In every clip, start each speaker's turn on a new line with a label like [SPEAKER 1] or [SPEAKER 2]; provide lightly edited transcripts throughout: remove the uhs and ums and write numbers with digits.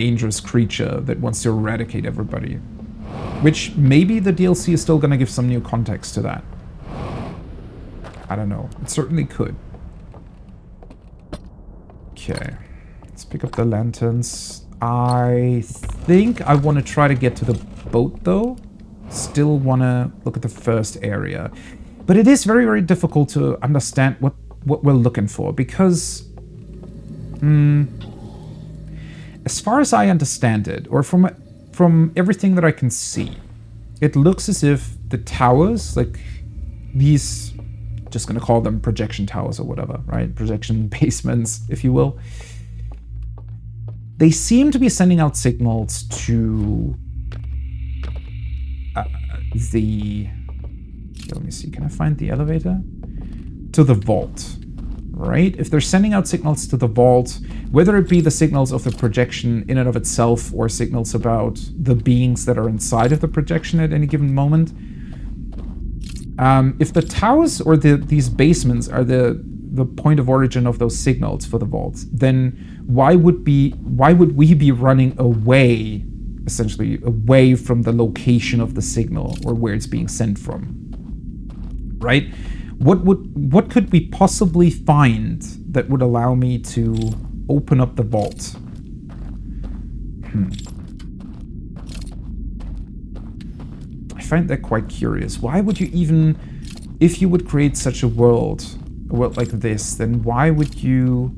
[SPEAKER 1] dangerous creature that wants to eradicate everybody. Which maybe the DLC is still going to give some new context to that. I don't know. It certainly could. Okay. Let's pick up the lanterns. I think I want to try to get to the boat, though. Still want to look at the first area. But it is very, very difficult to understand what we're looking for, because... as far as I understand it, or from everything that I can see, it looks as if the towers, like these, just gonna call them projection towers or whatever, right? Projection basements, if you will. They seem to be sending out signals to let me see, can I find the elevator? To the vault, right? If they're sending out signals to the vault, whether it be the signals of the projection in and of itself or signals about the beings that are inside of the projection at any given moment, if the towers or these basements are the point of origin of those signals for the vault, then why would we be running away, essentially away from the location of the signal or where it's being sent from, right? What could we possibly find that would allow me to open up the vault? I find that quite curious. Why would you even, if you would create such a world like this, then why would you...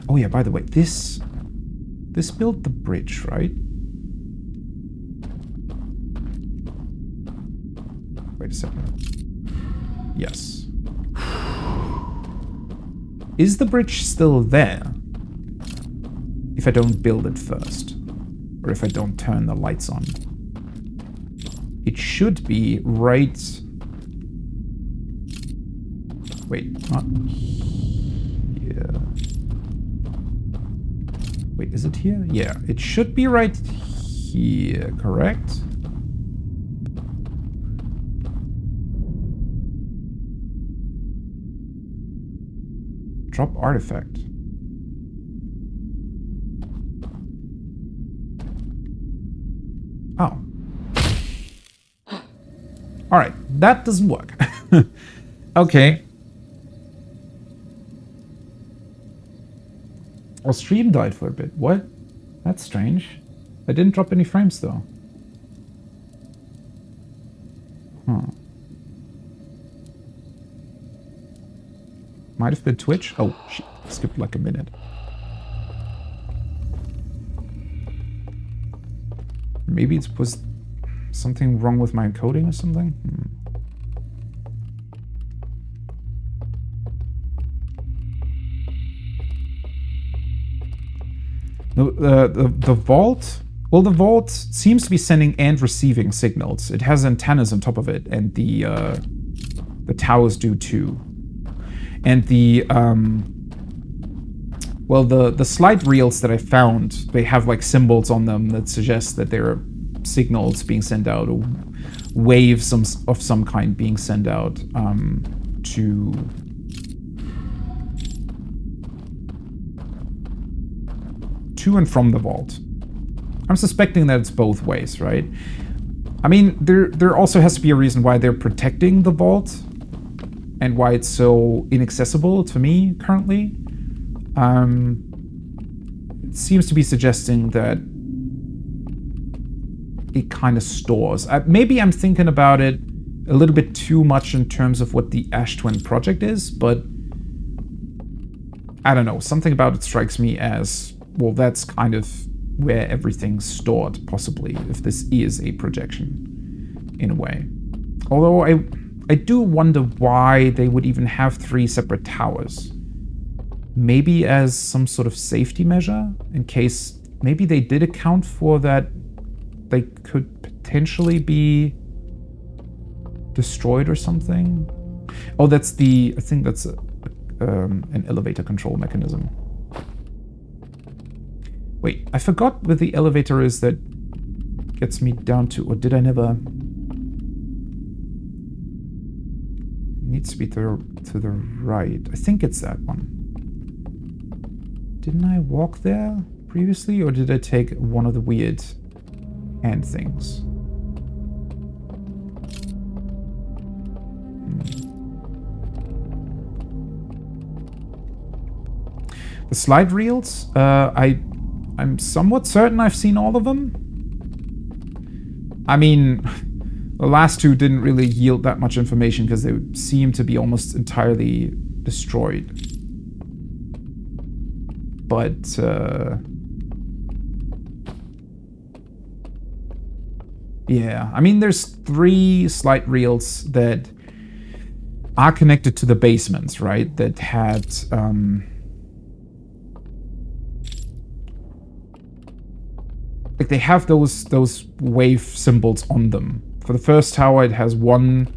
[SPEAKER 1] Oh yeah, by the way, this built the bridge, right? Wait a second. Yes. Is the bridge still there if I don't build it first? Or if I don't turn the lights on? It should be right... Wait, not here. Wait, is it here? Yeah, it should be right here, correct? Drop artifact. Oh. Alright, that doesn't work. Okay. Our stream died for a bit. What? That's strange. I didn't drop any frames though. Might have been Twitch. Oh, shit. Skipped like a minute. Maybe it was something wrong with my encoding or something? The vault... Well, the vault seems to be sending and receiving signals. It has antennas on top of it, and the towers do too. And the slide reels that I found, they have like symbols on them that suggest that there are signals being sent out, or waves of some kind being sent out to and from the vault. I'm suspecting that it's both ways, right? I mean, there also has to be a reason why they're protecting the vault and why it's so inaccessible to me currently. It seems to be suggesting that it kind of stores. Maybe I'm thinking about it a little bit too much in terms of what the Ash Twin project is, but I don't know. Something about it strikes me as, well, that's kind of where everything's stored, possibly, if this is a projection, in a way. Although I do wonder why they would even have 3 separate towers. Maybe as some sort of safety measure, in case maybe they did account for that they could potentially be destroyed or something. Oh, that's I think that's an elevator control mechanism. Wait, I forgot where the elevator is that gets me down to, or did I never? It needs to be to the right. I think it's that one. Didn't I walk there? previously, or did I take one of the weird hand things? The slide reels, I'm somewhat certain I've seen all of them. I mean, the last two didn't really yield that much information because they seem to be almost entirely destroyed. But, yeah, I mean, there's 3 slide reels that are connected to the basements, right? That had, like, they have those wave symbols on them. For the first tower, it has 1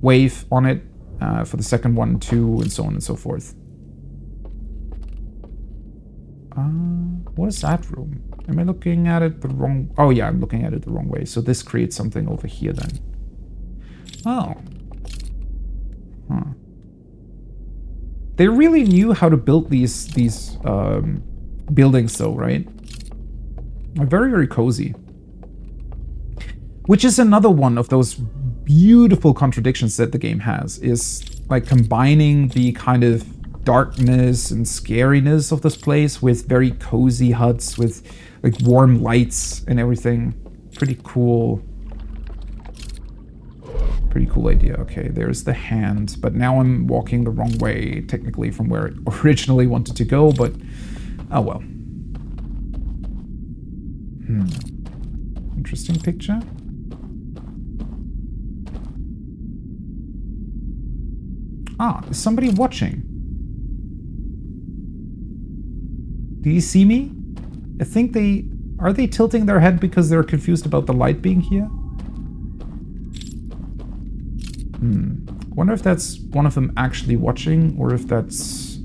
[SPEAKER 1] wave on it. For the second one, 2, and so on and so forth. What is that room? Am I looking at it the wrong... Oh, yeah, I'm looking at it the wrong way. So this creates something over here, then. Oh. Huh. They really knew how to build these buildings, though, right? Very, very cozy. Which is another one of those beautiful contradictions that the game has, is like combining the kind of darkness and scariness of this place with very cozy huts with like warm lights and everything. Pretty cool. Pretty cool idea. Okay, there's the hand, but now I'm walking the wrong way, technically, from where I originally wanted to go, but oh well. Interesting picture. Ah, is somebody watching? Do you see me? I think they... Are they tilting their head because they're confused about the light being here? Wonder if that's one of them actually watching, or if that's...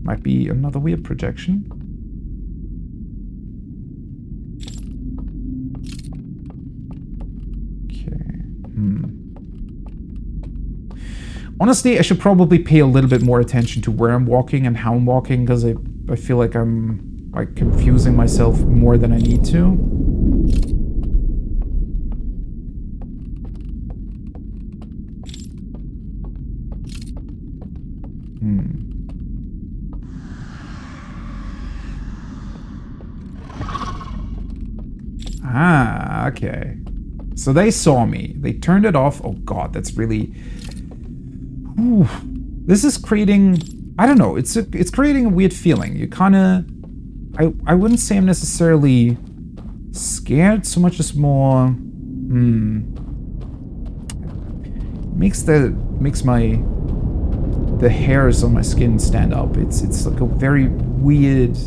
[SPEAKER 1] Might be another weird projection. Honestly, I should probably pay a little bit more attention to where I'm walking and how I'm walking, because I feel like I'm like confusing myself more than I need to. Ah, okay. So they saw me. They turned it off. Oh god, that's really... Ooh. This is creating... I don't know. It's creating a weird feeling. You kind of... I wouldn't say I'm necessarily scared so much as more... Makes my... the hairs on my skin stand up. It's like a very weird...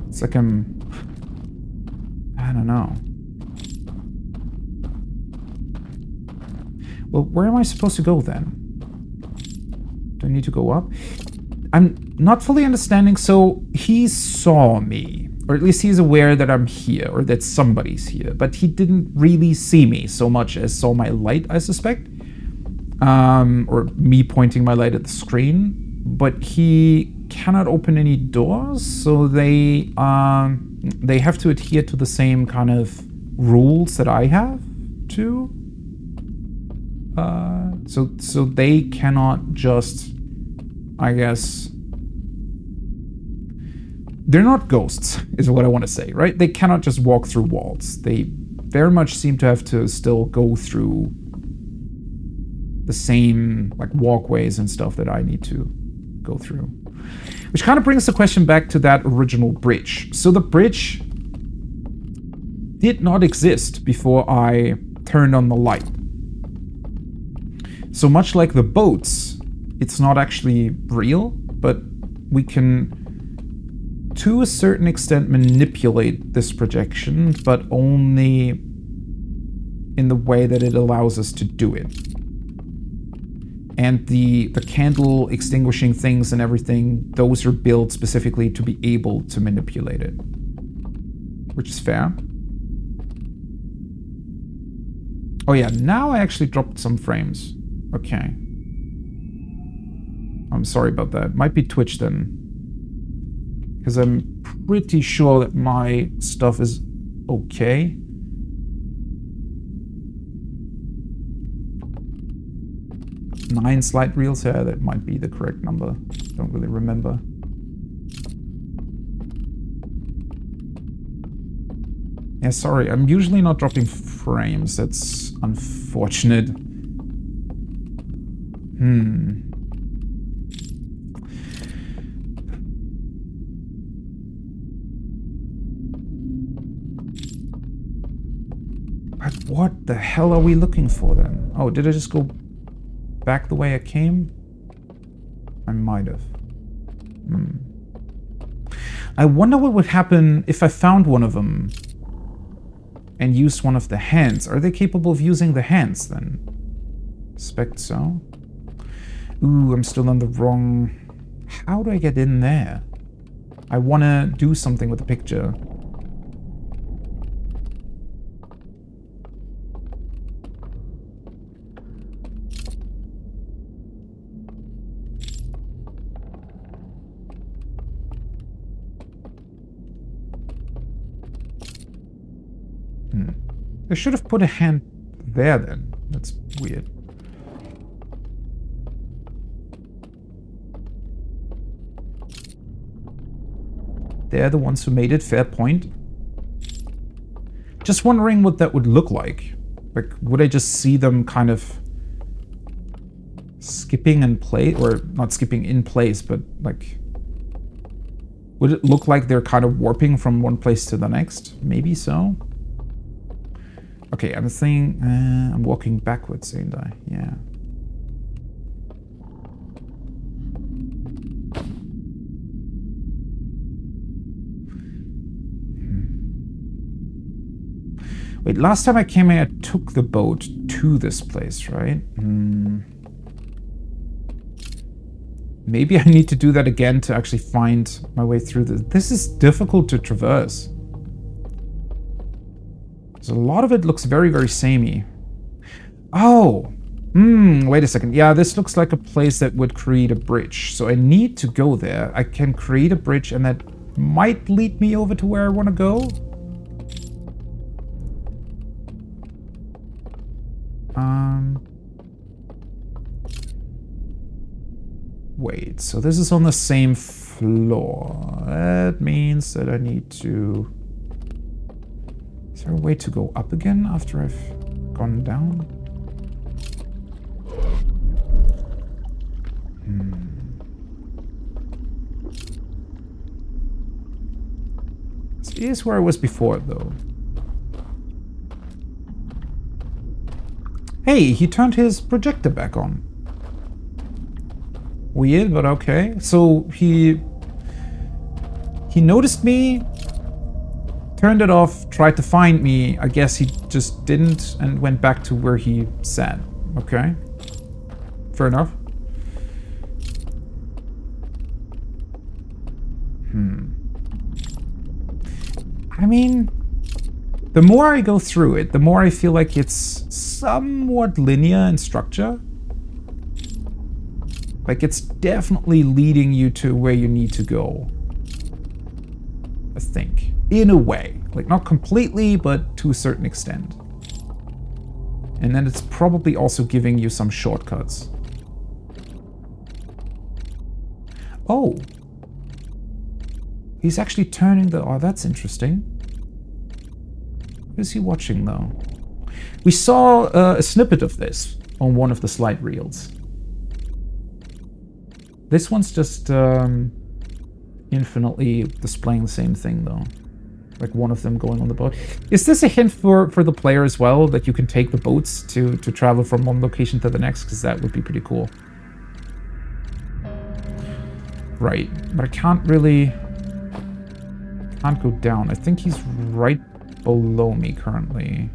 [SPEAKER 1] It's like I'm... I don't know. Well, where am I supposed to go then? Do I need to go up? I'm not fully understanding. So he saw me, or at least he's aware that I'm here, or that somebody's here, but he didn't really see me so much as saw my light, I suspect. Or me pointing my light at the screen, but he cannot open any doors, so they have to adhere to the same kind of rules that I have to. So they cannot just, I guess, they're not ghosts, is what I want to say, right? They cannot just walk through walls. They very much seem to have to still go through the same like walkways and stuff that I need to go through. Which kind of brings the question back to that original bridge. So the bridge did not exist before I turned on the light. So much like the boats, it's not actually real, but we can, to a certain extent, manipulate this projection, but only in the way that it allows us to do it. And the candle extinguishing things and everything, those are built specifically to be able to manipulate it. Which is fair. Oh yeah, now I actually dropped some frames. Okay. I'm sorry about that. Might be Twitch then. Because I'm pretty sure that my stuff is okay. Nine slide reels, yeah, that might be the correct number. Don't really remember. Yeah, sorry, I'm usually not dropping frames. That's unfortunate. But what the hell are we looking for then? Oh, did I just go back the way I came? I might have. I wonder what would happen if I found one of them and used one of the hands. Are they capable of using the hands then? Suspect so. Ooh, I'm still on the wrong... How do I get in there? I want to do something with the picture. I should have put a hand there then. That's weird. They're the ones who made it, fair point. Just wondering what that would look like. Like, would I just see them kind of skipping in place, or not skipping in place, but like, would it look like they're kind of warping from one place to the next? Maybe so. Okay, I'm saying I'm walking backwards, ain't I? Yeah. Wait, last time I came here, I took the boat to this place, right? Maybe I need to do that again to actually find my way through this. This is difficult to traverse. So a lot of it looks very, very samey. Oh! Wait a second. Yeah, this looks like a place that would create a bridge. So I need to go there. I can create a bridge and that might lead me over to where I want to go. Wait, so this is on the same floor. That means that I need to... Is there a way to go up again after I've gone down? This is where I was before, though. Hey, he turned his projector back on. Weird, but okay. So he noticed me, turned it off, tried to find me. I guess he just didn't and went back to where he sat. Okay. Fair enough. I mean, the more I go through it, the more I feel like it's somewhat linear in structure. Like, it's definitely leading you to where you need to go. I think. In a way. Like, not completely, but to a certain extent. And then it's probably also giving you some shortcuts. Oh! He's actually turning the... Oh, that's interesting. What is he watching, though? We saw a snippet of this on one of the slide reels. This one's just infinitely displaying the same thing, though. Like one of them going on the boat. Is this a hint for the player as well, that you can take the boats to travel from one location to the next? Because that would be pretty cool. Right, but I can't really... Can't go down. I think he's right below me currently.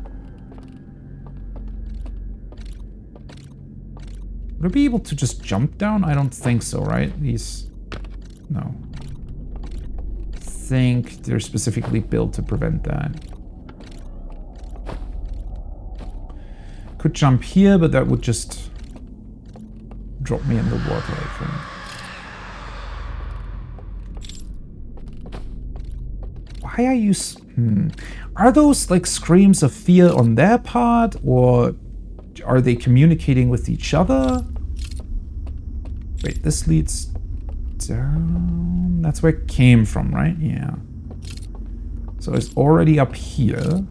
[SPEAKER 1] Would I be able to just jump down? I don't think so, right? He's... No. I think they're specifically built to prevent that. Could jump here, but that would just drop me in the water, I think. Why are you... Are those like screams of fear on their part, or are they communicating with each other? Wait, this leads down... That's where it came from, right? Yeah. So it's already up here,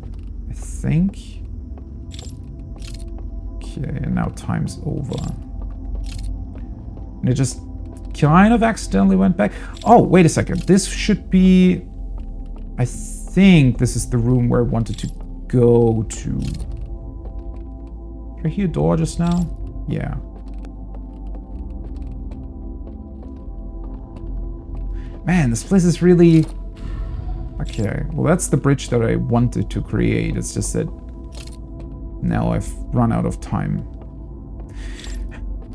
[SPEAKER 1] I think. Okay, and now time's over. And it just kind of accidentally went back. Oh, wait a second. This should be... I think this is the room where I wanted to go to. Did I hear a door just now? Yeah. Man, this place is really... Okay, well that's the bridge that I wanted to create. It's just that now I've run out of time.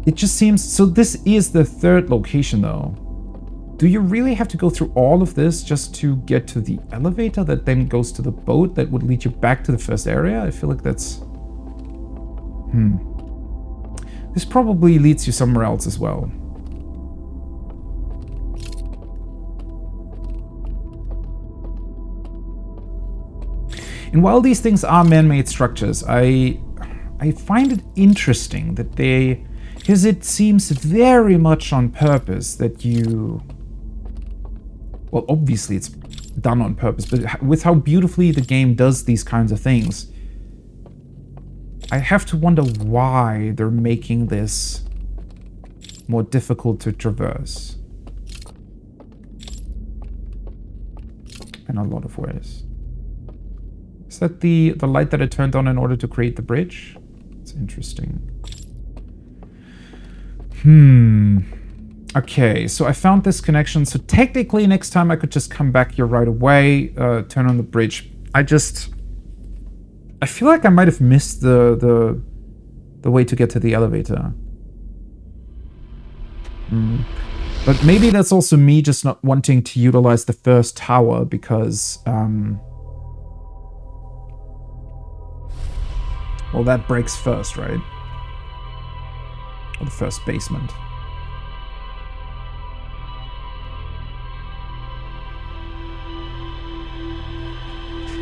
[SPEAKER 1] It just seems... So this is the third location though. Do you really have to go through all of this just to get to the elevator that then goes to the boat that would lead you back to the first area? I feel like that's... This probably leads you somewhere else as well. And while these things are man-made structures, I find it interesting that they... Because it seems very much on purpose that you... Well, obviously it's done on purpose, but with how beautifully the game does these kinds of things, I have to wonder why they're making this more difficult to traverse. In a lot of ways. Is that the light that I turned on in order to create the bridge? It's interesting. Okay, so I found this connection. So technically next time I could just come back here right away, turn on the bridge. I feel like I might have missed the way to get to the elevator. But maybe that's also me just not wanting to utilize the first tower because... well, that breaks first, right? Or the first basement.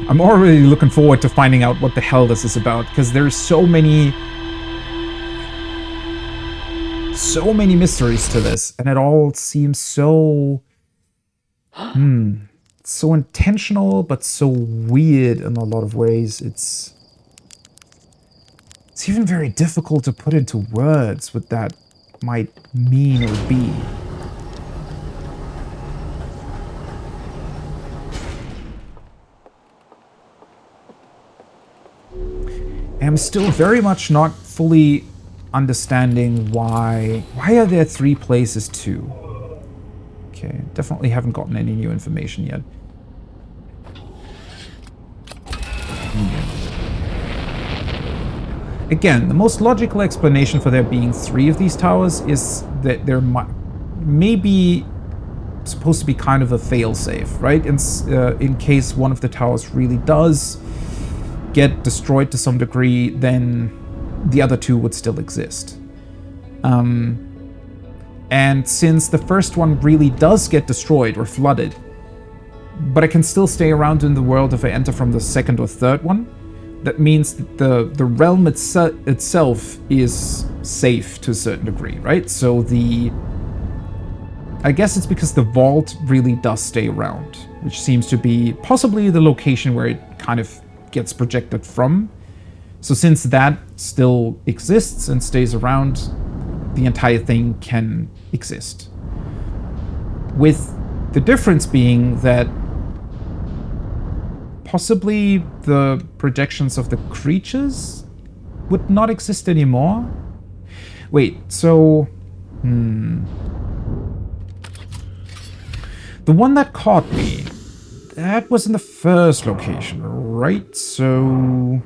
[SPEAKER 1] I'm already looking forward to finding out what the hell this is about, because there's so many mysteries to this, and it all seems so so intentional, but so weird in a lot of ways. It's even very difficult to put into words what that might mean or be. I'm still very much not fully understanding why are there 3 places too? Okay, definitely haven't gotten any new information yet. Again, the most logical explanation for there being 3 of these towers is that there may be supposed to be kind of a fail-safe, right? In case one of the towers really does get destroyed to some degree, then the other 2 would still exist. And since the first one really does get destroyed or flooded, but I can still stay around in the world if I enter from the second or third one, that means that the realm itself is safe to a certain degree, right? So I guess it's because the vault really does stay around, which seems to be possibly the location where it kind of gets projected from. So since that still exists and stays around, the entire thing can exist. With the difference being that possibly the projections of the creatures would not exist anymore. Wait, so... The one that caught me, that was in the first location, right? So...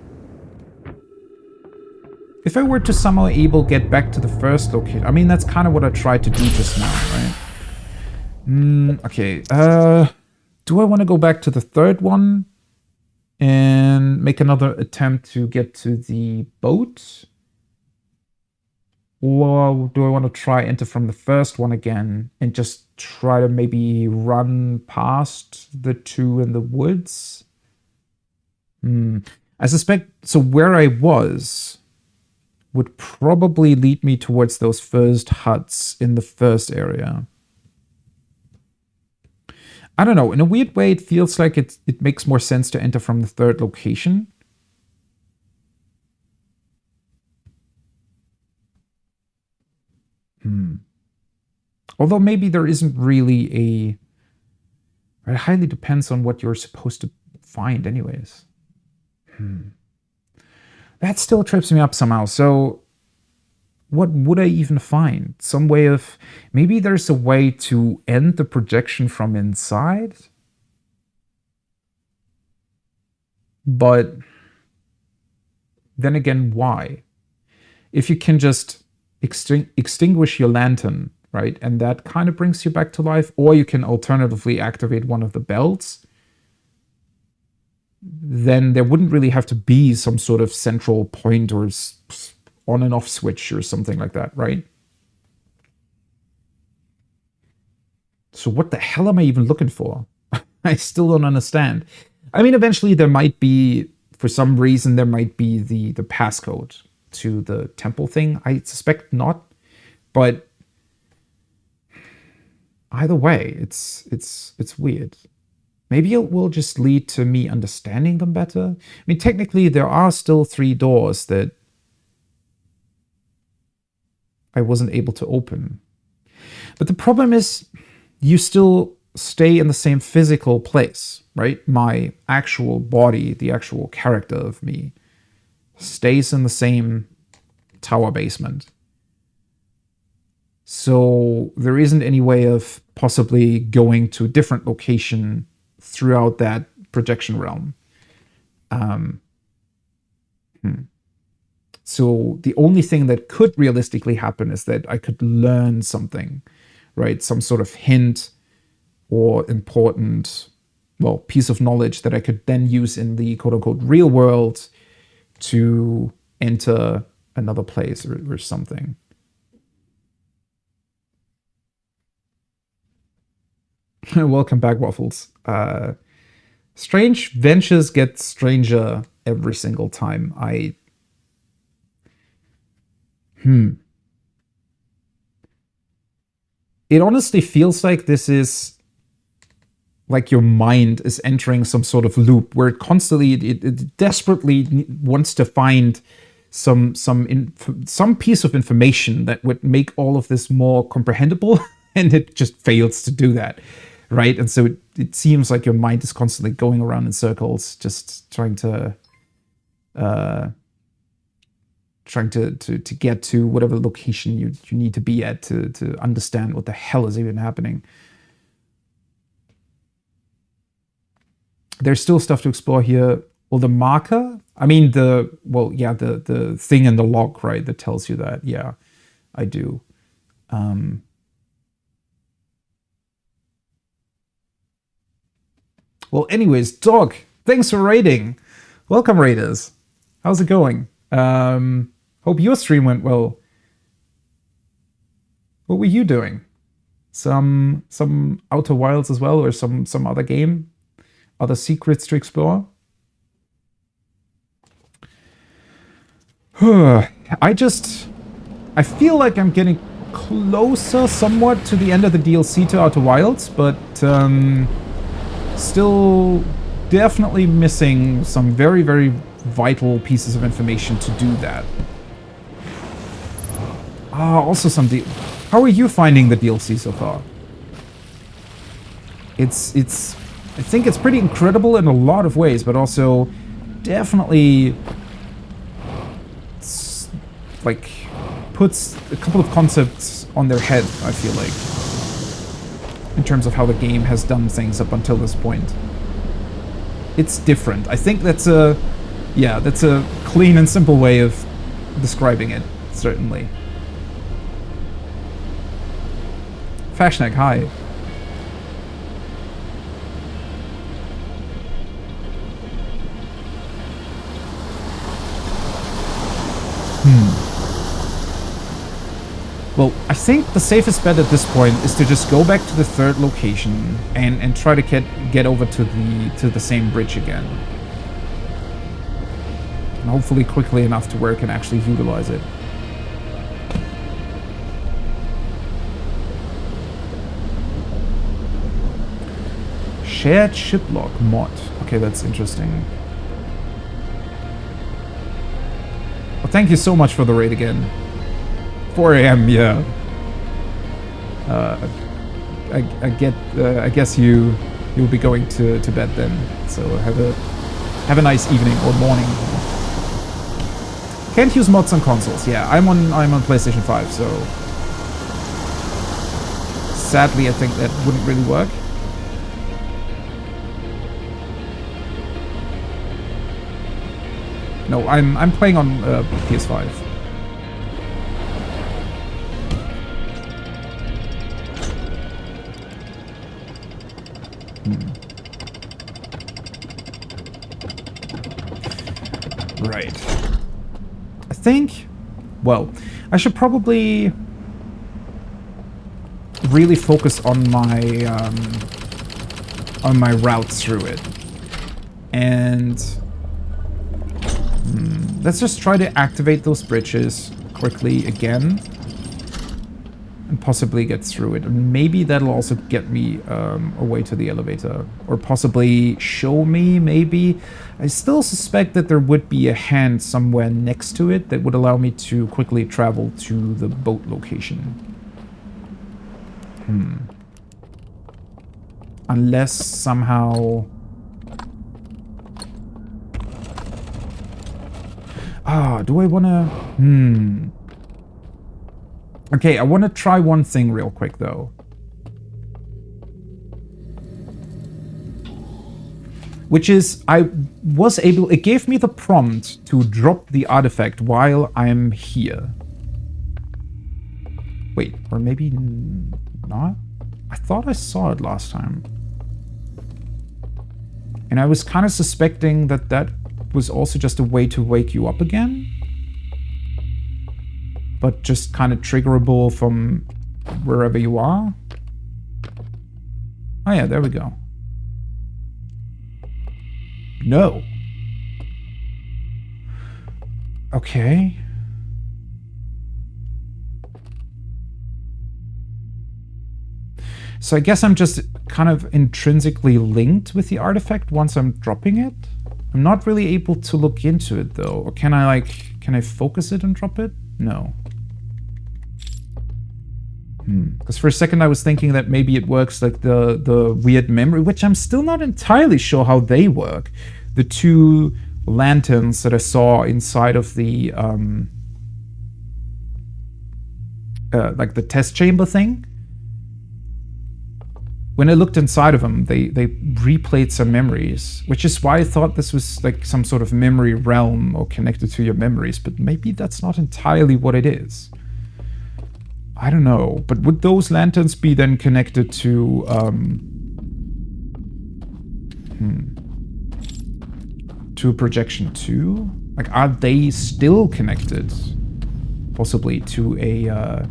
[SPEAKER 1] if I were to somehow get back to the first location... I mean, that's kind of what I tried to do just now, right? Okay, do I want to go back to the third one and make another attempt to get to the boat? Or do I want to try enter from the first one again and just try to maybe run past the two in the woods. I suspect, so where I was would probably lead me towards those first huts in the first area. I don't know, in a weird way it feels like it makes more sense to enter from the third location. Although maybe there isn't really a... It highly depends on what you're supposed to find anyways. That still trips me up somehow. So what would I even find? Some way of... Maybe there's a way to end the projection from inside? But then again, why? If you can just extinguish your lantern, right? And that kind of brings you back to life. Or you can alternatively activate one of the belts. Then there wouldn't really have to be some sort of central point or on and off switch or something like that, right? So what the hell am I even looking for? I still don't understand. I mean, eventually there might be, for some reason, there might be the passcode to the temple thing. I suspect not, but either way, it's weird. Maybe it will just lead to me understanding them better. I mean, technically, there are still 3 doors that I wasn't able to open. But the problem is, you still stay in the same physical place, right? My actual body, the actual character of me, stays in the same tower basement. So there isn't any way of possibly going to a different location throughout that projection realm. So the only thing that could realistically happen is that I could learn something, right? Some sort of hint or important, well, piece of knowledge that I could then use in the quote-unquote real world to enter another place or something. Welcome back, Waffles. Strange ventures get stranger every single time. It honestly feels like this is like your mind is entering some sort of loop where it constantly, it desperately wants to find some piece of information that would make all of this more comprehensible, and it just fails to do that, right? And so it seems like your mind is constantly going around in circles, just trying to get to whatever location you need to be at to understand what the hell is even happening. There's still stuff to explore here. Well, the marker, I mean the thing in the log, right, that tells you that. Yeah, I do. Well, anyways, Dog, thanks for raiding. Welcome, raiders. How's it going? Hope your stream went well. What were you doing? Some Outer Wilds as well, or some other game? Other secrets to explore? I feel like I'm getting closer somewhat to the end of the DLC to Outer Wilds, but still definitely missing some very, very vital pieces of information to do that. Also how are you finding the DLC so far? I think it's pretty incredible in a lot of ways, but also definitely like puts a couple of concepts on their head, I feel like, in terms of how the game has done things up until this point. It's different. I think that's a clean and simple way of describing it, certainly. Fashnek, hi. Well, I think the safest bet at this point is to just go back to the third location and try to get over to the same bridge again. And hopefully quickly enough to where I can actually utilize it. Shared shiplog mod. Okay, that's interesting. Well, thank you so much for the raid again. 4 AM, yeah. I guess you'll be going to bed then. So have a nice evening or morning. Can't use mods on consoles. Yeah, I'm on PlayStation 5, so sadly I think that wouldn't really work. No, I'm playing on PS5. Right. I think, well, I should probably really focus on my routes through it. And let's just try to activate those bridges quickly again and possibly get through it. And maybe that'll also get me away to the elevator, or possibly show me, maybe. I still suspect that there would be a hand somewhere next to it that would allow me to quickly travel to the boat location. Unless somehow... do I want to... Okay, I want to try one thing real quick, though. Which is, I was able... It gave me the prompt to drop the artifact while I'm here. Wait, or maybe not? I thought I saw it last time. And I was kind of suspecting that that was also just a way to wake you up again, but just kind of triggerable from wherever you are. Oh yeah, there we go. No. Okay. So I guess I'm just kind of intrinsically linked with the artifact once I'm dropping it. I'm not really able to look into it though. Or can I focus it and drop it? No. Because for a second I was thinking that maybe it works like the weird memory, which I'm still not entirely sure how they work. The two lanterns that I saw inside of the like the test chamber thing. When I looked inside of them, they replayed some memories, which is why I thought this was like some sort of memory realm or connected to your memories, but maybe that's not entirely what it is. I don't know, but would those lanterns be then connected to to projection 2? Like, are they still connected possibly to a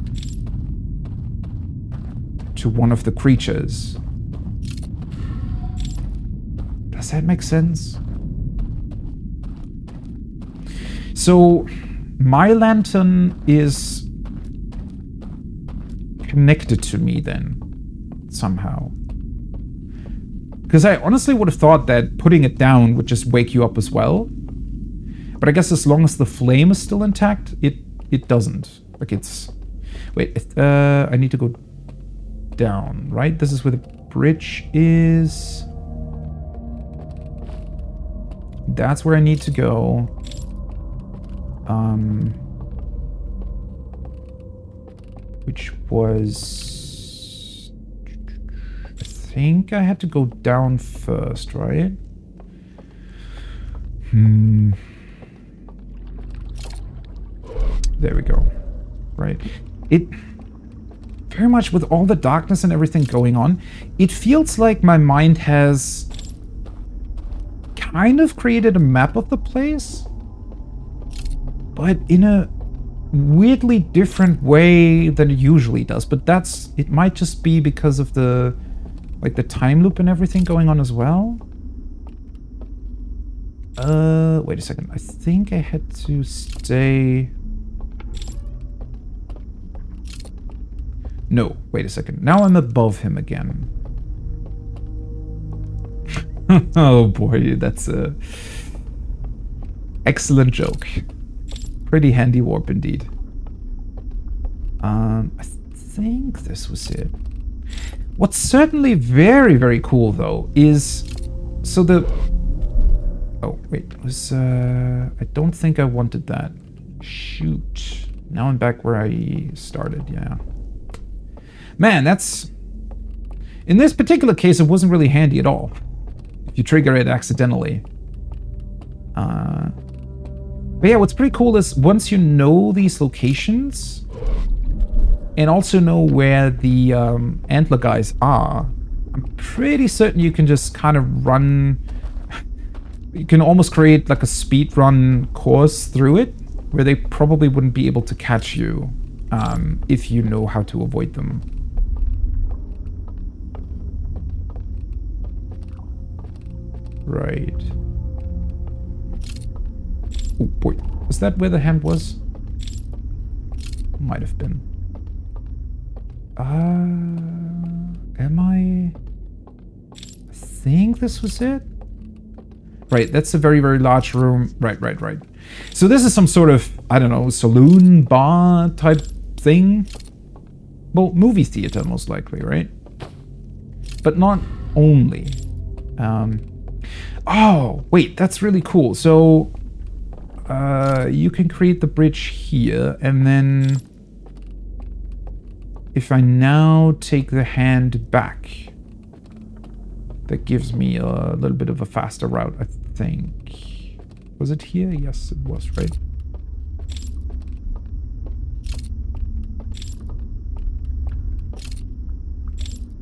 [SPEAKER 1] to one of the creatures? Does that make sense? So my lantern is connected to me then somehow, because I honestly would have thought that putting it down would just wake you up as well, but I guess as long as the flame is still intact, it doesn't. Like, it's... Wait, I need to go down, right? This is where the bridge is. That's where I need to go. Which was... I think I had to go down first, right? There we go. Right. It... Very much with all the darkness and everything going on, it feels like my mind has kind of created a map of the place, but in a weirdly different way than it usually does, but it might just be because of the time loop and everything going on as well. Wait a second. I think I had to stay. No, wait a second. Now I'm above him again. Oh boy, that's a excellent joke. Pretty handy warp indeed. I think this was it. What's certainly very, very cool though is so the oh wait, it was I don't think I wanted that. Shoot. Now I'm back where I started, yeah. Man, that's in this particular case it wasn't really handy at all. If you trigger it accidentally. But yeah, what's pretty cool is once you know these locations and also know where the antler guys are, I'm pretty certain you can just kind of run. You can almost create like a speed run course through it where they probably wouldn't be able to catch you if you know how to avoid them. Right. Oh boy, was that where the hand was? Might have been. Am I think this was it? Right, that's a very, very large room. Right. So this is some sort of, I don't know, saloon, bar type thing. Well, movie theater most likely, right? But not only. Oh, wait, that's really cool. So you can create the bridge here, and then if I now take the hand back, that gives me a little bit of a faster route, I think. Was it here? Yes, it was, right?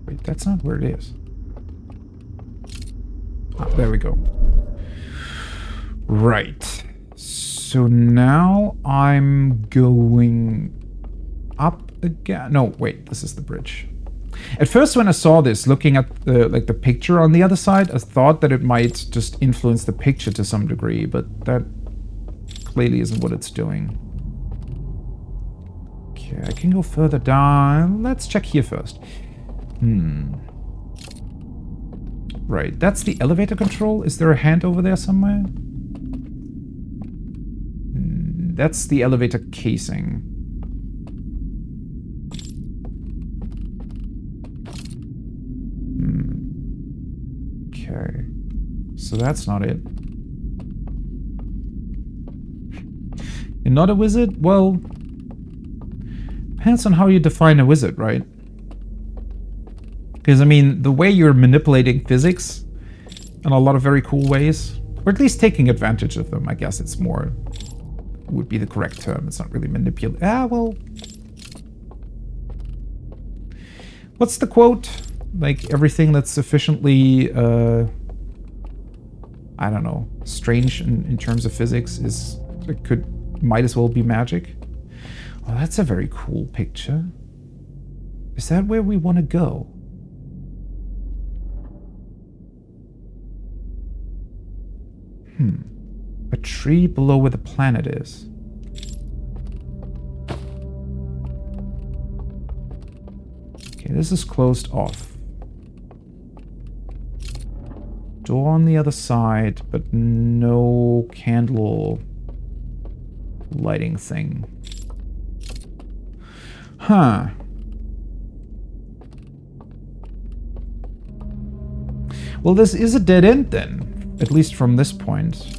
[SPEAKER 1] Wait, that's not where it is. Ah, there we go. Right. So now I'm going up again. No, wait, this is the bridge. At first when I saw this, looking at the picture on the other side, I thought that it might just influence the picture to some degree, but that clearly isn't what it's doing. Okay, I can go further down. Let's check here first. Right, that's the elevator control. Is there a hand over there somewhere? That's the elevator casing. Okay, so that's not it. You're not a wizard? Well, depends on how you define a wizard, right? Because, I mean, the way you're manipulating physics in a lot of very cool ways, or at least taking advantage of them, I guess it's more, would be the correct term. It's not really manipulate. Well. What's the quote? Like, everything that's sufficiently, I don't know, strange in terms of physics is, might as well be magic. Well, that's a very cool picture. Is that where we want to go? A tree below where the planet is. Okay, this is closed off. Door on the other side, but no candle lighting thing. Huh. Well, this is a dead end then, at least from this point.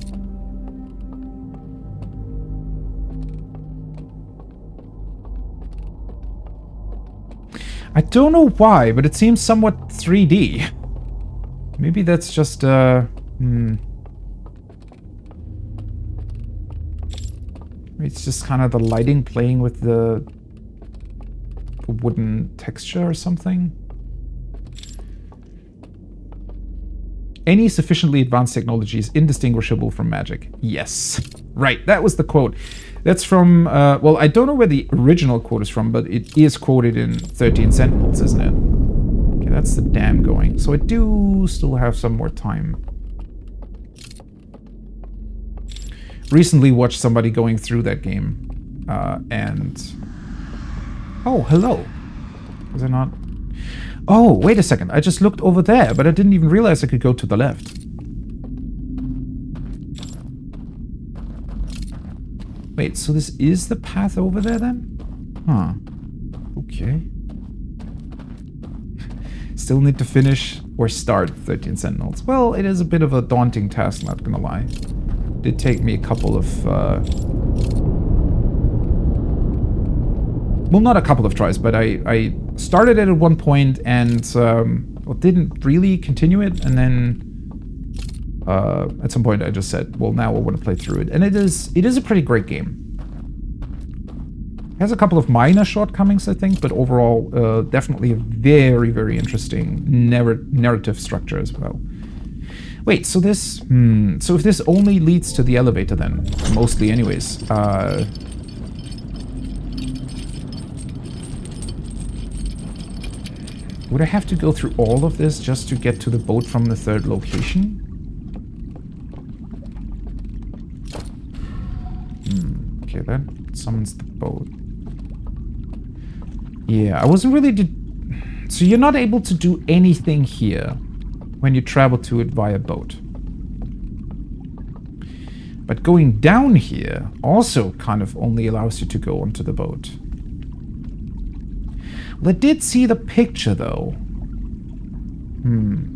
[SPEAKER 1] I don't know why, but it seems somewhat 3D. Maybe that's just, it's just kind of the lighting playing with the wooden texture or something. Any sufficiently advanced technology is indistinguishable from magic. Yes. Right, that was the quote. That's from, well, I don't know where the original quote is from, but it is quoted in 13 Sentinels, isn't it? Okay, that's the dam going. So I do still have some more time. Recently watched somebody going through that game, and... Oh, hello. Is it not? Oh, wait a second. I just looked over there, but I didn't even realize I could go to the left. Wait, so this is the path over there then? Huh. Okay. Still need to finish or start 13 Sentinels. Well, it is a bit of a daunting task, not gonna lie. It did take me a couple of... Well, not a couple of tries, but I started it at one point and well, didn't really continue it, and then at some point I just said, well, now I want to play through it. And it is a pretty great game. It has a couple of minor shortcomings, I think, but overall definitely a very, very interesting narrative structure as well. Wait, so this... so if this only leads to the elevator then, mostly anyways, would I have to go through all of this just to get to the boat from the third location? Okay, that summons the boat. Yeah, I wasn't really... So you're not able to do anything here when you travel to it via boat. But going down here also kind of only allows you to go onto the boat. Well, I did see the picture, though.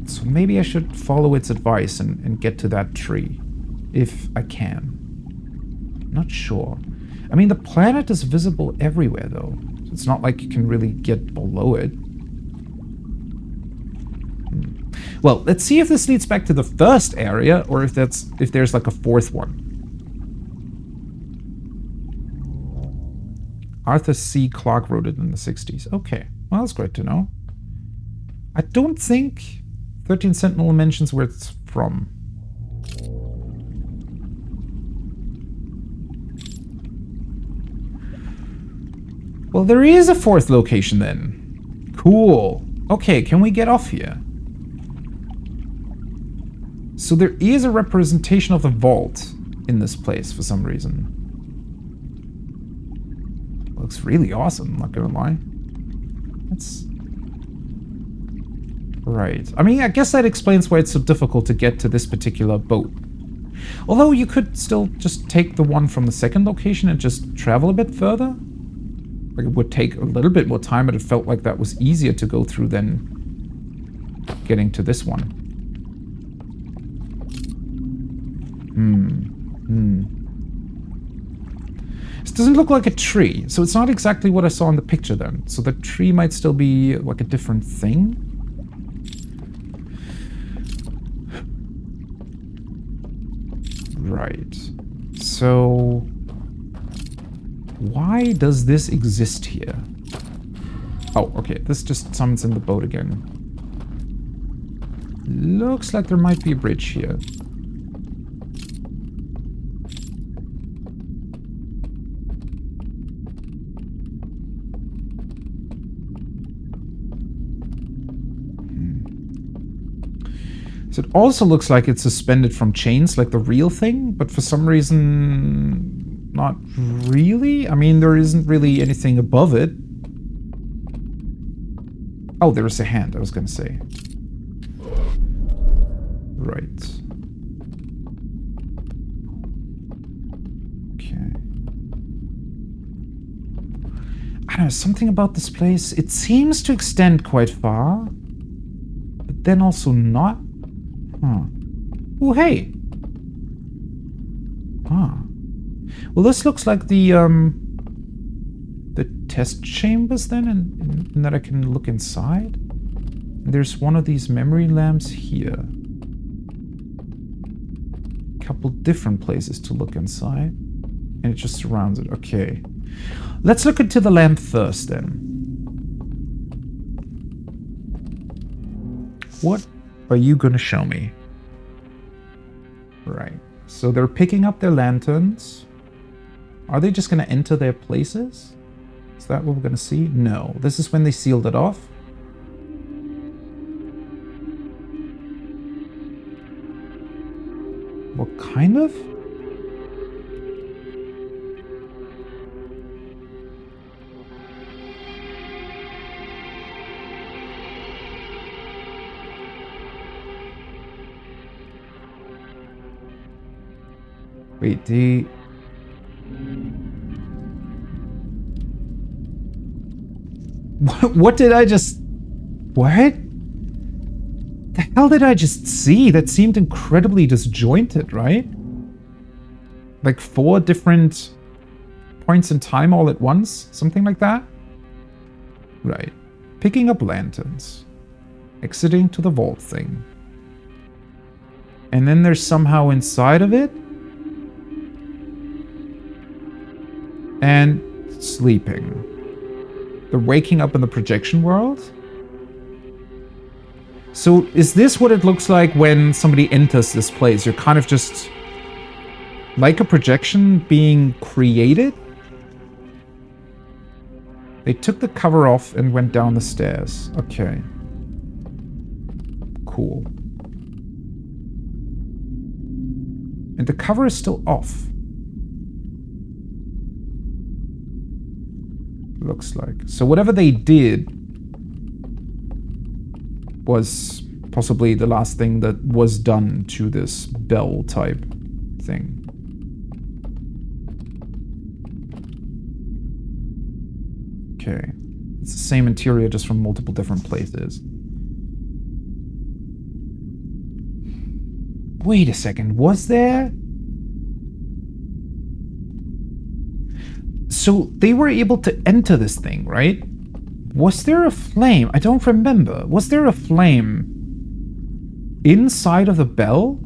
[SPEAKER 1] So maybe I should follow its advice and get to that tree. If I can. Not sure. I mean, the planet is visible everywhere, though. So it's not like you can really get below it. Well, let's see if this leads back to the first area, or if there's like a fourth one. Arthur C. Clarke wrote it in the 60s. Okay, well, that's great to know. I don't think 13 Sentinel mentions where it's from. Well, there is a fourth location then. Cool. Okay, can we get off here? So there is a representation of the vault in this place for some reason. Looks really awesome, not gonna lie. That's... Right. I mean, I guess that explains why it's so difficult to get to this particular boat. Although you could still just take the one from the second location and just travel a bit further. Like, it would take a little bit more time, but it felt like that was easier to go through than getting to this one. This doesn't look like a tree, so it's not exactly what I saw in the picture then. So the tree might still be like a different thing. Right. So why does this exist here? Oh, okay. This just summons in the boat again. Looks like there might be a bridge here. So it also looks like it's suspended from chains, like the real thing, but for some reason, not really. I mean, there isn't really anything above it. Oh, there is a hand, I was gonna say. Right. Okay. I don't know, something about this place. It seems to extend quite far, but then also not. Huh. Oh, hey. Ah. Well, this looks like the test chambers then, and that I can look inside. And there's one of these memory lamps here. A couple different places to look inside. And it just surrounds it. Okay. Let's look into the lamp first then. What are you gonna show me? Right. So they're picking up their lanterns. Are they just going to enter their places? Is that what we're going to see? No. This is when they sealed it off. What kind of? Wait, What did I just... What? The hell did I just see? That seemed incredibly disjointed, right? Like 4 different points in time all at once? Something like that? Right. Picking up lanterns. Exiting to the vault thing. And then they're somehow inside of it? And sleeping. They're waking up in the projection world? So is this what it looks like when somebody enters this place? You're kind of just like a projection being created? They took the cover off and went down the stairs. Okay. Cool. And the cover is still off. Looks like. So whatever they did was possibly the last thing that was done to this bell type thing. Okay. It's the same interior just from multiple different places. Wait a second, was there? So they were able to enter this thing, right? Was there a flame? I don't remember. Was there a flame inside of the bell?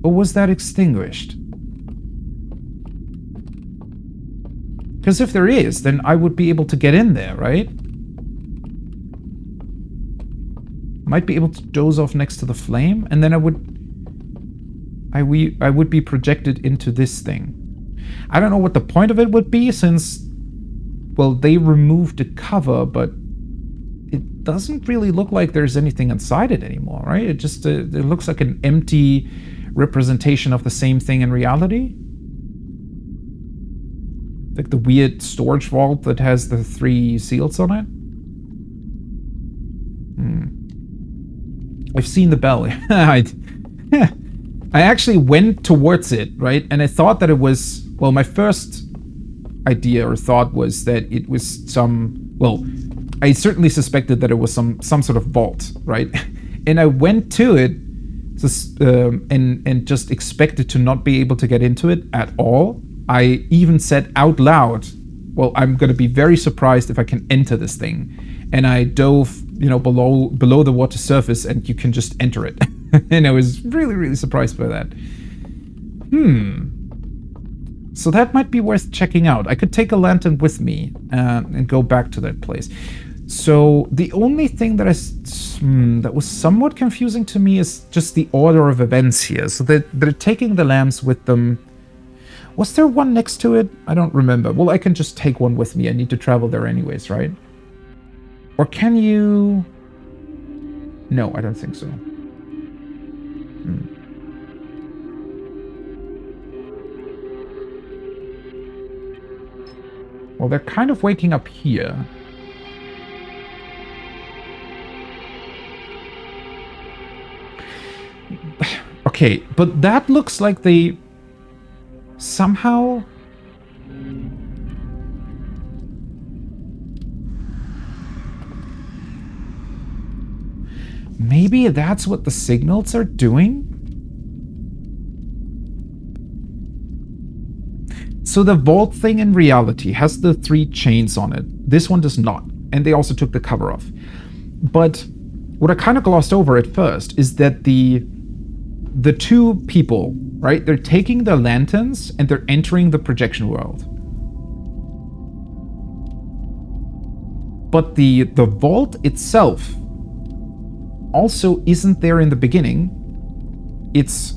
[SPEAKER 1] Or was that extinguished? Because if there is, then I would be able to get in there, right? Might be able to doze off next to the flame, and then I would be projected into this thing. I don't know what the point of it would be, since, well, they removed the cover, but it doesn't really look like there's anything inside it anymore, right? It just it looks like an empty representation of the same thing in reality. Like the weird storage vault that has the 3 seals on it. I've seen the bell. I actually went towards it, right? And I thought that it was... Well, my first idea or thought was that it was some... Well, I certainly suspected that it was some sort of vault, right? And I went to it and just expected to not be able to get into it at all. I even said out loud, well, I'm going to be very surprised if I can enter this thing. And I dove, below the water surface, and you can just enter it. And I was really, really surprised by that. So that might be worth checking out. I could take a lantern with me and go back to that place. So the only thing that that was somewhat confusing to me is just the order of events here. So they're taking the lamps with them. Was there one next to it? I don't remember. Well, I can just take one with me. I need to travel there anyways, right? Or can you... No, I don't think so. Well, they're kind of waking up here. Okay, but that looks like they somehow... Maybe that's what the signals are doing? So the vault thing in reality has the 3 chains on it. This one does not. And they also took the cover off. But what I kind of glossed over at first is that the 2 people, right? They're taking the lanterns and they're entering the projection world. But the vault itself also isn't there in the beginning. It's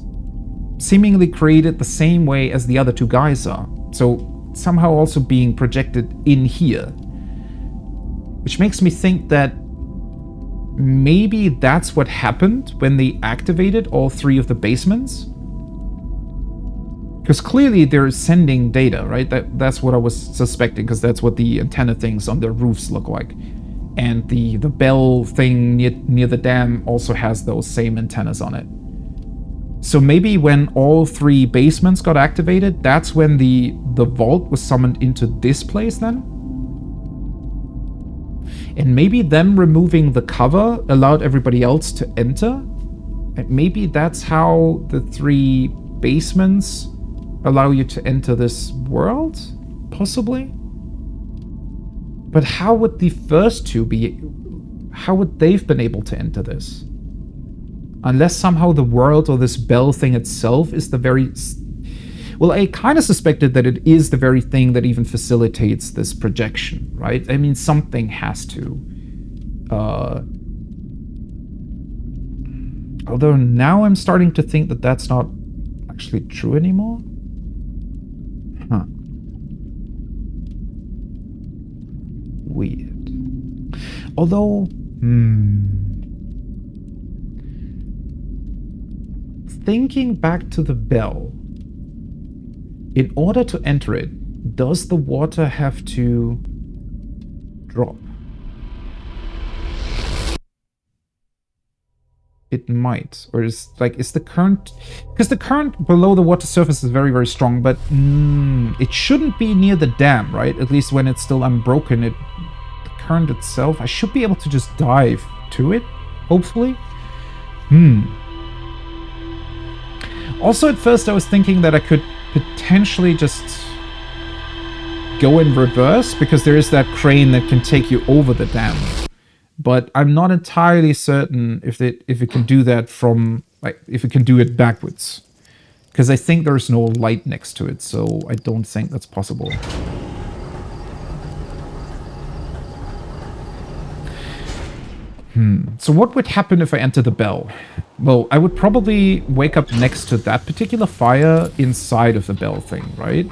[SPEAKER 1] seemingly created the same way as the other two guys are. So somehow also being projected in here. Which makes me think that maybe that's what happened when they activated all three of the basements. Because clearly they're sending data, right? That's what I was suspecting, because that's what the antenna things on their roofs look like. And the bell thing near the dam also has those same antennas on it. So maybe when all three basements got activated, that's when the vault was summoned into this place then? And maybe them removing the cover allowed everybody else to enter? And maybe that's how the three basements allow you to enter this world? Possibly? But how would the first two be... How would they've been able to enter this? Unless somehow the world or this bell thing itself is the very... Well, I kind of suspected that it is the very thing that even facilitates this projection, right? I mean, something has to. Although now I'm starting to think that that's not actually true anymore. Huh. Weird. Although, thinking back to the bell, in order to enter it, does the water have to drop? It might. Or is the current... Because the current below the water surface is very, very strong, but it shouldn't be near the dam, right? At least when it's still unbroken, the current itself, I should be able to just dive to it, hopefully. Also, at first I was thinking that I could potentially just go in reverse, because there is that crane that can take you over the dam. But I'm not entirely certain if it can do that from, like, if it can do it backwards. Because I think there's no light next to it, so I don't think that's possible. So what would happen if I enter the bell? Well, I would probably wake up next to that particular fire inside of the bell thing, right?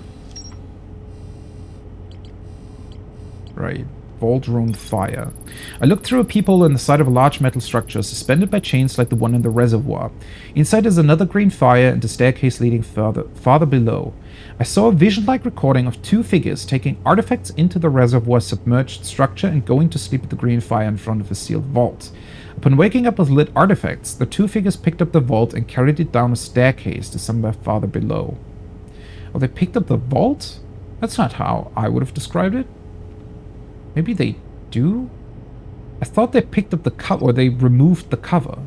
[SPEAKER 1] Right. Vault room fire. I looked through a peephole in the side of a large metal structure, suspended by chains like the one in the reservoir. Inside is another green fire and a staircase leading farther below. I saw a vision-like recording of two figures taking artifacts into the reservoir submerged structure and going to sleep at the green fire in front of a sealed vault. Upon waking up with lit artifacts, the two figures picked up the vault and carried it down a staircase to somewhere farther below. Oh, they picked up the vault? That's not how I would have described it. Maybe they do? I thought they picked up the cover, or they removed the cover.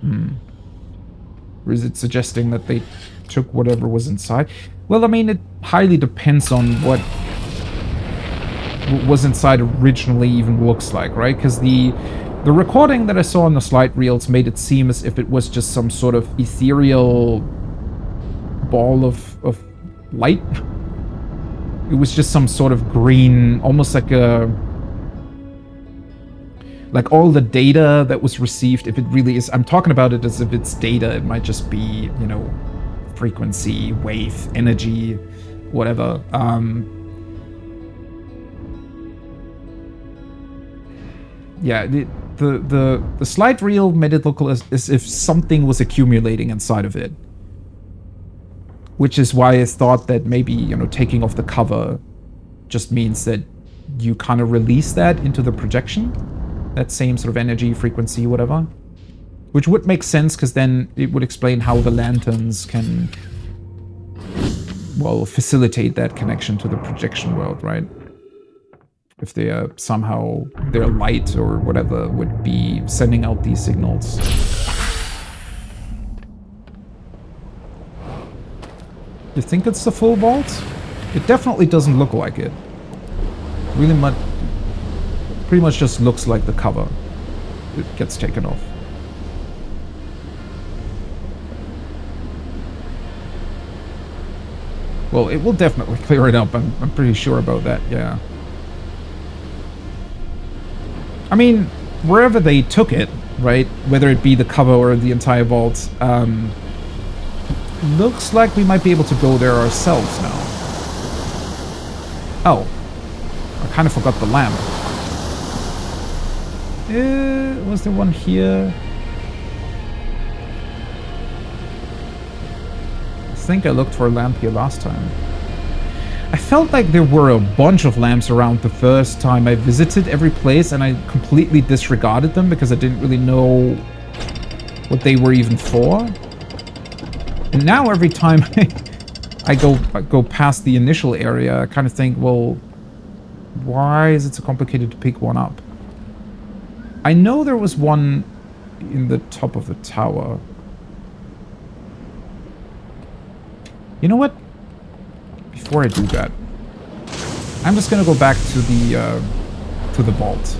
[SPEAKER 1] Or is it suggesting that they took whatever was inside? Well, I mean, it highly depends on what was inside originally even looks like, right? Because the recording that I saw on the slide reels made it seem as if it was just some sort of ethereal ball of light. It was just some sort of green, almost like all the data that was received, if it really is, I'm talking about it as if it's data, it might just be, you know, frequency, wave, energy, whatever. Yeah, the slide reel made it look as if something was accumulating inside of it. Which is why I thought that maybe, you know, taking off the cover just means that you kind of release that into the projection. That same sort of energy, frequency, whatever. Which would make sense, because then it would explain how the lanterns can, well, facilitate that connection to the projection world, right? If they are somehow, their light or whatever would be sending out these signals. You think it's the full vault? It definitely doesn't look like it. Really much, pretty much just looks like the cover. It gets taken off. Well, it will definitely clear it up. I'm pretty sure about that, yeah. I mean, wherever they took it, right? Whether it be the cover or the entire vault. Looks like we might be able to go there ourselves now. Oh. I kind of forgot the lamp. Was there one here? I think I looked for a lamp here last time. I felt like there were a bunch of lamps around the first time I visited every place, and I completely disregarded them because I didn't really know what they were even for. And now every time I go past the initial area, I kind of think, well, why is it so complicated to pick one up? I know there was one in the top of the tower. You know what? Before I do that, I'm just gonna go back to the vault.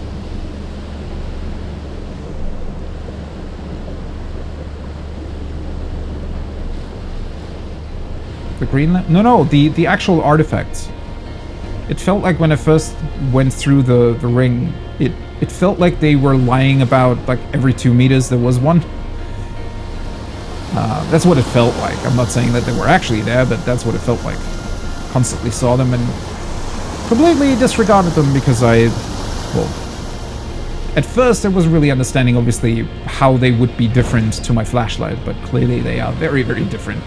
[SPEAKER 1] The green lamp? No, the actual artifacts. It felt like when I first went through the ring, it felt like they were lying about like every 2 meters there was one. That's what it felt like. I'm not saying that they were actually there, but that's what it felt like. Constantly saw them and completely disregarded them because well, at first I wasn't really understanding obviously how they would be different to my flashlight, but clearly they are very, very different.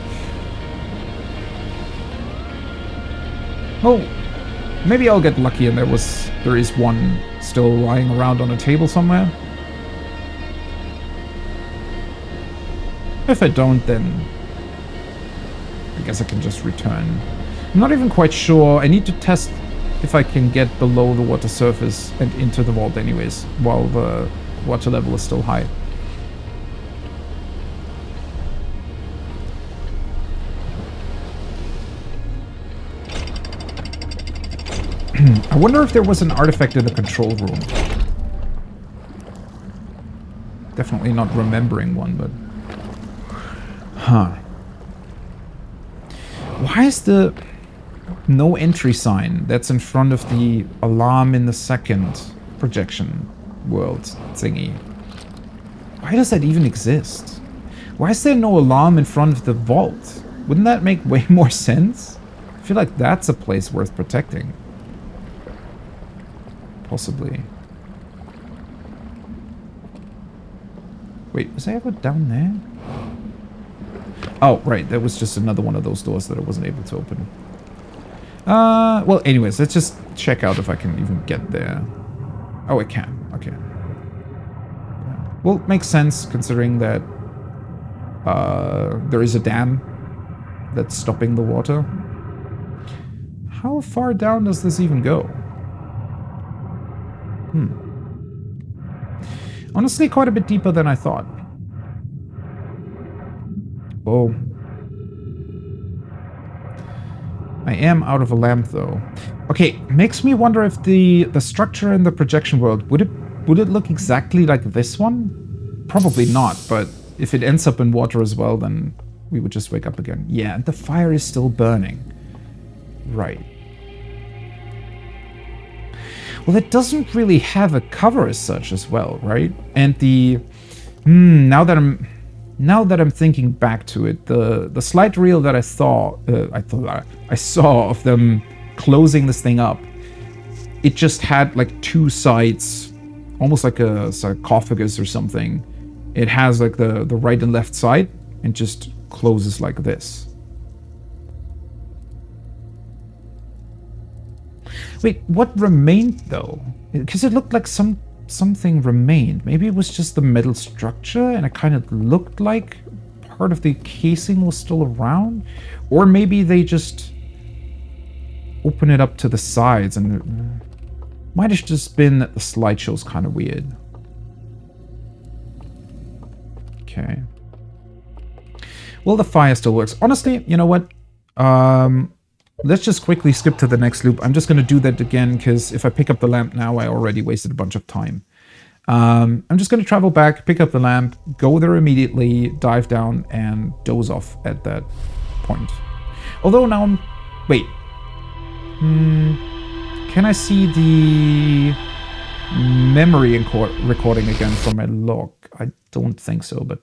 [SPEAKER 1] Oh, maybe I'll get lucky and there is one still lying around on a table somewhere. If I don't, then I guess I can just return. I'm not even quite sure. I need to test if I can get below the water surface and into the vault anyways, while the water level is still high. I wonder if there was an artifact in the control room. Definitely not remembering one, but... Huh. Why is the no entry sign that's in front of the alarm in the second projection world thingy? Why does that even exist? Why is there no alarm in front of the vault? Wouldn't that make way more sense? I feel like that's a place worth protecting. Possibly. Wait, was I ever down there? Oh, right, that was just another one of those doors that I wasn't able to open. Well, anyways, let's just check out if I can even get there. Oh, I can. Okay. Well, it makes sense considering that there is a dam that's stopping the water. How far down does this even go? Honestly, quite a bit deeper than I thought. Oh. I am out of a lamp, though. Okay, makes me wonder if the structure in the projection world, would it look exactly like this one? Probably not, but if it ends up in water as well, then we would just wake up again. Yeah, and the fire is still burning. Right. Well, it doesn't really have a cover as such as well, right? And the... now that I'm thinking back to it, the slide reel that I saw of them closing this thing up, it just had like two sides, almost like a sarcophagus or something. It has like the right and left side and just closes like this. Wait, what remained though? Because it looked like something remained. Maybe it was just the metal structure and it kind of looked like part of the casing was still around? Or maybe they just open it up to the sides and it might have just been that the slideshow's kind of weird. Okay. Well, the fire still works. Honestly, you know what? Let's just quickly skip to the next loop. I'm just going to do that again, because if I pick up the lamp now, I already wasted a bunch of time. I'm just going to travel back, pick up the lamp, go there immediately, dive down, and doze off at that point. Although now I'm... Wait. Can I see the... memory recording again from my log. I don't think so, but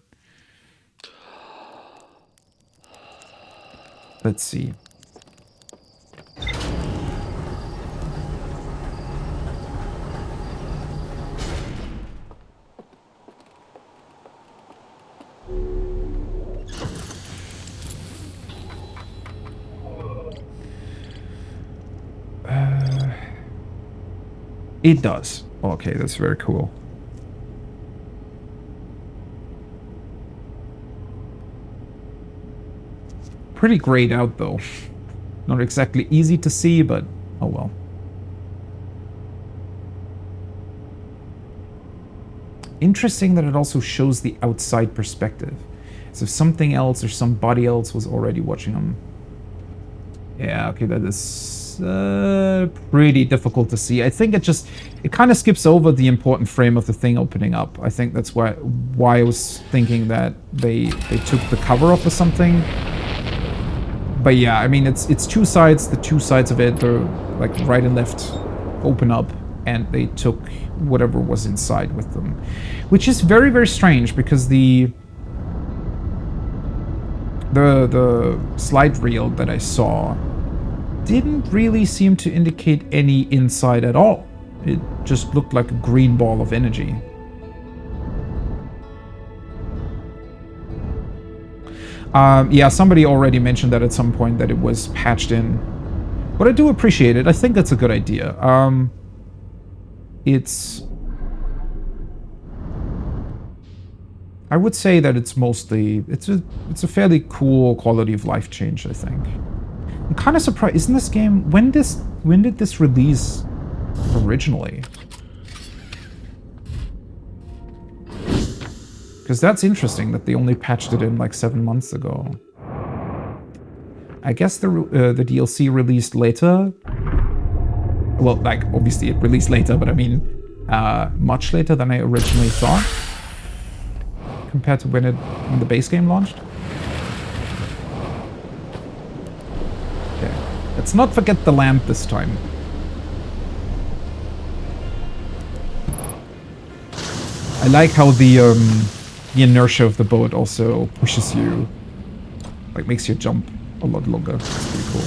[SPEAKER 1] let's see. It does. Okay, that's very cool. Pretty grayed out though. Not exactly easy to see, but oh well. Interesting that it also shows the outside perspective. As if something else or somebody else was already watching them. Yeah, okay, that is pretty difficult to see. I think it kind of skips over the important frame of the thing opening up. I think that's why I was thinking that they took the cover off or something. But yeah, I mean, it's two sides. The two sides of it, they're like right and left open up, and they took whatever was inside with them. Which is very, very strange, because the slide reel that I saw didn't really seem to indicate any inside at all. It just looked like a green ball of energy. Yeah, somebody already mentioned that at some point, that it was patched in. But I do appreciate it. I think that's a good idea. I would say that it's mostly... It's a fairly cool quality of life change, I think. I'm kind of surprised. Isn't this game... When did this release originally? Because that's interesting that they only patched it in like 7 months ago. I guess the DLC released later. Well, like, obviously it released later, but I mean, much later than I originally thought. Compared to when the base game launched. Okay. Let's not forget the lamp this time. I like how the inertia of the boat also pushes you, like makes you jump a lot longer. It's pretty cool.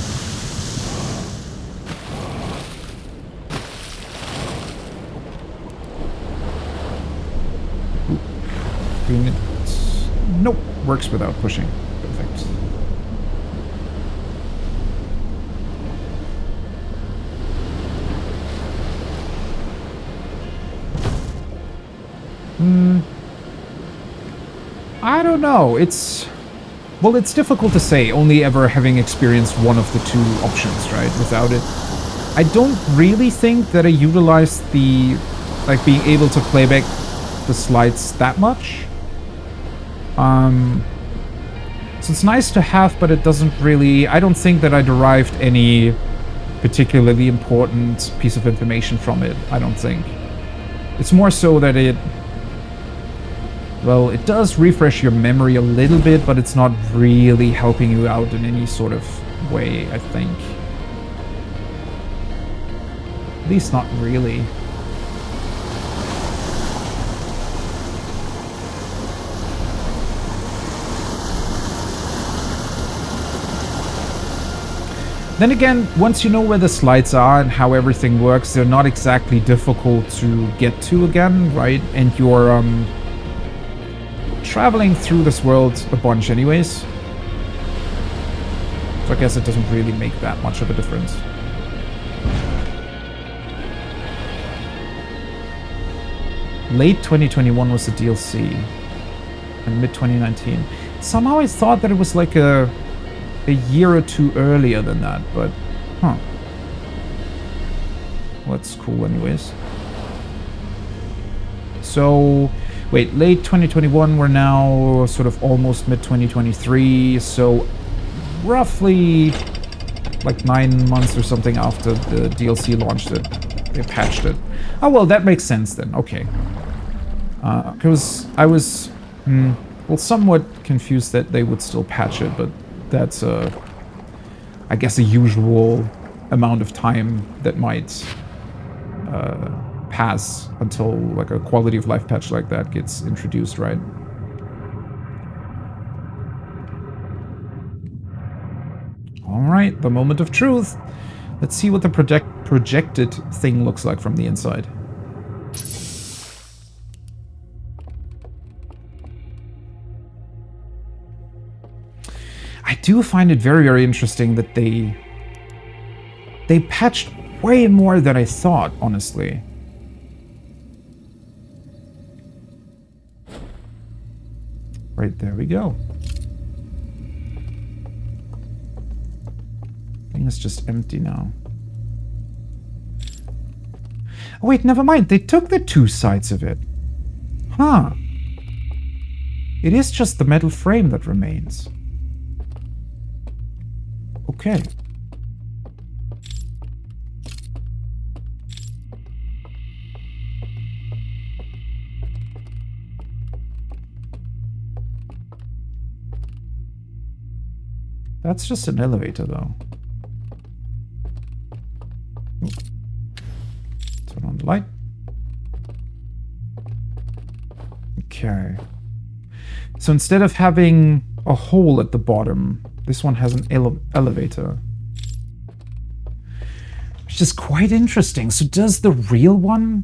[SPEAKER 1] Nope, works without pushing. Perfect. I don't know. It's difficult to say, only ever having experienced one of the two options, right? Without it. I don't really think that I utilized the, like, being able to play back the slides that much. So it's nice to have, but it doesn't really... I don't think that I derived any particularly important piece of information from it. I don't think. It's more so that it... Well, it does refresh your memory a little bit, but it's not really helping you out in any sort of way, I think. At least not really. Then again, once you know where the slides are and how everything works, they're not exactly difficult to get to again, right? And you're traveling through this world a bunch anyways. So I guess it doesn't really make that much of a difference. Late 2021 was the DLC. And mid 2019. Somehow I thought that it was like a year or two earlier than that, but huh. Well, that's cool anyways. So, wait, late 2021, we're now sort of almost mid 2023, so roughly like 9 months or something after the DLC launched it, they patched it. Oh well, that makes sense then, okay. Because I was, well, somewhat confused that they would still patch it, but that's, I guess, a usual amount of time that might pass until like a quality of life patch like that gets introduced, right? All right, the moment of truth. Let's see what the projected thing looks like from the inside. I do find it very, very interesting that they patched way more than I thought, honestly. Right, there we go. Thing is just empty now. Oh wait, never mind. They took the two sides of it. Huh. It is just the metal frame that remains. Okay. That's just an elevator, though. Turn on the light. Okay. So instead of having a hole at the bottom, this one has an elevator. Which is quite interesting. So does the real one...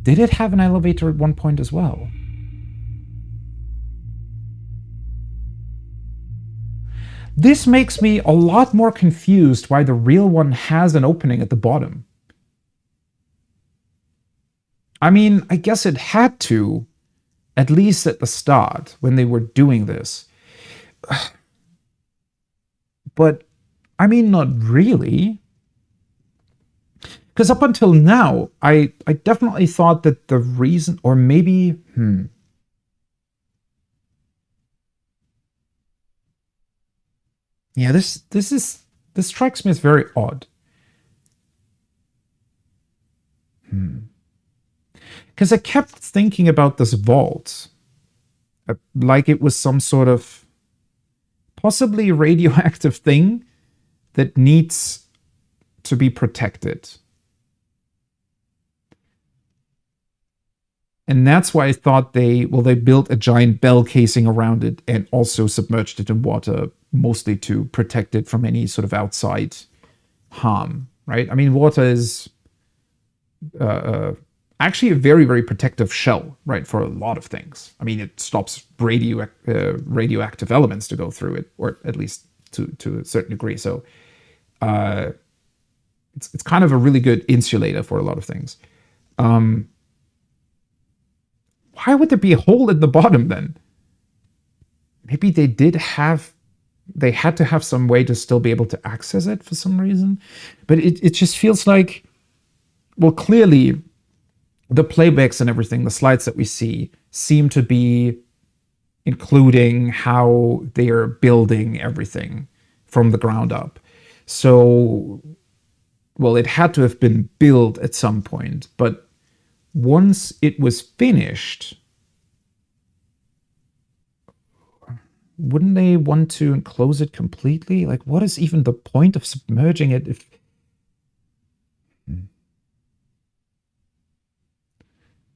[SPEAKER 1] Did it have an elevator at one point as well? This makes me a lot more confused why the real one has an opening at the bottom. I mean, I guess it had to, at least at the start, when they were doing this. But, I mean, not really. Because up until now, I definitely thought that the reason, or maybe, Yeah, this strikes me as very odd. Because I kept thinking about this vault, like it was some sort of possibly radioactive thing that needs to be protected. And that's why I thought they built a giant bell casing around it and also submerged it in water, mostly to protect it from any sort of outside harm, right? I mean, water is actually a very, very protective shell, right, for a lot of things. I mean, it stops radioactive elements to go through it, or at least to a certain degree. So it's kind of a really good insulator for a lot of things. Why would there be a hole at the bottom then? Maybe they had to have some way to still be able to access it for some reason. But it just feels like, well, clearly the playbacks and everything, the slides that we see, seem to be including how they are building everything from the ground up. So, well, it had to have been built at some point, but once it was finished, wouldn't they want to enclose it completely? Like, what is even the point of submerging it if...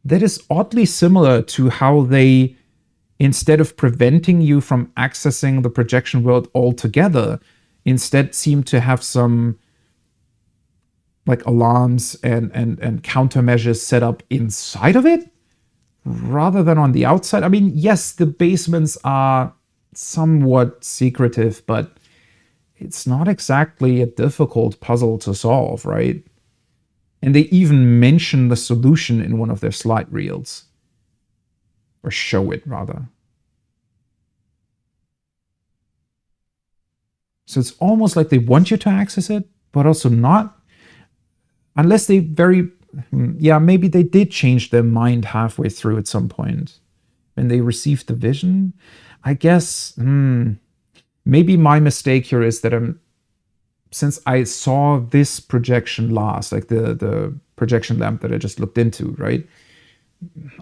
[SPEAKER 1] That is oddly similar to how they, instead of preventing you from accessing the projection world altogether, instead seem to have some like alarms and countermeasures set up inside of it rather than on the outside. I mean, yes, the basements are somewhat secretive, but it's not exactly a difficult puzzle to solve, right? And they even mention the solution in one of their slide reels. Or show it, rather. So it's almost like they want you to access it, but also not. Unless they maybe they did change their mind halfway through at some point. When they received the vision. I guess, maybe my mistake here is that since I saw this projection last, like the projection lamp that I just looked into, right?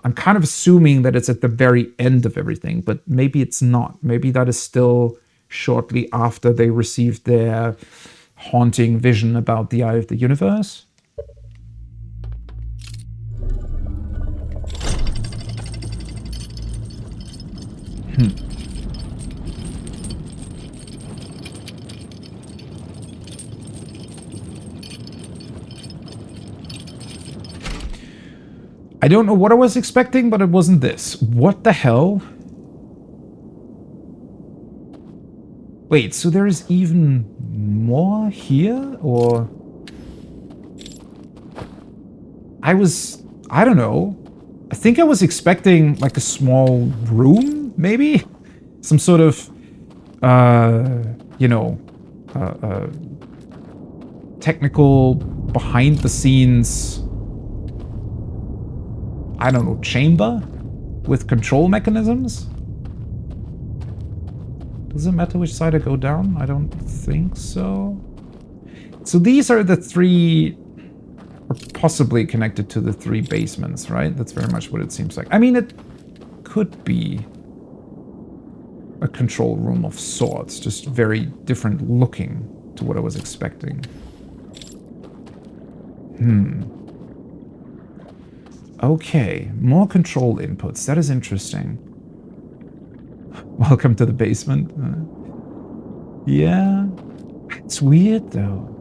[SPEAKER 1] I'm kind of assuming that it's at the very end of everything, but maybe it's not. Maybe that is still shortly after they received their haunting vision about the eye of the universe. I don't know what I was expecting, but it wasn't this. What the hell? Wait, so there is even more here? Or... I don't know. I think I was expecting like a small room, maybe? Some sort of, you know, technical behind the scenes, I don't know, chamber with control mechanisms? Does it matter which side I go down? I don't think so. So these are the three, or possibly connected to the three basements, right? That's very much what it seems like. I mean, it could be a control room of sorts, just very different looking to what I was expecting. Okay, more control inputs. That is interesting. Welcome to the basement. Yeah. It's weird, though.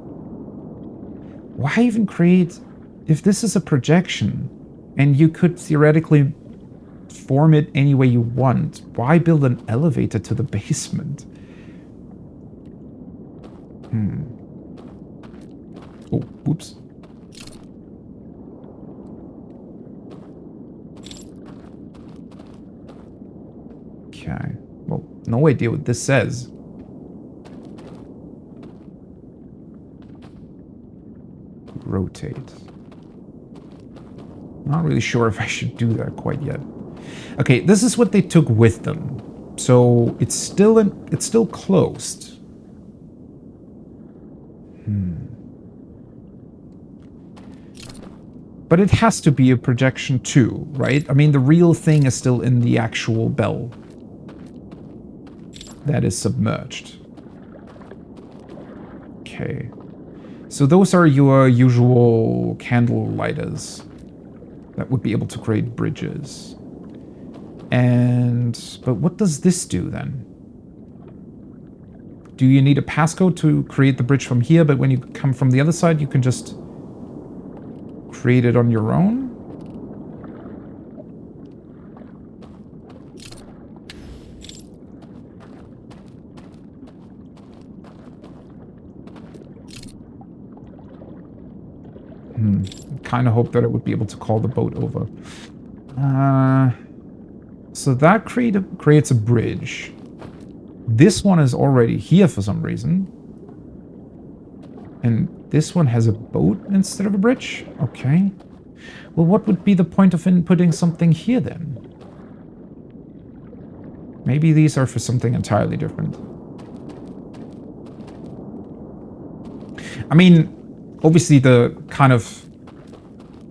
[SPEAKER 1] Why even create... If this is a projection, and you could theoretically form it any way you want, why build an elevator to the basement? Oh, whoops. Okay. Well, no idea what this says. Rotate. Not really sure if I should do that quite yet. Okay, this is what they took with them. So it's still closed. But it has to be a projection too, right? I mean, the real thing is still in the actual bell that is submerged. Okay. So those are your usual candle lighters that would be able to create bridges. But what does this do then? Do you need a passcode to create the bridge from here, but when you come from the other side, you can just create it on your own? Kind of hope that I would be able to call the boat over. So that creates a bridge. This one is already here for some reason. And this one has a boat instead of a bridge? Okay. Well, what would be the point of inputting something here then? Maybe these are for something entirely different. I mean, obviously the kind of...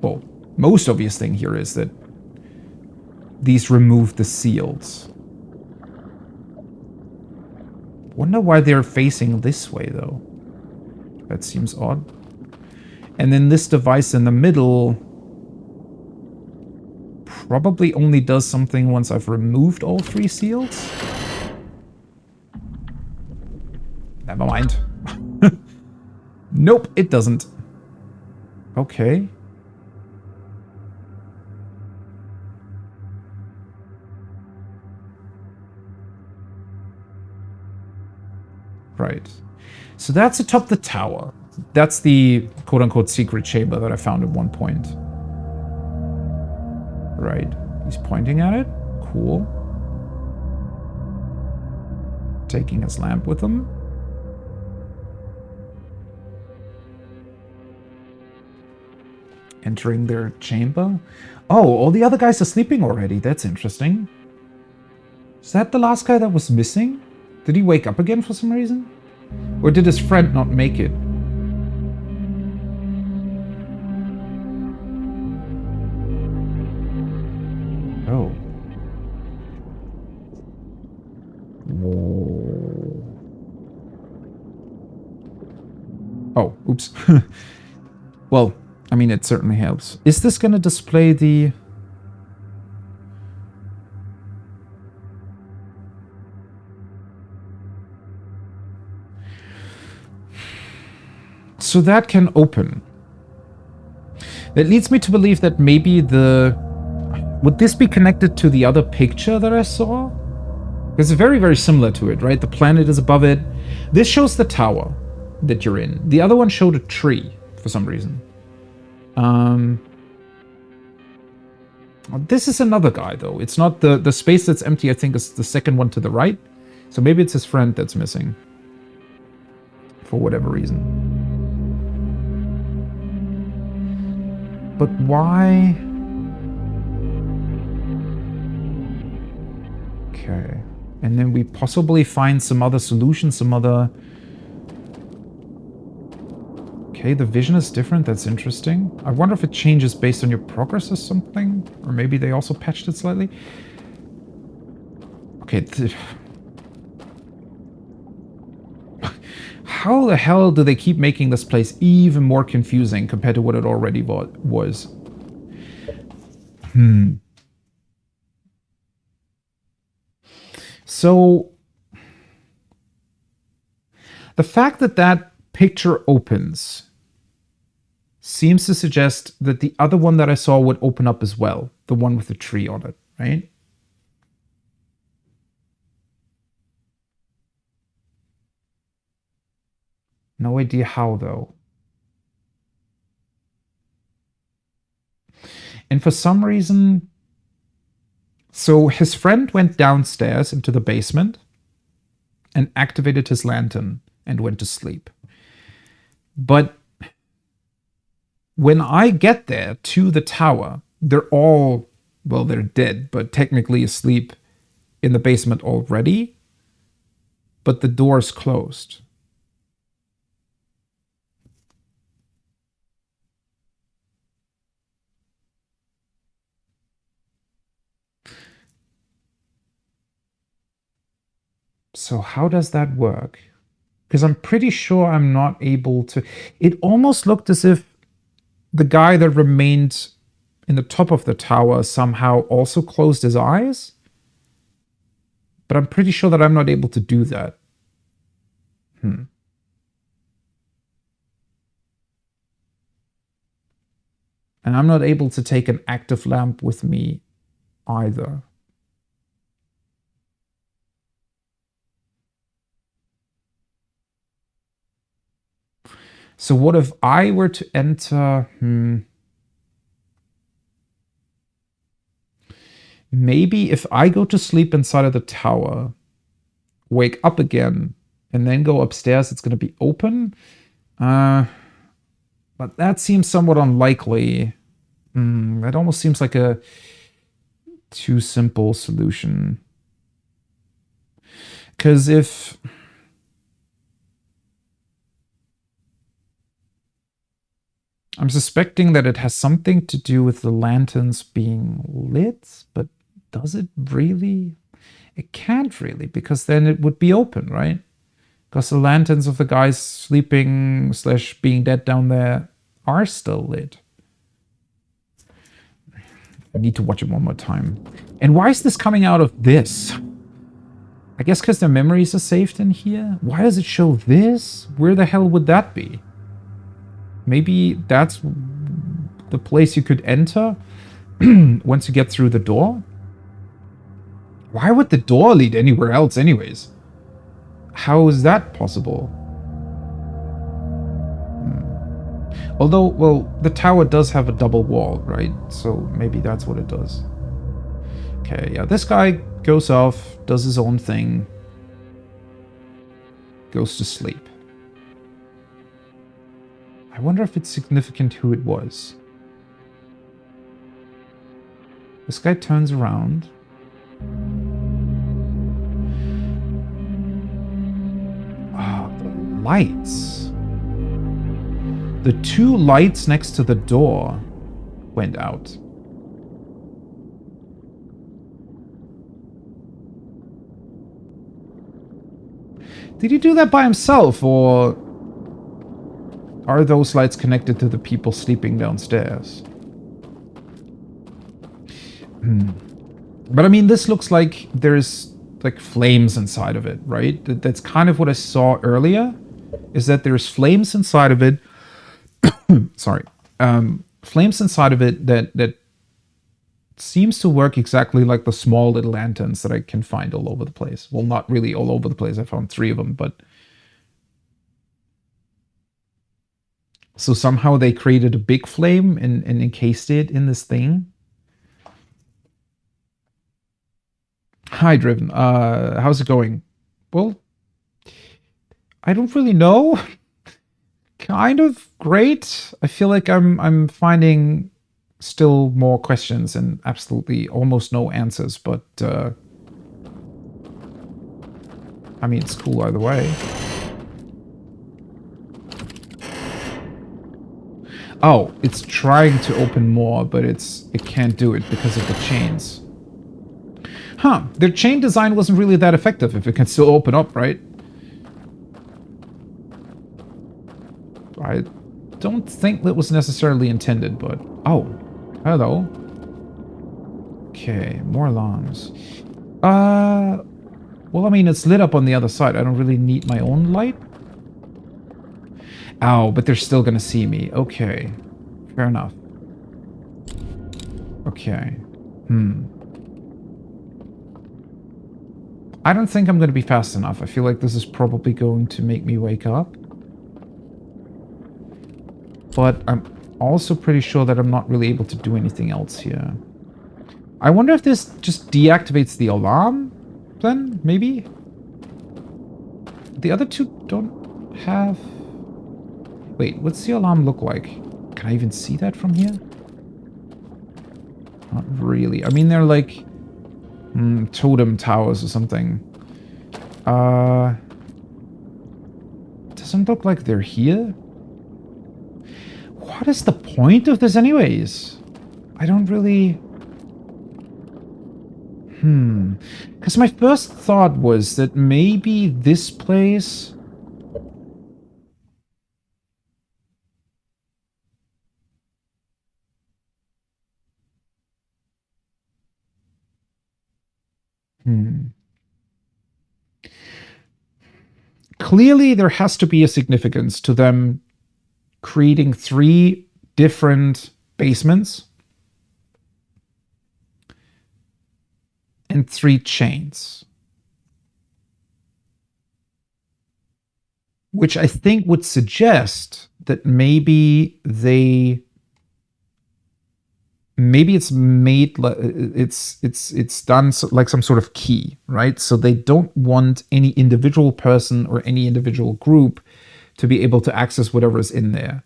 [SPEAKER 1] Well, most obvious thing here is that these remove the seals. Wonder why they're facing this way, though. That seems odd. And then this device in the middle probably only does something once I've removed all three seals. Never mind. Nope, it doesn't. Okay. Right. So that's atop the tower. That's the quote-unquote secret chamber that I found at one point. Right. He's pointing at it. Cool. Taking his lamp with him. Entering their chamber. Oh, all the other guys are sleeping already. That's interesting. Is that the last guy that was missing? Did he wake up again for some reason? Or did his friend not make it? Oh. Whoa. Oh, oops. Well, I mean, it certainly helps. Is this going to display the... So that can open. That leads me to believe that maybe the... Would this be connected to the other picture that I saw? It's very, very similar to it, right? The planet is above it. This shows the tower that you're in. The other one showed a tree for some reason. This is another guy, though. It's not the space that's empty, I think, is the second one to the right. So maybe it's his friend that's missing. For whatever reason. But why? Okay. And then we possibly find some other solution, some other... Okay, the vision is different. That's interesting. I wonder if it changes based on your progress or something. Or maybe they also patched it slightly. Okay. How the hell do they keep making this place even more confusing compared to what it already was? So, the fact that that picture opens seems to suggest that the other one that I saw would open up as well. The one with the tree on it, right? No idea how, though. And for some reason... So his friend went downstairs into the basement and activated his lantern and went to sleep. But when I get there to the tower, they're all, well, they're dead, but technically asleep in the basement already. But the door's closed. So how does that work? Because I'm pretty sure I'm not able to... It almost looked as if the guy that remained in the top of the tower somehow also closed his eyes. But I'm pretty sure that I'm not able to do that. And I'm not able to take an active lamp with me either. So what if I were to enter... Maybe if I go to sleep inside of the tower, wake up again, and then go upstairs, it's going to be open? But that seems somewhat unlikely. That almost seems like a too simple solution. Because if... I'm suspecting that it has something to do with the lanterns being lit, but does it really? It can't really, because then it would be open, right? Because the lanterns of the guys sleeping / being dead down there are still lit. I need to watch it one more time. And why is this coming out of this? I guess because their memories are saved in here? Why does it show this? Where the hell would that be? Maybe that's the place you could enter once you get through the door? Why would the door lead anywhere else anyways? How is that possible? Although, well, the tower does have a double wall, right? So maybe that's what it does. Okay, yeah, this guy goes off, does his own thing, goes to sleep. I wonder if it's significant who it was. This guy turns around. Ah, the lights. The two lights next to the door went out. Did he do that by himself, or are those lights connected to the people sleeping downstairs? But I mean, this looks like there's like flames inside of it, right? That's kind of what I saw earlier, is that there's flames inside of it, sorry, flames inside of it that seems to work exactly like the small little lanterns that I can find all over the place. Well, not really all over the place. I found 3 of them, but so somehow they created a big flame and encased it in this thing. Hi, Driven. How's it going? Well, I don't really know. Kind of great. I feel like I'm finding still more questions and absolutely almost no answers, but I mean, it's cool either way. Oh, it's trying to open more, but it can't do it because of the chains. Huh, their chain design wasn't really that effective if it can still open up, right? I don't think that was necessarily intended, but... Oh, hello. Okay, more alarms. Well, I mean, it's lit up on the other side. I don't really need my own light. Ow, but they're still gonna see me. Okay, fair enough. Okay. I don't think I'm gonna be fast enough. I feel like this is probably going to make me wake up. But I'm also pretty sure that I'm not really able to do anything else here. I wonder if this just deactivates the alarm, then, maybe? The other two don't have... Wait, what's the alarm look like? Can I even see that from here? Not really. I mean, they're like... totem towers or something. Doesn't look like they're here. What is the point of this anyways? I don't really... Because my first thought was that maybe this place... Clearly there has to be a significance to them creating 3 different basements and 3 chains. Which I think would suggest that maybe they... Maybe it's made... It's done like some sort of key, right? So they don't want any individual person or any individual group to be able to access whatever is in there.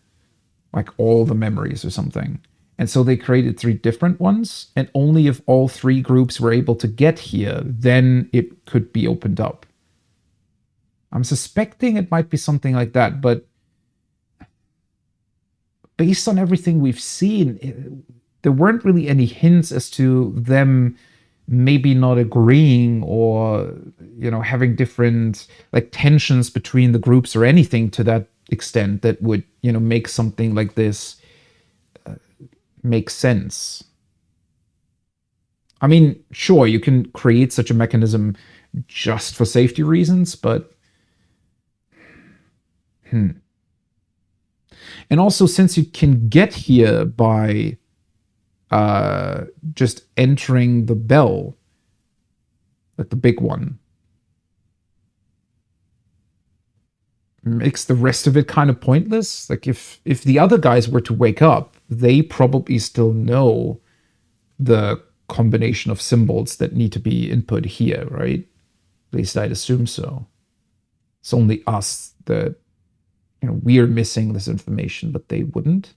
[SPEAKER 1] Like all the memories or something. And so they created 3 different ones, and only if all 3 groups were able to get here, then it could be opened up. I'm suspecting it might be something like that, but based on everything we've seen, there weren't really any hints as to them maybe not agreeing or, you know, having different, like, tensions between the groups or anything to that extent that would, you know, make something like this make sense. I mean, sure, you can create such a mechanism just for safety reasons, but... And also, since you can get here by just entering the bell, like the big one, makes the rest of it kind of pointless. Like, if the other guys were to wake up, they probably still know the combination of symbols that need to be input here, right? At least I'd assume so. It's only us that, you know, we're missing this information, but they wouldn't.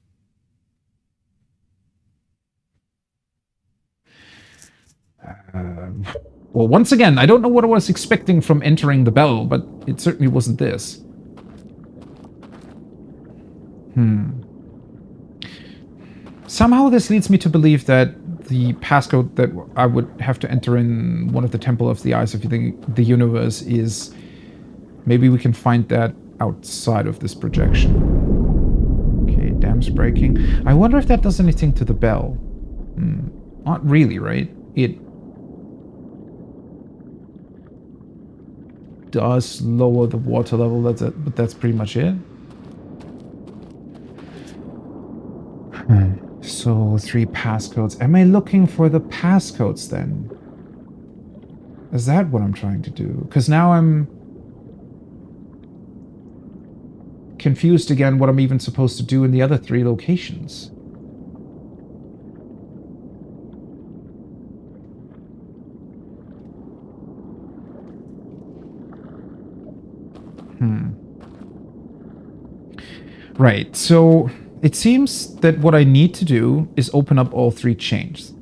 [SPEAKER 1] Well, once again, I don't know what I was expecting from entering the bell, but it certainly wasn't this. Somehow this leads me to believe that the passcode that I would have to enter in one of the Temple of the Eyes of the Universe is... Maybe we can find that outside of this projection. Okay, dam's breaking. I wonder if that does anything to the bell. Not really, right? It does lower the water level, but that's pretty much it. Oh, 3 passcodes. Am I looking for the passcodes then? Is that what I'm trying to do? Because now I'm confused again what I'm even supposed to do in the other 3 locations. Right, so it seems that what I need to do is open up all 3 chains,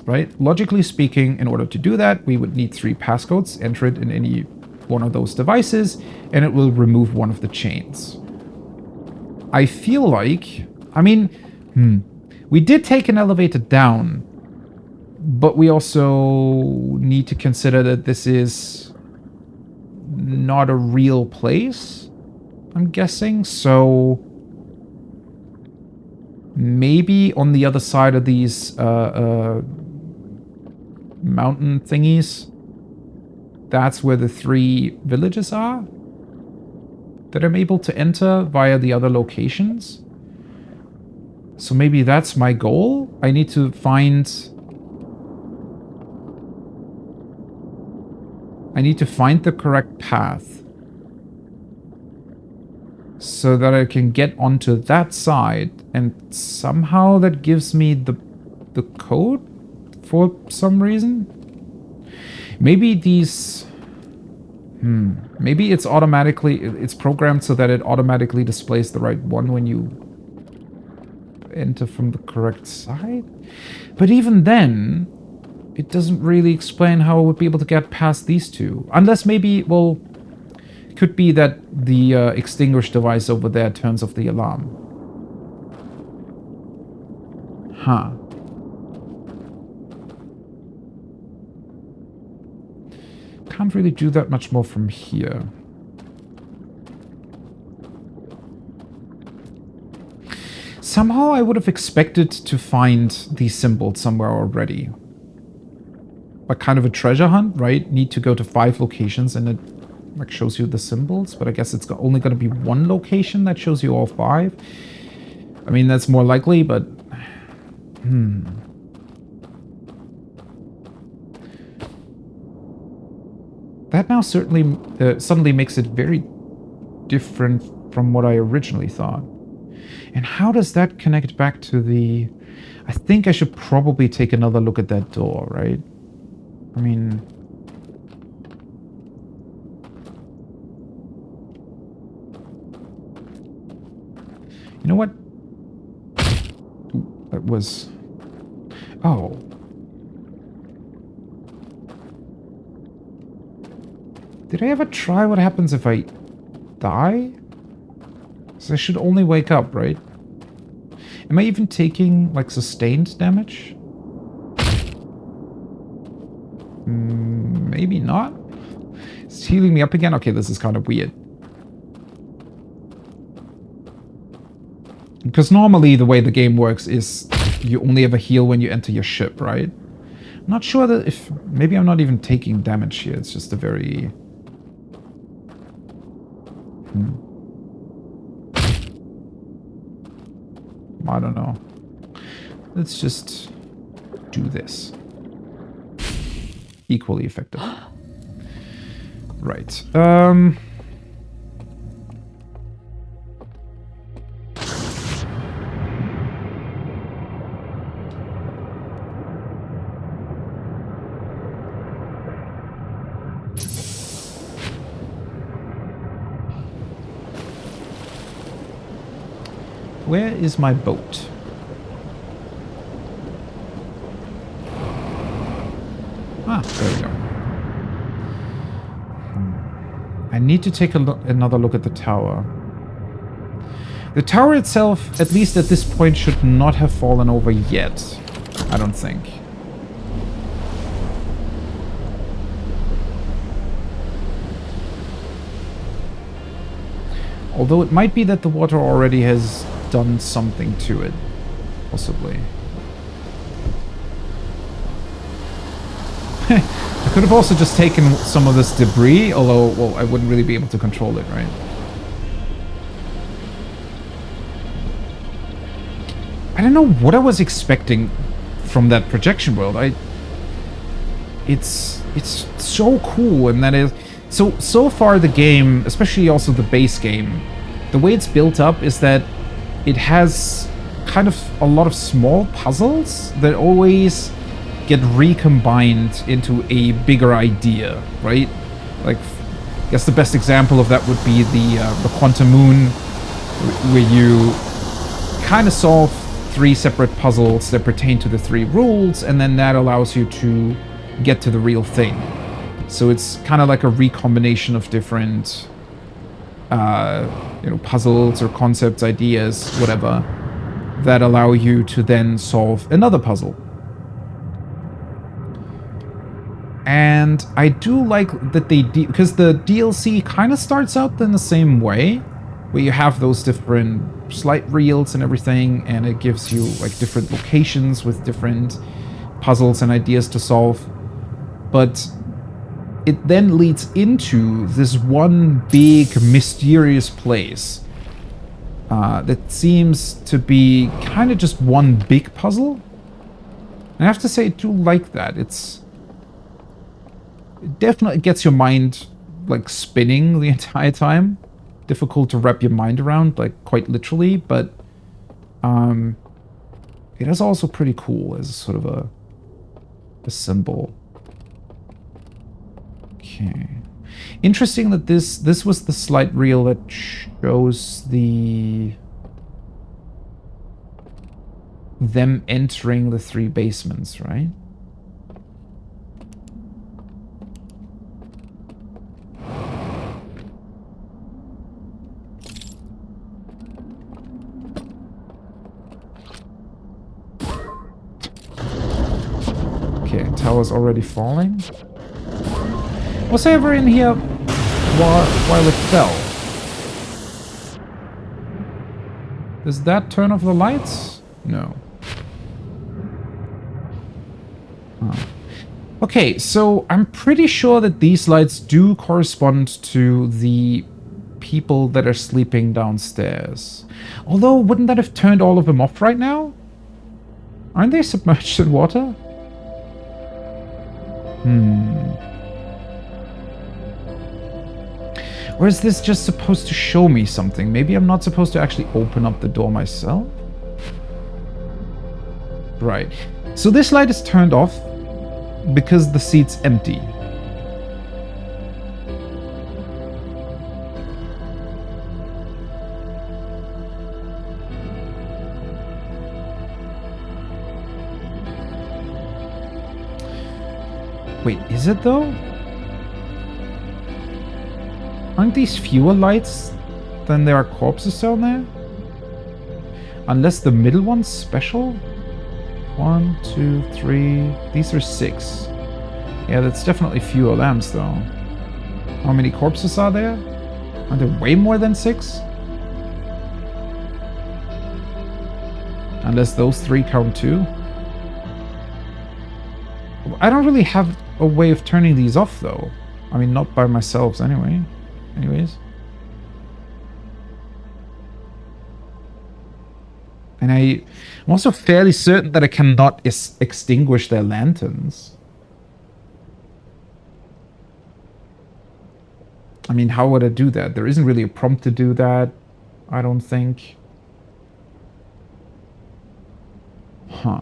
[SPEAKER 1] right? Logically speaking, in order to do that, we would need 3 passcodes, enter it in any one of those devices, and it will remove one of the chains. I feel like, I mean, we did take an elevator down, but we also need to consider that this is not a real place, I'm guessing, so maybe on the other side of these mountain thingies, that's where the 3 villages are that I'm able to enter via the other locations. So maybe that's my goal. I need to find the correct path so that I can get onto that side, and somehow that gives me the code for some reason. Maybe these... maybe it's programmed so that it automatically displays the right one when you enter from the correct side. But even then, it doesn't really explain how I would be able to get past these 2. Unless maybe, well, it could be that the extinguish device over there turns off the alarm. Huh. Can't really do that much more from here. Somehow I would have expected to find these symbols somewhere already. Like kind of a treasure hunt, right? Need to go to 5 locations and it like shows you the symbols, but I guess it's only going to be 1 location that shows you all 5. I mean, that's more likely, but... That now suddenly makes it very different from what I originally thought. And how does that connect back to the... I think I should probably take another look at that door, right? I mean... You know what? Ooh, that was... Oh. Did I ever try what happens if I die? So I should only wake up, right? Am I even taking, like, sustained damage? Maybe not. It's healing me up again? Okay, this is kind of weird. Because normally the way the game works is you only ever heal when you enter your ship, right? I'm not sure that if... Maybe I'm not even taking damage here. It's just a very... I don't know. Let's just do this. Equally effective. Right. Where is my boat? Ah, there we go. I need to take another look at the tower. The tower itself, at least at this point, should not have fallen over yet. I don't think. Although it might be that the water already has done something to it. Possibly. I could have also just taken some of this debris, although, well, I wouldn't really be able to control it, right? I don't know what I was expecting from that projection world. It's so cool, and that is so far the game, especially also the base game, the way it's built up is that it has kind of a lot of small puzzles that always get recombined into a bigger idea, right? Like, I guess the best example of that would be the Quantum Moon, where you kind of solve 3 separate puzzles that pertain to the 3 rules, and then that allows you to get to the real thing. So it's kind of like a recombination of different, puzzles or concepts, ideas, whatever, that allow you to then solve another puzzle. And I do like that because the DLC kind of starts out in the same way, where you have those different slight reels and everything, and it gives you like different locations with different puzzles and ideas to solve. But it then leads into this one big mysterious place that seems to be kind of just one big puzzle. And I have to say, I do like that. It definitely gets your mind like spinning the entire time. Difficult to wrap your mind around, like quite literally, but it is also pretty cool as sort of a symbol. Okay. Interesting that this was the slide reel that shows them entering the 3 basements, right? Okay, tower's already falling. Was I ever in here while it fell? Does that turn off the lights? No. Oh. Okay, so I'm pretty sure that these lights do correspond to the people that are sleeping downstairs. Although, wouldn't that have turned all of them off right now? Aren't they submerged in water? Or is this just supposed to show me something? Maybe I'm not supposed to actually open up the door myself? Right. So this light is turned off because the seat's empty. Wait, is it though? Aren't these fewer lights than there are corpses down there? Unless the middle one's special? 1, 2, 3... These are 6. Yeah, that's definitely fewer lamps though. How many corpses are there? Are there way more than 6? Unless those 3 count too? I don't really have a way of turning these off though. I mean, not by myself anyway. Anyways. And I'm also fairly certain that I cannot extinguish their lanterns. I mean, how would I do that? There isn't really a prompt to do that, I don't think. Huh.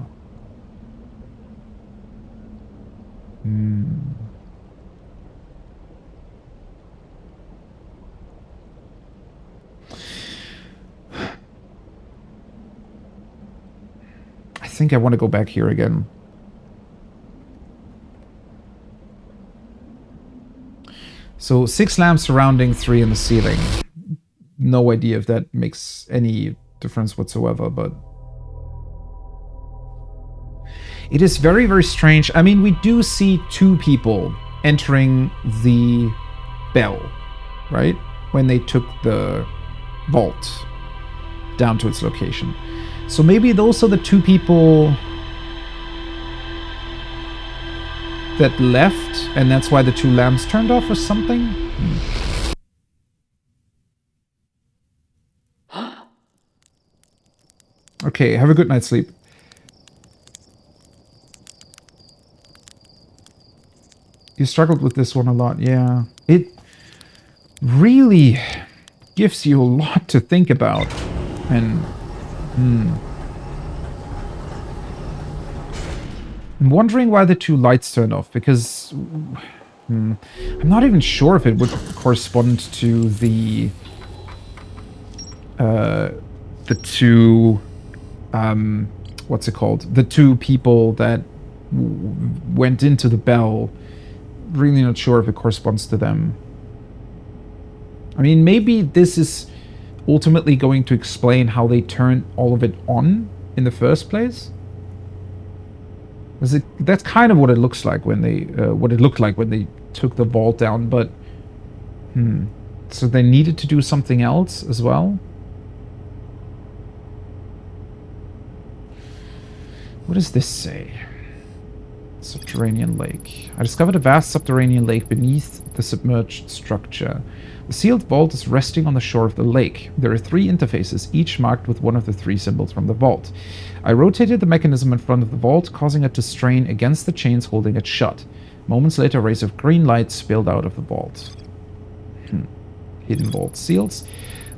[SPEAKER 1] I think I want to go back here again. So 6 lamps surrounding, 3 in the ceiling. No idea if that makes any difference whatsoever, but it is very, very strange. I mean, we do see 2 people entering the bell, right? When they took the vault down to its location. So maybe those are the 2 people that left, and that's why the 2 lamps turned off or something? Okay, have a good night's sleep. You struggled with this one a lot, yeah. It really gives you a lot to think about. And I'm wondering why the two lights turned off, because I'm not even sure if it would correspond to the two, what's it called? The two people that went into the bell. Really not sure if it corresponds to them. I mean, maybe this is ultimately going to explain how they turned all of it on in the first place. That's kind of what it looks like when they, what it looked like when they took the vault down, but so they needed to do something else as well. What does this say? Subterranean lake. I discovered a vast subterranean lake beneath the submerged structure. The sealed vault is resting on the shore of the lake. There are 3 interfaces, each marked with one of the 3 symbols from the vault. I rotated the mechanism in front of the vault, causing it to strain against the chains holding it shut. Moments later, rays of green light spilled out of the vault. Hidden vault seals.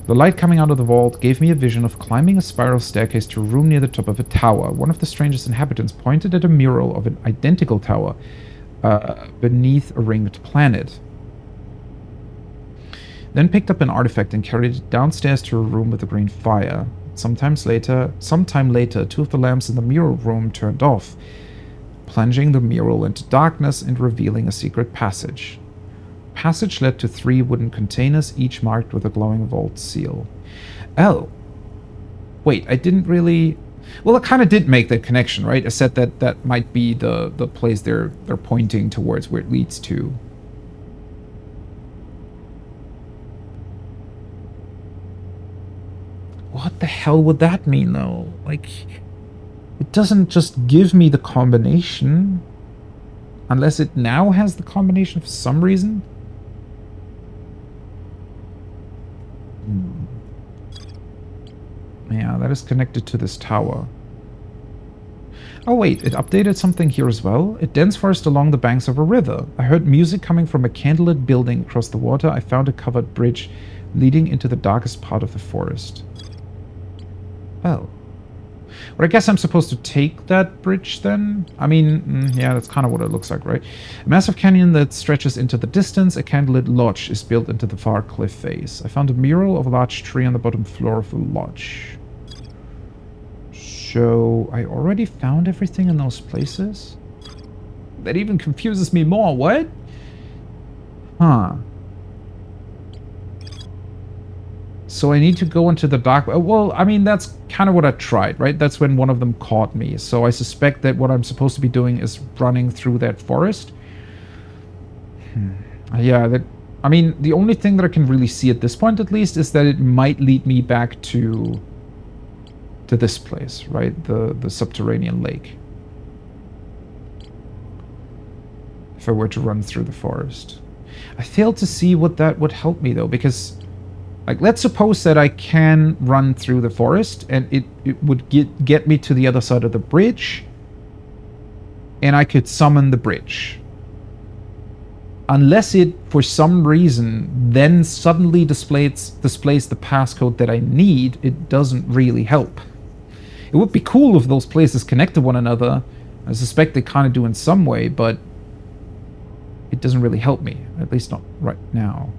[SPEAKER 1] The light coming out of the vault gave me a vision of climbing a spiral staircase to a room near the top of a tower. One of the strangest inhabitants pointed at a mural of an identical tower beneath a ringed planet. Then picked up an artifact and carried it downstairs to a room with a green fire. Sometime later, 2 of the lamps in the mural room turned off, plunging the mural into darkness and revealing a secret passage. Passage led to 3 wooden containers, each marked with a glowing vault seal. Oh. Wait, I didn't really... Well, I kind of did make that connection, right? I said that that might be the place they're pointing towards, where it leads to. What the hell would that mean, though? Like, it doesn't just give me the combination. Unless it now has the combination for some reason. Yeah, that is connected to this tower. Oh wait, it updated something here as well. A dense forest along the banks of a river. I heard music coming from a candlelit building across the water. I found a covered bridge leading into the darkest part of the forest. Oh. Well, I guess I'm supposed to take that bridge then? I mean, yeah, that's kind of what it looks like, right? A massive canyon that stretches into the distance. A candlelit lodge is built into the far cliff face. I found a mural of a large tree on the bottom floor of the lodge. So, I already found everything in those places? That even confuses me more. What? Huh. So I need to go into the dark... Well, I mean, that's kind of what I tried, right? That's when one of them caught me. So I suspect that what I'm supposed to be doing is running through that forest. Yeah, that... I mean, the only thing that I can really see at this point, at least, is that it might lead me back to this place, right? The subterranean lake. If I were to run through the forest. I failed to see what that would help me, though, because... Like, let's suppose that I can run through the forest, and it would get me to the other side of the bridge, and I could summon the bridge. Unless it, for some reason, then suddenly displays the passcode that I need, it doesn't really help. It would be cool if those places connect to one another. I suspect they kind of do in some way, but it doesn't really help me, at least not right now.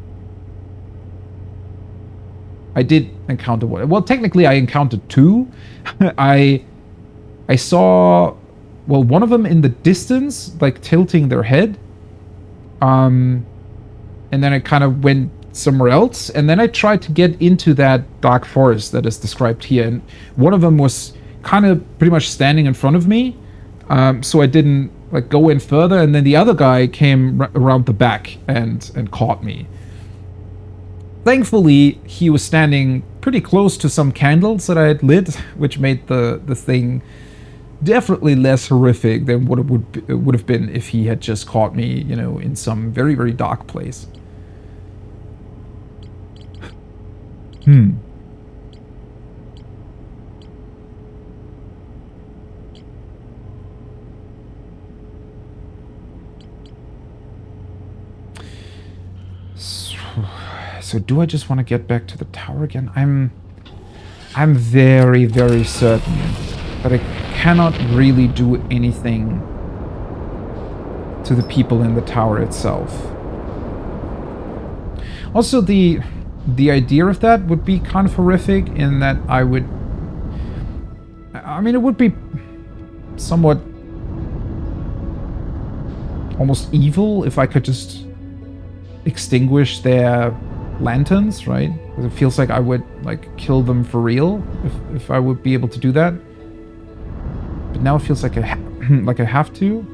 [SPEAKER 1] I did encounter one. Well, technically, I encountered 2. I saw, well, one of them in the distance, like tilting their head. And then I kind of went somewhere else. And then I tried to get into that dark forest that is described here. And one of them was kind of pretty much standing in front of me. So I didn't like go in further. And then the other guy came around the back and caught me. Thankfully, he was standing pretty close to some candles that I had lit, which made the thing definitely less horrific than what it would have been if he had just caught me, you know, in some very, very dark place. So do I just want to get back to the tower again? I'm very, very certain that I cannot really do anything to the people in the tower itself. Also, the idea of that would be kind of horrific in that I mean, it would be somewhat almost evil if I could just extinguish their lanterns, right? Because it feels like I would like kill them for real if I would be able to do that. But now it feels like I have to.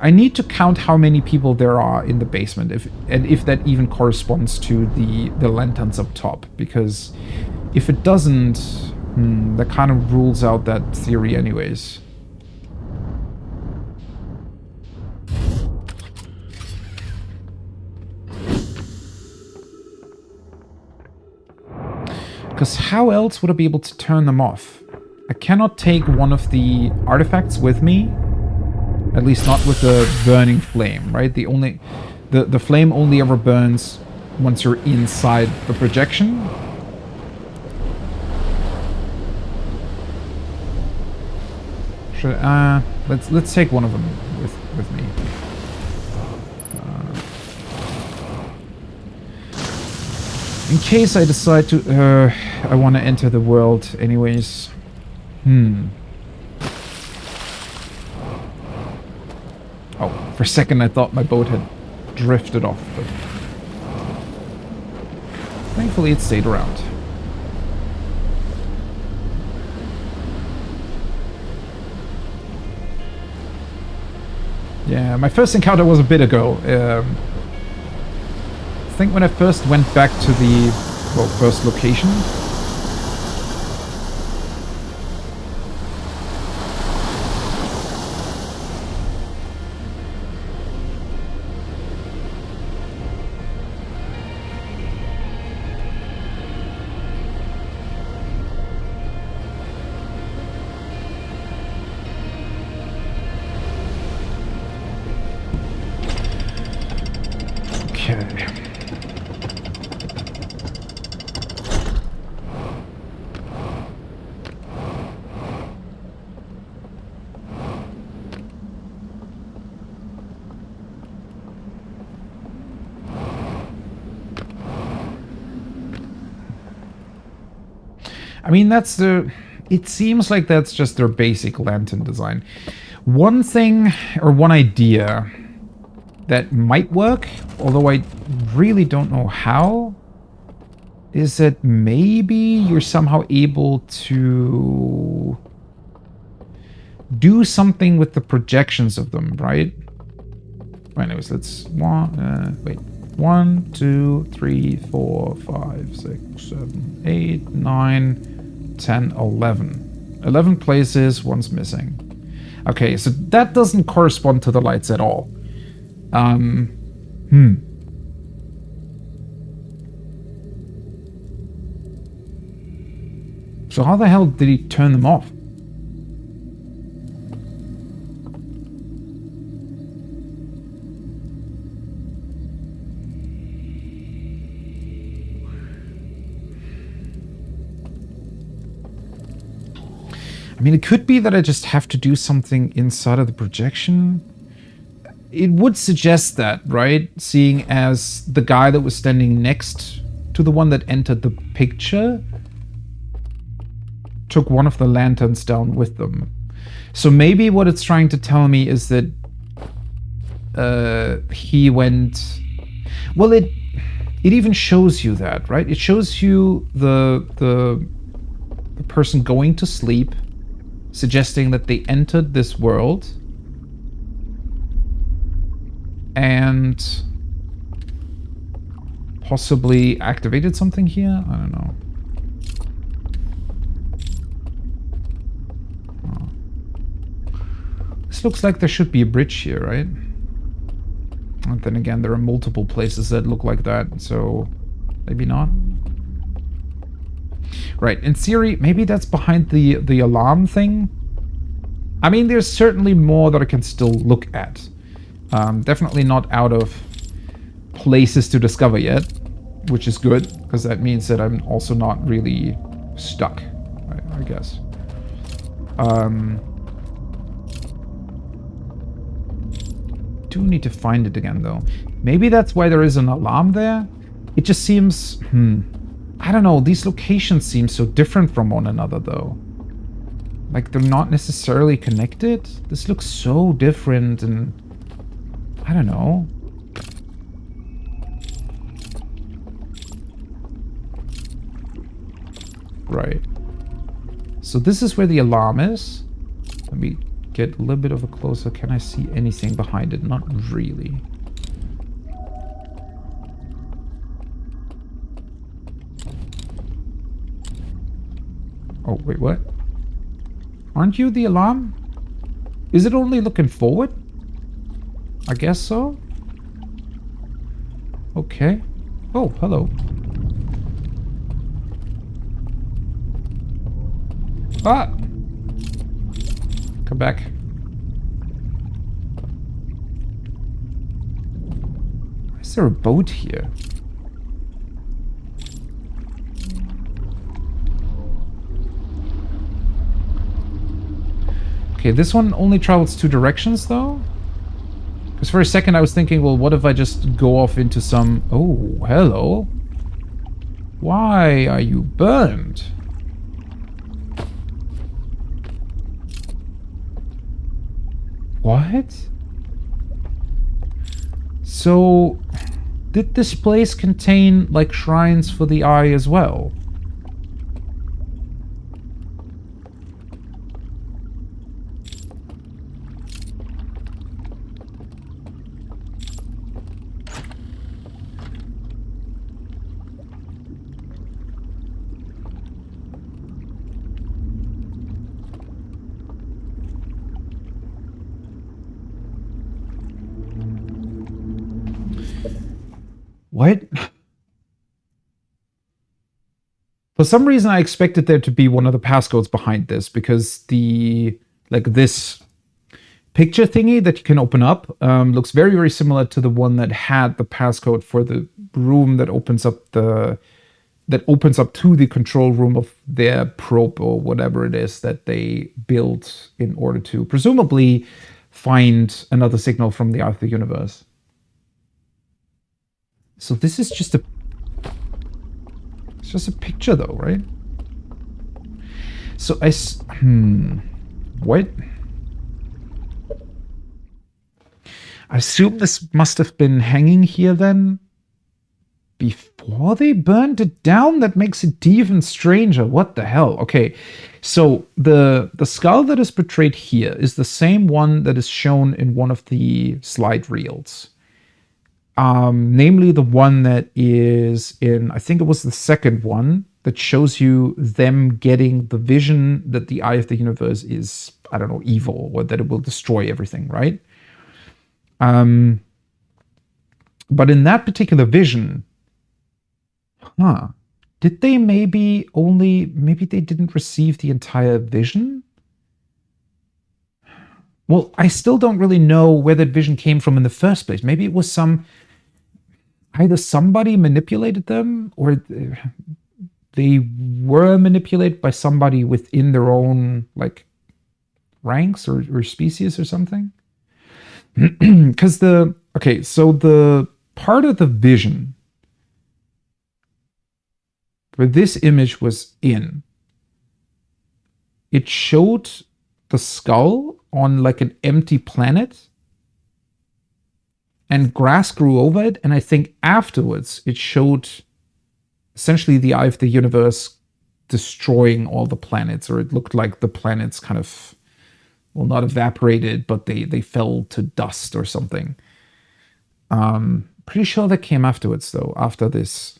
[SPEAKER 1] I need to count how many people there are in the basement, if that even corresponds to the lanterns up top. Because if it doesn't, that kind of rules out that theory anyways. Because how else would I be able to turn them off? I cannot take one of the artifacts with me. At least not with the burning flame, right? The flame only ever burns once you're inside the projection. Should let's take one of them with me. In case I decide to I want to enter the world anyways. Oh, for a second I thought my boat had drifted off, but thankfully it stayed around. Yeah, my first encounter was a bit ago. I think when I first went back to the, well, first location. I mean, it seems like that's just their basic lantern design. One thing, or one idea that might work, although I really don't know how, is that maybe you're somehow able to do something with the projections of them, right? Anyways, let's... wait. 1, 2, 3, 4, 5, 6, 7, 8, 9, 10, 11. 11 places, one's missing. Okay, so that doesn't correspond to the lights at all. So how the hell did he turn them off? I mean, it could be that I just have to do something inside of the projection. It would suggest that, right? Seeing as the guy that was standing next to the one that entered the picture took one of the lanterns down with them. So maybe what it's trying to tell me is that he went... Well, it even shows you that, right? It shows you the person going to sleep, suggesting that they entered this world and possibly activated something here? I don't know. Oh. This looks like there should be a bridge here, right? And then again, there are multiple places that look like that, so maybe not. Right, in theory, maybe that's behind the alarm thing. I mean, there's certainly more that I can still look at. Definitely not out of places to discover yet. which is good, because that means that I'm also not really stuck, I guess. Do need to find it again, though. Maybe that's why there is an alarm there? It just seems... I don't know, these locations seem so different from one another, though. Like, they're not necessarily connected? This looks so different, and... I don't know. Right. So this is where the alarm is. Let me get a little bit of a closer. Can I see anything behind it? Not really. Oh, wait, what? Aren't you the alarm? Is it only looking forward? I guess so. Okay. Oh, hello. Ah! Come back. Is there a boat here? Okay, this one only travels 2 directions, though? Because for a second I was thinking, well, what if I just go off into some... Oh, hello. Why are you burned? What? So, did this place contain, like, shrines for the eye as well? What? For some reason, I expected there to be one of the passcodes behind this, because the, like, this picture thingy that you can open up looks very, very similar to the one that had the passcode for the room that opens up to the control room of their probe or whatever it is that they built in order to presumably find another signal from the eye of the universe. So this is just a... It's just a picture, though, right? So I... What? I assume this must have been hanging here, then? Before they burned it down? That makes it even stranger. What the hell? Okay, so the skull that is portrayed here is the same one that is shown in one of the slide reels. Namely the one that is in, I think it was the second one, that shows you them getting the vision that the eye of the universe is, I don't know, evil, or that it will destroy everything, right? But in that particular vision, did they maybe they didn't receive the entire vision? Well, I still don't really know where that vision came from in the first place. Maybe it was either somebody manipulated them, or they were manipulated by somebody within their own, like, ranks or species or something. Because so the part of the vision where this image was in, it showed the skull on, like, an empty planet, and grass grew over it, and I think afterwards it showed essentially the eye of the universe destroying all the planets, or it looked like the planets kind of, well, not evaporated, but they fell to dust or something. Pretty sure that came afterwards, though, after this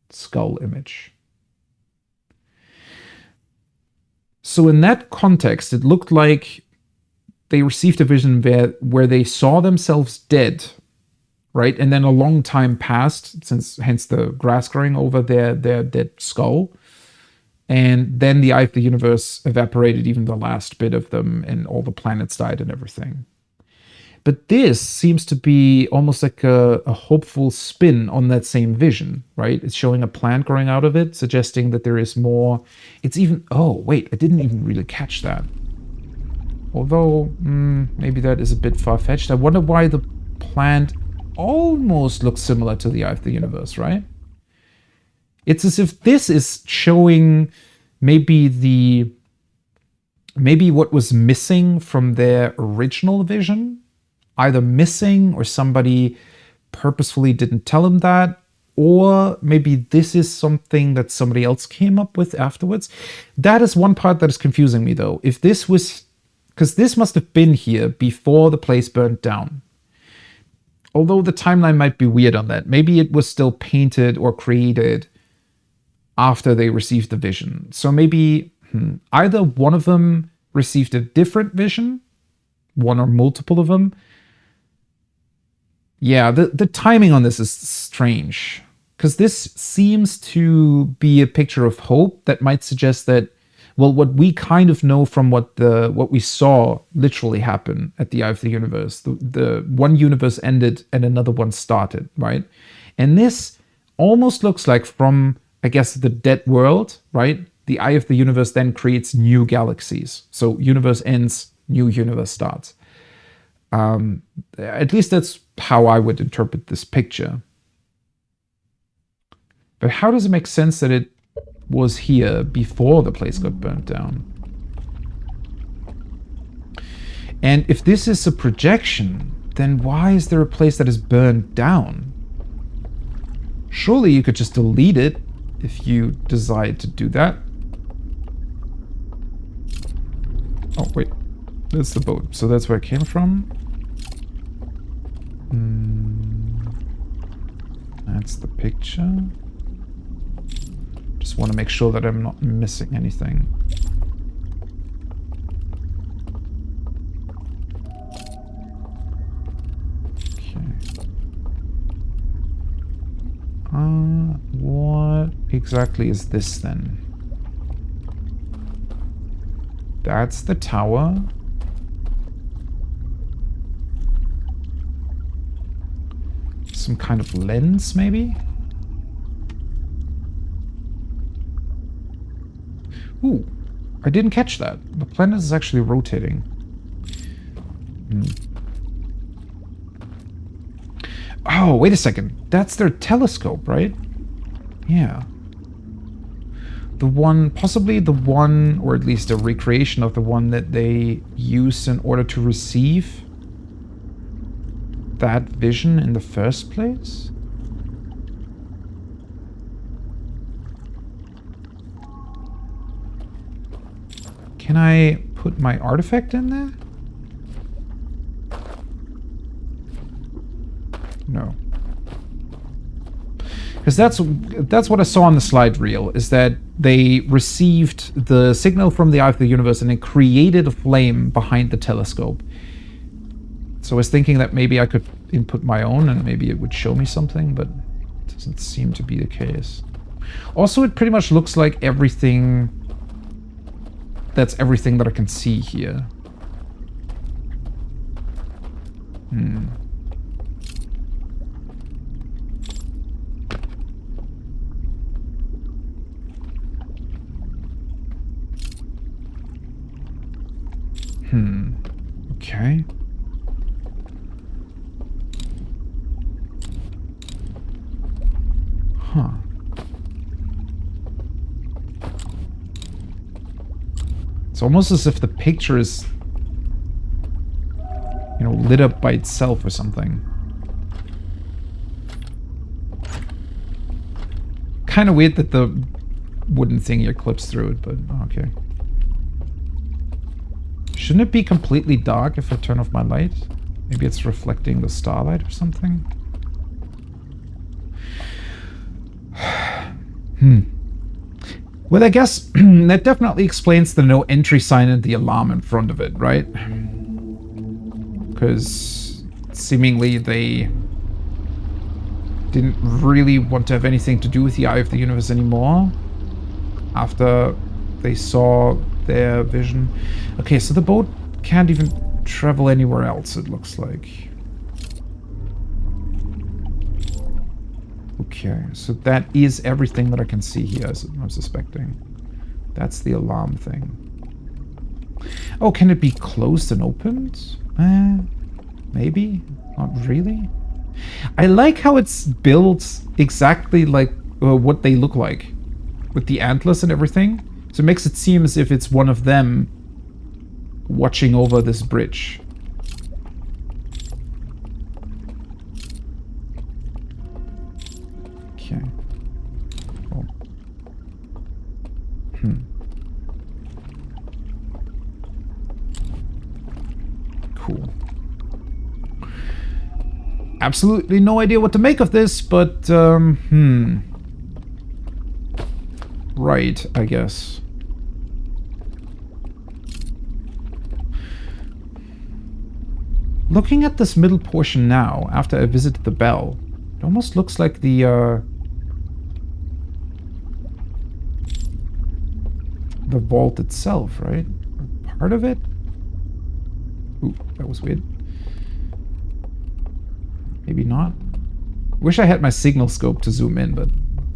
[SPEAKER 1] skull image. So in that context, it looked like they received a vision where they saw themselves dead, right? And then a long time passed, hence the grass growing over their dead skull. And then the eye of the universe evaporated, even the last bit of them, and all the planets died and everything. But this seems to be almost like a hopeful spin on that same vision, right? It's showing a plant growing out of it, suggesting that there is more. It's even... Oh, wait, I didn't even really catch that. Although, maybe that is a bit far-fetched. I wonder why the plant almost looks similar to the Eye of the Universe, right? It's as if this is showing maybe what was missing from their original vision. Either missing, or somebody purposefully didn't tell him that, or maybe this is something that somebody else came up with afterwards. That is one part that is confusing me, though. If this was... Because this must have been here before the place burnt down. Although the timeline might be weird on that. Maybe it was still painted or created after they received the vision. So maybe either one of them received a different vision, one or multiple of them. Yeah, the timing on this is strange, because this seems to be a picture of hope that might suggest that, well, what we kind of know from what we saw literally happen at the Eye of the Universe. The one universe ended and another one started, right? And this almost looks like from, I guess, the dead world, right? The Eye of the Universe then creates new galaxies. So universe ends, new universe starts. At least that's how I would interpret this picture. But how does it make sense that it was here before the place got burnt down? And if this is a projection, then why is there a place that is burned down? Surely you could just delete it if you decide to do that. Oh, wait. That's the boat. So that's where it came from. That's the picture. Just want to make sure that I'm not missing anything. Okay. What exactly is this then? That's the tower. Some kind of lens, maybe? Ooh, I didn't catch that. The planet is actually rotating. Oh, wait a second. That's their telescope, right? Yeah. The one, possibly the one, or at least a recreation of the one that they used in order to receive that vision in the first place? Can I put my artifact in there? No. Because that's what I saw on the slide reel, is that they received the signal from the Eye of the Universe and it created a flame behind the telescope. So I was thinking that maybe I could input my own and maybe it would show me something, but it doesn't seem to be the case. Also, it pretty much looks like everything... That's everything that I can see here. Okay. Huh. It's almost as if the picture is, you know, lit up by itself or something. Kind of weird that the wooden thing here clips through it, but okay. Shouldn't it be completely dark if I turn off my light? Maybe it's reflecting the starlight or something? Well, I guess that definitely explains the no entry sign and the alarm in front of it, right? Because seemingly they didn't really want to have anything to do with the Eye of the Universe anymore after they saw their vision. Okay, so the boat can't even... travel anywhere else, it looks like. Okay, so that is everything that I can see here, as I'm suspecting. That's the alarm thing. Oh, can it be closed and opened? Maybe. Not really. I like how it's built exactly like what they look like. With the antlers and everything. So it makes it seem as if it's one of them watching over this bridge. Okay. Oh. Cool. Absolutely no idea what to make of this, but, right, I guess. Looking at this middle portion now, after I visited the bell, it almost looks like the vault itself, right? Part of it? Ooh, that was weird. Maybe not. Wish I had my signal scope to zoom in, but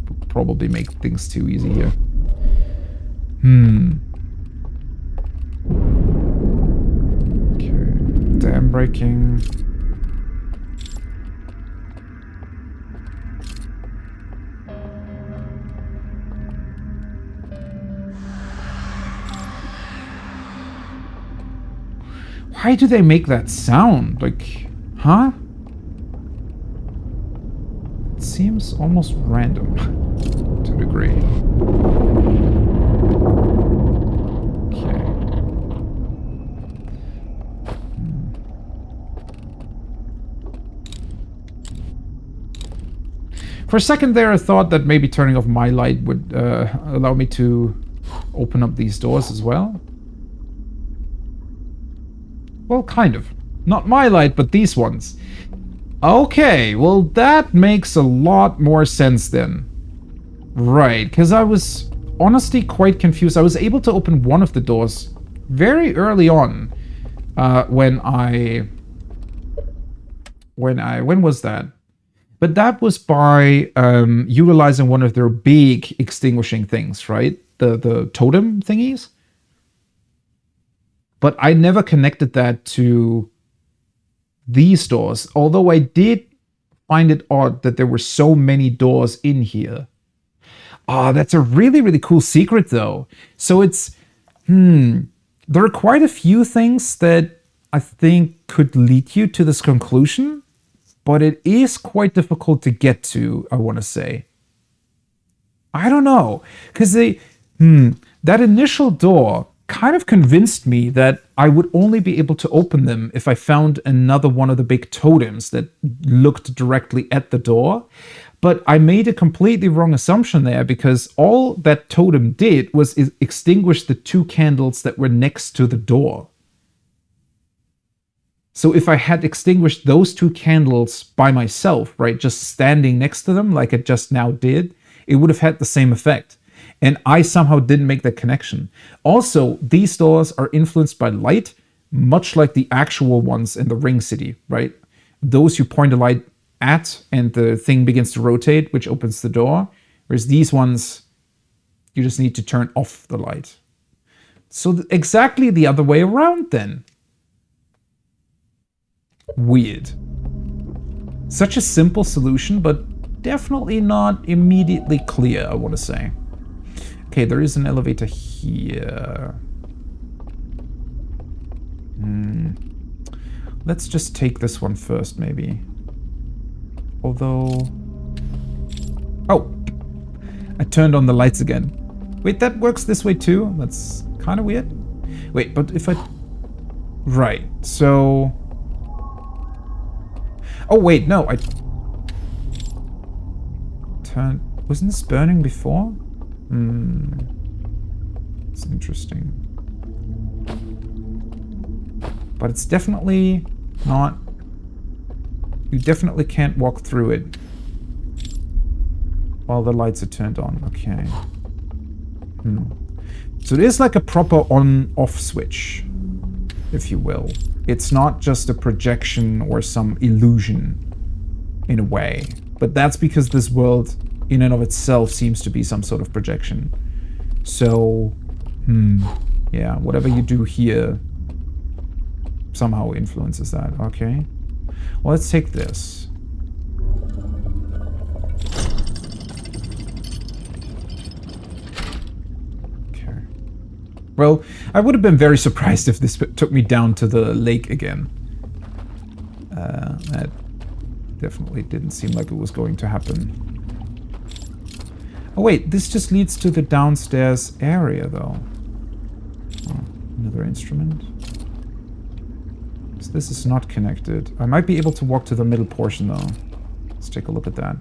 [SPEAKER 1] would probably make things too easy here. Okay. Dam braking. Why do they make that sound? Like, huh? It seems almost random to a degree. Okay. For a second there, I thought that maybe turning off my light would allow me to open up these doors as well. Well, kind of. Not my light, but these ones. Okay, well that makes a lot more sense then. Right, because I was honestly quite confused. I was able to open one of the doors very early on. When was that? But that was by utilizing one of their big extinguishing things, right? The totem thingies. But I never connected that to these doors, although I did find it odd that there were so many doors in here. Ah, that's a really, really cool secret, though. So it's, there are quite a few things that I think could lead you to this conclusion, but it is quite difficult to get to, I want to say. I don't know, because that initial door kind of convinced me that I would only be able to open them if I found another one of the big totems that looked directly at the door. But I made a completely wrong assumption there, because all that totem did was extinguish the two candles that were next to the door. So if I had extinguished those two candles by myself, right, just standing next to them like it just now did, it would have had the same effect. And I somehow didn't make that connection. Also, these doors are influenced by light, much like the actual ones in the Ring City, right? Those you point a light at and the thing begins to rotate, which opens the door. Whereas these ones, you just need to turn off the light. So exactly the other way around then. Weird. Such a simple solution, but definitely not immediately clear, I want to say. Okay, there is an elevator here. Let's just take this one first, maybe. Although... Oh! I turned on the lights again. Wait, that works this way too? That's kind of weird. Wait, but if I... Right, so... Oh, wait, no, I... Turned... Wasn't this burning before? It's interesting. But it's definitely not... You definitely can't walk through it while the lights are turned on. Okay. So it is like a proper on-off switch. if you will. It's not just a projection or some illusion, in a way. But that's because this world, in and of itself, seems to be some sort of projection. So, yeah, whatever you do here somehow influences that. Okay. Well, let's take this. Okay. Well, I would have been very surprised if this took me down to the lake again. That definitely didn't seem like it was going to happen. Oh wait, this just leads to the downstairs area, though. Oh, another instrument. So this is not connected. I might be able to walk to the middle portion, though. Let's take a look at that.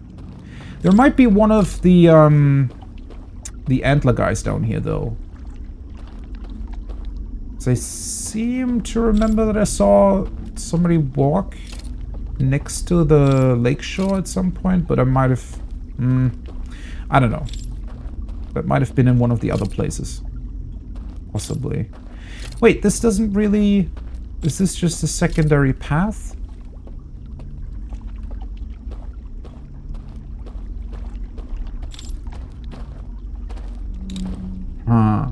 [SPEAKER 1] There might be one of the antler guys down here, though. So I seem to remember that I saw somebody walk next to the lakeshore at some point, but I might have... I don't know. That might have been in one of the other places. Possibly. Wait, this doesn't really... Is this just a secondary path? Huh.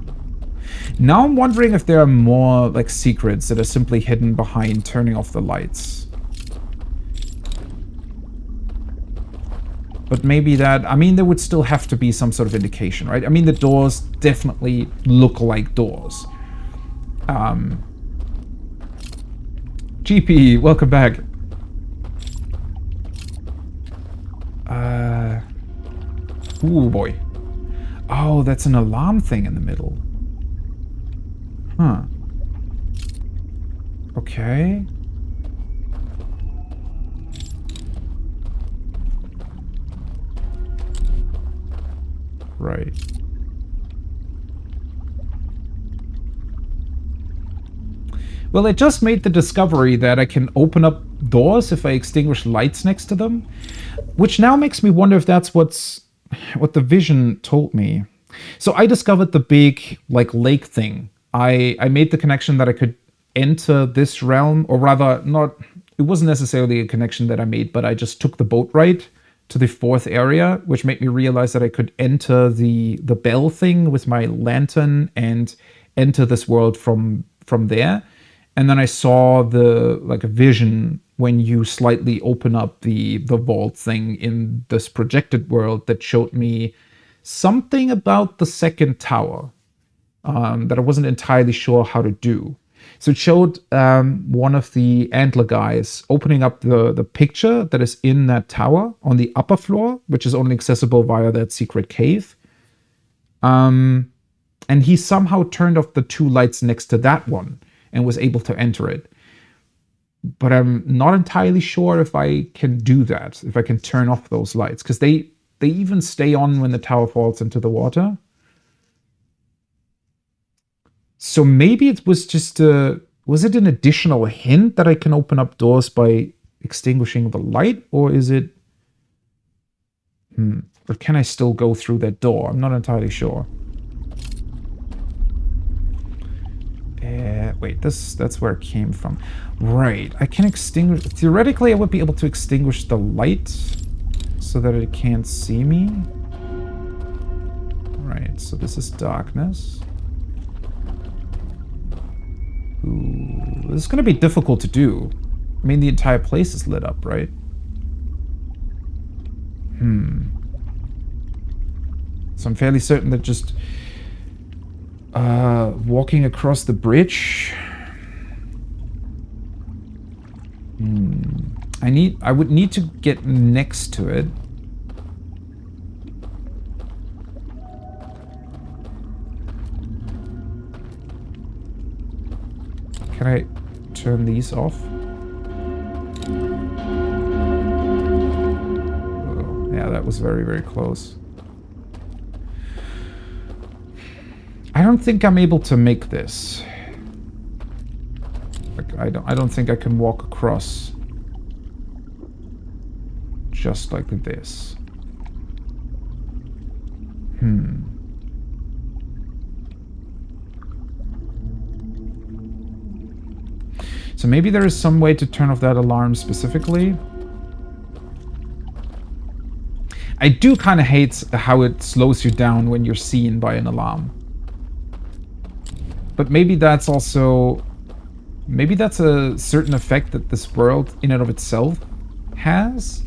[SPEAKER 1] Now I'm wondering if there are more, like, secrets that are simply hidden behind turning off the lights. But maybe that... I mean, there would still have to be some sort of indication, right? I mean, the doors definitely look like doors. GP, welcome back. Ooh, boy. Oh, that's an alarm thing in the middle. Huh. Okay. Right. Well, it just made the discovery that I can open up doors if I extinguish lights next to them, which now makes me wonder if that's what the vision told me. So I discovered the big, like, lake thing. I made the connection that I could enter this realm, or rather, not... It wasn't necessarily a connection that I made, but I just took the boat ride to the 4th area, which made me realize that I could enter the bell thing with my lantern and enter this world from there. And then I saw a vision when you slightly open up the vault thing in this projected world that showed me something about the 2nd tower that I wasn't entirely sure how to do. So it showed one of the antler guys opening up the picture that is in that tower on the upper floor, which is only accessible via that secret cave. And he somehow turned off the 2 lights next to that one and was able to enter it. But I'm not entirely sure if I can do that, if I can turn off those lights, because they even stay on when the tower falls into the water. So maybe it was just was it an additional hint that I can open up doors by extinguishing the light? Or is it... Or can I still go through that door? I'm not entirely sure. Wait, that's where it came from. Right, I can extinguish... Theoretically, I would be able to extinguish the light so that it can't see me. Right, so this is darkness. Ooh, this is going to be difficult to do. I mean, the entire place is lit up, right? So I'm fairly certain that just walking across the bridge... I would need to get next to it. Can I turn these off? Oh, yeah, that was very, very close. I don't think I'm able to make this. Like, I don't think I can walk across just like this. So maybe there is some way to turn off that alarm specifically. I do kind of hate how it slows you down when you're seen by an alarm. But maybe that's also... Maybe that's a certain effect that this world in and of itself has.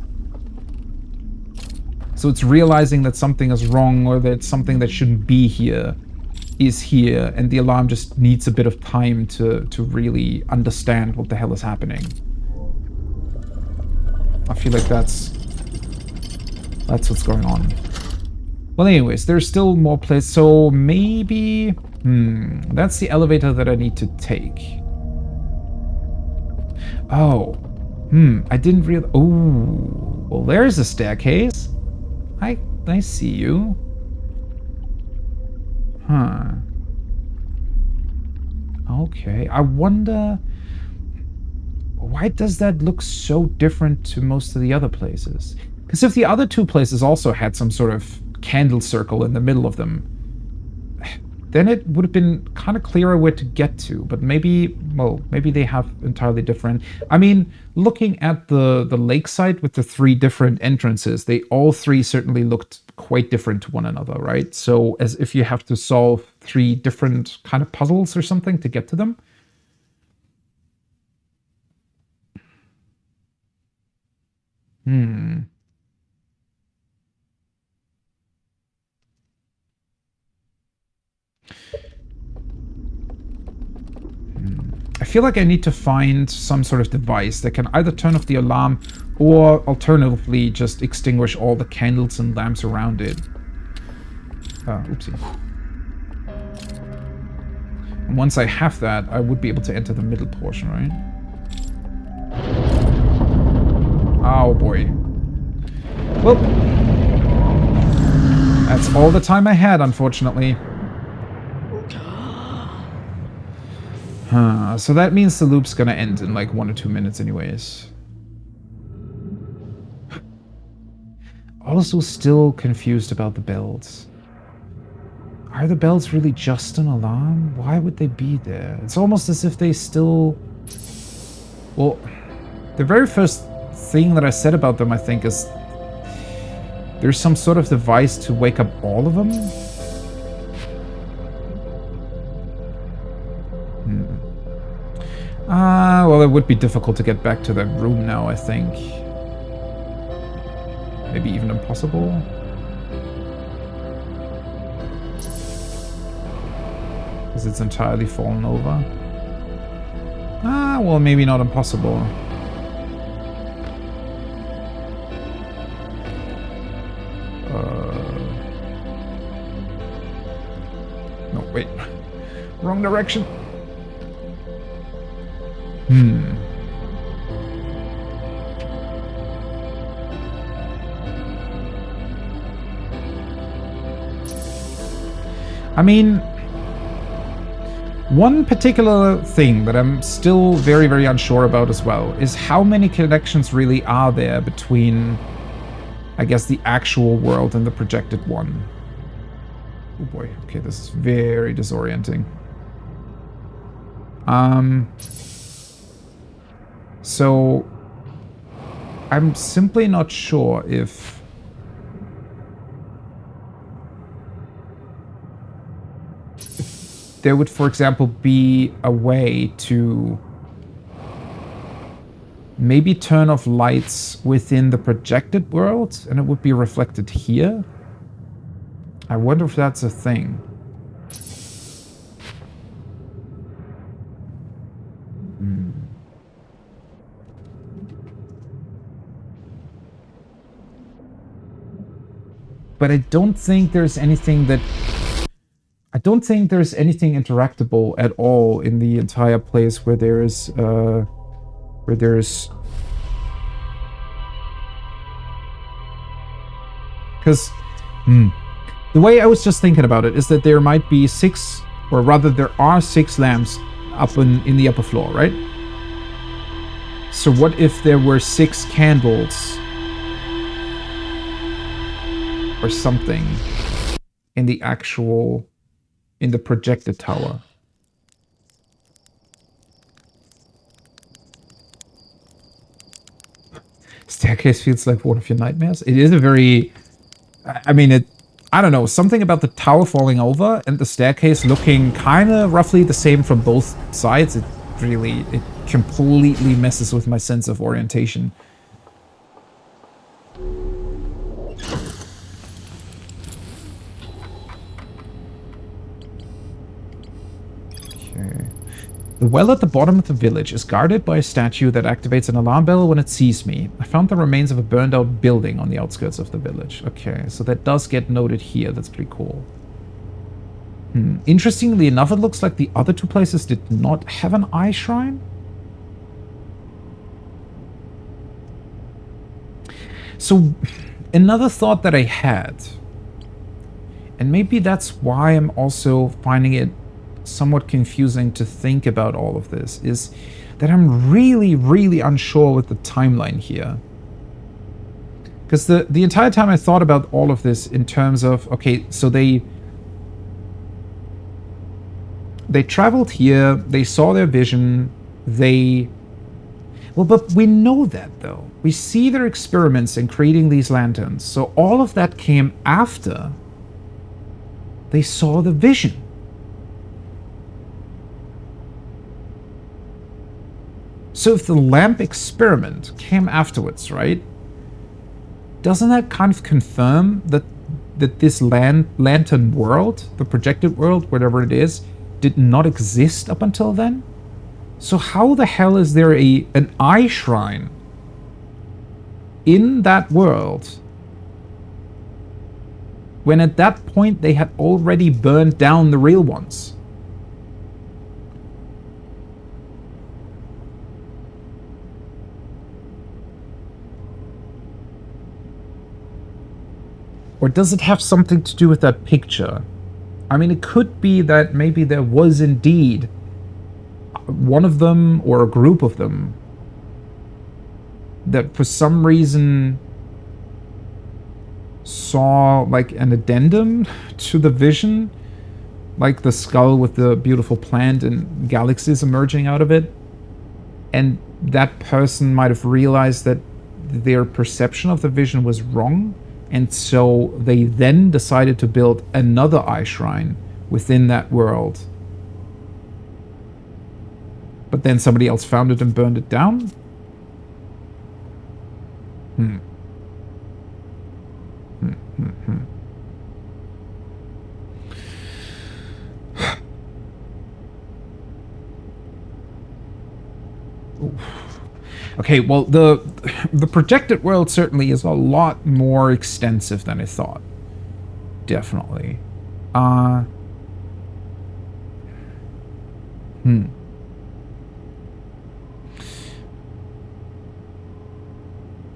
[SPEAKER 1] So it's realizing that something is wrong or that something that shouldn't be here is here, and the alarm just needs a bit of time to really understand what the hell is happening. I feel like that's what's going on. Well, anyways, there's still more place. So maybe... that's the elevator that I need to take. Oh. I didn't really... Oh. Well, there's a staircase. I see you. Huh. Okay. I wonder... Why does that look so different to most of the other places? Because if the other two places also had some sort of candle circle in the middle of them, then it would have been kind of clearer where to get to. But maybe, well, maybe they have entirely different... I mean, looking at the lakeside with the 3 different entrances, they all 3 certainly looked quite different to one another, right? So as if you have to solve 3 different kind of puzzles or something to get to them. I feel like I need to find some sort of device that can either turn off the alarm or alternatively just extinguish all the candles and lamps around it. Oopsie. And once I have that, I would be able to enter the middle portion, right? Oh boy. Well, that's all the time I had, unfortunately. So that means the loop's gonna end in like 1 or 2 minutes anyways. Also still confused about the bells. Are the bells really just an alarm? Why would they be there? It's almost as if they still... Well, the very first thing that I said about them, I think, is there's some sort of device to wake up all of them? Well, it would be difficult to get back to that room now, I think. Maybe even impossible? Because it's entirely fallen over. Well, maybe not impossible. No, wait. Wrong direction. I mean, one particular thing that I'm still very, very unsure about as well is how many connections really are there between, I guess, the actual world and the projected one. Oh boy, okay, this is very disorienting. So, I'm simply not sure if... there would, for example, be a way to maybe turn off lights within the projected world and it would be reflected here. I wonder if that's a thing. But I don't think there's anything that... I don't think there's anything interactable at all in the entire place where there's... Because... the way I was just thinking about it is that there might be 6... or rather there are 6 lamps up in the upper floor, right? So what if there were 6 candles... or something in the actual... in the projected tower. staircase feels like one of your nightmares. It is a very... I mean, I don't know, something about the tower falling over and the staircase looking kind of roughly the same from both sides. It completely messes with my sense of orientation. Okay. The well at the bottom of the village is guarded by a statue that activates an alarm bell when it sees me. I found the remains of a burned out building on the outskirts of the village. Okay, so that does get noted here. That's pretty cool. Interestingly enough, it looks like the other two places did not have an eye shrine. So, another thought that I had, and maybe that's why I'm also finding it somewhat confusing to think about all of this, is that I'm really, really unsure with the timeline here. Because the entire time I thought about all of this in terms of, okay, so they traveled here, they saw their vision, well, but we know that, though. We see their experiments in creating these lanterns, so all of that came after they saw the vision. So if the lamp experiment came afterwards, right? Doesn't that kind of confirm that this lantern world, the projected world, whatever it is, did not exist up until then? So how the hell is there an eye shrine in that world when at that point they had already burned down the real ones? Or does it have something to do with that picture? I mean, it could be that maybe there was indeed one of them or a group of them that for some reason saw like an addendum to the vision, like the skull with the beautiful plant and galaxies emerging out of it. And that person might have realized that their perception of the vision was wrong. And so they then decided to build another eye shrine within that world. But then somebody else found it and burned it down? Okay, well, the projected world certainly is a lot more extensive than I thought. Definitely.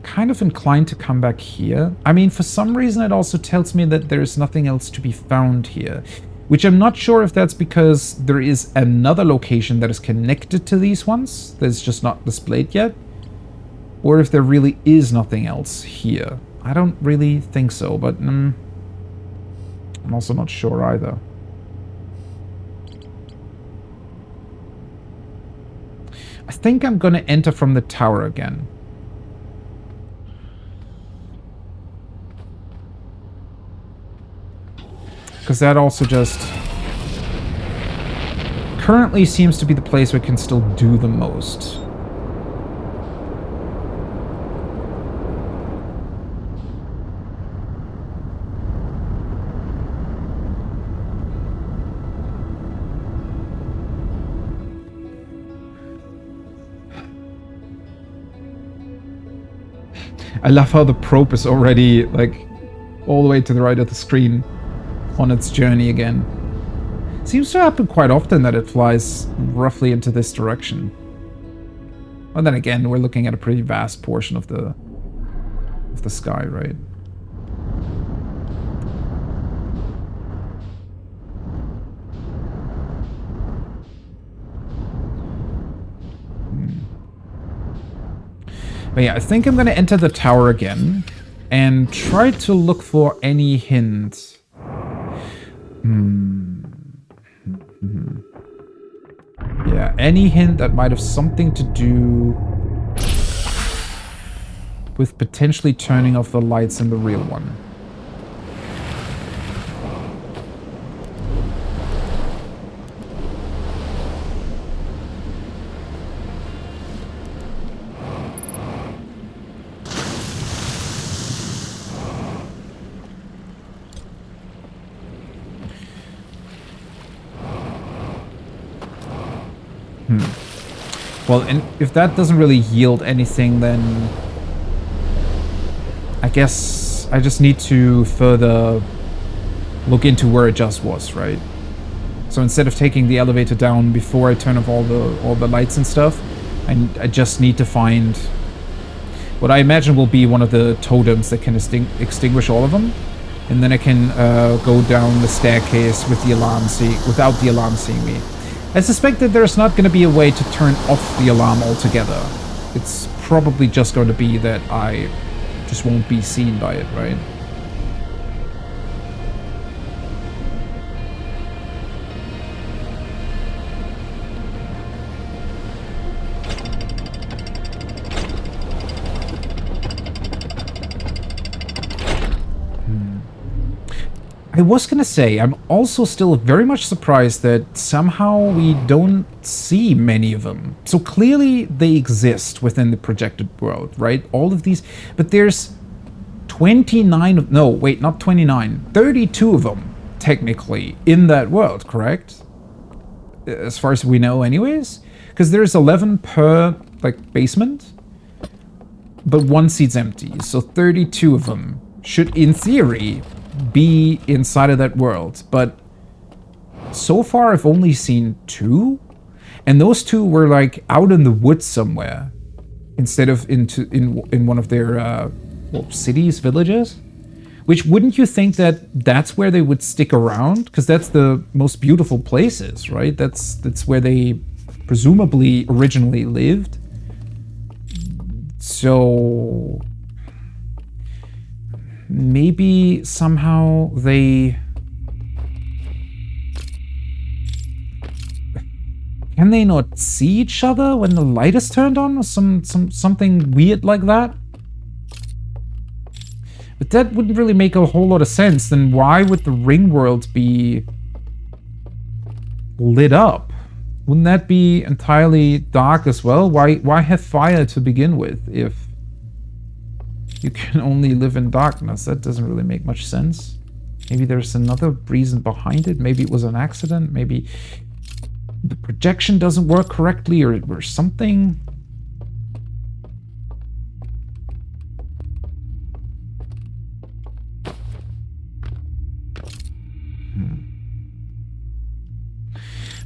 [SPEAKER 1] Kind of inclined to come back here. I mean, for some reason it also tells me that there's nothing else to be found here. Which I'm not sure if that's because there is another location that is connected to these ones that's just not displayed yet. Or if there really is nothing else here. I don't really think so, but I'm also not sure either. I think I'm gonna enter from the tower again. Because that also just currently seems to be the place where we can still do the most. I love how the probe is already, like, all the way to the right of the screen on its journey again. Seems to happen quite often that it flies roughly into this direction. But then again, we're looking at a pretty vast portion of the sky, right? But yeah, I think I'm gonna enter the tower again and try to look for any hint. Yeah, any hint that might have something to do with potentially turning off the lights in the real one. Well, and if that doesn't really yield anything, then I guess I just need to further look into where it just was, right? So instead of taking the elevator down before I turn off all the lights and stuff, I just need to find what I imagine will be one of the totems that can extinguish all of them, and then I can go down the staircase with the alarm without the alarm seeing me. I suspect that there's not going to be a way to turn off the alarm altogether. It's probably just going to be that I just won't be seen by it, right? I was gonna say, I'm also still very much surprised that somehow we don't see many of them. So clearly they exist within the projected world, right? All of these, but there's 29, no, wait, not 29, 32 of them, technically, in that world, correct? As far as we know anyways? Because there's 11 per, like, basement, but one seat's empty, so 32 of them should, in theory, be inside of that world, but so far I've only seen 2, and those 2 were like out in the woods somewhere instead of in one of their cities, villages. Which, wouldn't you think that that's where they would stick around? Because that's the most beautiful places, right? That's where they presumably originally lived. So maybe somehow they... Can they not see each other when the light is turned on? Or something weird like that? But that wouldn't really make a whole lot of sense. Then why would the ring world be lit up? Wouldn't that be entirely dark as well? Why have fire to begin with if you can only live in darkness? That doesn't really make much sense. Maybe there's another reason behind it. Maybe it was an accident. Maybe the projection doesn't work correctly or something.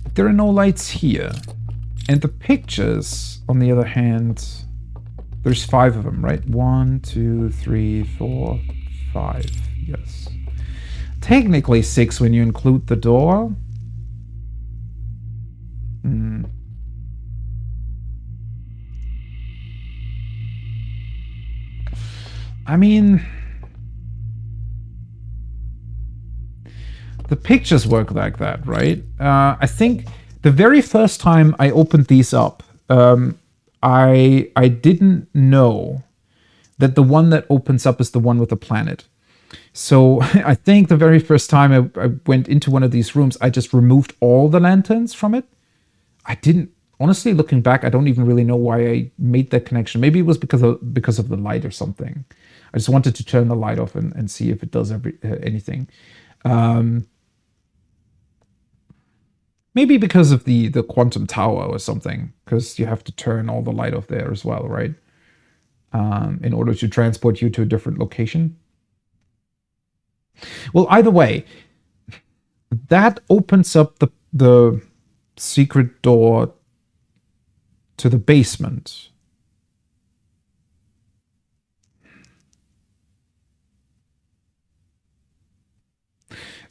[SPEAKER 1] But there are no lights here. And the pictures, on the other hand, there's 5 of them, right? 1, 2, 3, 4, 5. Yes. Technically 6 when you include the door. I mean, the pictures work like that, right? I think the very first time I opened these up, I didn't know that the one that opens up is the one with the planet. So I think the very first time I went into one of these rooms, I just removed all the lanterns from it. I didn't, honestly, looking back, I don't even really know why I made that connection. Maybe it was because of the light or something. I just wanted to turn the light off and see if it does anything. Maybe because of the quantum tower or something, because you have to turn all the light off there as well, right? In order to transport you to a different location. Well, either way, that opens up the secret door to the basement.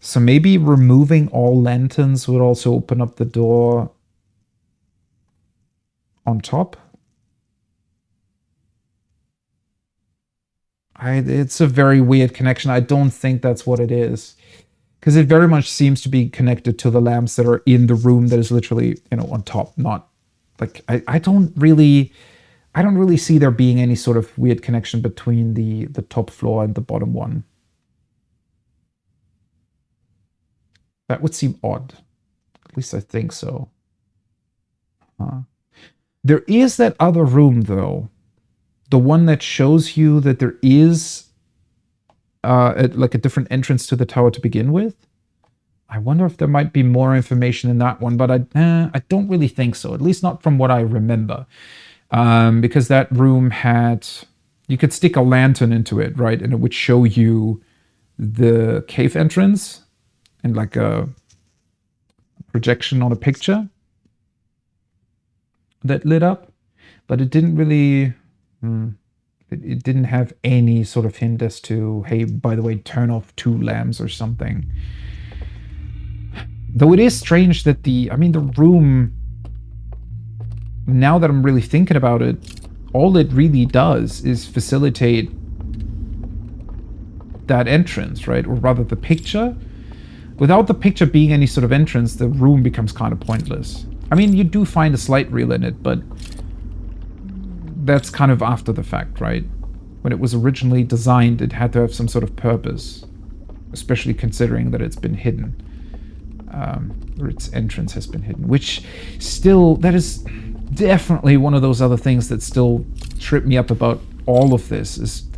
[SPEAKER 1] So maybe removing all lanterns would also open up the door on top. It's a very weird connection. I don't think that's what it is. Because it very much seems to be connected to the lamps that are in the room that is literally, on top. Not, like, I don't really I don't really see there being any sort of weird connection between the top floor and the bottom one. That would seem odd. At least I think so. There is that other room, though. The one that shows you that there is like a different entrance to the tower to begin with. I wonder if there might be more information in that one, but I don't really think so. At least not from what I remember. Because that room had... You could stick a lantern into it, right? And it would show you the cave entrance and like a projection on a picture that lit up. But it didn't really... It didn't have any sort of hint as to, hey, by the way, turn off 2 lamps or something. Though it is strange that the room, now that I'm really thinking about it, all it really does is facilitate that entrance, right? Or rather the picture. Without the picture being any sort of entrance, the room becomes kind of pointless. I mean, you do find a slight reel in it, but that's kind of after the fact, right? When it was originally designed, it had to have some sort of purpose, especially considering that it's been hidden. Or its entrance has been hidden, which still, that is definitely one of those other things that still trip me up about all of this, is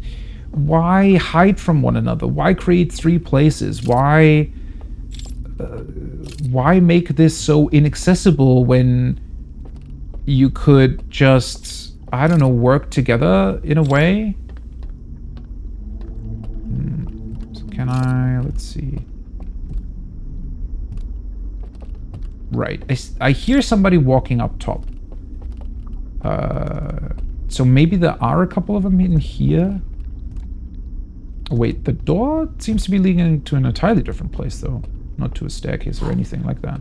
[SPEAKER 1] why hide from one another? Why create 3 places? Why make this so inaccessible when you could just, I don't know, work together in a way? So can I, let's see. Right, I hear somebody walking up top. So maybe there are a couple of them in here. Oh, wait, the door seems to be leading to an entirely different place, though. Not to a staircase or anything like that.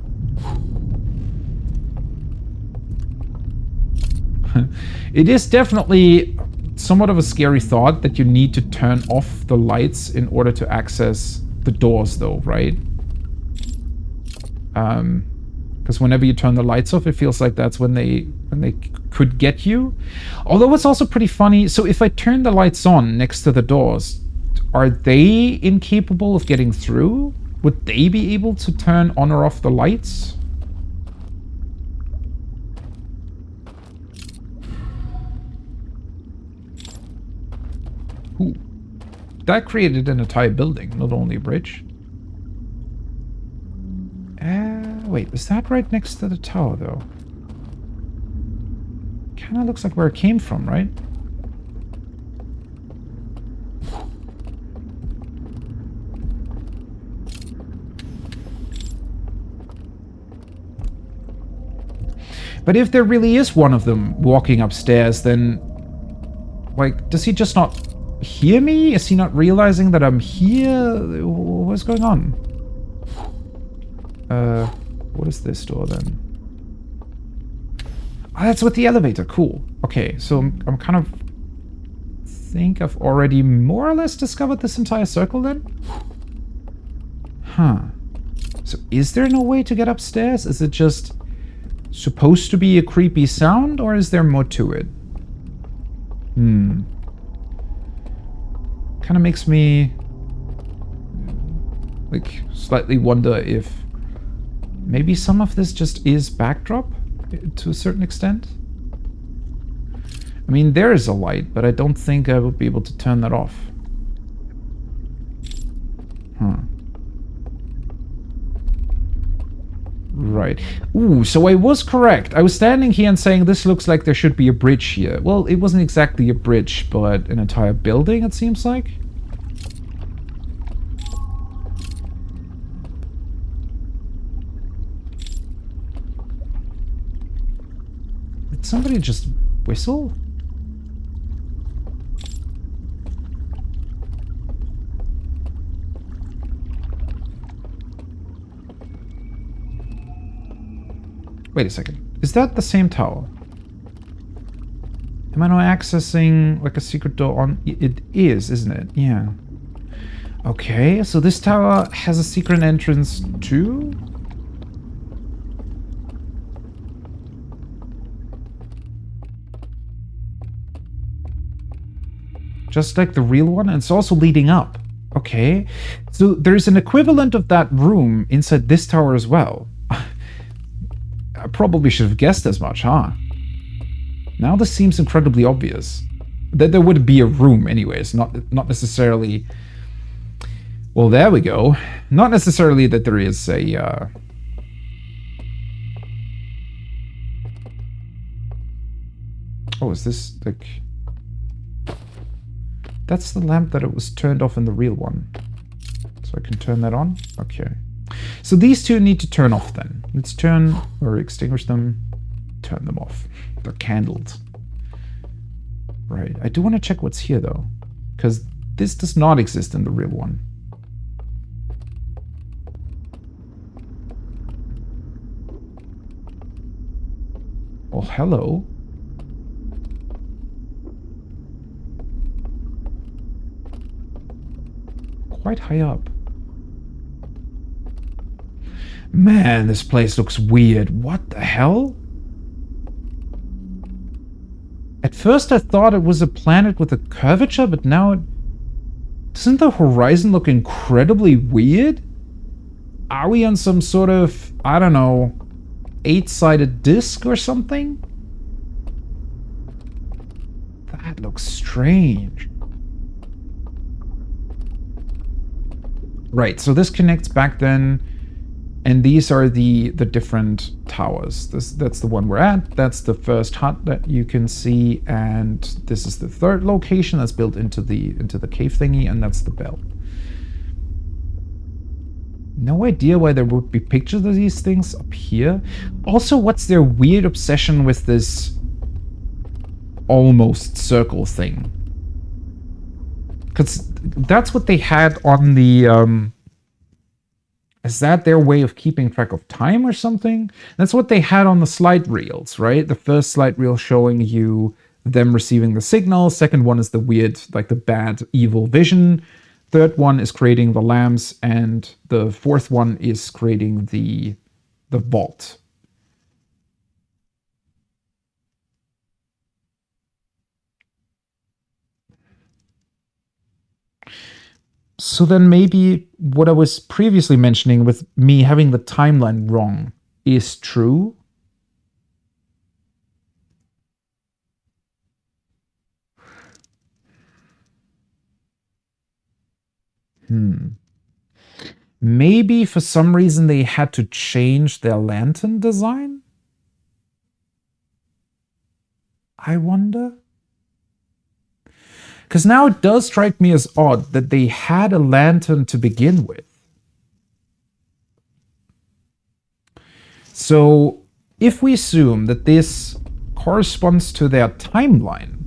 [SPEAKER 1] It is definitely somewhat of a scary thought that you need to turn off the lights in order to access the doors, though, right? Because whenever you turn the lights off, it feels like that's when they could get you. Although it's also pretty funny. So if I turn the lights on next to the doors, are they incapable of getting through? Would they be able to turn on or off the lights? Ooh. That created an entire building, not only a bridge. Wait, is that right next to the tower, though? Kinda looks like where it came from, right? But if there really is one of them walking upstairs, then... Like, does he just not hear me? Is he not realizing that I'm here? What's going on? What is this door then? Oh, that's with the elevator. Cool. Okay, so I'm kind of... think I've already more or less discovered this entire circle then? Huh. So is there no way to get upstairs? Is it just supposed to be a creepy sound, or is there more to it? Kind of makes me like slightly wonder if maybe some of this just is backdrop to a certain extent. I mean, there is a light, but I don't think I would be able to turn that off. Right. Ooh, so I was correct. I was standing here and saying this looks like there should be a bridge here. Well, it wasn't exactly a bridge, but an entire building, it seems like. Did somebody just whistle? Wait a second. Is that the same tower? Am I now accessing like a secret door on... It is, isn't it? Yeah. Okay, so this tower has a secret entrance too? just like the real one, and it's also leading up. Okay, so there's an equivalent of that room inside this tower as well. I probably should have guessed as much, huh? Now this seems incredibly obvious. That there would be a room anyways, not necessarily... Well, there we go. Not necessarily that there is a... Oh, is this like... That's the lamp that it was turned off in the real one. So I can turn that on? Okay. So these two need to turn off then. Let's turn or extinguish them. Turn them off. They're candled. Right. I do want to check what's here though. Because this does not exist in the real one. Well, hello. Quite high up. Man, this place looks weird. What the hell? At first I thought it was a planet with a curvature, but now it... Doesn't the horizon look incredibly weird? Are we on some sort of, I don't know, 8-sided disc or something? That looks strange. Right, so this connects back then, and these are the different towers. That's the one we're at, that's the first hut that you can see, and this is the third location that's built into the cave thingy, and that's the bell. No idea why there would be pictures of these things up here. Also, what's their weird obsession with this almost circle thing? Because that's what they had on the... is that their way of keeping track of time or something? That's what they had on the slide reels, right? The first slide reel showing you them receiving the signal. Second one is the weird, like the bad, evil vision. Third one is creating the lamps. And the fourth one is creating the vault. So then maybe what I was previously mentioning with me having the timeline wrong is true. Maybe for some reason they had to change their lantern design? I wonder? Because now it does strike me as odd that they had a lantern to begin with. So if we assume that this corresponds to their timeline,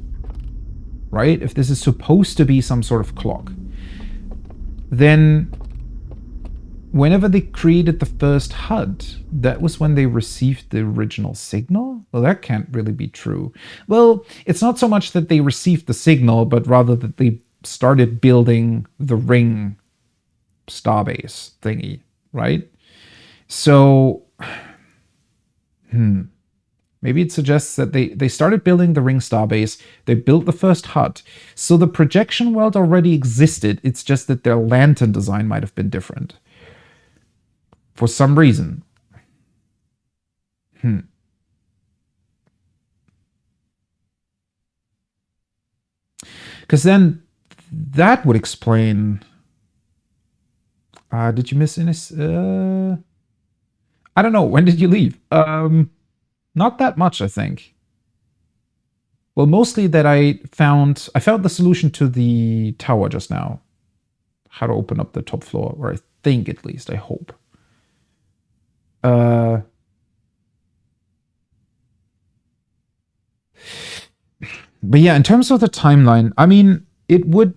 [SPEAKER 1] right? If this is supposed to be some sort of clock, then whenever they created the first HUD, that was when they received the original signal? Well, that can't really be true. Well, it's not so much that they received the signal, but rather that they started building the ring starbase thingy, right? So, maybe it suggests that they started building the ring starbase, they built the first HUD, so the projection world already existed, it's just that their lantern design might have been different. For some reason. Because then that would explain... did you miss any... I don't know, when did you leave? Not that much, I think. Well, mostly that I found the solution to the tower just now. How to open up the top floor, or I think at least, I hope. But yeah, in terms of the timeline, I mean, it would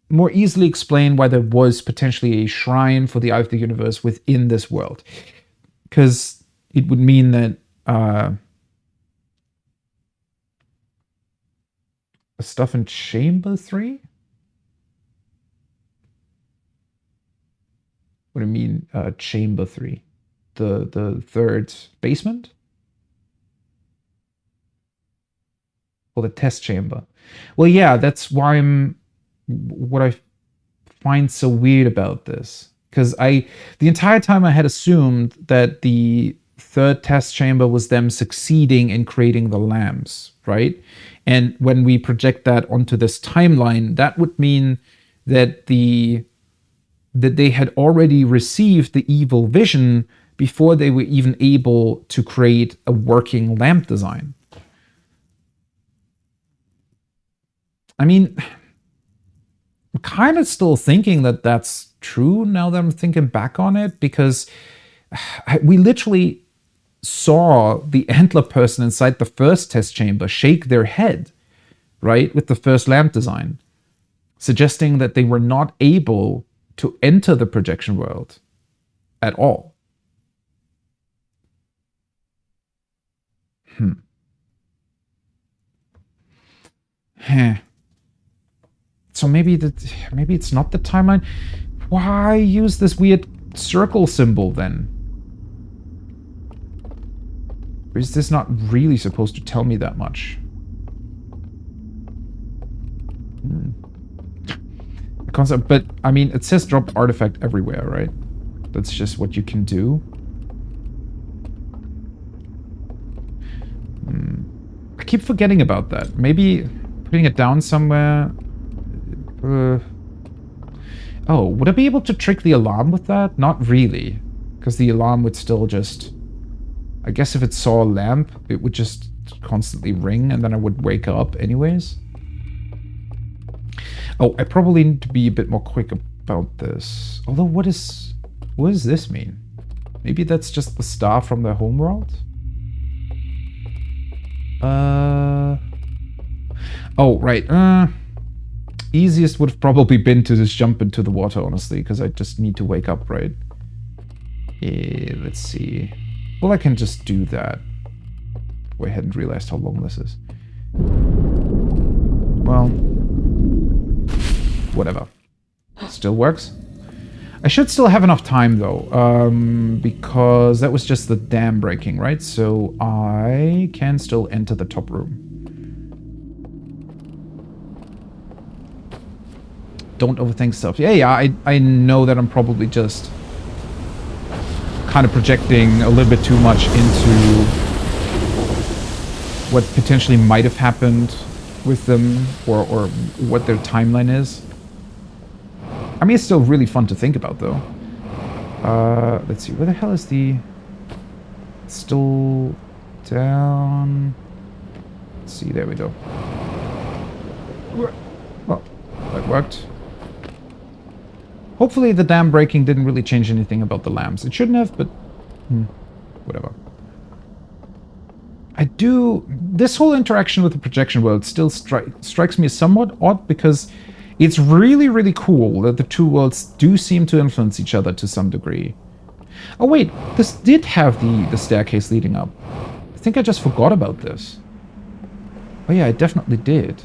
[SPEAKER 1] more easily explain why there was potentially a shrine for the Eye of the Universe within this world. Because it would mean that stuff in Chamber 3? What do you mean, Chamber 3? The third basement? Or the test chamber. Well, yeah, that's why what I find so weird about this. Because the entire time I had assumed that the third test chamber was them succeeding in creating the lamps, right? And when we project that onto this timeline, that would mean that that they had already received the evil vision before they were even able to create a working lamp design. I mean, I'm kind of still thinking that that's true now that I'm thinking back on it, because we literally saw the antler person inside the first test chamber shake their head, right, with the first lamp design, suggesting that they were not able to enter the projection world at all. So maybe it's not the timeline. Why use this weird circle symbol then? Or is this not really supposed to tell me that much? The concept, but I mean, it says drop artifact everywhere, right? That's just what you can do. I keep forgetting about that. Maybe putting it down somewhere. Oh, would I be able to trick the alarm with that? Not really, because the alarm would still just... I guess if it saw a lamp, it would just constantly ring, and then I would wake up anyways. Oh, I probably need to be a bit more quick about this. Although, what does this mean? Maybe that's just the star from their homeworld? Oh, right. Easiest would have probably been to just jump into the water, honestly, because I just need to wake up, right? Yeah, let's see. Well, I can just do that. Oh, I hadn't realized how long this is. Well, whatever. Still works. I should still have enough time, though, because that was just the dam breaking, right? So I can still enter the top room. Don't overthink stuff. Yeah, I know that I'm probably just kind of projecting a little bit too much into what potentially might have happened with them, or what their timeline is. I mean, it's still really fun to think about, though. Let's see, where the hell is the... Still down... Let's see, there we go. Well, that worked. Hopefully the dam breaking didn't really change anything about the lamps. It shouldn't have, but... whatever. This whole interaction with the projection world still strikes me as somewhat odd, because it's really, really cool that the two worlds do seem to influence each other to some degree. Oh wait, this did have the staircase leading up. I think I just forgot about this. Oh yeah, I definitely did.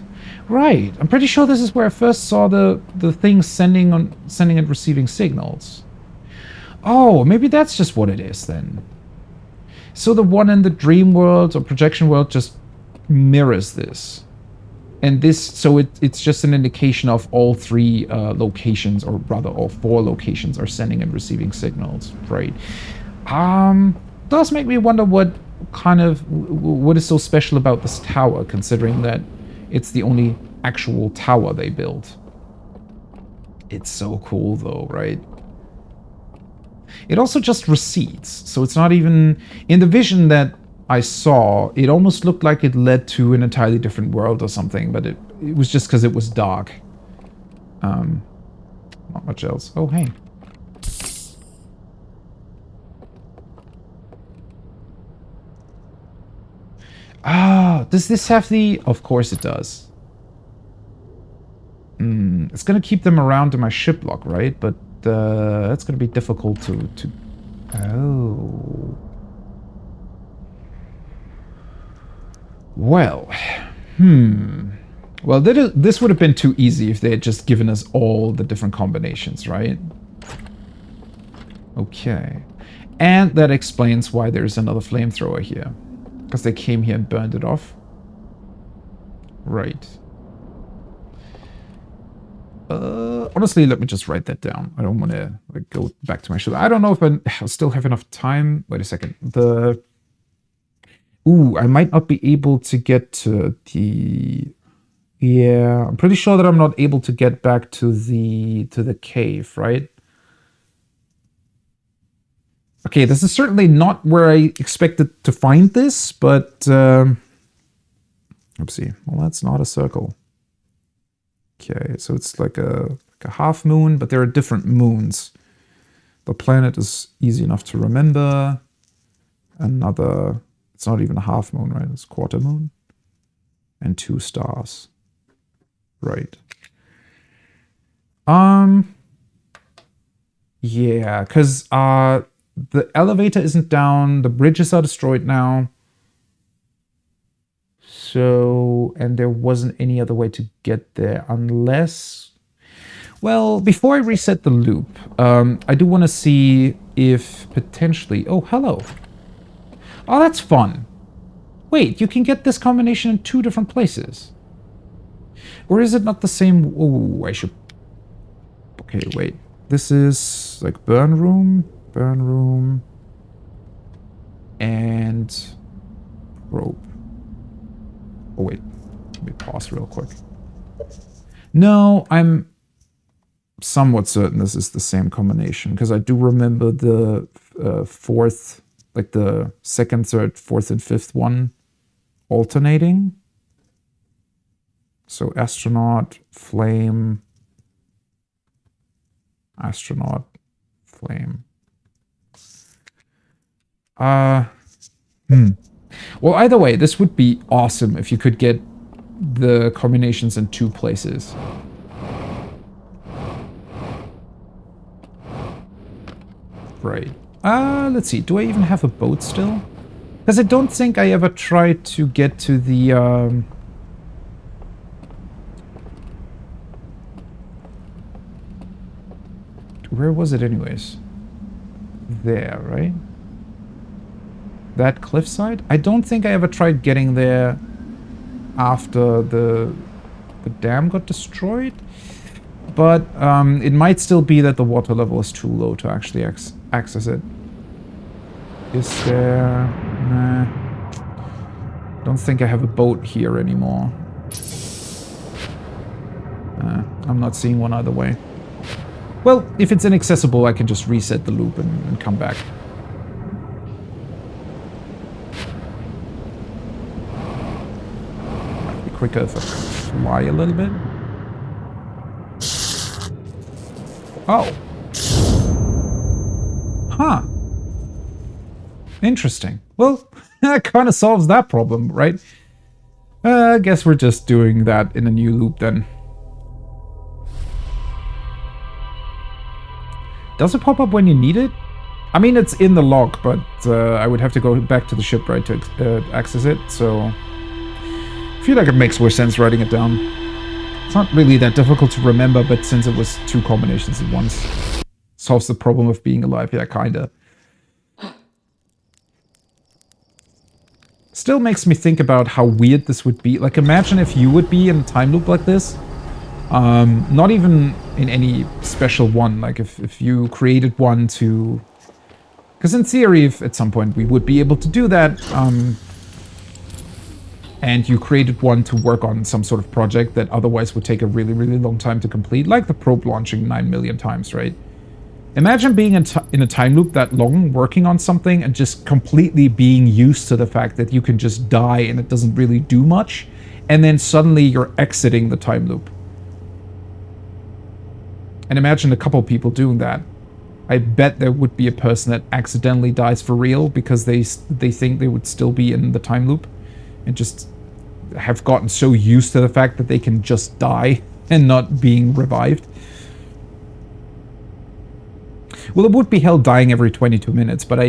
[SPEAKER 1] Right, I'm pretty sure this is where I first saw the things sending and receiving signals. Oh, maybe that's just what it is then. So the one in the dream world or projection world just mirrors this. And so it's just an indication of all three locations, or rather all four locations, are sending and receiving signals, right? Does make me wonder what is so special about this tower, considering that it's the only actual tower they built. It's so cool though, right? It also just recedes, so it's not even... In the vision that I saw, it almost looked like it led to an entirely different world or something, but it was just because it was dark. Not much else. Oh, hey. Ah, does this have the... Of course it does. It's gonna keep them around in my ship lock, right? But that's gonna be difficult to... Oh... Well, Well, this would have been too easy if they had just given us all the different combinations, right? Okay. And that explains why there's another flamethrower here. Because they came here and burned it off. Right. Honestly, let me just write that down. I don't want to like, go back to my show. I don't know if I'll still have enough time. Wait a second. Ooh, I might not be able to get to the... Yeah, I'm pretty sure that I'm not able to get back to the cave, right? Okay, this is certainly not where I expected to find this, but... let's see. Well, that's not a circle. Okay, so it's like a half moon, but there are different moons. The planet is easy enough to remember. Another... It's not even a half moon, right? It's a quarter moon. And 2 stars. Right. Yeah, because the elevator isn't down, the bridges are destroyed now. So, and there wasn't any other way to get there unless... Well, before I reset the loop, I do want to see if potentially... Oh, hello. Oh, that's fun. Wait, you can get this combination in 2 different places. Or is it not the same? Oh, I should... Okay, wait. This is like burn room, and probe. Oh, wait. Let me pause real quick. No, I'm somewhat certain this is the same combination, because I do remember the 4th, like the 2nd, 3rd, 4th, and 5th one alternating. So astronaut, flame, astronaut, flame. Well, either way, this would be awesome if you could get the combinations in 2 places. Right. Let's see. Do I even have a boat still? Because I don't think I ever tried to get to the... Where was it anyways? There, right? That cliffside? I don't think I ever tried getting there after the dam got destroyed. But it might still be that the water level is too low to actually access it. Is there... Nah. Don't think I have a boat here anymore. I'm not seeing one either way. Well, if it's inaccessible, I can just reset the loop and come back. Might be quicker if I fly a little bit. Oh. Huh. Interesting. Well, that kind of solves that problem, right? I guess we're just doing that in a new loop then. Does it pop up when you need it? I mean, it's in the log, but I would have to go back to the ship, right, to access it, so... I feel like it makes more sense writing it down. It's not really that difficult to remember, but since it was 2 combinations at once, solves the problem of being alive, yeah, kinda. Still makes me think about how weird this would be. Like, imagine if you would be in a time loop like this. Not even in any special one, like if you created one to... Because in theory, if at some point we would be able to do that, and you created one to work on some sort of project that otherwise would take a really, really long time to complete, like the probe launching 9 million times, right? Imagine being in a time loop that long, working on something, and just completely being used to the fact that you can just die and it doesn't really do much, and then suddenly you're exiting the time loop. And imagine a couple people doing that. I bet there would be a person that accidentally dies for real because they think they would still be in the time loop and just have gotten so used to the fact that they can just die and not being revived. Well, it would be hell dying every 22 minutes, but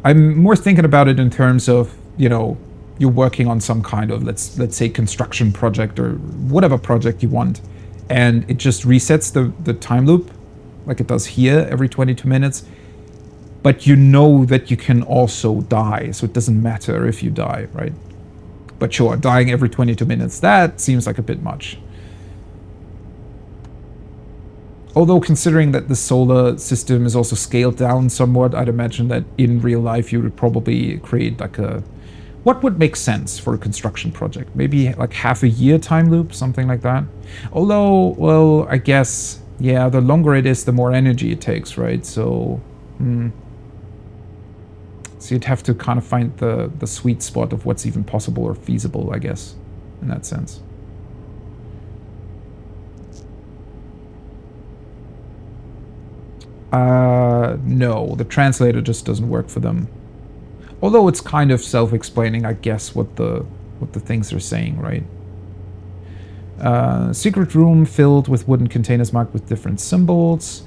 [SPEAKER 1] I'm more thinking about it in terms of, you know, you're working on some kind of, let's say, construction project or whatever project you want. And it just resets the time loop, like it does here, every 22 minutes. But you know that you can also die, so it doesn't matter if you die, right? But sure, dying every 22 minutes, that seems like a bit much. Although considering that the solar system is also scaled down somewhat, I'd imagine that in real life you would probably create like a... What would make sense for a construction project? Maybe like half a year time loop, something like that? Although, well, I guess, yeah, the longer it is, the more energy it takes, right? So, so you'd have to kind of find the sweet spot of what's even possible or feasible, I guess, in that sense. No, the translator just doesn't work for them. Although it's kind of self-explaining, I guess, what the things are saying, right? Secret room filled with wooden containers marked with different symbols.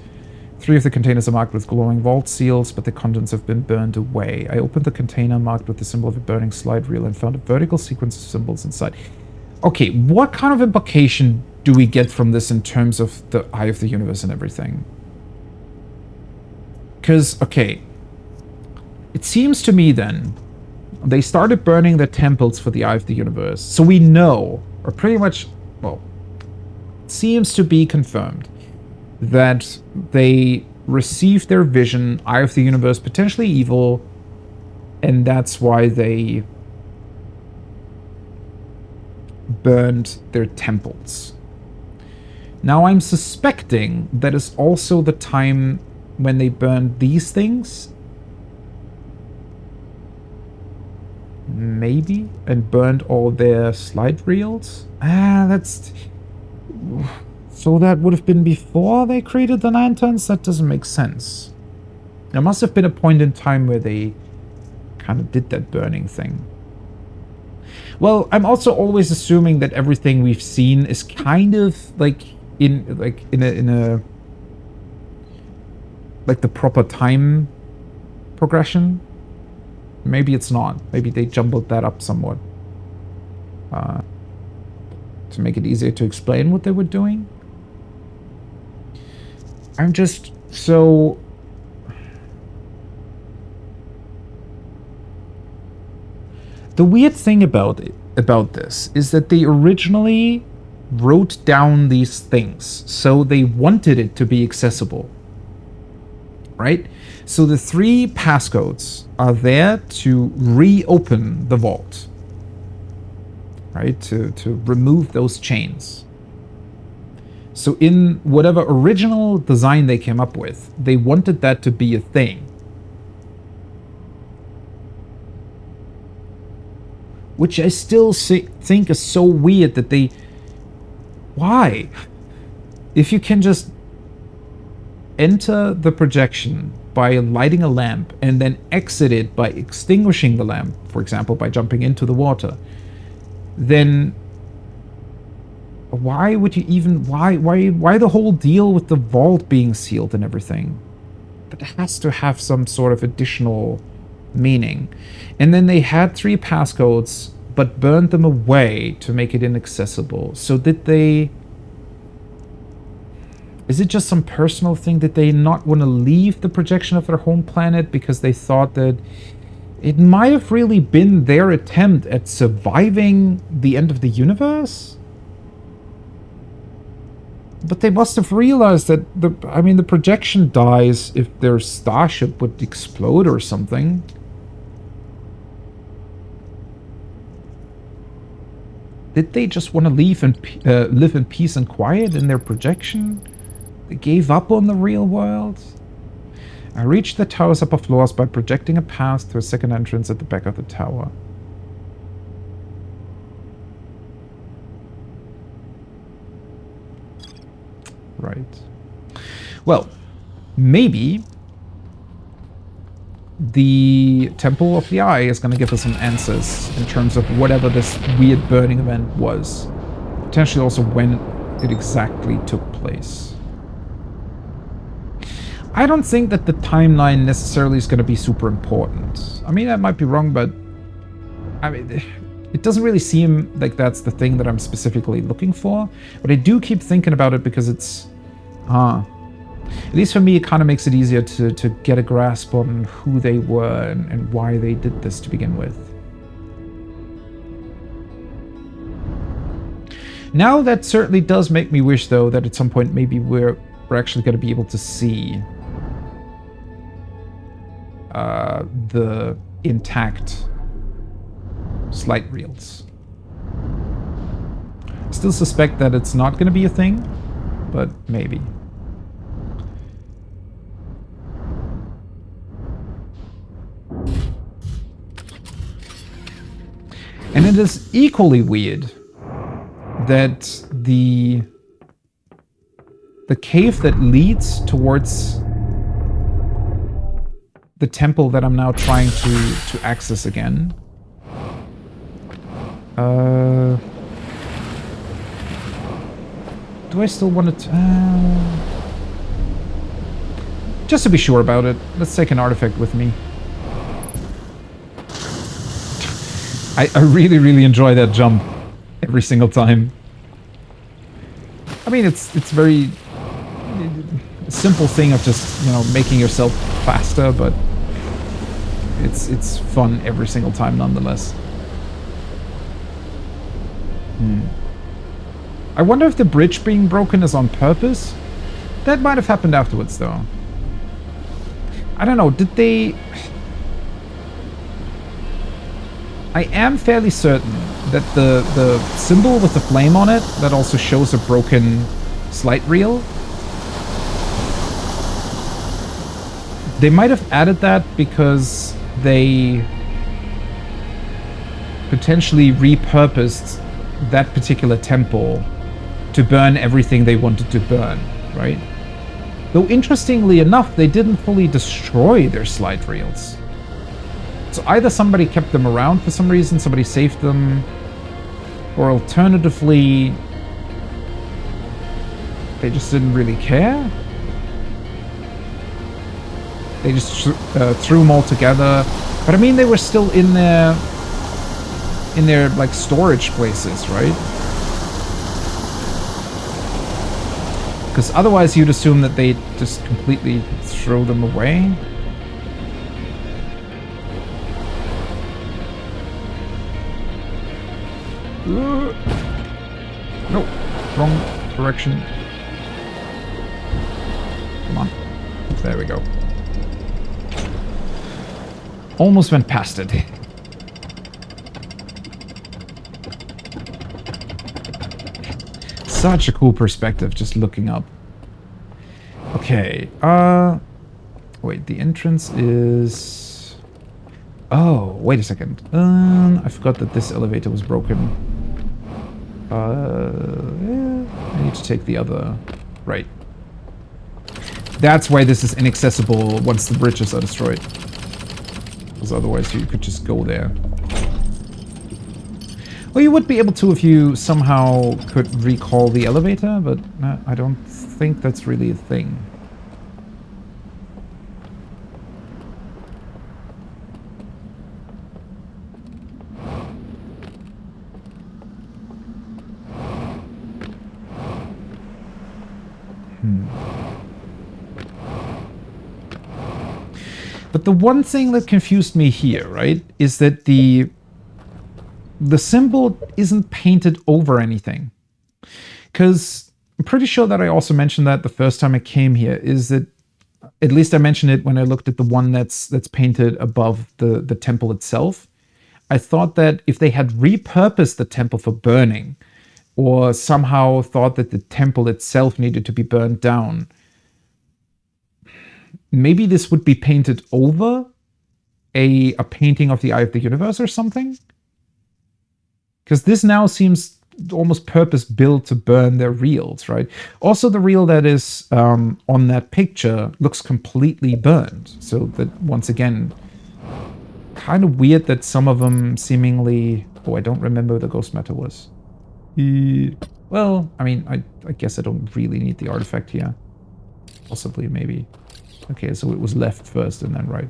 [SPEAKER 1] 3 of the containers are marked with glowing vault seals, but the contents have been burned away. I opened the container marked with the symbol of a burning slide reel and found a vertical sequence of symbols inside. Okay, what kind of implication do we get from this in terms of the Eye of the Universe and everything? Because, okay, it seems to me then, they started burning the temples for the Eye of the Universe. So we know, or pretty much, well, it seems to be confirmed, that they received their vision, Eye of the Universe, potentially evil, and that's why they burned their temples. Now I'm suspecting that is also the time when they burned these things. Maybe? And burned all their slide reels? That's... So that would have been before they created the lanterns? That doesn't make sense. There must have been a point in time where they kind of did that burning thing. Well, I'm also always assuming that everything we've seen is kind of like in a like the proper time progression. Maybe it's not. Maybe they jumbled that up somewhat to make it easier to explain what they were doing. I'm just so... The weird thing about this is that they originally wrote down these things, so they wanted it to be accessible, right? So the 3 passcodes are there to reopen the vault, right? To remove those chains. So in whatever original design they came up with, they wanted that to be a thing. Which I still think is so weird that they... Why? If you can just enter the projection by lighting a lamp and then exit it by extinguishing the lamp, for example, by jumping into the water, then why would you even... Why the whole deal with the vault being sealed and everything? That has to have some sort of additional meaning. And then they had 3 passcodes, but burned them away to make it inaccessible. So did they... Is it just some personal thing? Did they not want to leave the projection of their home planet because they thought that it might have really been their attempt at surviving the end of the universe? But they must have realized that the projection dies if their starship would explode or something. Did they just want to leave and live in peace and quiet in their projection? They gave up on the real world? I reached the tower's upper floors by projecting a path to a second entrance at the back of the tower. Right. Well, maybe the Temple of the Eye is going to give us some answers in terms of whatever this weird burning event was. Potentially also when it exactly took place. I don't think that the timeline necessarily is going to be super important. I mean, I might be wrong, but I mean, it doesn't really seem like that's the thing that I'm specifically looking for. But I do keep thinking about it because it's... At least for me, it kind of makes it easier to get a grasp on who they were and why they did this to begin with. Now that certainly does make me wish, though, that at some point maybe we're actually going to be able to see the intact slide reels. Still suspect that it's not going to be a thing, but maybe. And it is equally weird that the cave that leads towards the temple that I'm now trying to access again. Do I still want to... just to be sure about it, let's take an artifact with me. I really, really enjoy that jump every single time. I mean, it's very simple thing of just, you know, making yourself faster, but it's fun every single time nonetheless. I wonder if the bridge being broken is on purpose. That might have happened afterwards, though. I don't know, did they... I am fairly certain that the symbol with the flame on it, that also shows a broken slide reel. They might have added that because they potentially repurposed that particular temple to burn everything they wanted to burn, right? Though interestingly enough, they didn't fully destroy their slide reels. So either somebody kept them around for some reason, somebody saved them, or alternatively, they just didn't really care. They just threw them all together. But I mean, they were still in their like storage places, right? Because otherwise you'd assume that they just completely throw them away. No, wrong direction. Come on. There we go. Almost went past it. Such a cool perspective, just looking up. Okay, wait, the entrance is... Oh, wait a second. I forgot that this elevator was broken. Yeah, I need to take the other... Right. That's why this is inaccessible once the bridges are destroyed. Because otherwise you could just go there. Well, you would be able to if you somehow could recall the elevator, but I don't think that's really a thing. But the one thing that confused me here, right, is that the symbol isn't painted over anything. Because I'm pretty sure that I also mentioned that the first time I came here, is that, at least I mentioned it when I looked at the one that's painted above the temple itself. I thought that if they had repurposed the temple for burning, or somehow thought that the temple itself needed to be burned down, maybe this would be painted over a painting of the Eye of the Universe or something? Because this now seems almost purpose-built to burn their reels, right? Also, the reel that is on that picture looks completely burned. So that, once again, kind of weird that some of them seemingly... Oh, I don't remember what the ghost matter was. Well, I mean, I guess I don't really need the artifact here. Possibly, maybe. Okay, so it was left first and then right.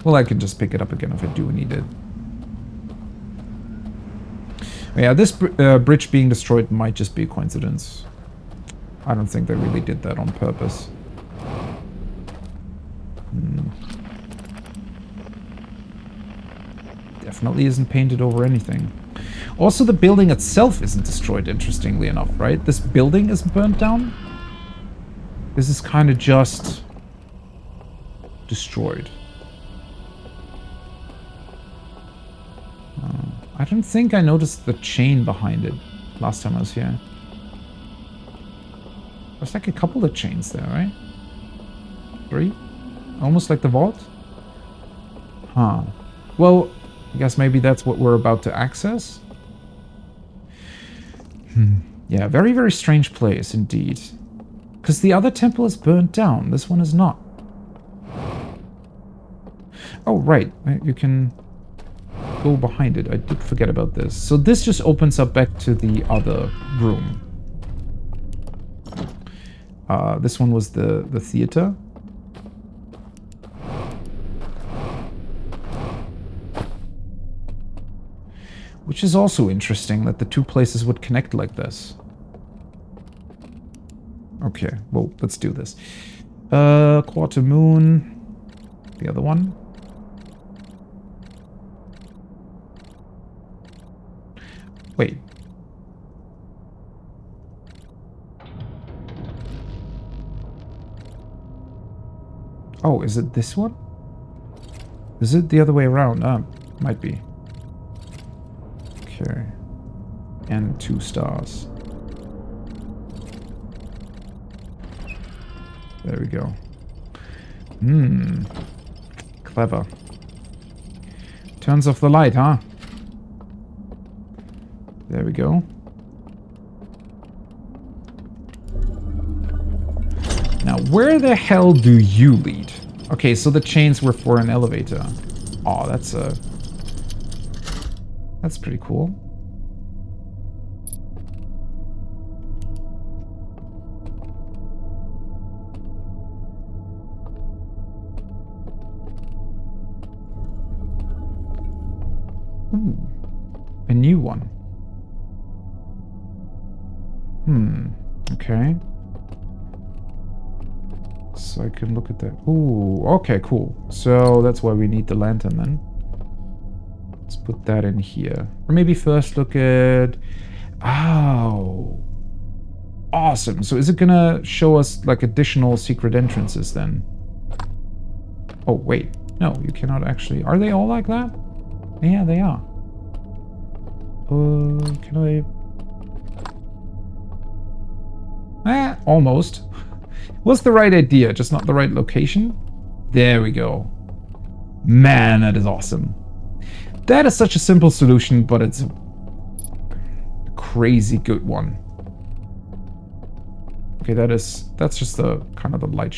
[SPEAKER 1] Well, I can just pick it up again if I do need it. Yeah, this bridge being destroyed might just be a coincidence. I don't think they really did that on purpose. Definitely isn't painted over anything. Also, the building itself isn't destroyed, interestingly enough, right? This building isn't burnt down. This is kind of just destroyed. I don't think I noticed the chain behind it last time I was here. There's like a couple of chains there, right? 3? Almost like the vault? Huh. Well, I guess maybe that's what we're about to access? Yeah, very, very strange place indeed. Because the other temple is burnt down. This one is not. Oh, right. You can go behind it. I did forget about this. So this just opens up back to the other room. This one was the theater. Which is also interesting that the two places would connect like this. Okay, well, let's do this. Quarter moon. The other one. Wait. Oh, is it this one? Is it the other way around? Might be. Okay. And 2 stars. There we go. Clever. Turns off the light, huh? There we go. Now, where the hell do you lead? Okay, so the chains were for an elevator. Oh, that's pretty cool. Ooh, a new one. Okay. So I can look at that. Ooh, okay, cool. So that's why we need the lantern then. Let's put that in here. Or maybe first look at... Oh. Awesome. So is it gonna show us like additional secret entrances then? Oh, wait. No, you cannot actually... Are they all like that? Yeah, they are. Can I... Almost. What's the right idea? Just not the right location? There we go. Man, that is awesome. That is such a simple solution, but it's a crazy good one. Okay, that's just the kind of the light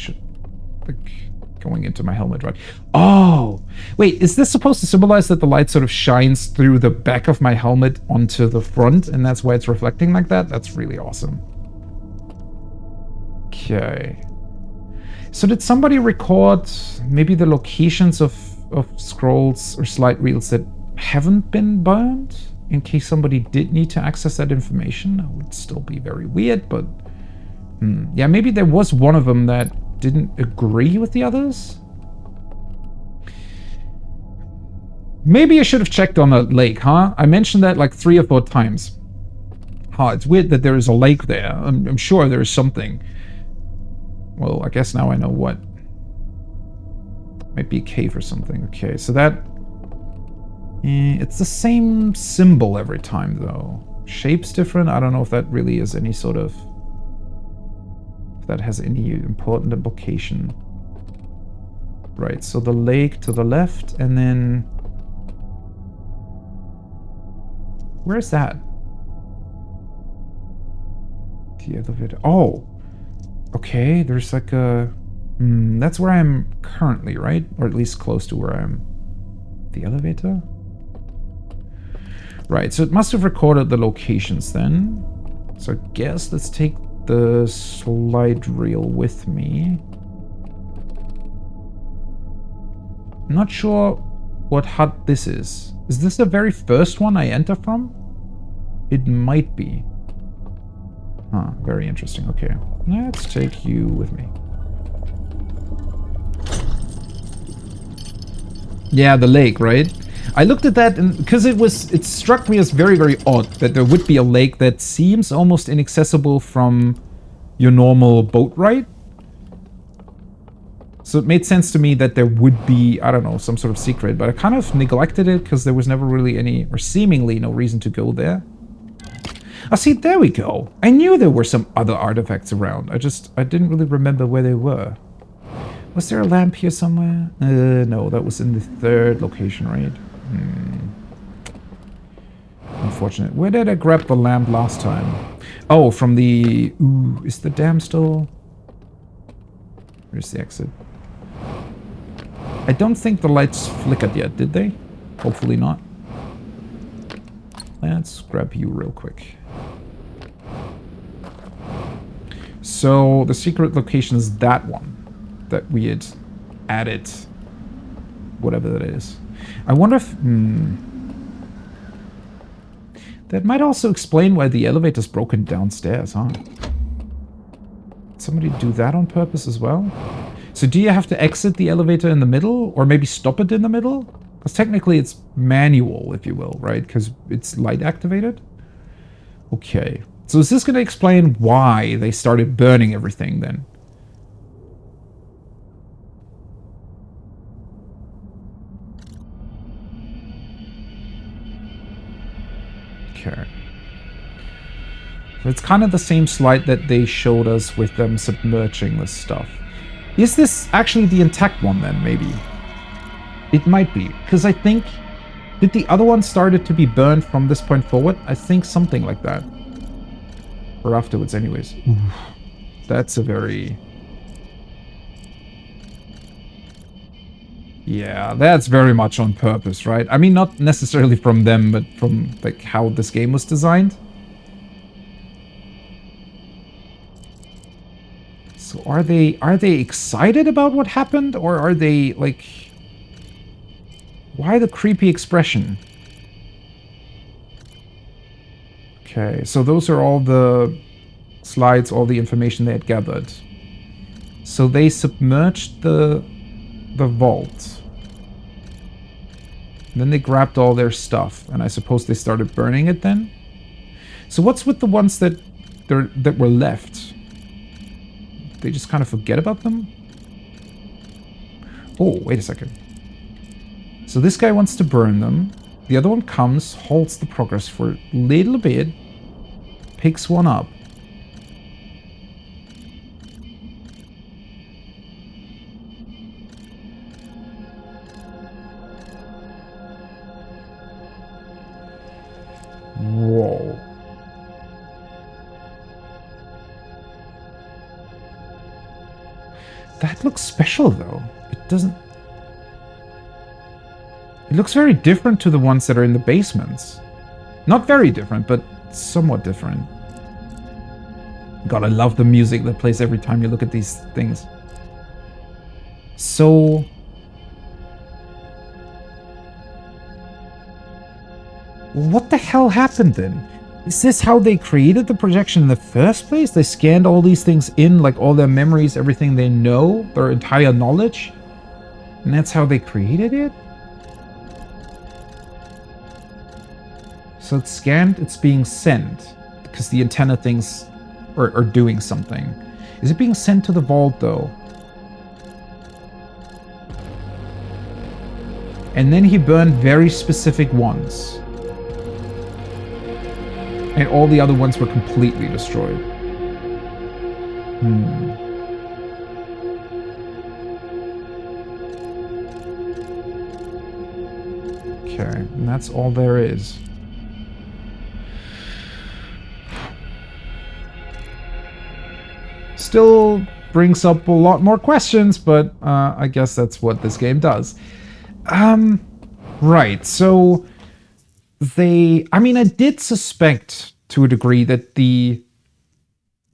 [SPEAKER 1] like going into my helmet, right? Oh, wait, is this supposed to symbolize that the light sort of shines through the back of my helmet onto the front, and that's why it's reflecting like that? That's really awesome. Okay. So did somebody record maybe the locations of scrolls or slide reels that haven't been burned? In case somebody did need to access that information? That would still be very weird, but... Yeah, maybe there was one of them that didn't agree with the others? Maybe I should have checked on the lake, huh? I mentioned that like 3 or 4 times. Huh, it's weird that there is a lake there. I'm sure there is something. Well, I guess now I know what. Might be a cave or something. Okay, so that... it's the same symbol every time, though. Shape's different. I don't know if that really is any sort of... If that has any important implication. Right, so the lake to the left, and then... Where's that? The elevator. Oh! Okay, there's like a... that's where I'm currently, right? Or at least close to where I am. The elevator? Right, so it must have recorded the locations then. So I guess let's take the slide reel with me. I'm not sure what hut this is. Is this the very first one I enter from? It might be. Huh, very interesting. Okay, let's take you with me. Yeah, the lake, right? I looked at that and because it struck me as very, very odd that there would be a lake that seems almost inaccessible from your normal boat ride. So it made sense to me that there would be, I don't know, some sort of secret, but I kind of neglected it because there was never really any, or seemingly no reason to go there. Oh, see, there we go. I knew there were some other artifacts around. I didn't really remember where they were. Was there a lamp here somewhere? No, that was in the third location, right? Unfortunate. Where did I grab the lamp last time? Oh, from the... Ooh, is the dam still... Where's the exit? I don't think the lights flickered yet, did they? Hopefully not. Let's grab you real quick. So, the secret location is that one that we had added. Whatever that is. I wonder if... That might also explain why the elevator's broken downstairs, huh? Did somebody do that on purpose as well? So do you have to exit the elevator in the middle? Or maybe stop it in the middle? Because technically it's manual, if you will, right? Because it's light activated? Okay. So is this going to explain why they started burning everything then? Okay. So it's kind of the same slide that they showed us with them submerging this stuff. Is this actually the intact one then, maybe? It might be, because I think... Did the other one started to be burned from this point forward? I think something like that. Or afterwards anyways. Oof. That's a very... Yeah, that's very much on purpose, right? I mean, not necessarily from them, but from like how this game was designed. So are they excited about what happened, or are they like... Why the creepy expression? Okay, so those are all the slides, all the information they had gathered. So they submerged the vault. And then they grabbed all their stuff, and I suppose they started burning it then? So what's with the ones that were left? They just kind of forget about them? Oh, wait a second. So this guy wants to burn them. The other one comes, halts the progress for a little bit, picks one up. Whoa. That looks special, though. It doesn't... It looks very different to the ones that are in the basements. Not very different, but somewhat different. God, I love the music that plays every time you look at these things. So... What the hell happened then? Is this how they created the projection in the first place? They scanned all these things in, like all their memories, everything they know, their entire knowledge? And that's how they created it? So it's scanned, it's being sent. Because the antenna things are doing something. Is it being sent to the vault, though? And then he burned very specific ones. And all the other ones were completely destroyed. Okay, and that's all there is. Still brings up a lot more questions, but I guess that's what this game does. Right, so... I mean, I did suspect to a degree that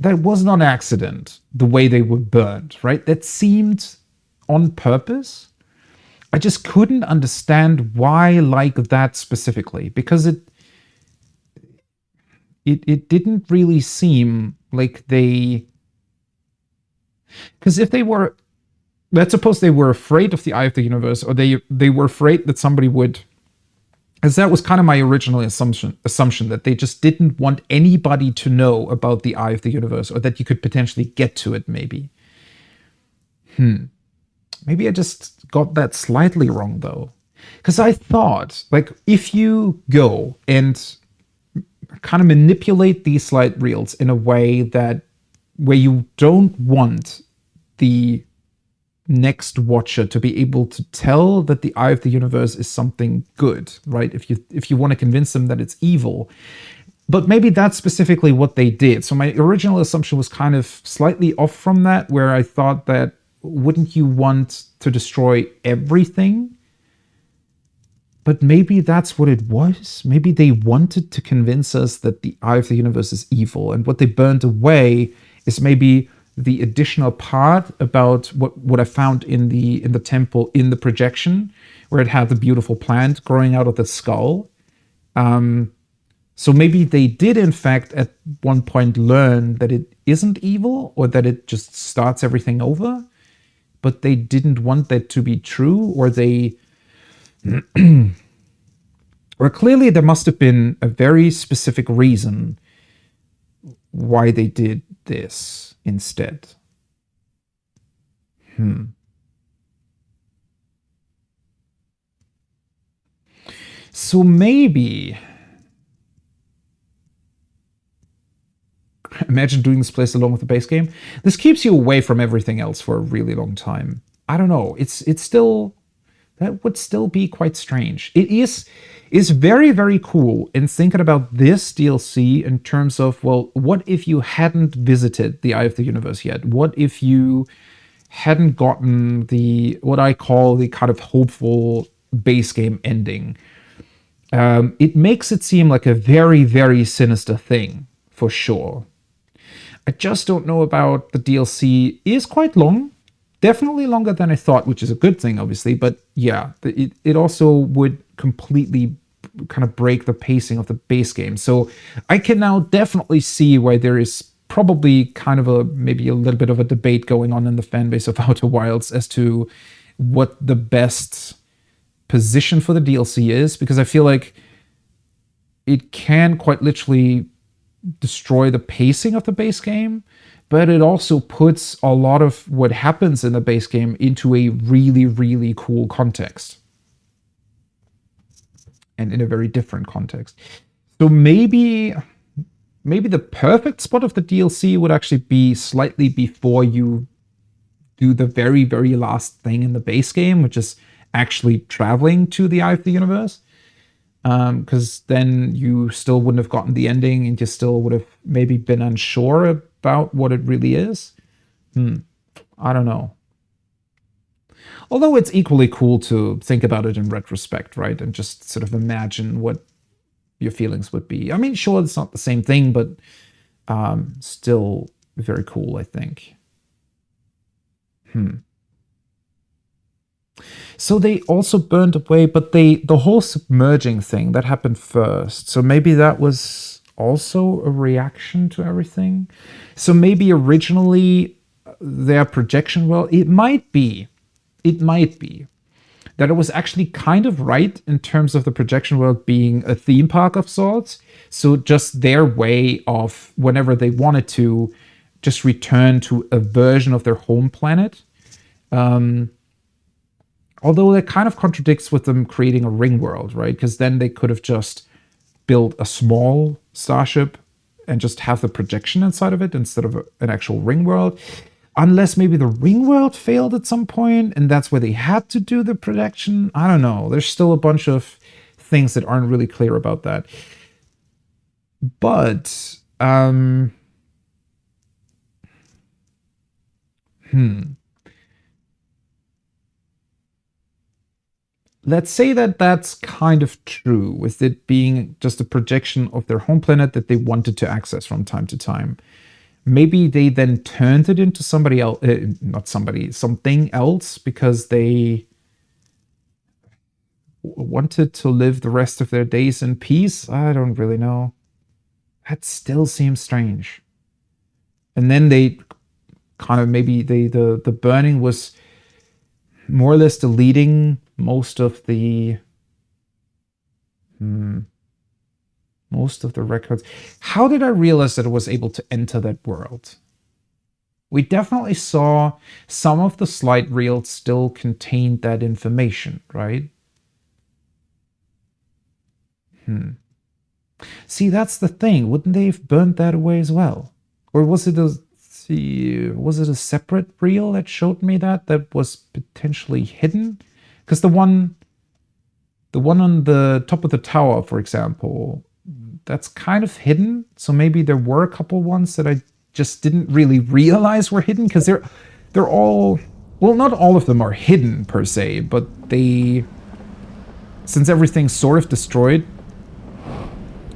[SPEAKER 1] that was not an accident, the way they were burned, right? That seemed on purpose. I just couldn't understand why like that specifically, because it didn't really seem like they... Because if they were... Let's suppose they were afraid of the Eye of the Universe, or they were afraid that somebody would As that was kind of my original assumption that they just didn't want anybody to know about the Eye of the Universe, or that you could potentially get to it, maybe. Maybe I just got that slightly wrong, though. Because I thought, like, if you go and kind of manipulate these slide reels in a way that where you don't want the next watcher to be able to tell that the Eye of the Universe is something good, right? If you want to convince them that it's evil. But maybe that's specifically what they did. So my original assumption was kind of slightly off from that, where I thought that wouldn't you want to destroy everything? But maybe that's what it was. Maybe they wanted to convince us that the Eye of the Universe is evil, and what they burned away is maybe the additional part about what I found in the temple in the projection, where it had the beautiful plant growing out of the skull. So maybe they did, in fact, at one point learn that it isn't evil, or that it just starts everything over, but they didn't want that to be true, or they... or clearly there must have been a very specific reason why they did this instead. So maybe... Imagine doing this place along with the base game. This keeps you away from everything else for a really long time. I don't know. It's still... That would still be quite strange. It is very, very cool in thinking about this DLC in terms of, well, what if you hadn't visited the Eye of the Universe yet? What if you hadn't gotten the, what I call the kind of hopeful base game ending? It makes it seem like a very, very sinister thing, for sure. I just don't know about the DLC. It is quite long. Definitely longer than I thought, which is a good thing, obviously. But yeah, it also would completely kind of break the pacing of the base game. So I can now definitely see why there is probably kind of maybe a little bit of a debate going on in the fan base of Outer Wilds as to what the best position for the DLC is, because I feel like it can quite literally destroy the pacing of the base game, but it also puts a lot of what happens in the base game into a really, really cool context. And in a very different context. So maybe the perfect spot of the DLC would actually be slightly before you do the very, very last thing in the base game, which is actually traveling to the Eye of the Universe. Because then you still wouldn't have gotten the ending, and you still would have maybe been unsure about what it really is. I don't know. Although it's equally cool to think about it in retrospect, right? And just sort of imagine what your feelings would be. I mean, sure, it's not the same thing, but still very cool, I think. So they also burned away, but the whole submerging thing, that happened first. So maybe that was also a reaction to everything. So maybe originally their projection, well, it might be that it was actually kind of right in terms of the projection world being a theme park of sorts. So just their way of, whenever they wanted to, just return to a version of their home planet. Although that kind of contradicts with them creating a ring world, right? Because then they could have just built a small starship and just have the projection inside of it instead of an actual ring world. Unless maybe the ring world failed at some point and that's where they had to do the projection. I don't know. There's still a bunch of things that aren't really clear about that. But, let's say that that's kind of true, with it being just a projection of their home planet that they wanted to access from time to time. Maybe they then turned it into somebody else, something else, because they wanted to live the rest of their days in peace. I don't really know. That still seems strange. And then they kind of, maybe the burning was more or less deleting most of the Most of the records. How did I realize that I was able to enter that world? We definitely saw some of the slide reels still contained that information, right? See, that's the thing. Wouldn't they have burnt that away as well? Or was it a separate reel that showed me that was potentially hidden? Because the one on the top of the tower, for example, that's kind of hidden. So maybe there were a couple ones that I just didn't really realize were hidden, because they're all, well, not all of them are hidden per se, but since everything's sort of destroyed,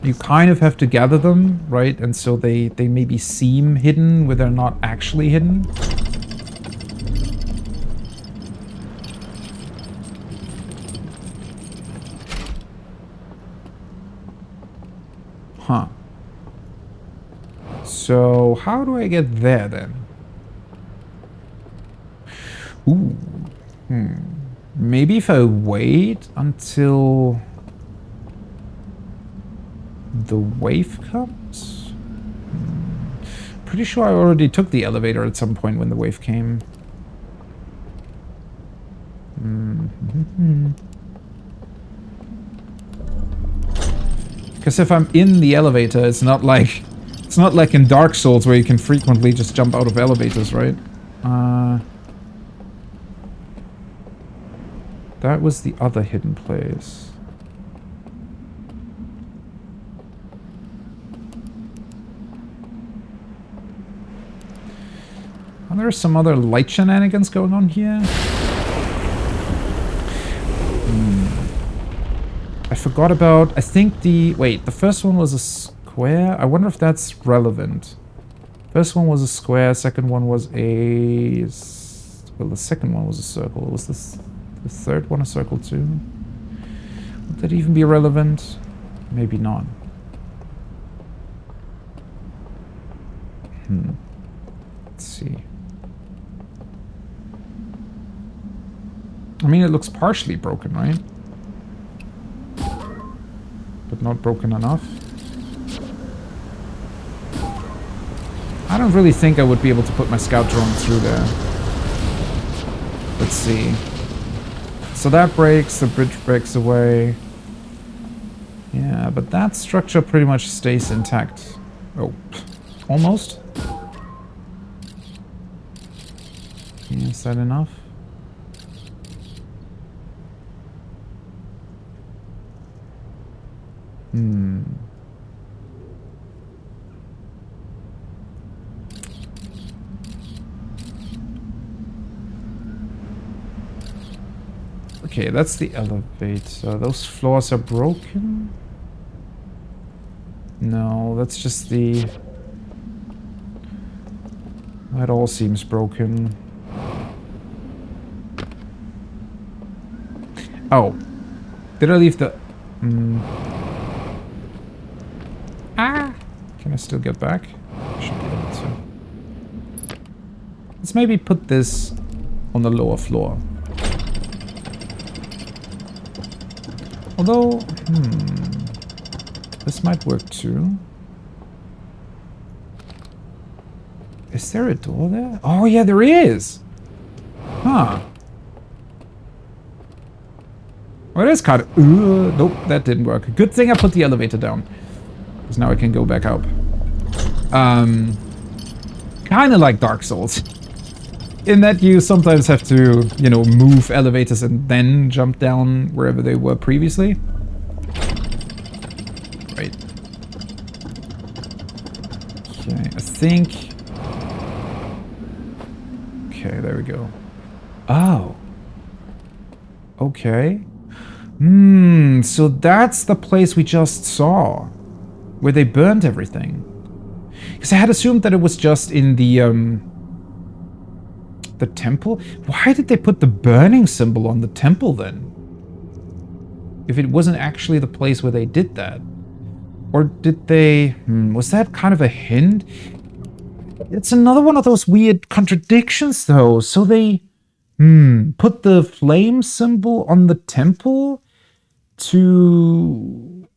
[SPEAKER 1] you kind of have to gather them, right? And so they maybe seem hidden where they're not actually hidden. Huh. So how do I get there then? Ooh. Maybe if I wait until the wave comes? Pretty sure I already took the elevator at some point when the wave came. Because if I'm in the elevator, it's not like in Dark Souls where you can frequently just jump out of elevators, right? That was the other hidden place. Are there some other light shenanigans going on here? I forgot about, I think the first one was a square? I wonder if that's relevant. First one was a square, second one was a... Well, the second one was a circle. Was this the third one a circle too? Would that even be relevant? Maybe not. Let's see. I mean, it looks partially broken, right? But not broken enough. I don't really think I would be able to put my scout drone through there. Let's see. So that breaks, the bridge breaks away. Yeah, but that structure pretty much stays intact. Oh, almost. Yeah, is that enough? Okay, that's the elevator. Those floors are broken? No, that's just the... That all seems broken. Oh. Did I leave the... Ah! Can I still get back? I should be able to. Let's maybe put this on the lower floor. Although, this might work too. Is there a door there? Oh yeah, there is! Huh. Well, it is kind of... nope, that didn't work. Good thing I put the elevator down. Because now I can go back up. Kind of like Dark Souls. In that you sometimes have to, you know, move elevators and then jump down wherever they were previously. Right. Okay, I think... Okay, there we go. Oh. Okay. So that's the place we just saw. Where they burned everything. Because I had assumed that it was just in the temple? Why did they put the burning symbol on the temple then? If it wasn't actually the place where they did that. Or did they... was that kind of a hint? It's another one of those weird contradictions though. So they... put the flame symbol on the temple to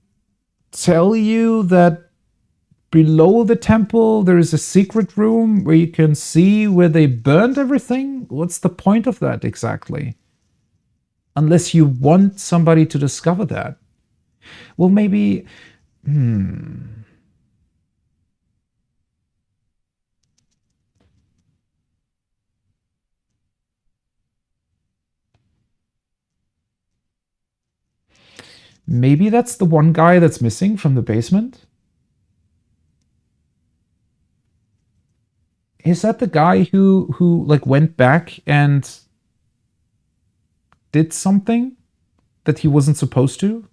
[SPEAKER 1] tell you that below the temple there is a secret room where you can see where they burned everything? What's the point of that exactly? Unless you want somebody to discover that. Well, maybe... Maybe that's the one guy that's missing from the basement? Is that the guy who like went back and did something that he wasn't supposed to?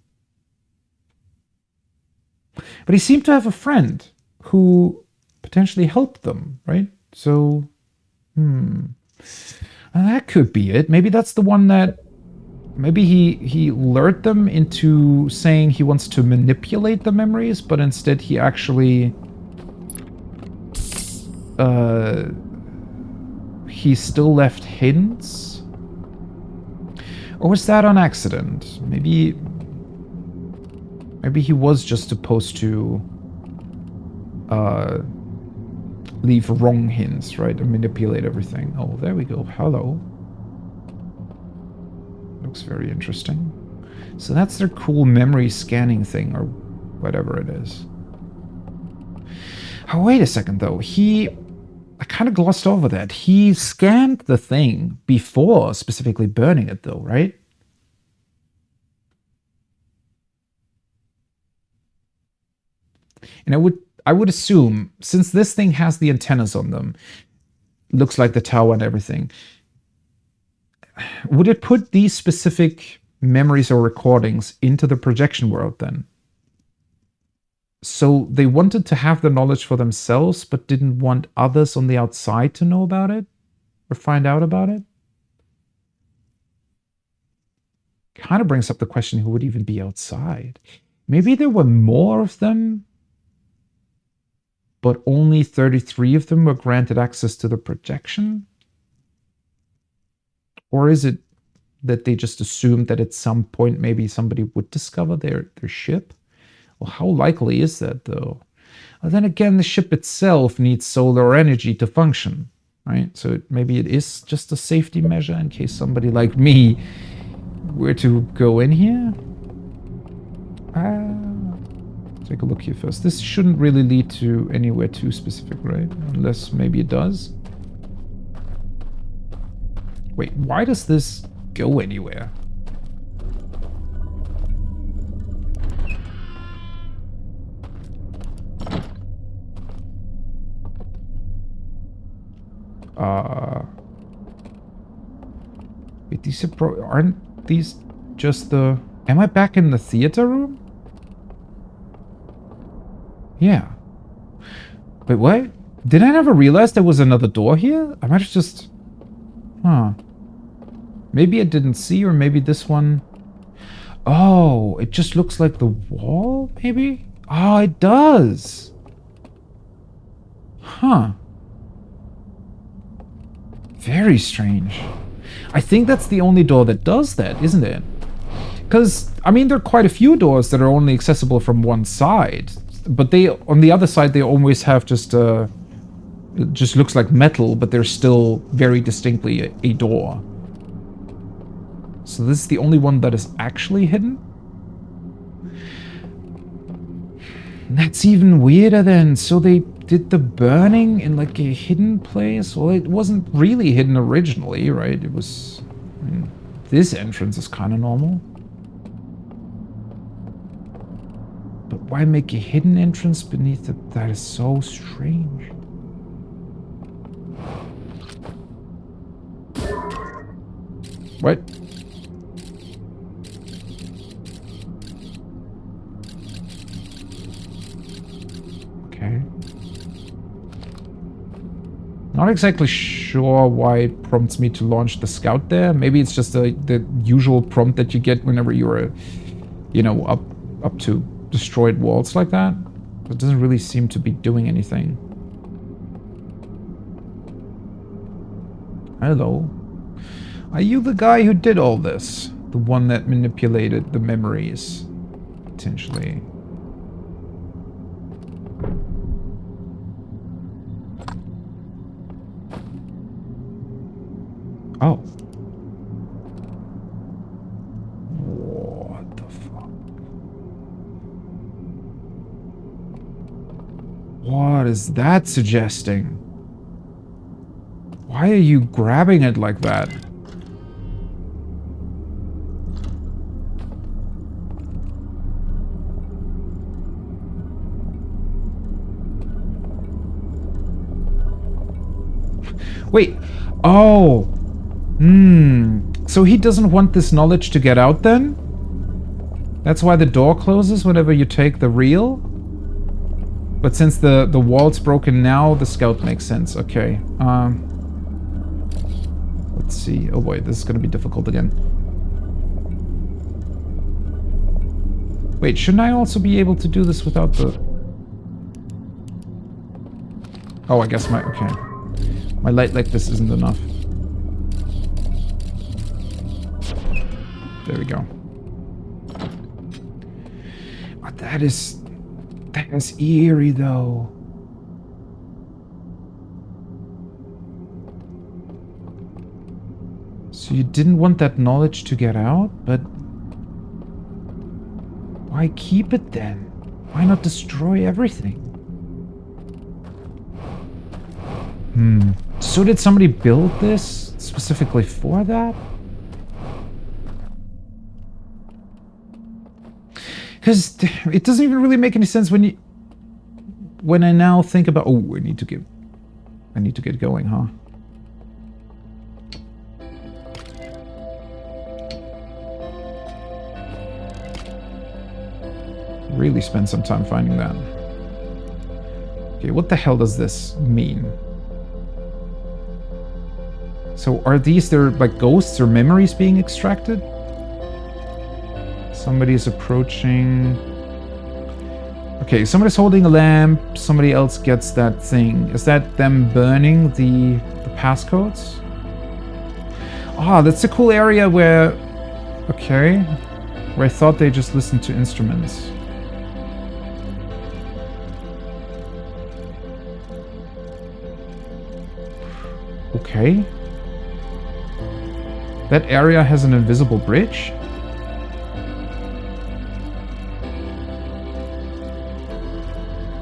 [SPEAKER 1] But he seemed to have a friend who potentially helped them, right? So, that could be it. Maybe that's the one that... Maybe he lured them into saying he wants to manipulate the memories, but instead he actually... he still left hints? Or was that on accident? Maybe he was just supposed to leave wrong hints, right? And manipulate everything. Oh, there we go. Hello. Looks very interesting. So that's their cool memory scanning thing, or whatever it is. Oh, wait a second, though. I kind of glossed over that. He scanned the thing before specifically burning it, though, right? And I would assume, since this thing has the antennas on them, looks like the tower and everything, would it put these specific memories or recordings into the projection world then? So they wanted to have the knowledge for themselves, but didn't want others on the outside to know about it? Or find out about it? Kind of brings up the question, who would even be outside? Maybe there were more of them, but only 33 of them were granted access to the projection? Or is it that they just assumed that at some point maybe somebody would discover their ship? Well, how likely is that, though? Well, then again, the ship itself needs solar energy to function, right? So maybe it is just a safety measure in case somebody like me were to go in here. Take a look here first. This shouldn't really lead to anywhere too specific, right? Unless maybe it does. Wait, why does this go anywhere? Wait, these aren't these just the... Am I back in the theater room? Yeah. Wait, what? Did I never realize there was another door here? I might have just... Huh. Maybe I didn't see, or maybe this one... Oh, it just looks like the wall, maybe? Oh, it does! Huh. Very strange. I think that's the only door that does that, isn't it? Because, I mean, there are quite a few doors that are only accessible from one side. But they, on the other side, they always have just, it just looks like metal, but they're still very distinctly a door. So this is the only one that is actually hidden? That's even weirder then. So they did the burning in like a hidden place? Well, it wasn't really hidden originally, right? It was... I mean, this entrance is kind of normal. But why make a hidden entrance beneath it? That is so strange. What? Okay. Not exactly sure why it prompts me to launch the scout there. Maybe it's just the usual prompt that you get whenever you're, you know, up to destroyed walls like that. It doesn't really seem to be doing anything. Hello. Are you the guy who did all this? The one that manipulated the memories, potentially. Oh. What the fuck? What is that suggesting? Why are you grabbing it like that? Wait. Oh. So he doesn't want this knowledge to get out then? That's why the door closes whenever you take the reel? But since the wall's broken now, the scout makes sense. Okay. Let's see. Oh boy, this is gonna be difficult again. Wait, shouldn't I also be able to do this without the... Oh, I guess my... Okay. My light like this isn't enough. There we go. But that is eerie, though. So you didn't want that knowledge to get out, but why keep it then? Why not destroy everything? So did somebody build this specifically for that? Because it doesn't even really make any sense when I now think about... Oh, I need to get going, huh? Really spend some time finding that. Okay, what the hell does this mean? So are these their like ghosts or memories being extracted? Somebody is approaching. Okay, somebody's holding a lamp. Somebody else gets that thing. Is that them burning the passcodes? Ah, that's a cool area where... Okay. Where I thought they just listened to instruments. Okay. That area has an invisible bridge?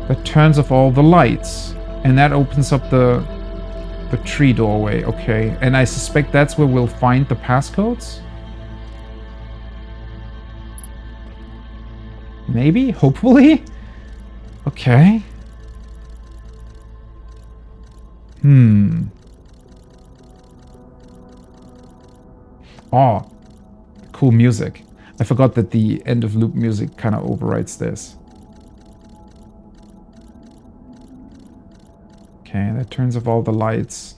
[SPEAKER 1] That turns off all the lights. And that opens up the tree doorway. Okay. And I suspect that's where we'll find the passcodes? Maybe? Hopefully? Okay. Oh, cool music. I forgot that the end of loop music kind of overrides this. Okay, that turns off all the lights.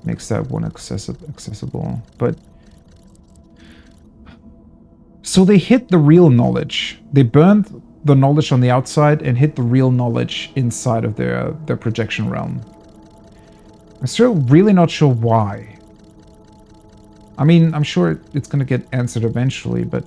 [SPEAKER 1] Makes that one accessible. But... So they hid the real knowledge. They burned the knowledge on the outside and hid the real knowledge inside of their projection realm. I'm still really not sure why. I mean, I'm sure it's gonna get answered eventually, but...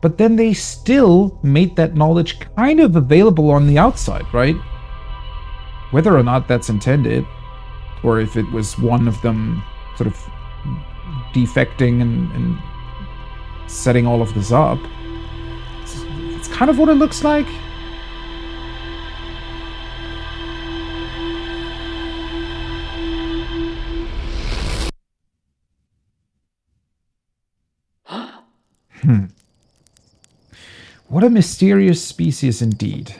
[SPEAKER 1] But then they still made that knowledge kind of available on the outside, right? Whether or not that's intended, or if it was one of them sort of defecting and setting all of this up. It's kind of what it looks like. What a mysterious species indeed.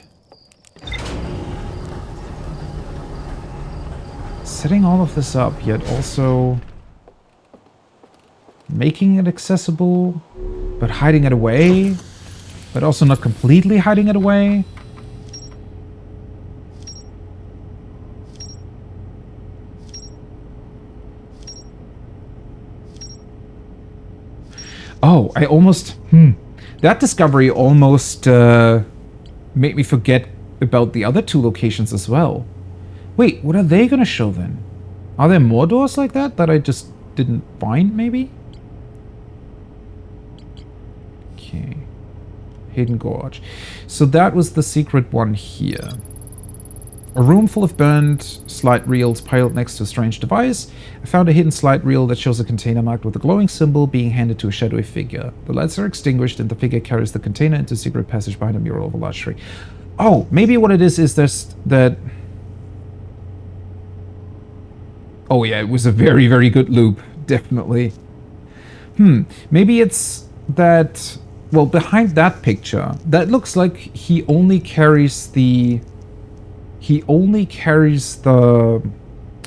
[SPEAKER 1] Setting all of this up, yet also making it accessible, but hiding it away, but also not completely hiding it away. Oh, I almost... That discovery almost made me forget about the other two locations as well. Wait, what are they gonna show then? Are there more doors like that that I just didn't find, maybe? Okay. Hidden Gorge. So that was the secret one here. A room full of burned slide reels piled next to a strange device. I found a hidden slide reel that shows a container marked with a glowing symbol being handed to a shadowy figure. The lights are extinguished and the figure carries the container into a secret passage behind a mural of a large tree. Oh, maybe what it is there's that... Oh yeah, it was a very, very good loop. Definitely. Maybe it's that... Well, behind that picture, that looks like he only carries the...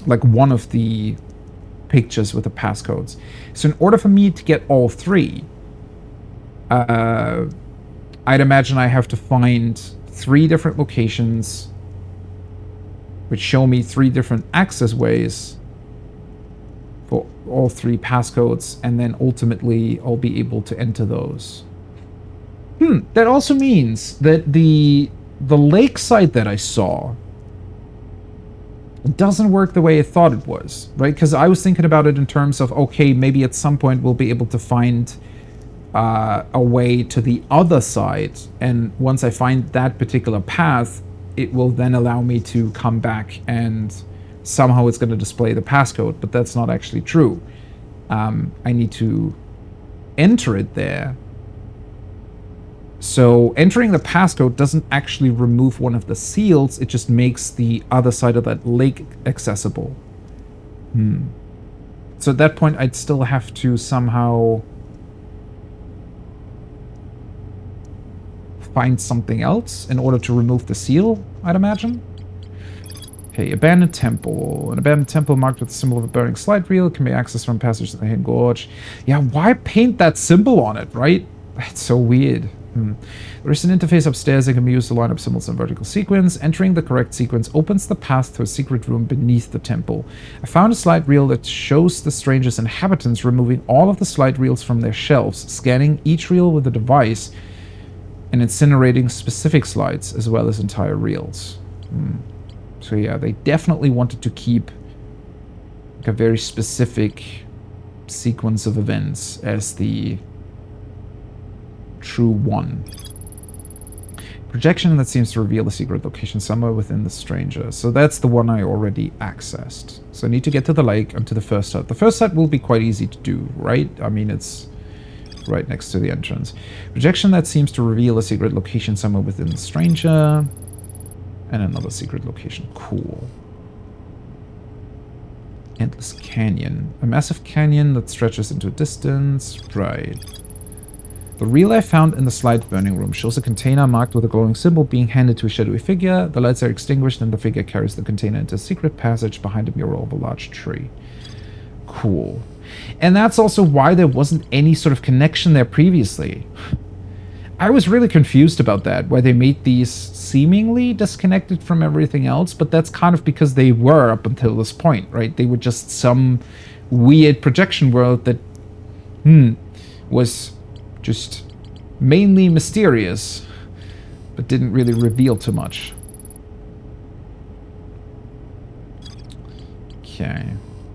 [SPEAKER 1] like, one of the pictures with the passcodes. So in order for me to get all three, I'd imagine I have to find 3 different locations which show me 3 different access ways for all 3 passcodes, and then ultimately I'll be able to enter those. That also means that the lakeside that I saw doesn't work the way I thought it was, right? Because I was thinking about it in terms of, okay, maybe at some point we'll be able to find a way to the other side, and once I find that particular path, it will then allow me to come back and somehow it's going to display the passcode, but that's not actually true. I need to enter it there. So entering the passcode doesn't actually remove one of the seals, it just makes the other side of that lake accessible. So at that point, I'd still have to somehow find something else in order to remove the seal, I'd imagine. Okay, abandoned temple. An abandoned temple marked with the symbol of a burning slide reel can be accessed from passage to the Hidden Gorge. Yeah, why paint that symbol on it, right? That's so weird. There is an interface upstairs that can be used to line up symbols in vertical sequence. Entering the correct sequence opens the path to a secret room beneath the temple. I found a slide reel that shows the stranger's inhabitants removing all of the slide reels from their shelves, scanning each reel with a device, and incinerating specific slides as well as entire reels. So yeah, they definitely wanted to keep like a very specific sequence of events as the true one. Projection that seems to reveal a secret location somewhere within the stranger. So that's the one I already accessed. So I need to get to the lake and to the first hut. The first hut will be quite easy to do, right? I mean, it's right next to the entrance. Projection that seems to reveal a secret location somewhere within the stranger. And another secret location. Cool. Endless canyon. A massive canyon that stretches into distance. Right. The reel I found in the slide burning room shows a container marked with a glowing symbol being handed to a shadowy figure. The lights are extinguished and the figure carries the container into a secret passage behind a mural of a large tree. Cool. And that's also why there wasn't any sort of connection there previously. I was really confused about that, why they made these seemingly disconnected from everything else, but that's kind of because they were up until this point, right? They were just some weird projection world that, was just mainly mysterious, but didn't really reveal too much. Okay,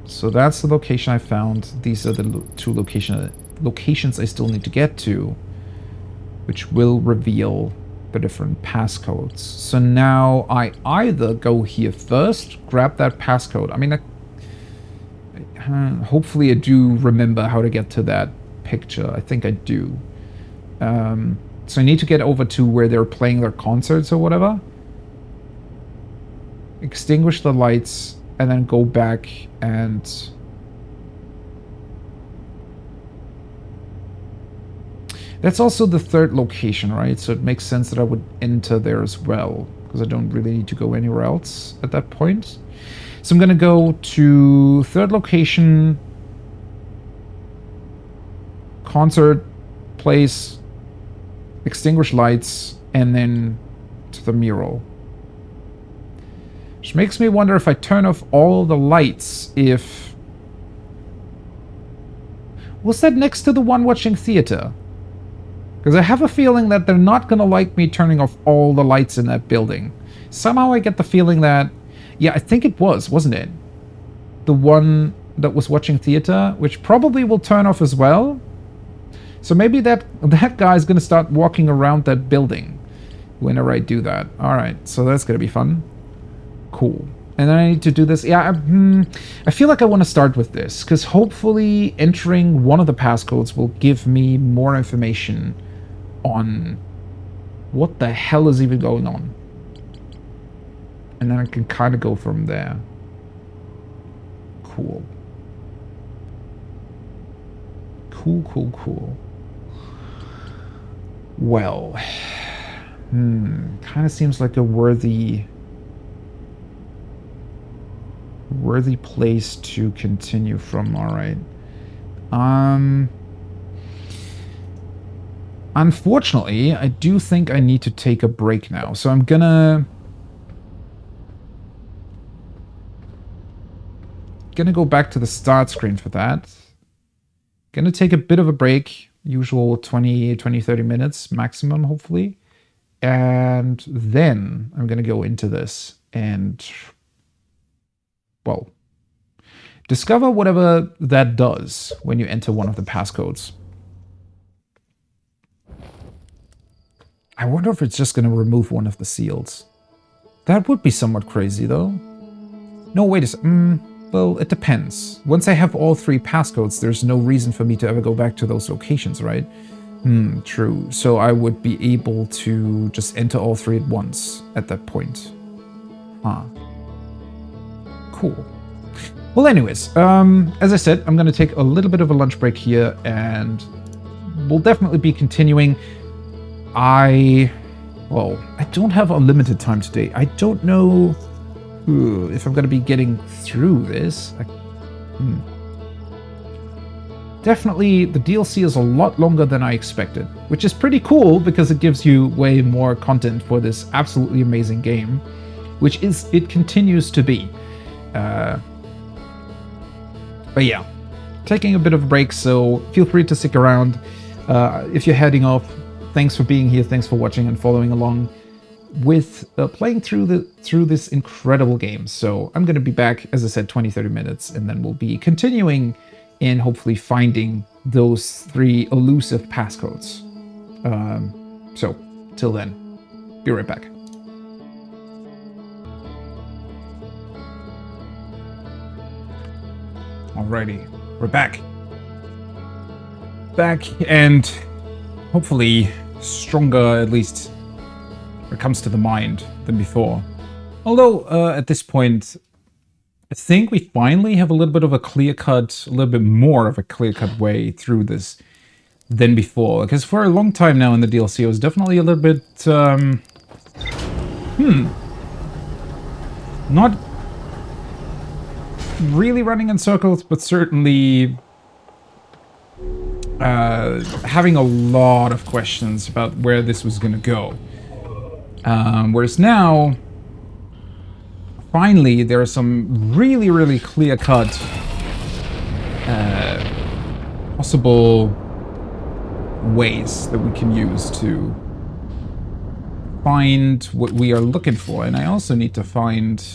[SPEAKER 1] so that's the location I found. These are the 2 locations I still need to get to, which will reveal the different passcodes. So now I either go here first, grab that passcode. I mean, hopefully I do remember how to get to that picture. I think I do. So I need to get over to where they're playing their concerts or whatever. Extinguish the lights and then go back and... That's also the 3rd location, right? So it makes sense that I would enter there as well, because I don't really need to go anywhere else at that point. So I'm going to go to 3rd location, concert place, extinguish lights, and then to the mural. Which makes me wonder if I turn off all the lights, if... Was that next to the one watching theater? Because I have a feeling that they're not going to like me turning off all the lights in that building. Somehow I get the feeling that... Yeah, I think it was, wasn't it? The one that was watching theater, which probably will turn off as well. So maybe that guy's going to start walking around that building whenever I do that. All right, so that's going to be fun. Cool. And then I need to do this. Yeah, I feel like I want to start with this, because hopefully entering one of the passcodes will give me more information on what the hell is even going on. And then I can kind of go from there. Cool. Cool. Well, kind of seems like a worthy place to continue from. All right. Unfortunately, I do think I need to take a break now, so I'm gonna go back to the start screen for that. Gonna take a bit of a break, usual 20, 30 minutes maximum, hopefully. And then I'm gonna go into this and, well, discover whatever that does when you enter one of the passcodes. I wonder if it's just gonna remove one of the seals. That would be somewhat crazy, though. No, wait a second. Well, it depends. Once I have all 3 passcodes, there's no reason for me to ever go back to those locations, right? True. So I would be able to just enter all 3 at once at that point. Huh. Cool. Well, anyways, as I said, I'm going to take a little bit of a lunch break here, and we'll definitely be continuing. I don't have unlimited time today. I don't know if I'm going to be getting through this. Definitely, the DLC is a lot longer than I expected, which is pretty cool because it gives you way more content for this absolutely amazing game, which it continues to be. But yeah, taking a bit of a break, so feel free to stick around. If you're heading off, thanks for being here, thanks for watching and following along with playing through this incredible game. So I'm going to be back, as I said, 20-30 minutes, and then we'll be continuing in hopefully finding those 3 elusive passcodes. So till then, be right back. Alrighty, we're back. And hopefully stronger, at least when it comes to the mind, than before. Although, at this point, I think we finally have a little bit of a clear-cut, a little bit more of a clear-cut way through this than before. Because for a long time now in the DLC, I was definitely a little bit, not really running in circles, but certainly having a lot of questions about where this was going to go. Whereas now, finally, there are some really, really clear-cut possible ways that we can use to find what we are looking for. And I also need to find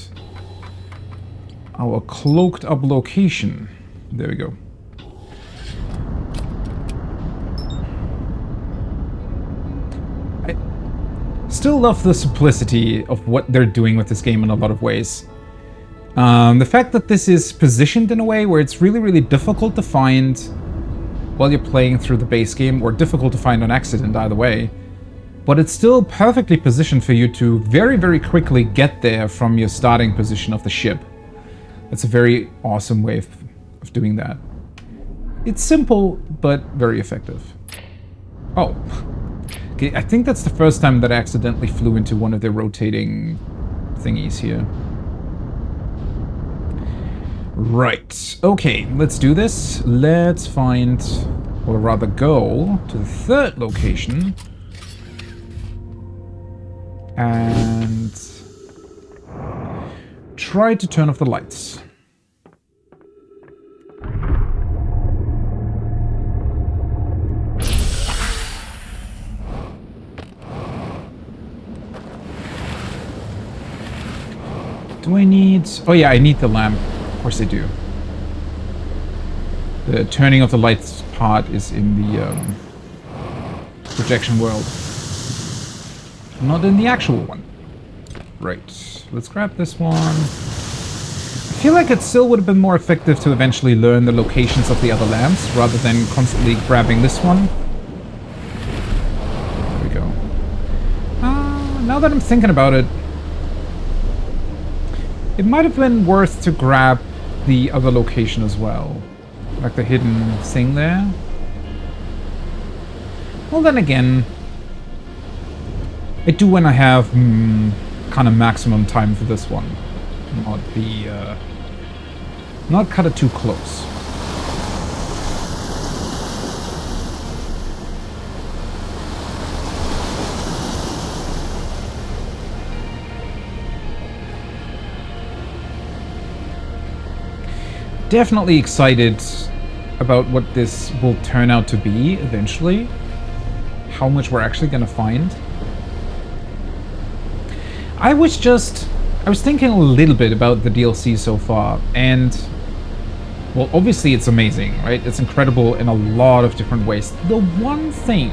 [SPEAKER 1] our cloaked-up location. There we go. Still love the simplicity of what they're doing with this game in a lot of ways. The fact that this is positioned in a way where it's really, really difficult to find while you're playing through the base game, or difficult to find on accident either way, but it's still perfectly positioned for you to very, very quickly get there from your starting position of the ship. That's a very awesome way of doing that. It's simple, but very effective. Oh. Okay, I think that's the first time that I accidentally flew into one of the rotating thingies here. Right. Okay, let's do this. Let's find, or rather go, to the 3rd location. And try to turn off the lights. Do I need... Oh yeah, I need the lamp. Of course I do. The turning of the lights part is in the projection world. Not in the actual one. Right. Let's grab this one. I feel like it still would have been more effective to eventually learn the locations of the other lamps rather than constantly grabbing this one. There we go. Now that I'm thinking about it, it might have been worth to grab the other location as well. Like the hidden thing there. Well, then again, I do when I have kind of maximum time for this one. Not be, not cut it too close. Definitely excited about what this will turn out to be eventually. How much we're actually gonna find. I was thinking a little bit about the DLC so far, and well, obviously it's amazing, right? It's incredible in a lot of different ways. The one thing,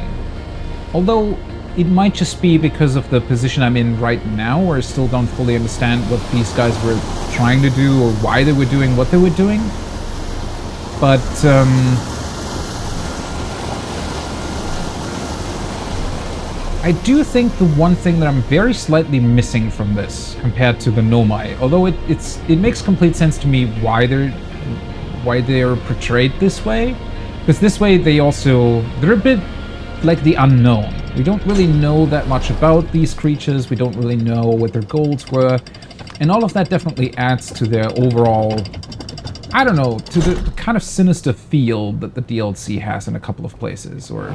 [SPEAKER 1] although it might just be because of the position I'm in right now, where I still don't fully understand what these guys were trying to do or why they were doing what they were doing, but I do think the one thing that I'm very slightly missing from this compared to the Nomai, although it makes complete sense to me why they're portrayed this way, because this way they're a bit like the unknown. We don't really know that much about these creatures. We don't really know what their goals were, and all of that definitely adds to their overall, I don't know, to the kind of sinister feel that the DLC has in a couple of places, or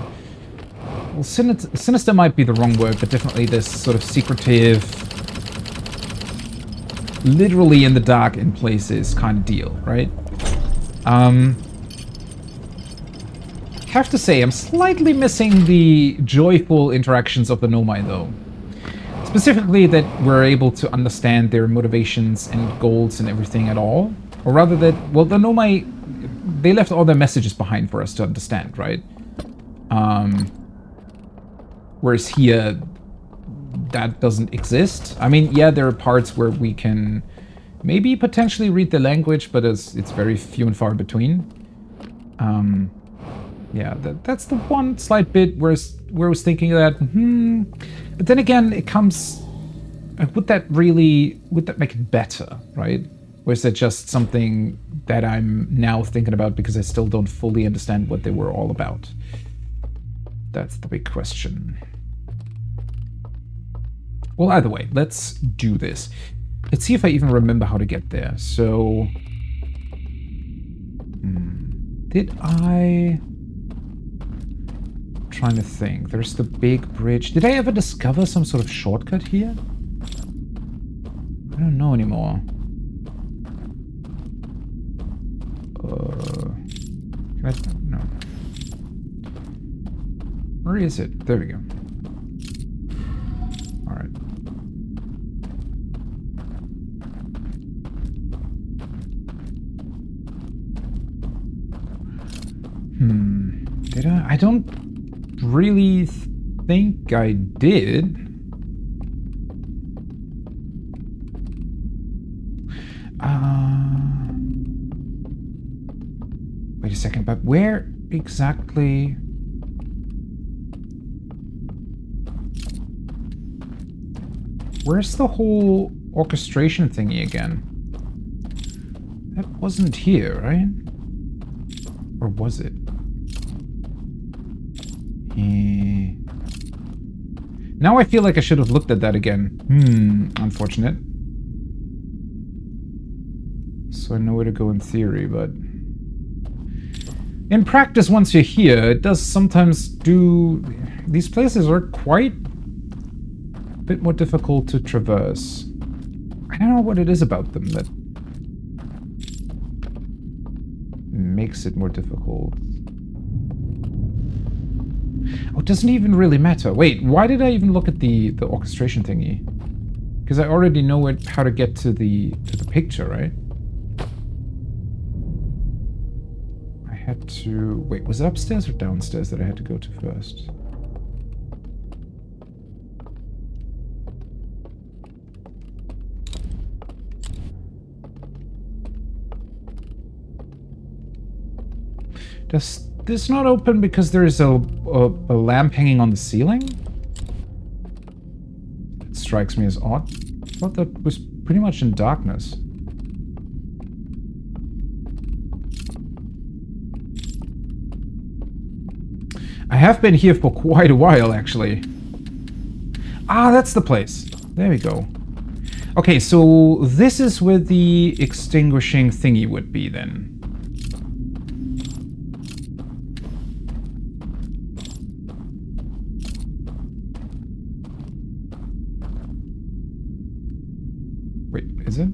[SPEAKER 1] well, sinister might be the wrong word, but definitely this sort of secretive, literally in the dark in places kind of deal, right? Have to say, I'm slightly missing the joyful interactions of the Nomai, though. Specifically that we're able to understand their motivations and goals and everything at all. Or rather that, well, the Nomai, they left all their messages behind for us to understand, right? Whereas here, that doesn't exist. I mean, yeah, there are parts where we can maybe potentially read the language, but it's very few and far between. Yeah, that's the one slight bit where I was thinking that, But then again, it comes... would that make it better, right? Or is it just something that I'm now thinking about because I still don't fully understand what they were all about? That's the big question. Well, either way, let's do this. Let's see if I even remember how to get there. So... Did I... I'm trying to think. There's the big bridge. Did I ever discover some sort of shortcut here? I don't know anymore. Can I... No. Where is it? There we go. Alright. Did I? I don't really think I did. Wait a second, but where exactly... Where's the whole orchestration thingy again? That wasn't here, right? Or was it? Now I feel like I should have looked at that again. Unfortunate. So I know where to go in theory, but... in practice, once you're here, it does sometimes do... These places are quite a bit more difficult to traverse. I don't know what it is about them that makes it more difficult. Oh, it doesn't even really matter. Wait, why did I even look at the orchestration thingy? Because I already know how to get to the picture, right? I had to... Wait, was it upstairs or downstairs that I had to go to first? Does this not open because there is a lamp hanging on the ceiling? It strikes me as odd. I thought that was pretty much in darkness. I have been here for quite a while, actually. Ah, that's the place. There we go. Okay, so this is where the extinguishing thingy would be then. Wait, is it?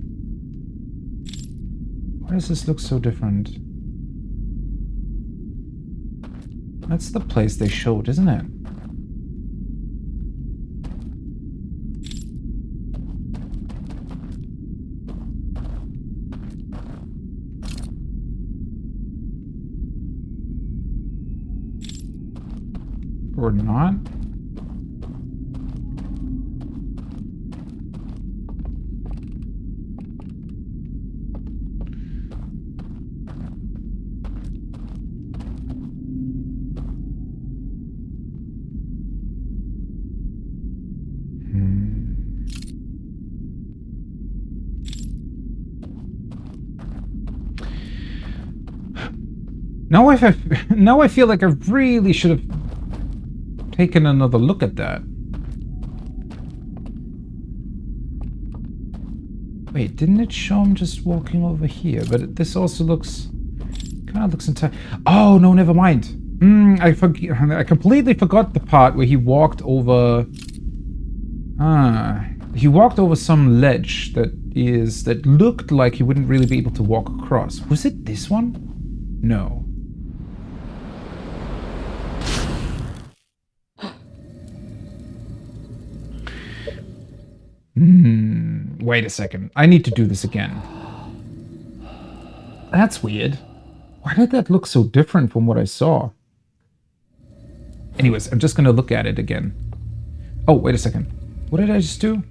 [SPEAKER 1] Why does this look so different? That's the place they showed, isn't it? Or not? Now I feel like I really should have taken another look at that. Wait, didn't it show him just walking over here? But this also looks... kind of looks entire... Oh, no, never mind. I completely forgot the part where he walked over... he walked over some ledge that looked like he wouldn't really be able to walk across. Was it this one? No. Wait a second. I need to do this again. That's weird. Why did that look so different from what I saw? Anyways, I'm just gonna look at it again. Oh, wait a second. What did I just do?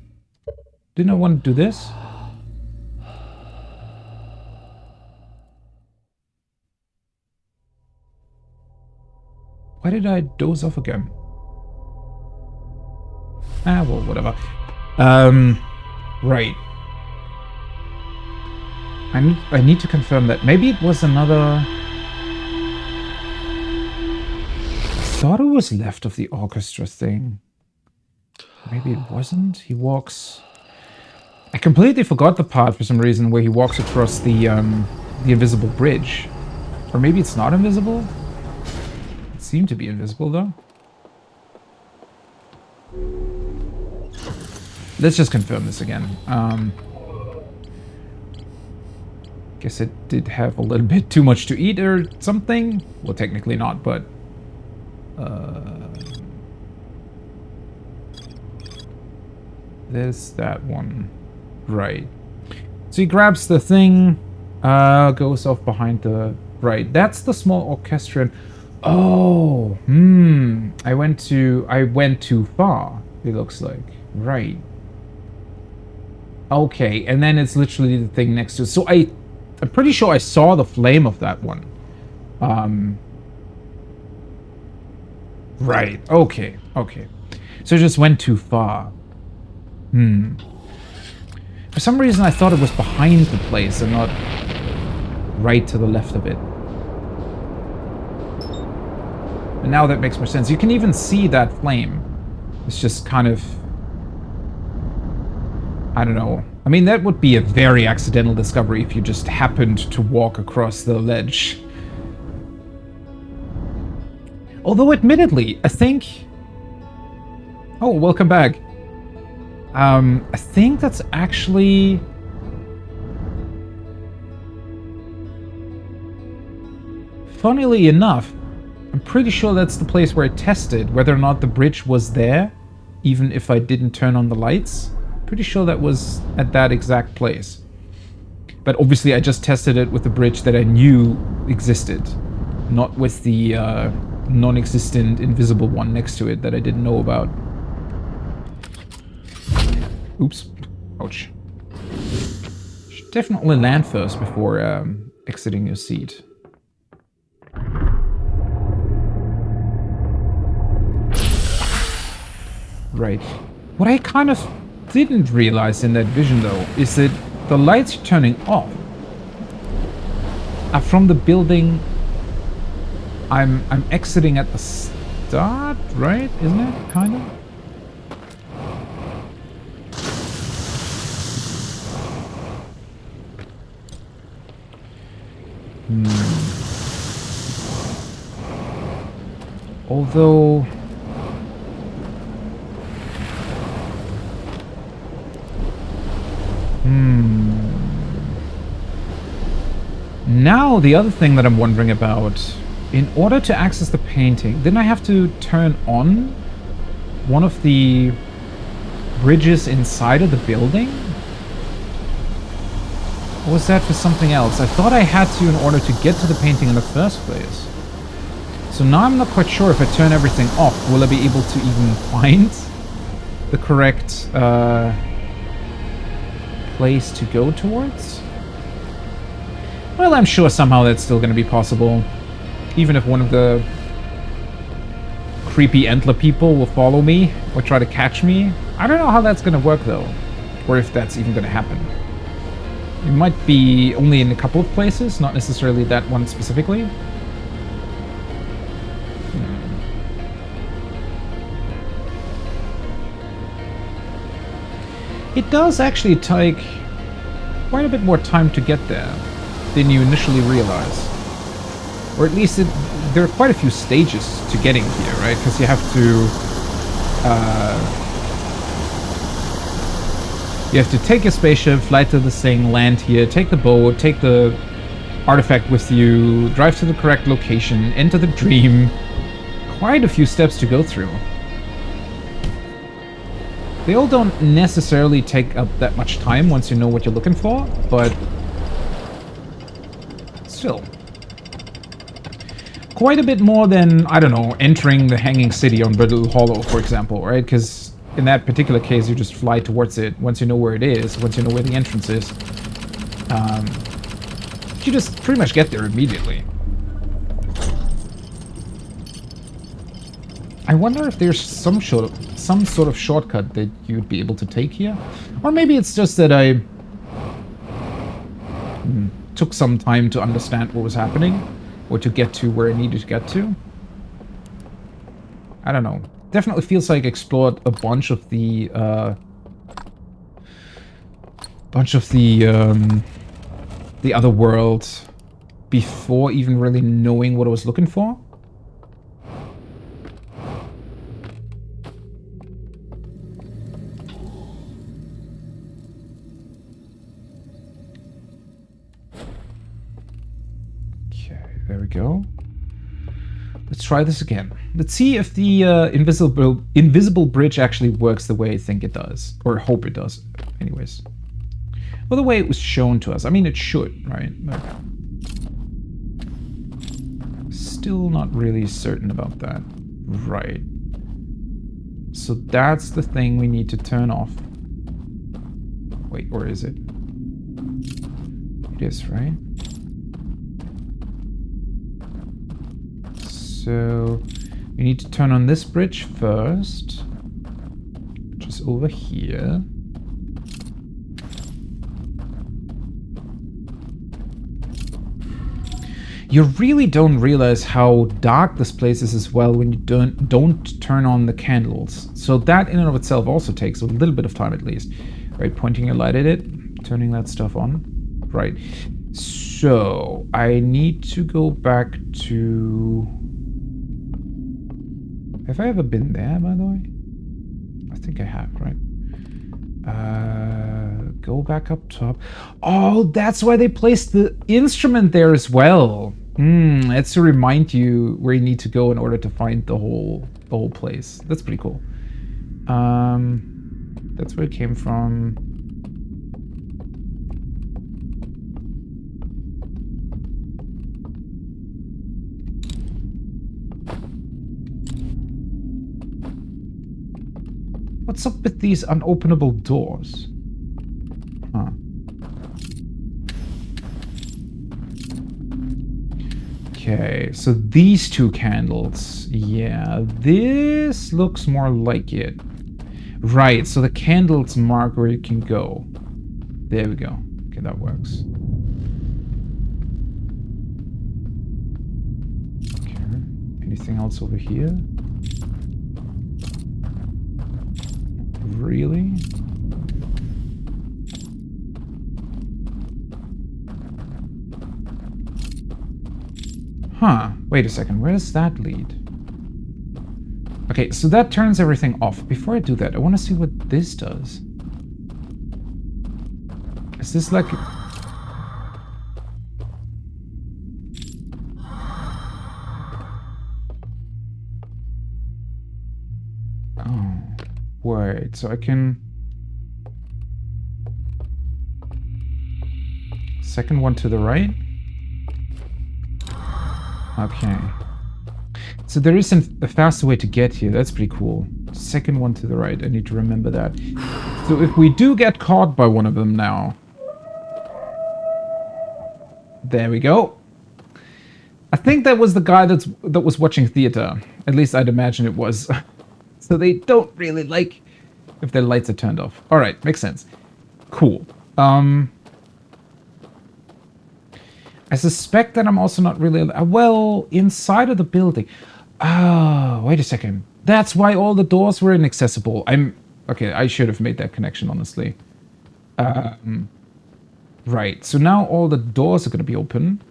[SPEAKER 1] Didn't I want to do this? Why did I doze off again? Ah, well, whatever. Right. I need to confirm that. Maybe it was another... I thought it was left of the orchestra thing. Maybe it wasn't. He walks... I completely forgot the part for some reason where he walks across the invisible bridge. Or maybe it's not invisible? It seemed to be invisible, though. Let's just confirm this again. Guess it did have a little bit too much to eat or something. Well, technically not, but... there's that one. Right. So he grabs the thing, goes off behind the... Right, that's the small orchestrion. Oh, I went too far, it looks like. Right. Okay, and then it's literally the thing next to it. So I'm pretty sure I saw the flame of that one. Right, okay. So it just went too far. For some reason I thought it was behind the place and not right to the left of it. And now that makes more sense. You can even see that flame. It's just kind of... I don't know. I mean, that would be a very accidental discovery if you just happened to walk across the ledge. Although, admittedly, I think... Oh, welcome back. I think that's actually... Funnily enough, I'm pretty sure that's the place where I tested whether or not the bridge was there, even if I didn't turn on the lights. Pretty sure that was at that exact place. But obviously I just tested it with the bridge that I knew existed. Not with the non-existent invisible one next to it that I didn't know about. Oops. Ouch. Should definitely land first before exiting your seat. Right. What I kind of didn't realize in that vision, though, is that the lights are turning off are from the building I'm exiting at the start, right? Isn't it? Kind of? Although... Now, the other thing that I'm wondering about, in order to access the painting, didn't I have to turn on one of the bridges inside of the building? Or was that for something else? I thought I had to in order to get to the painting in the first place. So now I'm not quite sure if I turn everything off, will I be able to even find the correct place to go towards? Well, I'm sure somehow that's still going to be possible. Even if one of the creepy Entler people will follow me or try to catch me. I don't know how that's going to work, though. Or if that's even going to happen. It might be only in a couple of places, not necessarily that one specifically. It does actually take quite a bit more time to get there than you initially realize. Or at least there are quite a few stages to getting here, right? Because you have to take your spaceship, fly to this thing, land here, take the boat, take the artifact with you, drive to the correct location, enter the dream. Quite a few steps to go through. They all don't necessarily take up that much time once you know what you're looking for, but still. Quite a bit more than, I don't know, entering the Hanging City on Brittle Hollow, for example, right? Because in that particular case, you just fly towards it once you know where it is, once you know where the entrance is. You just pretty much get there immediately. I wonder if there's some sort of shortcut that you'd be able to take here. Or maybe it's just that I took some time to understand what was happening, or to get to where I needed to get to. I don't know. Definitely feels like I explored a bunch of the other worlds before even really knowing what I was looking for. There we go. Let's try this again. Let's see if the invisible bridge actually works the way I think it does. Or hope it does, anyways. Well, the way it was shown to us. I mean, it should, right? But still not really certain about that. Right. So that's the thing we need to turn off. Wait, or is it? It is, right? So we need to turn on this bridge first, which is over here. You really don't realize how dark this place is as well when you don't turn on the candles. So that in and of itself also takes a little bit of time at least. Right, pointing your light at it, turning that stuff on. Right. So I need to go back to... Have I ever been there, by the way? I think I have, right? Go back up top. Oh, that's why they placed the instrument there as well. That's to remind you where you need to go in order to find the whole place. That's pretty cool. That's where it came from. What's up with these unopenable doors? Huh. Okay, so these two candles. Yeah, this looks more like it. Right, so the candles mark where it can go. There we go. Okay, that works. Okay, anything else over here? Really? Huh, wait a second, where does that lead? Okay, so that turns everything off. Before I do that, I want to see what this does. Is this like... Oh, wait, so I can... Second one to the right? Okay. So there isn't a faster way to get here. That's pretty cool. Second one to the right. I need to remember that. So if we do get caught by one of them now... There we go. I think that was the guy that was watching theater. At least I'd imagine it was. So they don't really like if their lights are turned off. Alright, makes sense. Cool. I suspect that I'm also not really... Well, inside of the building... Oh, wait a second. That's why all the doors were inaccessible. Okay, I should have made that connection, honestly. Right, so now all the doors are going to be open.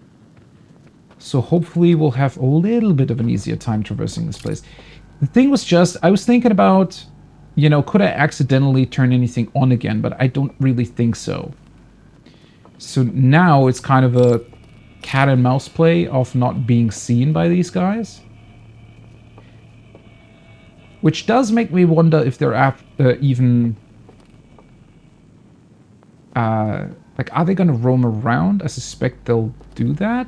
[SPEAKER 1] So hopefully we'll have a little bit of an easier time traversing this place. The thing was just, I was thinking about, you know, could I accidentally turn anything on again? But I don't really think so. So now it's kind of a cat and mouse play of not being seen by these guys. Which does make me wonder if they're even... like, are they going to roam around? I suspect they'll do that.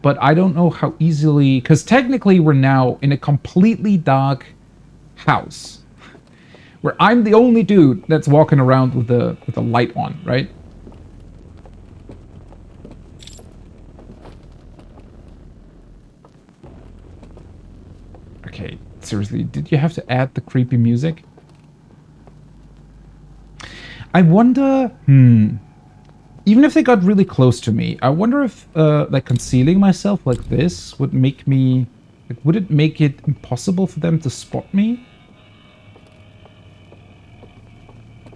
[SPEAKER 1] But I don't know how easily... Because technically we're now in a completely dark house. Where I'm the only dude that's walking around with the light on, right? Okay, seriously, did you have to add the creepy music? I wonder... Even if they got really close to me, I wonder if, like, concealing myself like this would make me... Like, would it make it impossible for them to spot me?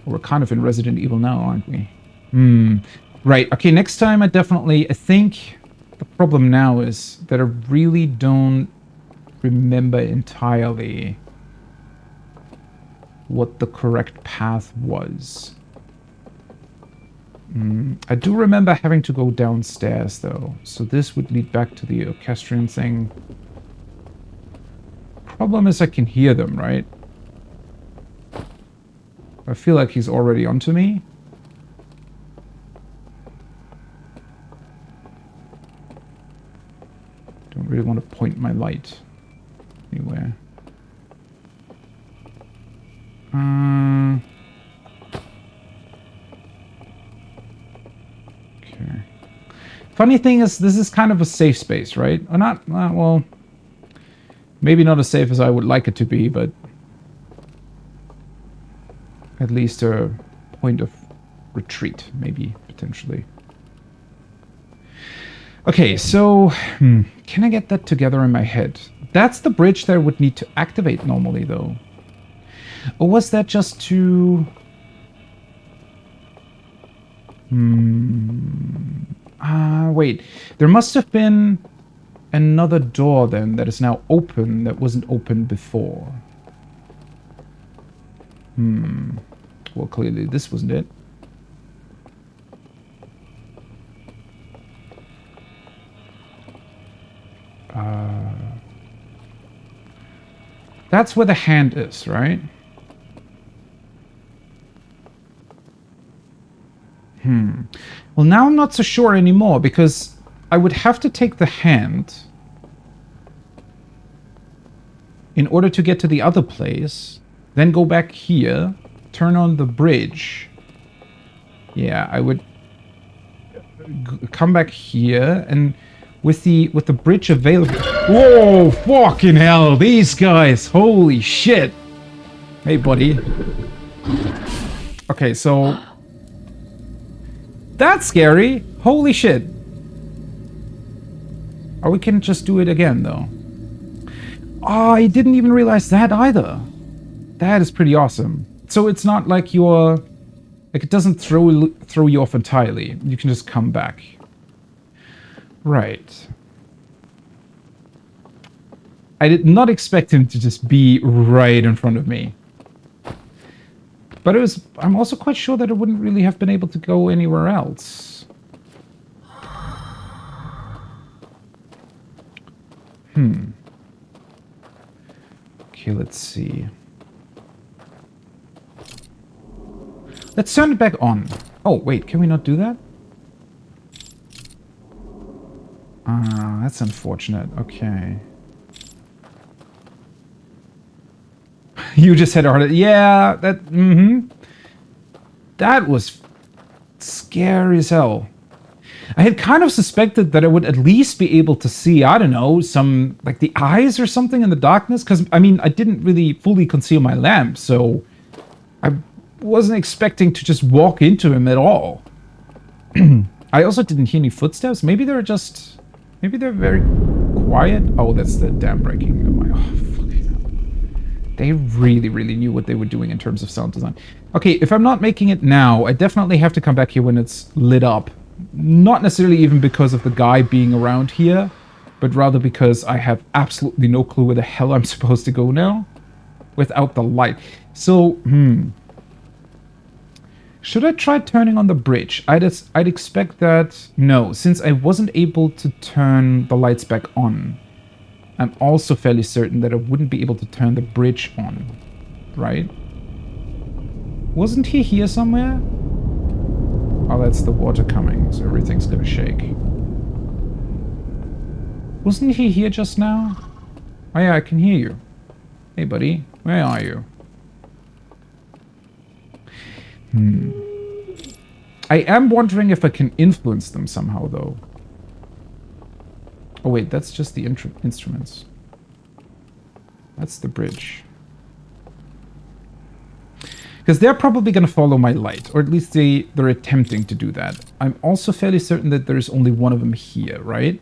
[SPEAKER 1] We're kind of in Resident Evil now, aren't we? Right, okay, next time I think the problem now is that I really don't remember entirely what the correct path was. I do remember having to go downstairs, though. So this would lead back to the orchestrion thing. Problem is I can hear them, right? I feel like he's already onto me. Don't really want to point my light anywhere. Okay. Funny thing is, this is kind of a safe space, right? Or not, well, maybe not as safe as I would like it to be, but at least a point of retreat, maybe, potentially. Okay, so, can I get that together in my head? That's the bridge that I would need to activate normally, though. Or was that just to... wait. There must have been another door, then, that is now open that wasn't open before. Well, clearly this wasn't it. That's where the hand is, right? Well, now I'm not so sure anymore, because I would have to take the hand in order to get to the other place, then go back here, turn on the bridge. Yeah, I would come back here, and with the bridge available... Whoa, fucking hell, these guys, holy shit. Hey, buddy. Okay, so... That's scary. Holy shit. Or we can just do it again, though. Oh, I didn't even realize that either. That is pretty awesome. So it's not like you're... Like, it doesn't throw you off entirely. You can just come back. Right. I did not expect him to just be right in front of me. But it was... I'm also quite sure that I wouldn't really have been able to go anywhere else. Okay, let's see. Let's turn it back on. Oh, wait, can we not do that? Ah, that's unfortunate. Okay. You just had a heart attack. Yeah, that... That was scary as hell. I had kind of suspected that I would at least be able to see, I don't know, some... Like the eyes or something in the darkness. Because, I mean, I didn't really fully conceal my lamp, so... I wasn't expecting to just walk into him at all. I also didn't hear any footsteps. Maybe they're just... Maybe they're very quiet. Oh, that's the dam breaking. Oh my... Oh, fucking hell. They really, really knew what they were doing in terms of sound design. Okay, if I'm not making it now, I definitely have to come back here when it's lit up. Not necessarily even because of the guy being around here, but rather because I have absolutely no clue where the hell I'm supposed to go now without the light. So, should I try turning on the bridge? I'd expect that... No, since I wasn't able to turn the lights back on, I'm also fairly certain that I wouldn't be able to turn the bridge on, right? Wasn't he here somewhere? Oh, that's the water coming, so everything's gonna shake. Wasn't he here just now? Oh yeah, I can hear you. Hey buddy, where are you? I am wondering if I can influence them somehow, though. Oh wait, that's just the instruments. That's the bridge. Because they're probably going to follow my light, or at least they're attempting to do that. I'm also fairly certain that there's only one of them here, right?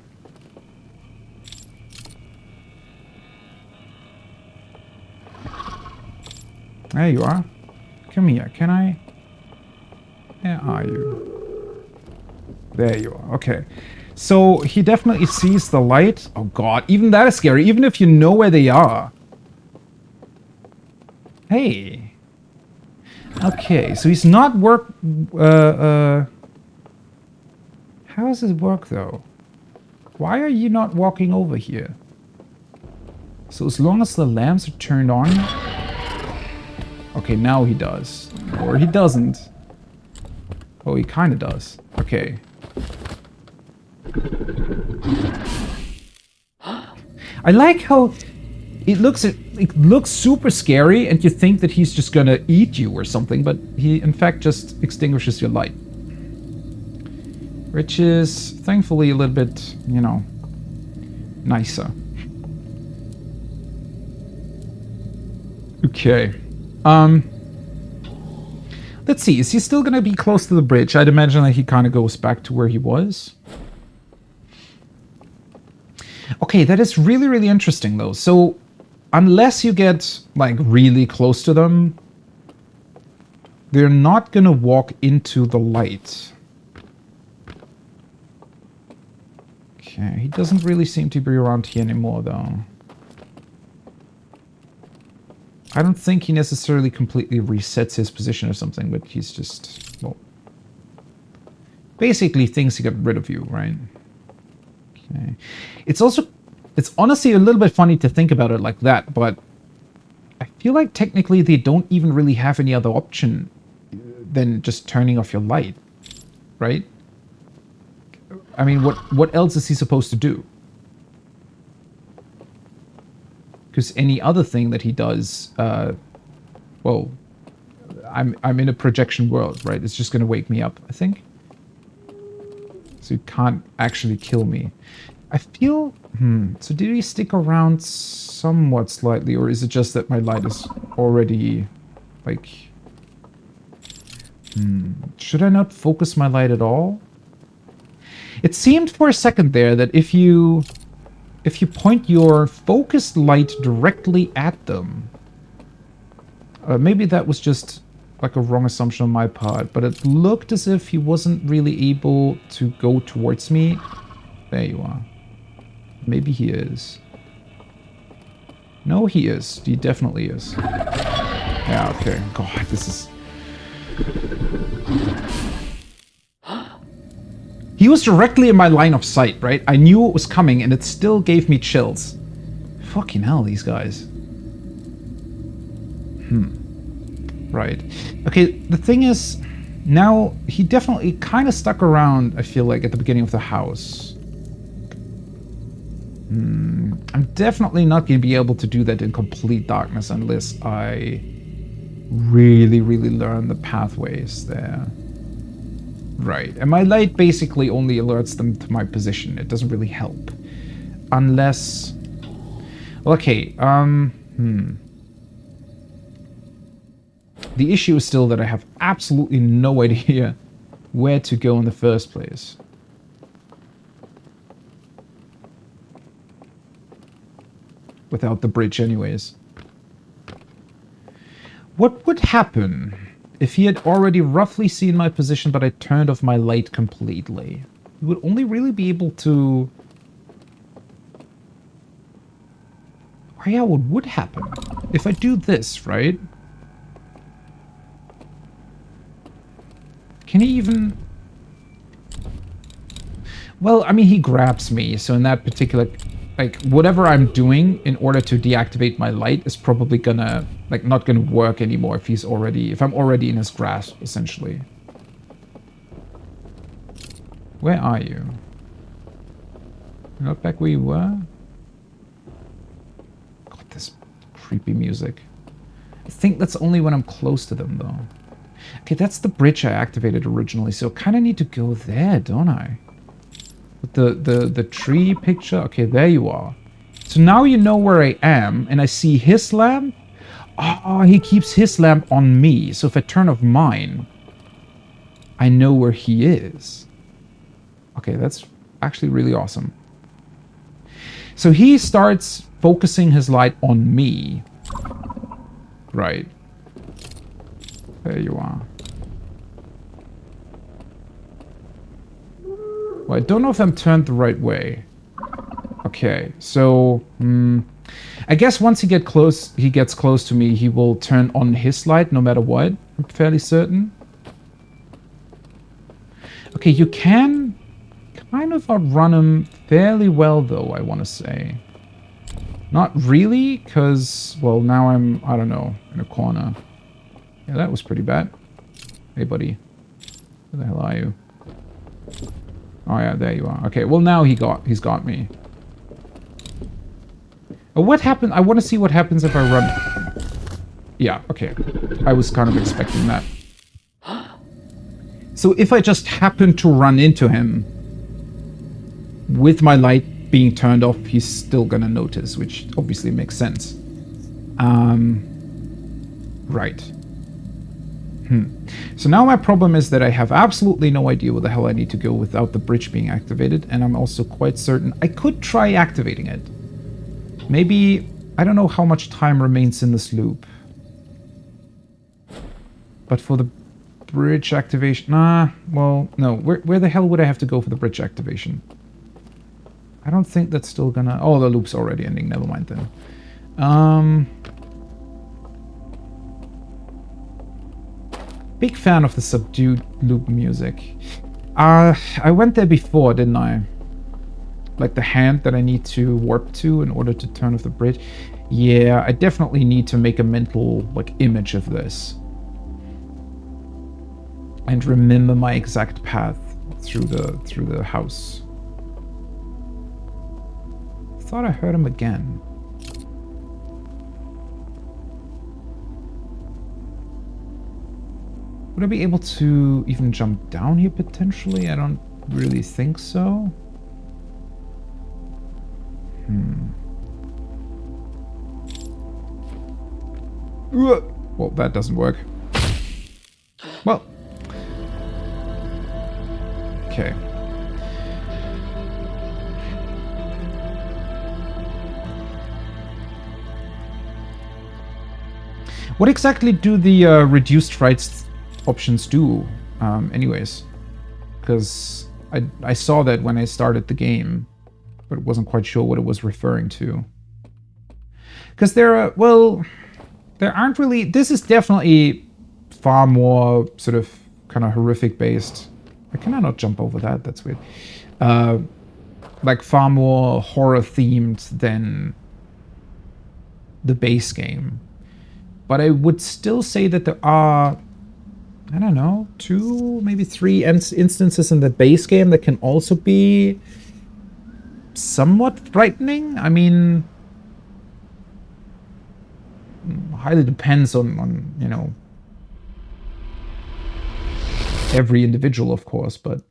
[SPEAKER 1] There you are. Come here, can I... Where are you? There you are, okay. So he definitely sees the light. Oh god, even that is scary, even if you know where they are. Hey. Okay, so he's not how does it work though? Why are you not walking over here? So as long as the lamps are turned on... Okay, now he does. Or he doesn't. Oh, he kind of does. Okay. I like how it looks super scary and you think that he's just gonna eat you or something, but he in fact just extinguishes your light. Which is thankfully a little bit, you know, nicer. Okay. Let's see, is he still gonna be close to the bridge? I'd imagine that he kind of goes back to where he was. Okay, that is really, really interesting though. So, unless you get, like, really close to them, they're not gonna walk into the light. Okay, he doesn't really seem to be around here anymore though. I don't think he necessarily completely resets his position or something, but he's just, well, basically thinks he got rid of you, right? Okay. It's honestly a little bit funny to think about it like that, but I feel like technically they don't even really have any other option than just turning off your light. right? I mean, what else is he supposed to do? Because any other thing that he does, well, I'm in a projection world, right? It's just going to wake me up, I think. So he can't actually kill me. I feel... So did he stick around somewhat slightly, or is it just that my light is already, like... Should I not focus my light at all? It seemed for a second there that if you point your focused light directly at them... maybe that was just like a wrong assumption on my part, but it looked as if he wasn't really able to go towards me. There you are. Maybe he is. No, he is. He definitely is. Yeah, okay. God, this is... He was directly in my line of sight, right? I knew it was coming, and it still gave me chills. Fucking hell, these guys. Right. Okay, the thing is, now, he definitely kind of stuck around, I feel like, at the beginning of the house. I'm definitely not going to be able to do that in complete darkness unless I really, really learn the pathways there. Right. And my light basically only alerts them to my position. It doesn't really help. Unless... Okay, The issue is still that I have absolutely no idea where to go in the first place. Without the bridge anyways. What would happen if he had already roughly seen my position but I turned off my light completely? He would only really be able to... Oh yeah, what would happen? If I do this, right? Can he even... Well, I mean, he grabs me, so in that particular... Like, whatever I'm doing in order to deactivate my light is probably gonna, like, not gonna work anymore if I'm already in his grasp, essentially. Where are you? You're not back where you were? God, this creepy music. I think that's only when I'm close to them, though. Okay, that's the bridge I activated originally, so I kind of need to go there, don't I? The tree picture. Okay, there you are. So now you know where I am, and I see his lamp. Oh, he keeps his lamp on me. So if I turn off mine, I know where he is. Okay, that's actually really awesome. So he starts focusing his light on me. Right. There you are. Well, I don't know if I'm turned the right way. Okay, so... I guess once he gets close to me, he will turn on his light no matter what. I'm fairly certain. Okay, you can kind of outrun him fairly well, though, I want to say. Not really, because, well, now I'm, I don't know, in a corner. Yeah, that was pretty bad. Hey, buddy. Where the hell are you? Oh yeah, there you are. Okay, well now he's got me. What happened? I want to see what happens if I run. Yeah, okay. I was kind of expecting that. So if I just happen to run into him with my light being turned off, he's still gonna notice, which obviously makes sense. Right. So now my problem is that I have absolutely no idea where the hell I need to go without the bridge being activated, and I'm also quite certain I could try activating it. Maybe, I don't know how much time remains in this loop. But for the bridge activation, well, no, where the hell would I have to go for the bridge activation? I don't think that's still gonna, oh, the loop's already ending, never mind then. Big fan of the subdued loop music. I went there before, didn't I? Like the hand that I need to warp to in order to turn off the bridge. Yeah, I definitely need to make a mental, like, image of this. And remember my exact path. through the house. Thought I heard him again. Would I be able to even jump down here potentially? I don't really think so. Well, that doesn't work. Well. Okay. What exactly do the reduced frights options do, anyways? Because I saw that when I started the game, but wasn't quite sure what it was referring to. Because there are, well, there aren't really, this is definitely far more sort of kind of horrific based. Can I not jump over that? That's weird. Like far more horror themed than the base game. But I would still say that there are, I don't know, 2, maybe 3 instances in the base game that can also be somewhat frightening. I mean, highly depends on you know, every individual, of course, but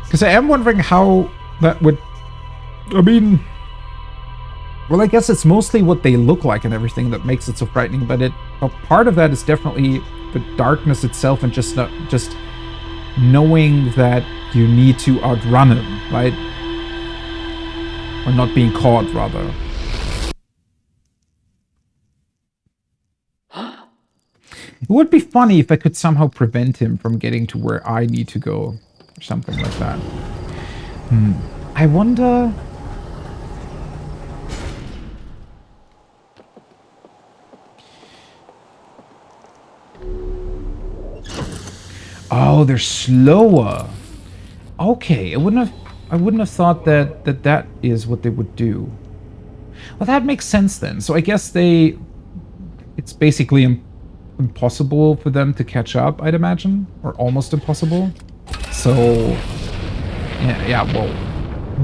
[SPEAKER 1] because I am wondering how that would, I mean, well, I guess it's mostly what they look like and everything that makes it so frightening, but a part of that is definitely the darkness itself and just knowing that you need to outrun him, right? Or not being caught, rather. It would be funny if I could somehow prevent him from getting to where I need to go, or something like that. I wonder... Oh, they're slower. Okay, I wouldn't have thought that is what they would do. Well, that makes sense then. So I guess it's basically impossible for them to catch up, I'd imagine, or almost impossible. So yeah, well,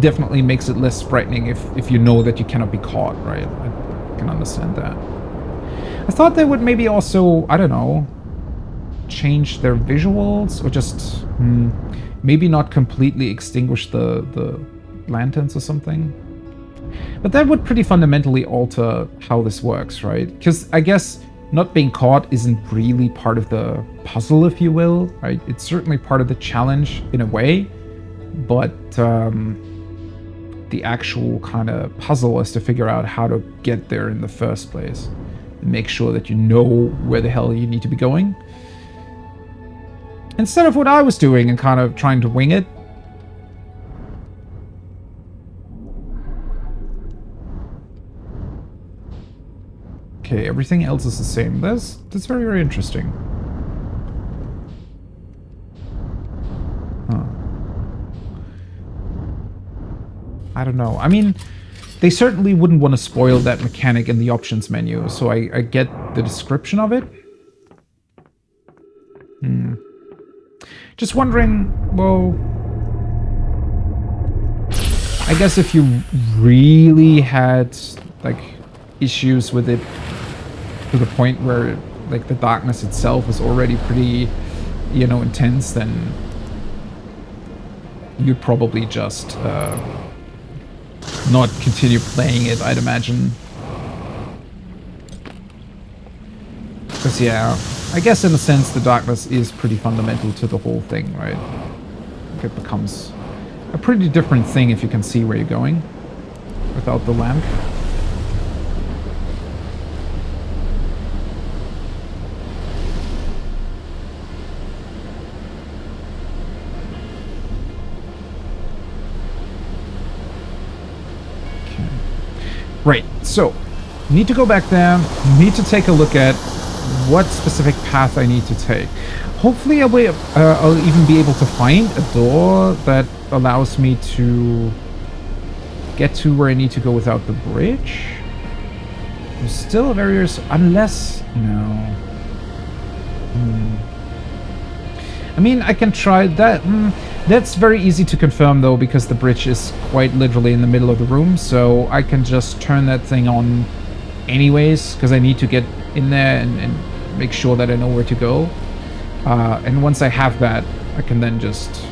[SPEAKER 1] definitely makes it less frightening if you know that you cannot be caught, right? I can understand that. I thought they would maybe also, I don't know, change their visuals, or just maybe not completely extinguish the lanterns or something. But that would pretty fundamentally alter how this works, right? Because I guess not being caught isn't really part of the puzzle, if you will, right? It's certainly part of the challenge in a way, but the actual kind of puzzle is to figure out how to get there in the first place and make sure that you know where the hell you need to be going. Instead of what I was doing and kind of trying to wing it. Okay, everything else is the same. That's very, very interesting. Huh. I don't know. I mean, they certainly wouldn't want to spoil that mechanic in the options menu, so I get the description of it. Just wondering, well, I guess if you really had, like, issues with it to the point where, like, the darkness itself is already pretty, you know, intense, then you'd probably just not continue playing it, I'd imagine. Because, yeah, I guess in a sense the darkness is pretty fundamental to the whole thing, right? Like it becomes a pretty different thing if you can see where you're going without the lamp. Okay. Right, so need to go back there, need to take a look at what specific path I need to take. Hopefully I'll even be able to find a door that allows me to get to where I need to go without the bridge. Still very... Unless... No. I mean, I can try that. That's very easy to confirm, though, because the bridge is quite literally in the middle of the room. So I can just turn that thing on anyways, because I need to get in there and make sure that I know where to go. And once I have that, I can then just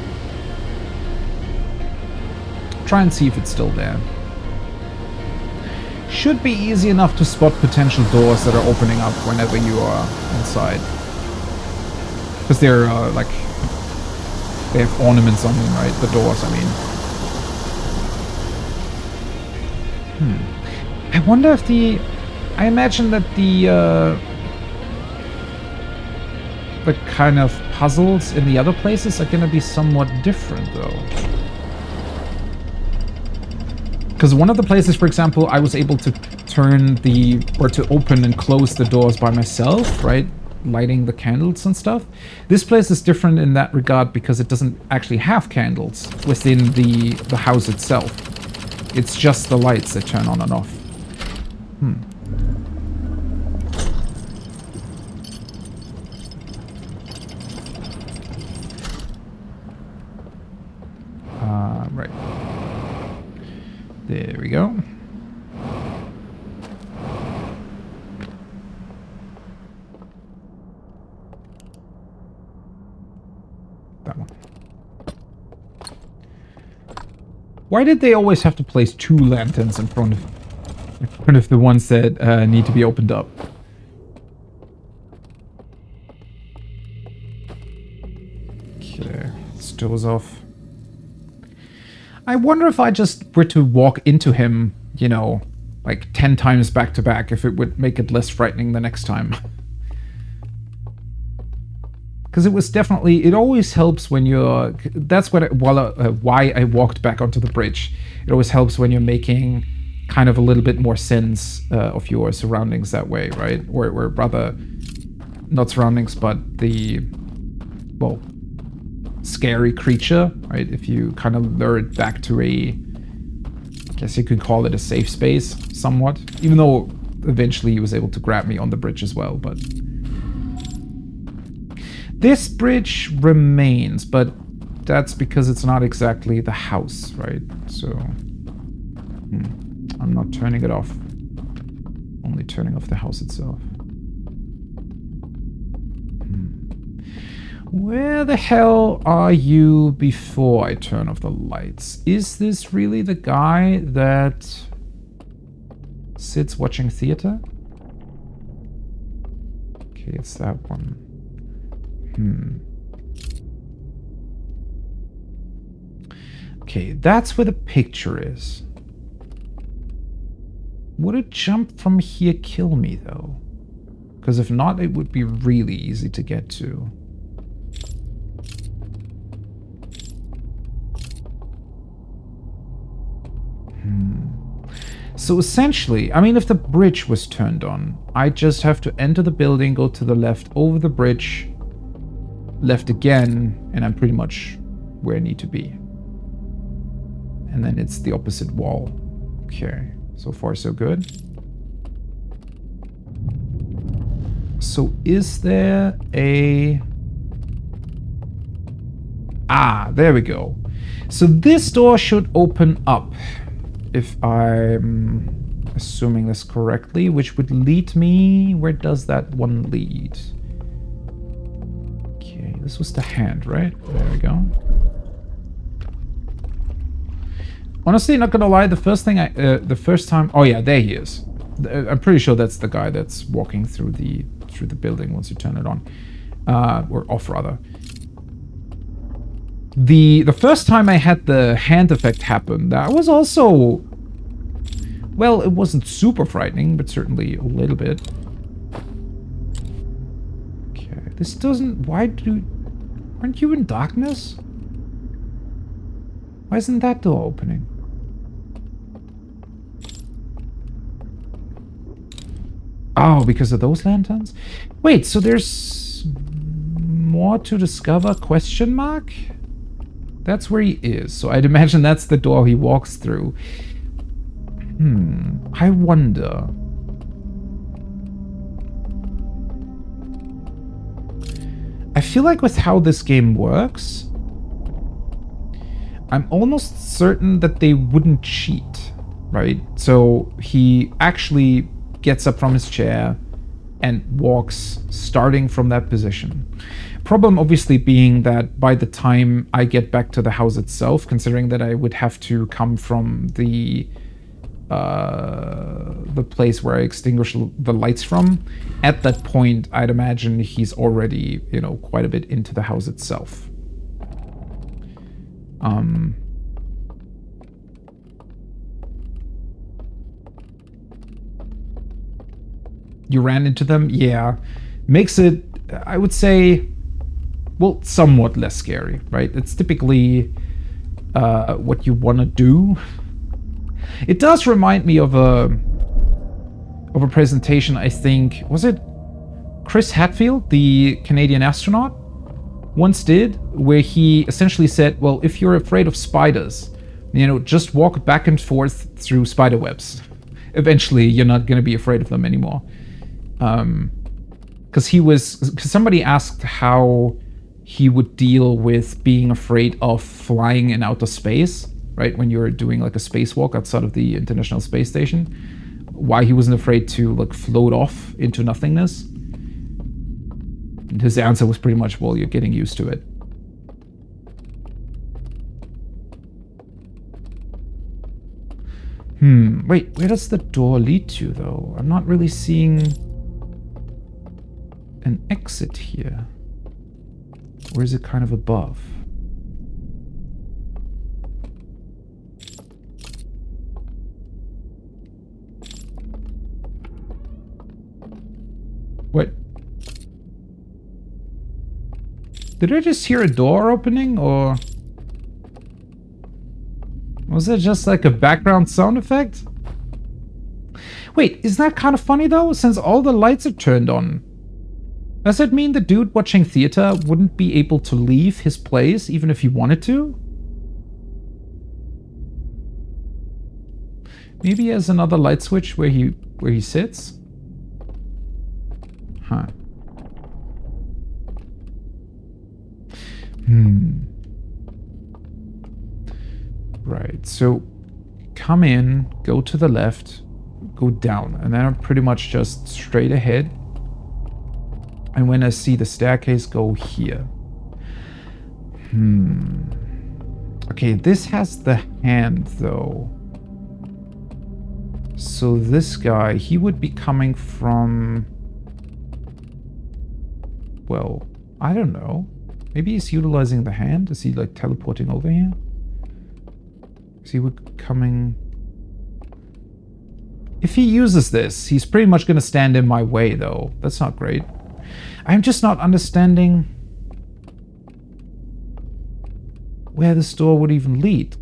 [SPEAKER 1] try and see if it's still there. Should be easy enough to spot potential doors that are opening up whenever you are inside. Because they're, like... They have ornaments on them, right? The doors, I mean. I wonder if the... I imagine that the kind of puzzles in the other places are going to be somewhat different, though. Because one of the places, for example, I was able to turn the... or to open and close the doors by myself, right? Lighting the candles and stuff. This place is different in that regard because it doesn't actually have candles within the house itself. It's just the lights that turn on and off. Right. There we go. That one. Why did they always have to place 2 lanterns in front of the ones that need to be opened up? Okay, let's doze off. I wonder if I just were to walk into him, you know, like 10 times back to back, if it would make it less frightening the next time. Because it was definitely... It always helps when you're... That's what why I walked back onto the bridge. It always helps when you're making kind of a little bit more sense of your surroundings that way, right? Or rather, not surroundings, but the... Well, scary creature, right? If you kind of lure it back to a... I guess you could call it a safe space, somewhat. Even though eventually he was able to grab me on the bridge as well, but... This bridge remains, but that's because it's not exactly the house, right? So, I'm not turning it off. Only turning off the house itself. Where the hell are you before I turn off the lights? Is this really the guy that sits watching theater? Okay, it's that one. Okay, that's where the picture is. Would a jump from here kill me, though? Because if not, it would be really easy to get to. So essentially, I mean, if the bridge was turned on, I just have to enter the building, go to the left, over the bridge, left again, and I'm pretty much where I need to be. And then it's the opposite wall. Okay, so far so good. So is there a... Ah, there we go. So this door should open up, if I'm assuming this correctly, which would lead me... Where does that one lead? Okay, this was the hand, right? There we go. Honestly, not gonna lie, the first time... Oh yeah, there he is. I'm pretty sure that's the guy that's walking through the building once you turn it on. Or off, rather. The first time I had the hand effect happen, that was also... Well, it wasn't super frightening, but certainly a little bit. Okay, this doesn't... Aren't you in darkness? Why isn't that door opening? Oh, because of those lanterns? Wait, so there's more to discover? Question mark? That's where he is. So I'd imagine that's the door he walks through. I wonder. feel like with how this game works, I'm almost certain that they wouldn't cheat, right? So he actually gets up from his chair and walks starting from that position. Problem obviously being that by the time I get back to the house itself, considering that I would have to come from the place where I extinguish the lights from, at that point I'd imagine he's already, you know, quite a bit into the house itself. You ran into them? Yeah. Makes it, I would say, well, somewhat less scary, right? It's typically what you want to do. It does remind me of a presentation, I think, was it Chris Hadfield, the Canadian astronaut, once did, where he essentially said, well, if you're afraid of spiders, you know, just walk back and forth through spider webs. Eventually, you're not going to be afraid of them anymore. Because somebody asked how he would deal with being afraid of flying in outer space, right? When you're doing like a spacewalk outside of the International Space Station, why he wasn't afraid to like float off into nothingness. And his answer was pretty much, well, you're getting used to it. Wait, where does the door lead to, though? I'm not really seeing an exit here. Or is it kind of above? What? Did I just hear a door opening, or was it just like a background sound effect? Wait, isn't that kind of funny though, since all the lights are turned on? Does that mean the dude watching theater wouldn't be able to leave his place even if he wanted to? Maybe he has another light switch where he sits? Huh. Right, so come in, go to the left, go down, and then I'm pretty much just straight ahead. And when I see the staircase, go here. Okay, this has the hand, though. So this guy, he would be coming from... Well, I don't know. Maybe he's utilizing the hand? Is he, like, teleporting over here? Is he coming... If he uses this, he's pretty much going to stand in my way, though. That's not great. I'm just not understanding where this door would even lead,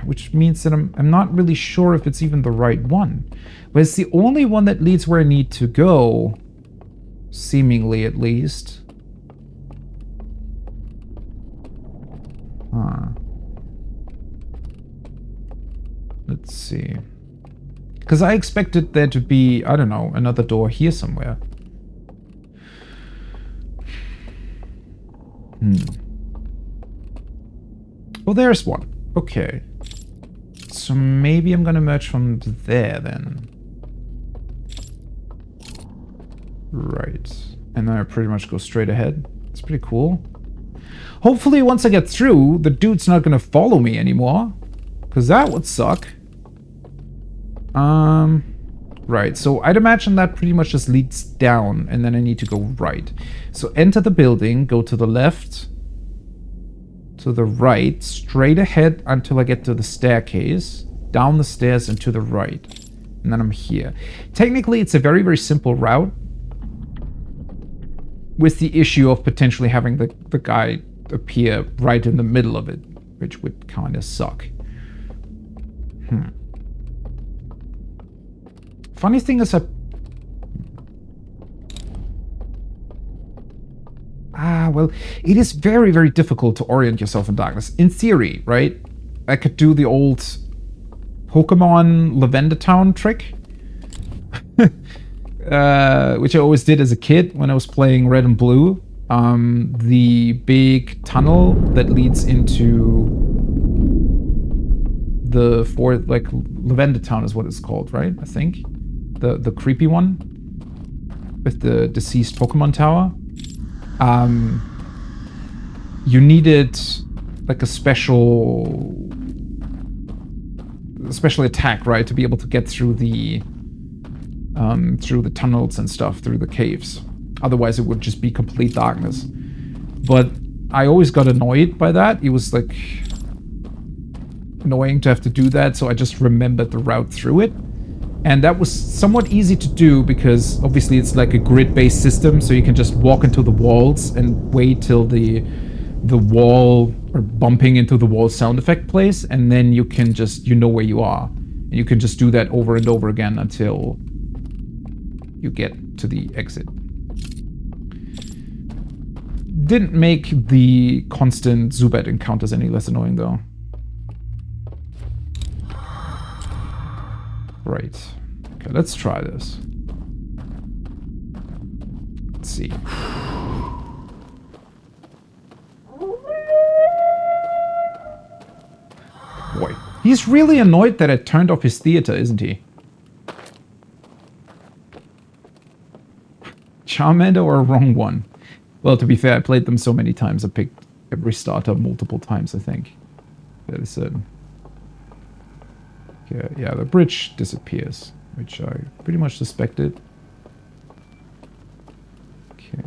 [SPEAKER 1] which means that I'm not really sure if it's even the right one. But it's the only one that leads where I need to go, seemingly at least. Huh. Let's see. Because I expected there to be, I don't know, another door here somewhere. Well, there's one. Okay. So maybe I'm gonna merge from there then. Right. And then I pretty much go straight ahead. It's pretty cool. Hopefully once I get through, the dude's not gonna follow me anymore. Because that would suck. Right, so I'd imagine that pretty much just leads down, and then I need to go right. So enter the building, go to the left, to the right, straight ahead until I get to the staircase, down the stairs and to the right. And then I'm here. Technically, it's a very, very simple route, with the issue of potentially having the guy appear right in the middle of it, which would kind of suck. Funny thing is well, it is very, very difficult to orient yourself in darkness. In theory, right? I could do the old Pokemon Lavender Town trick. Which I always did as a kid when I was playing Red and Blue. the big tunnel that leads into the like Lavender Town is what it's called, right? I think the creepy one with the deceased Pokemon tower. You needed like a special attack, right, to be able to get through the tunnels and stuff, through the caves. Otherwise, it would just be complete darkness. But I always got annoyed by that. It was like annoying to have to do that, so I just remembered the route through it. And that was somewhat easy to do because obviously it's like a grid-based system, so you can just walk into the walls and wait till the wall or bumping into the wall sound effect plays, and then you can just, you know where you are. And you can just do that over and over again until you get to the exit. Didn't make the constant Zubat encounters any less annoying though. Right. Okay, let's try this. Let's see. Boy, he's really annoyed that I turned off his theater, isn't he? Charmander or a wrong one? Well, to be fair, I played them so many times, I picked every starter multiple times, I think. That is certain. Okay, yeah, the bridge disappears, which I pretty much suspected. Okay.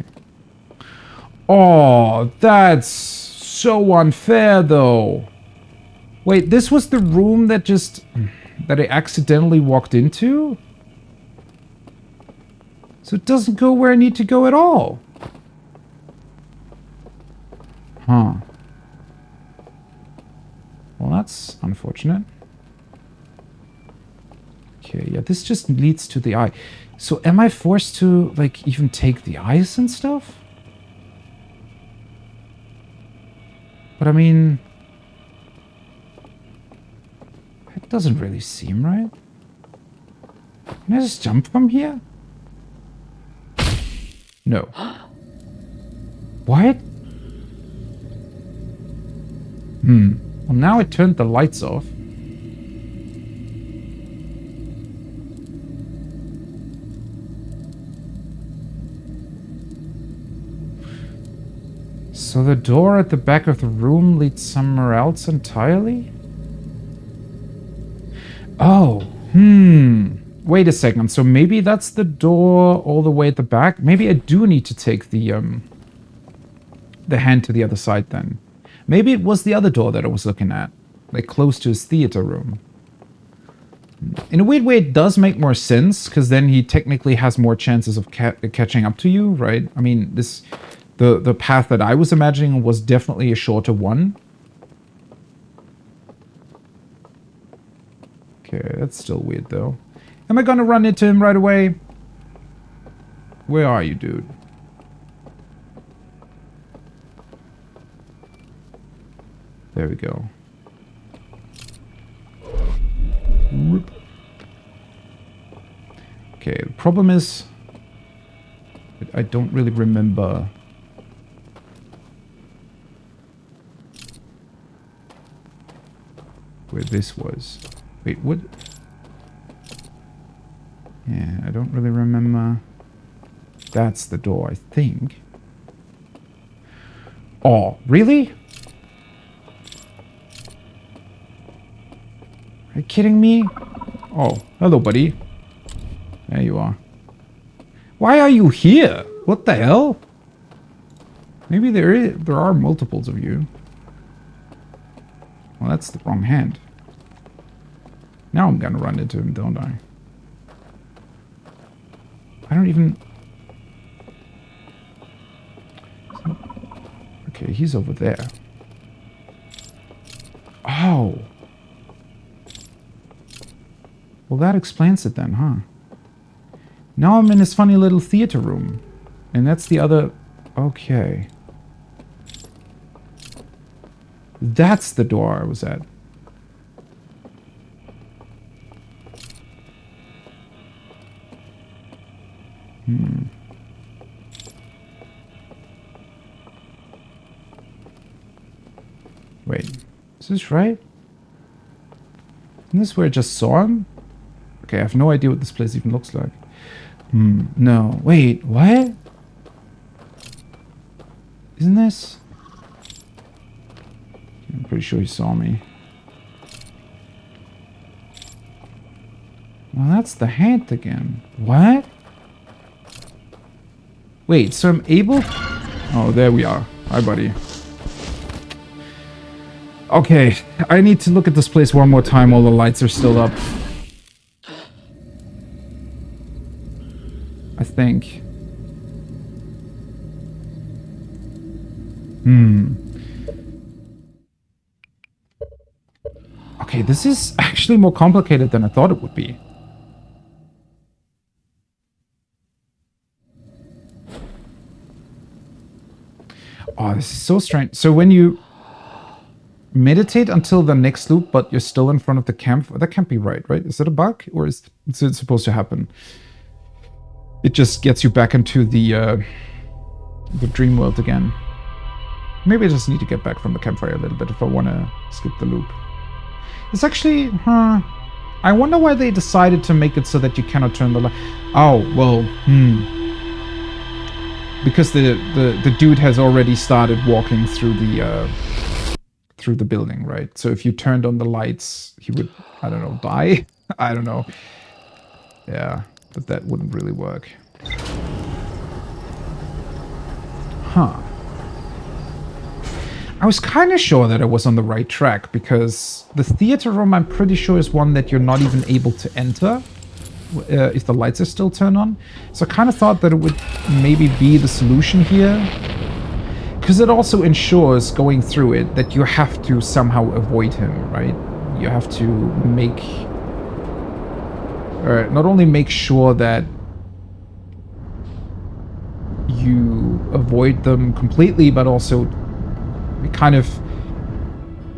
[SPEAKER 1] Oh, that's so unfair, though. Wait, this was the room that I accidentally walked into? So it doesn't go where I need to go at all. Huh. Well, that's unfortunate. Okay, yeah, this just leads to the eye. So am I forced to, like, even take the eyes and stuff? But I mean... it doesn't really seem right. Can I just jump from here? No. What? Well, now it turned the lights off. So the door at the back of the room leads somewhere else entirely? Oh, wait a second. So maybe that's the door all the way at the back? Maybe I do need to take the hand to the other side then. Maybe it was the other door that I was looking at, like close to his theater room. In a weird way, it does make more sense, because then he technically has more chances of catching up to you, right? I mean, the path that I was imagining was definitely a shorter one. Okay, that's still weird, though. Am I gonna run into him right away? Where are you, dude? There we go. Okay, the problem is... I don't really remember... where this was. Wait, what? Yeah, I don't really remember. That's the door, I think. Oh, really? Are you kidding me? Oh, hello, buddy. There you are. Why are you here? What the hell? Maybe there are multiples of you. Well, that's the wrong hand. Now I'm gonna run into him, don't I? I don't even... Okay, he's over there. Oh! Well, that explains it then, huh? Now I'm in this funny little theater room. And that's the other... Okay. That's the door I was at. Wait, is this right? Isn't this where I just saw him? Okay, I have no idea what this place even looks like. No. Wait, what? Isn't this? I'm pretty sure he saw me. Well, that's the hand again. What? Wait, so I'm able... Oh, there we are. Hi, buddy. Okay, I need to look at this place one more time while the lights are still up. I think. Okay, this is actually more complicated than I thought it would be. Oh, this is so strange. So when you meditate until the next loop, but you're still in front of the camp, that can't be right? Is it a bug? Or is it supposed to happen? It just gets you back into the dream world again. Maybe I just need to get back from the campfire a little bit if I want to skip the loop. It's actually, I wonder why they decided to make it so that you cannot turn the light. Oh, well, because the dude has already started walking through the building, right? So if you turned on the lights, he would, I don't know, die? I don't know. Yeah, but that wouldn't really work. Huh. I was kind of sure that I was on the right track, because the theater room, I'm pretty sure, is one that you're not even able to enter if the lights are still turned on. So I kind of thought that it would maybe be the solution here, because it also ensures going through it that you have to somehow avoid him, right? You have to make... not only make sure that you avoid them completely, but also kind of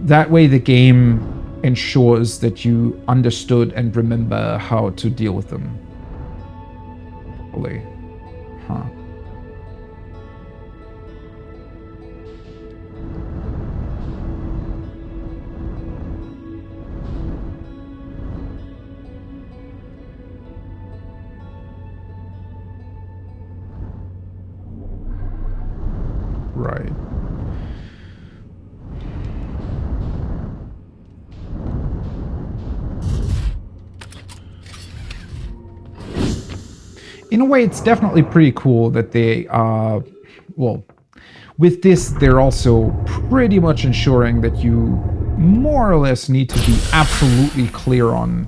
[SPEAKER 1] that way the game ensures that you understood and remember how to deal with them. Hopefully. Huh. Right. In a way, it's definitely pretty cool that they are, well, with this, they're also pretty much ensuring that you more or less need to be absolutely clear on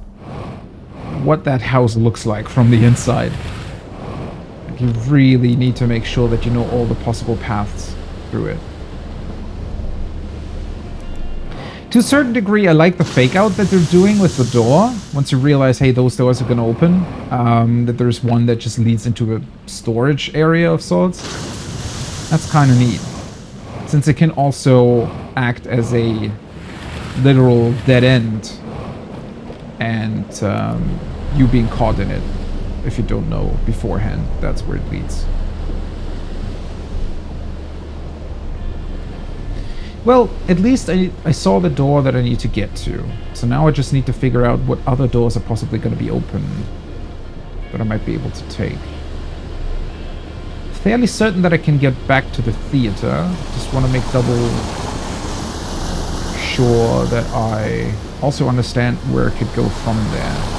[SPEAKER 1] what that house looks like from the inside. Like, you really need to make sure that you know all the possible paths through it. To a certain degree, I like the fake out that they're doing with the door. Once you realize, hey, those doors are gonna open, that there's one that just leads into a storage area of sorts. That's kind of neat. Since it can also act as a literal dead end, and you being caught in it, if you don't know beforehand, that's where it leads. Well, at least I saw the door that I need to get to. So now I just need to figure out what other doors are possibly going to be open that I might be able to take. Fairly certain that I can get back to the theater. Just want to make double sure that I also understand where it could go from there.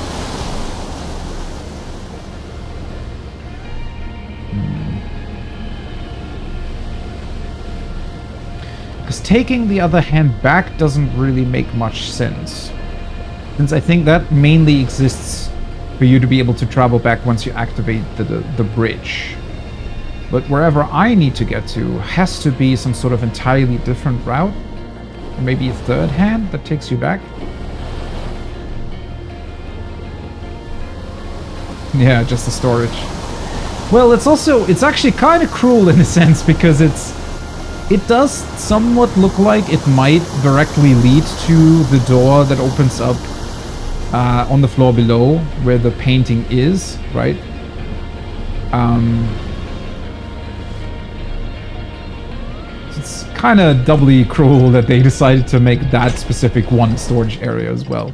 [SPEAKER 1] Taking the other hand back doesn't really make much sense, since I think that mainly exists for you to be able to travel back once you activate the bridge. But wherever I need to get to has to be some sort of entirely different route, or maybe a third hand that takes you back. Yeah, just the storage. Well, it's actually kind of cruel in a sense, because it does somewhat look like it might directly lead to the door that opens up on the floor below where the painting is, right? It's kind of doubly cruel that they decided to make that specific one storage area as well.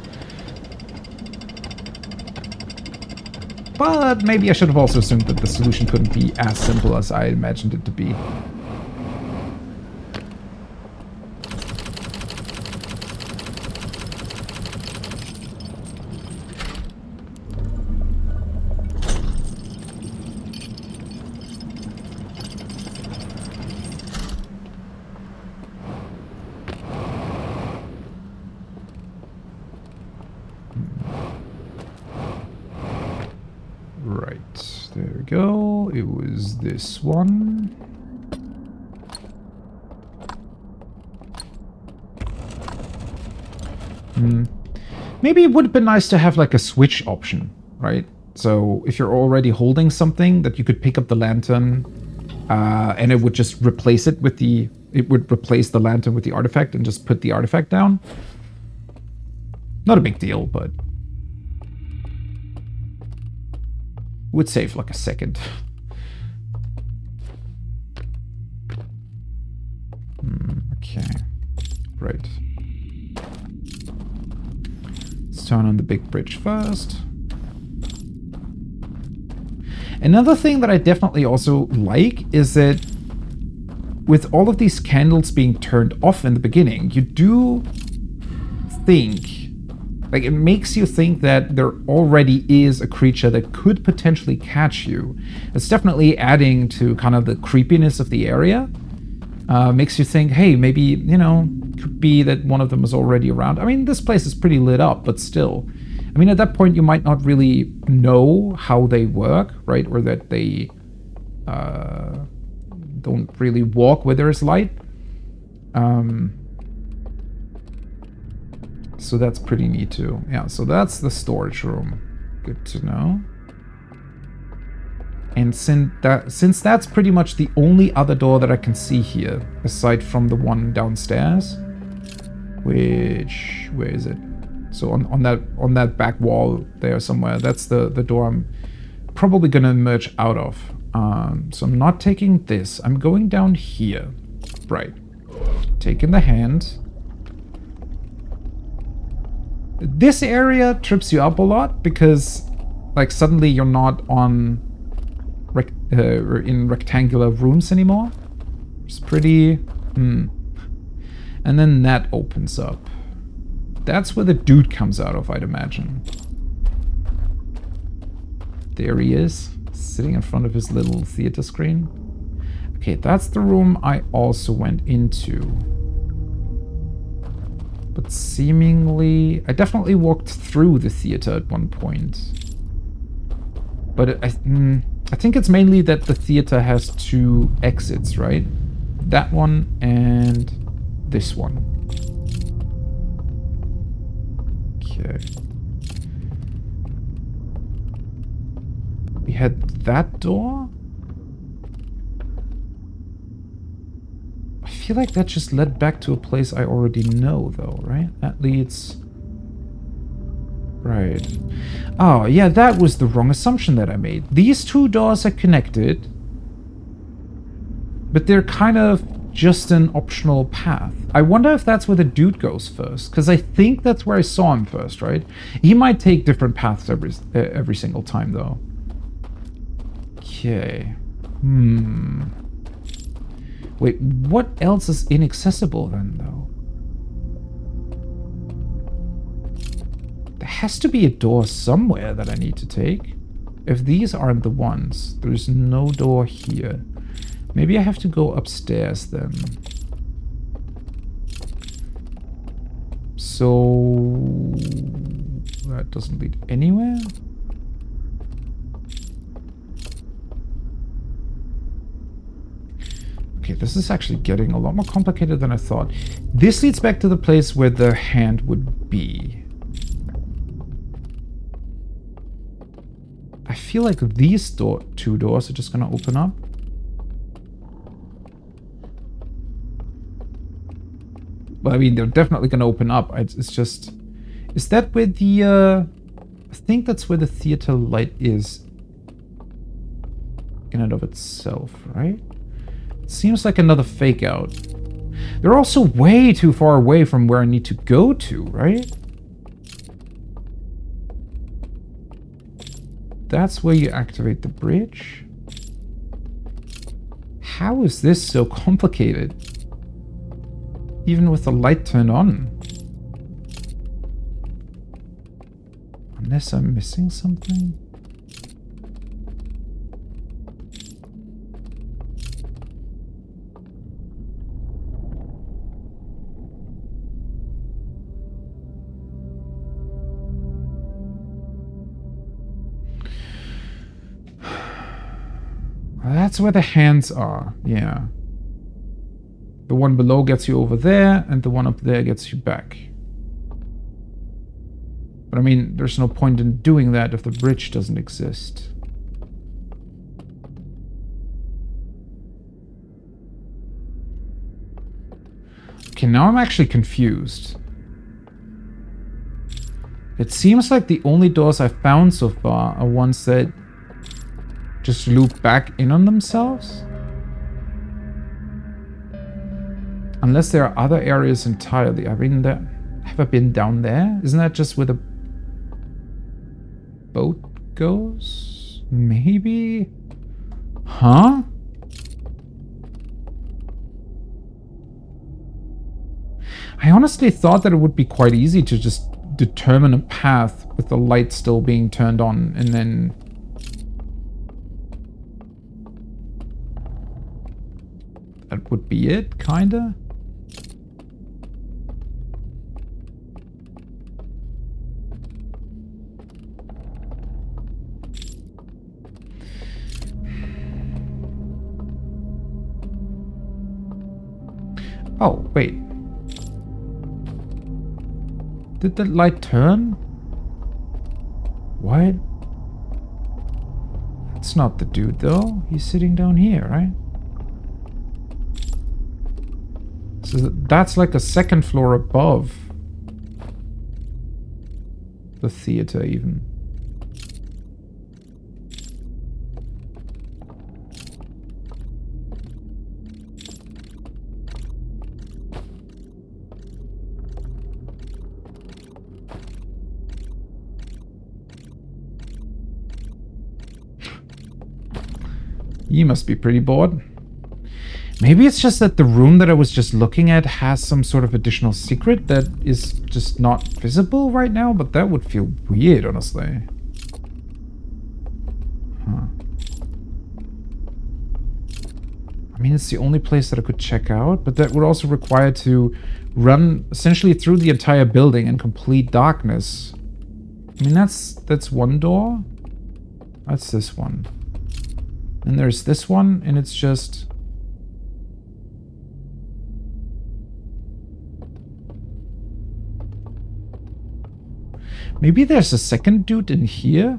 [SPEAKER 1] But maybe I should have also assumed that the solution couldn't be as simple as I imagined it to be. Right, there we go. It was this one. Maybe it would have been nice to have like a switch option, right? So if you're already holding something, that you could pick up the lantern and it would just replace it with the... It would replace the lantern with the artifact and just put the artifact down. Not a big deal, but... would save like a second. Okay. Right. Let's turn on the big bridge first. Another thing that I definitely also like is that with all of these candles being turned off in the beginning, you do think... like, it makes you think that there already is a creature that could potentially catch you. It's definitely adding to kind of the creepiness of the area. Makes you think, hey, maybe, you know, could be that one of them is already around. I mean, this place is pretty lit up, but still. I mean, at that point, you might not really know how they work, right? Or that they don't really walk where there is light. So that's pretty neat too. Yeah, so that's the storage room. Good to know. And since that's pretty much the only other door that I can see here, aside from the one downstairs, which... where is it? So on that back wall there somewhere, that's the door I'm probably gonna emerge out of. So I'm not taking this. I'm going down here. Right. Taking the hand. This area trips you up a lot because, like, suddenly you're not on in rectangular rooms anymore. It's pretty... And then that opens up. That's where the dude comes out of, I'd imagine. There he is, sitting in front of his little theater screen. Okay, that's the room I also went into. But seemingly... I definitely walked through the theater at one point. But I think it's mainly that the theater has two exits, right? That one and this one. Okay. We had that door? I feel like that just led back to a place I already know, though, right? That leads... Right. Oh, yeah, that was the wrong assumption that I made. These two doors are connected, but they're kind of just an optional path. I wonder if that's where the dude goes first, because I think that's where I saw him first, right? He might take different paths every single time, though. Okay. Wait, what else is inaccessible then, though? There has to be a door somewhere that I need to take. If these aren't the ones, there's no door here. Maybe I have to go upstairs then. So... that doesn't lead anywhere? Okay, this is actually getting a lot more complicated than I thought. This leads back to the place where the hand would be. I feel like these two doors are just gonna open up. Well, I mean, they're definitely gonna open up. It's just... Is that where the... I think that's where the theater light is in and of itself, right? It seems like another fake out. They're also way too far away from where I need to go to, right? That's where you activate the bridge. How is this so complicated? Even with the light turned on. Unless I'm missing something? That's where the hands are, yeah. The one below gets you over there, and the one up there gets you back. But I mean, there's no point in doing that if the bridge doesn't exist. Okay, now I'm actually confused. It seems like the only doors I've found so far are ones that just loop back in on themselves? Unless there are other areas entirely. I mean, have I been down there? Isn't that just where the boat goes? Maybe? Huh? I honestly thought that it would be quite easy to just determine a path with the light still being turned on and then... that would be it, kinda? Oh, wait. Did the light turn? What? That's not the dude, though. He's sitting down here, right? So that's like a second floor above the theater, even. You must be pretty bored. Maybe it's just that the room that I was just looking at has some sort of additional secret that is just not visible right now, but that would feel weird, honestly. Huh. I mean, it's the only place that I could check out, but that would also require to run essentially through the entire building in complete darkness. I mean, that's one door. That's this one. And there's this one, and it's just... maybe there's a second dude in here?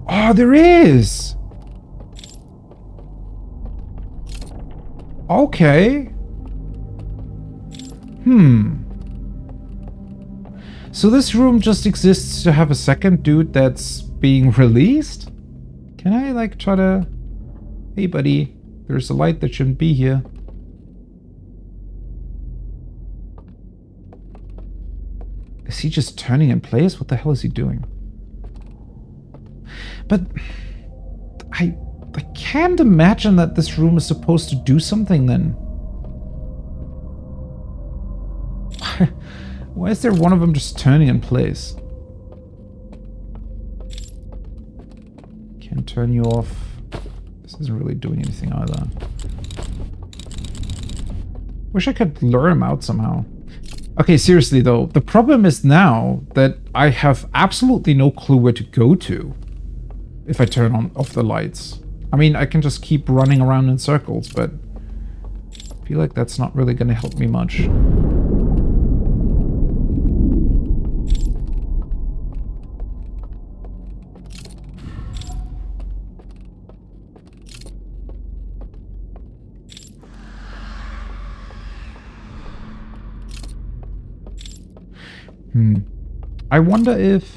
[SPEAKER 1] Oh, there is! Okay. So this room just exists to have a second dude that's being released? Can I, like, try to... hey, buddy, there's a light that shouldn't be here. Is he just turning in place? What the hell is he doing? But... I can't imagine that this room is supposed to do something, then. Why is there one of them just turning in place? Can't turn you off. This isn't really doing anything either. Wish I could lure him out somehow. Okay, seriously though, the problem is now that I have absolutely no clue where to go to if I turn off the lights. I mean, I can just keep running around in circles, but I feel like that's not really gonna help me much. I wonder if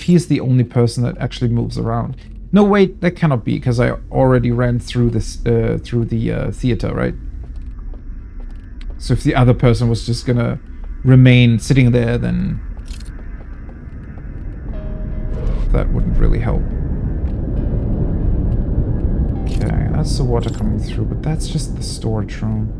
[SPEAKER 1] he's the only person that actually moves around. No, wait, that cannot be, because I already ran through this, through the theater, right? So if the other person was just gonna remain sitting there, then that wouldn't really help. Okay, that's the water coming through, but that's just the storage room.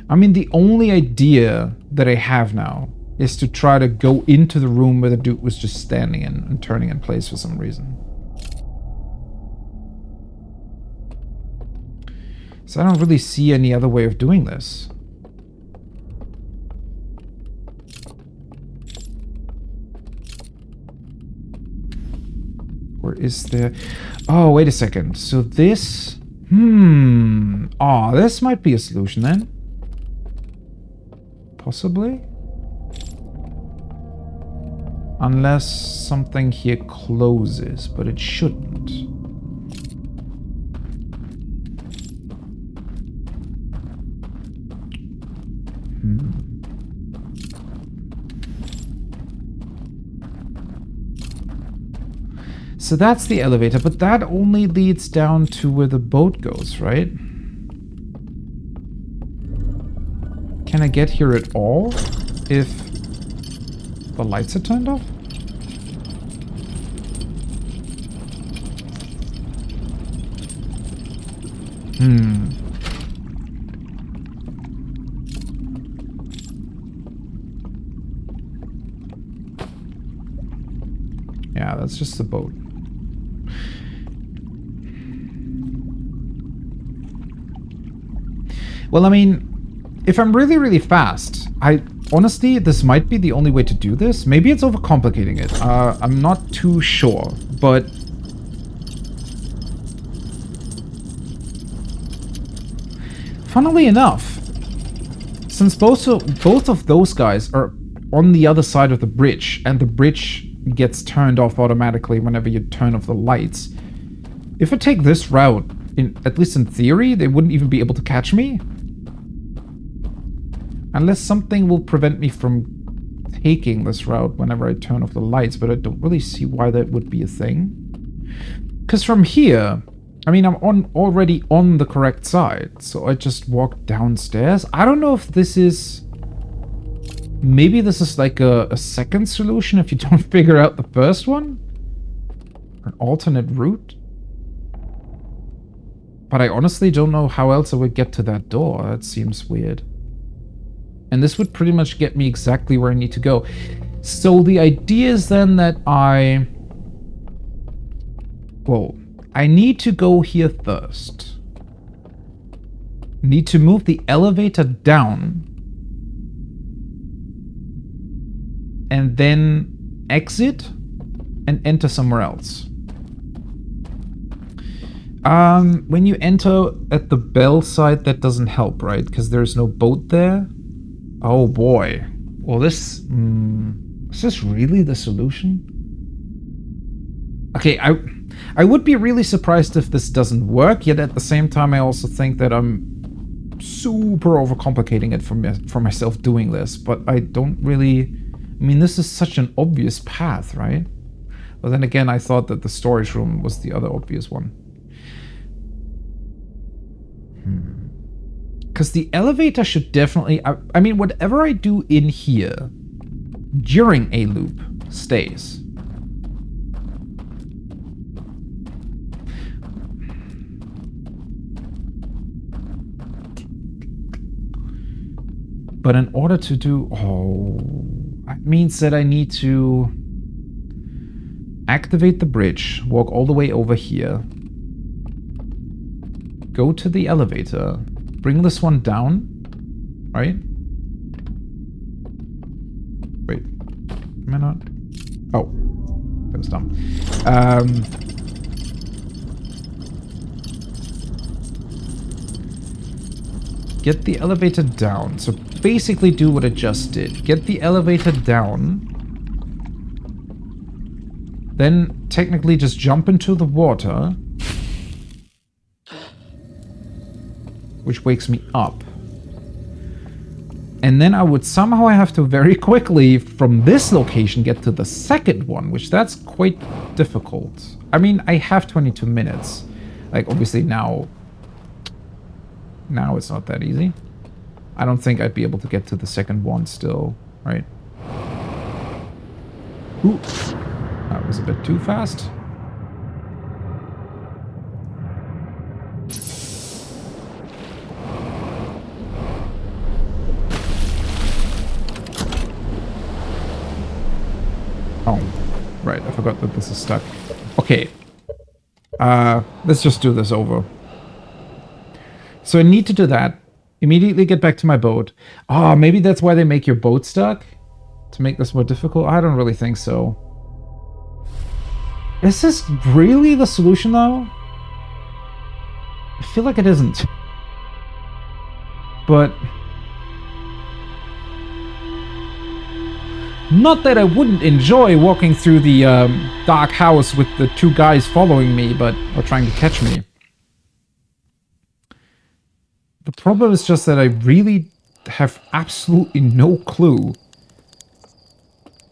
[SPEAKER 1] I mean, the only idea that I have now is to try to go into the room where the dude was just standing in and turning in place for some reason. So I don't really see any other way of doing this. Or is there... Oh, wait a second. So this... Oh, this might be a solution then. Possibly? Unless something here closes, but it shouldn't. So that's the elevator, but that only leads down to where the boat goes, right? Can I get here at all if the lights are turned off? Yeah, that's just the boat. Well, I mean, if I'm really, really fast, honestly, this might be the only way to do this. Maybe it's overcomplicating it. I'm not too sure, but... Funnily enough, since both of those guys are on the other side of the bridge, and the bridge gets turned off automatically whenever you turn off the lights, if I take this route, at least in theory, they wouldn't even be able to catch me. Unless something will prevent me from taking this route whenever I turn off the lights, but I don't really see why that would be a thing. Because from here, I mean, I'm already on the correct side, so I just walk downstairs. I don't know if this is... Maybe this is like a second solution if you don't figure out the first one? An alternate route? But I honestly don't know how else I would get to that door. That seems weird. And this would pretty much get me exactly where I need to go. So the idea is then that I need to go here first. Need to move the elevator down. And then exit and enter somewhere else. When you enter at the bell side, that doesn't help, right? Because there's no boat there. Oh boy. Well, is this really the solution? Okay, I would be really surprised if this doesn't work, yet at the same time I also think that I'm super overcomplicating it for myself doing this, but I don't really... I mean, this is such an obvious path, right? But then again, I thought that the storage room was the other obvious one. Because the elevator should definitely... I mean, whatever I do in here during a loop stays. But in order to do... Oh... That means that I need to activate the bridge, walk all the way over here, go to the elevator, bring this one down, right? Wait, am I not? Oh, that was dumb. Get the elevator down. So basically do what I just did. Get the elevator down. Then technically just jump into the water. Which wakes me up. And then I would somehow have to very quickly from this location get to the second one, which that's quite difficult. I mean, I have 22 minutes. Like, obviously now it's not that easy. I don't think I'd be able to get to the second one still, right? Ooh, that was a bit too fast. Oh, right, I forgot that this is stuck. Okay. Let's just do this over. So I need to do that. Immediately get back to my boat. Oh, maybe that's why they make your boat stuck? To make this more difficult? I don't really think so. Is this really the solution, though? I feel like it isn't. But... not that I wouldn't enjoy walking through the dark house with the two guys following me, or trying to catch me. The problem is just that I really have absolutely no clue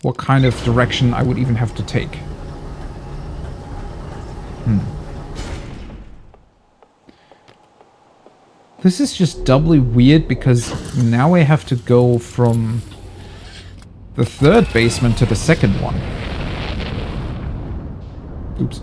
[SPEAKER 1] what kind of direction I would even have to take. This is just doubly weird because now I have to go from the third basement to the second one. Oops.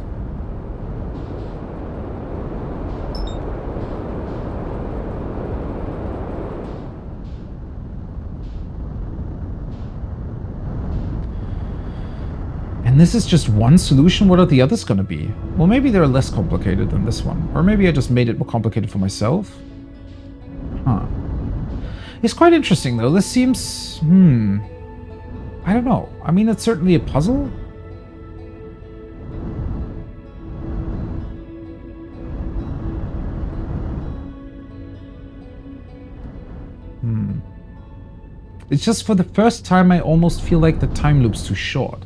[SPEAKER 1] And this is just one solution? What are the others gonna be? Well, maybe they're less complicated than this one. Or maybe I just made it more complicated for myself? Huh. It's quite interesting, though. This seems... I don't know. I mean, it's certainly a puzzle. It's just for the first time I almost feel like the time loop's too short.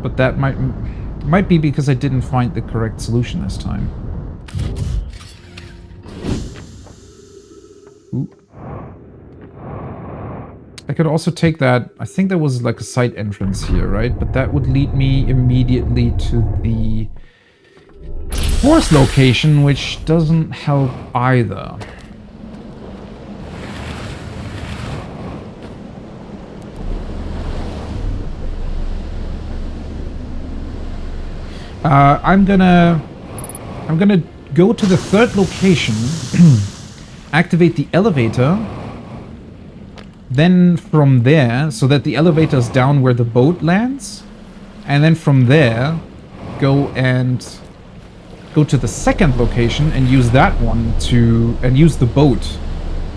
[SPEAKER 1] But that might be because I didn't find the correct solution this time. Ooh. I could also take that... I think there was like a side entrance here, right? But that would lead me immediately to the fourth location, which doesn't help either. I'm gonna go to the third location, activate the elevator, then from there, so that the elevator's down where the boat lands, and then from there, go to the second location and use that one and use the boat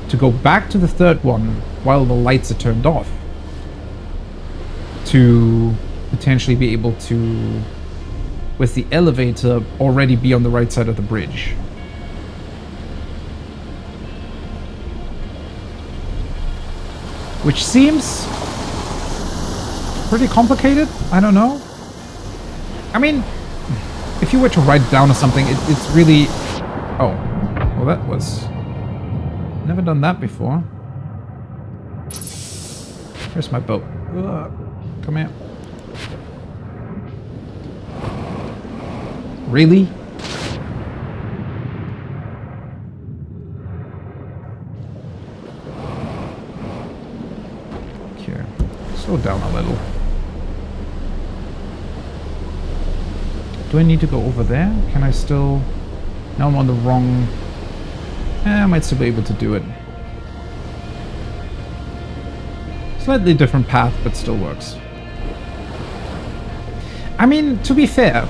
[SPEAKER 1] to go back to the third one while the lights are turned off, to potentially be able to, with the elevator, already be on the right side of the bridge. Which seems pretty complicated, I don't know. I mean, if you were to write it down or something, it's really... Oh, well that was... Never done that before. Where's my boat? Come here. Really? Here. Slow down a little. Do I need to go over there? Can I still... Now I'm on the wrong... I might still be able to do it. Slightly different path, but still works. I mean, to be fair...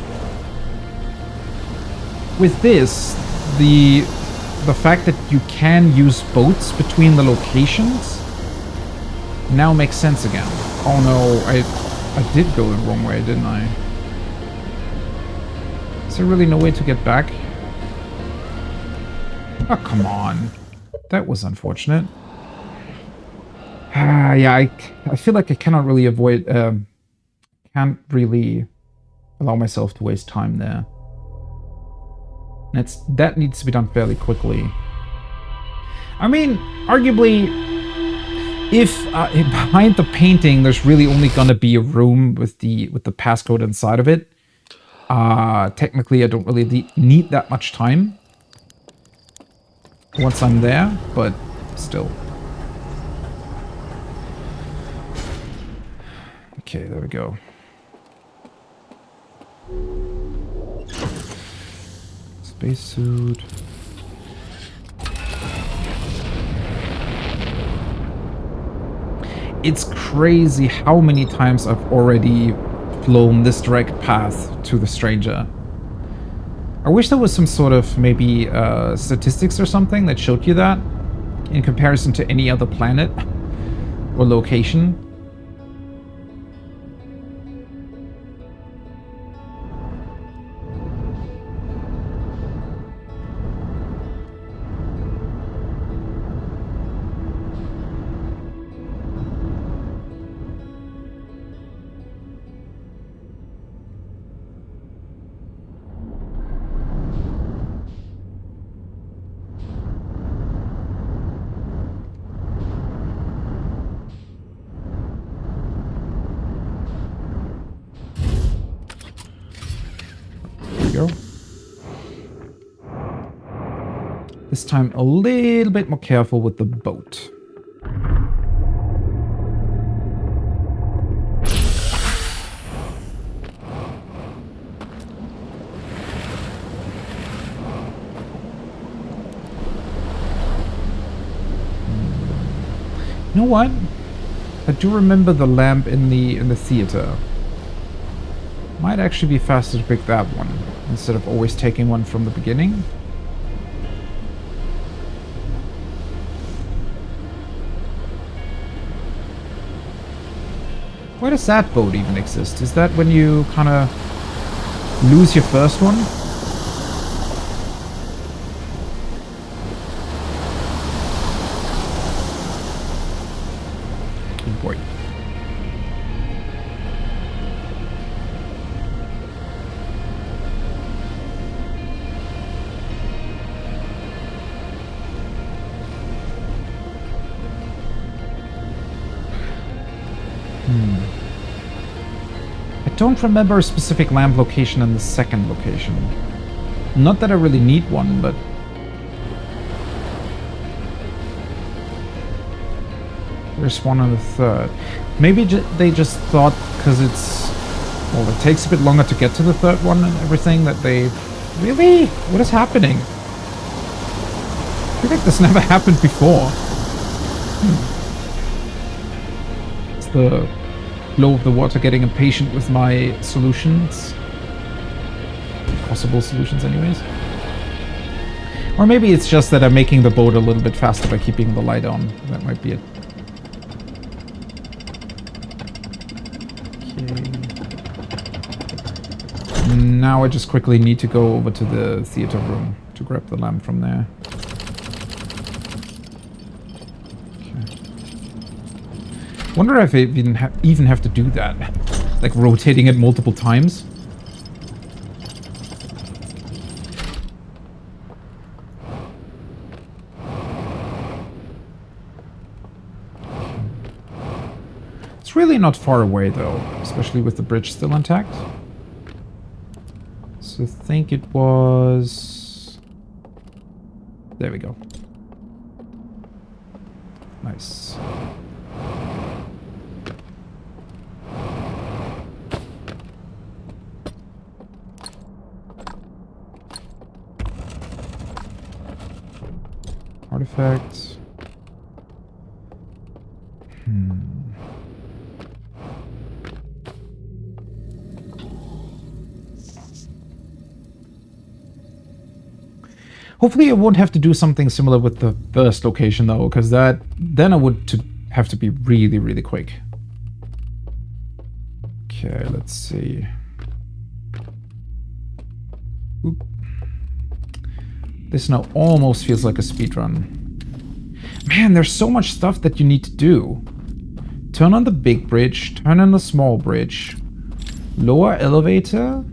[SPEAKER 1] With this, the fact that you can use boats between the locations now makes sense again. Oh no, I did go the wrong way, didn't I? Is there really no way to get back? Oh, come on. That was unfortunate. Yeah, I feel like I cannot really avoid... can't really allow myself to waste time there. That needs to be done fairly quickly. I mean, arguably, if behind the painting there's really only gonna be a room with the passcode inside of it, technically I don't really need that much time once I'm there, but still. Okay, there we go. Spacesuit. It's crazy how many times I've already flown this direct path to the stranger. I wish there was some sort of maybe statistics or something that showed you that in comparison to any other planet or location. Go. This time a little bit more careful with the boat. You know what? I do remember the lamp in the theater. Might actually be faster to pick that one instead of always taking one from the beginning. Why does that boat even exist? Is that when you kind of lose your first one? Oh boy. I don't remember a specific lamp location in the second location. Not that I really need one, but... there's one on the third. Maybe they just thought, because it's... well, it takes a bit longer to get to the third one and everything, that they... Really? What is happening? I feel like this never happened before. It's the flow of the water getting impatient with my solutions. Possible solutions, anyways. Or maybe it's just that I'm making the boat a little bit faster by keeping the light on. That might be it. Okay. Now I just quickly need to go over to the theater room to grab the lamp from there. Wonder if I even have to do that, like rotating it multiple times. It's really not far away though, especially with the bridge still intact. So I think it was... there we go. Nice. Artifacts. Hopefully I won't have to do something similar with the first location though, because then I would have to be really, really quick. Okay, let's see. Oop. This now almost feels like a speedrun. Man, there's so much stuff that you need to do. Turn on the big bridge, turn on the small bridge, lower elevator.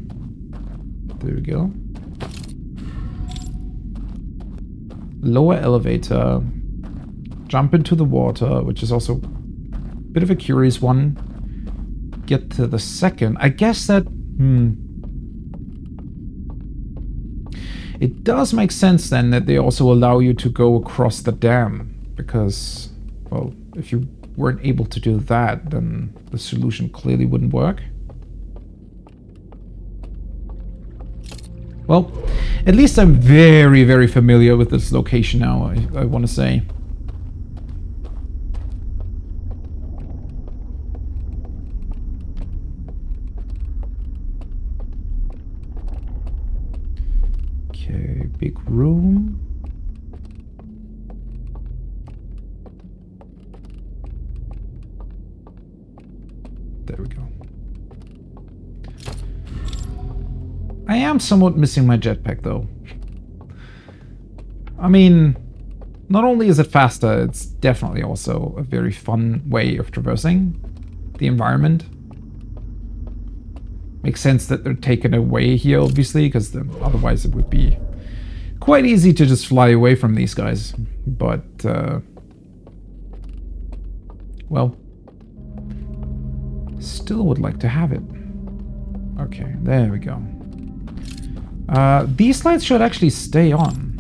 [SPEAKER 1] There we go. Lower elevator, jump into the water, which is also a bit of a curious one. Get to the second. I guess that... It does make sense then that they also allow you to go across the dam. Because, well, if you weren't able to do that, then the solution clearly wouldn't work. Well, at least I'm very, very familiar with this location now, I want to say. Okay, big room. There we go. I am somewhat missing my jetpack, though. I mean, not only is it faster, it's definitely also a very fun way of traversing the environment. Makes sense that they're taken away here, obviously, because otherwise it would be quite easy to just fly away from these guys. But, well, still would like to have it. Okay, there we go. These lights should actually stay on.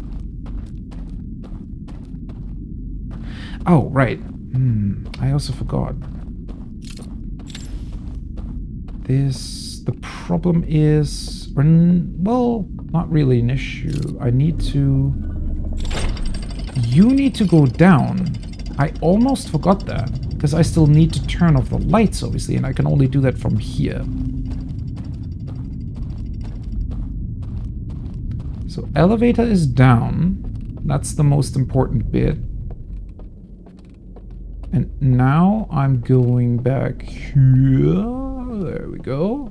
[SPEAKER 1] Oh, right. I also forgot. The problem is... Well, not really an issue. I need to... You need to go down. I almost forgot that. Because I still need to turn off the lights, obviously, and I can only do that from here. So elevator is down. That's the most important bit. And now I'm going back here. There we go.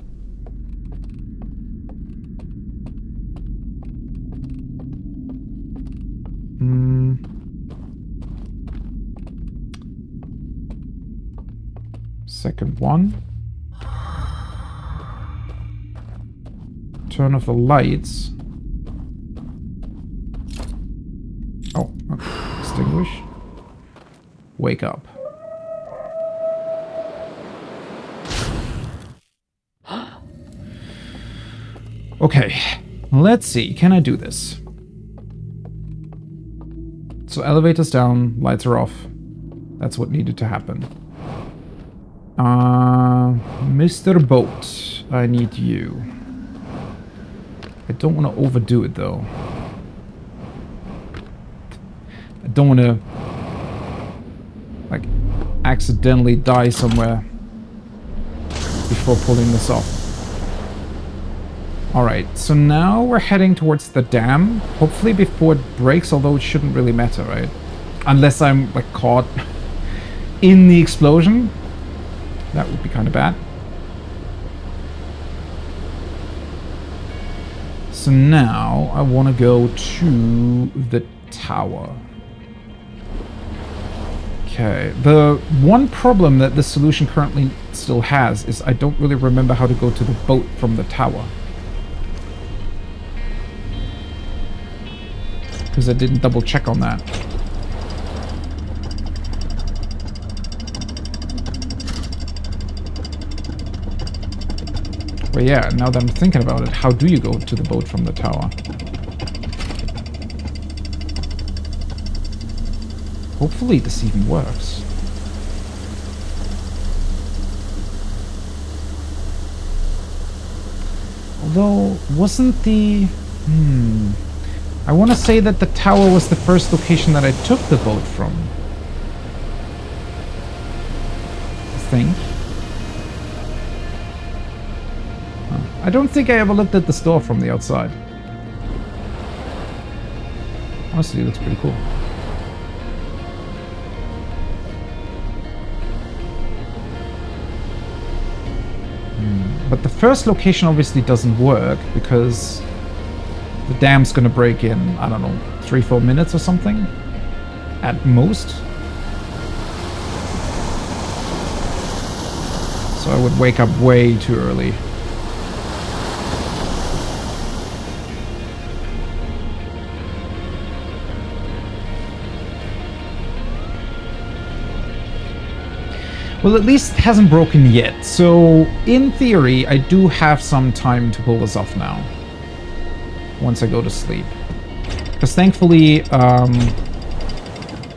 [SPEAKER 1] Second one. Turn off the lights. Oh, okay. Extinguish. Wake up. Okay, let's see. Can I do this? So elevator's down, lights are off. That's what needed to happen. Mr. Boat, I need you. I don't want to overdo it though. I don't want to like accidentally die somewhere before pulling this off. Alright, so now we're heading towards the dam. Hopefully before it breaks, although it shouldn't really matter, right? Unless I'm like caught in the explosion. That would be kind of bad. So now I want to go to the tower. Okay, the one problem that this solution currently still has is I don't really remember how to go to the boat from the tower. Because I didn't double check on that. But yeah, now that I'm thinking about it, how do you go to the boat from the tower? Hopefully this even works. Although, wasn't the... I want to say that the tower was the first location that I took the boat from. I think. I don't think I ever looked at the store from the outside. Honestly, it looks pretty cool. But the first location obviously doesn't work because the dam's gonna break in, I don't know, 3-4 minutes or something? At most. So I would wake up way too early. Well, at least it hasn't broken yet. So, in theory, I do have some time to pull this off now. Once I go to sleep. Because thankfully,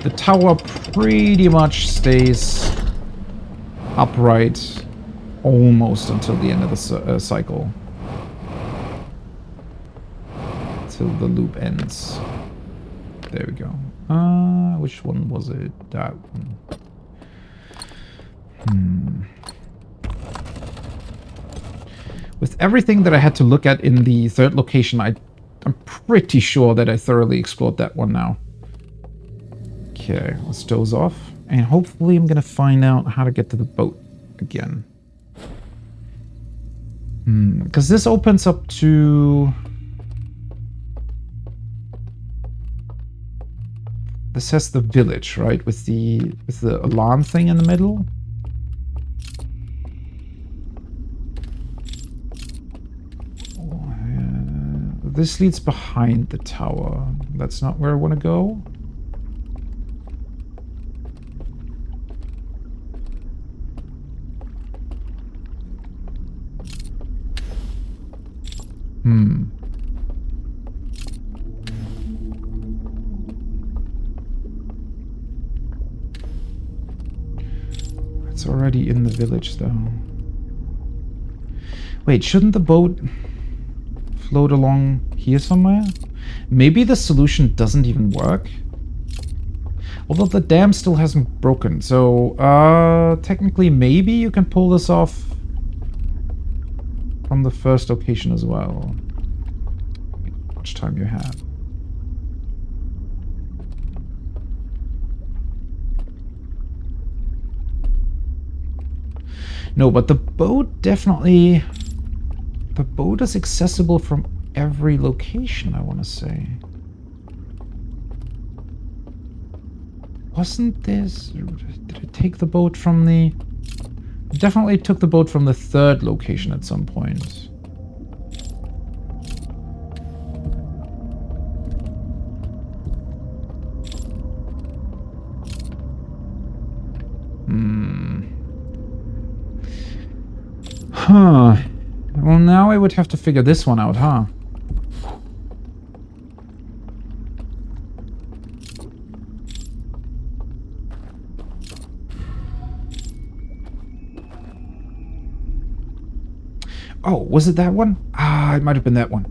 [SPEAKER 1] the tower pretty much stays upright almost until the end of the cycle. Till the loop ends. There we go. Which one was it? That one. With everything that I had to look at in the third location, I'm pretty sure that I thoroughly explored that one now. Okay, let's doze off. And hopefully I'm gonna find out how to get to the boat again. Because this opens up to... This has the village, right? With the alarm thing in the middle. This leads behind the tower. That's not where I want to go. It's already in the village, though. Wait, shouldn't the boat float along here somewhere? Maybe the solution doesn't even work. Although the dam still hasn't broken, so technically maybe you can pull this off from the first location as well. How much time you have? No, but the boat definitely... The boat is accessible from every location, I want to say. Wasn't this... Did it take the boat from the... It definitely took the boat from the third location at some point. Huh. Well, now I would have to figure this one out, huh? Oh, was it that one? Ah, it might have been that one.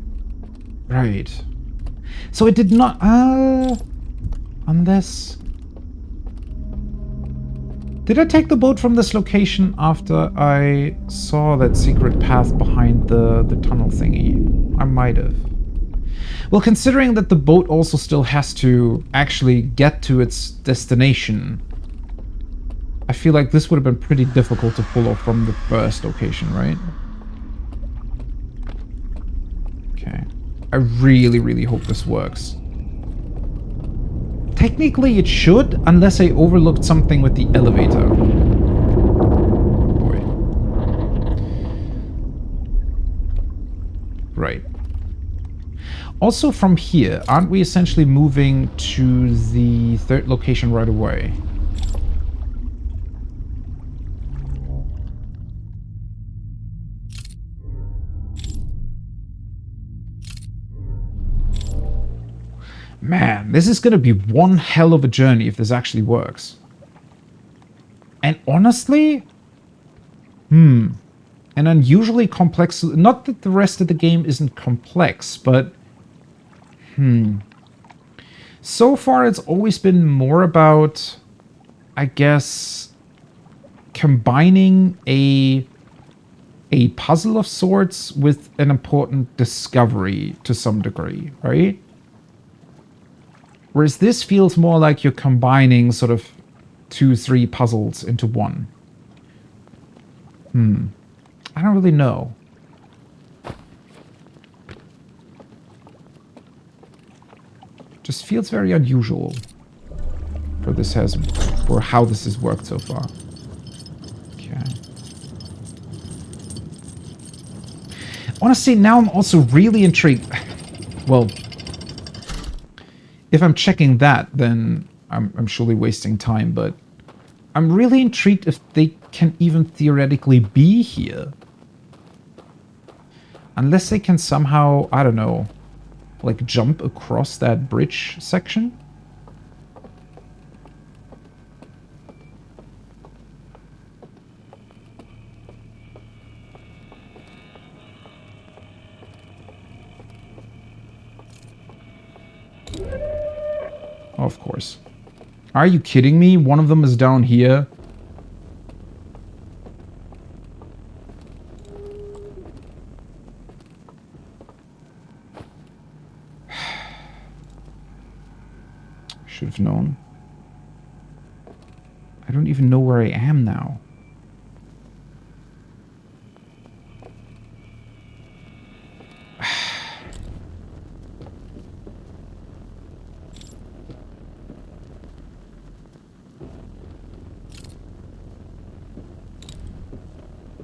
[SPEAKER 1] Right. So it did not... unless... Did I take the boat from this location after I saw that secret path behind the tunnel thingy? I might have. Well, considering that the boat also still has to actually get to its destination, I feel like this would have been pretty difficult to pull off from the first location, right? Okay. I really, really hope this works. Technically it should, unless I overlooked something with the elevator. Boy. Right. Also from here, aren't we essentially moving to the third location right away? Man, this is going to be one hell of a journey if this actually works. And honestly, an unusually complex... Not that the rest of the game isn't complex, but... So far, it's always been more about, I guess, combining a puzzle of sorts with an important discovery to some degree, right? Whereas this feels more like you're combining sort of 2-3 puzzles into one. I don't really know. Just feels very unusual for how this has worked so far. Okay. Honestly, now I'm also really intrigued. Well, if I'm checking that, then I'm surely wasting time, but I'm really intrigued if they can even theoretically be here. Unless they can somehow, I don't know, like jump across that bridge section. Oh, of course. Are you kidding me? One of them is down here. Should have known. I don't even know where I am now.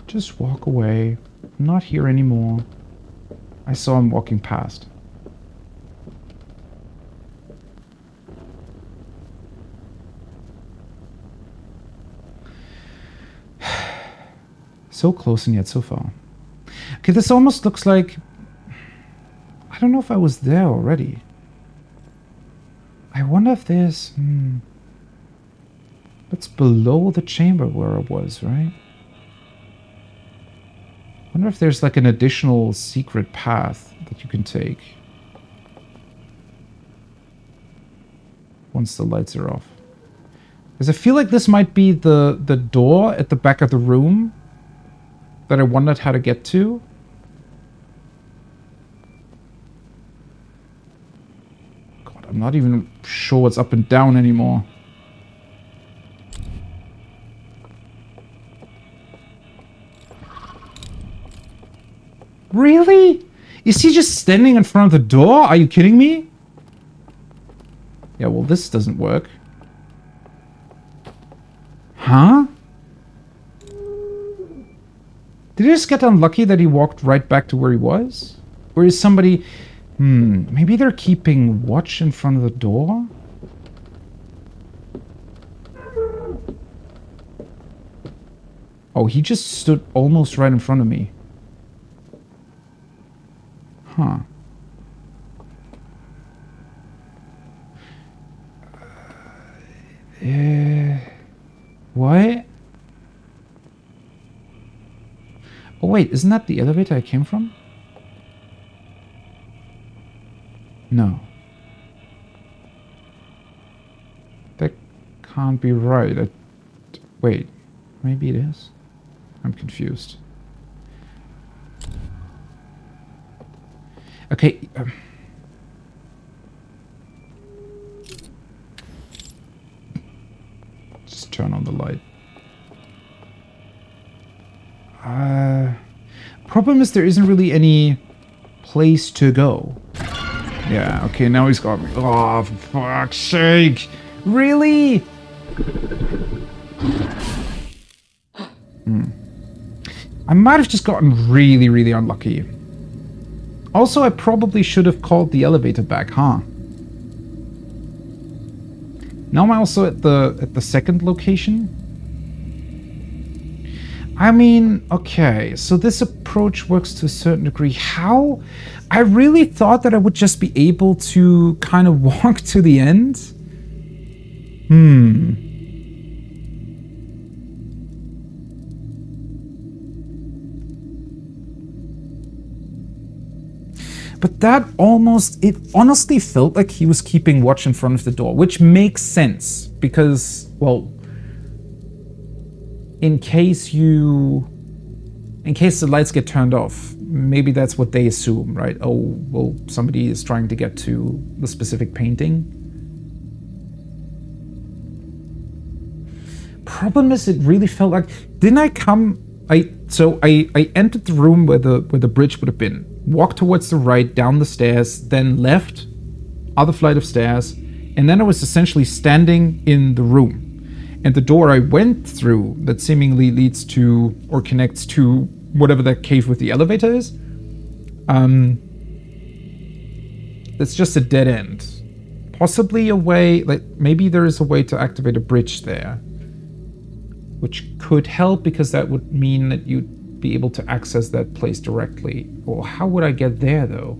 [SPEAKER 1] Just walk away. I'm not here anymore. I saw him walking past. So close and yet so far. Okay, this almost looks like... I don't know if I was there already. I wonder if there's... That's below the chamber where I was, right? I wonder if there's like an additional secret path that you can take. Once the lights are off. Because I feel like this might be the door at the back of the room that I wondered how to get to. God, I'm not even sure what's up and down anymore. Really? Is he just standing in front of the door? Are you kidding me? Yeah, well, this doesn't work. Huh? Did he just get unlucky that he walked right back to where he was? Or is somebody... maybe they're keeping watch in front of the door? Oh, he just stood almost right in front of me. Huh. What? Oh wait, isn't that the elevator I came from? No. That can't be right. Wait, maybe it is? I'm confused. Okay. Just turn on the light. Problem is there isn't really any place to go. Yeah, okay, now he's got me. Oh, for fuck's sake. Really? I might have just gotten really, really unlucky. Also, I probably should have called the elevator back, huh? Now I'm also at the second location. I mean, okay, so this approach works to a certain degree. How? I really thought that I would just be able to kind of walk to the end. But that it honestly felt like he was keeping watch in front of the door, which makes sense because, well, in case the lights get turned off, maybe that's what they assume, right? Oh, well, somebody is trying to get to the specific painting. Problem is, it really felt like, didn't I come? I entered the room where the bridge would have been, walked towards the right, down the stairs, then left, other flight of stairs, and then I was essentially standing in the room. And the door I went through that seemingly leads to or connects to whatever that cave with the elevator is, it's just a dead end. Possibly a way, like maybe there is a way to activate a bridge there. which could help because that would mean that you'd be able to access that place directly. Well, how would I get there though?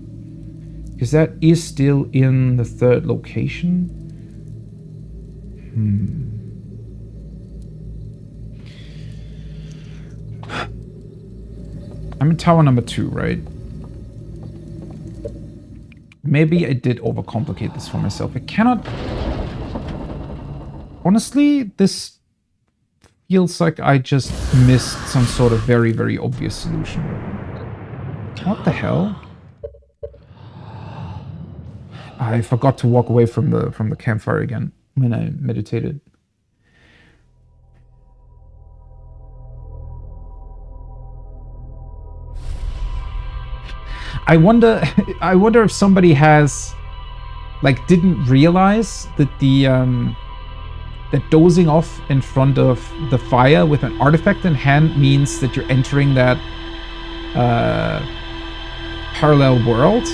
[SPEAKER 1] Because that is still in the third location. I'm in tower number 2, right? Maybe I did overcomplicate this for myself. I cannot... Honestly, this feels like I just missed some sort of very, very obvious solution. What the hell? I forgot to walk away from the campfire again when I meditated. I wonder if somebody has, like, didn't realize that that dozing off in front of the fire with an artifact in hand means that you're entering that parallel world.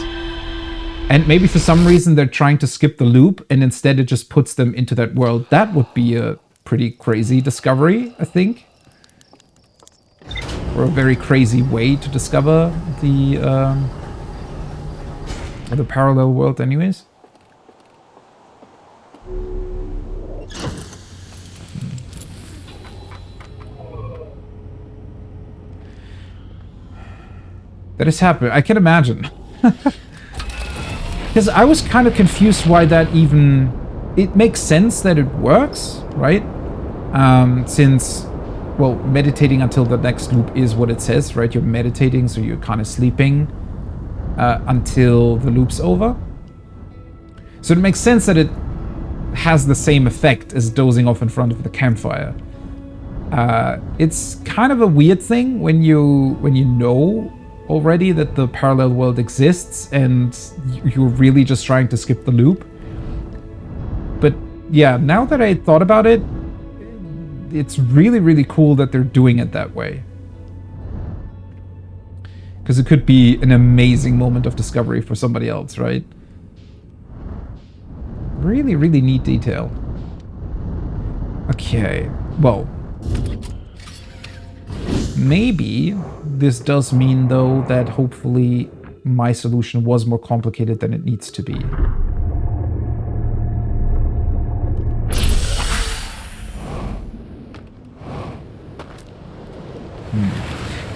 [SPEAKER 1] And maybe for some reason they're trying to skip the loop and instead it just puts them into that world. That would be a pretty crazy discovery, I think. Or a very crazy way to discover the parallel world anyways. That has happened. I can imagine. Because I was kind of confused why that even... It makes sense that it works, right? Since, well, meditating until the next loop is what it says, right? You're meditating, so you're kind of sleeping until the loop's over. So it makes sense that it has the same effect as dozing off in front of the campfire. It's kind of a weird thing when you know already that the parallel world exists and you're really just trying to skip the loop. But yeah, now that I thought about it, it's really, really cool that they're doing it that way. Because it could be an amazing moment of discovery for somebody else, right? Really, really neat detail. Okay, well... Maybe this does mean, though, that hopefully my solution was more complicated than it needs to be.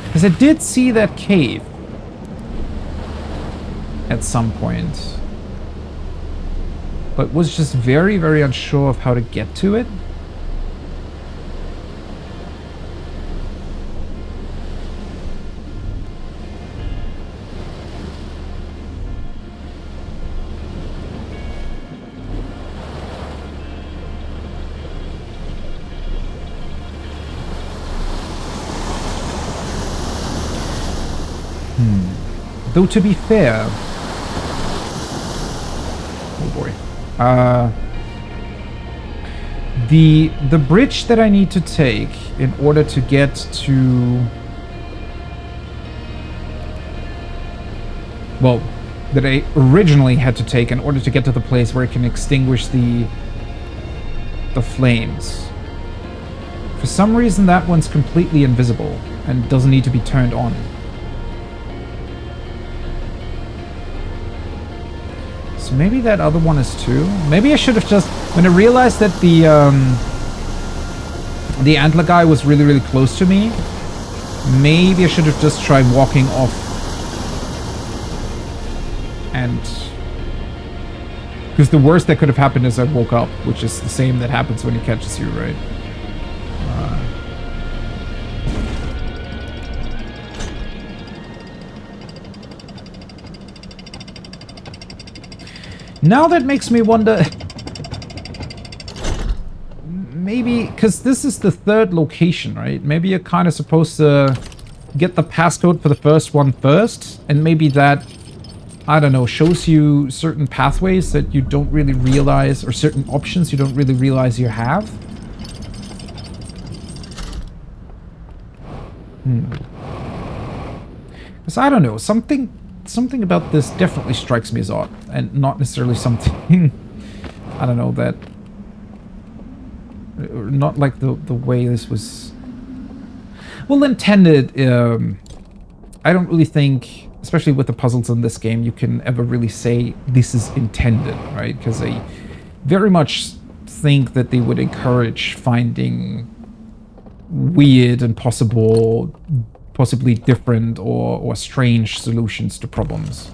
[SPEAKER 1] Because I did see that cave at some point, but was just very, very unsure of how to get to it. Though to be fair... Oh boy. The bridge that I need to take in order to get to... Well, that I originally had to take in order to get to the place where I can extinguish the flames. For some reason that one's completely invisible and doesn't need to be turned on. So maybe that other one is too. Maybe I should have just... When I realized that the antler guy was really, really close to me, maybe I should have just tried walking off. And... Because the worst that could have happened is I woke up, which is the same that happens when he catches you, right? Now that makes me wonder... Maybe... Because this is the third location, right? Maybe you're kind of supposed to get the passcode for the first one first. And maybe that, I don't know, shows you certain pathways that you don't really realize, or certain options you don't really realize you have. Because I don't know, something about this definitely strikes me as odd, and not necessarily something, I don't know, that Not like the way this was... Well, intended. I don't really think, especially with the puzzles in this game, you can ever really say this is intended, right? Because I very much think that they would encourage finding weird and possibly different or strange solutions to problems.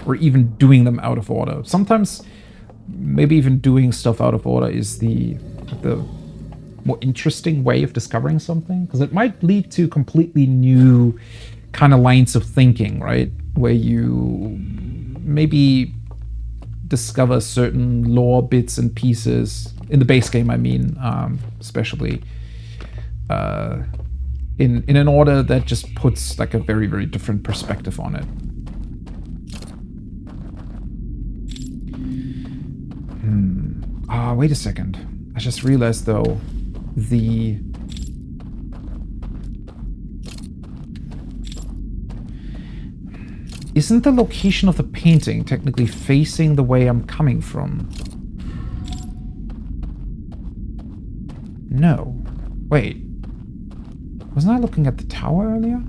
[SPEAKER 1] Or even doing them out of order. Sometimes, maybe even doing stuff out of order is the more interesting way of discovering something, because it might lead to completely new kind of lines of thinking, right? Where you maybe discover certain lore bits and pieces in the base game, I mean, especially in an order that just puts like a very, very different perspective on it. Wait a second. I just realized though, isn't the location of the painting technically facing the way I'm coming from? No. Wait. Wasn't I looking at the tower earlier?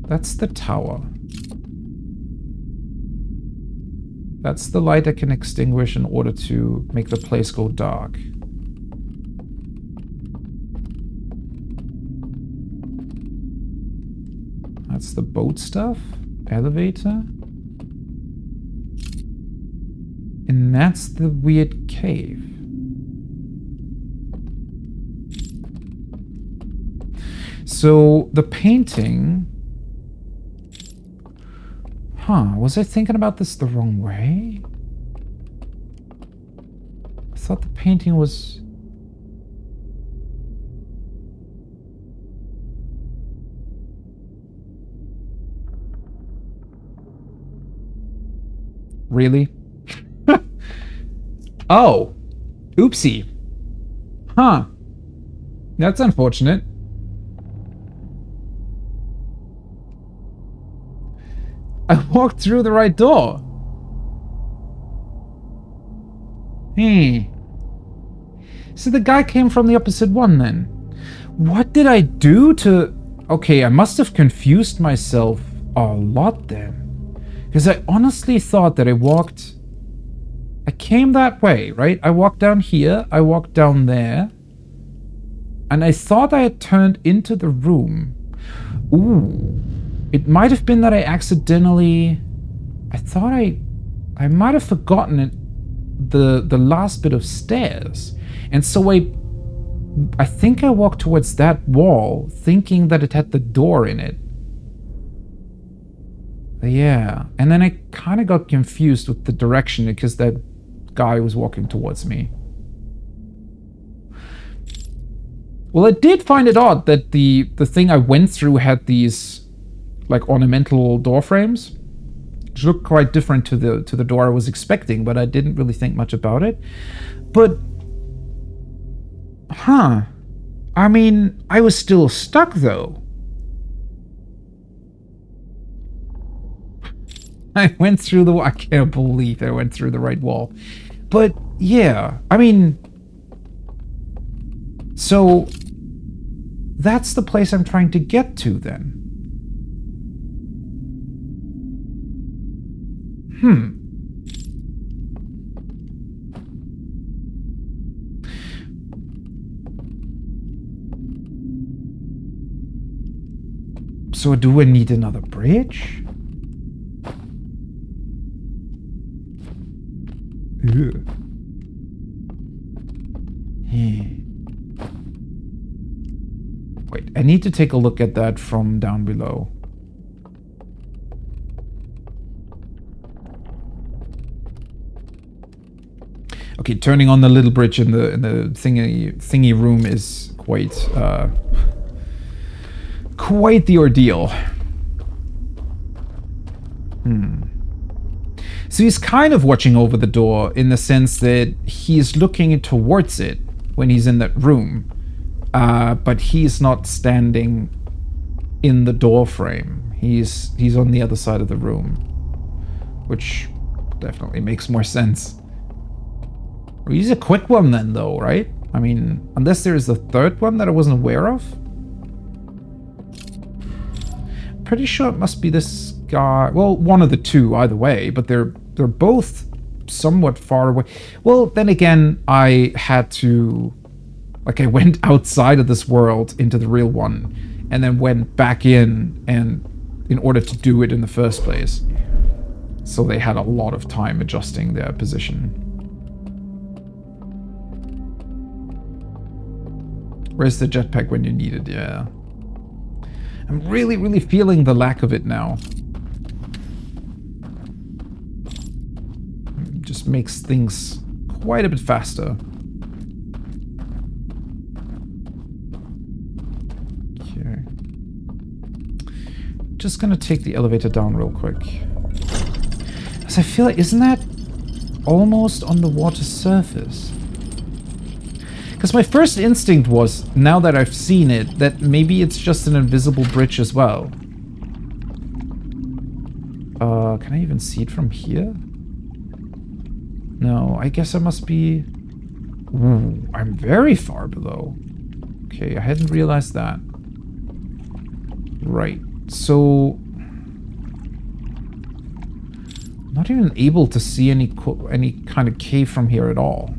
[SPEAKER 1] That's the tower. That's the light I can extinguish in order to make the place go dark. That's the boat stuff. Elevator. And that's the weird cave. So the painting... Huh, was I thinking about this the wrong way? I thought the painting was... Really? Oh! Oopsie. Huh. That's unfortunate. I walked through the right door. So the guy came from the opposite one then. What did I do to... Okay, I must have confused myself a lot then. Because I honestly thought that I came that way, right? I walked down here, I walked down there. And I thought I had turned into the room. Ooh. It might have been that I accidentally... I thought I might have forgotten it, the last bit of stairs. And so I think I walked towards that wall, thinking that it had the door in it. Yeah. And then I kind of got confused with the direction because that guy was walking towards me. Well, I did find it odd that the thing I went through had these... like ornamental door frames, which look quite different to the door I was expecting, but I didn't really think much about it. But, huh? I mean, I was still stuck though. I went through the wall. I can't believe I went through the right wall. But yeah, I mean, so that's the place I'm trying to get to then. So do I need another bridge? Ugh. Wait, I need to take a look at that from down below. Okay, turning on the little bridge in the thingy room is quite the ordeal. So he's kind of watching over the door in the sense that he's looking towards it when he's in that room, but he's not standing in the door frame. He's on the other side of the room. which definitely makes more sense. We'll use a quick one then, though, right? I mean, unless there's a third one that I wasn't aware of. Pretty sure it must be this guy. Well, one of the two, either way, but they're both somewhat far away. Well, then again, I had to... Like, I went outside of this world into the real one, and then went back in order to do it in the first place. So they had a lot of time adjusting their position. Where's the jetpack when you need it? Yeah. I'm really, really feeling the lack of it now. It just makes things quite a bit faster. Okay. Just gonna take the elevator down real quick. Because I feel like, isn't that almost on the water surface? Because my first instinct was, now that I've seen it, that maybe it's just an invisible bridge as well. Can I even see it from here? No, I guess I must be... Ooh, I'm very far below. Okay, I hadn't realized that. Right, so... I'm not even able to see any kind of cave from here at all.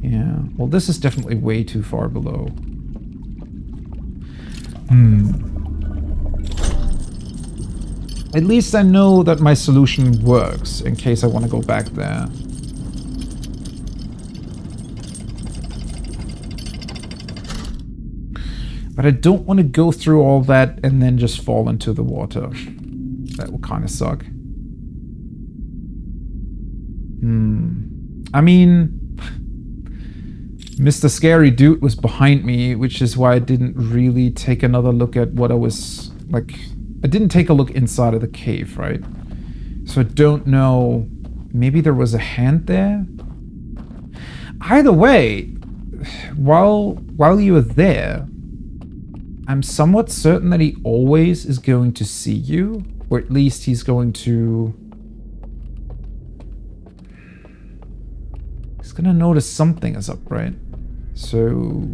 [SPEAKER 1] Yeah, well, this is definitely way too far below. At least I know that my solution works, in case I want to go back there. But I don't want to go through all that and then just fall into the water. That would kind of suck. I mean... Mr. Scary Dude was behind me, which is why I didn't really take another look at what I was... Like, I didn't take a look inside of the cave, right? So I don't know... Maybe there was a hand there? Either way, while you were there, I'm somewhat certain that he always is going to see you. Or at least he's going to... He's gonna notice something is up, right? So...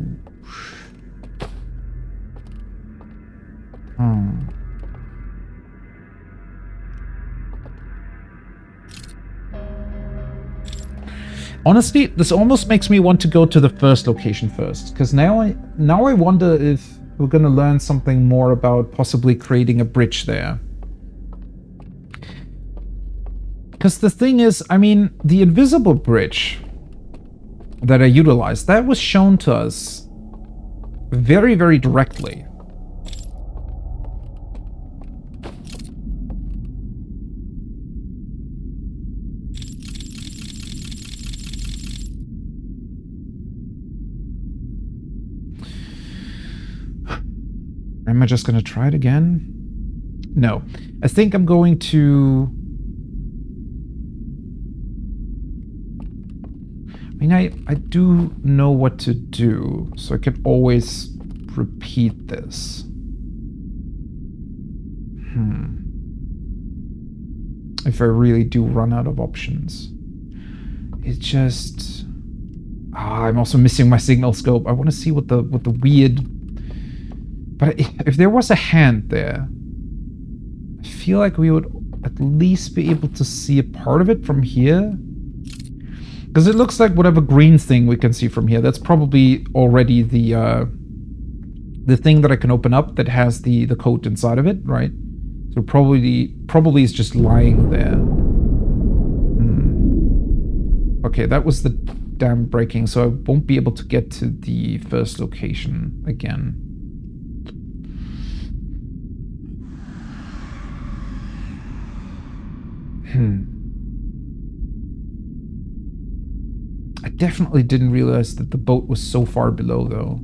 [SPEAKER 1] Honestly, this almost makes me want to go to the first location first. Because now I wonder if we're gonna learn something more about possibly creating a bridge there. Because the thing is, I mean, the invisible bridge that I utilized, that was shown to us very, very directly. Am I just going to try it again? No. I think I'm going to... I mean, I do know what to do, so I can always repeat this. If I really do run out of options. It just... I'm also missing my signal scope. I want to see what the weird... But if there was a hand there, I feel like we would at least be able to see a part of it from here. Because it looks like whatever green thing we can see from here, that's probably already the thing that I can open up that has the code inside of it, right? So probably is just lying there. Okay, that was the dam breaking, so I won't be able to get to the first location again. I definitely didn't realize that the boat was so far below, though.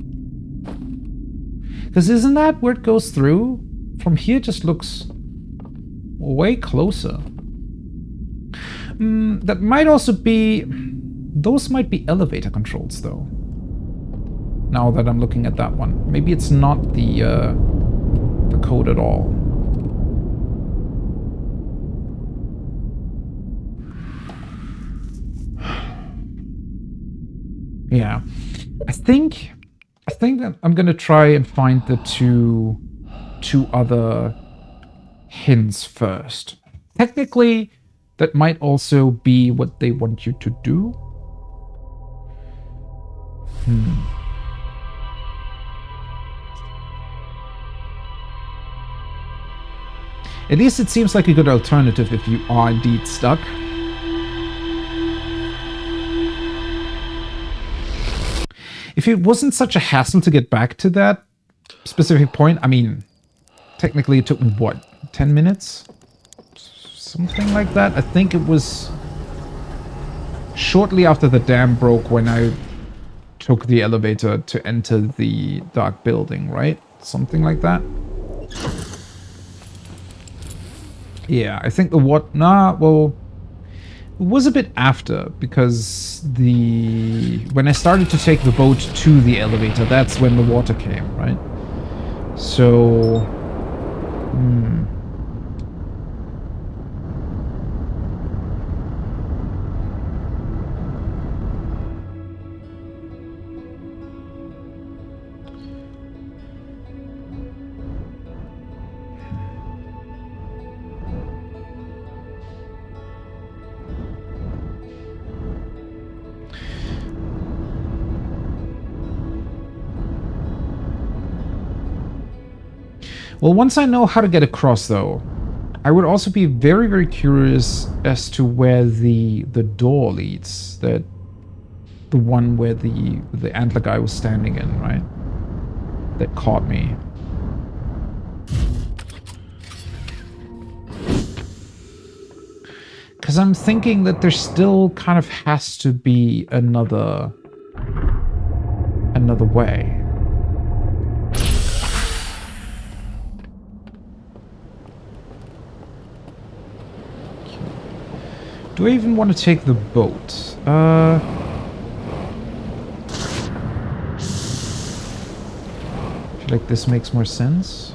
[SPEAKER 1] Because isn't that where it goes through? From here it just looks way closer. That might also be... Those might be elevator controls, though. Now that I'm looking at that one. Maybe it's not the code at all. Yeah. I think that I'm gonna try and find the two other hints first. Technically, that might also be what they want you to do. At least it seems like a good alternative if you are indeed stuck. If it wasn't such a hassle to get back to that specific point, I mean, technically it took me, what, 10 minutes? Something like that. I think it was shortly after the dam broke when I took the elevator to enter the dark building, right? Something like that. Yeah, I think well, it was a bit after, because when I started to take the boat to the elevator, that's when the water came, right? So, well, once I know how to get across, though, I would also be very, very curious as to where the door leads. The one where the antler guy was standing in, right? That caught me. Because I'm thinking that there still kind of has to be another way. Do I even want to take the boat? I feel like this makes more sense.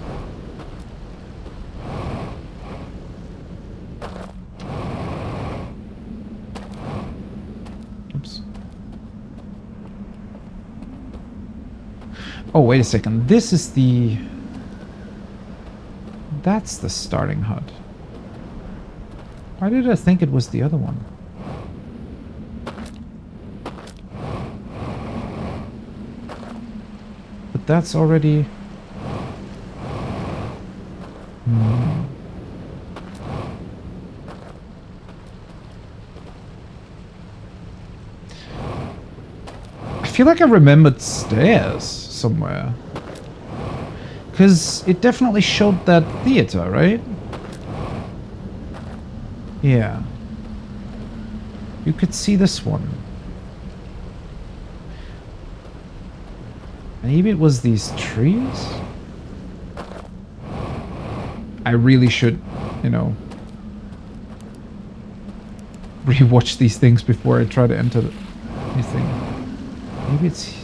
[SPEAKER 1] Oops. Oh, wait a second. This is the... That's the starting hut. Why did I think it was the other one? But that's already... I feel like I remembered stairs somewhere. Because it definitely showed that theater, right? Yeah. You could see this one. Maybe it was these trees? I really should, you know, rewatch these things before I try to enter anything. Maybe it's...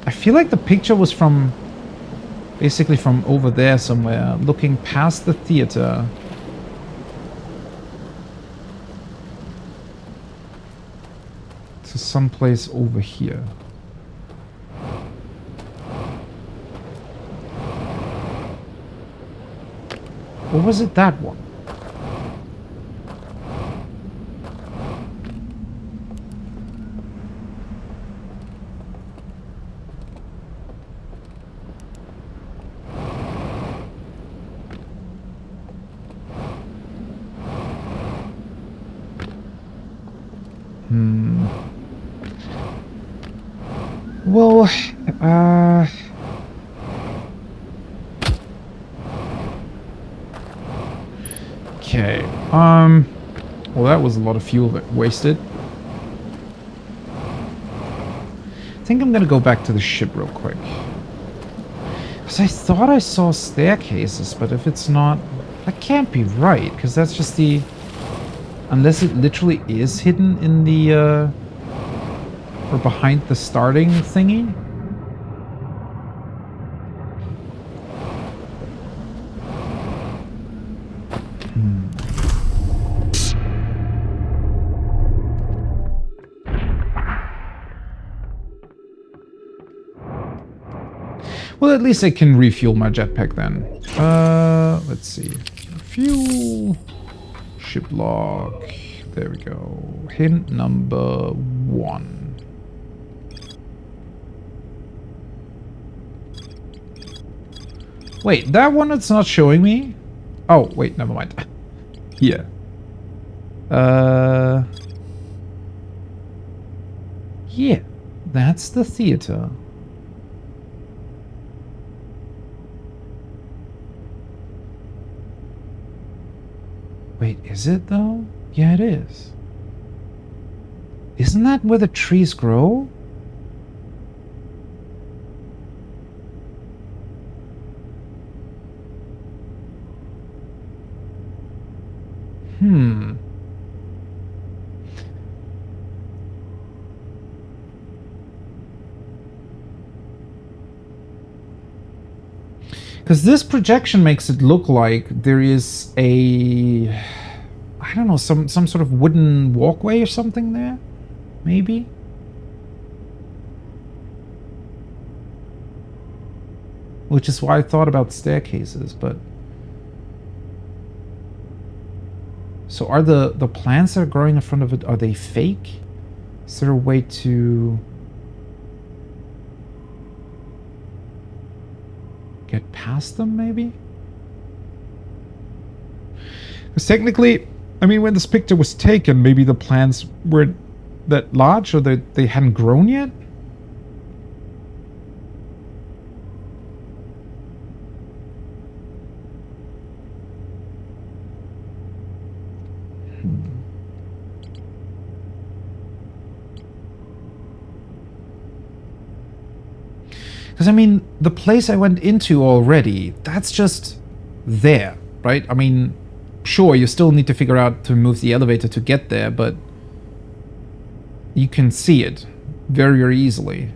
[SPEAKER 1] I feel like the picture was from... basically from over there somewhere, looking past the theater. To someplace over here. Or was it that one? Well, okay, well, that was a lot of fuel that wasted. I think I'm gonna go back to the ship real quick. Because I thought I saw staircases, but if it's not, that can't be right, because that's just the... Unless it literally is hidden in the, or behind the starting thingy? Well, at least I can refuel my jetpack then. Let's see. Fuel. Ship log. There we go. Hint number 1. Wait, that one it's not showing me? Oh, wait, never mind. Here. Yeah, that's the theater. Wait, is it though? Yeah, it is. Isn't that where the trees grow? Because this projection makes it look like there is a... I don't know, some sort of wooden walkway or something there? Maybe? Which is why I thought about staircases, but... So are the plants that are growing in front of it, are they fake? Is there a way to... get past them, maybe? Because technically, I mean, when this picture was taken, maybe the plants weren't that large, or they hadn't grown yet? Because, I mean, the place I went into already, that's just there, right? I mean, sure, you still need to figure out to move the elevator to get there, but you can see it very, very easily.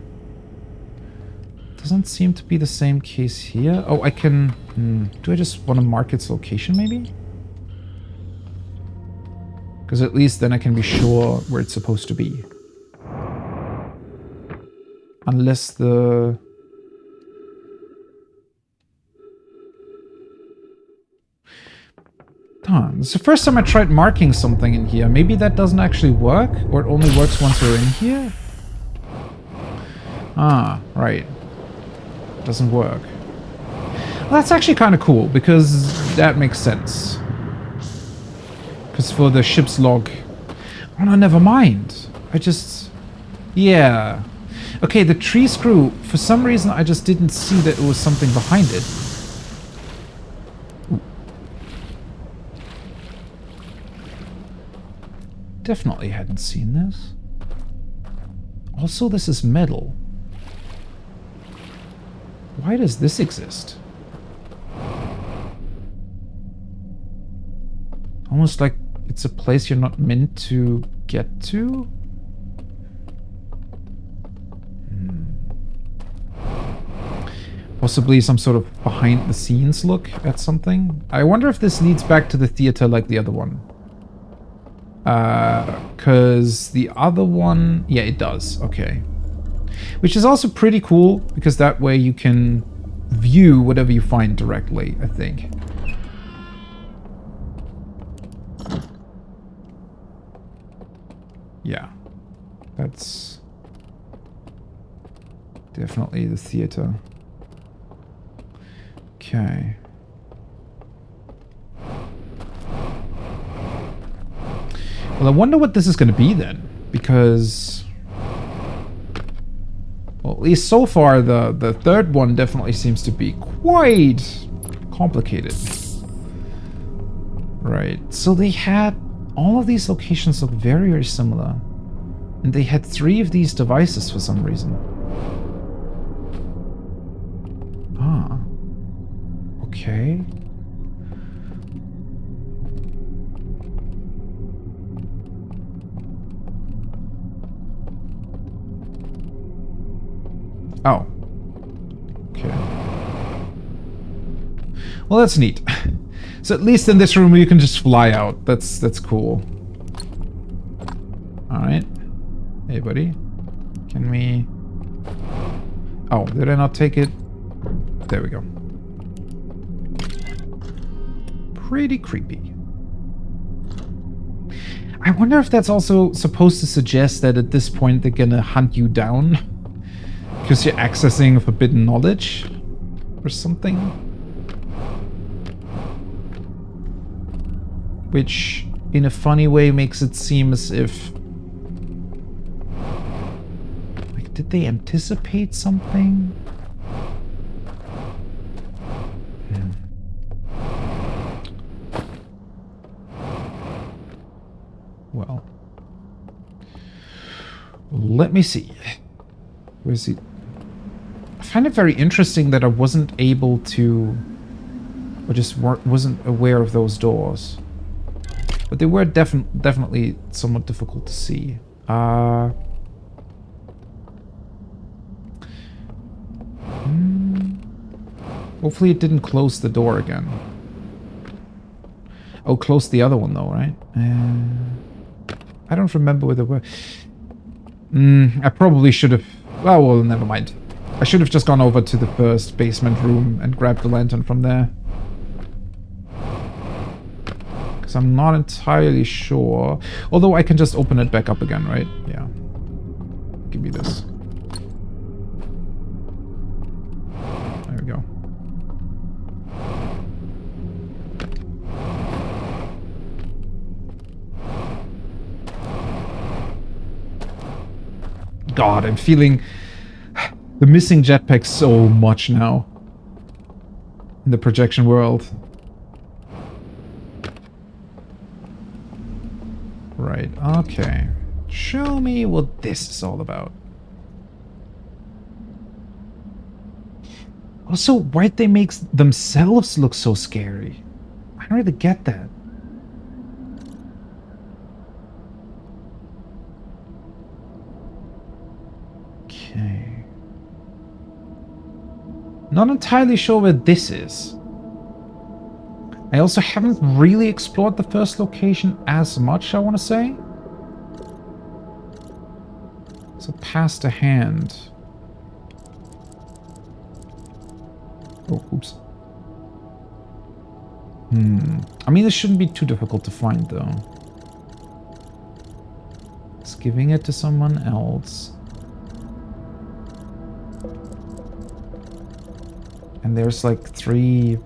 [SPEAKER 1] Doesn't seem to be the same case here. Oh, I can... do I just want to mark its location, maybe? Because at least then I can be sure where it's supposed to be. Unless the... Huh, it's the first time I tried marking something in here. Maybe that doesn't actually work? Or it only works once we're in here? Ah, right. Doesn't work. Well, that's actually kind of cool, because that makes sense. Because for the ship's log... Oh no, never mind. I just... Yeah. Okay, the tree screw, for some reason I just didn't see that it was something behind it. Definitely hadn't seen this. Also, this is metal. Why does this exist? Almost like it's a place you're not meant to get to? Possibly some sort of behind-the-scenes look at something. I wonder if this leads back to the theater like the other one. Because the other one... Yeah, it does. Okay. Which is also pretty cool, because that way you can view whatever you find directly, I think. Yeah. That's definitely the theater. Okay. Well, I wonder what this is going to be then, because... Well, at least so far, the third one definitely seems to be quite complicated. Right, so they had... All of these locations look very, very similar. And they had 3 of these devices for some reason. Ah. Okay. Oh. Okay. Well, that's neat. So at least in this room you can just fly out. That's cool. Alright. Hey, buddy. Can we... Oh, did I not take it? there we go. Pretty creepy. I wonder if that's also supposed to suggest that at this point they're gonna hunt you down because you're accessing forbidden knowledge or something. Which, in a funny way, makes it seem as if... like, did they anticipate something? Well, let me see. Where is he? I find it very interesting that I wasn't able to, or just wasn't aware of those doors. But they were definitely somewhat difficult to see. Hopefully it didn't close the door again. Oh, close the other one though, right? I don't remember where they were. I probably should have... well, never mind. I should have just gone over to the first basement room and grabbed the lantern from there. Because I'm not entirely sure. Although I can just open it back up again, right? Yeah. Give me this. There we go. God, I'm feeling the missing jetpack so much now in the projection world. Right, okay. Show me what this is all about. Also, why'd they make themselves look so scary? I don't really get that. Okay. Not entirely sure where this is. I also haven't really explored the first location as much, I want to say. So past a hand. Oh, oops. I mean, this shouldn't be too difficult to find, though. Just giving it to someone else. And there's like 3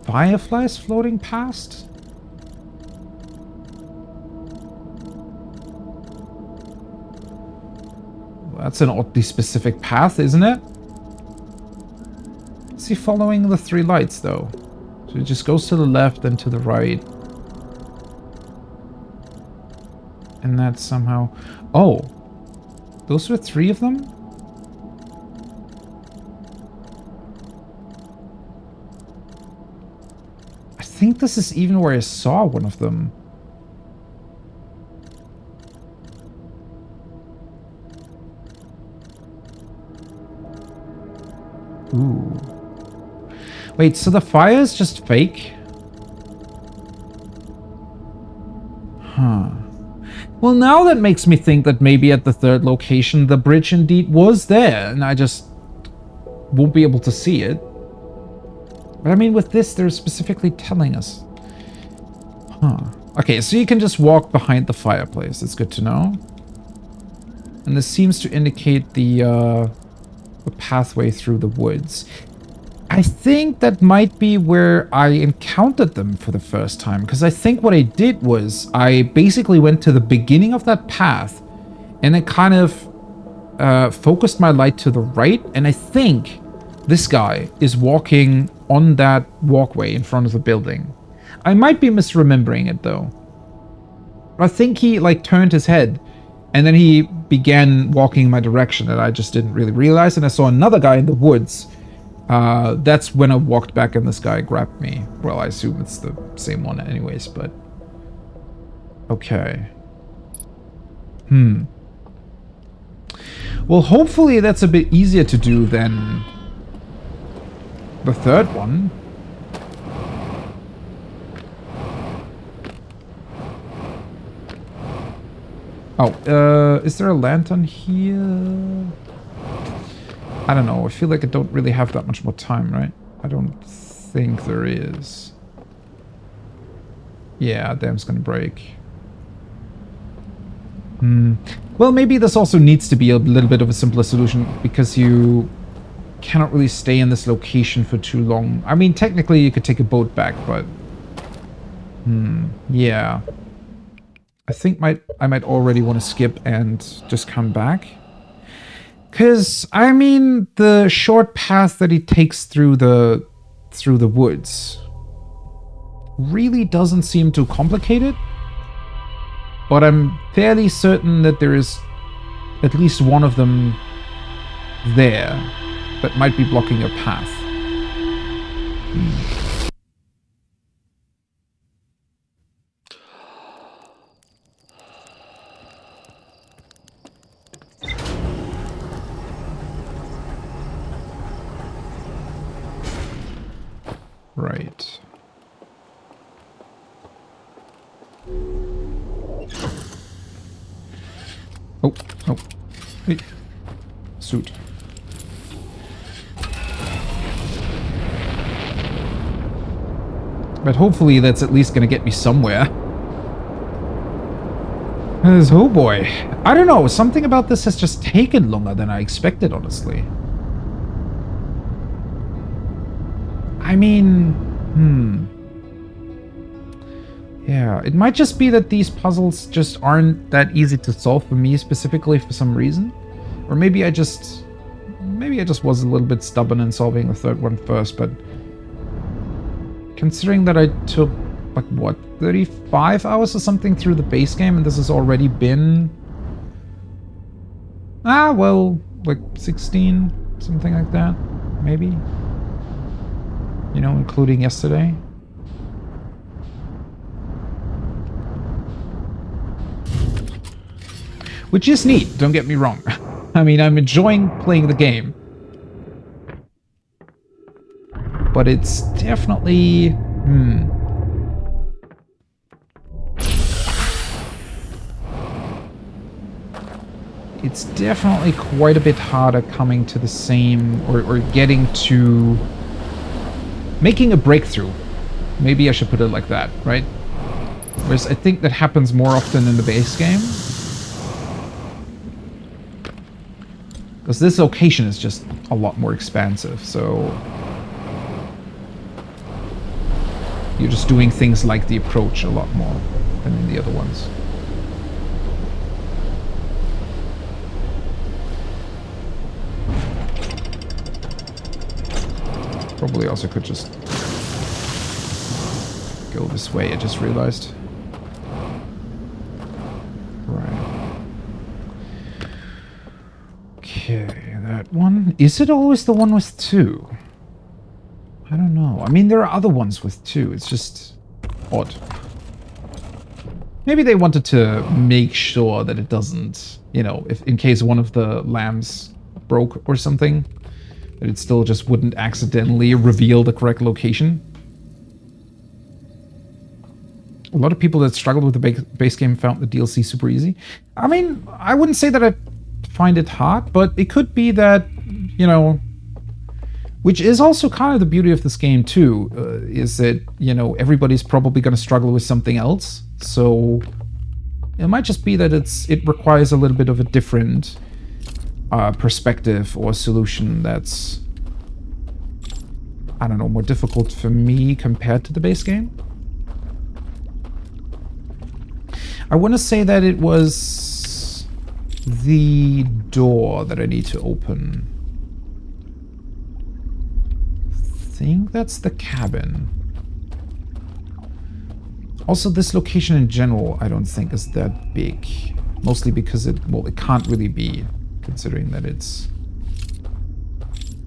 [SPEAKER 1] fireflies floating past? Well, that's an oddly specific path, isn't it? Is he following the 3 lights, though? So it just goes to the left and to the right. And that's somehow... oh! Those were 3 of them? I think this is even where I saw one of them. Ooh. Wait, so the fire is just fake? Huh. Well, now that makes me think that maybe at the 3rd location the bridge indeed was there, and I just won't be able to see it. But I mean, with this, they're specifically telling us. Huh. Okay, so you can just walk behind the fireplace. That's good to know. And this seems to indicate the pathway through the woods. I think that might be where I encountered them for the first time, because I think what I did was I basically went to the beginning of that path and it kind of focused my light to the right, and I think this guy is walking on that walkway in front of the building. I might be misremembering it though. I think he like turned his head and then he began walking in my direction that I just didn't really realize, and I saw another guy in the woods. That's when I walked back and this guy grabbed me. Well, I assume it's the same one anyways, but... okay. Well, hopefully that's a bit easier to do than the 3rd one. Oh, is there a lantern here? I don't know. I feel like I don't really have that much more time, right? I don't think there is. Yeah, dam's gonna break. Well, maybe this also needs to be a little bit of a simpler solution because you cannot really stay in this location for too long. I mean, technically you could take a boat back, but... yeah. I think I might already want to skip and just come back. Because, I mean, the short path that he takes through the woods really doesn't seem too complicated. But I'm fairly certain that there is at least one of them there that might be blocking a path. Right. Oh. Hey. Suit. But hopefully that's at least gonna get me somewhere. Oh boy. I don't know, something about this has just taken longer than I expected, honestly. I mean... Yeah, it might just be that these puzzles just aren't that easy to solve for me specifically for some reason. Or maybe I just was a little bit stubborn in solving the third one first, but... Considering that I took, like, what, 35 hours or something through the base game, and this has already been... well, like 16, something like that, maybe? You know, including yesterday. Which is neat, don't get me wrong. I mean, I'm enjoying playing the game. But it's definitely... It's definitely quite a bit harder coming to the same... Or getting to... Making a breakthrough. Maybe I should put it like that, right? Whereas I think that happens more often in the base game. Because this location is just a lot more expansive, so... You're just doing things like the approach a lot more than in the other ones. Probably also could just go this way, I just realized. Right. Okay, that one. Is it always the one with two? I don't know. I mean, there are other ones with two. It's just odd. Maybe they wanted to make sure that it doesn't, you know, if in case one of the lamps broke or something, that it still just wouldn't accidentally reveal the correct location. A lot of people that struggled with the base game found the DLC super easy. I mean, I wouldn't say that I find it hard, but it could be that, you know... Which is also kind of the beauty of this game, too, is that, you know, everybody's probably going to struggle with something else. So it might just be that it requires a little bit of a different perspective or solution that's, I don't know, more difficult for me compared to the base game. I want to say that it was the door that I need to open. I think that's the cabin. Also, this location in general, I don't think is that big. Mostly because it can't really be, considering that it's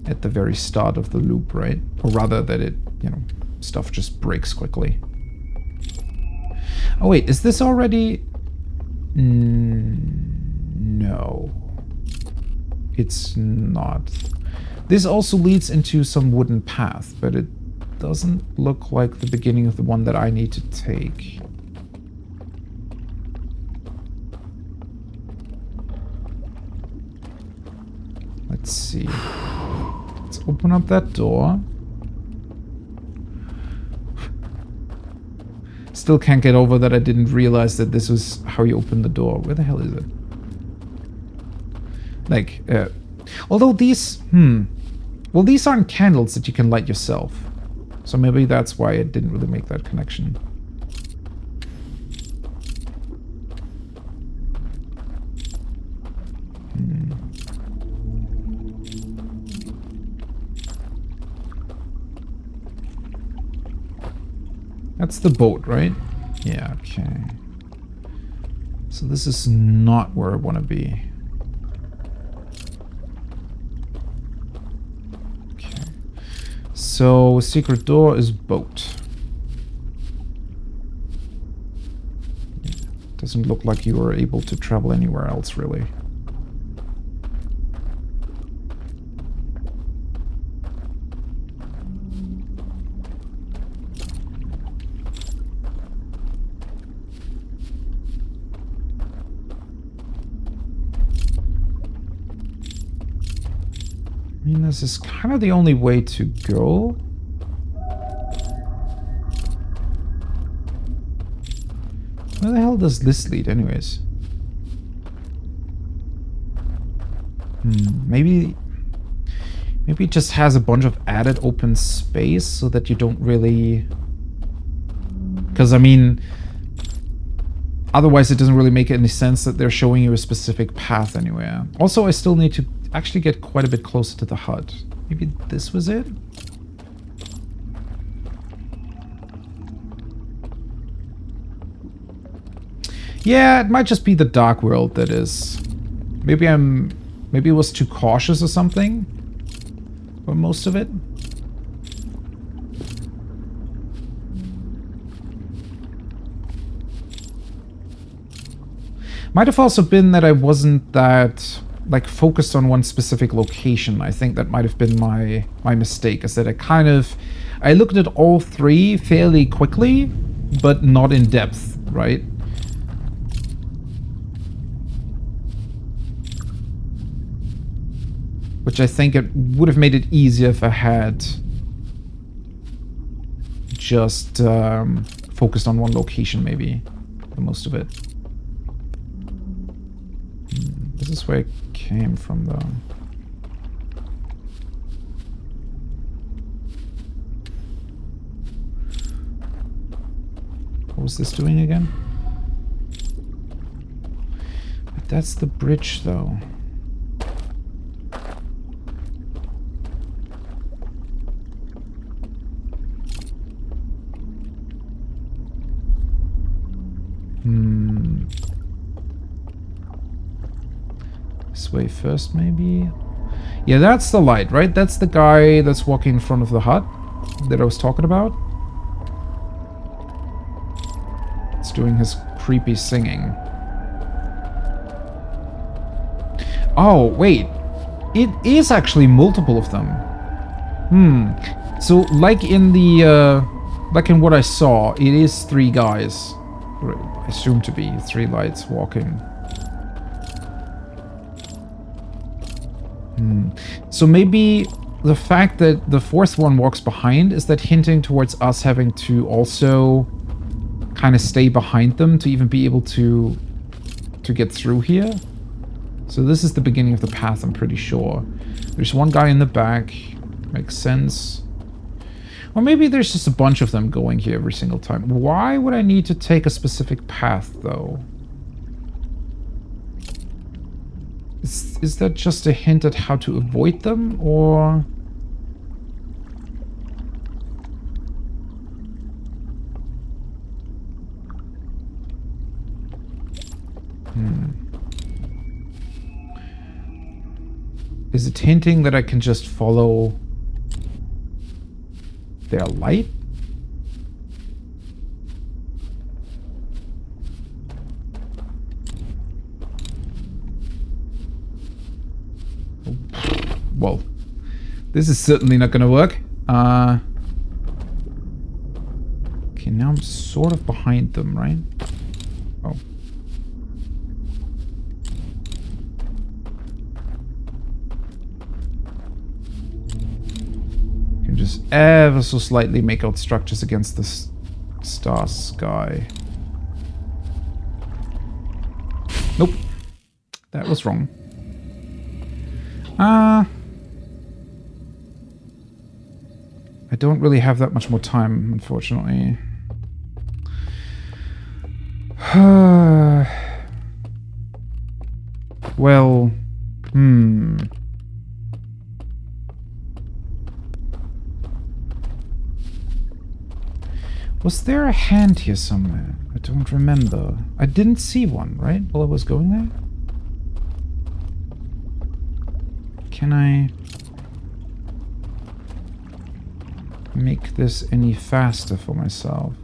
[SPEAKER 1] at the very start of the loop, right? Or rather that it, you know, stuff just breaks quickly. Oh wait, is this already... No. It's not. This also leads into some wooden path, but it doesn't look like the beginning of the one that I need to take. Let's see. Let's open up that door. Still can't get over that I didn't realize that this was how you open the door. Where the hell is it? Like, although these, well, these aren't candles that you can light yourself. So maybe that's why it didn't really make that connection. That's the boat, right? Yeah, okay. So this is not where I want to be. Okay. So, secret door is boat. Yeah. Doesn't look like you are able to travel anywhere else, really. I mean, this is kind of the only way to go. Where the hell does this lead, anyways? Maybe it just has a bunch of added open space so that you don't really... Because, I mean, otherwise it doesn't really make any sense that they're showing you a specific path anywhere. Also, I still need to actually get quite a bit closer to the hut. Maybe this was it? Yeah, it might just be the dark world that is. Maybe it was too cautious or something. For most of it. Might have also been that I wasn't that like focused on one specific location. I think that might have been my mistake, is that I looked at all three fairly quickly, but not in depth, right? Which I think it would have made it easier if I had just focused on one location, maybe, for most of it. This is where I came from, though. What was this doing again? But that's the bridge, though. This way first, maybe? Yeah, that's the light, right? That's the guy that's walking in front of the hut that I was talking about. It's doing his creepy singing. Oh, wait. It is actually multiple of them. So, like in the, like in what I saw, it is three guys. Or assumed to be three lights walking. So maybe the fact that the fourth one walks behind, is that hinting towards us having to also kind of stay behind them to even be able to get through here? So this is the beginning of the path, I'm pretty sure. There's one guy in the back. Makes sense. Or maybe there's just a bunch of them going here every single time. Why would I need to take a specific path, though? Is that just a hint at how to avoid them, or... Is it hinting that I can just follow their light? Well, this is certainly not going to work. Okay, now I'm sort of behind them, right? Oh. just ever so slightly make out structures against the star sky. Nope. That was wrong. I don't really have that much more time, unfortunately. Well, Was there a hand here somewhere? I don't remember. I didn't see one, right? While I was going there? Can I make this any faster for myself?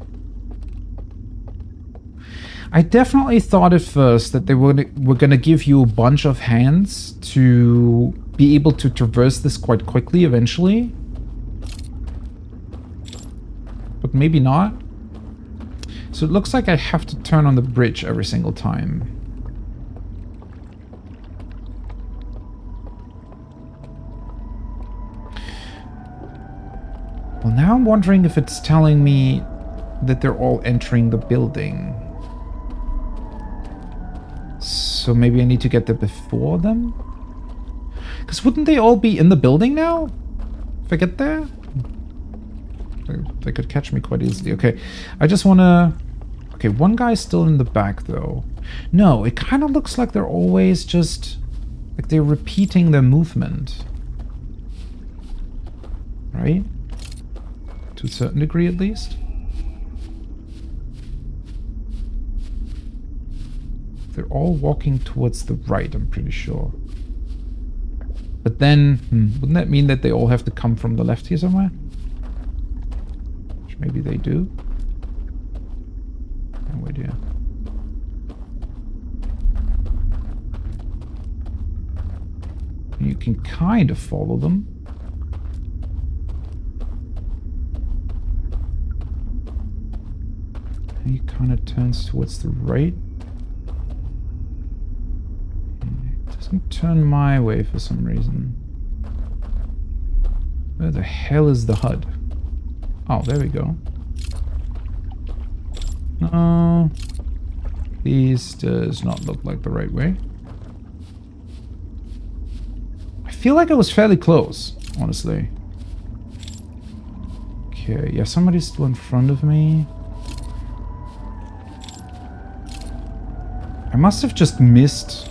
[SPEAKER 1] I definitely thought at first that they were gonna give you a bunch of hands to be able to traverse this quite quickly eventually. But maybe not. So it looks like I have to turn on the bridge every single time. Well, now I'm wondering if it's telling me that they're all entering the building. So maybe I need to get there before them? Because wouldn't they all be in the building now? If I get there? They could catch me quite easily. Okay, I just want to... Okay, one guy's still in the back, though. No, it kind of looks like they're always just... like they're repeating their movement. Right? To a certain degree, at least. They're all walking towards the right, I'm pretty sure. But then, wouldn't that mean that they all have to come from the left here somewhere? Which maybe they do. No idea. You can kind of follow them. He kind of turns towards the right. Doesn't turn my way for some reason. Where the hell is the HUD? Oh, there we go. No. This does not look like the right way. I feel like I was fairly close, honestly. Okay, yeah, somebody's still in front of me. I must have just missed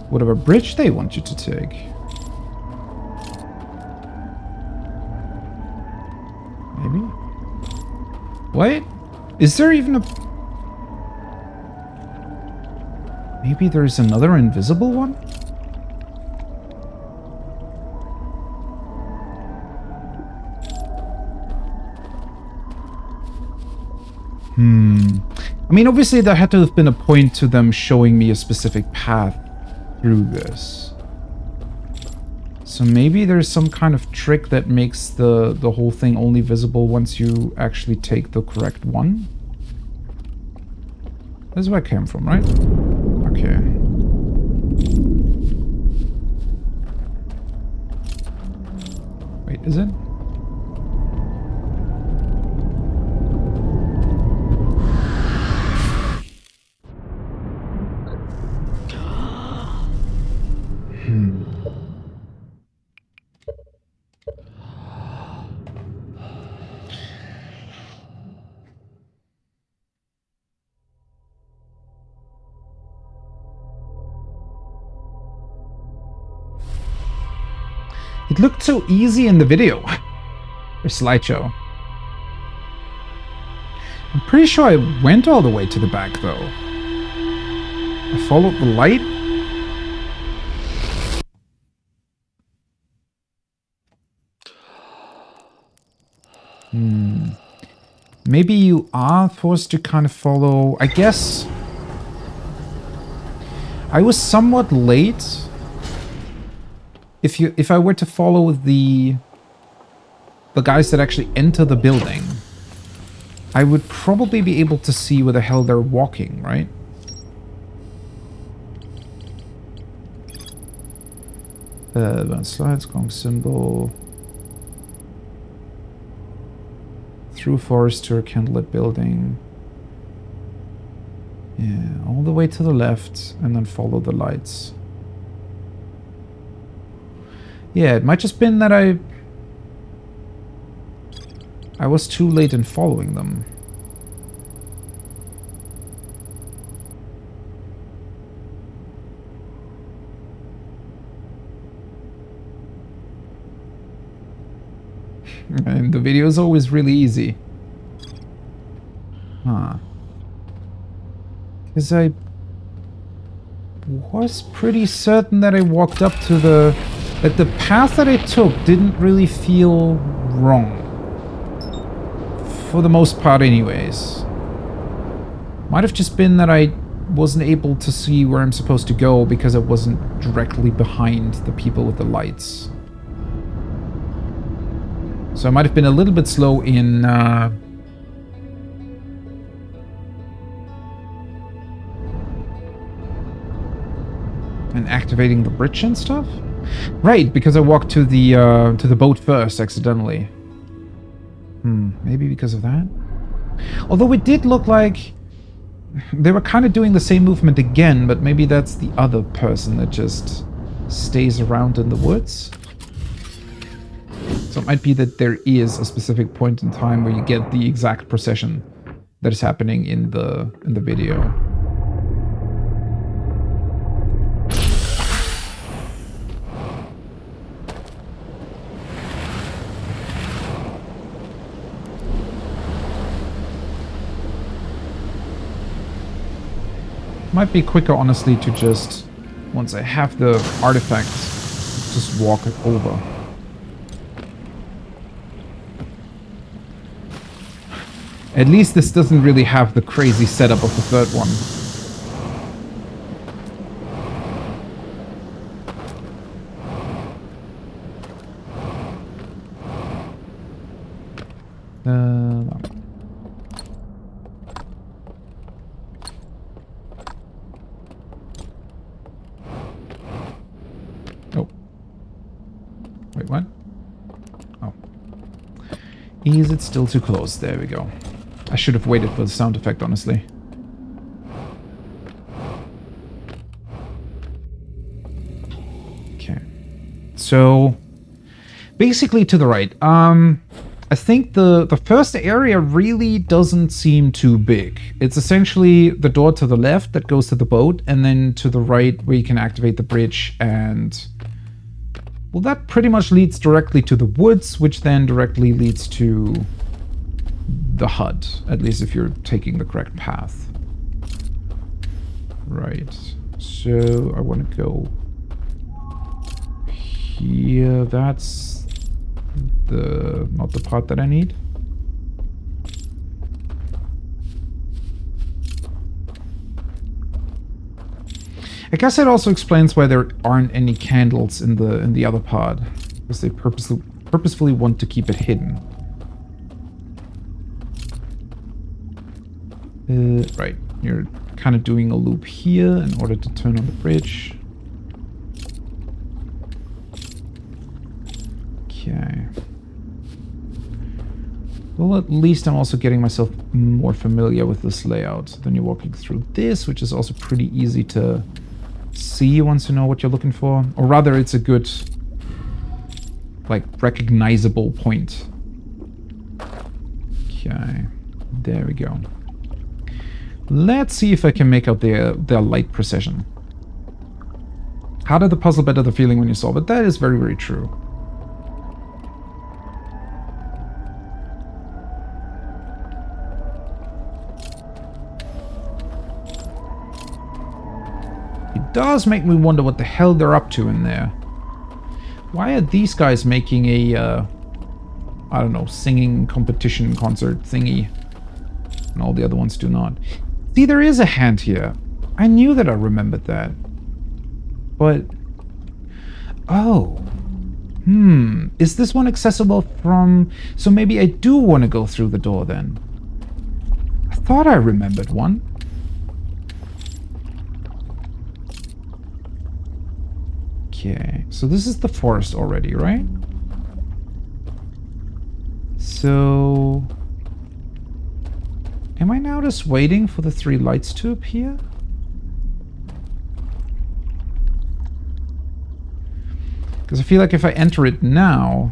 [SPEAKER 1] whatever bridge they want you to take. Maybe? What? Is there even a... Maybe there's another invisible one? I mean, obviously there had to have been a point to them showing me a specific path through this. So maybe there's some kind of trick that makes the whole thing only visible once you actually take the correct one. This is where I came from, right? Okay. Wait, is it? It looked so easy in the video. Or slideshow. I'm pretty sure I went all the way to the back, though. I followed the light. Maybe you are forced to kind of follow... I guess... I was somewhat late. If I were to follow the guys that actually enter the building, I would probably be able to see where the hell they're walking, right? Slides, gong symbol. through forest to a candlelit building. Yeah, all the way to the left, and then follow the lights. Yeah, it might just been that I was too late in following them. And the video is always really easy. Huh. Because I was pretty certain that I walked up to the... that the path that I took didn't really feel wrong. For the most part anyways. Might have just been that I wasn't able to see where I'm supposed to go because I wasn't directly behind the people with the lights. So I might have been a little bit slow in activating the bridge and stuff? Right, because I walked to the boat first accidentally. Maybe because of that? Although it did look like they were kind of doing the same movement again, but maybe that's the other person that just stays around in the woods. So it might be that there is a specific point in time where you get the exact procession that is happening in the video. Might be quicker, honestly, to just, once I have the artifact, just walk it over. At least this doesn't really have the crazy setup of the third one. No. Oh. Wait, what? Oh. Is it still too close? There we go. I should have waited for the sound effect, honestly. Okay. So, basically to the right. I think the first area really doesn't seem too big. It's essentially the door to the left that goes to the boat, and then to the right where you can activate the bridge, and... well, that pretty much leads directly to the woods, which then directly leads to... the HUD, at least if you're taking the correct path. Right, so I want to go here. That's not the part that I need. I guess it also explains why there aren't any candles in the other pod, because they purposefully want to keep it hidden. Right, you're kind of doing a loop here in order to turn on the bridge. Okay. Well, at least I'm also getting myself more familiar with this layout. Then you're walking through this, which is also pretty easy to see once you know what you're looking for. Or rather, it's a good, like, recognizable point. Okay, there we go. Let's see if I can make out their light procession. How did the puzzle better the feeling when you solve it? That is very, very true. It does make me wonder what the hell they're up to in there. Why are these guys making a, I don't know, singing competition concert thingy? And all the other ones do not. See, there is a hand here. I knew that I remembered that. But... oh. Is this one accessible from... so maybe I do want to go through the door then. I thought I remembered one. Okay, so this is the forest already, right? So... Am I now just waiting for the 3 lights to appear? Because I feel like if I enter it now,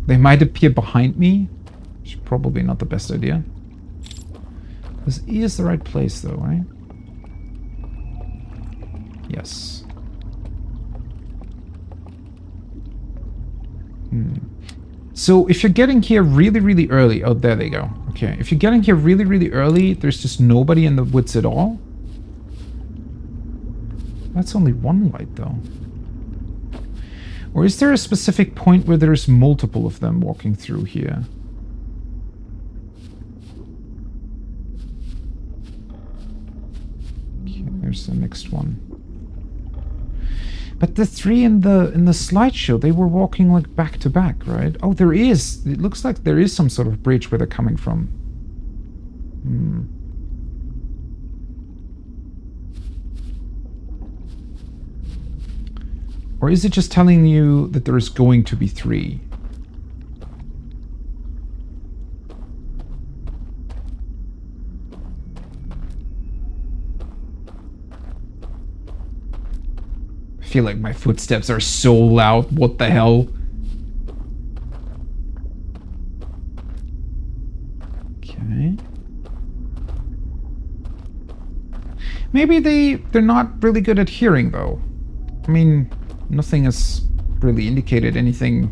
[SPEAKER 1] they might appear behind me. Which is probably not the best idea. This E is the right place though, right? Yes. So if you're getting here really, really early... Oh, there they go. Okay. If you're getting here really, really early, there's just nobody in the woods at all. That's only 1 light, though. Or is there a specific point where there's multiple of them walking through here? Okay, there's the next one. But the 3 in the slideshow, they were walking like back to back, right? Oh, there is. It looks like there is some sort of bridge where they're coming from. Or is it just telling you that there is going to be 3? I feel like my footsteps are so loud. What the hell? Okay. Maybe they're not really good at hearing, though. I mean, nothing has really indicated anything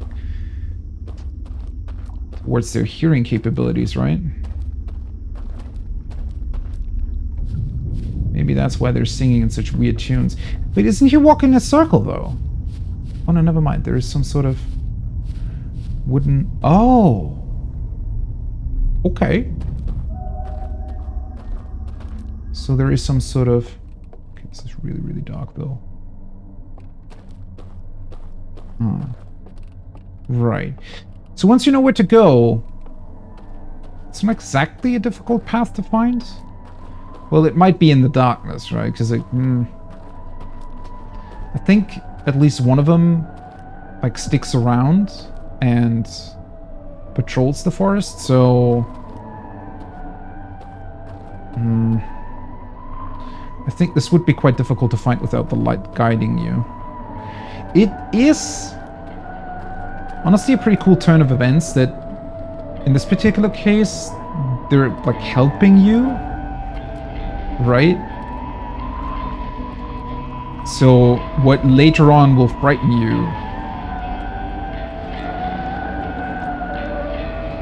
[SPEAKER 1] towards their hearing capabilities, right? Maybe that's why they're singing in such weird tunes. Wait, isn't he walking in a circle, though? Oh, no, never mind. There is some sort of wooden... Oh! Okay. So there is some sort of... Okay, this is really, really dark, though. Right. So once you know where to go, it's not exactly a difficult path to find. Well, it might be in the darkness, right? Because I think at least one of them like sticks around and patrols the forest, so I think this would be quite difficult to find without the light guiding you. It is honestly a pretty cool turn of events that in this particular case they're like helping you, right? So what later on will frighten you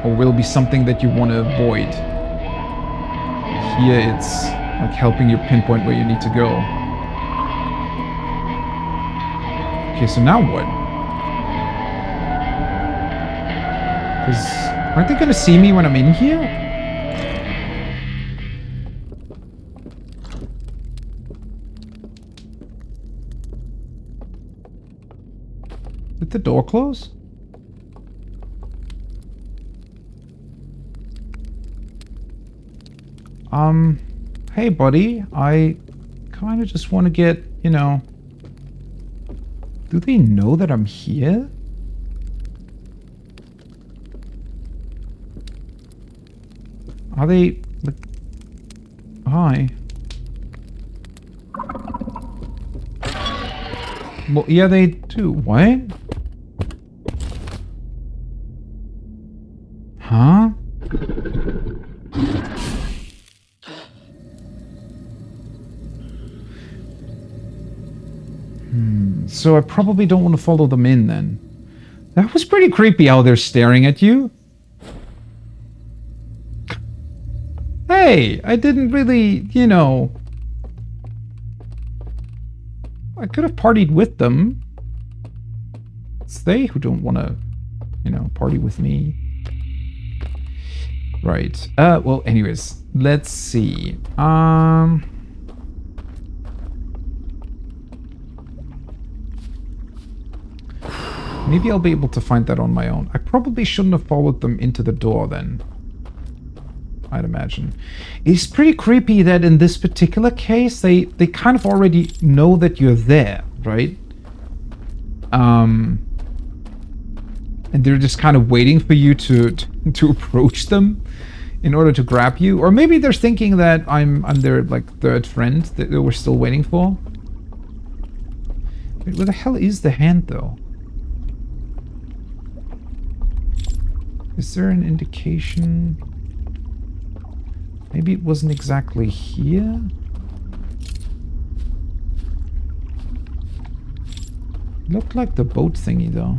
[SPEAKER 1] or will be something that you want to avoid, here it's like helping you pinpoint where you need to go. Okay, so now what? Because aren't they going to see me when I'm in here? Did the door close? Hey buddy, I kind of just want to get, you know... Do they know that I'm here? Are they... like... Hi. Well, yeah, they do. What? Huh? So I probably don't want to follow them in then. That was pretty creepy how they're staring at you. Hey, I didn't really, you know... I could have partied with them. It's they who don't want to, you know, party with me. Right. Well, anyways, let's see. Maybe I'll be able to find that on my own. I probably shouldn't have followed them into the door then, I'd imagine. It's pretty creepy that in this particular case, they kind of already know that you're there, right? And they're just kind of waiting for you to to approach them in order to grab you. Or maybe they're thinking that I'm their, like, third friend that they were still waiting for. Wait, where the hell is the hand, though? Is there an indication? Maybe it wasn't exactly here? Looked like the boat thingy, though.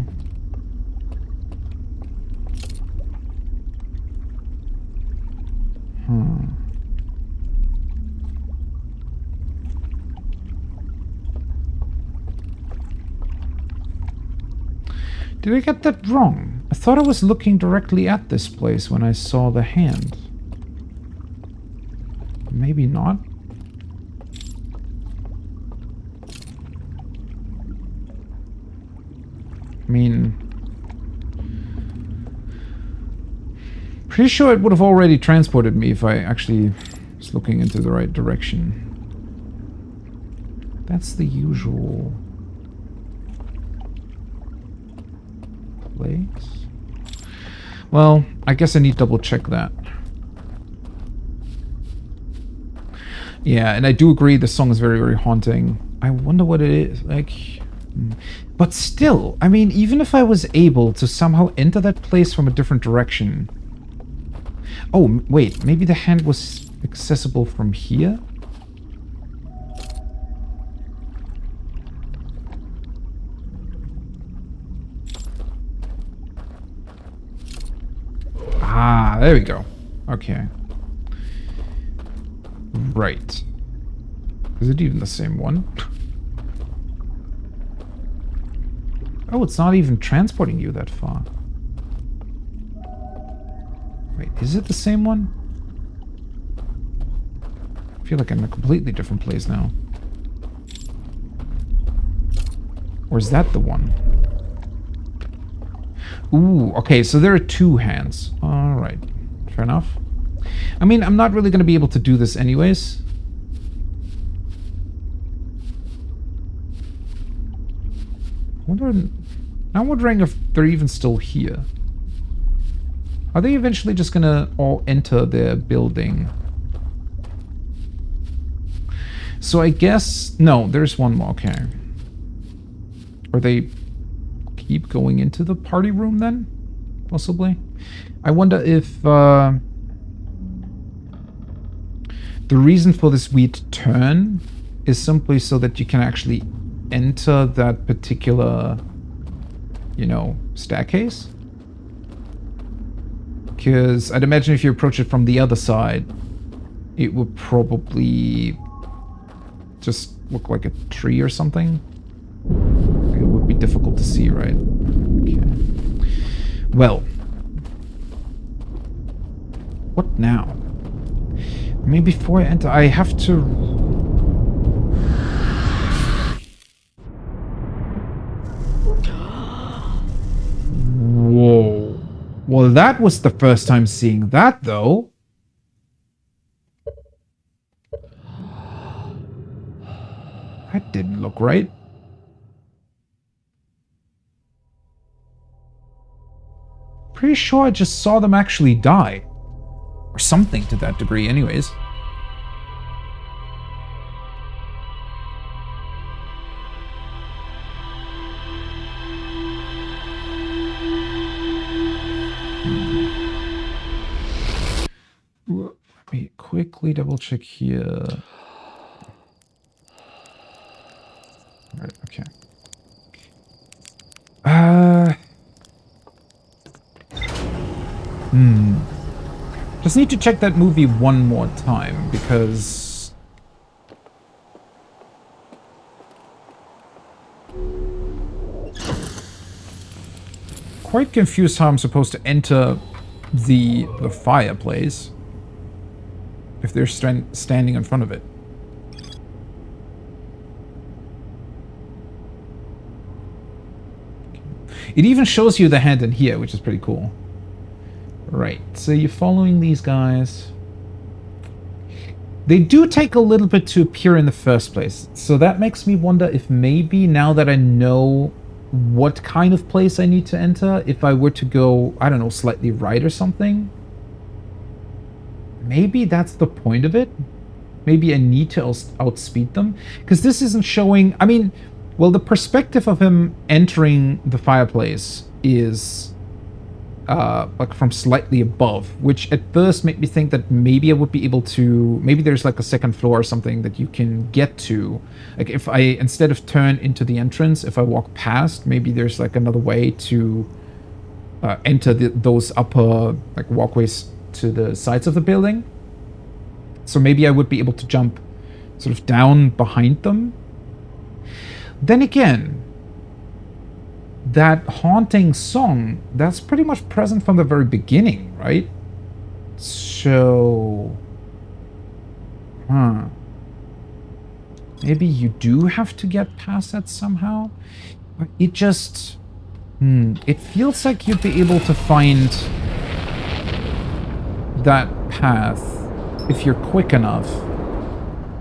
[SPEAKER 1] Did I get that wrong? I thought I was looking directly at this place when I saw the hand. Maybe not. I mean, pretty sure it would have already transported me if I actually was looking into the right direction. That's the usual place. Well, I guess I need to double check that. Yeah, and I do agree the song is very, very haunting. I wonder what it is. Like, but still, I mean, even if I was able to somehow enter that place from a different direction. Oh, wait, maybe the hand was accessible from here? Ah, there we go. Okay. Right. Is it even the same one? Oh, it's not even transporting you that far. Wait, is it the same one? I feel like I'm in a completely different place now. Or is that the one? Ooh, okay, so there are two hands. Alright, fair enough. I mean, I'm not really going to be able to do this anyways. I'm wondering if they're even still here. Are they eventually just going to all enter their building? So I guess... No, there's one more. Okay. Or they keep going into the party room then? Possibly. I wonder if... the reason for this weird turn is simply so that you can actually enter that particular, you know, staircase. Because I'd imagine if you approach it from the other side, it would probably just look like a tree or something. It would be difficult to see, right? Okay. Well. What now? I mean, before I enter, I have to... Whoa. Well, that was the first time seeing that, though. That didn't look right. Pretty sure I just saw them actually die. Or something to that degree, anyways. Let me quickly double check here. Alright, okay. Just need to check that movie one more time, because... Quite confused how I'm supposed to enter the fireplace if they're standing in front of it. It even shows you the hand in here, which is pretty cool. Right, so you're following these guys. They do take a little bit to appear in the first place, so that makes me wonder if maybe now that I know what kind of place I need to enter. If I were to go, I don't know, slightly right or something. Maybe that's the point of it. Maybe I need to outspeed them. Because this isn't showing... I mean, well, the perspective of him entering the fireplace is... like from slightly above, which at first made me think that maybe I would be able to, maybe there's like a second floor or something that you can get to. Like if I, instead of turn into the entrance, if I walk past, maybe there's like another way to enter those upper like walkways to the sides of the building. So maybe I would be able to jump sort of down behind them. Then again, that haunting song, that's pretty much present from the very beginning, right? So... Maybe you do have to get past that somehow? But it just... It feels like you'd be able to find that path if you're quick enough.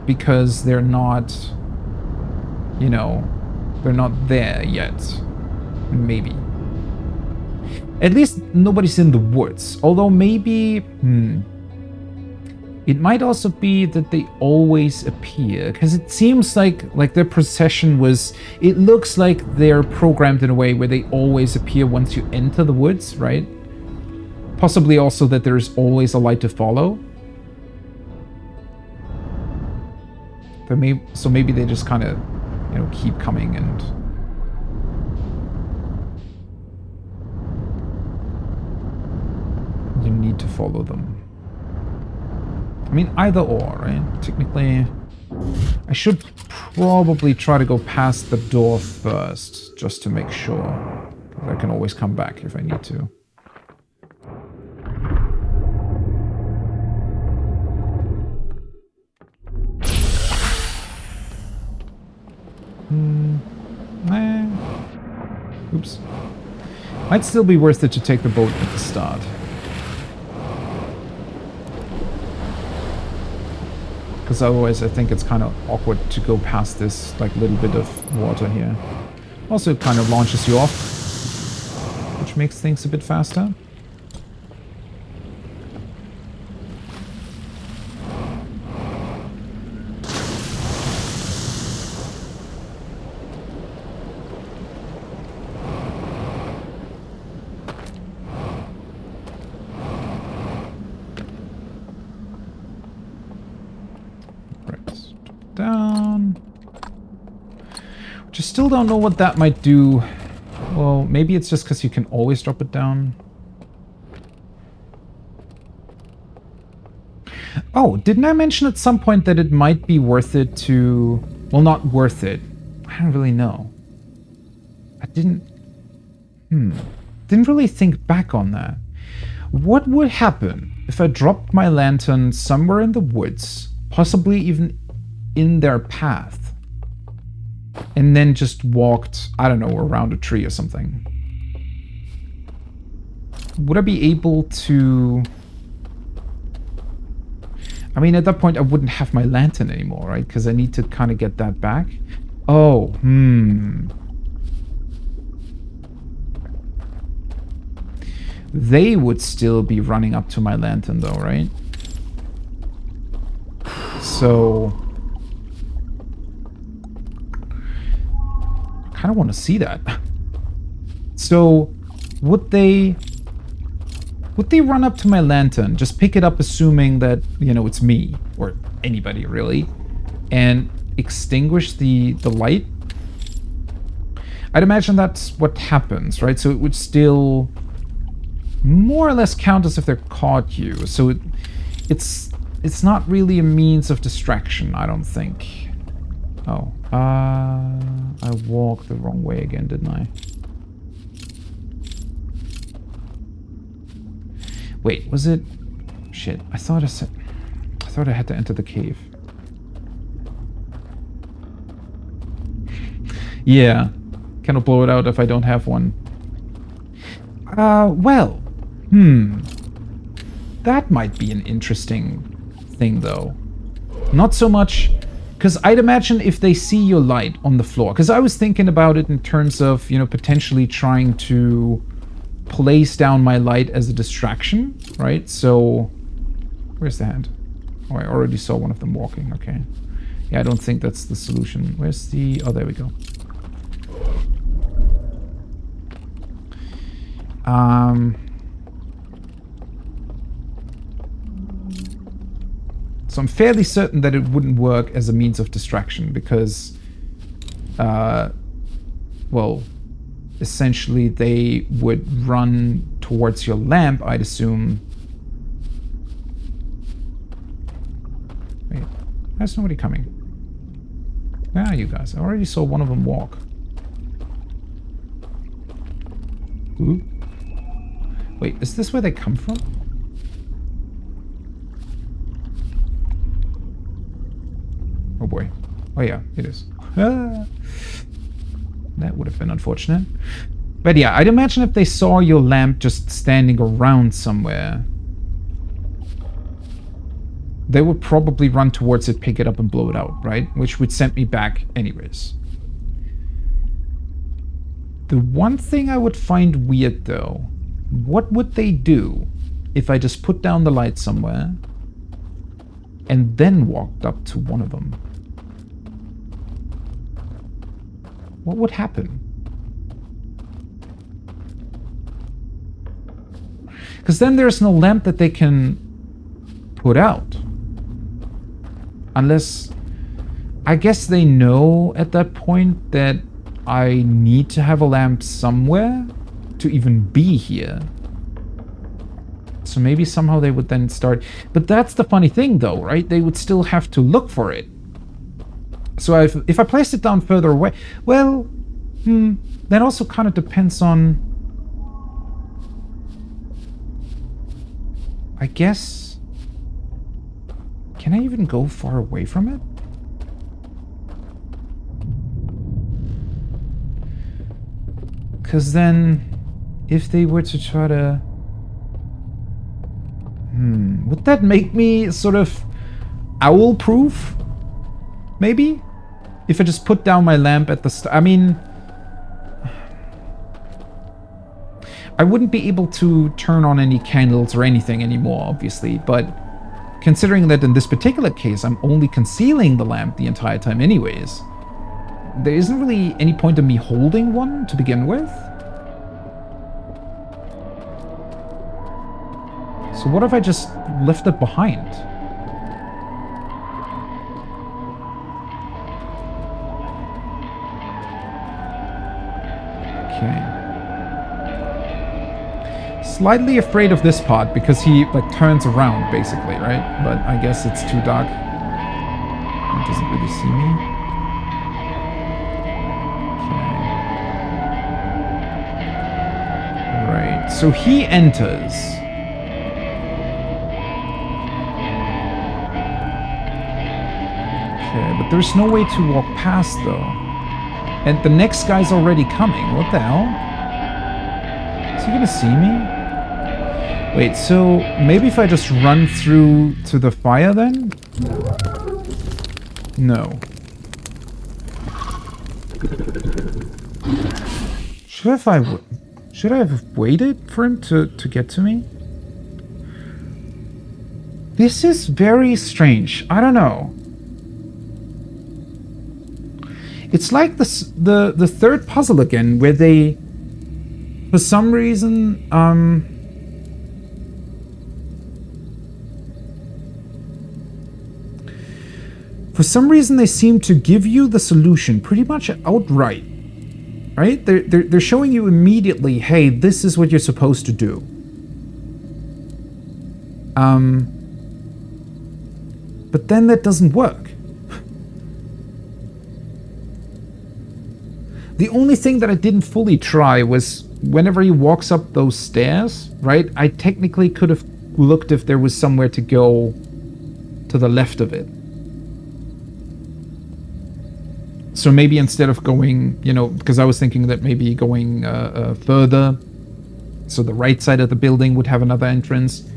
[SPEAKER 1] Because they're not... You know, they're not there yet. Maybe. At least nobody's in the woods. Although maybe... It might also be that they always appear. Because it seems like their procession was... It looks like they're programmed in a way where they always appear once you enter the woods, right? Possibly also that there's always a light to follow. So maybe they just kind of, you know, keep coming and... You need to follow them. I mean, either or, right? Technically, I should probably try to go past the door first, just to make sure. I can always come back if I need to. Oops. Might still be worth it to take the boat at the start. Because otherwise I think it's kind of awkward to go past this like little bit of water here. Also it kind of launches you off, which makes things a bit faster. Still don't know what that might do. Well, maybe it's just because you can always drop it down. Oh, didn't I mention at some point that it might be worth it to... Well, not worth it. I don't really know. I didn't... Didn't really think back on that. What would happen if I dropped my lantern somewhere in the woods, possibly even in their path? And then just walked, I don't know, around a tree or something. Would I be able to... I mean, at that point, I wouldn't have my lantern anymore, right? Because I need to kind of get that back. Oh, They would still be running up to my lantern, though, right? So... I kind of want to see that. So, would they run up to my lantern, just pick it up assuming that, you know, it's me, or anybody really, and extinguish the light? I'd imagine that's what happens, right? So it would still more or less count as if they're caught you. So it's not really a means of distraction, I don't think. Oh, I walked the wrong way again, didn't I? Wait, was it... Shit, I thought I had to enter the cave. Yeah, cannot blow it out if I don't have one. Well, that might be an interesting thing, though. Not so much Because I'd imagine if they see your light on the floor, because I was thinking about it in terms of, you know, potentially trying to place down my light as a distraction, right? So, where's the hand? Oh, I already saw one of them walking, okay. Yeah, I don't think that's the solution. Where's the... oh, there we go. So I'm fairly certain that it wouldn't work as a means of distraction because, well, essentially they would run towards your lamp, I'd assume. Wait, there's nobody coming. Where are you guys? I already saw one of them walk. Ooh. Wait, is this where they come from? Oh boy. Oh yeah, it is. Ah. That would have been unfortunate. But yeah, I'd imagine if they saw your lamp just standing around somewhere, they would probably run towards it, pick it up, and blow it out, right? Which would send me back anyways. The one thing I would find weird, though, what would they do if I just put down the light somewhere and then walked up to one of them? What would happen? Because then there's no lamp that they can put out. Unless... I guess they know at that point that I need to have a lamp somewhere to even be here. So maybe somehow they would then start... But that's the funny thing, though, right? They would still have to look for it. So if I placed it down further away... Well, that also kind of depends on... I guess... Can I even go far away from it? Because then, if they were to try to... would that make me sort of owl-proof? Maybe? If I just put down my lamp at the start. I mean... I wouldn't be able to turn on any candles or anything anymore, obviously, but considering that in this particular case I'm only concealing the lamp the entire time anyways, there isn't really any point in me holding one to begin with. So what if I just left it behind? Okay. Slightly afraid of this part because he like turns around basically, right? But I guess it's too dark. He doesn't really see me. Okay. Right. So he enters. Okay, but there's no way to walk past though. And the next guy's already coming. What the hell? Is he gonna see me? Wait, so maybe if I just run through to the fire then? No. Should I have waited for him to get to me? This is very strange. I don't know. It's like the third puzzle again, where they, for some reason, they seem to give you the solution pretty much outright, right? They're showing you immediately, hey, this is what you're supposed to do. But then that doesn't work. The only thing that I didn't fully try was whenever he walks up those stairs, right? I technically could have looked if there was somewhere to go to the left of it. So maybe instead of going, you know, because I was thinking that maybe going further, so the right side of the building would have another entrance.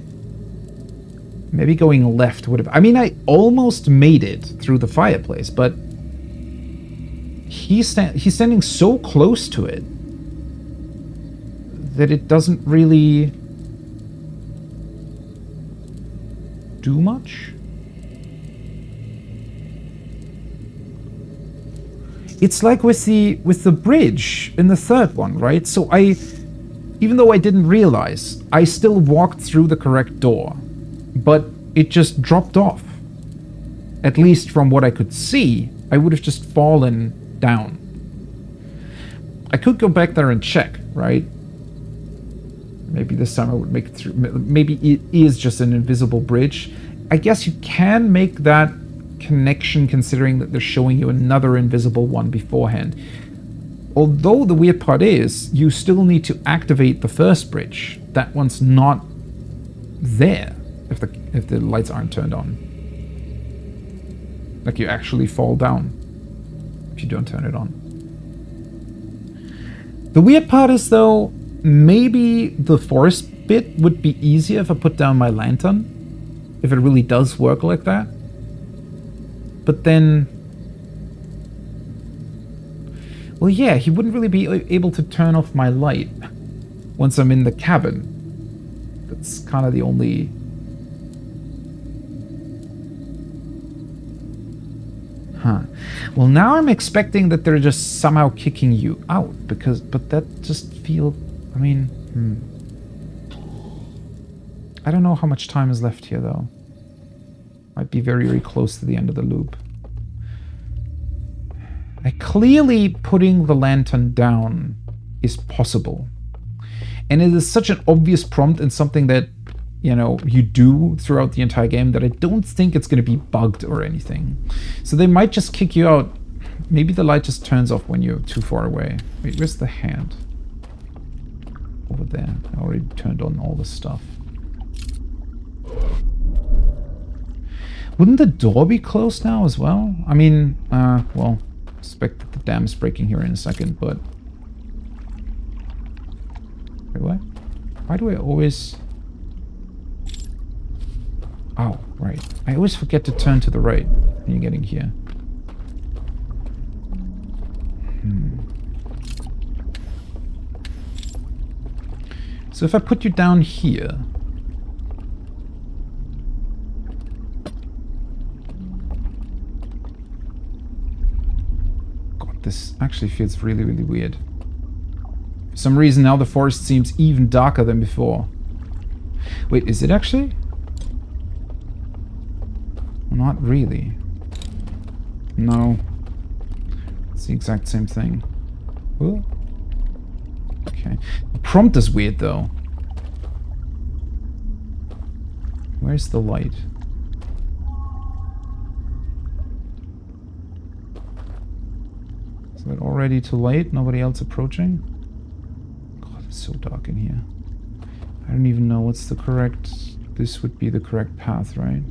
[SPEAKER 1] Maybe going left would have... I mean, I almost made it through the fireplace, but... He's standing so close to it that it doesn't really do much. It's like with the bridge in the third one, right? So even though I didn't realize, I still walked through the correct door, but it just dropped off. At least from what I could see, I would have just fallen down. I could go back there and check, right? Maybe this time I would make it through. Maybe it is just an invisible bridge. I guess you can make that connection considering that they're showing you another invisible one beforehand. Although the weird part is, you still need to activate the first bridge. That one's not there if the lights aren't turned on. Like you actually fall down if you don't turn it on. The weird part is though, maybe the forest bit would be easier if I put down my lantern. If it really does work like that. But then... Well, yeah, he wouldn't really be able to turn off my light once I'm in the cabin. That's kind of the only... Huh. Well, now I'm expecting that they're just somehow kicking you out, but that just feels... I mean, I don't know how much time is left here, though. Might be very, very close to the end of the loop. Clearly putting the lantern down is possible. And it is such an obvious prompt and something that, you know, you do throughout the entire game that I don't think it's going to be bugged or anything. So they might just kick you out. Maybe the light just turns off when you're too far away. Wait, where's the hand? Over there. I already turned on all the stuff. Wouldn't the door be closed now as well? I mean, well, I expect that the dam is breaking here in a second, but... Wait, what? Why do I always... Oh, right. I always forget to turn to the right when you're getting here. So if I put you down here... God, this actually feels really, really weird. For some reason now the forest seems even darker than before. Wait, is it actually? Not really. No. It's the exact same thing. Ooh. Okay. The prompt is weird though. Where's the light? Is it already too late? Nobody else approaching? God, it's so dark in here. I don't even know what's the correct... This would be the correct path, right?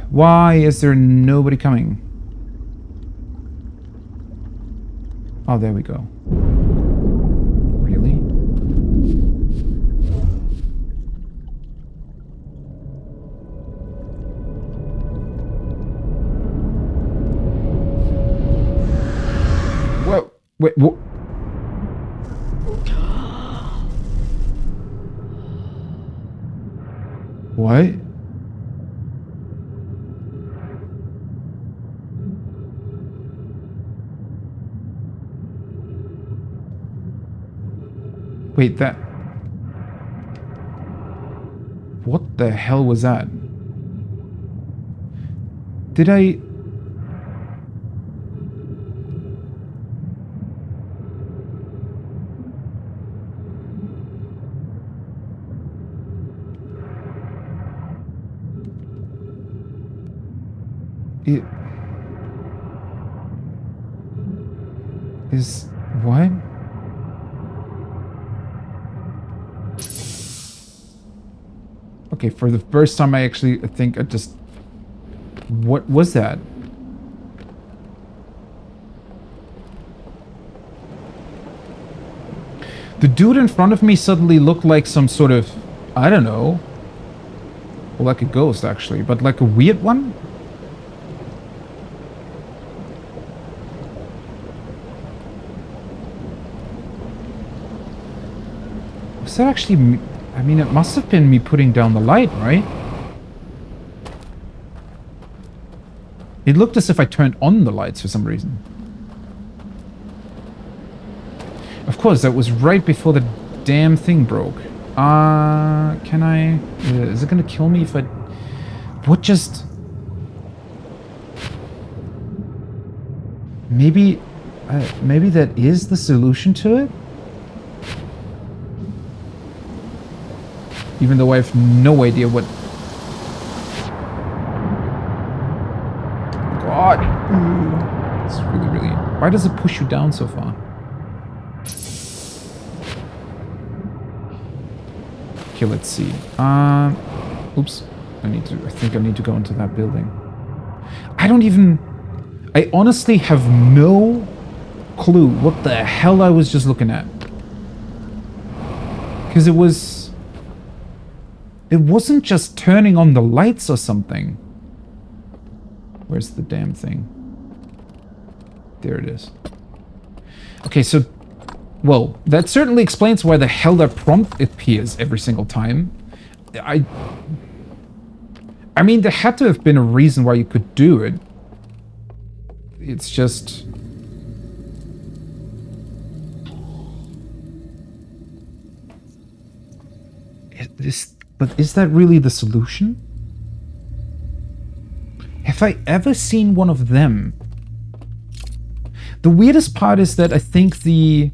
[SPEAKER 1] Why is there nobody coming? Oh, there we go. Really? Whoa, wait, what? What? Wait, that... What the hell was that? Did I... It... Is... What? Okay, for the first time I actually think I just... What was that? The dude in front of me suddenly looked like some sort of I don't know. Well, like a ghost, actually. But like a weird one? Was that actually me? I mean, it must have been me putting down the light, right? It looked as if I turned on the lights for some reason. Of course, that was right before the damn thing broke. Can I... is it gonna kill me if I... What just... Maybe... maybe that is the solution to it? Even though I have no idea what... God! It's really, really... Why does it push you down so far? Okay, let's see. Oops. I think I need to go into that building. I honestly have no clue what the hell I was just looking at. Because it wasn't just turning on the lights or something. Where's the damn thing? There it is. Okay, so... Well, that certainly explains why the hell that prompt appears every single time. I mean, there had to have been a reason why you could do it. It's just... But is that really the solution? Have I ever seen one of them? The weirdest part is that I think the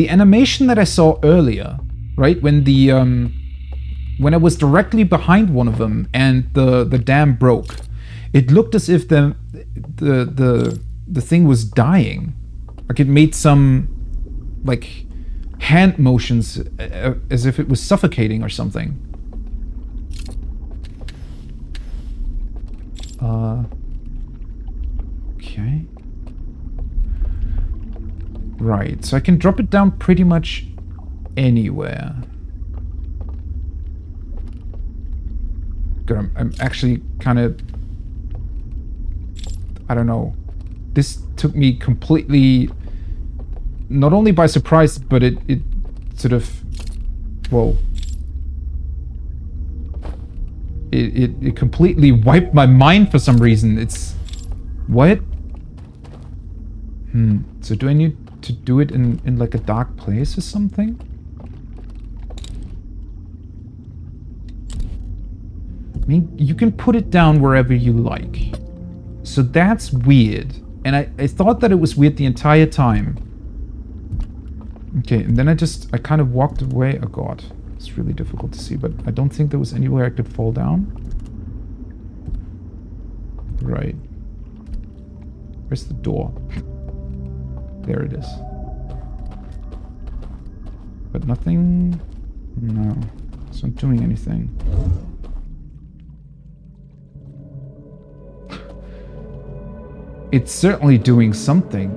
[SPEAKER 1] animation that I saw earlier, right, when I was directly behind one of them and the dam broke, it looked as if the thing was dying. Like it made some like hand motions as if it was suffocating or something. Okay. Right, so I can drop it down pretty much anywhere. Good, I'm actually kind of... I don't know. This took me completely... Not only by surprise, but it sort of... Whoa. It completely wiped my mind for some reason. It's... What? So do I need to do it in like a dark place or something? I mean, you can put it down wherever you like. So that's weird. And I thought that it was weird the entire time. Okay, and then I kind of walked away. Oh god, it's really difficult to see, but I don't think there was anywhere I could fall down. Right. Where's the door? There it is. But nothing... No. It's not doing anything. It's certainly doing something.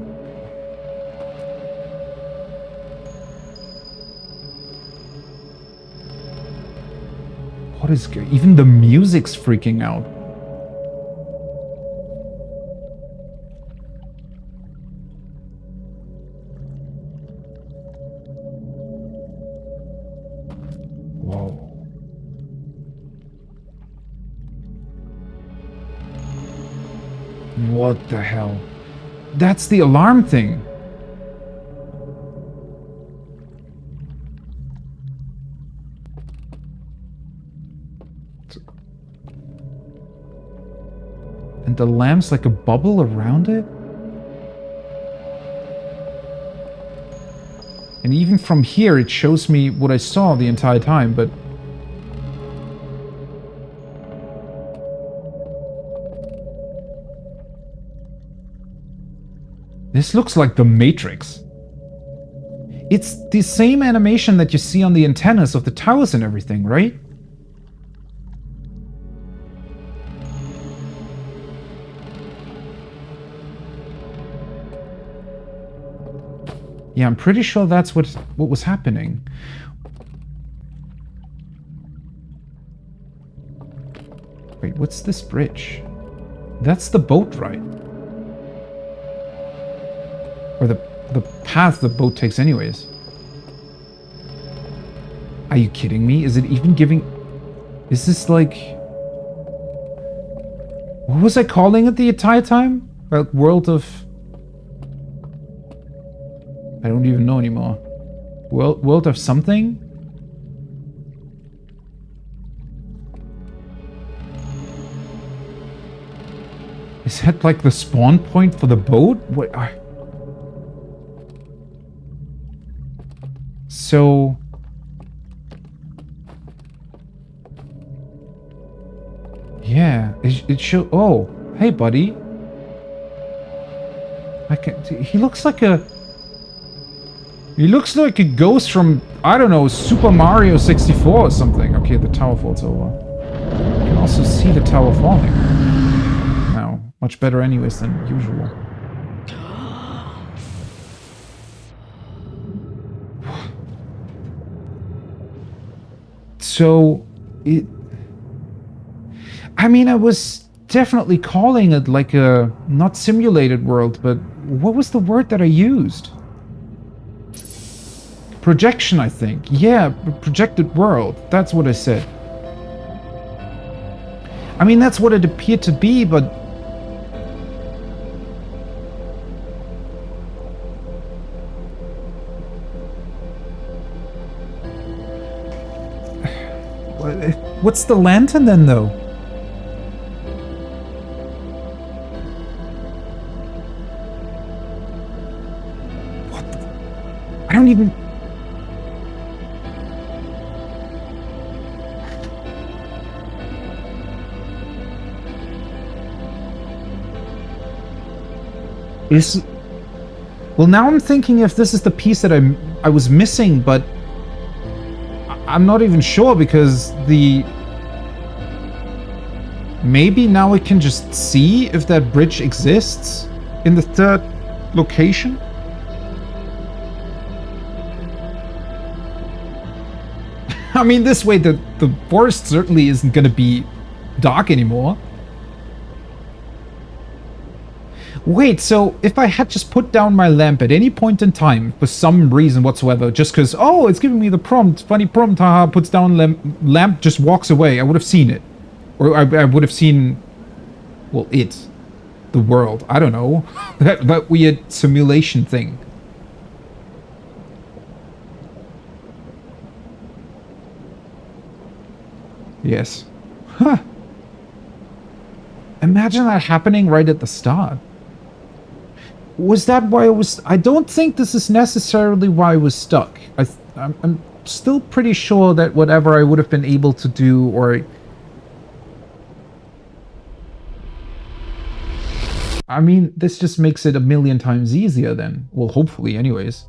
[SPEAKER 1] What is... Even the music's freaking out. What the hell? That's the alarm thing. And the lamp's like a bubble around it? And even from here, it shows me what I saw the entire time, but... This looks like the Matrix. It's the same animation that you see on the antennas of the towers and everything, right? Yeah, I'm pretty sure that's what was happening. Wait, what's this bridge? That's the boat, right? Or the path the boat takes anyways. Are you kidding me? Is it even giving... Is this like... What was I calling it the entire time? Well, world of... I don't even know anymore. World of something? Is that like the spawn point for the boat? What? So... Yeah, it should... Oh, hey, buddy. He looks like a... He looks like a ghost from, I don't know, Super Mario 64 or something. Okay, the tower falls over. You can also see the tower falling. Now, much better anyways than usual. So, it... I mean, I was definitely calling it like a, not simulated world, but what was the word that I used? Projection, I think. Yeah, projected world. That's what I said. I mean, that's what it appeared to be, but... What's the lantern then, though? What the... I don't even... Well, now I'm thinking if this is the piece that I was missing, but I'm not even sure because the... Maybe now I can just see if that bridge exists in the third location? I mean, this way the forest certainly isn't going to be dark anymore. Wait, so if I had just put down my lamp at any point in time, for some reason whatsoever, just because, oh, it's giving me the prompt, funny prompt, haha, puts down lamp, just walks away, I would have seen it. Or I would have seen, well, the world, I don't know, that weird simulation thing. Yes. Huh. Imagine that happening right at the start. Was that why I was... I don't think this is necessarily why I was stuck. I'm still pretty sure that whatever I would have been able to do, or... I mean, this just makes it a million times easier then. Well, hopefully, anyways.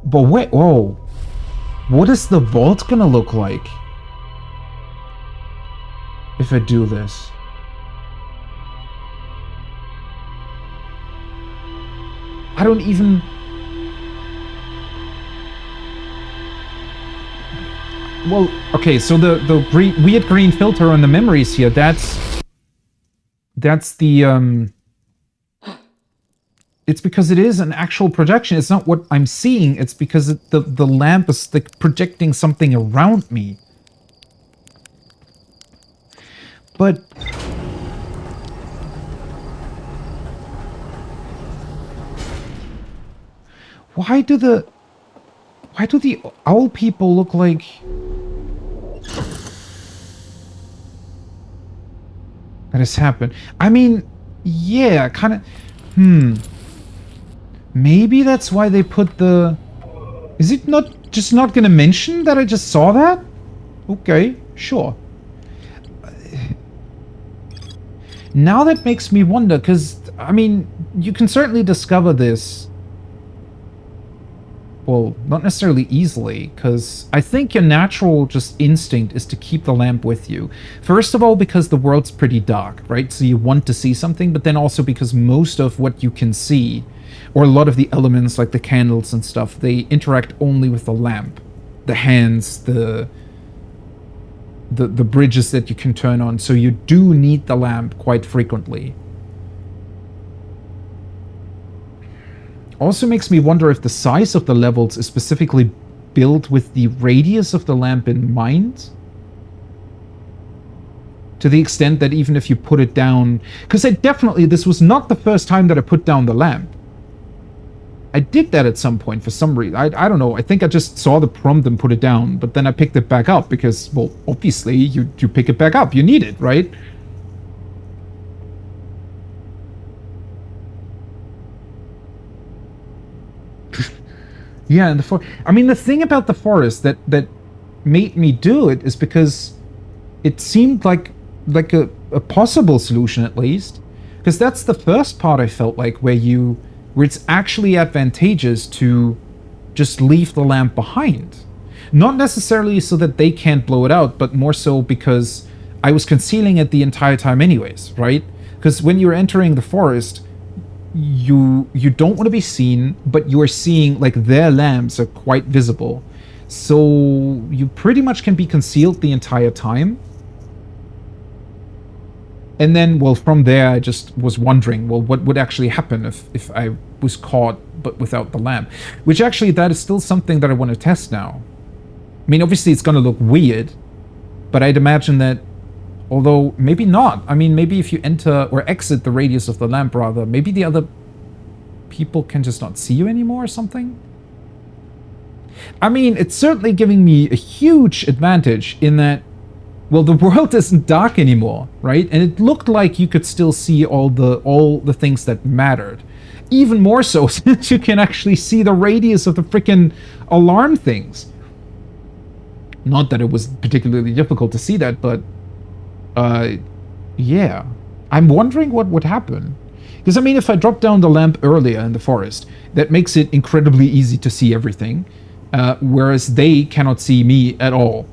[SPEAKER 1] But wait, whoa. What is the vault gonna look like? If I do this. I don't even... Well, okay, so the weird green filter on the memories here, that's the, it's because it is an actual projection. It's not what I'm seeing, it's because the lamp is like projecting something around me. But... Why do the owl people look like... That has happened. I mean, yeah, kind of... Maybe that's why they put the... Is it not gonna mention that I just saw that? Okay, sure. Now that makes me wonder, because, I mean, you can certainly discover this... Well, not necessarily easily, because I think your natural just instinct is to keep the lamp with you. First of all, because the world's pretty dark, right? So you want to see something, but then also because most of what you can see, or a lot of the elements like the candles and stuff, they interact only with the lamp. The hands, the the bridges that you can turn on, so you do need the lamp quite frequently. Also makes me wonder if the size of the levels is specifically built with the radius of the lamp in mind. To the extent that even if you put it down... Because this was not the first time that I put down the lamp. I did that at some point for some reason. I don't know. I think I just saw the prompt and put it down, but then I picked it back up because, well, obviously you pick it back up. You need it, right? Yeah, and the thing about the forest that made me do it is because it seemed like a possible solution, at least. Because that's the first part I felt like where it's actually advantageous to just leave the lamp behind. Not necessarily so that they can't blow it out, but more so because I was concealing it the entire time anyways, right? Because when you're entering the forest, you don't want to be seen, but you're seeing, like, their lamps are quite visible. So you pretty much can be concealed the entire time. And then, well, from there, I just was wondering, well, what would actually happen if I was caught but without the lamp? Which actually, that is still something that I want to test now. I mean, obviously, it's going to look weird, but I'd imagine that, although maybe not. I mean, maybe if you enter or exit the radius of the lamp, rather, maybe the other people can just not see you anymore or something? I mean, it's certainly giving me a huge advantage in that, well, the world isn't dark anymore, right? And it looked like you could still see all the things that mattered. Even more so since you can actually see the radius of the freaking alarm things. Not that it was particularly difficult to see that, but yeah. I'm wondering what would happen. Because, I mean, if I drop down the lamp earlier in the forest, that makes it incredibly easy to see everything, whereas they cannot see me at all.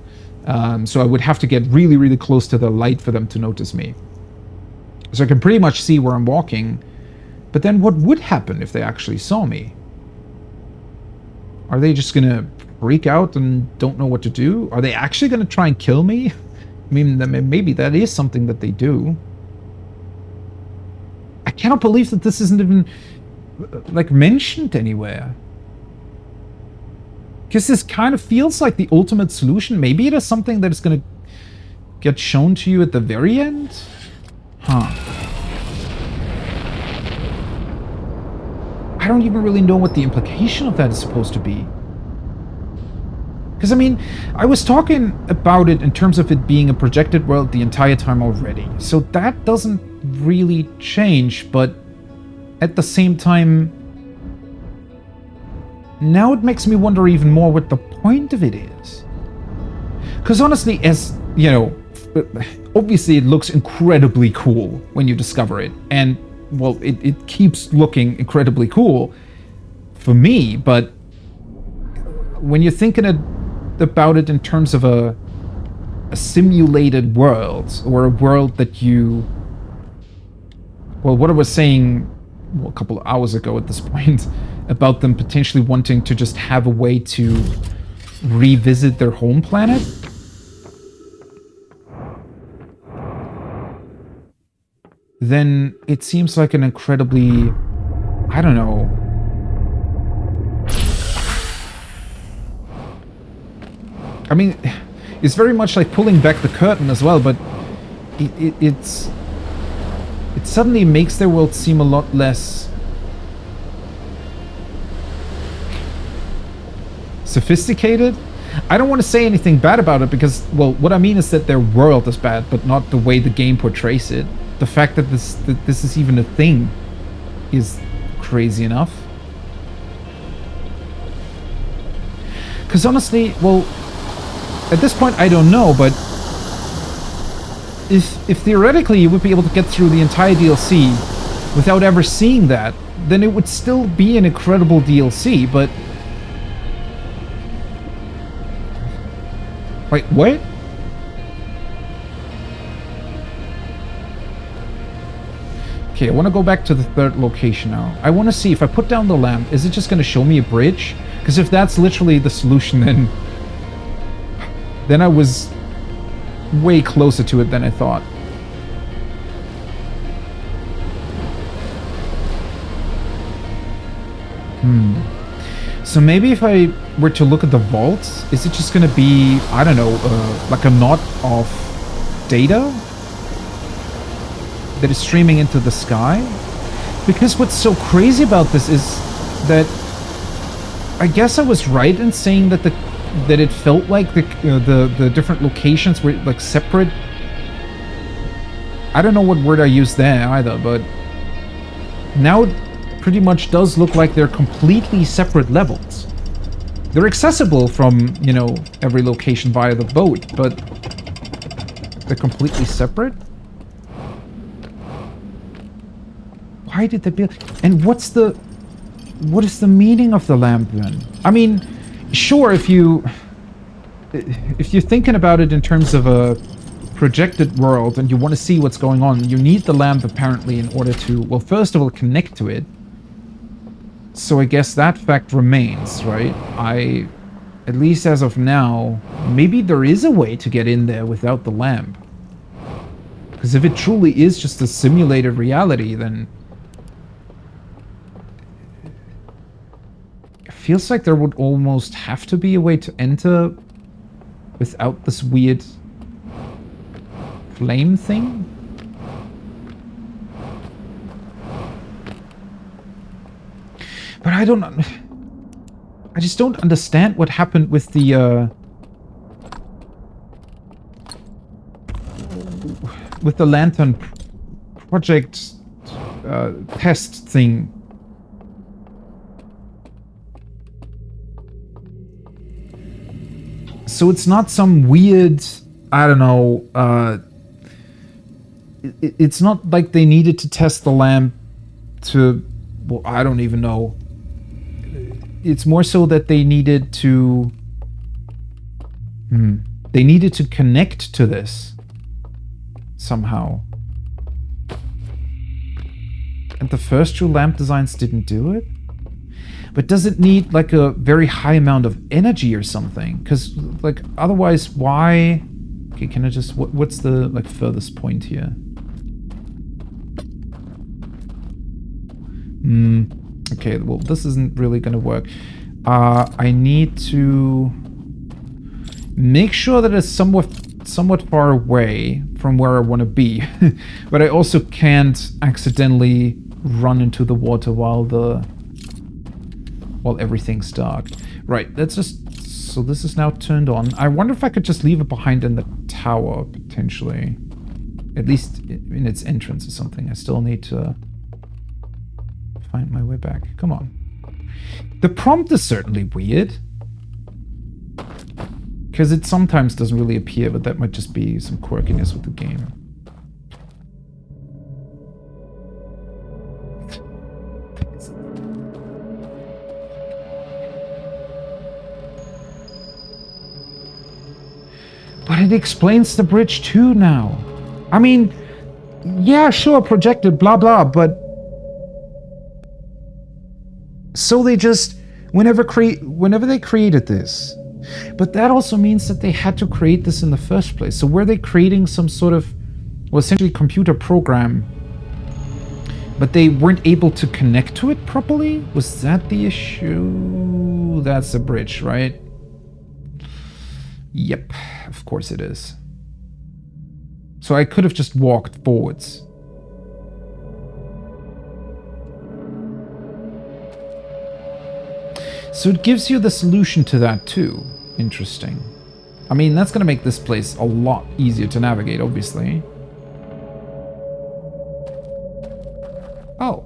[SPEAKER 1] So I would have to get really, really close to the light for them to notice me. So I can pretty much see where I'm walking. But then what would happen if they actually saw me? Are they just going to freak out and don't know what to do? Are they actually going to try and kill me? I mean, maybe that is something that they do. I cannot believe that this isn't even, like, mentioned anywhere. Because this kind of feels like the ultimate solution. Maybe it is something that is going to get shown to you at the very end? Huh. I don't even really know what the implication of that is supposed to be. Because, I mean, I was talking about it in terms of it being a projected world the entire time already. So that doesn't really change, but at the same time, now it makes me wonder even more what the point of it is. Because honestly, as, you know, obviously it looks incredibly cool when you discover it. And, well, it keeps looking incredibly cool for me, but when you're thinking about it in terms of a simulated world, or a world that you... Well, what I was saying, well, a couple of hours ago at this point, about them potentially wanting to just have a way to revisit their home planet. Then it seems like an incredibly... I don't know... I mean, it's very much like pulling back the curtain as well, but it suddenly makes their world seem a lot less sophisticated. I don't want to say anything bad about it because, well, what I mean is that their world is bad, but not the way the game portrays it. The fact that this is even a thing is crazy enough. Because honestly, well, at this point I don't know, but if theoretically you would be able to get through the entire DLC without ever seeing that, then it would still be an incredible DLC, but... Wait, what? Okay, I want to go back to the third location now. I want to see if I put down the lamp, is it just going to show me a bridge? Because if that's literally the solution, then I was way closer to it than I thought. So maybe if I were to look at the vaults, is it just gonna be, I don't know, like a knot of data that is streaming into the sky? Because what's so crazy about this is that I guess I was right in saying that that it felt like the different locations were like separate. I don't know what word I used there either, but now it pretty much does look like they're completely separate levels. They're accessible from, you know, every location via the boat, but they're completely separate? Why did they build? And what is the meaning of the lamp then? I mean, sure, if you're thinking about it in terms of a projected world and you want to see what's going on, you need the lamp apparently in order to, well, first of all, connect to it. So I guess that fact remains, right? At least as of now, maybe there is a way to get in there without the lamp. Because if it truly is just a simulated reality, then it feels like there would almost have to be a way to enter without this weird flame thing. But I just don't understand what happened with the lantern project test thing. So it's not some weird, I don't know, it's not like they needed to test the lamp to, well, I don't even know. It's more so that they needed to... They needed to connect to this. Somehow. And the first two lamp designs didn't do it? But does it need, like, a very high amount of energy or something? Because, like, otherwise, why... Okay, can I just... What's the, like, furthest point here? Okay, well, this isn't really gonna work. I need to make sure that it's somewhat far away from where I want to be. But I also can't accidentally run into the water while everything's dark. Right, let's just... So this is now turned on. I wonder if I could just leave it behind in the tower, potentially. At least in its entrance or something. I still need to... find my way back. Come on. The prompt is certainly weird. Because it sometimes doesn't really appear, but that might just be some quirkiness with the game. But it explains the bridge too now. I mean, yeah, sure, projected, blah blah, but so they just, whenever they created this, but that also means that they had to create this in the first place. So were they creating some sort of, well, essentially computer program, but they weren't able to connect to it properly? Was that the issue? That's the bridge, right? Yep, of course it is. So I could have just walked forwards. So it gives you the solution to that too. Interesting. I mean, that's going to make this place a lot easier to navigate, obviously. Oh.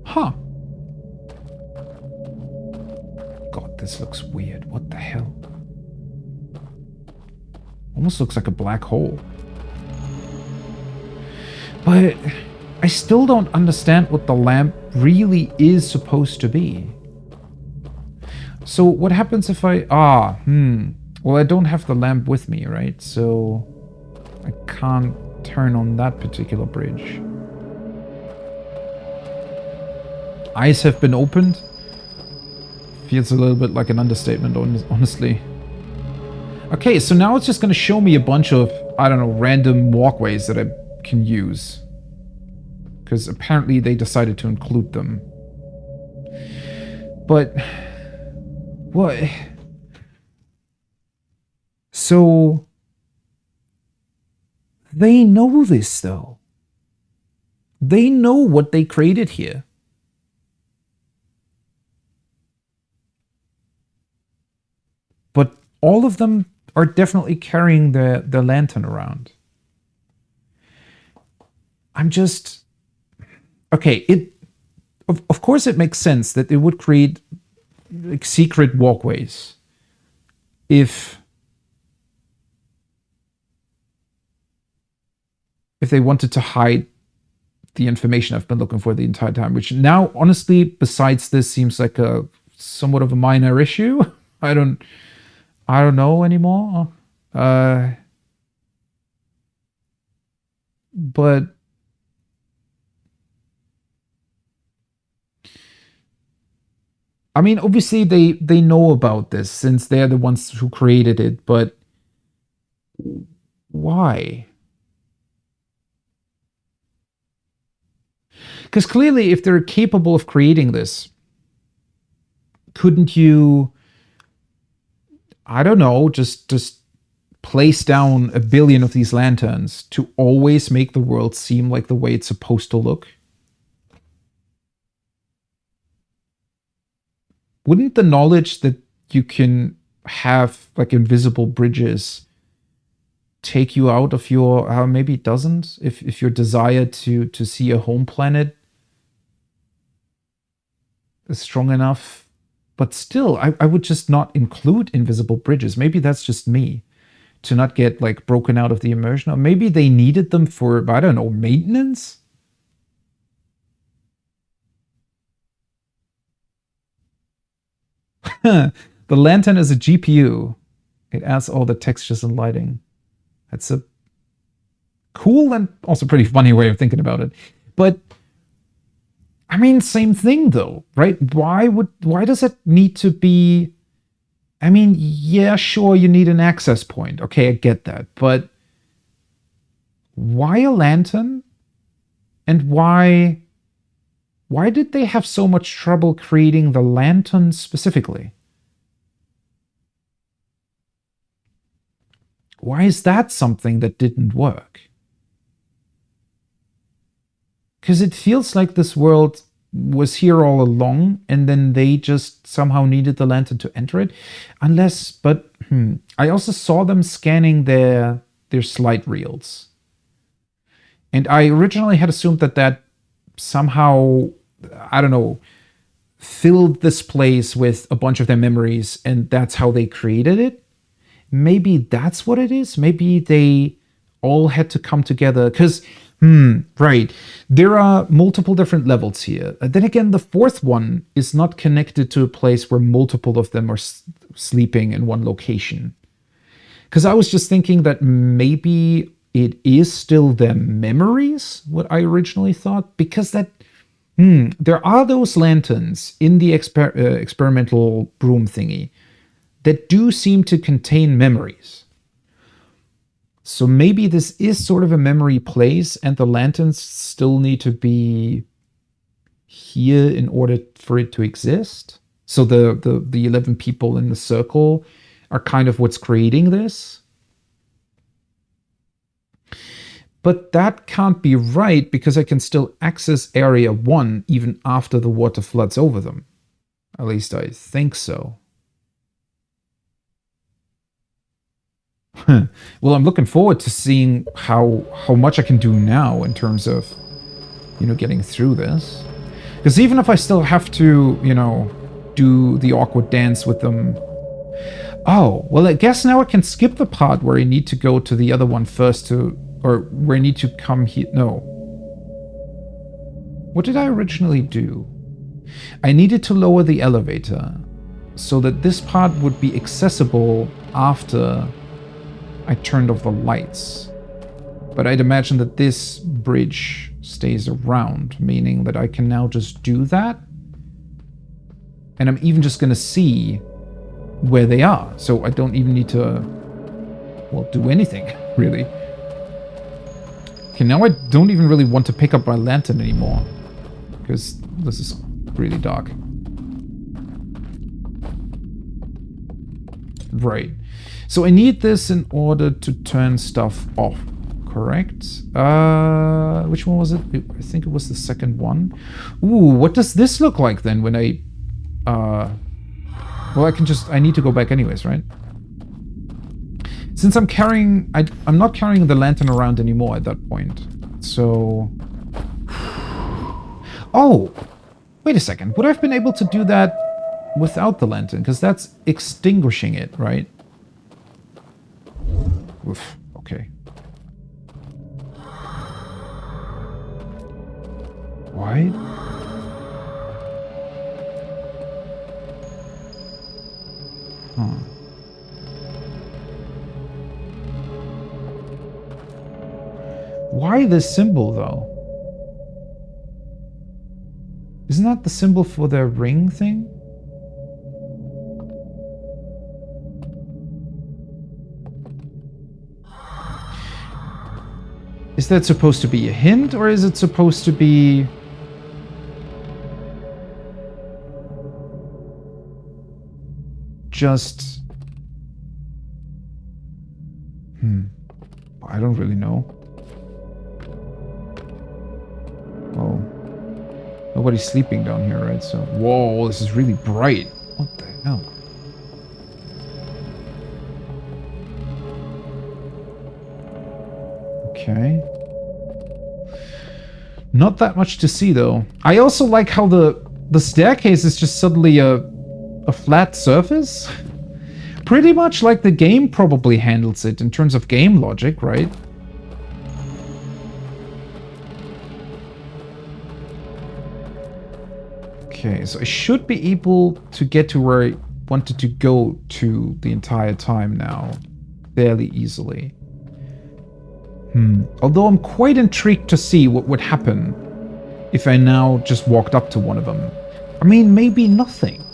[SPEAKER 1] Huh. God, this looks weird. What the hell? Almost looks like a black hole. But I still don't understand what the lamp really is supposed to be. So what happens if I... Well, I don't have the lamp with me, right? So I can't turn on that particular bridge. Eyes have been opened. Feels a little bit like an understatement, honestly. Okay, so now it's just going to show me a bunch of, I don't know, random walkways that I can use. Because apparently they decided to include them. But... what? So... they know this, though. They know what they created here. But all of them are definitely carrying the lantern around. I'm just... okay, of course it makes sense that it would create like secret walkways if they wanted to hide the information I've been looking for the entire time, which now, honestly, besides this, seems like a somewhat of a minor issue. I don't know anymore. But I mean, obviously they know about this since they're the ones who created it, but why? Because clearly, if they're capable of creating this, couldn't you, I don't know, just place down a billion of these lanterns to always make the world seem like the way it's supposed to look? Wouldn't the knowledge that you can have like invisible bridges take you out of your, maybe it doesn't, if your desire to see a home planet is strong enough? But still, I would just not include invisible bridges. Maybe that's just me, to not get like broken out of the immersion. Or maybe they needed them for, I don't know, maintenance? The lantern is a GPU. It adds all the textures and lighting. That's a cool and also pretty funny way of thinking about it. But I mean, same thing though, right? Why does it need to be? I mean, yeah, sure, you need an access point. Okay, I get that. But why a lantern? And why did they have so much trouble creating the lantern specifically? Why is that something that didn't work? Because it feels like this world was here all along, and then they just somehow needed the lantern to enter it. Unless, but I also saw them scanning their slide reels. And I originally had assumed that somehow, I don't know, filled this place with a bunch of their memories, and that's how they created it. Maybe that's what it is. Maybe they all had to come together. Because, right, there are multiple different levels here. Then again, the fourth one is not connected to a place where multiple of them are sleeping in one location. Because I was just thinking that maybe it is still their memories, what I originally thought. Because that, there are those lanterns in the experimental broom thingy that do seem to contain memories. So maybe this is sort of a memory place, and the lanterns still need to be here in order for it to exist. So the 11 people in the circle are kind of what's creating this. But that can't be right, because I can still access Area 1 even after the water floods over them. At least I think so. Well, I'm looking forward to seeing how much I can do now in terms of, getting through this. Because even if I still have to, do the awkward dance with them. Oh, well, I guess now I can skip the part where I need to go to the other one first or where I need to come here. No. What did I originally do? I needed to lower the elevator so that this part would be accessible after I turned off the lights. But I'd imagine that this bridge stays around, meaning that I can now just do that. And I'm even just going to see where they are. So I don't even need to well, do anything, really. Okay, now I don't even really want to pick up my lantern anymore. Because this is really dark. Right. So I need this in order to turn stuff off, correct? Which one was it? I think it was the second one. Ooh, what does this look like then when I... well, I need to go back anyways, right? Since I'm carrying... I'm not carrying the lantern around anymore at that point. So... Oh! Wait a second. Would I have been able to do that without the lantern? Because that's extinguishing it, right? Oof, okay. Why? Huh. Why this symbol, though? Isn't that the symbol for the ring thing? Is that supposed to be a hint, or is it supposed to be... just... I don't really know. Oh. Nobody's sleeping down here, right? So... Whoa, this is really bright. What the hell? Okay. Not that much to see, though. I also like how the staircase is just suddenly a flat surface. Pretty much like the game probably handles it in terms of game logic, right? Okay, so I should be able to get to where I wanted to go to the entire time now. Fairly easily. Although I'm quite intrigued to see what would happen if I now just walked up to one of them. I mean, maybe nothing.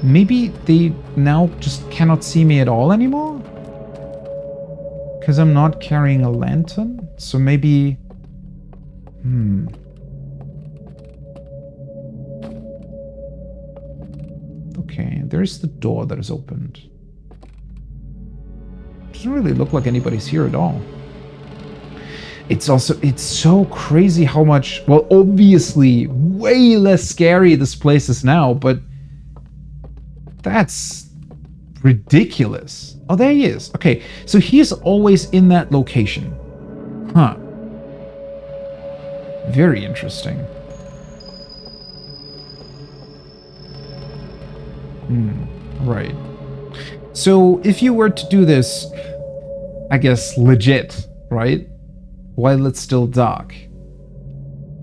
[SPEAKER 1] Maybe they now just cannot see me at all anymore? Because I'm not carrying a lantern? So maybe... Okay, there's the door that is opened. Doesn't really look like anybody's here at all. It's so crazy how much, well, obviously way less scary this place is now, but that's ridiculous. Oh, there he is. Okay, so he's always in that location. Huh. Very interesting. Right. So if you were to do this, I guess, legit, right? While it's still dark.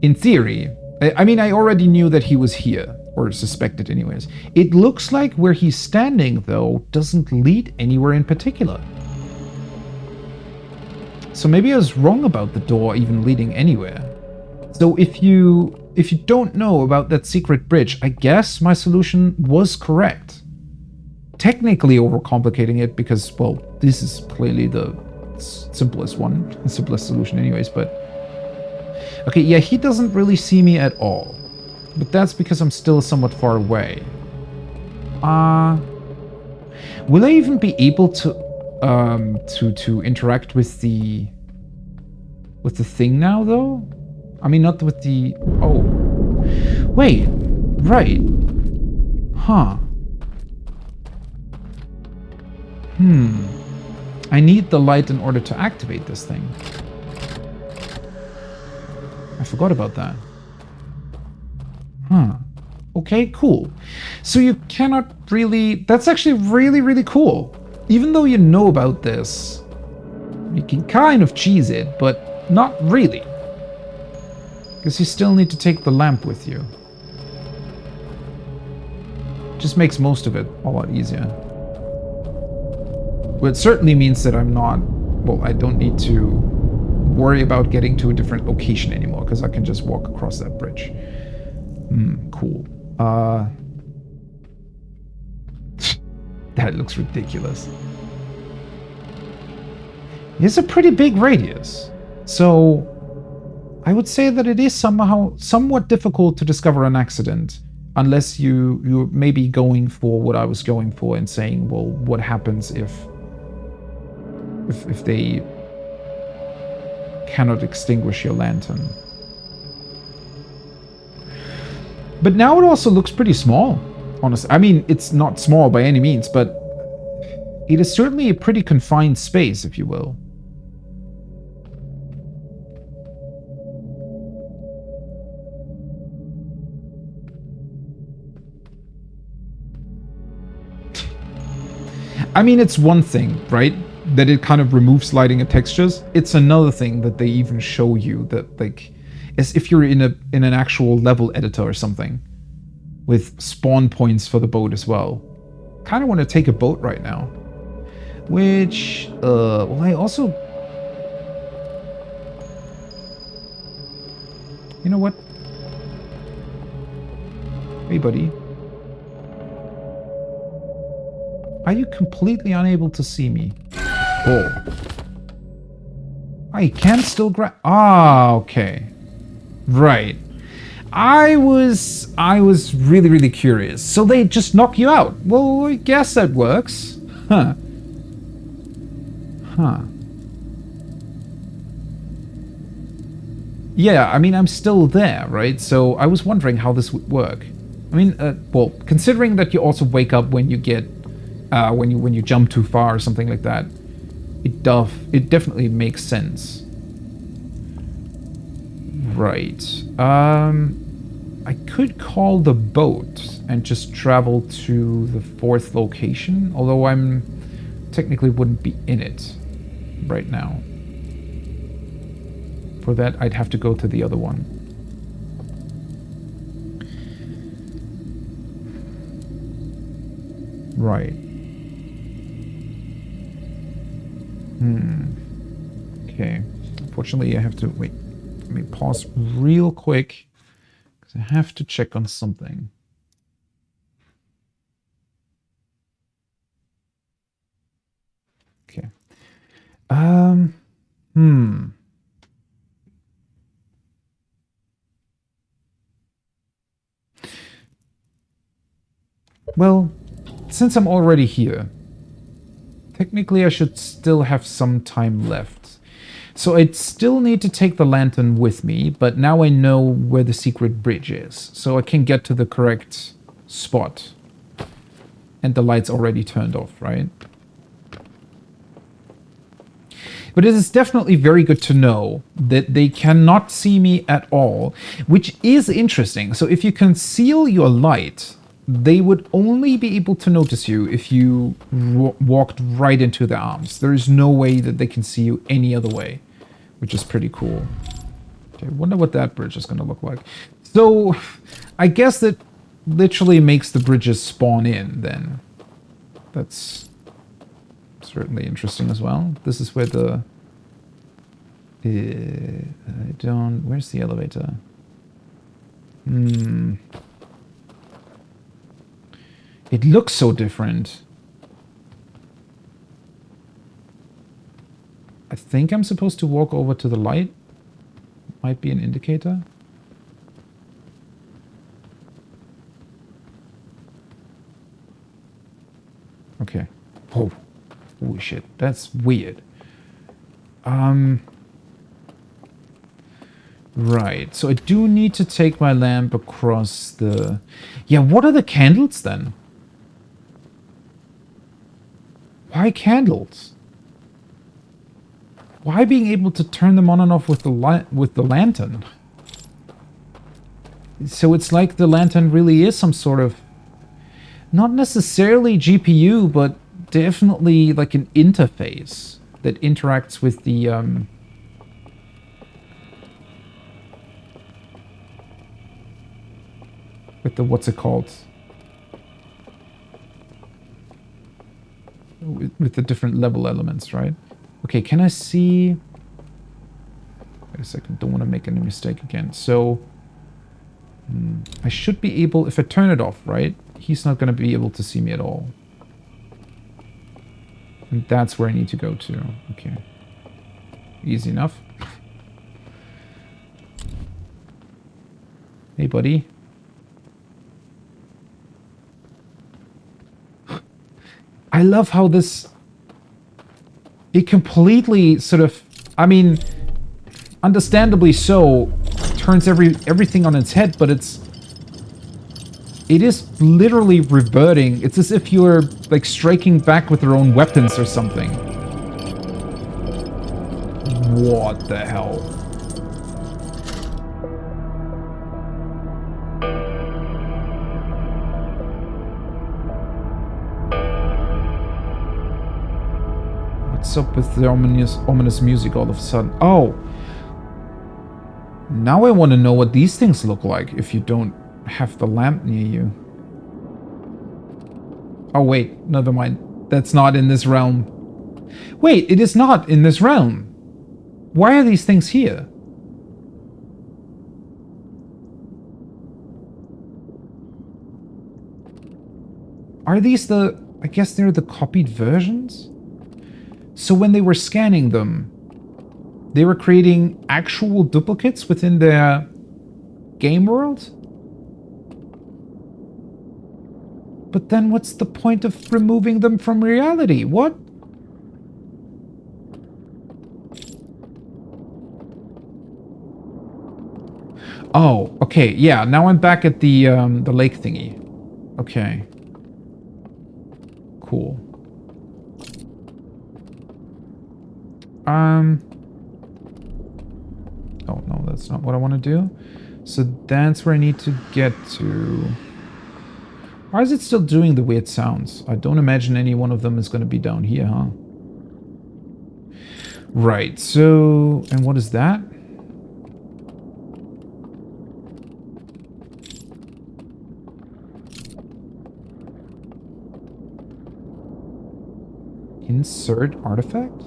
[SPEAKER 1] In theory, I mean, I already knew that he was here, or suspected anyways. It looks like where he's standing, though, doesn't lead anywhere in particular. So maybe I was wrong about the door even leading anywhere. So if you don't know about that secret bridge, I guess my solution was correct. Technically overcomplicating it because, well, this is clearly the simplest one, the simplest solution anyways, but... Okay, yeah, he doesn't really see me at all. But that's because I'm still somewhat far away. Will I even be able to interact with the thing now, though? I mean, not with the... Oh. Wait. Right. Huh. I need the light in order to activate this thing. I forgot about that. Huh. Okay, cool. So you cannot really... That's actually really, really cool. Even though you know about this, you can kind of cheese it, but not really. Because you still need to take the lamp with you. Just makes most of it a lot easier. But it certainly means that I'm not... Well, I don't need to worry about getting to a different location anymore, because I can just walk across that bridge. Cool. That looks ridiculous. It's a pretty big radius. So I would say that it is somehow somewhat difficult to discover an accident unless you're maybe going for what I was going for and saying, well, what happens if they cannot extinguish your lantern? But now it also looks pretty small, honestly. I mean, it's not small by any means, but it is certainly a pretty confined space, if you will. I mean, it's one thing, right? That it kind of removes lighting and textures. It's another thing that they even show you that, like, as if you're in an actual level editor or something, with spawn points for the boat as well. Kind of want to take a boat right now, which well, I also, you know what? Hey, buddy. Are you completely unable to see me? Oh. I can still grab... Ah, okay. Right. I was really, really curious. So they just knock you out. Well, I guess that works. Huh. Huh. Yeah, I mean, I'm still there, right? So I was wondering how this would work. I mean, well, considering that you also wake up when you get... when you jump too far or something like that, it definitely makes sense. Right. I could call the boat and just travel to the 4th location, although I'm technically wouldn't be in it right now. For that, I'd have to go to the other one. Right. Okay. Unfortunately, I have to wait. Let me pause real quick because I have to check on something. Okay. Well, since I'm already here, technically I should still have some time left. So I'd still need to take the lantern with me, but now I know where the secret bridge is, so I can get to the correct spot. And the light's already turned off, right? But it is definitely very good to know that they cannot see me at all, which is interesting. So if you conceal your light, they would only be able to notice you if you walked right into their arms. There is no way that they can see you any other way, which is pretty cool. Okay, I wonder what that bridge is going to look like. So I guess that literally makes the bridges spawn in then. That's certainly interesting as well. This is where the... I don't... Where's the elevator? It looks so different. I think I'm supposed to walk over to the light. Might be an indicator. Okay. Oh. Holy shit. That's weird. Right. So I do need to take my lamp across the... Yeah, what are the candles then? Why candles? Why being able to turn them on and off with the lantern? So it's like the lantern really is some sort of... Not necessarily GPU, but definitely like an interface that interacts with the what's it called, with the different level elements, right? Okay, can I see... Wait a second, don't want to make any mistake again. So I should be able, if I turn it off, right, he's not going to be able to see me at all. And that's where I need to go to. Okay. Easy enough. Hey, buddy. I love how this... It completely sort of... I mean, understandably so, turns everything on its head, but it is literally reverting. It's as if you're, like, striking back with their own weapons or something. What the hell? What's up with the ominous music all of a sudden? Oh! Now I want to know what these things look like if you don't have the lamp near you. Oh wait, never mind. That's not in this realm. Wait, it is not in this realm. Why are these things here? Are these the... I guess they're the copied versions? So when they were scanning them, they were creating actual duplicates within their game world? But then what's the point of removing them from reality? What? Oh, okay, yeah, now I'm back at the lake thingy. Okay. Cool. Oh, no, that's not what I want to do. So that's where I need to get to. Why is it still doing the weird sounds? I don't imagine any one of them is going to be down here, huh? Right, so... And what is that? Insert artifact?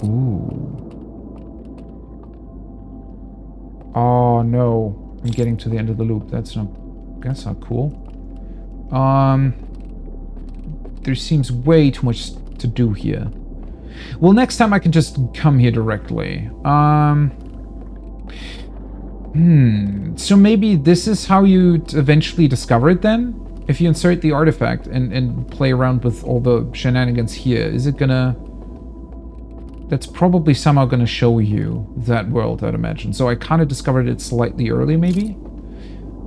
[SPEAKER 1] Ooh. Oh no, I'm getting to the end of the loop. That's not cool. There seems way too much to do here. Well, next time I can just come here directly. So maybe this is how you eventually discover it then? If you insert the artifact and play around with all the shenanigans here, is it gonna... That's probably somehow gonna show you that world, I'd imagine. So I kind of discovered it slightly early, maybe?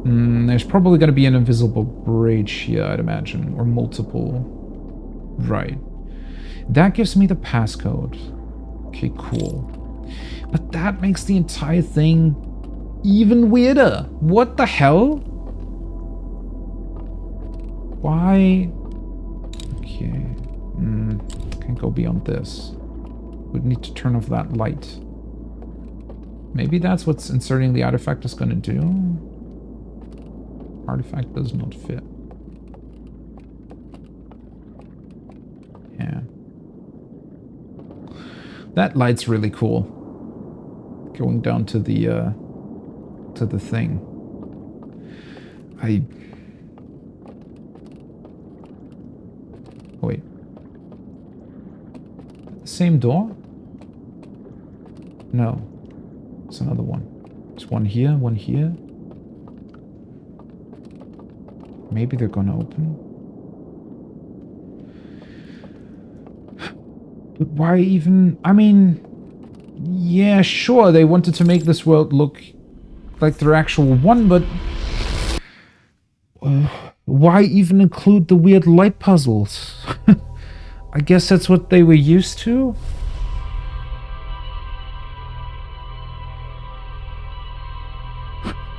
[SPEAKER 1] There's probably gonna be an invisible bridge here, I'd imagine. Or multiple. Right. That gives me the passcode. Okay, cool. But that makes the entire thing even weirder. What the hell? Why? Okay. Can't go beyond this. Would need to turn off that light. Maybe that's what's inserting the artifact is going to do. Artifact does not fit. Yeah. That light's really cool. Going down to the thing. Wait. Same door? No. It's another one. There's one here, one here. Maybe they're gonna open. But why even... I mean... Yeah, sure, they wanted to make this world look like their actual one, but... why even include the weird light puzzles? I guess that's what they were used to?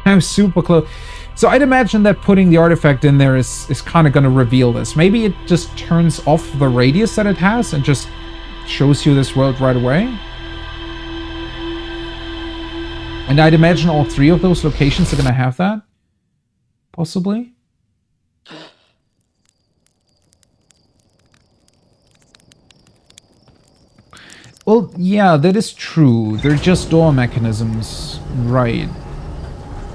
[SPEAKER 1] I'm super close. So I'd imagine that putting the artifact in there is kind of going to reveal this. Maybe it just turns off the radius that it has and just shows you this world right away. And I'd imagine all three of those locations are going to have that. Possibly. Well, yeah, that is true. They're just door mechanisms. Right.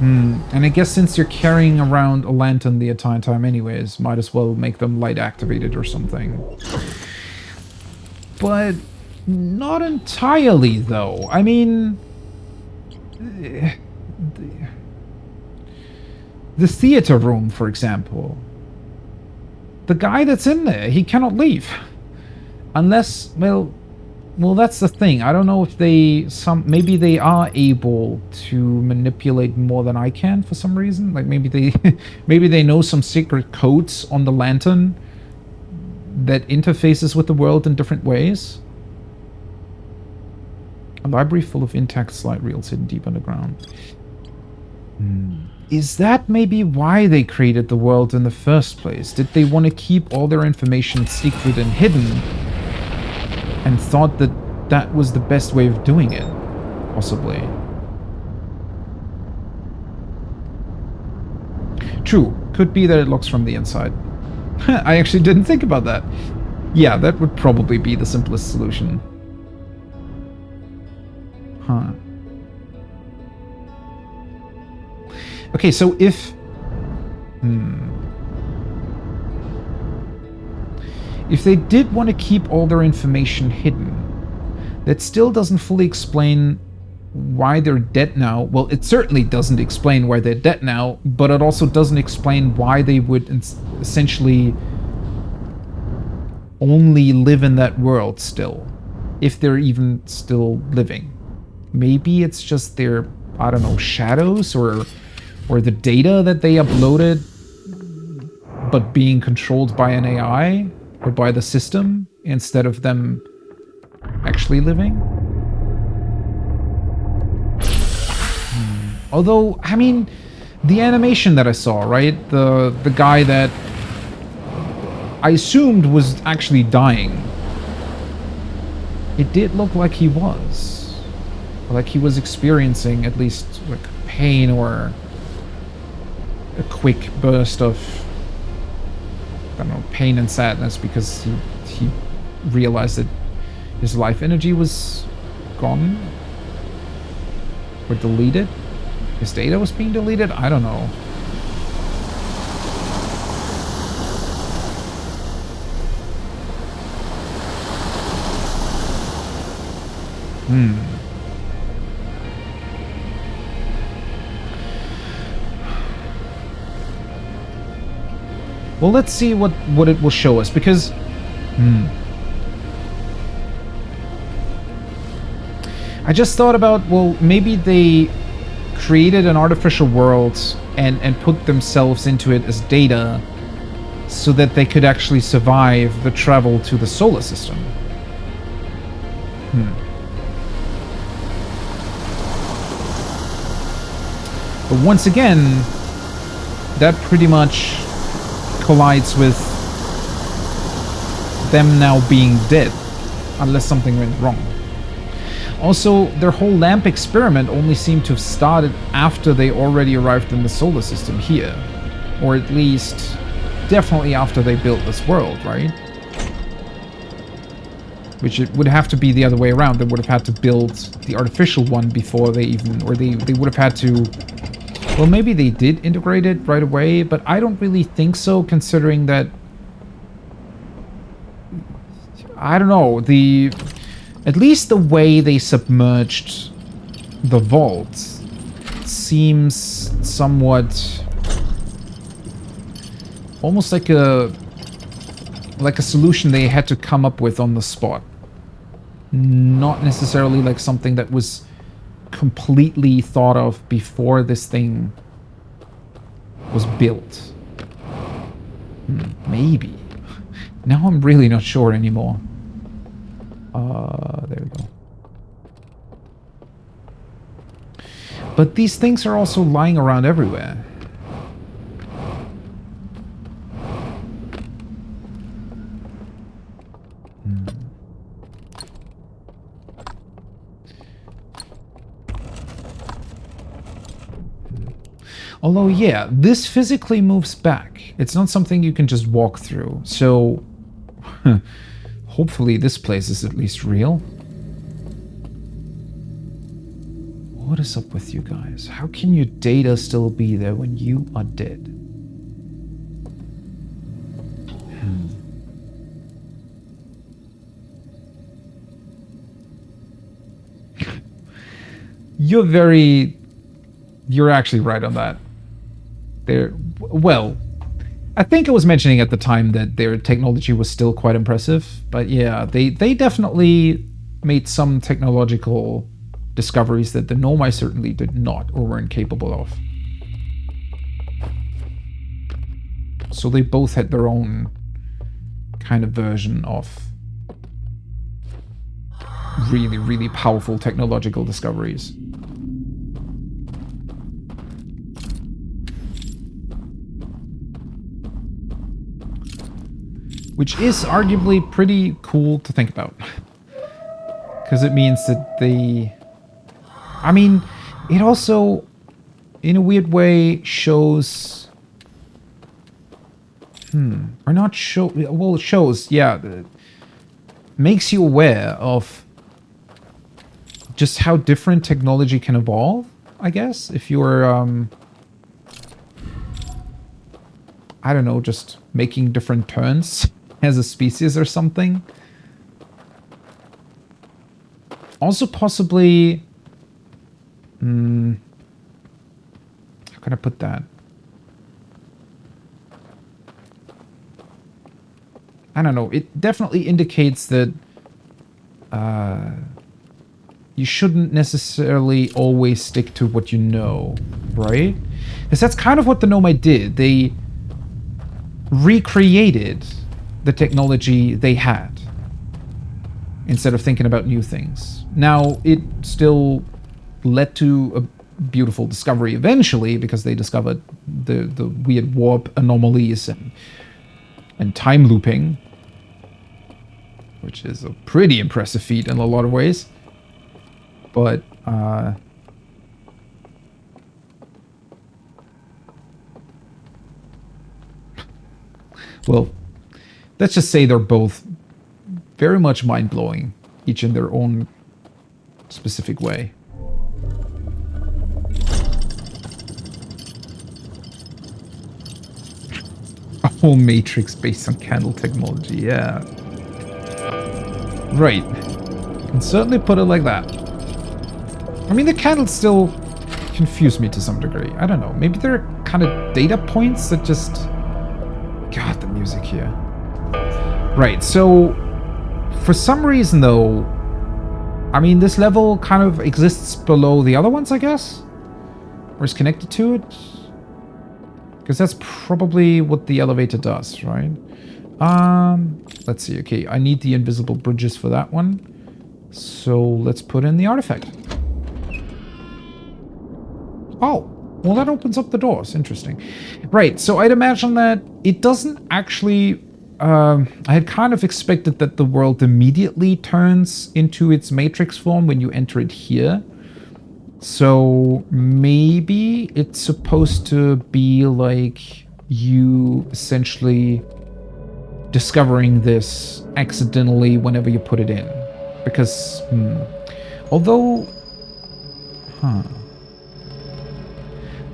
[SPEAKER 1] And I guess since you're carrying around a lantern the entire time anyways, might as well make them light activated or something. But Not entirely, though. I mean... The theater room, for example. The guy that's in there, he cannot leave. Unless, well, that's the thing. I don't know if maybe they are able to manipulate more than I can for some reason. Like maybe they know some secret codes on the lantern that interfaces with the world in different ways. A library full of intact slide reels hidden deep underground. Is that maybe why they created the world in the first place? Did they want to keep all their information secret and hidden? And thought that that was the best way of doing it? Possibly. True. Could be that it looks from the inside. I actually didn't think about that. Yeah, that would probably be the simplest solution. Huh. Okay, so if... If they did want to keep all their information hidden, that still doesn't fully explain why they're dead now. Well, it certainly doesn't explain why they're dead now, but it also doesn't explain why they would essentially only live in that world still, if they're even still living. Maybe it's just their, I don't know, shadows or the data that they uploaded, but being controlled by an AI or by the system instead of them actually living. Although, I mean, the animation that I saw, right? The guy that I assumed was actually dying. It did look like he was. Like he was experiencing at least like pain or a quick burst of, I don't know, pain and sadness because he realized that his life energy was gone or deleted. His data was being deleted? I don't know. Well, let's see what it will show us, because... I just thought about, well, maybe they created an artificial world and put themselves into it as data so that they could actually survive the travel to the solar system. But once again, that pretty much collides with them now being dead, unless something went wrong. Also, their whole lamp experiment only seemed to have started after they already arrived in the solar system here. Or at least, definitely after they built this world, right? Which it would have to be the other way around. They would have had to build the artificial one before they even... Or they would have had to... Well, maybe they did integrate it right away, but I don't really think so, considering that... I don't know, at least the way they submerged the vault seems somewhat... almost like a solution they had to come up with on the spot. Not necessarily like something that was completely thought of before this thing was built. Maybe. Now I'm really not sure anymore. There we go. But these things are also lying around everywhere. Although, yeah, this physically moves back. It's not something you can just walk through. So, hopefully this place is at least real. What is up with you guys? How can your data still be there when you are dead? You're actually right on that. Well, I think I was mentioning at the time that their technology was still quite impressive, but yeah, they definitely made some technological discoveries that the Nomai certainly did not or weren't capable of. So they both had their own kind of version of really, really powerful technological discoveries. Which is arguably pretty cool to think about. Because it means that they... I mean, it also, in a weird way, shows... Or not show... Well, it shows, yeah. Makes you aware of just how different technology can evolve, I guess. If you're, I don't know, just making different turns as a species or something. Also possibly... how can I put that? I don't know. It definitely indicates that you shouldn't necessarily always stick to what you know, right? Because that's kind of what the Nomai did. They recreated the technology they had instead of thinking about new things. Now, it still led to a beautiful discovery eventually because they discovered the weird warp anomalies and time looping, which is a pretty impressive feat in a lot of ways. But, well, let's just say they're both very much mind-blowing, each in their own specific way. A whole matrix based on candle technology, yeah. Right. Can certainly put it like that. I mean, the candles still confuse me to some degree. I don't know. Maybe they're kind of data points that just... God, the music here. Right, so... For some reason, though... I mean, this level kind of exists below the other ones, I guess? Or is connected to it? Because that's probably what the elevator does, right? Let's see. Okay, I need the invisible bridges for that one. So let's put in the artifact. Oh, well, that opens up the doors. Interesting. Right, so I'd imagine that it doesn't actually... I had kind of expected that the world immediately turns into its matrix form when you enter it here. So maybe it's supposed to be like you essentially discovering this accidentally whenever you put it in. Because, although...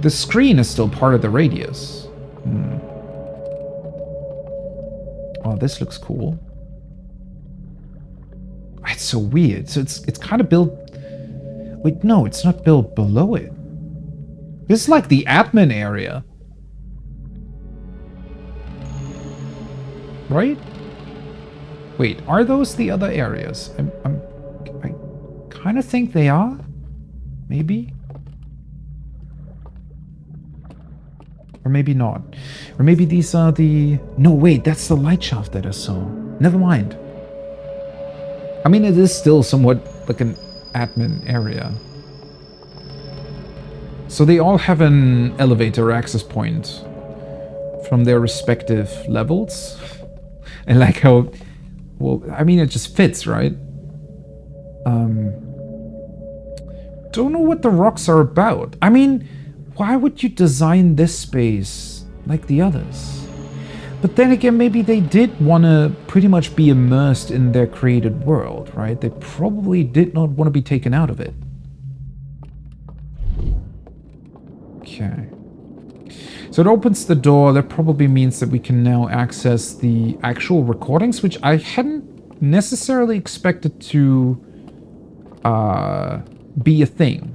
[SPEAKER 1] The screen is still part of the radius. Oh, this looks cool. It's so weird. So it's kind of built... Wait, no, it's not built below it. This is like the admin area. Right? Wait, are those the other areas? I kind of think they are. Maybe? Or maybe not. Or maybe these are the... No, wait, that's the light shaft that I saw. Never mind. I mean, it is still somewhat like an admin area. So they all have an elevator access point from their respective levels. And like how... Well, I mean, it just fits, right? Don't know what the rocks are about. I mean, why would you design this space like the others? But then again, maybe they did want to pretty much be immersed in their created world, right? They probably did not want to be taken out of it. Okay. So it opens the door. That probably means that we can now access the actual recordings, which I hadn't necessarily expected to be a thing.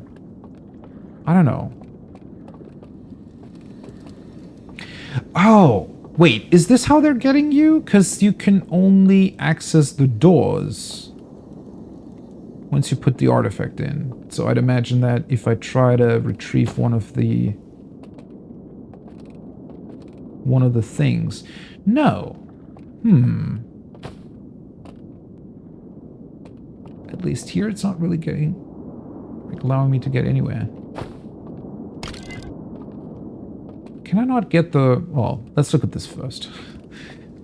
[SPEAKER 1] I don't know. Oh, wait, is this how they're getting you? Because you can only access the doors once you put the artifact in. So I'd imagine that if I try to retrieve one of the things. No. At least here it's not really getting, like, allowing me to get anywhere. Can I not get the... Well, let's look at this first.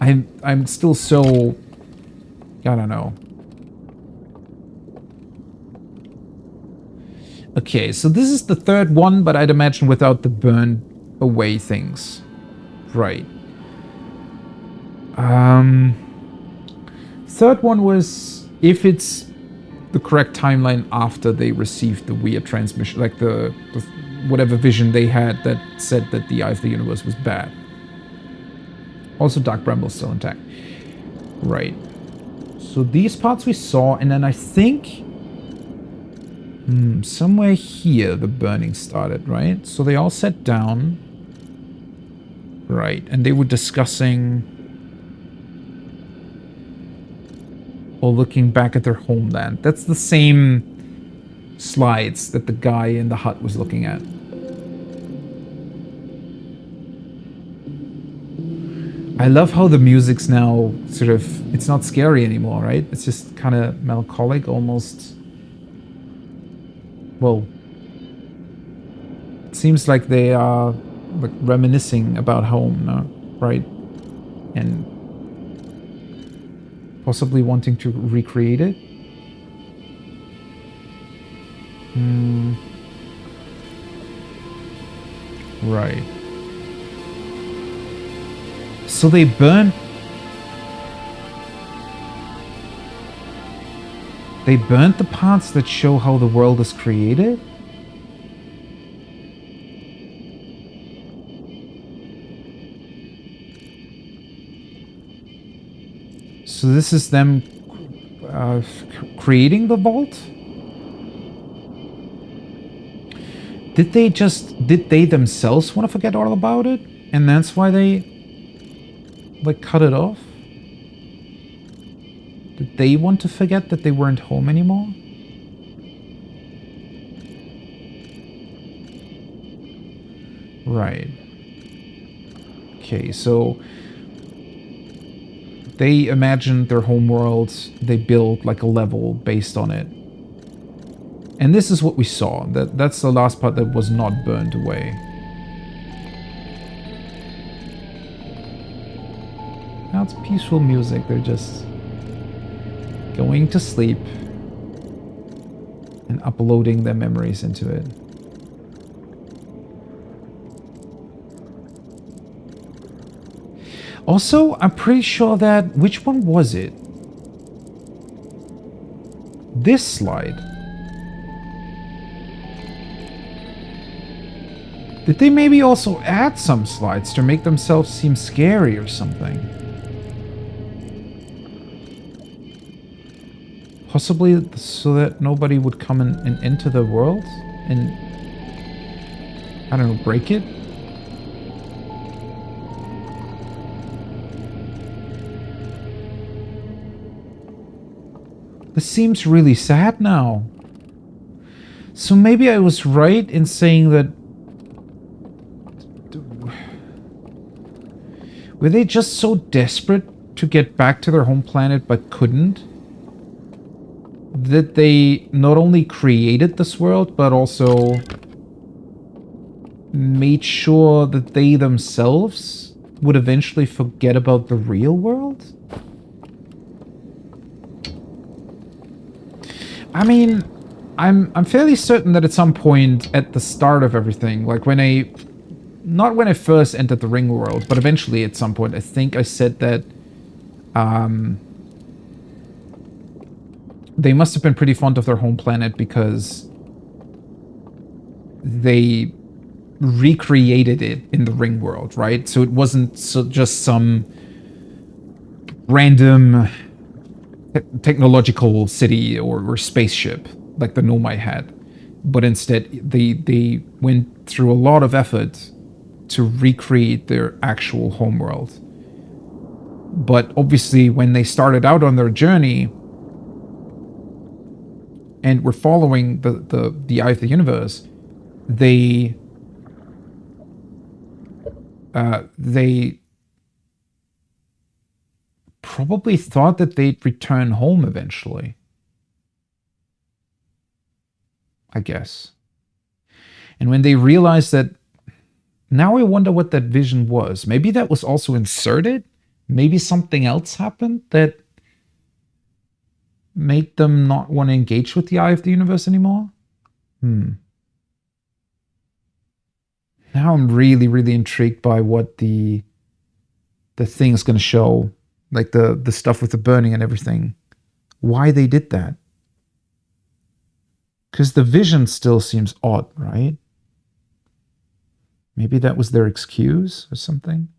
[SPEAKER 1] I'm still so... I don't know. Okay, so this is the third one, but I'd imagine without the burn away things. Right. Third one was if it's the correct timeline after they received the weird transmission, like the whatever vision they had that said that the Eye of the Universe was bad. Also, Dark Bramble's still intact. Right. So these parts we saw, and then I think somewhere here the burning started, right? So they all sat down. Right, and they were discussing or looking back at their homeland. That's the same slides that the guy in the hut was looking at. I love how the music's now sort of, it's not scary anymore, right? It's just kind of melancholic, almost. Well, it seems like they are like reminiscing about home now, right? And possibly wanting to recreate it. Right. So they burnt the parts that show how the world is created? So this is them creating the vault? Did they themselves want to forget all about it? And that's why they, like, cut it off? Did they want to forget that they weren't home anymore? Right. Okay, so they imagined their home world, they built like a level based on it. And this is what we saw. That's the last part that was not burned away. Now it's peaceful music, they're just going to sleep and uploading their memories into it. Also, I'm pretty sure that... Which one was it? This slide. Did they maybe also add some slides to make themselves seem scary or something? Possibly so that nobody would come and enter the world and, I don't know, break it? This seems really sad now. So maybe I was right in saying that... Were they just so desperate to get back to their home planet but couldn't? That they not only created this world, but also made sure that they themselves would eventually forget about the real world? I mean, I'm fairly certain that at some point at the start of everything, like when I... Not when I first entered the ring world, but eventually at some point, I think I said that they must have been pretty fond of their home planet because they recreated it in the ring world, right? So it wasn't just some random technological city or spaceship like the Nomai had. But instead, they went through a lot of effort to recreate their actual homeworld. But obviously, when they started out on their journey and were following the eye of the universe, they probably thought that they'd return home eventually. I guess. And when they realized that, now I wonder what that vision was. Maybe that was also inserted? Maybe something else happened that made them not want to engage with the eye of the universe anymore? Now I'm really, really intrigued by what the thing is going to show. Like the stuff with the burning and everything. Why they did that. Because the vision still seems odd, right? Maybe that was their excuse or something.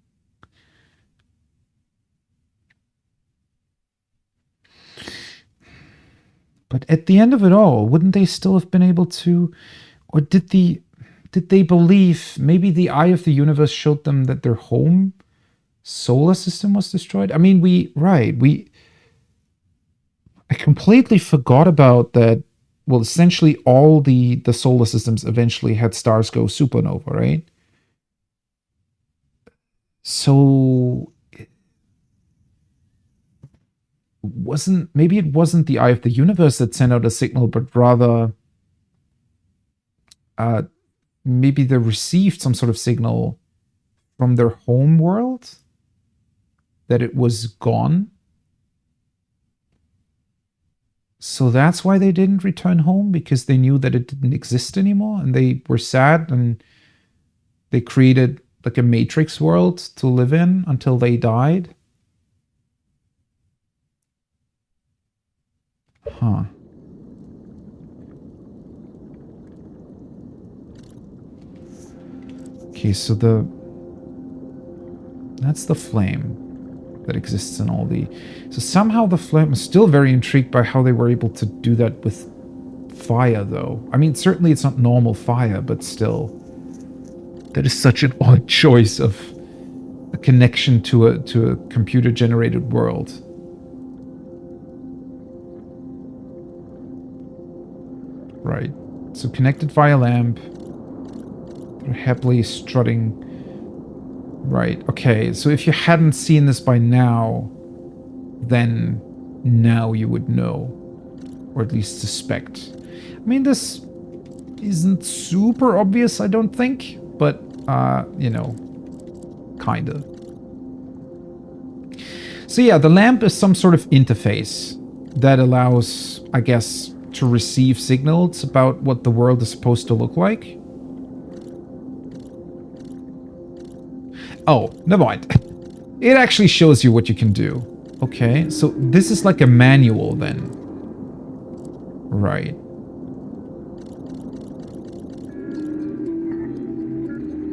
[SPEAKER 1] But at the end of it all, wouldn't they still have been able to, or did they believe maybe the eye of the universe showed them that their home solar system was destroyed? I mean, I completely forgot about that. Well, essentially all the solar systems eventually had stars go supernova, right? So maybe it wasn't the eye of the universe that sent out a signal, but rather maybe they received some sort of signal from their home world that it was gone. So that's why they didn't return home, because they knew that it didn't exist anymore, and they were sad, and they created like a matrix world to live in until they died. Huh. Okay, so that's the flame that exists in all the... So somehow the flame... I'm still very intrigued by how they were able to do that with fire, though. I mean, certainly it's not normal fire, but still. That is such an odd choice of a connection to a computer-generated world. Right. So connected via lamp. They're happily strutting. Right. Okay. So if you hadn't seen this by now, then now you would know. Or at least suspect. I mean, this isn't super obvious, I don't think. But, you know, kinda. So yeah, the lamp is some sort of interface that allows, I guess, to receive signals about what the world is supposed to look like. Oh, never mind. It actually shows you what you can do. Okay, so this is like a manual then. Right.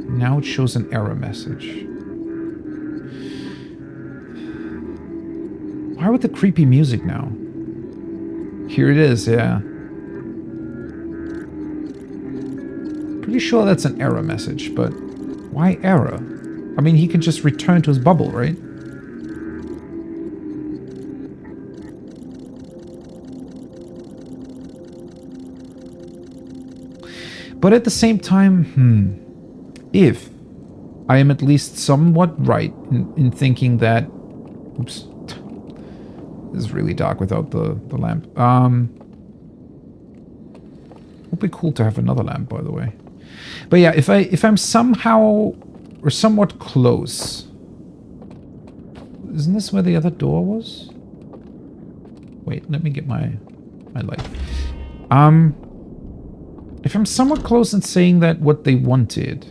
[SPEAKER 1] Now it shows an error message. Why with the creepy music now? Here it is, yeah. Pretty sure that's an error message, but why error? I mean, he can just return to his bubble, right? But at the same time, if I am at least somewhat right in thinking that... Oops. This is really dark without the lamp. Would be cool to have another lamp, by the way. But yeah, if I'm somehow or somewhat close... Isn't this where the other door was? Wait, let me get my light. If I'm somewhat close in saying that what they wanted...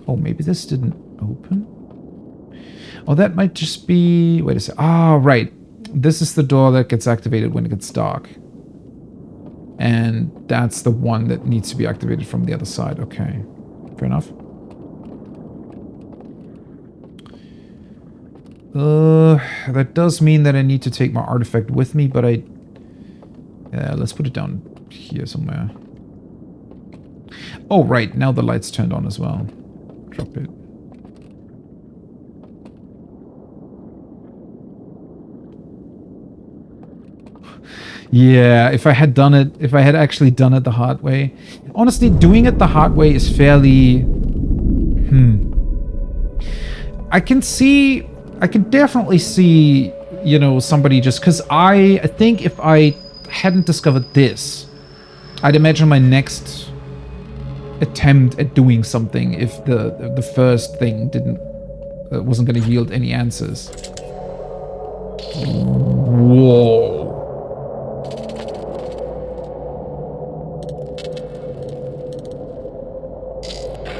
[SPEAKER 1] Oh, maybe this didn't open? Oh, that might just be... Wait a sec. Ah, right. This is the door that gets activated when it gets dark. And that's the one that needs to be activated from the other side. Okay. Fair enough. That does mean that I need to take my artifact with me, but let's put it down here somewhere. Oh, right. Now the light's turned on as well. Drop it. Yeah, if I had done it, if I had actually done it the hard way. Honestly, doing it the hard way is fairly... I can definitely see, you know, somebody just... Because I think if I hadn't discovered this, I'd imagine my next attempt at doing something if the first thing wasn't going to yield any answers. Whoa.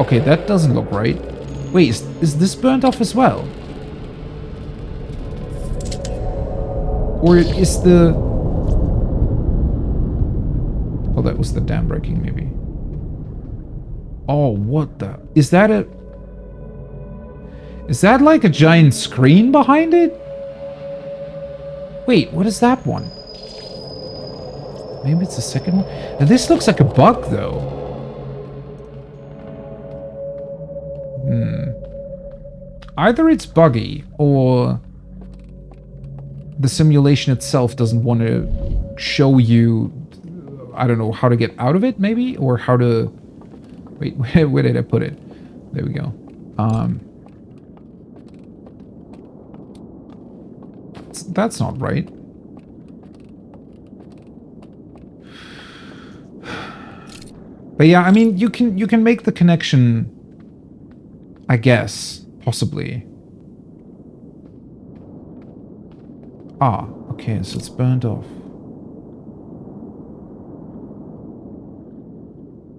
[SPEAKER 1] Okay, that doesn't look right. Wait, is this burnt off as well? Or is the... Oh, that was the dam breaking, maybe. Oh, what the... Is that a... Is that like a giant screen behind it? Wait, what is that one? Maybe it's the second one? Now, this looks like a bug, though. Either it's buggy, or the simulation itself doesn't want to show you, I don't know, how to get out of it, maybe? Or how to... Wait, where did I put it? There we go. That's not right. But yeah, I mean, you can make the connection, I guess, possibly. Ah, okay, so it's burned off.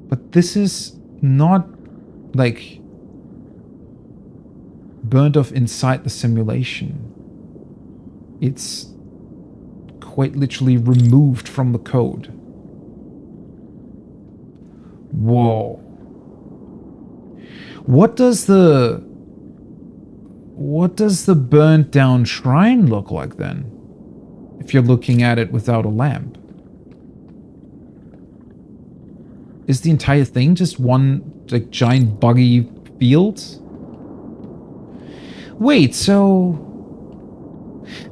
[SPEAKER 1] But this is not, like, burned off inside the simulation. It's quite literally removed from the code. Whoa. What does the burnt down shrine look like then? If you're looking at it without a lamp. Is the entire thing just one, like, giant buggy field? Wait, so...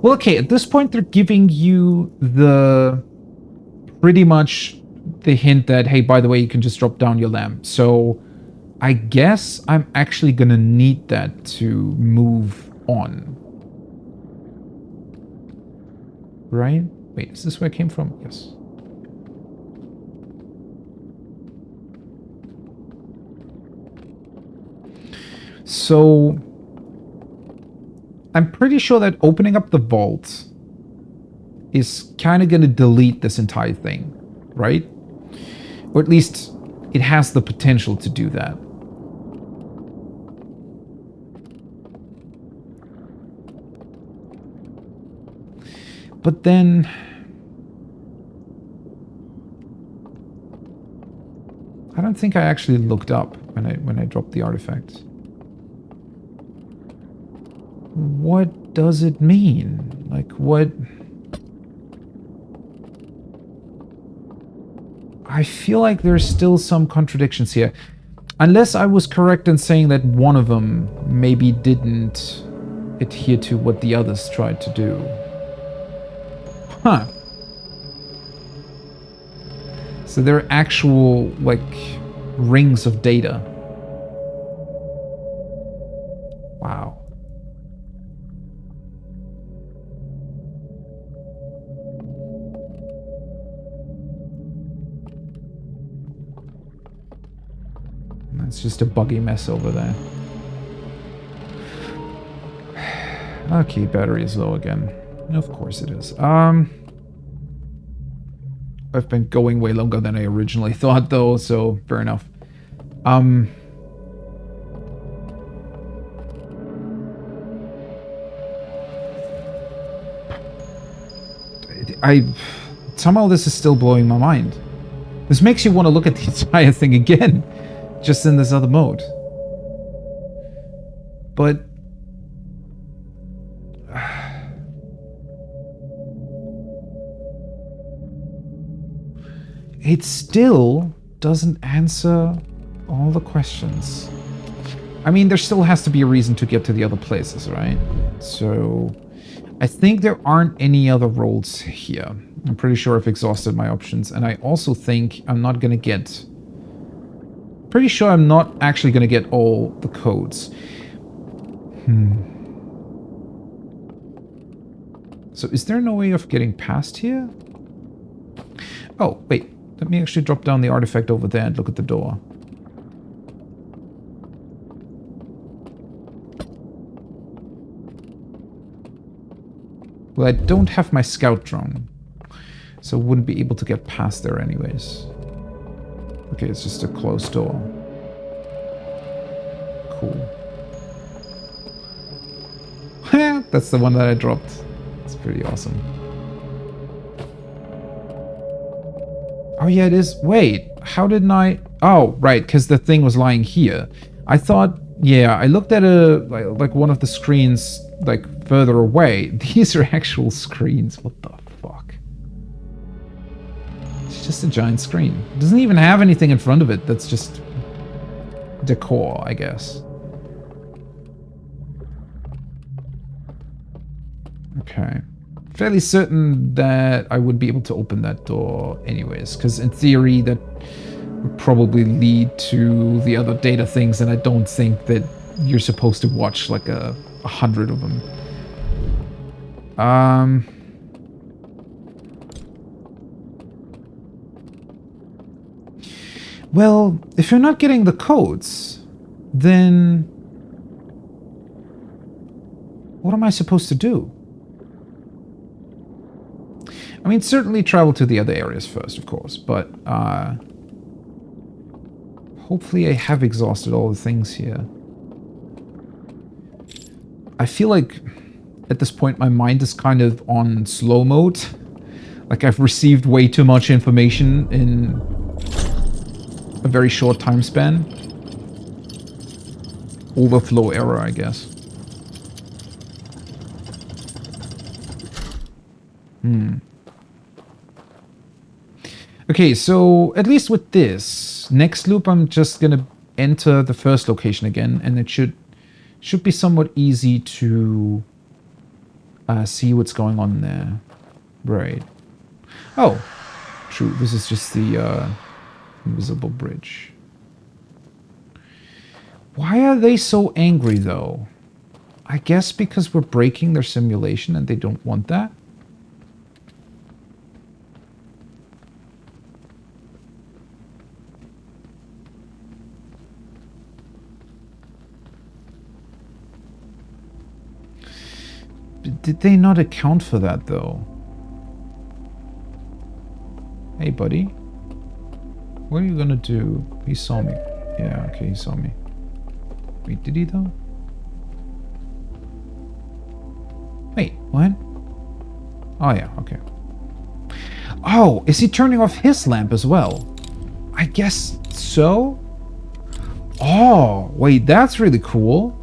[SPEAKER 1] Well, okay, at this point they're giving you the... pretty much the hint that, hey, by the way, you can just drop down your lamp. So, I guess I'm actually gonna need that to move on. Right? Wait, is this where it came from? Yes. So, I'm pretty sure that opening up the vault is kind of going to delete this entire thing, right? Or at least it has the potential to do that. But then... I don't think I actually looked up when I dropped the artifact. What does it mean? Like, what... I feel like there's still some contradictions here. Unless I was correct in saying that one of them maybe didn't adhere to what the others tried to do. Huh. So there are actual, like, rings of data. Wow. It's just a buggy mess over there. Okay, battery is low again. Of course it is. I've been going way longer than I originally thought, though, so fair enough. Somehow this is still blowing my mind. This makes you want to look at the entire thing again. Just in this other mode. But... it still doesn't answer all the questions. I mean, there still has to be a reason to get to the other places, right? So I think there aren't any other roles here. I'm pretty sure I've exhausted my options, and I also think I'm not gonna get... Pretty sure I'm not actually gonna get all the codes. So is there no way of getting past here? Oh, wait. Let me actually drop down the artifact over there and look at the door. Well, I don't have my scout drone, so wouldn't be able to get past there anyways. Okay, it's just a closed door. Cool. That's the one that I dropped. It's pretty awesome. Oh yeah, it is. Wait, how didn't I... Oh, right, because the thing was lying here. I thought... Yeah, I looked at like one of the screens like further away. These are actual screens. What the fuck? It's just a giant screen. It doesn't even have anything in front of it. That's just decor, I guess. Okay. Fairly certain that I would be able to open that door anyways, because in theory that would probably lead to the other data things, and I don't think that you're supposed to watch like 100 of them. Well, if you're not getting the codes, then what am I supposed to do? I mean, certainly travel to the other areas first, of course, but hopefully I have exhausted all the things here. I feel like at this point my mind is kind of on slow mode. Like I've received way too much information in a very short time span. Overflow error, I guess. Okay, so at least with this, next loop I'm just gonna enter the first location again, and it should be somewhat easy to see what's going on there. Right. Oh, true, this is just the invisible bridge. Why are they so angry though? I guess because we're breaking their simulation and they don't want that? Did they not account for that, though? Hey, buddy. What are you gonna do? He saw me. Yeah, okay, he saw me. Wait, did he, though? Wait, what? Oh, yeah, okay. Oh, is he turning off his lamp as well? I guess so? Oh, wait, that's really cool.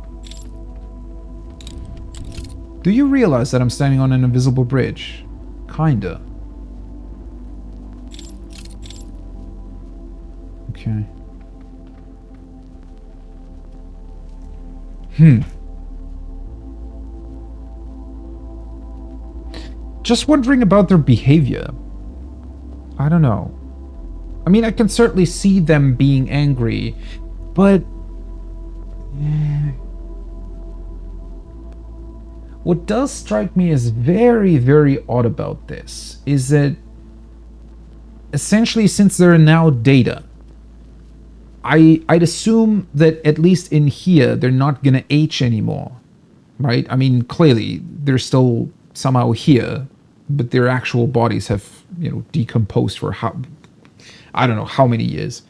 [SPEAKER 1] Do you realize that I'm standing on an invisible bridge? Kinda. Okay. Just wondering about their behavior. I don't know. I mean, I can certainly see them being angry, but... What does strike me as very, very odd about this is that essentially, since there are now data, I'd assume that at least in here, they're not going to H anymore, right? I mean, clearly, they're still somehow here, but their actual bodies have, you know, decomposed for how, I don't know how many years.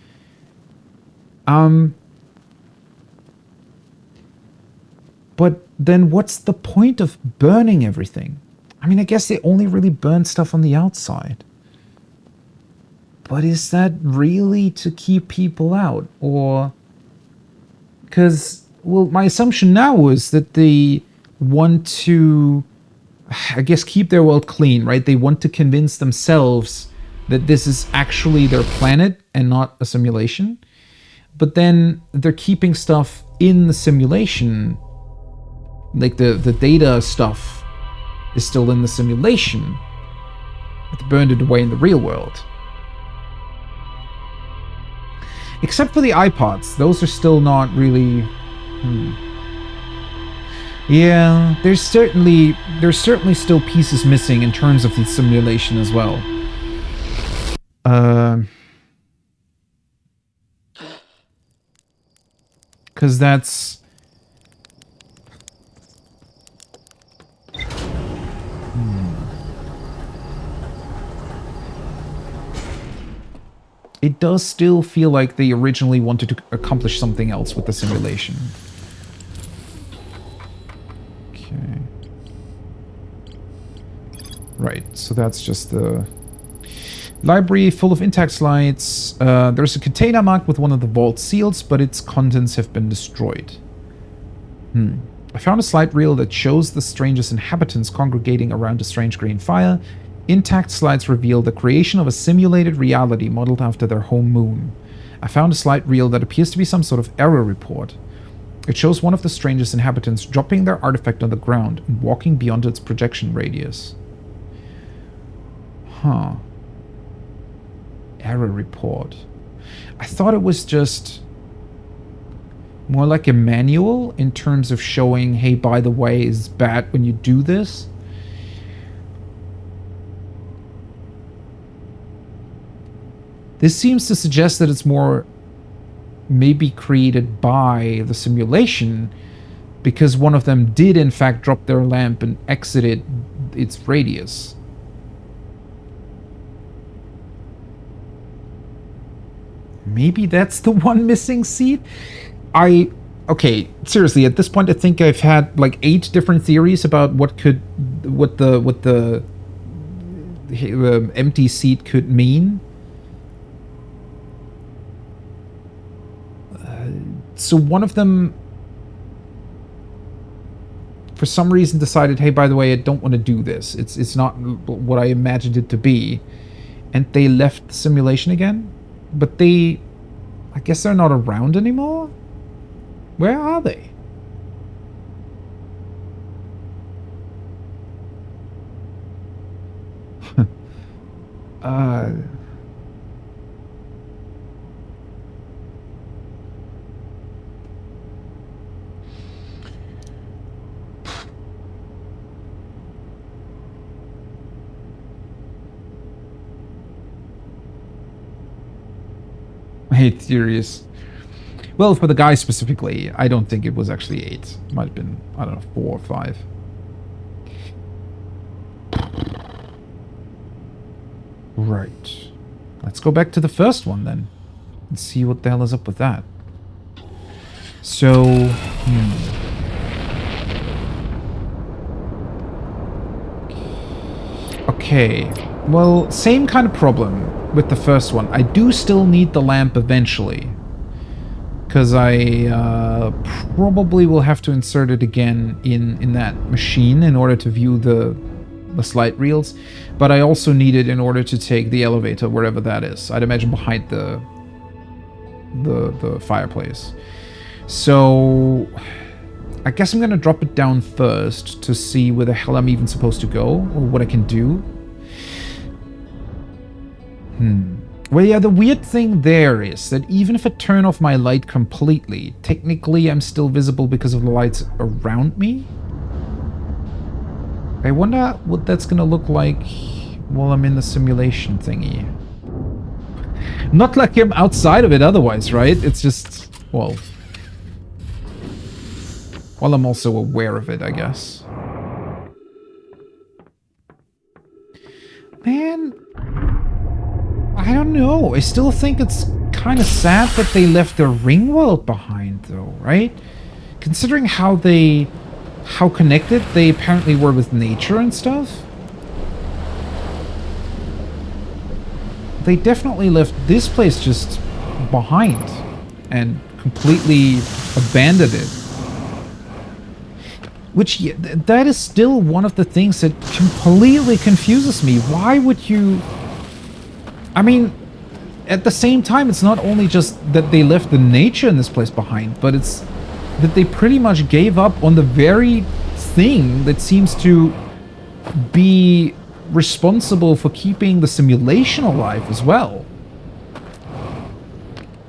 [SPEAKER 1] But then what's the point of burning everything? I mean, I guess they only really burn stuff on the outside. But is that really to keep people out? Or... Because, well, my assumption now was that they want to, I guess, keep their world clean, right? They want to convince themselves that this is actually their planet and not a simulation. But then they're keeping stuff in the simulation, like the data stuff is still in the simulation, but they burned it away in the real world. Except for the iPods, those are still not really... Yeah, there's certainly still pieces missing in terms of the simulation as well. Because that's... It does still feel like they originally wanted to accomplish something else with the simulation. Okay. Right, so that's just the... Library full of intact slides. There's a container marked with one of the vault seals, but its contents have been destroyed. I found a slide reel that shows the strangest inhabitants congregating around a strange green fire. Intact slides reveal the creation of a simulated reality modeled after their home moon. I found a slide reel that appears to be some sort of error report. It shows one of the strangest inhabitants dropping their artifact on the ground and walking beyond its projection radius. Huh. Error report. I thought it was just more like a manual in terms of showing, hey, by the way, it's bad when you do this. This seems to suggest that it's more maybe created by the simulation, because one of them did in fact drop their lamp and exited its radius. Maybe that's the one missing seat? Okay, seriously, at this point I think I've had like 8 different theories about what the empty seat could mean. So one of them, for some reason, decided, hey, by the way, I don't want to do this. It's not what I imagined it to be. And they left the simulation again? But I guess they're not around anymore? Where are they? I hate theories. Well, for the guy specifically, I don't think it was actually 8. It might have been, I don't know, 4 or 5. Right. Let's go back to the first one then. And see what the hell is up with that. So... Okay. Well, same kind of problem with the first one. I do still need the lamp eventually. Because I probably will have to insert it again in that machine in order to view the slide reels. But I also need it in order to take the elevator wherever that is. I'd imagine behind the fireplace. So I guess I'm gonna drop it down first to see where the hell I'm even supposed to go or what I can do. Well, yeah, the weird thing there is that even if I turn off my light completely, technically I'm still visible because of the lights around me. I wonder what that's gonna look like while I'm in the simulation thingy. Not like I'm outside of it otherwise, right? It's just, well... Well, I'm also aware of it, I guess. Man... I don't know. I still think it's kind of sad that they left their ring world behind, though, right? Considering how connected they apparently were with nature and stuff. They definitely left this place just behind and completely abandoned it. Which, yeah, that is still one of the things that completely confuses me. Why would you... I mean, at the same time, it's not only just that they left the nature in this place behind, but it's that they pretty much gave up on the very thing that seems to be responsible for keeping the simulation alive as well.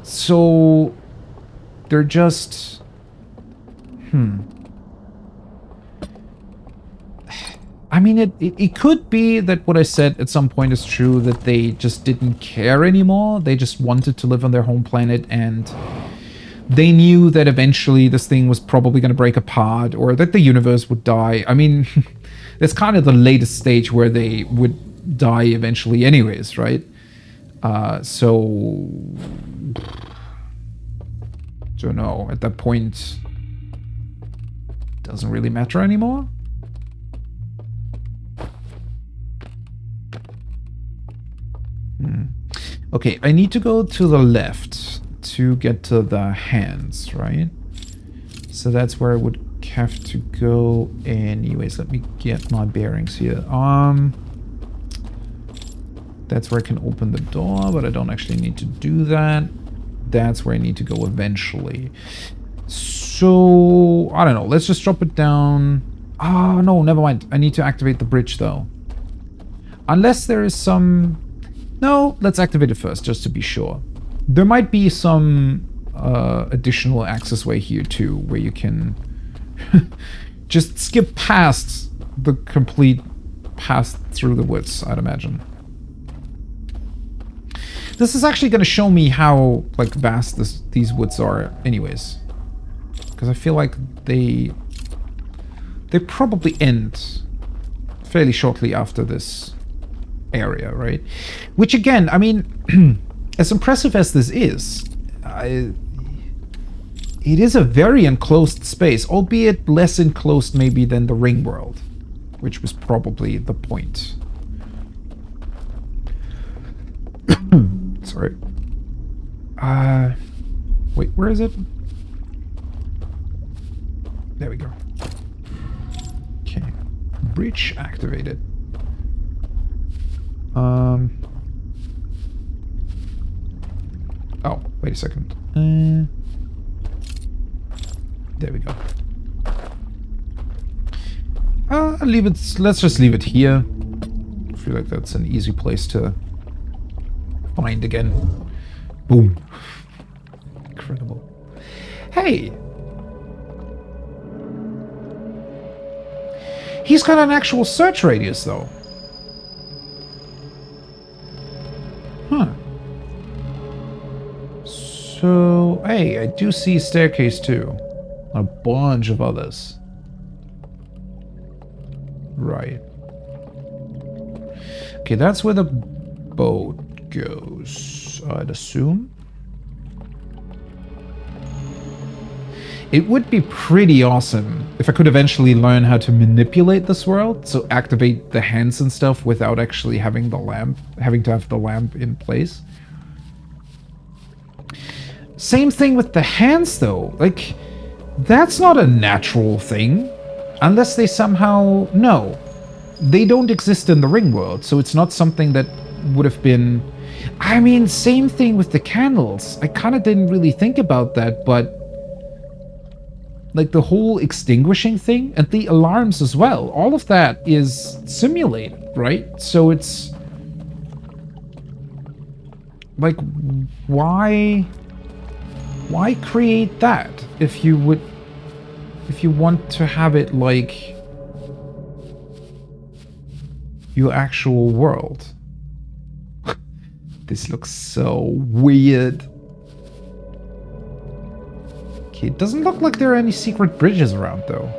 [SPEAKER 1] So they're just... I mean, it could be that what I said at some point is true, that they just didn't care anymore. They just wanted to live on their home planet, and they knew that eventually this thing was probably going to break apart, or that the universe would die. I mean, that's kind of the latest stage where they would die eventually anyways, right? So... don't know. At that point, doesn't really matter anymore. Okay, I need to go to the left to get to the hands, right? So that's where I would have to go anyways. Let me get my bearings here. That's where I can open the door, but I don't actually need to do that. That's where I need to go eventually. So, I don't know. Let's just drop it down. Oh, no, never mind. I need to activate the bridge, though. Unless there is some... No, let's activate it first, just to be sure. There might be some additional access way here, too, where you can just skip past the complete path through the woods, I'd imagine. This is actually going to show me how, like, vast these woods are anyways. Because I feel like they probably end fairly shortly after this area, right? Which again, I mean, as impressive as this is, it is a very enclosed space, albeit less enclosed maybe than the ring world, which was probably the point. Sorry. Wait, where is it? There we go. Okay. Bridge activated. Oh, wait a second. There we go. Leave it. Let's just leave it here. I feel like that's an easy place to find again. Boom. Incredible. Hey! He's got an actual search radius, though. Huh. So, hey, I do see a staircase, too. A bunch of others. Right. Okay, that's where the boat goes, I'd assume. It would be pretty awesome if I could eventually learn how to manipulate this world, so activate the hands and stuff without actually having the lamp, having to have the lamp in place. Same thing with the hands, though. Like, that's not a natural thing, unless they somehow... No, they don't exist in the ring world, so it's not something that would have been... I mean, same thing with the candles. I kind of didn't really think about that, but... like the whole extinguishing thing and the alarms as well. All of that is simulated, right? So it's... like, why create that if you want to have it like your actual world? This looks so weird. Okay, it doesn't look like there are any secret bridges around, though.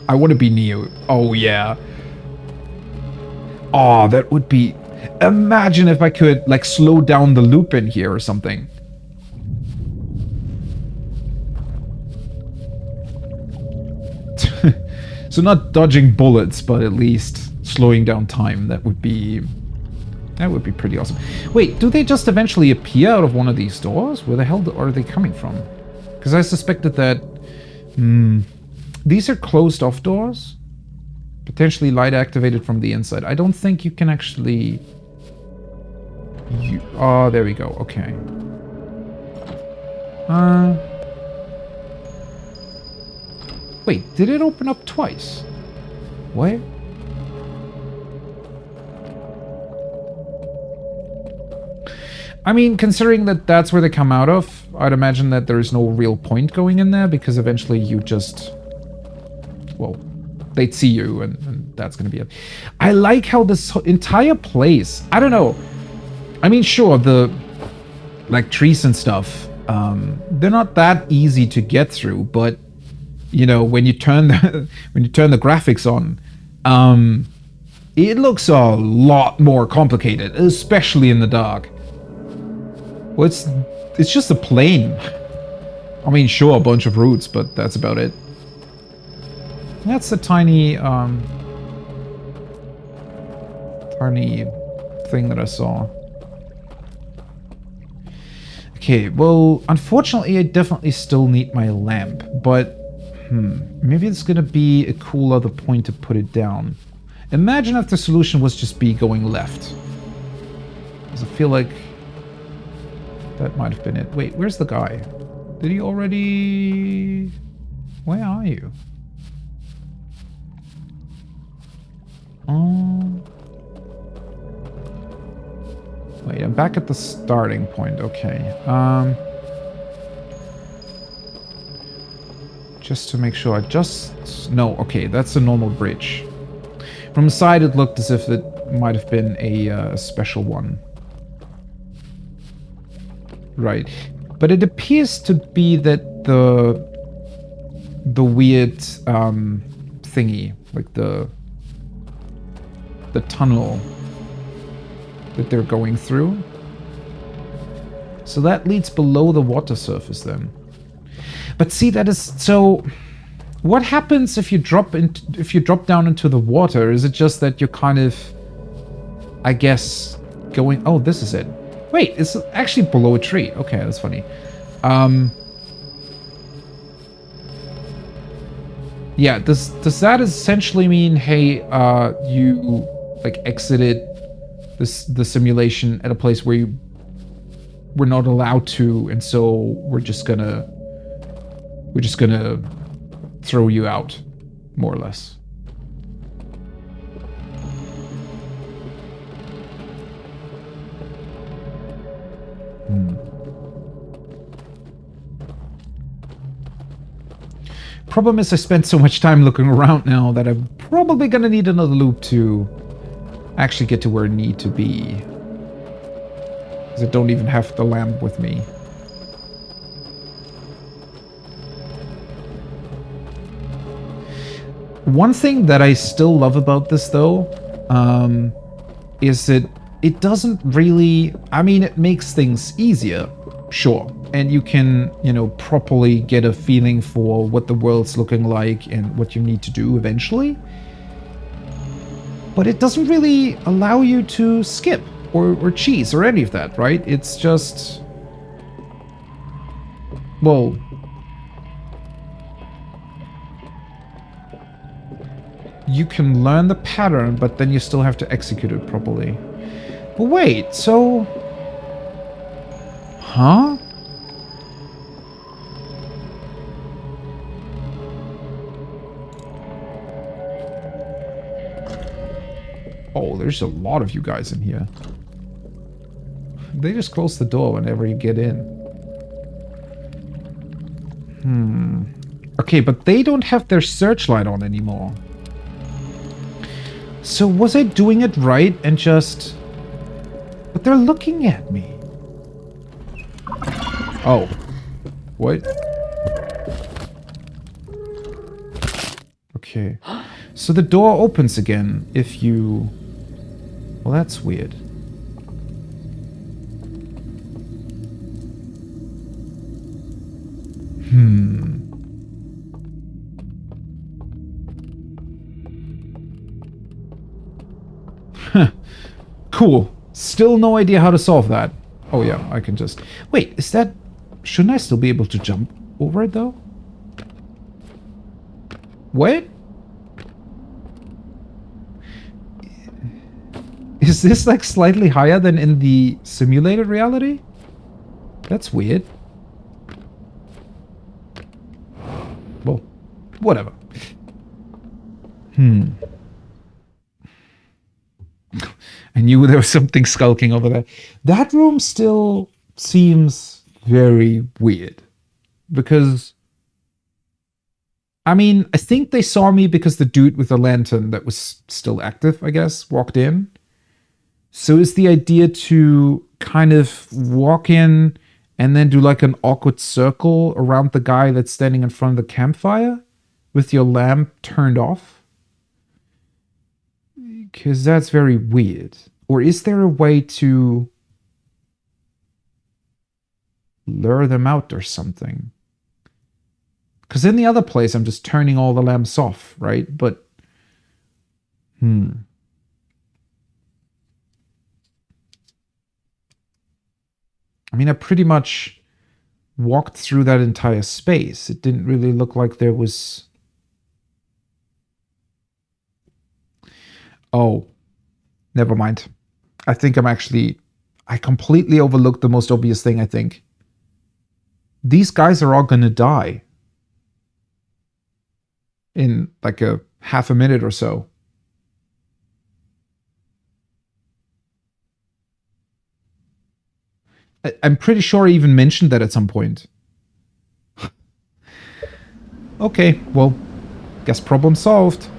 [SPEAKER 1] I want to be Neo. Oh, yeah. Oh, that would be... Imagine if I could, like, slow down the loop in here or something. So not dodging bullets, but at least slowing down time. That would be pretty awesome. Wait, do they just eventually appear out of one of these doors? Where the hell are they coming from? Because I suspected that... these are closed off doors. Potentially light activated from the inside. I don't think you can actually... Oh, there we go. Okay. Wait, did it open up twice? What? I mean, considering that that's where they come out of, I'd imagine that there's no real point going in there, because eventually you just... Well, they'd see you, and that's gonna be it. I like how this entire place... I don't know. I mean, sure, the... like, trees and stuff, they're not that easy to get through, but, you know, when you turn the, when you turn the graphics on, it looks a lot more complicated, especially in the dark. Well, it's just a plain. I mean, sure, a bunch of roots, but that's about it. That's a tiny, tiny thing that I saw. Okay, well, unfortunately, I definitely still need my lamp, but, maybe it's gonna be a cool other point to put it down. Imagine if the solution was just be going left. Because I feel like that might have been it. Wait, where's the guy? Did he already... Where are you? Wait, I'm back at the starting point. Okay. Just to make sure, I just... No, okay, that's a normal bridge. From the side, it looked as if it might have been a special one. Right. But it appears to be that the weird thingy, like the tunnel that they're going through. So that leads below the water surface then. But see, that is so... What happens if you drop down into the water? Is it just that you're kind of, I guess, going... Oh, this is it. Wait, it's actually below a tree. Okay, that's funny. Yeah, does that essentially mean, hey, you like exited the simulation at a place where you were not allowed to, and so we're just gonna throw you out, more or less? Problem is, I spent so much time looking around now that I'm probably gonna need another loop to actually get to where I need to be. Because I don't even have the lamp with me. One thing that I still love about this, though, is that it doesn't really... I mean, it makes things easier, sure. And you can, you know, properly get a feeling for what the world's looking like and what you need to do eventually. But it doesn't really allow you to skip or cheese or any of that, right? It's just... Well... You can learn the pattern, but then you still have to execute it properly. But wait, so... Huh? Oh, there's a lot of you guys in here. They just close the door whenever you get in. Okay, but they don't have their searchlight on anymore. So was I doing it right and just... But they're looking at me. Oh. What? Okay. So the door opens again if you... Well, that's weird. Cool. Still no idea how to solve that. Oh yeah, I can just... Wait, is that... Shouldn't I still be able to jump over it, though? What? Is this like slightly higher than in the simulated reality? That's weird. Well, whatever. I knew there was something skulking over there. That room still seems very weird. Because, I mean, I think they saw me because the dude with the lantern that was still active, I guess, walked in. So is the idea to kind of walk in and then do like an awkward circle around the guy that's standing in front of the campfire with your lamp turned off? Because that's very weird. Or is there a way to lure them out or something? Because in the other place, I'm just turning all the lamps off, right? But, I mean, I pretty much walked through that entire space. It didn't really look like there was... Oh, never mind. I think I completely overlooked the most obvious thing, I think. These guys are all gonna die in like a half a minute or so. I'm pretty sure I even mentioned that at some point. Okay, well, guess problem solved.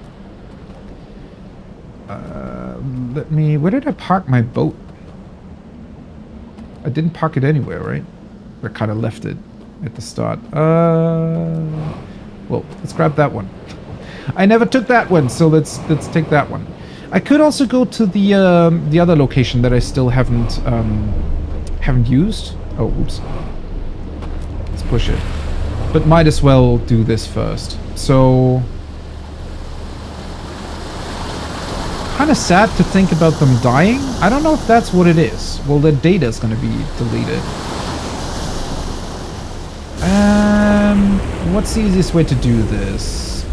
[SPEAKER 1] Where did I park my boat? I didn't park it anywhere, right? I kind of left it at the start. Well, let's grab that one. I never took that one, so let's take that one. I could also go to the other location that I still haven't used. Oh, oops. Let's push it. But might as well do this first. So, kind of sad to think about them dying. I don't know if that's what it is. Well, the data is going to be deleted. What's the easiest way to do this?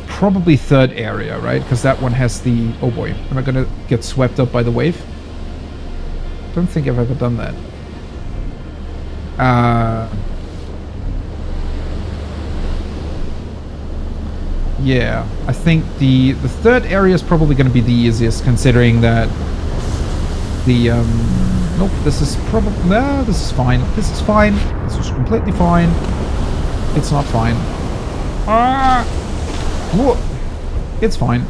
[SPEAKER 1] Probably third area, right? Because that one has the... Oh boy, am I going to get swept up by the wave? Don't think I've ever done that. Yeah, I think the third area is probably going to be the easiest, considering that the... Nope, this is probably... No, this is fine. This is fine. This is completely fine. It's not fine. Ah! Whoa! It's fine.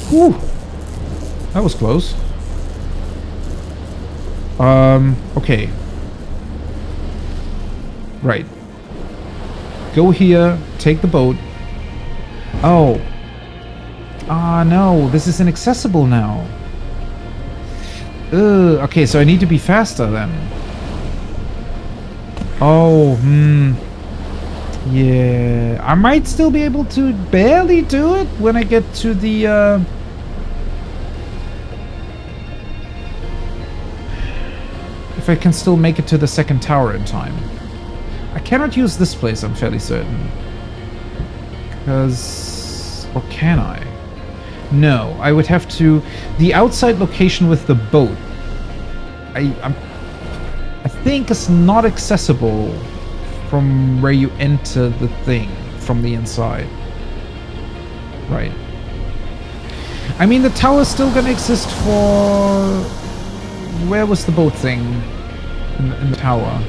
[SPEAKER 1] Whew! That was close. Okay. Right. Go here, take the boat. Oh. Ah, no, this is inaccessible now. Ugh, okay, so I need to be faster then. Oh, yeah, I might still be able to barely do it when I get to the, if I can still make it to the second tower in time. I cannot use this place, I'm fairly certain. Because... Or can I? No, I would have to... The outside location with the boat... I think is not accessible from where you enter the thing from the inside. Right. I mean, the tower's still gonna exist for... Where was the boat thing? In the tower.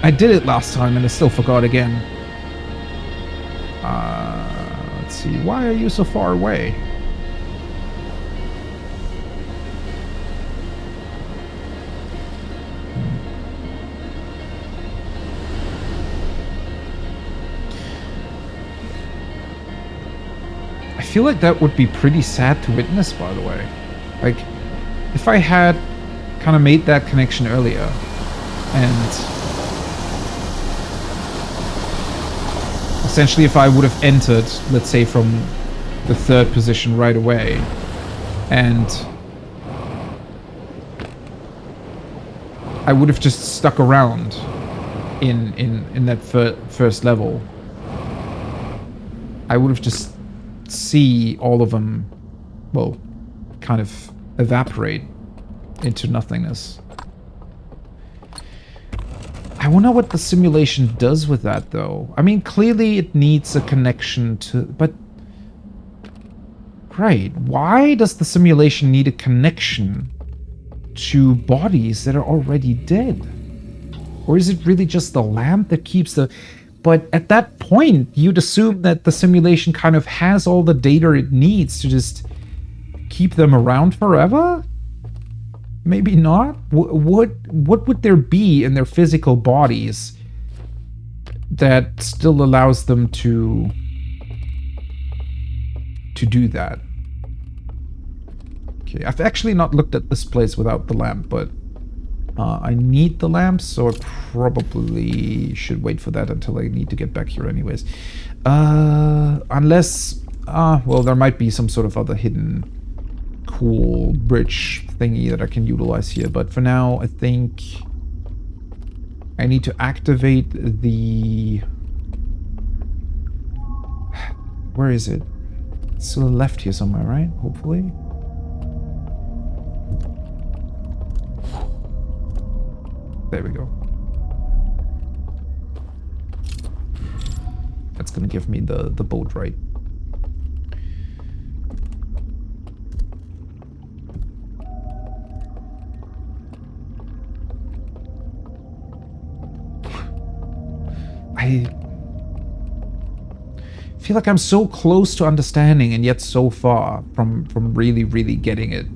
[SPEAKER 1] I did it last time and I still forgot again. Let's see. Why are you so far away? I feel like that would be pretty sad to witness, by the way. Like, if I had kind of made that connection earlier and... Essentially, if I would have entered, let's say, from the third position right away, and I would have just stuck around in that first level, I would have just see all of them, well, kind of evaporate into nothingness. I wonder what the simulation does with that, though. I mean, clearly it needs a connection to... But... Right, why does the simulation need a connection to bodies that are already dead? Or is it really just the lamp that keeps the... But at that point, you'd assume that the simulation kind of has all the data it needs to just keep them around forever? Maybe not. What would there be in their physical bodies that still allows them to do that? Okay, I've actually not looked at this place without the lamp, but I need the lamp, so I probably should wait for that until I need to get back here anyways. Unless, well, there might be some sort of other hidden cool bridge thingy that I can utilize here, but for now I think I need to activate the... Where is it? It's to the left here somewhere, right? Hopefully. There we go. That's gonna give me the boat right. I feel like I'm so close to understanding and yet so far from really, really getting it.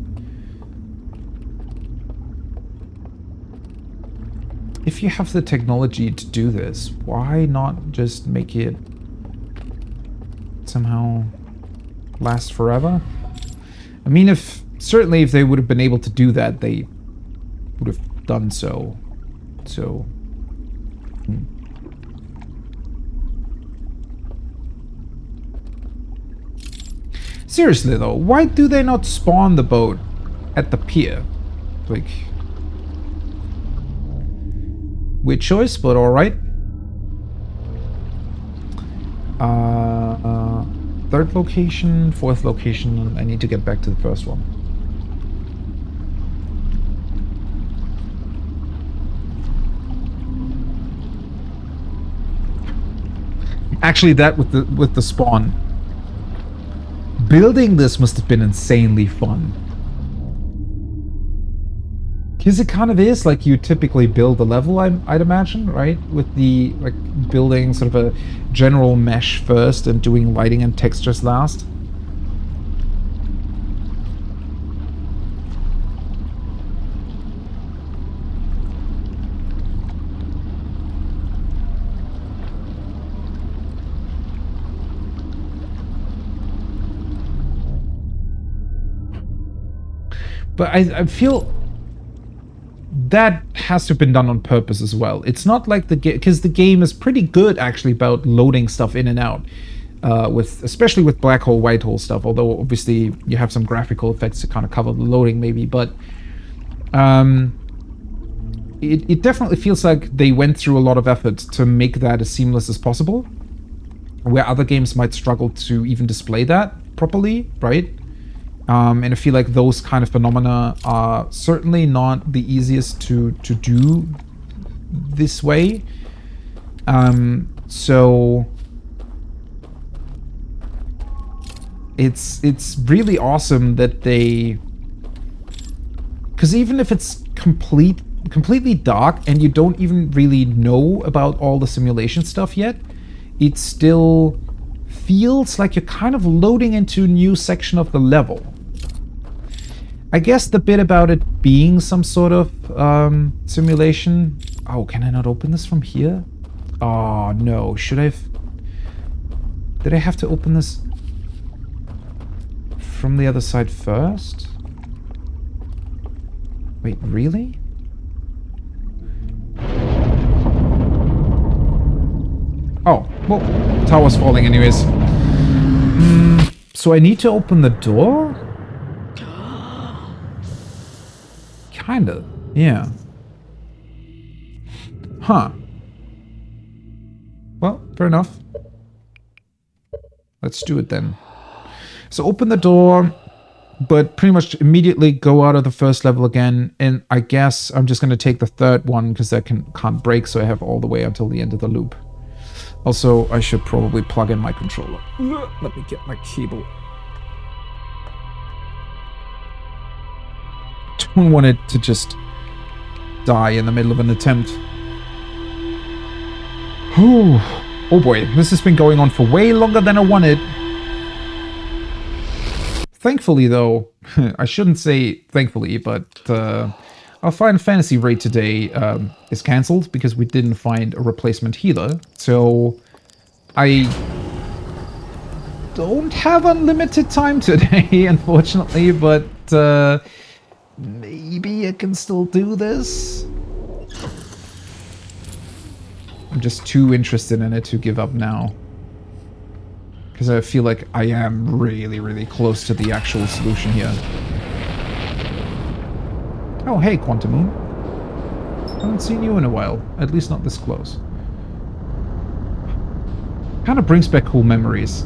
[SPEAKER 1] If you have the technology to do this, why not just make it somehow last forever? I mean, certainly if they would have been able to do that, they would have done so. So... Seriously though, why do they not spawn the boat at the pier? Like... Weird choice, but alright. Third location, fourth location, I need to get back to the first one. Actually, that with the spawn. Building this must have been insanely fun. Because it kind of is like you typically build a level, I'd imagine, right? With the, like, building sort of a general mesh first and doing lighting and textures last. But I feel... that has to have been done on purpose as well. It's not like the game, because the game is pretty good actually about loading stuff in and out, especially with black hole, white hole stuff. Although obviously you have some graphical effects to kind of cover the loading, maybe. But it definitely feels like they went through a lot of effort to make that as seamless as possible, where other games might struggle to even display that properly, right? And I feel like those kind of phenomena are certainly not the easiest to do this way. So it's really awesome that they... Because even if it's completely dark and you don't even really know about all the simulation stuff yet, it still feels like you're kind of loading into a new section of the level. I guess the bit about it being some sort of simulation... Oh, can I not open this from here? Oh, no. Should I have... Did I have to open this from the other side first? Wait, really? Oh, well, tower's falling anyways. So I need to open the door? Kinda, yeah. Huh. Well, fair enough. Let's do it then. So open the door, but pretty much immediately go out of the first level again. And I guess I'm just going to take the third one because that can't break, so I have all the way until the end of the loop. Also, I should probably plug in my controller. Let me get my cable. Don't want it to just die in the middle of an attempt. Oh boy, this has been going on for way longer than I wanted. Thankfully, though, I shouldn't say thankfully, but our Final Fantasy raid today is cancelled because we didn't find a replacement healer. So I don't have unlimited time today, unfortunately, but maybe I can still do this. I'm just too interested in it to give up now. Because I feel like I am really, really close to the actual solution here. Oh, hey, Quantum Moon. I haven't seen you in a while. At least not this close. Kind of brings back cool memories.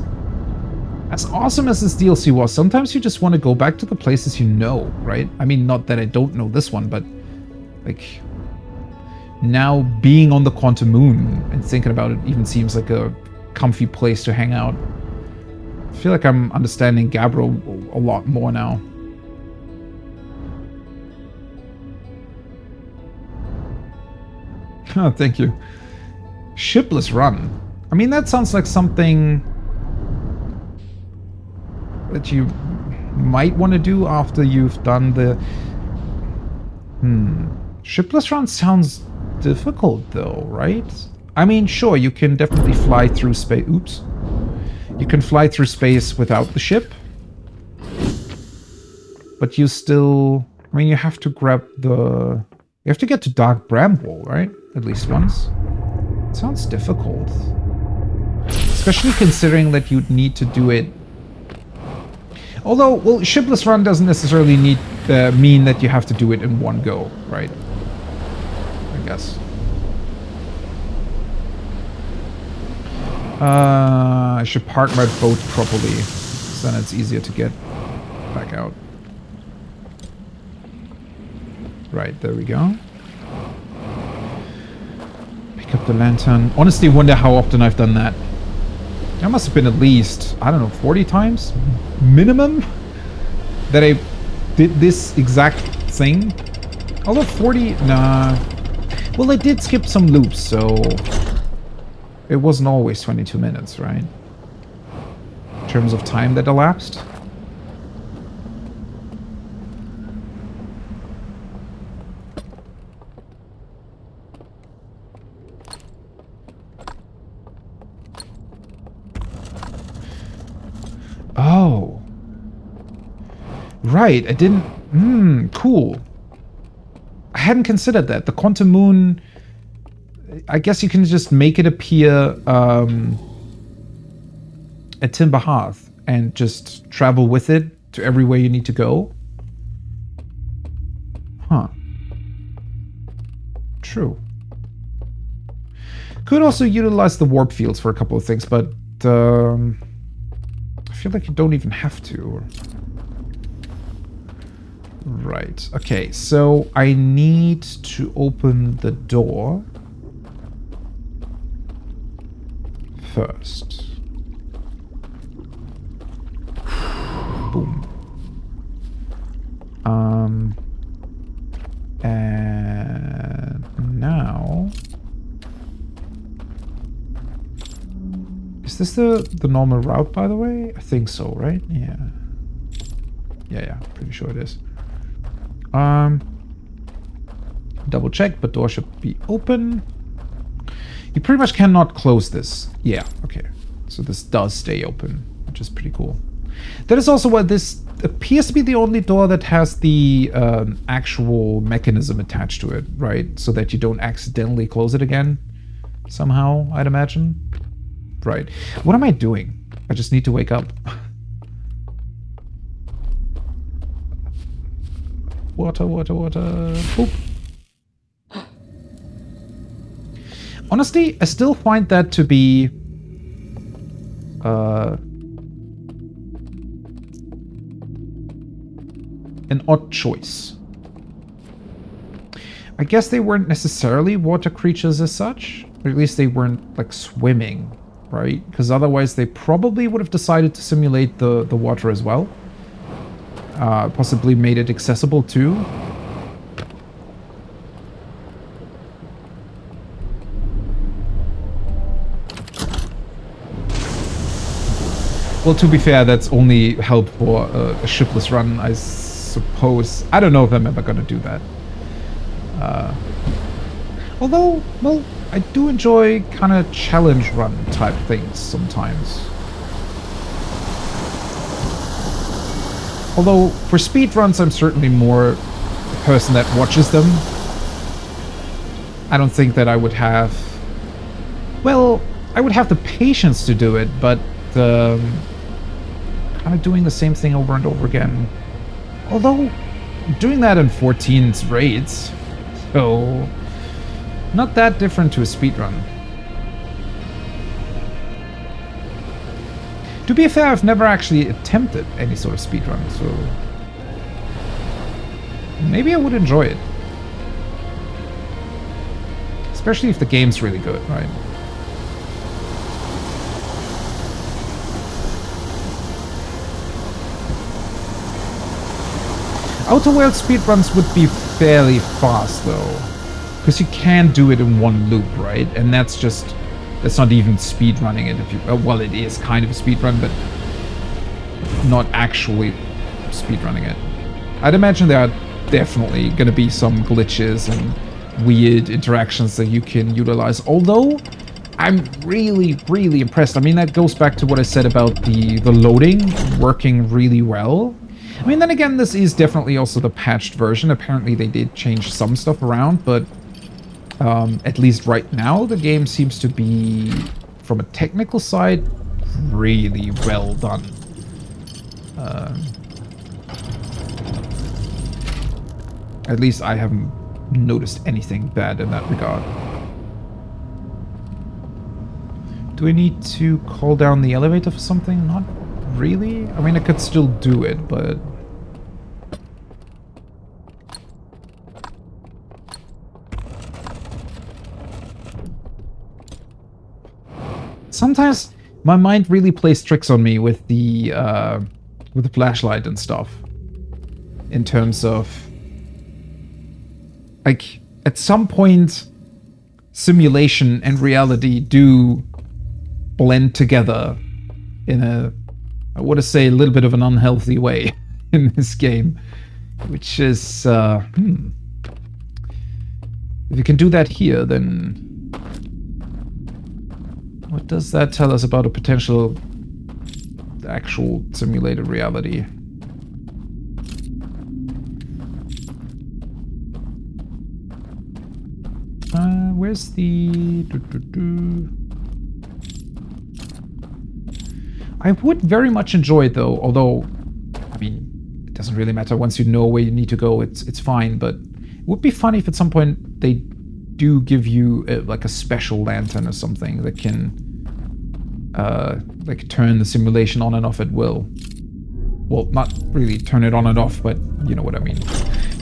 [SPEAKER 1] As awesome as this DLC was, sometimes you just want to go back to the places you know, right? I mean, not that I don't know this one, but like now being on the Quantum Moon and thinking about it even seems like a comfy place to hang out. I feel like I'm understanding Gabriel a lot more now. Oh, thank you. Shipless run. I mean, that sounds like something that you might want to do after you've done the... Shipless run sounds difficult though, right? I mean, sure, you can definitely fly through space. Oops. You can fly through space without the ship. But you still... I mean, you have to grab the... You have to get to Dark Bramble, right? At least once. It sounds difficult. Especially considering that you'd need to do it... Although, well, shipless run doesn't necessarily mean that you have to do it in one go, right? I guess. I should park my boat properly, so then it's easier to get back out. Right, there we go. Pick up the lantern. Honestly, wonder how often I've done that. That must have been at least, I don't know, 40 times? Minimum? That I did this exact thing? Although 40... Nah. Well, I did skip some loops, so... It wasn't always 22 minutes, right? In terms of time that elapsed. Oh. Right, I didn't... cool. I hadn't considered that. The Quantum Moon... I guess you can just make it appear at Timber Hearth and just travel with it to everywhere you need to go. Huh. True. Could also utilize the warp fields for a couple of things, but I feel like you don't even have to. Right. Okay, so I need to open the door first. Boom. And now... Is this the normal route, by the way? I think so, right? Yeah. Yeah, pretty sure it is. Double check, but door should be open. You pretty much cannot close this. Yeah, okay. So this does stay open, which is pretty cool. That is also why this appears to be the only door that has the actual mechanism attached to it, right? So that you don't accidentally close it again somehow, I'd imagine. Right. What am I doing? I just need to wake up. Water, water, water. Boop. Honestly, I still find that to be an odd choice. I guess they weren't necessarily water creatures as such, or at least they weren't like swimming, right? Because otherwise they probably would have decided to simulate the water as well. Possibly made it accessible too. Well, to be fair, that's only help for a shipless run, I suppose. I don't know if I'm ever gonna do that. Although, well, I do enjoy kind of challenge run type things sometimes. Although, for speed runs, I'm certainly more a person that watches them. I don't think that I would have... Well, I would have the patience to do it, but... kind of doing the same thing over and over again. Although, doing that in 14's raids, so not that different to a speedrun. To be fair, I've never actually attempted any sort of speedrun, so maybe I would enjoy it. Especially if the game's really good, right? Outer Worlds speedruns would be fairly fast though, because you can do it in one loop, right? And that's not even speedrunning it. If you, well, it is kind of a speedrun, but not actually speedrunning it. I'd imagine there are definitely going to be some glitches and weird interactions that you can utilize. Although I'm really, really impressed. I mean, that goes back to what I said about the loading working really well. I mean, then again, this is definitely also the patched version. Apparently they did change some stuff around, but at least right now the game seems to be, from a technical side, really well done. At least I haven't noticed anything bad in that regard. Do I need to call down the elevator for something? Not really. I mean, I could still do it, but... sometimes my mind really plays tricks on me with the flashlight and stuff. In terms of... like, at some point, simulation and reality do blend together in a, I want to say, a little bit of an unhealthy way in this game. Which is, if you can do that here, then... what does that tell us about a potential actual simulated reality? Where's the... I would very much enjoy it though, although, I mean, it doesn't really matter. Once you know where you need to go, it's fine, but it would be funny if at some point they do give you like a special lantern or something that can like turn the simulation on and off at will. Well, not really turn it on and off, but you know what I mean.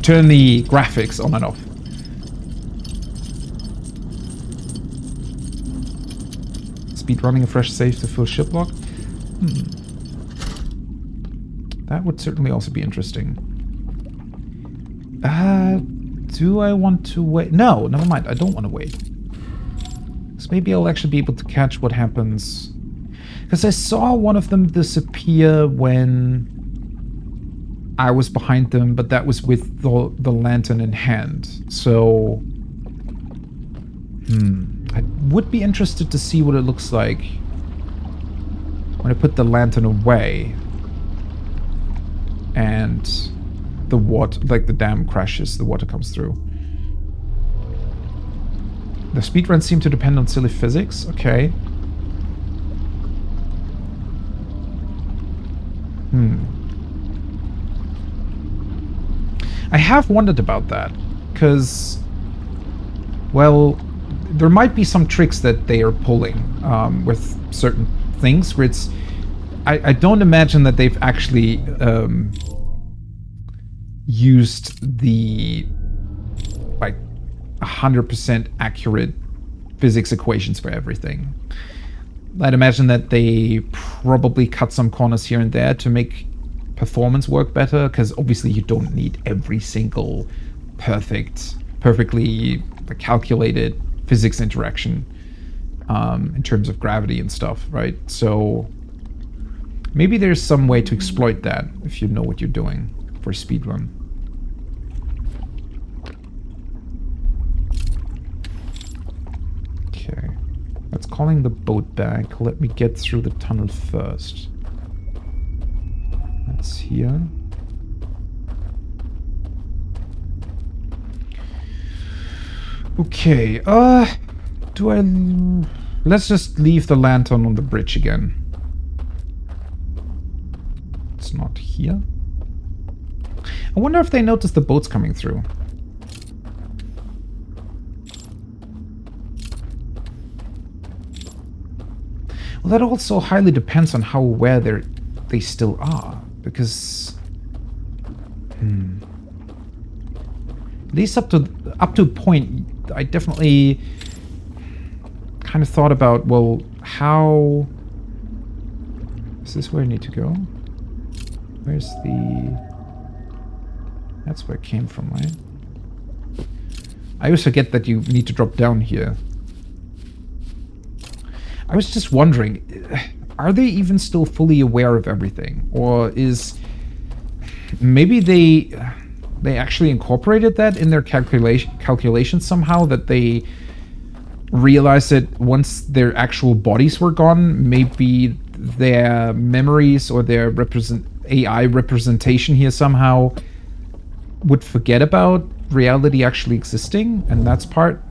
[SPEAKER 1] Turn the graphics on and off. Speedrunning a fresh save to full ship lock? That would certainly also be interesting. Do I want to wait? No, never mind. I don't want to wait. So maybe I'll actually be able to catch what happens. Because I saw one of them disappear when I was behind them, but that was with the lantern in hand. So... I would be interested to see what it looks like when I put the lantern away and the water, like the dam crashes, the water comes through. The speedruns seem to depend on silly physics. Okay. I have wondered about that, because, well, there might be some tricks that they are pulling with certain things where it's... I don't imagine that they've actually used the like 100% accurate physics equations for everything. I'd imagine that they probably cut some corners here and there to make performance work better, because obviously you don't need every single perfectly calculated physics interaction in terms of gravity and stuff, right? So maybe there's some way to exploit that if you know what you're doing for a speedrun. Okay. That's calling the boat back. Let me get through the tunnel first. That's here. Okay, let's just leave the lantern on the bridge again. It's not here. I wonder if they noticed the boats coming through. Well, that also highly depends on how aware they still are, because at least up to a point, I definitely kind of thought about, well, how is this where I need to go? Where's the... That's where it came from, right? I always forget that you need to drop down here. I was just wondering, are they even still fully aware of everything? Or is... Maybe they actually incorporated that in their calculations somehow, that they realized that once their actual bodies were gone, maybe their memories or their AI representation here somehow would forget about reality actually existing, and that's part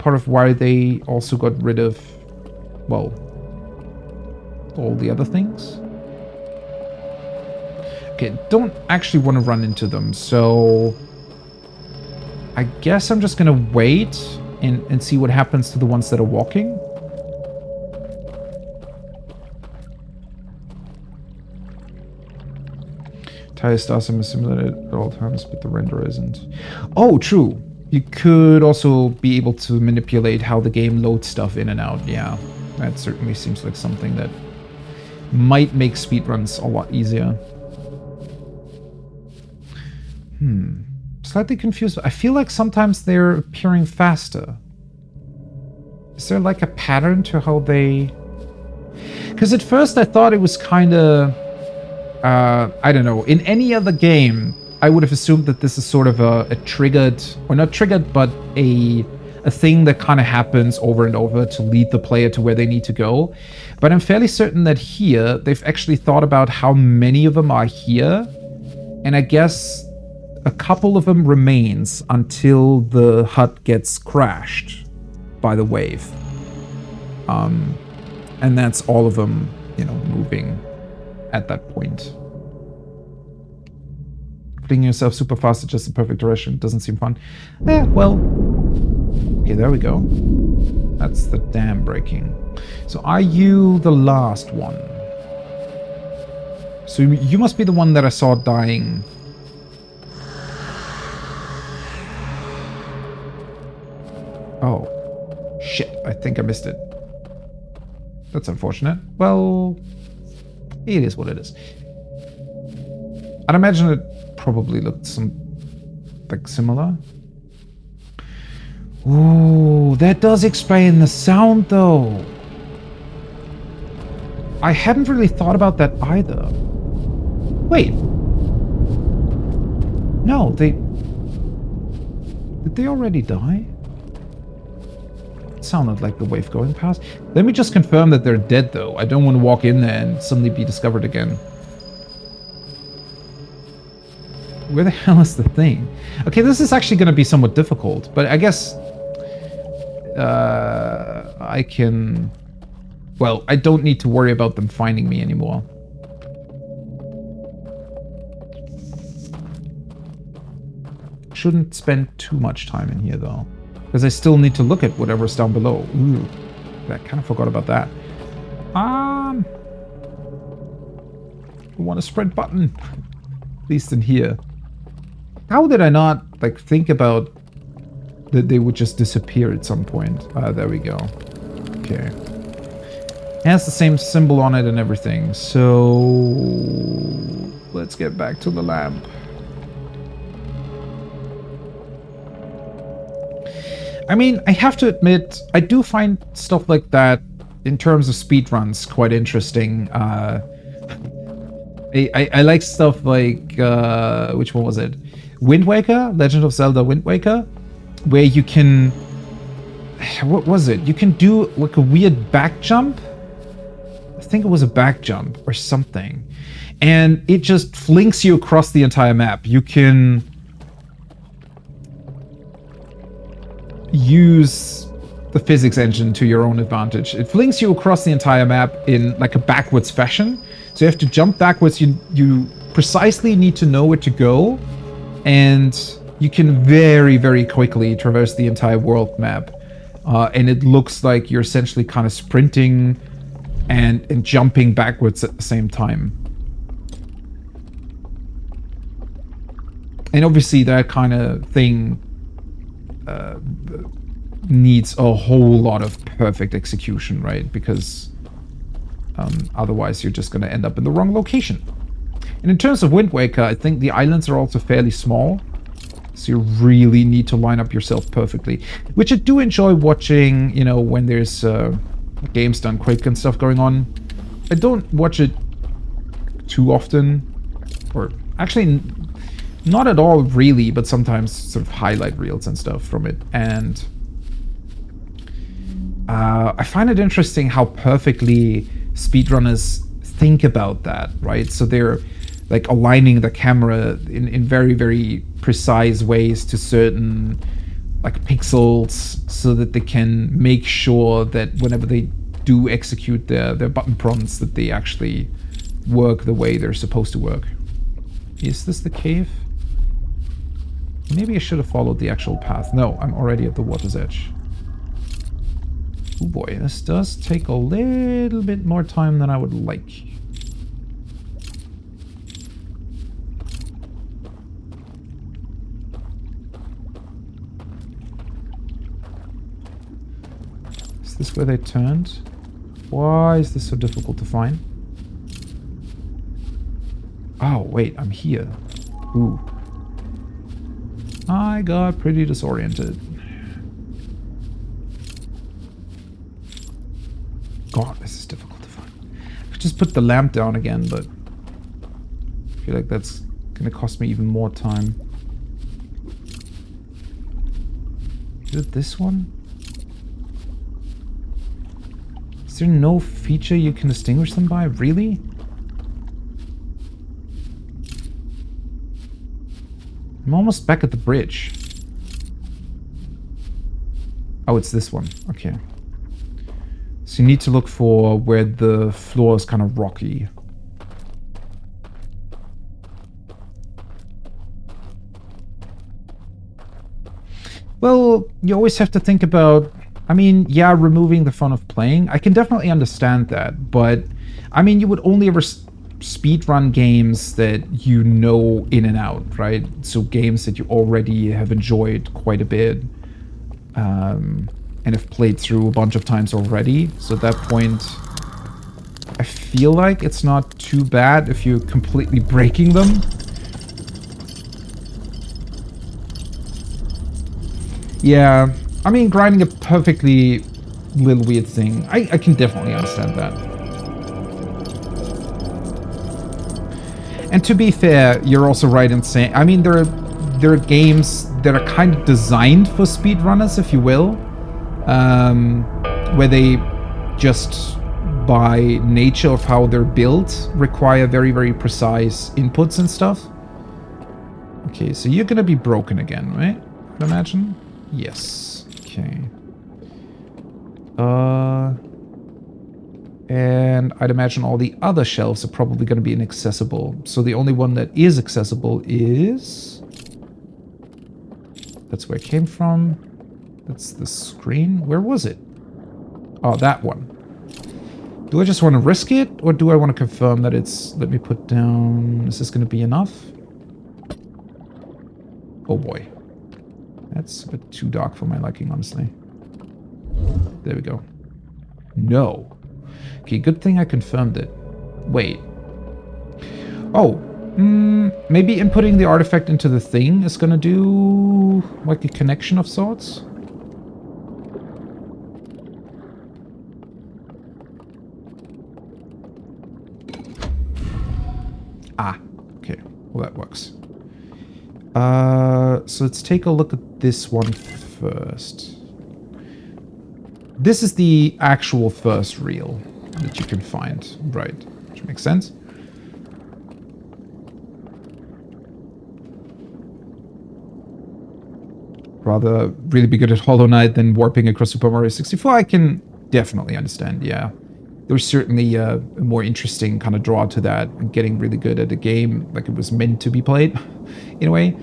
[SPEAKER 1] of why they also got rid of, well, all the other things. Okay, don't actually want to run into them, so I guess I'm just gonna wait and see what happens to the ones that are walking. Tire stars are simulated at all times, but the render isn't. Oh, true. You could also be able to manipulate how the game loads stuff in and out. Yeah, that certainly seems like something that might make speedruns a lot easier. Slightly confused. I feel like sometimes they're appearing faster. Is there like a pattern to how they... Because at first I thought it was kind of... I don't know. In any other game, I would have assumed that this is sort of a triggered... Or not triggered, but a thing that kind of happens over and over to lead the player to where they need to go. But I'm fairly certain that here, they've actually thought about how many of them are here. And I guess... a couple of them remains until the hut gets crashed by the wave. And that's all of them, you know, moving at that point. Flinging yourself super fast at just the perfect direction doesn't seem fun. Eh, well... Okay, there we go. That's the dam breaking. So are you the last one? So you must be the one that I saw dying... Oh, shit, I think I missed it. That's unfortunate. Well, it is what it is. I'd imagine it probably looked similar. Ooh, that does explain the sound, though. I hadn't really thought about that either. Wait. No, Did they already die? Sounded like the wave going past. Let me just confirm that they're dead, though. I don't want to walk in there and suddenly be discovered again. Where the hell is the thing? Okay, this is actually going to be somewhat difficult, but I guess I can... Well, I don't need to worry about them finding me anymore. Shouldn't spend too much time in here, though. Because I still need to look at whatever's down below. Ooh, I kind of forgot about that. I want a sprint button. At least in here. How did I not, like, think about that they would just disappear at some point? There we go. Okay. It has the same symbol on it and everything. So let's get back to the lamp. I mean, I have to admit, I do find stuff like that in terms of speedruns quite interesting. I like stuff like, which one was it? Wind Waker? Legend of Zelda Wind Waker? Where you can... What was it? You can do like a weird back jump? I think it was a back jump or something. And it just flinks you across the entire map. You can use the physics engine to your own advantage. It flings you across the entire map in like a backwards fashion. So you have to jump backwards. You precisely need to know where to go. And you can very, very quickly traverse the entire world map. And it looks like you're essentially kind of sprinting and jumping backwards at the same time. And obviously that kind of thing needs a whole lot of perfect execution, right? Because otherwise you're just going to end up in the wrong location. And in terms of Wind Waker, I think the islands are also fairly small. So you really need to line up yourself perfectly. Which I do enjoy watching, you know, when there's games done quick and stuff going on. I don't watch it too often. Or actually, not at all really, but sometimes sort of highlight reels and stuff from it. And I find it interesting how perfectly speedrunners think about that, right? So they're like aligning the camera in very, very precise ways to certain like pixels so that they can make sure that whenever they do execute their button prompts that they actually work the way they're supposed to work. Is this the cave? Maybe I should have followed the actual path. No, I'm already at the water's edge. Oh boy, this does take a little bit more time than I would like. Is this where they turned? Why is this so difficult to find? Oh, wait, I'm here. Ooh. I got pretty disoriented. God, this is difficult to find. I could just put the lamp down again, but I feel like that's gonna cost me even more time. Is it this one? Is there no feature you can distinguish them by? Really? I'm almost back at the bridge. Oh, it's this one. Okay. So you need to look for where the floor is kind of rocky. Well, you always have to think about... I mean, yeah, removing the fun of playing. I can definitely understand that. But, I mean, you would only ever speedrun games that you know in and out, right? So games that you already have enjoyed quite a bit. And have played through a bunch of times already. So at that point, I feel like it's not too bad if you're completely breaking them. Yeah, I mean, grinding a perfectly little weird thing, I can definitely understand that. And to be fair, you're also right in saying, I mean, there are games that are kind of designed for speedrunners, if you will. Where they just, by nature of how they're built, require very, very precise inputs and stuff. Okay, so you're gonna be broken again, right? I'd imagine? Yes. Okay. And I'd imagine all the other shelves are probably gonna be inaccessible. So the only one that is accessible is... That's where it came from. That's the screen. Where was it? Oh, that one. Do I just want to risk it? Or do I want to confirm that it's... Let me put down... Is this going to be enough? Oh boy. That's a bit too dark for my liking, honestly. There we go. No. Okay, good thing I confirmed it. Wait. Oh. Maybe inputting the artifact into the thing is gonna do like a connection of sorts? Ah, okay. Well, that works. So let's take a look at this one first. This is the actual first reel that you can find, right? Which makes sense. Rather really be good at Hollow Knight than warping across Super Mario 64, I can definitely understand, yeah. There's certainly a more interesting kind of draw to that, and getting really good at a game like it was meant to be played, in a way.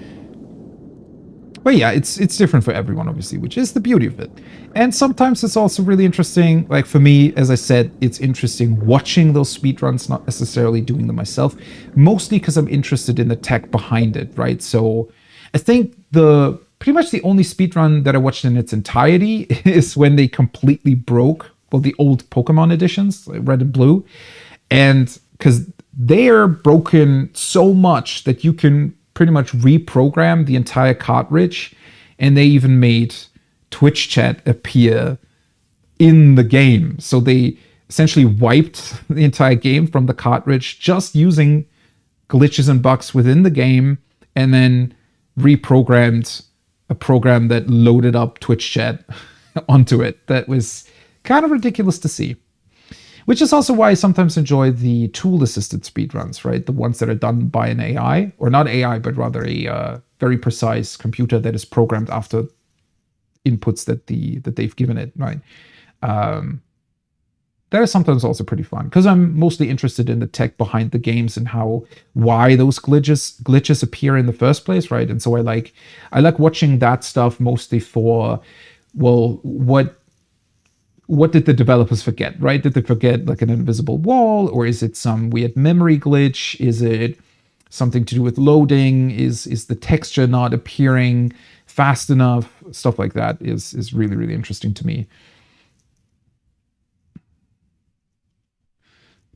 [SPEAKER 1] But yeah, it's different for everyone, obviously, which is the beauty of it. And sometimes it's also really interesting, like for me, as I said, it's interesting watching those speedruns, not necessarily doing them myself, mostly because I'm interested in the tech behind it, right? So I think pretty much the only speedrun that I watched in its entirety is when they completely broke, well, the old Pokemon editions, like Red and Blue, and because they're broken so much that you can pretty much reprogram the entire cartridge, and they even made Twitch chat appear in the game. So they essentially wiped the entire game from the cartridge just using glitches and bugs within the game, and then reprogrammed a program that loaded up Twitch chat onto it. That was kind of ridiculous to see. Which is also why I sometimes enjoy the tool-assisted speedruns, right? The ones that are done by an AI, or not AI, but rather a very precise computer that is programmed after inputs that they've given it, right? That is sometimes also pretty fun, because I'm mostly interested in the tech behind the games and why those glitches appear in the first place, right? And so I like watching that stuff mostly for, well, what did the developers forget, right? Did they forget like an invisible wall, or is it some weird memory glitch? Is it something to do with loading? Is the texture not appearing fast enough? Stuff like that is really, really interesting to me.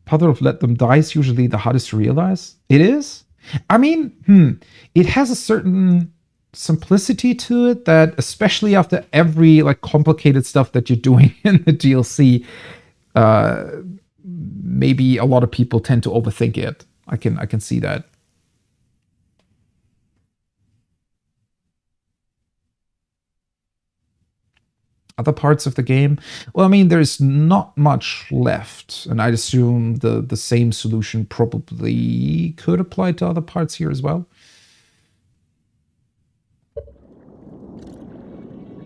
[SPEAKER 1] Puzzle of Let Them Die is usually the hardest to realize. It is? I mean, it has a certain simplicity to it that, especially after every like complicated stuff that you're doing in the DLC, maybe a lot of people tend to overthink it. I can see that. Other parts of the game, well, I mean, there's not much left, and I'd assume the same solution probably could apply to other parts here as well.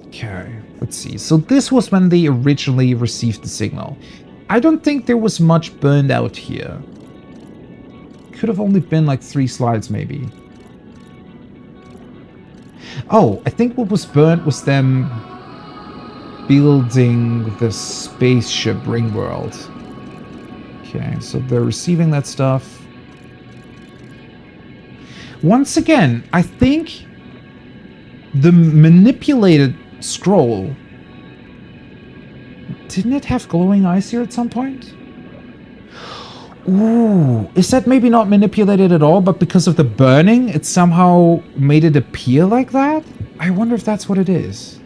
[SPEAKER 1] Okay, let's see. So this was when they originally received the signal. I don't think there was much burned out here. Could have only been like 3 slides, maybe. Oh, I think what was burnt was them building the spaceship ring world. Okay, so they're receiving that stuff. Once again, I think the manipulated scroll, didn't it have glowing eyes here at some point? Ooh, is that maybe not manipulated at all, but because of the burning, it somehow made it appear like that? I wonder if that's what it is.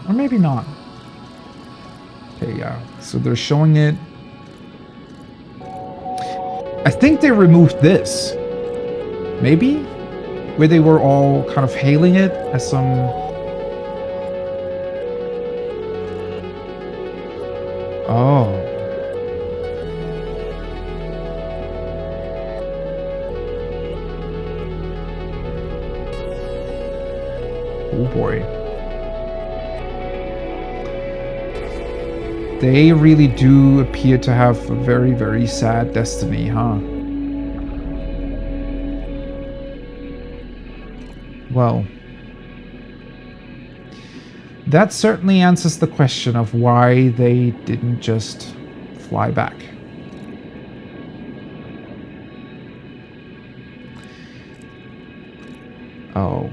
[SPEAKER 1] Or maybe not. Okay, yeah. So they're showing it. I think they removed this. Maybe? Where they were all kind of hailing it as some... Oh. Oh boy. They really do appear to have a very, very sad destiny, huh? Well, that certainly answers the question of why they didn't just fly back. Oh.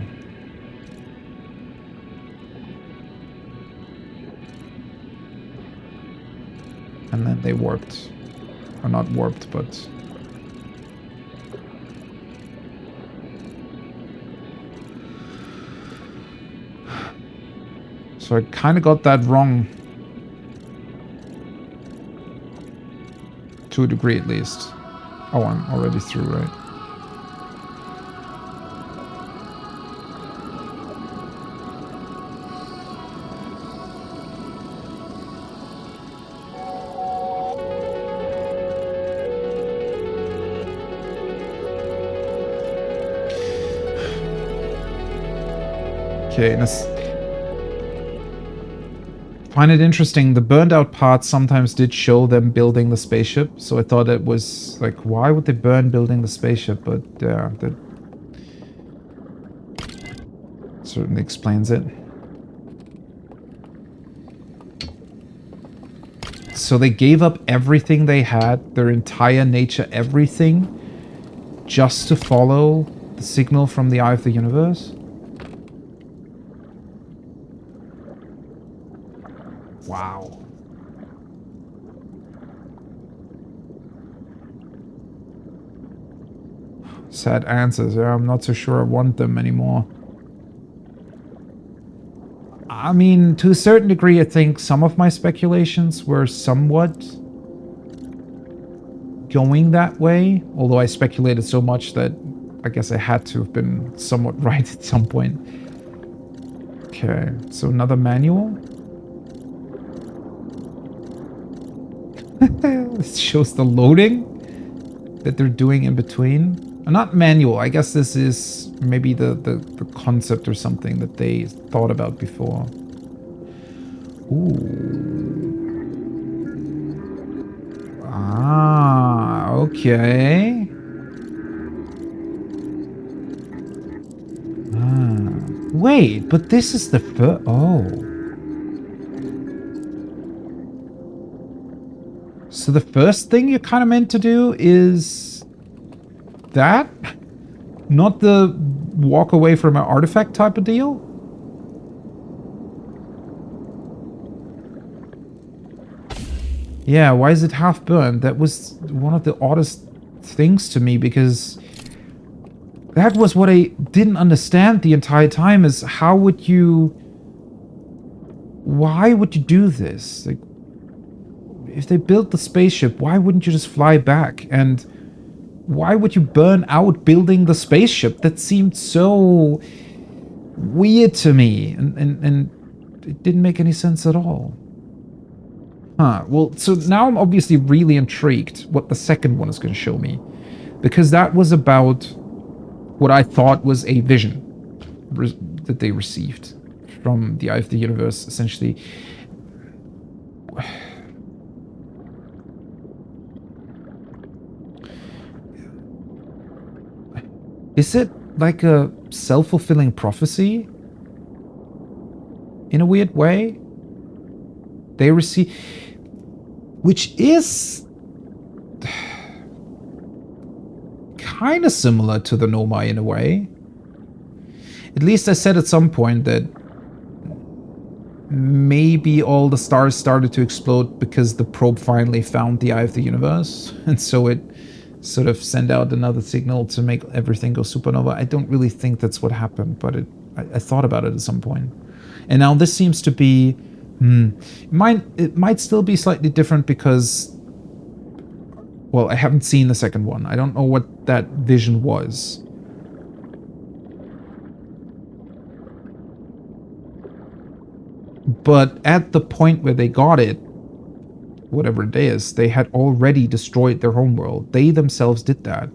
[SPEAKER 1] And then they warped. Or not warped, but... So I kind of got that wrong. To a degree, at least. Oh, I'm already through, right? Okay, find it interesting. The burned out parts sometimes did show them building the spaceship, so I thought it was like, why would they burn building the spaceship? But yeah, that certainly explains it. So they gave up everything they had, their entire nature, everything, just to follow the signal from the Eye of the Universe? Wow. Sad answers. Yeah, I'm not so sure I want them anymore. I mean, to a certain degree, I think some of my speculations were somewhat going that way, although I speculated so much that I guess I had to have been somewhat right at some point. Okay, so another manual? This shows the loading that they're doing in between. Not manual, I guess this is maybe the concept or something that they thought about before. Ooh. Ah, okay. Ah. Wait, but this is the first... Oh. So the first thing you're kind of meant to do is... that? Not the walk away from an artifact type of deal? Yeah, why is it half burned? That was one of the oddest things to me, because that was what I didn't understand the entire time, is how would you... Why would you do this? Like, if they built the spaceship, why wouldn't you just fly back? And why would you burn out building the spaceship? That seemed so weird to me, and it didn't make any sense at all. Huh, well, so now I'm obviously really intrigued what the second one is going to show me. Because that was about what I thought was a vision that they received from the Eye of the Universe, essentially. Is it like a self-fulfilling prophecy? In a weird way? They receive... Which is... kind of similar to the Nomai in a way. At least I said at some point that maybe all the stars started to explode because the probe finally found the Eye of the Universe, and so it sort of sent out another signal to make everything go supernova. I don't really think that's what happened, but I thought about it at some point. And now this seems to be... it might still be slightly different because... Well, I haven't seen the second one. I don't know what that vision was. But at the point where they got it, whatever it is, they had already destroyed their homeworld. They themselves did that.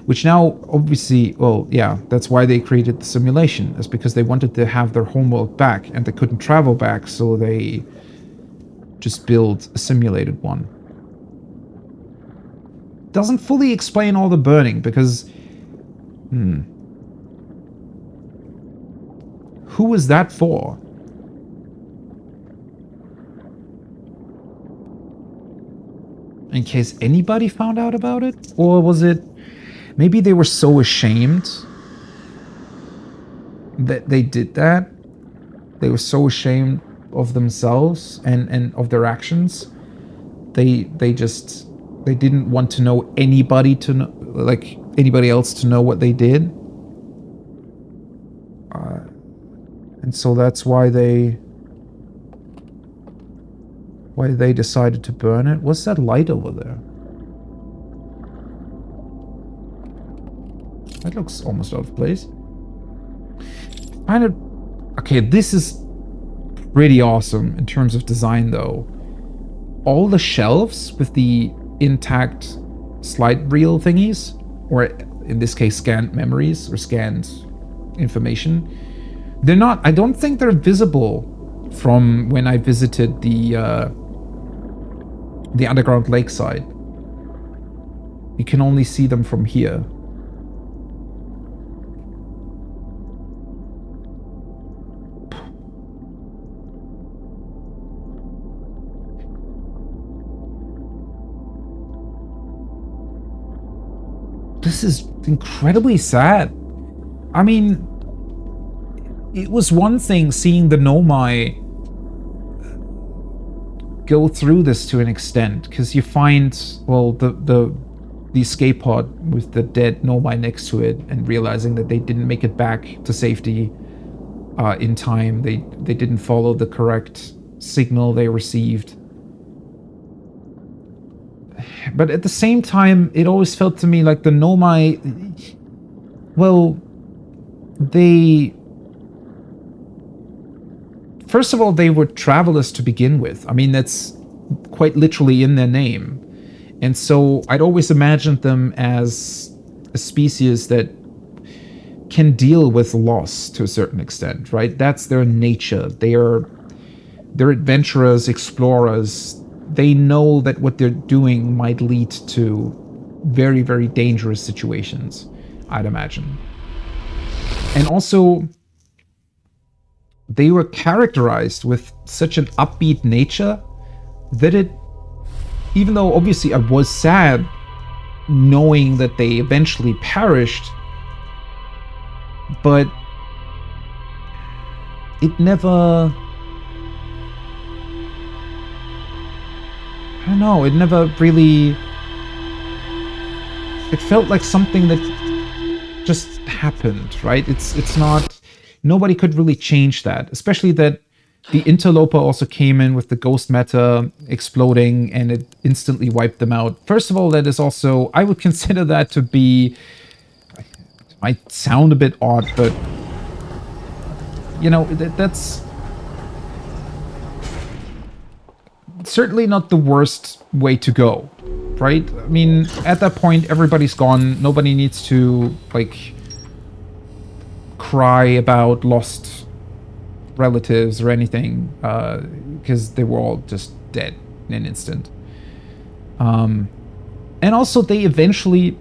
[SPEAKER 1] Which now, obviously, well, yeah, that's why they created the simulation. It's because they wanted to have their homeworld back, and they couldn't travel back, so they just built a simulated one. Doesn't fully explain all the burning, because... Who was that for? In case anybody found out about it? Or was it... Maybe they were so ashamed that they did that. They were so ashamed of themselves and of their actions. They didn't want to know anybody to know, like anybody else to know what they did. And so that's why they decided to burn it. What's that light over there? That looks almost out of place. Okay, this is pretty awesome in terms of design though. All the shelves with the intact slide reel thingies, or in this case scanned memories or scanned information, they're not, I don't think they're visible from when I visited the underground lakeside. You can only see them from here. This is incredibly sad. I mean, it was one thing seeing the Nomai go through this to an extent, because you find, well, the escape pod with the dead Nomai next to it, and realizing that they didn't make it back to safety in time. They didn't follow the correct signal they received. But at the same time, it always felt to me like the Nomai, well, they... First of all, they were travelers to begin with. I mean, that's quite literally in their name. And so I'd always imagined them as a species that can deal with loss to a certain extent, right? That's their nature. They're adventurers, explorers. They know that what they're doing might lead to very, very dangerous situations, I'd imagine. And also, they were characterized with such an upbeat nature that it, even though obviously I was sad knowing that they eventually perished, but it never, I don't know, it never really, it felt like something that just happened, right? It's not, nobody could really change that, especially that the interloper also came in with the ghost matter exploding and it instantly wiped them out. First of all, that is also, I would consider that to be, it might sound a bit odd, but you know, that's certainly not the worst way to go, right? I mean, at that point, everybody's gone. Nobody needs to, like, cry about lost relatives or anything, because they were all just dead in an instant. And also, they eventually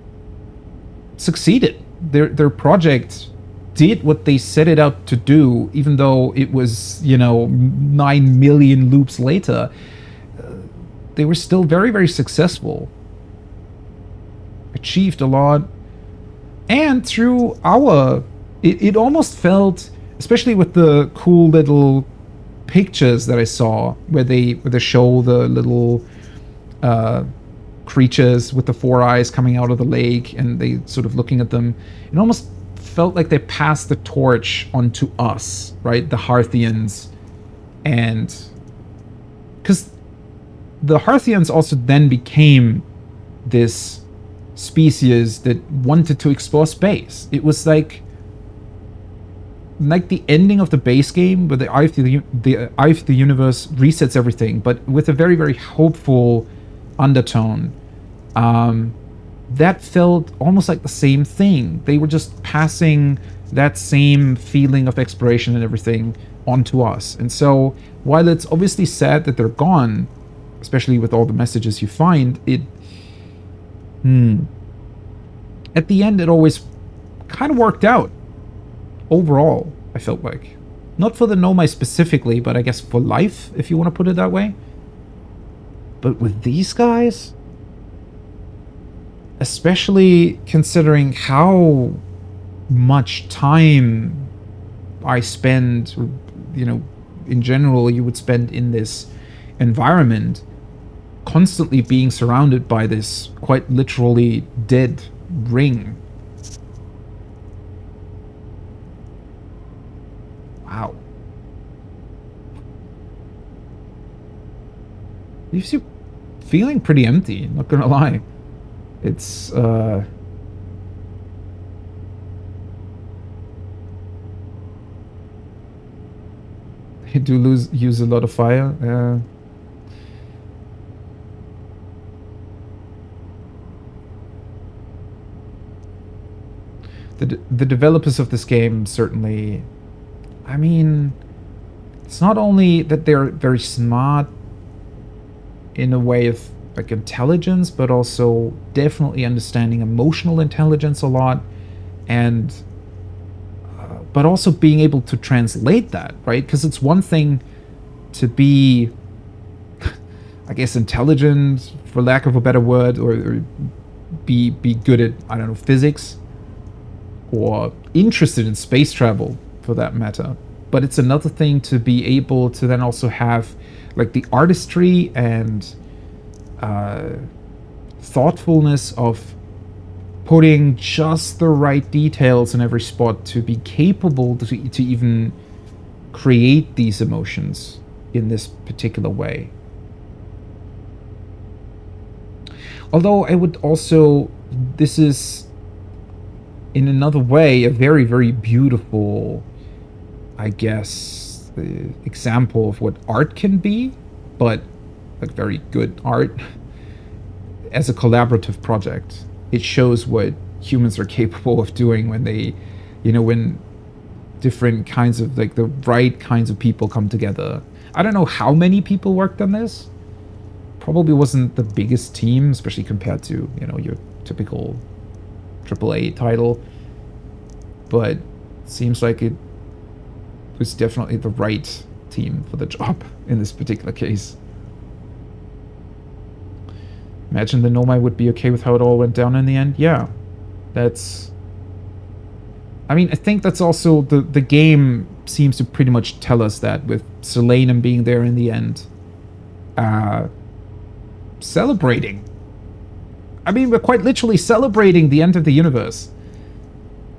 [SPEAKER 1] succeeded. Their project did what they set it out to do, even though it was, you know, 9 million loops later. They were still very, very successful. Achieved a lot. And through our... It almost felt, especially with the cool little pictures that I saw, where they show the little creatures with the 4 eyes coming out of the lake, and they sort of looking at them. It almost felt like they passed the torch onto us, right? The Harthians. And... because the Harthians also then became this species that wanted to explore space. It was like the ending of the base game, where the Eye of the Universe resets everything, but with a very, very hopeful undertone. That felt almost like the same thing. They were just passing that same feeling of exploration and everything onto us. And so, while it's obviously sad that they're gone, especially with all the messages you find, at the end, it always kind of worked out. Overall, I felt like. Not for the Nomai specifically, but I guess for life, if you want to put it that way. But with these guys, especially considering how much time I spend, you know, in general, you would spend in this environment, constantly being surrounded by this quite literally dead ring. Wow. Leaves you feeling pretty empty, not gonna lie. It's, you do use a lot of fire. The developers of this game certainly, I mean, it's not only that they're very smart in a way of like intelligence, but also definitely understanding emotional intelligence a lot, and but also being able to translate that, right? Because it's one thing to be, I guess, intelligent, for lack of a better word, or be good at, I don't know, physics, or interested in space travel, for that matter. But it's another thing to be able to then also have like the artistry and thoughtfulness of putting just the right details in every spot to be capable to even create these emotions in this particular way. Although I would also, this is in another way a very, very beautiful, I guess, example of what art can be, but like very good art as a collaborative project. It shows what humans are capable of doing when they, you know, when different kinds of, like, the right kinds of people come together. I don't know how many people worked on this. Probably wasn't the biggest team, especially compared to, you know, your typical AAA title. But it seems like it was definitely the right team for the job in this particular case. Imagine the Nomai would be okay with how it all went down in the end. Yeah, that's... I mean, I think that's also... The game seems to pretty much tell us that, with Solanum being there in the end. Celebrating. I mean, we're quite literally celebrating the end of the universe.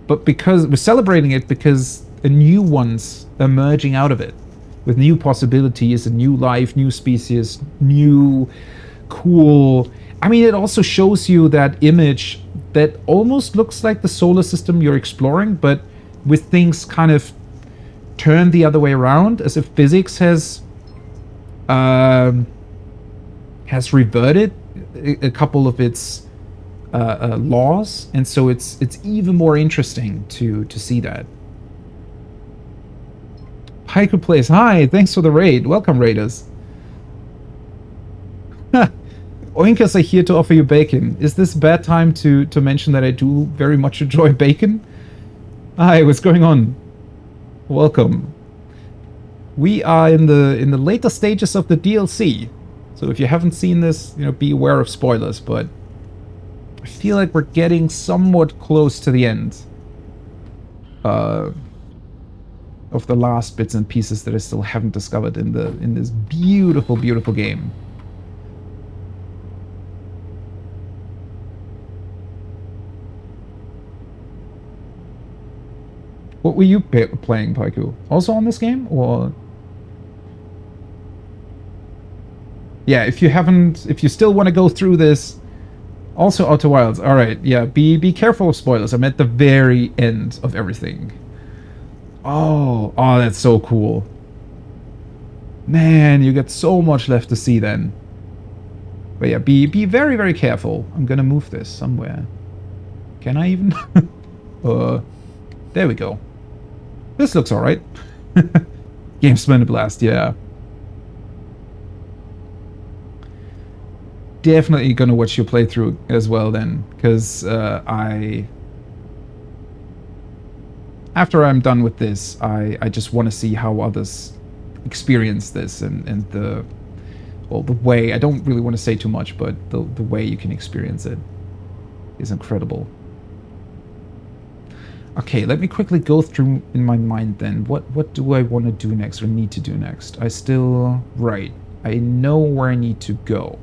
[SPEAKER 1] But because... We're celebrating it because a new one's emerging out of it. With new possibilities, a new life, new species, new... cool... I mean, it also shows you that image that almost looks like the solar system you're exploring, but with things kind of turned the other way around, as if physics has reverted a couple of its laws, and so it's even more interesting to see that. Haiku Place, hi, thanks for the raid. Welcome, raiders. Oinkas are here to offer you bacon. Is this a bad time to mention that I do very much enjoy bacon? Hi, what's going on? Welcome. We are in the later stages of the DLC. So if you haven't seen this, you know, be aware of spoilers, but I feel like we're getting somewhat close to the end of the last bits and pieces that I still haven't discovered in this beautiful, beautiful game. What were you playing, Paiku? Also on this game, or? Yeah, if you still want to go through this, also Outer Wilds. All right, yeah, be careful of spoilers. I'm at the very end of everything. Oh, that's so cool. Man, you get so much left to see then. But yeah, be very, very careful. I'm gonna move this somewhere. Can I even? There we go. This looks alright. Game's been a blast, yeah. Definitely gonna watch your playthrough as well then, because after I'm done with this, I just want to see how others experience this, and the way, I don't really want to say too much, but the way you can experience it is incredible. Okay, let me quickly go through in my mind then. What do I want to do next or need to do next? I still... Right. I know where I need to go.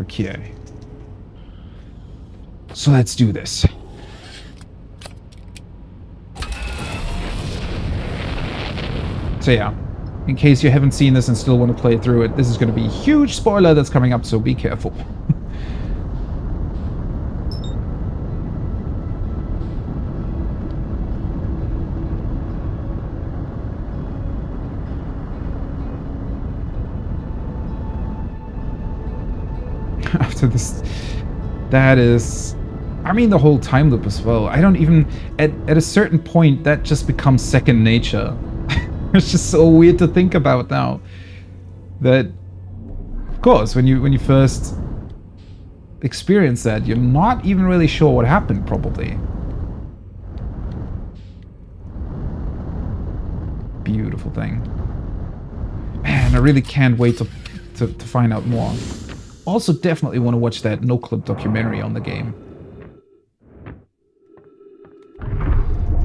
[SPEAKER 1] Okay. So let's do this. So yeah, in case you haven't seen this and still want to play through it, this is going to be a huge spoiler that's coming up, so be careful. After this, that is... I mean, the whole time loop as well. I don't even... At a certain point, that just becomes second nature. It's just so weird to think about now. That, of course, when you first experience that, you're not even really sure what happened, probably. Beautiful thing. Man, I really can't wait to find out more. Also, definitely want to watch that no-clip documentary on the game.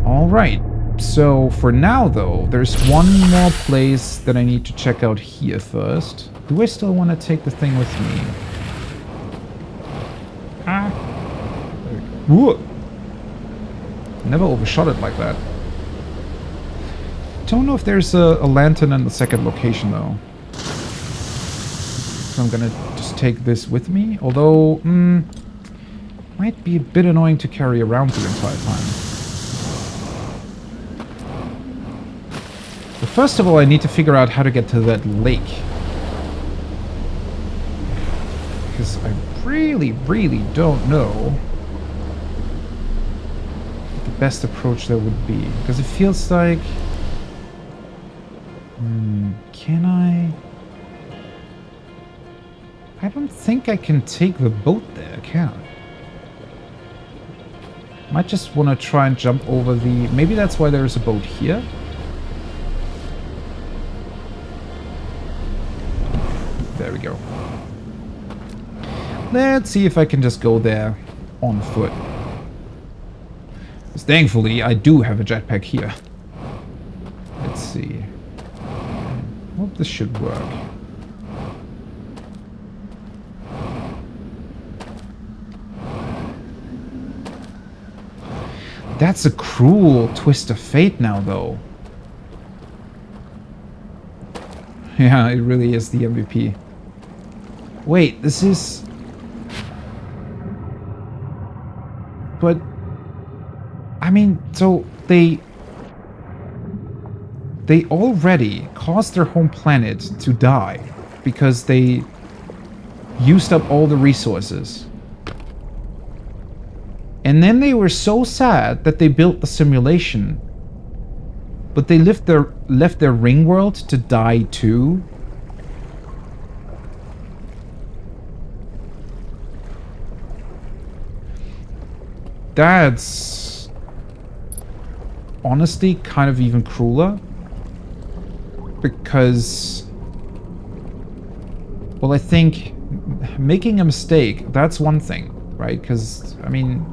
[SPEAKER 1] Alright. So, for now, though, there's one more place that I need to check out here first. Do I still want to take the thing with me? Ah. Whoa. Never overshot it like that. Don't know if there's a lantern in the second location, though. So I'm gonna just take this with me. Although, might be a bit annoying to carry around the entire time. But first of all, I need to figure out how to get to that lake. Because I really, really don't know what the best approach there would be. Because it feels like... can I... I don't think I can take the boat there, can I? Might just want to try and jump over the... Maybe that's why there's a boat here? There we go. Let's see if I can just go there on foot. Because thankfully, I do have a jetpack here. Let's see. Hope this should work. That's a cruel twist of fate now, though. Yeah, it really is the MVP. Wait, this is... But... I mean, so they already caused their home planet to die because they used up all the resources. And then they were so sad that they built the simulation. But they left their ring world to die too. That's honestly kind of even crueler. Because, well, I think making a mistake, that's one thing, right? Because, I mean,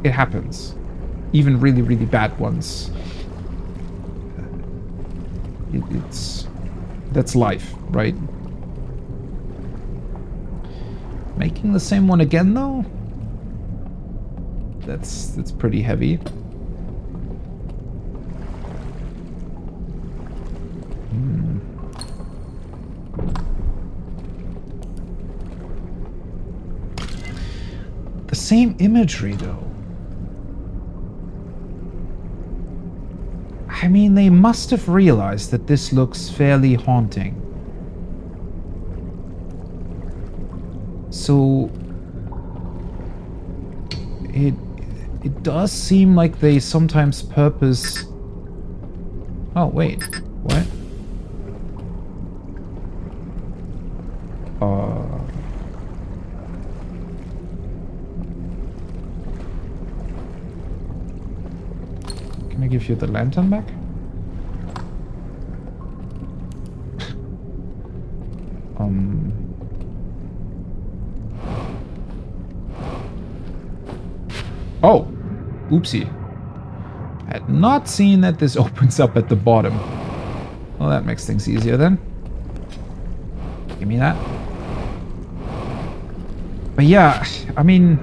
[SPEAKER 1] it happens. Even really, really bad ones. That's life, right? Making the same one again, though? That's pretty heavy. The same imagery, though. I mean, they must have realized that this looks fairly haunting. So... It does seem like they sometimes purpose... Oh, wait. What? Can I give you the lantern back? Oh, oopsie. I had not seen that this opens up at the bottom. Well, that makes things easier then. Give me that. But yeah, I mean,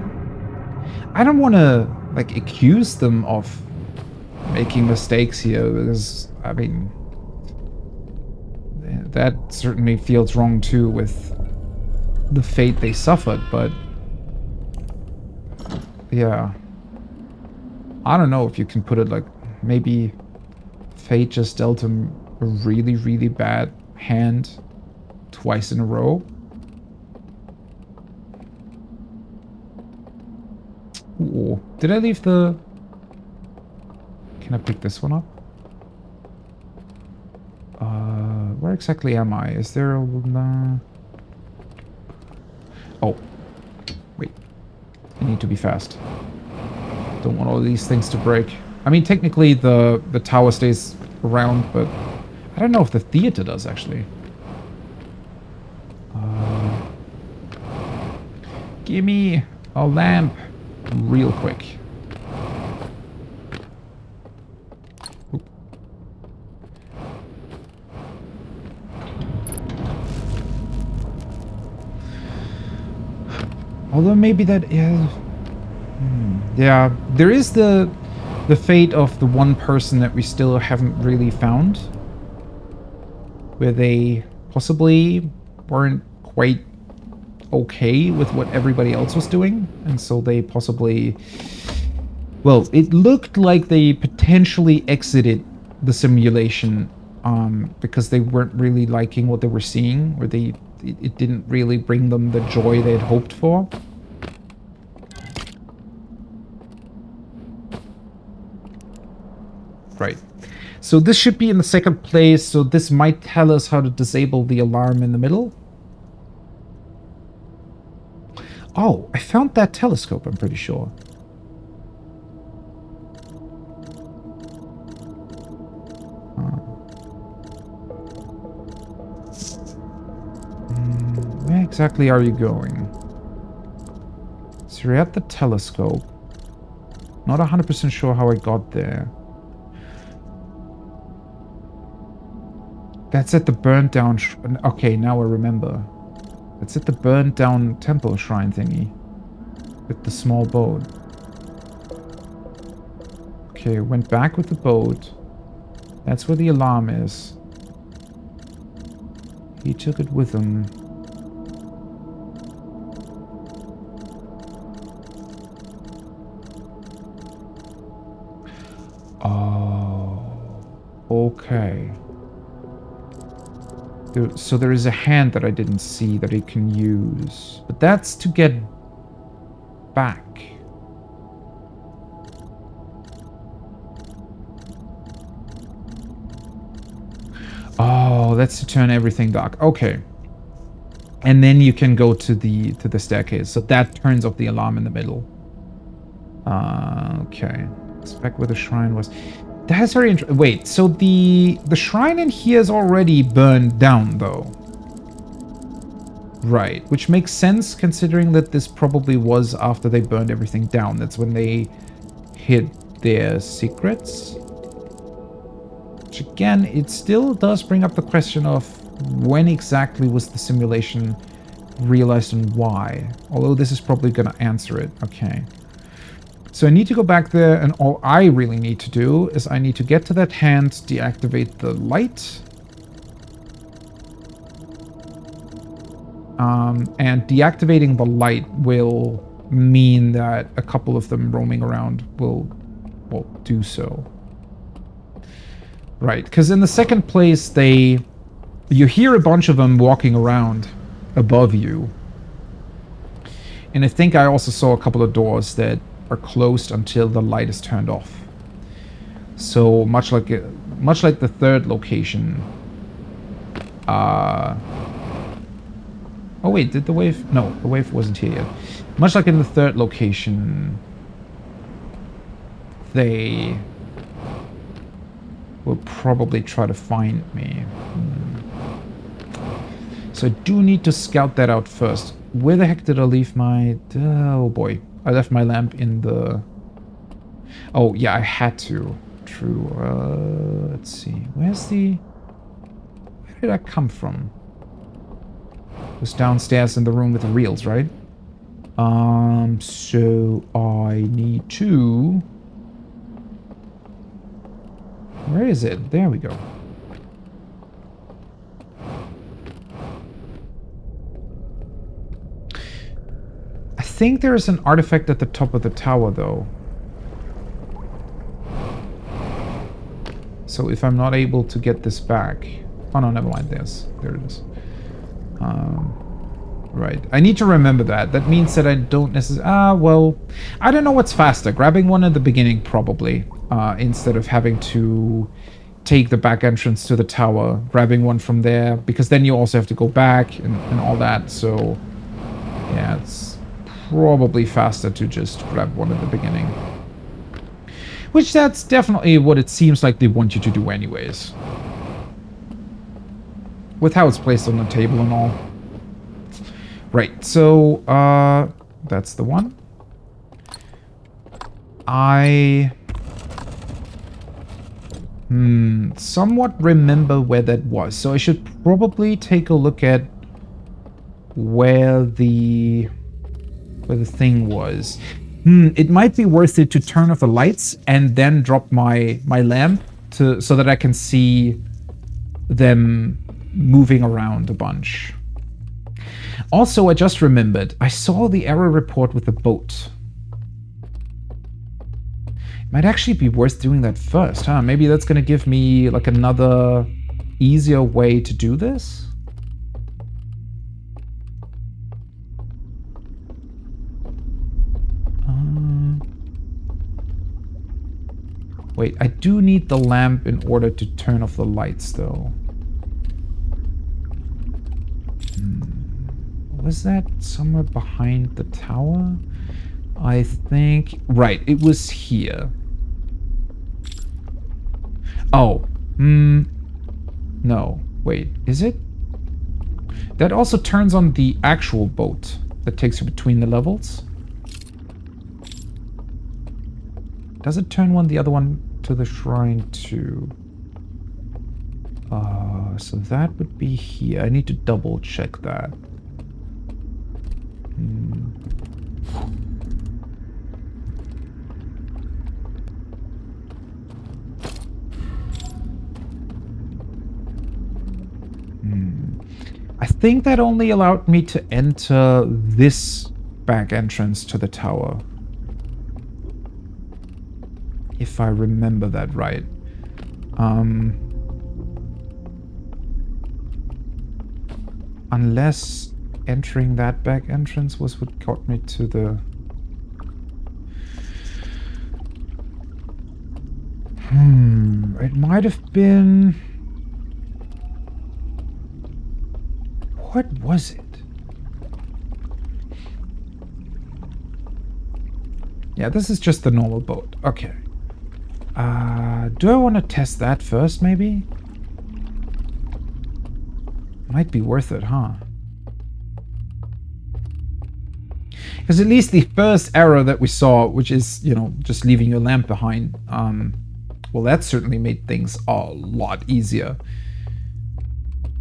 [SPEAKER 1] I don't want to, like, accuse them of making mistakes here, because, I mean, that certainly feels wrong too with the fate they suffered, but yeah. I don't know if you can put it like, maybe fate just dealt him a really, really bad hand twice in a row. Ooh, did I leave the... Can I pick this one up? Where exactly am I? Is there a... Oh. Wait. I need to be fast. Don't want all these things to break. I mean, technically the tower stays around, but I don't know if the theater does, actually. Give me a lamp real quick. Oop. Although maybe that is... Yeah, there is the fate of the one person that we still haven't really found, where they possibly weren't quite okay with what everybody else was doing, and so they possibly... Well, it looked like they potentially exited the simulation because they weren't really liking what they were seeing, or it didn't really bring them the joy they had hoped for. Right. So this should be in the second place, so this might tell us how to disable the alarm in the middle. Oh, I found that telescope, I'm pretty sure. Where exactly are you going? So you're at the telescope. Not 100% sure how I got there. That's at the burnt down... Okay, now I remember. It's at the burnt down temple shrine thingy. With the small boat. Okay, went back with the boat. That's where the alarm is. He took it with him. Oh. Okay. So there is a hand that I didn't see that he can use. But that's to get back. Oh, that's to turn everything dark. Okay. And then you can go to the staircase. So that turns off the alarm in the middle. Okay. It's back where the shrine was. That's very interesting. Wait, so the shrine in here is already burned down, though. Right, which makes sense considering that this probably was after they burned everything down. That's when they hid their secrets. Which again, it still does bring up the question of when exactly was the simulation realized and why. Although this is probably going to answer it. Okay. So I need to go back there, and all I really need to do is I need to get to that hand, deactivate the light. And deactivating the light will mean that a couple of them roaming around will do so. Right, because in the second place, you hear a bunch of them walking around above you. And I think I also saw a couple of doors that are closed until the light is turned off. So much like the third location. Oh wait, did the wave? No, the wave wasn't here yet. Much like in the third location, they will probably try to find me. So I do need to scout that out first. Where the heck did I leave my... Oh boy. I left my lamp in the Oh, yeah, I had to. True. Let's see. Where did I come from? It was downstairs in the room with the reels, right? So I need to... Where is it? There we go. I think there's an artifact at the top of the tower, though. So if I'm not able to get this back... Oh, no, never mind. There it is. Right. I need to remember that. That means that I don't necessarily... well... I don't know what's faster. Grabbing one at the beginning, probably. Instead of having to take the back entrance to the tower. Grabbing one from there. Because then you also have to go back and all that. So... Yeah, it's probably faster to just grab one at the beginning. Which that's definitely what it seems like they want you to do anyways. With how it's placed on the table and all. Right, so, that's the one. I... somewhat remember where that was. So I should probably take a look at where the thing was. It might be worth it to turn off the lights and then drop my lamp so that I can see them moving around a bunch. Also, I just remembered, I saw the error report with the boat. It might actually be worth doing that first, huh? Maybe that's gonna give me like another easier way to do this? Wait, I do need the lamp in order to turn off the lights, though. Was that somewhere behind the tower? I think... Right, it was here. Oh. No. Wait, is it? That also turns on the actual boat that takes you between the levels. Does it turn the other one to the shrine too? So that would be here. I need to double check that. I think that only allowed me to enter this back entrance to the tower. If I remember that right. Unless entering that back entrance was what got me to the... It might have been... What was it? Yeah, this is just the normal boat. Okay. Do I want to test that first, maybe? Might be worth it, huh? Because at least the first error that we saw, which is, you know, just leaving your lamp behind, well, that certainly made things a lot easier.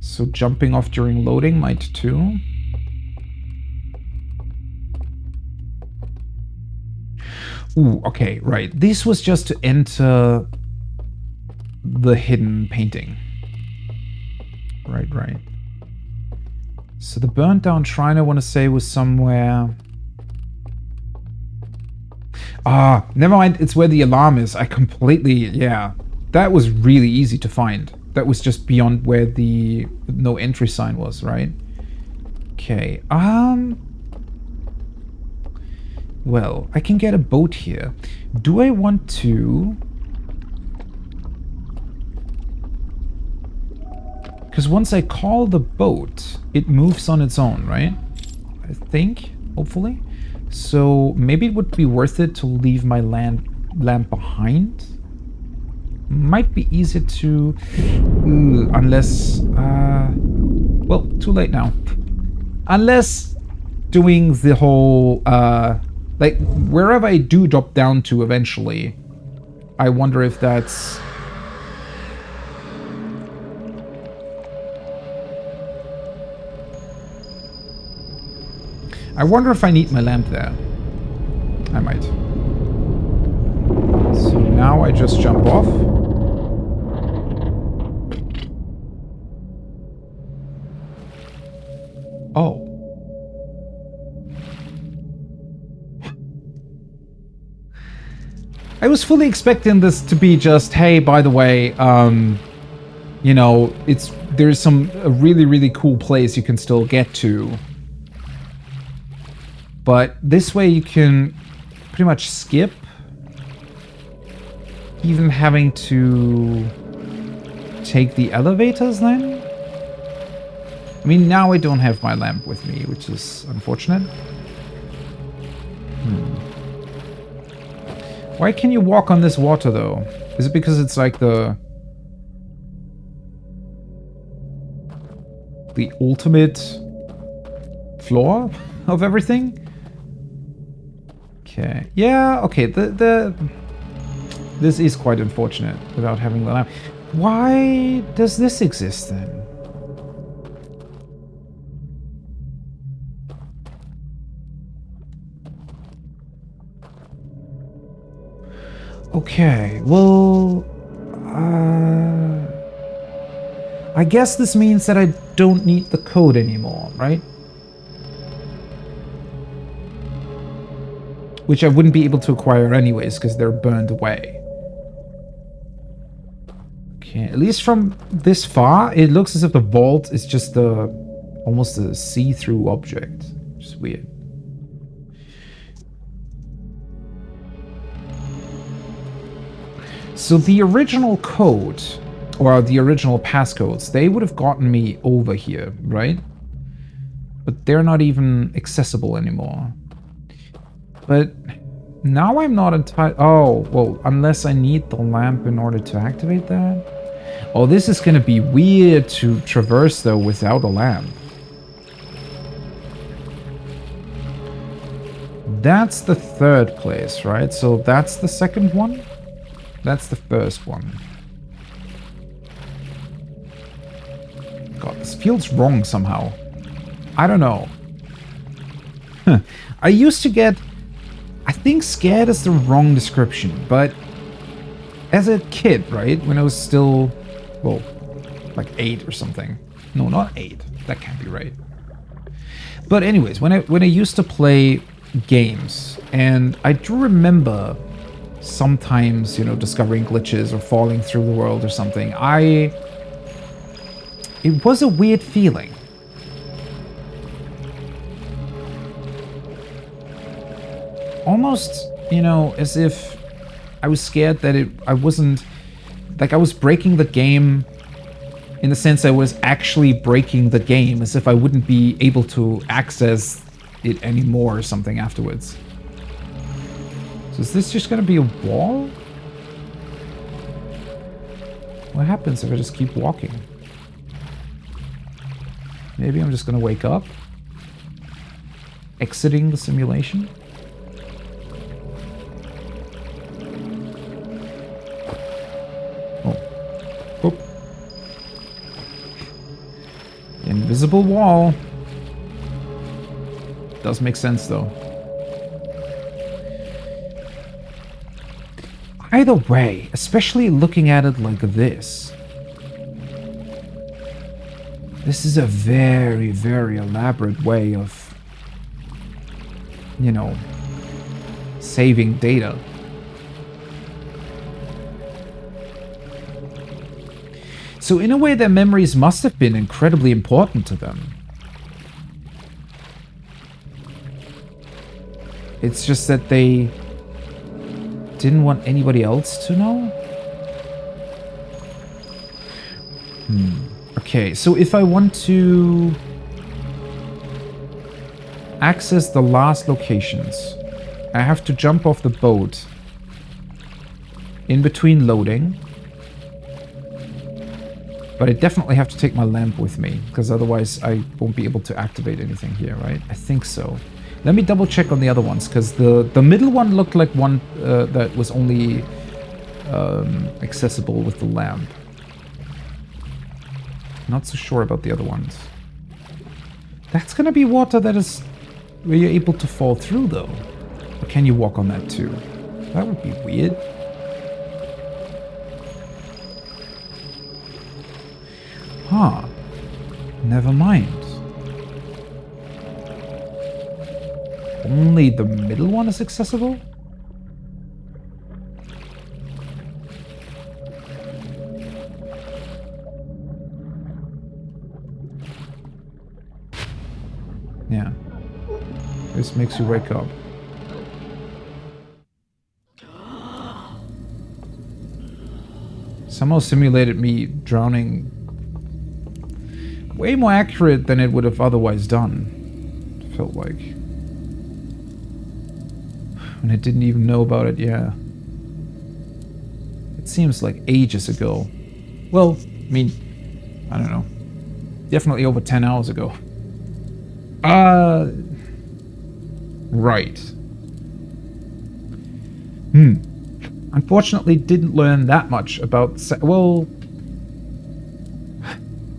[SPEAKER 1] So jumping off during loading might too. Ooh, okay, right. This was just to enter the hidden painting. Right. So the burnt down shrine, I want to say, was somewhere... never mind. It's where the alarm is. I completely... Yeah. That was really easy to find. That was just beyond where the no entry sign was, right? Okay. Well, I can get a boat here. Do I want to... Because once I call the boat, it moves on its own, right? I think, hopefully. So maybe it would be worth it to leave my lamp behind. Might be easier to... unless... well, too late now. Unless doing the whole Like, wherever I do drop down to eventually, I wonder if that's... I wonder if I need my lamp there. I might. So now I just jump off. Oh. I was fully expecting this to be just, hey, by the way, you know, there's a really, really cool place you can still get to. But this way you can pretty much skip even having to take the elevators then? I mean, now I don't have my lamp with me, which is unfortunate. Why can you walk on this water, though? Is it because it's like the ultimate floor of everything? Okay. Yeah, okay. This is quite unfortunate without having the lamp. Why does this exist then? Okay, well, I guess this means that I don't need the code anymore, right? Which I wouldn't be able to acquire anyways, because they're burned away. Okay, at least from this far, it looks as if the vault is just almost a see-through object. Which is weird. So the original code, or the original passcodes, they would have gotten me over here, right? But they're not even accessible anymore. But now I'm not entirely... Oh, well, unless I need the lamp in order to activate that? Oh, this is going to be weird to traverse, though, without a lamp. That's the third place, right? So that's the second one? That's the first one. God, this feels wrong somehow. I don't know. I used to get... I think scared is the wrong description, but as a kid, right? When I was still, well, like 8 or something. No, not 8. That can't be right. But anyways, when I used to play games, and I do remember sometimes, you know, discovering glitches or falling through the world or something, it was a weird feeling. Almost, you know, as if I was scared that I wasn't, like I was breaking the game in the sense I was actually breaking the game, as if I wouldn't be able to access it anymore or something afterwards. So is this just gonna be a wall? What happens if I just keep walking? Maybe I'm just gonna wake up? Exiting the simulation? Invisible wall. Does make sense though. Either way, especially looking at it like this, this is a very, very elaborate way of, you know, saving data. So in a way, their memories must have been incredibly important to them. It's just that they didn't want anybody else to know? Okay, so if I want to access the last locations, I have to jump off the boat in between loading. But I definitely have to take my lamp with me, because otherwise I won't be able to activate anything here, right? I think so. Let me double check on the other ones, because the middle one looked like one that was only accessible with the lamp. Not so sure about the other ones. That's gonna be water that is where you're able to fall through, though. Or can you walk on that too? That would be weird. Huh. Never mind. Only the middle one is accessible? Yeah. This makes you wake up. Somehow simulated me drowning way more accurate than it would have otherwise done. Felt like. When I didn't even know about it, yeah. It seems like ages ago. Well, I mean, I don't know. Definitely over 10 hours ago. Right. Unfortunately, didn't learn that much about... Well...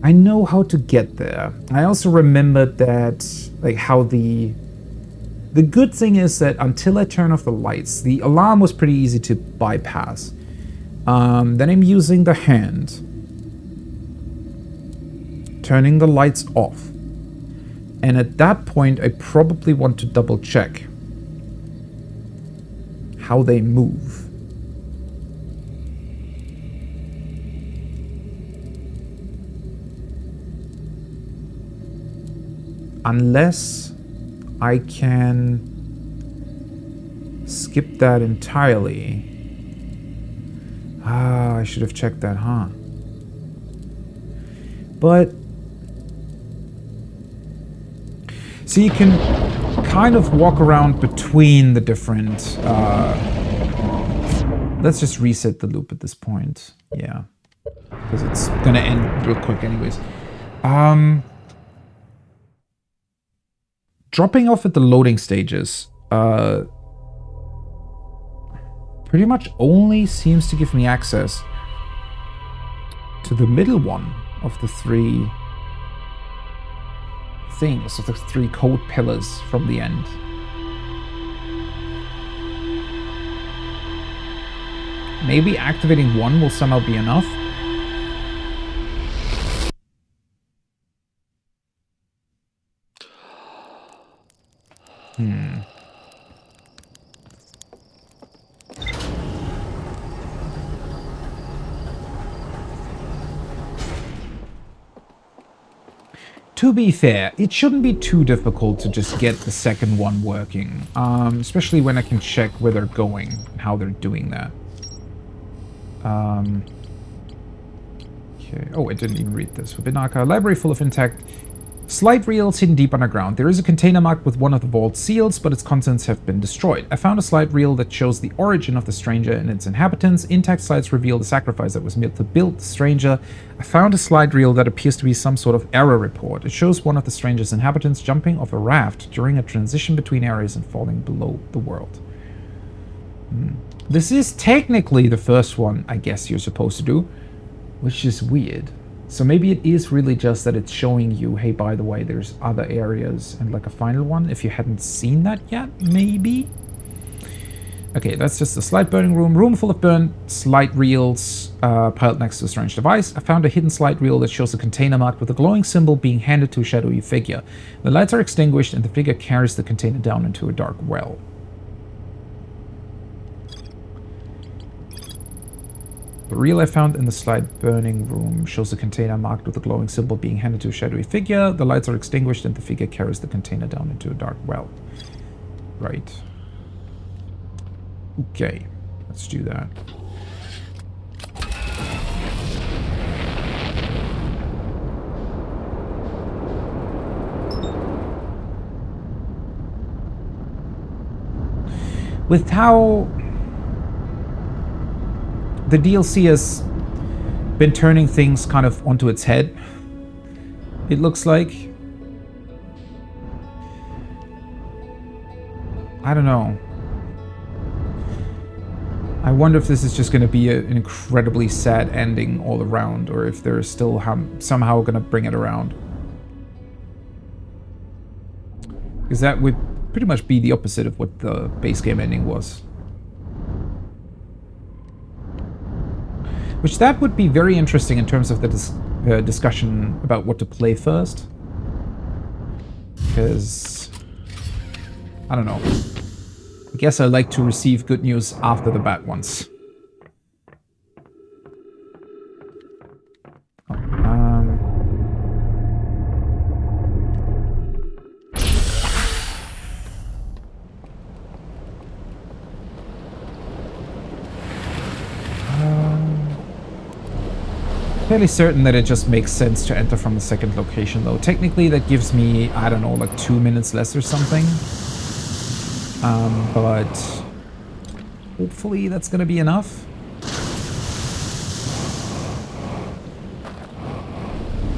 [SPEAKER 1] I know how to get there. I also remembered that, like, how the good thing is that until I turn off the lights, the alarm was pretty easy to bypass. Then I'm using the hand, turning the lights off. And at that point, I probably want to double check how they move. Unless I can skip that entirely. Ah, I should have checked that, huh? But... so you can kind of walk around between the different... let's just reset the loop at this point. Yeah. Because it's gonna end real quick anyways. Dropping off at the loading stages pretty much only seems to give me access to the middle one of the three things, of the three code pillars from the end. Maybe activating one will somehow be enough. To be fair, it shouldn't be too difficult to just get the second one working, especially when I can check where they're going and how they're doing that. Okay. Oh, I didn't even read this. Forbidden Archive, library full of intact slide reels hidden deep underground. There is a container marked with one of the vault's seals, but its contents have been destroyed. I found a slide reel that shows the origin of the stranger and its inhabitants. Intact slides reveal the sacrifice that was made to build the stranger. I found a slide reel that appears to be some sort of error report. It shows one of the stranger's inhabitants jumping off a raft during a transition between areas and falling below the world. This is technically the first one, I guess you're supposed to do, which is weird. So maybe it is really just that it's showing you, hey, by the way, there's other areas and like a final one, if you hadn't seen that yet, maybe? Okay, that's just the slide burning room. Room full of burnt slide reels piled next to a strange device. I found a hidden slide reel that shows a container marked with a glowing symbol being handed to a shadowy figure. The lights are extinguished and the figure carries the container down into a dark well. The reel I found in the slide burning room shows a container marked with a glowing symbol being handed to a shadowy figure. The lights are extinguished and the figure carries the container down into a dark well. Right. Okay, let's do that. With how the DLC has been turning things kind of onto its head, it looks like. I don't know. I wonder if this is just going to be an incredibly sad ending all around, or if they're still somehow going to bring it around. Because that would pretty much be the opposite of what the base game ending was. Which that would be very interesting in terms of the discussion about what to play first. Because, I don't know. I guess I like to receive good news after the bad ones. Fairly certain that it just makes sense to enter from the second location, though. Technically, that gives me, I don't know, like 2 minutes less or something. But hopefully that's gonna be enough.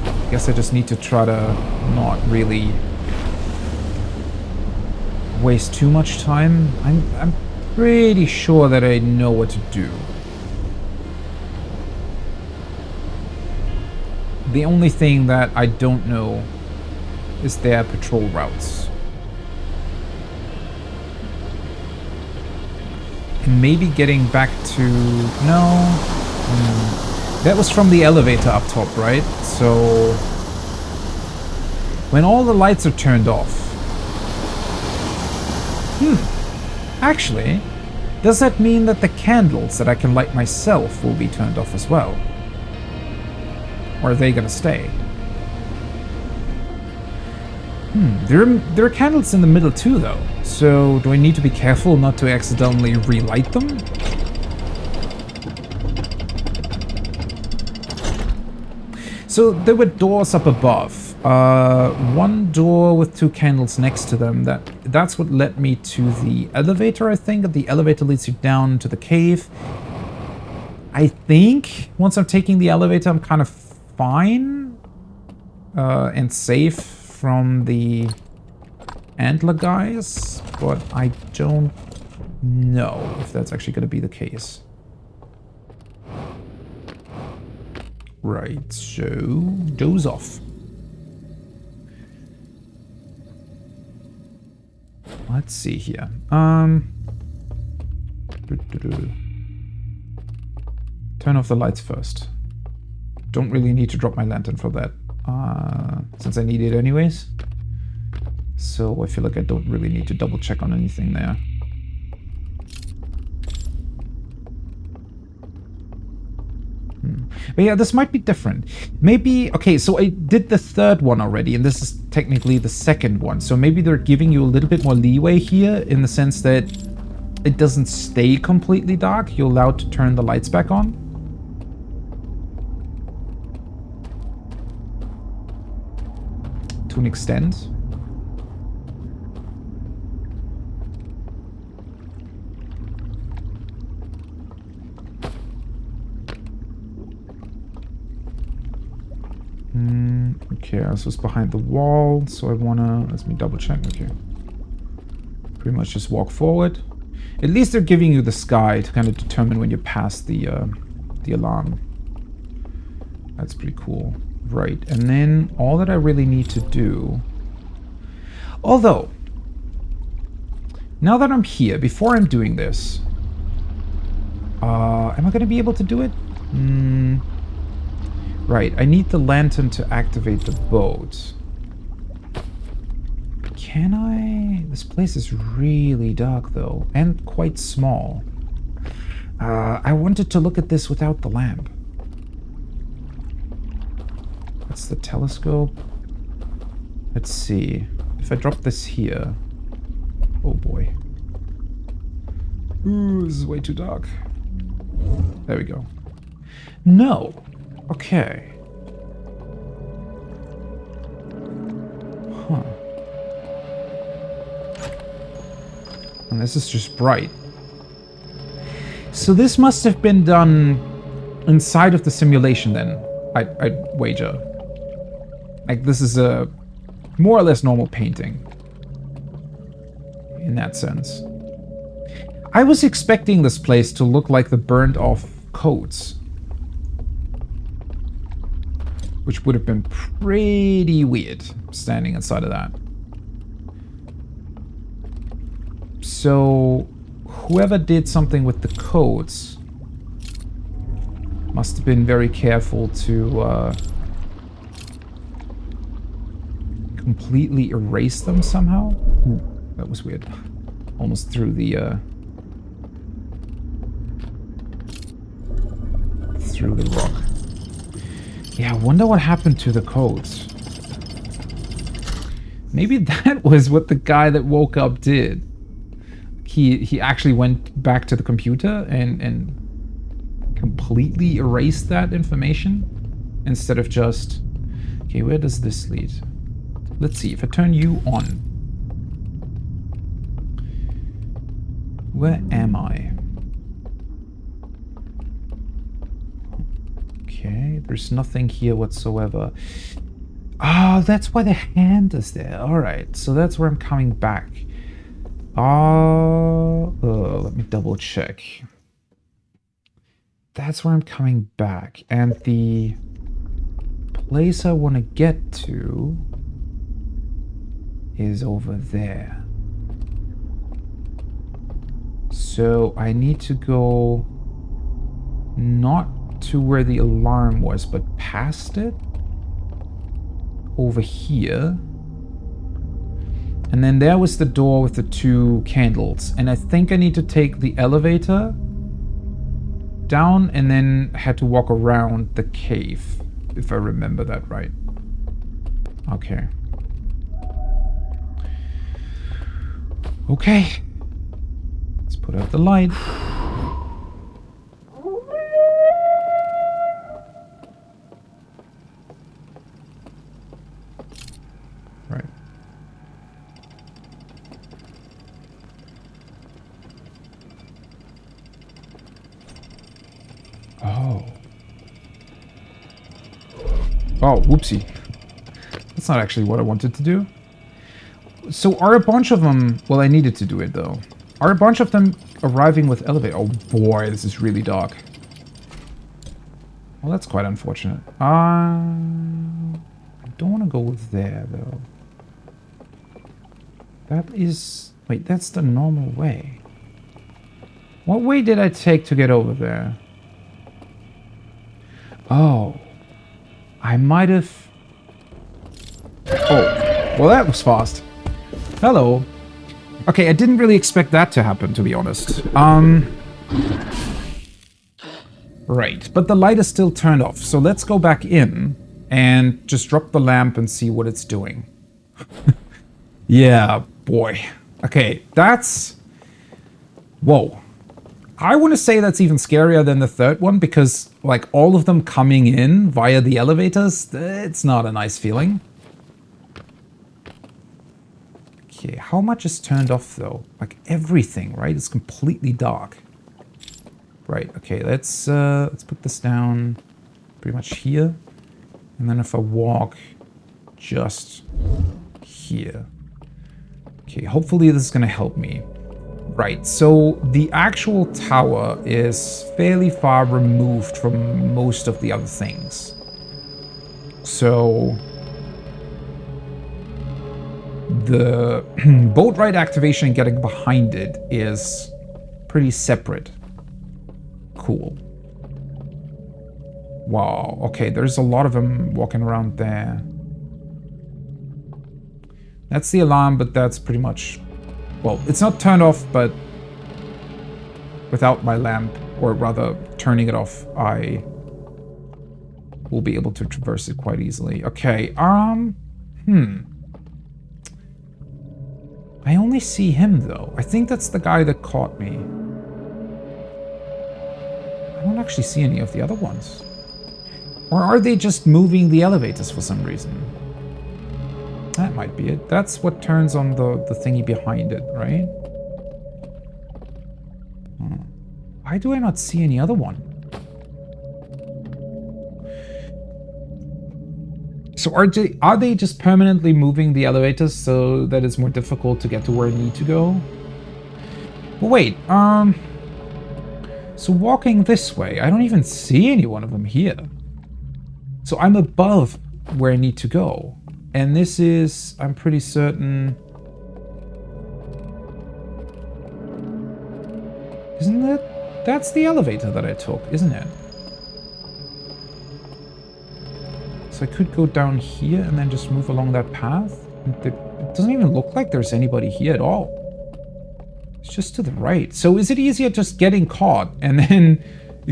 [SPEAKER 1] I guess I just need to try to not really waste too much time. I'm pretty sure that I know what to do. The only thing that I don't know is their patrol routes. And maybe getting back to... No. That was from the elevator up top, right? So... when all the lights are turned off... Actually, does that mean that the candles that I can light myself will be turned off as well? Or are they gonna stay? There are candles in the middle too, though. So, do I need to be careful not to accidentally relight them? So, there were doors up above. One door with 2 candles next to them. That's what led me to the elevator, I think. The elevator leads you down to the cave. I think once I'm taking the elevator, I'm kind of fine and safe from the antler guys, but I don't know if that's actually going to be the case. Right, so doze off. Let's see here. Turn off the lights first. Don't really need to drop my lantern for that, since I need it anyways. So I feel like I don't really need to double check on anything there. But yeah, this might be different. Maybe, okay, so I did the third one already, and this is technically the second one. So maybe they're giving you a little bit more leeway here, in the sense that it doesn't stay completely dark. You're allowed to turn the lights back on. To an extent. Okay, this was behind the wall, so I wanna... let me double check. Okay. Pretty much just walk forward. At least they're giving you the sky to kind of determine when you're past the alarm. That's pretty cool. Right, and then all that I really need to do... Although, now that I'm here, before I'm doing this... am I going to be able to do it? Right, I need the lantern to activate the boat. Can I? This place is really dark, though, and quite small. I wanted to look at this without the lamp. That's the telescope. Let's see. If I drop this here... Oh boy. Ooh, this is way too dark. There we go. No! Okay. Huh. And this is just bright. So this must have been done inside of the simulation then, I'd wager. Like, this is a more or less normal painting. in that sense. I was expecting this place to look like the burned off codes, which would have been pretty weird standing inside of that. So whoever did something with the codes must have been very careful to completely erase them somehow. Ooh, that was weird. Almost threw the rock. Yeah, I wonder what happened to the codes. Maybe that was what the guy that woke up did. He actually went back to the computer and completely erased that information instead of just... Okay, where does this lead? Let's see, if I turn you on. Where am I? Okay, there's nothing here whatsoever. Ah, that's why the hand is there. Alright, so that's where I'm coming back. Let me double check. That's where I'm coming back. And the place I want to get to is over there. So I need to go not to where the alarm was, but past it. Over here. And then there was the door with the 2 candles. And I think I need to take the elevator down and then had to walk around the cave, if I remember that right. Okay. Okay. Let's put out the light. Right. Oh, whoopsie. That's not actually what I wanted to do. So are a bunch of them... Well, I needed to do it, though. Are a bunch of them arriving with elevator? Oh, boy, this is really dark. Well, that's quite unfortunate. I don't want to go there, though. That is... Wait, that's the normal way. What way did I take to get over there? Oh. I might have... Oh. Well, that was fast. Hello. Okay, I didn't really expect that to happen, to be honest. Right, but the light is still turned off, so let's go back in and just drop the lamp and see what it's doing. Yeah, boy. Okay, that's... Whoa. I want to say that's even scarier than the third one, because, like, all of them coming in via the elevators, it's not a nice feeling. Okay, how much is turned off, though? Like, everything, right? It's completely dark. Right, okay, let's put this down pretty much here. And then if I walk just here. Okay, hopefully this is going to help me. Right, so the actual tower is fairly far removed from most of the other things. So the boat ride activation and getting behind it is pretty separate. Cool. Wow, okay, there's a lot of them walking around there. That's the alarm, but that's pretty much... Well, it's not turned off, but without my lamp, or rather turning it off, I will be able to traverse it quite easily. Okay, I only see him, though. I think that's the guy that caught me. I don't actually see any of the other ones. Or are they just moving the elevators for some reason? That might be it. That's what turns on the thingy behind it, right? Why do I not see any other one? So are they just permanently moving the elevators so that it's more difficult to get to where I need to go? But wait, so walking this way, I don't even see any one of them here. So I'm above where I need to go. And this is, I'm pretty certain... Isn't that... That's the elevator that I took, isn't it? So I could go down here and then just move along that path. It doesn't even look like there's anybody here at all. It's just to the right. So is it easier just getting caught and then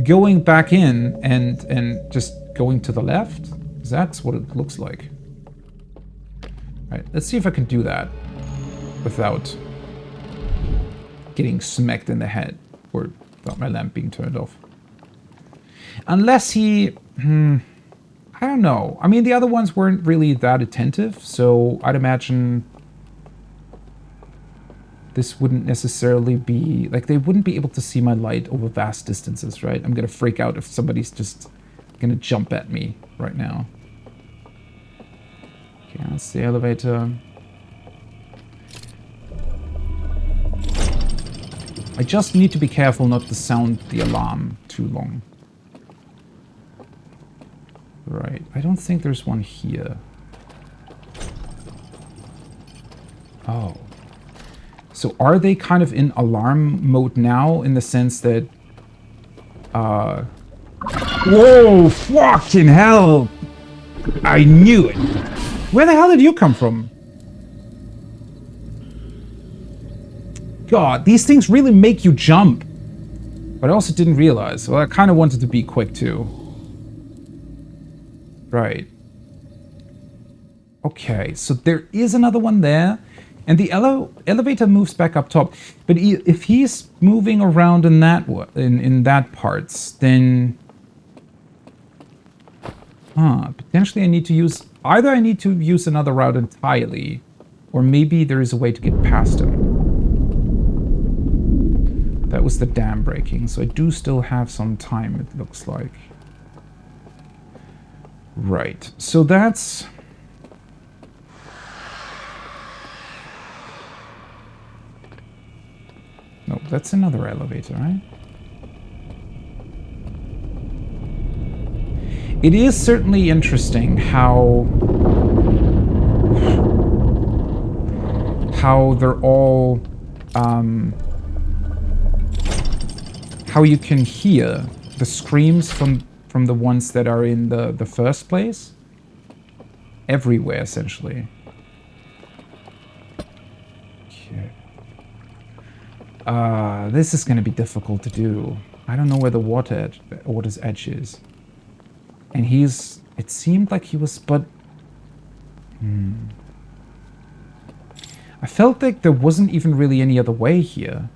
[SPEAKER 1] going back in and just going to the left? 'Cause that's what it looks like. Alright, let's see if I can do that without getting smacked in the head or without my lamp being turned off. Unless he... I don't know. I mean, the other ones weren't really that attentive, so I'd imagine this wouldn't necessarily be... Like, they wouldn't be able to see my light over vast distances, right? I'm gonna freak out if somebody's just gonna jump at me right now. Okay, that's the elevator. I just need to be careful not to sound the alarm too long. Right, I don't think there's one here. Oh. So are they kind of in alarm mode now, in the sense that... Whoa, fucking hell! I knew it! Where the hell did you come from? God, these things really make you jump. But I also didn't realize. Well, I kind of wanted to be quick too. Right. Okay, so there is another one there. And the elevator moves back up top. But if he's moving around in that in that parts, then... potentially I need to use... Either I need to use another route entirely, or maybe there is a way to get past him. That was the dam breaking, so I do still have some time, it looks like. Right, so that's... No, that's another elevator, right? It is certainly interesting how they're all... how you can hear the screams from the ones that are in the first place. Everywhere, essentially. Okay. This is going to be difficult to do. I don't know where the water's edge is. And he's... It seemed like he was... But... I felt like there wasn't even really any other way here.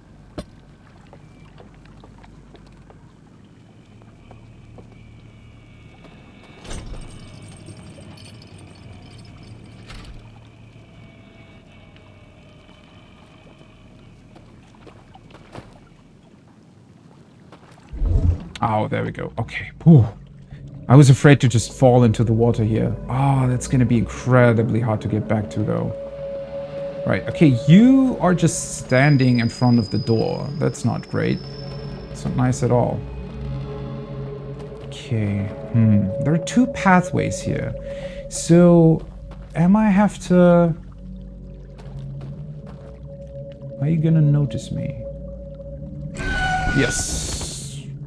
[SPEAKER 1] Oh, there we go. Okay. Whew. I was afraid to just fall into the water here. Oh, that's going to be incredibly hard to get back to, though. Right. Okay, you are just standing in front of the door. That's not great. It's not nice at all. Okay. There are two pathways here. So, I have to... Are you going to notice me? Yes.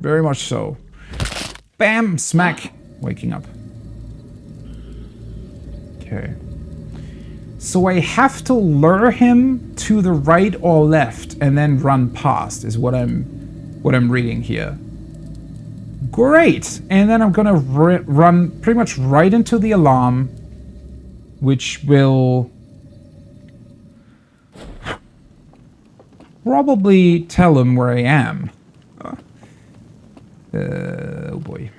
[SPEAKER 1] Very much so. Bam! Smack! Waking up. Okay. So I have to lure him to the right or left and then run past, is what I'm reading here. Great! And then I'm gonna run pretty much right into the alarm, which will probably tell him where I am. Oh boy.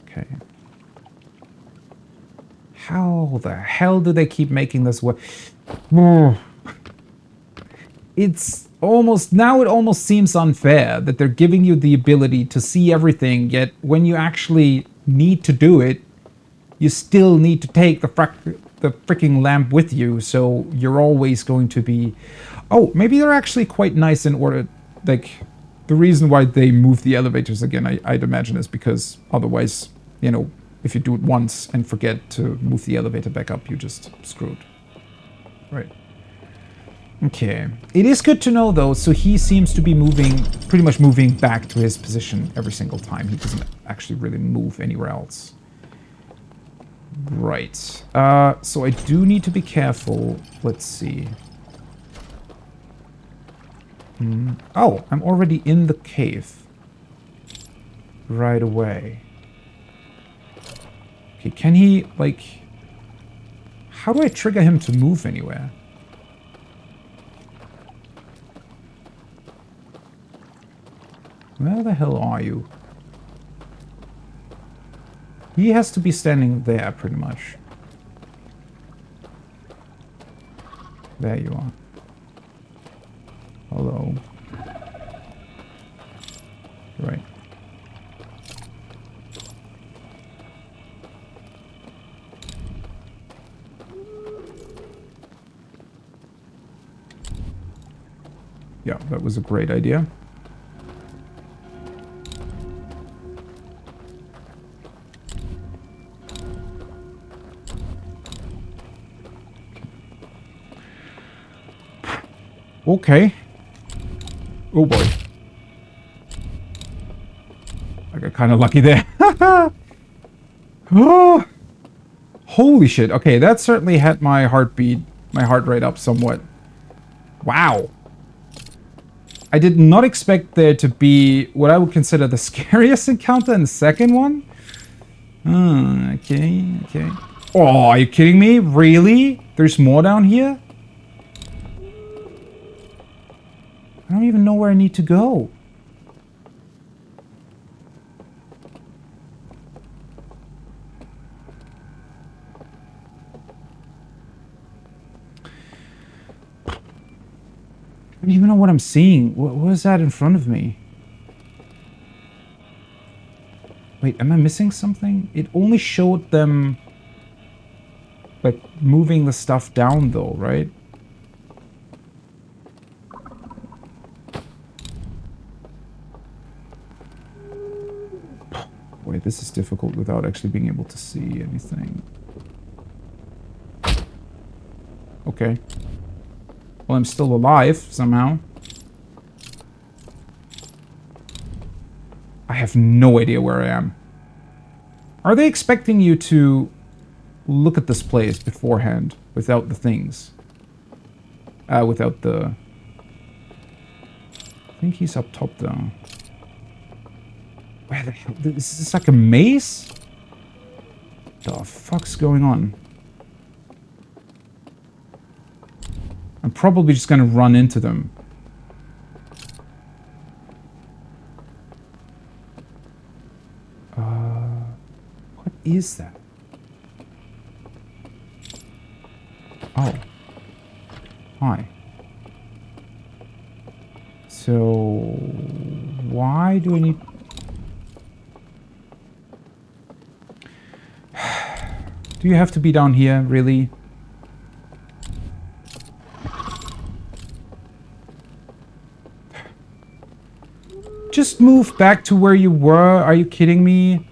[SPEAKER 1] Okay. How the hell do they keep making this work? It's almost... Now it almost seems unfair that they're giving you the ability to see everything, yet when you actually need to do it, you still need to take the the freaking lamp with you, so you're always going to be... Oh, maybe they're actually quite nice in order... Like, the reason why they move the elevators again, I'd imagine, is because otherwise, you know, if you do it once and forget to move the elevator back up, you're just screwed. Right. Okay. It is good to know, though, so he seems to be moving, pretty much moving back to his position every single time. He doesn't actually really move anywhere else. Right. So I do need to be careful. Let's see. Oh, I'm already in the cave. Right away. Okay, can he, like... How do I trigger him to move anywhere? Where the hell are you? He has to be standing there, pretty much. There you are. Hello. Right. Yeah, that was a great idea. Okay. Oh boy. I got kind of lucky there. Oh, holy shit. Okay, that certainly had my heart rate up somewhat. Wow. I did not expect there to be what I would consider the scariest encounter in the second one. Okay, okay. Oh, are you kidding me? Really? There's more down here? I don't even know where I need to go. I don't even know what I'm seeing. What is that in front of me? Wait, am I missing something? It only showed them, like, moving the stuff down, though, right? Wait, this is difficult without actually being able to see anything. Okay. Well, I'm still alive, somehow. I have no idea where I am. Are they expecting you to look at this place beforehand without the things? Without the... I think he's up top, though. Where the hell? Is this like a maze? What the fuck's going on? I'm probably just gonna run into them. What is that? Oh. Hi. So... why do I need... Do you have to be down here, really? Just move back to where you were. Are you kidding me?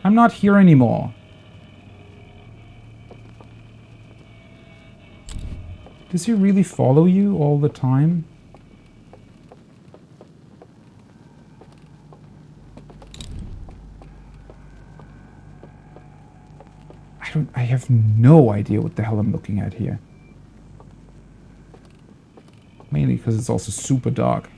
[SPEAKER 1] I'm not here anymore. Does he really follow you all the time? I have no idea what the hell I'm looking at here. Mainly because it's also super dark.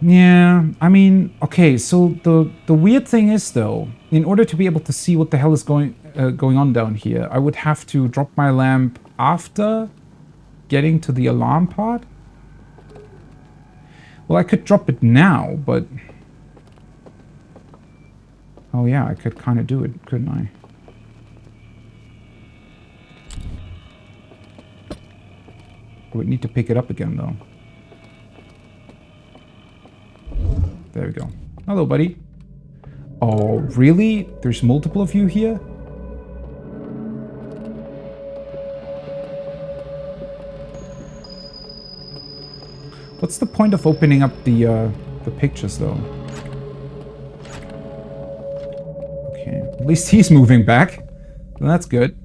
[SPEAKER 1] Yeah, I mean, okay, so the weird thing is, though, in order to be able to see what the hell is going on down here, I would have to drop my lamp after getting to the alarm part. Well, I could drop it now, but... Oh yeah, I could kind of do it, couldn't I? I would need to pick it up again, though. There we go. Hello, buddy. Oh, really? There's multiple of you here? What's the point of opening up the pictures, though? Okay, at least he's moving back. Well, that's good.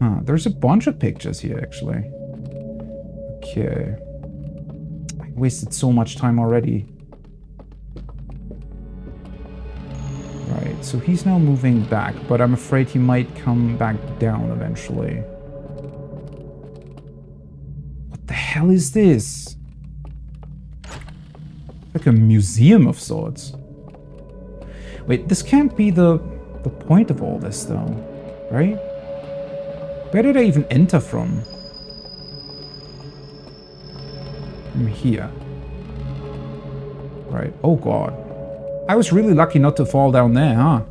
[SPEAKER 1] Huh, there's a bunch of pictures here, actually. Okay. I wasted so much time already. Right, so he's now moving back, but I'm afraid he might come back down eventually. What the hell is this? Like a museum of sorts. Wait, this can't be the point of all this, though, right? Where did I even enter from? From here. Right, oh god. I was really lucky not to fall down there, huh?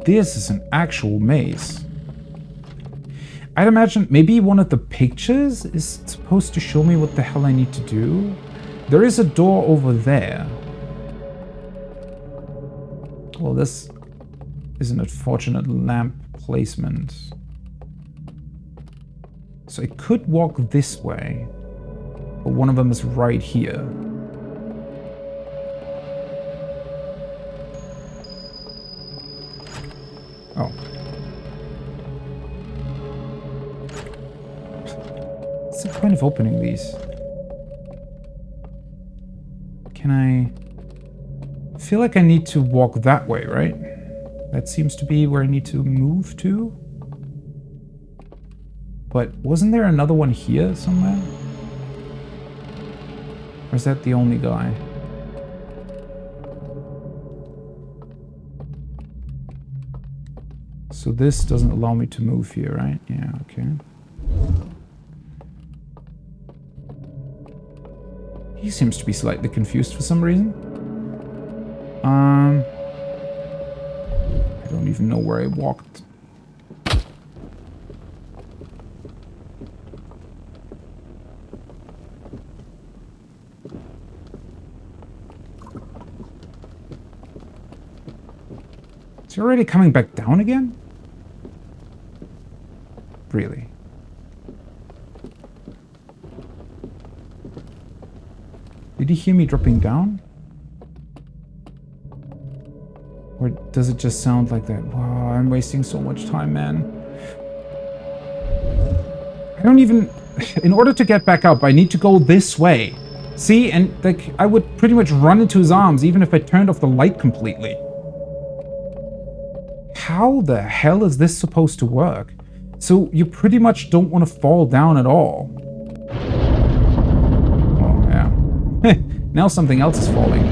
[SPEAKER 1] This is an actual maze. I'd imagine maybe one of the pictures is supposed to show me what the hell I need to do. There is a door over there. Well, this is an unfortunate lamp placement. So I could walk this way, but one of them is right here. Oh. What's the point of opening these? Can I feel like I need to walk that way, right? That seems to be where I need to move to. But wasn't there another one here somewhere? Or is that the only guy? So this doesn't allow me to move here, right? Yeah, okay. He seems to be slightly confused for some reason. I don't even know where I walked. Is he already coming back down again? Really? Did he hear me dropping down? Or does it just sound like that? Wow, I'm wasting so much time, man. I don't even... In order to get back up, I need to go this way. See? And like, I would pretty much run into his arms even if I turned off the light completely. How the hell is this supposed to work? So you pretty much don't want to fall down at all. Oh, yeah. Now something else is falling.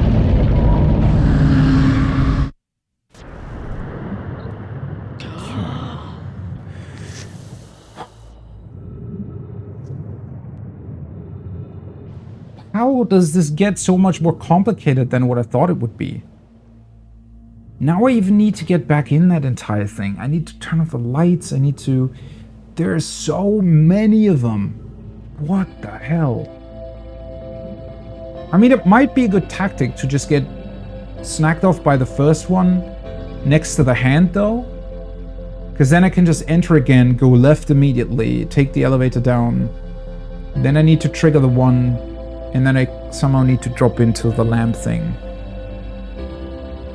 [SPEAKER 1] How does this get so much more complicated than what I thought it would be? Now I even need to get back in that entire thing. I need to turn off the lights. I need to... There are so many of them. What the hell? I mean, it might be a good tactic to just get snacked off by the first one next to the hand, though. Because then I can just enter again, go left immediately, take the elevator down. Then I need to trigger the one, and then I somehow need to drop into the lamp thing.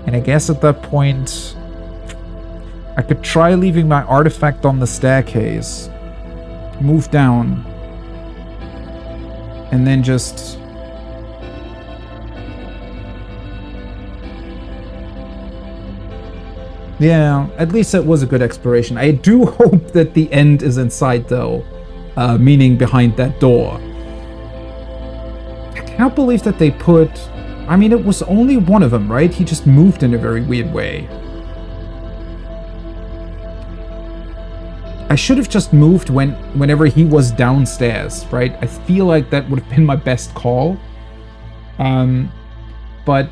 [SPEAKER 1] And I guess at that point, I could try leaving my artifact on the staircase, move down, and then just... Yeah, at least that was a good exploration. I do hope that the end is inside, though, meaning behind that door. I can't believe that they put... I mean, it was only one of them, right? He just moved in a very weird way. I should have just moved whenever he was downstairs, right? I feel like that would have been my best call. But...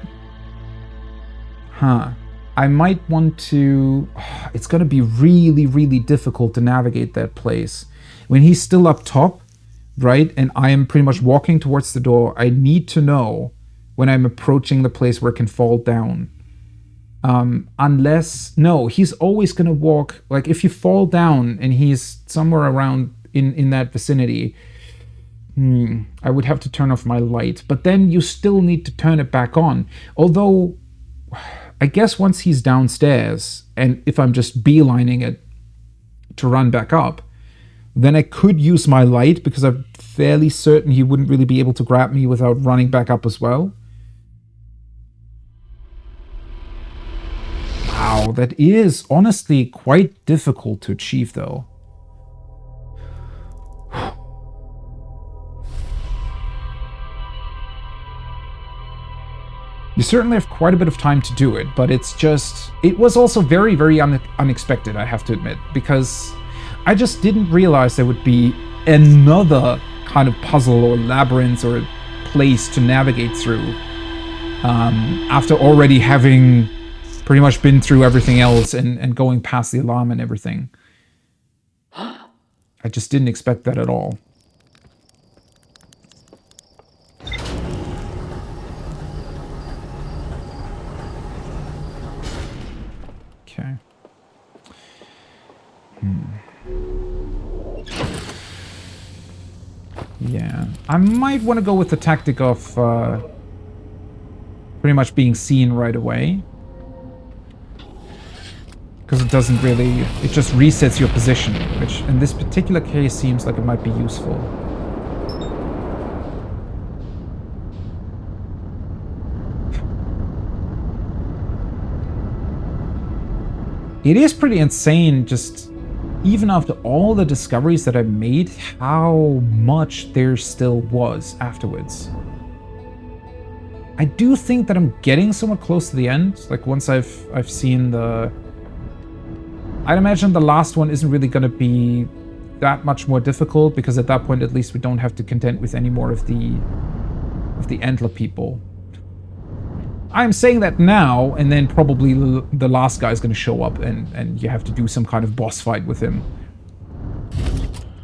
[SPEAKER 1] I might want to... It's going to be really, really difficult to navigate that place. When he's still up top, right? And I am pretty much walking towards the door, I need to know when I'm approaching the place where it can fall down. Unless, no, he's always gonna walk, like if you fall down and he's somewhere around in that vicinity, I would have to turn off my light, but then you still need to turn it back on. Although, I guess once he's downstairs, and if I'm just beelining it to run back up, then I could use my light, because I'm fairly certain he wouldn't really be able to grab me without running back up as well. Wow, that is honestly quite difficult to achieve, though. You certainly have quite a bit of time to do it, but it's just... It was also very, very unexpected, I have to admit, because I just didn't realize there would be another kind of puzzle or labyrinth or place to navigate through after already having pretty much been through everything else and going past the alarm and everything. I just didn't expect that at all. Okay. Yeah, I might want to go with the tactic of pretty much being seen right away. Because it doesn't really... It just resets your position, which in this particular case seems like it might be useful. It is pretty insane, just even after all the discoveries that I made, how much there still was afterwards. I do think that I'm getting somewhat close to the end. Like once I've seen the... I'd imagine the last one isn't really going to be that much more difficult, because at that point at least we don't have to contend with any more of the Antler people. I'm saying that now, and then probably the last guy's going to show up and you have to do some kind of boss fight with him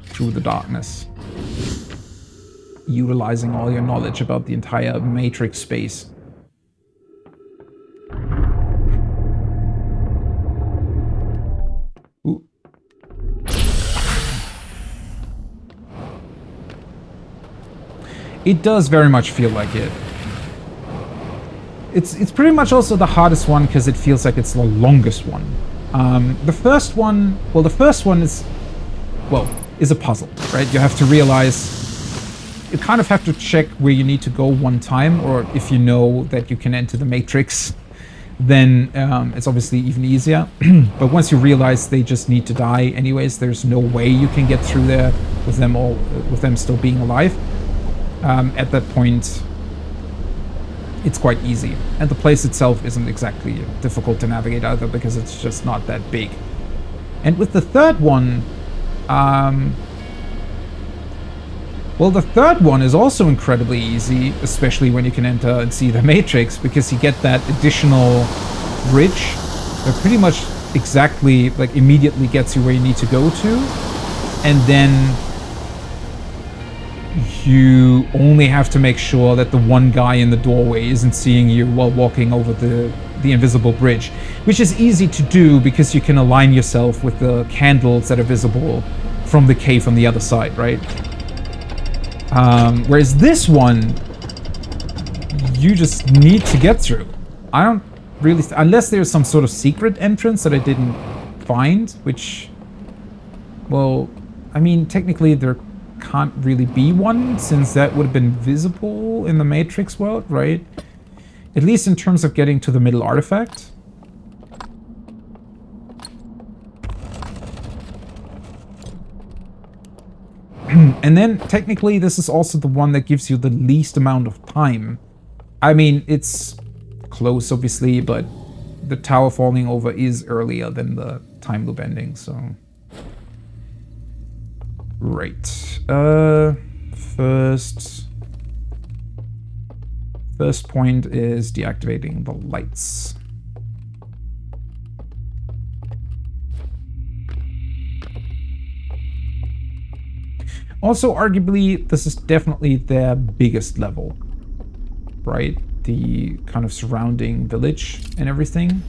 [SPEAKER 1] through the darkness, utilizing all your knowledge about the entire Matrix space. Ooh. It does very much feel like it. It's pretty much also the hardest one, because it feels like it's the longest one. The first one is a puzzle, right? You have to realize, you kind of have to check where you need to go one time, or if you know that you can enter the Matrix, then it's obviously even easier. But once you realize they just need to die anyways, there's no way you can get through there with them still being alive. At that point, it's quite easy. And the place itself isn't exactly difficult to navigate either, because it's just not that big. And with the third one, the third one is also incredibly easy, especially when you can enter and see the Matrix, because you get that additional bridge that pretty much exactly, like, immediately gets you where you need to go to. And then you only have to make sure that the one guy in the doorway isn't seeing you while walking over the invisible bridge, which is easy to do because you can align yourself with the candles that are visible from the cave on the other side, right? Whereas this one, you just need to get through. I don't really... unless there's some sort of secret entrance that I didn't find, which... well, I mean, technically there can't really be one, since that would have been visible in the Matrix world, right? At least in terms of getting to the middle artifact. And then, technically, this is also the one that gives you the least amount of time. I mean, it's close, obviously, but the tower falling over is earlier than the time loop ending, so... right. First point is deactivating the lights. Also, arguably, this is definitely their biggest level, right? The kind of surrounding village and everything.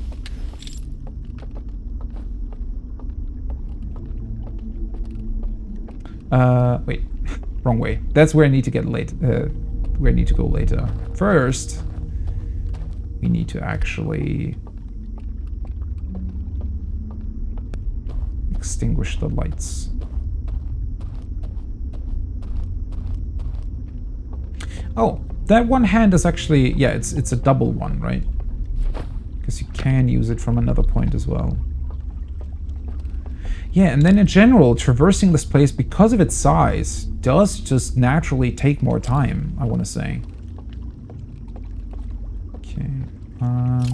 [SPEAKER 1] Wait, wrong way. That's where I need to get where I need to go later. First, we need to actually extinguish the lights. Oh, that one hand is actually, yeah, it's a double one, right? Because you can use it from another point as well. Yeah, and then in general, traversing this place, because of its size, does just naturally take more time, I want to say. Okay. I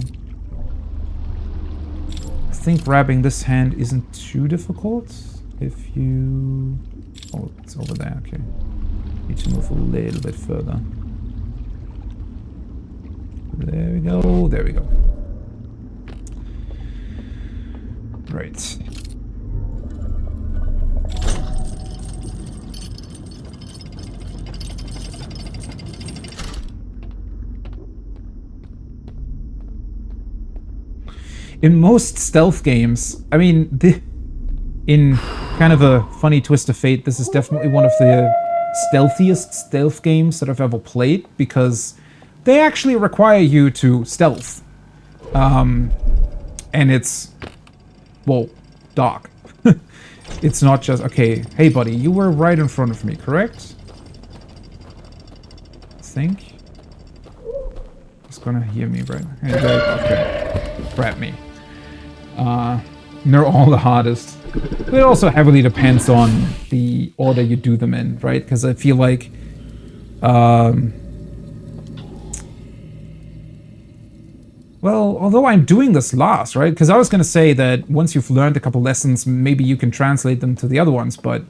[SPEAKER 1] think grabbing this hand isn't too difficult. If you... Oh, it's over there, okay. Need to move a little bit further. There we go, there we go. Right. In most stealth games, I mean, in kind of a funny twist of fate, this is definitely one of the stealthiest stealth games that I've ever played, because they actually require you to stealth. And it's, well, dark. It's not just, okay, hey buddy, you were right in front of me, correct? I think. It's gonna hear me, right? Okay, grab me. They're all the hardest. But it also heavily depends on the order you do them in, right? Because I feel like, well, although I'm doing this last, right? Because I was going to say that once you've learned a couple lessons, maybe you can translate them to the other ones, but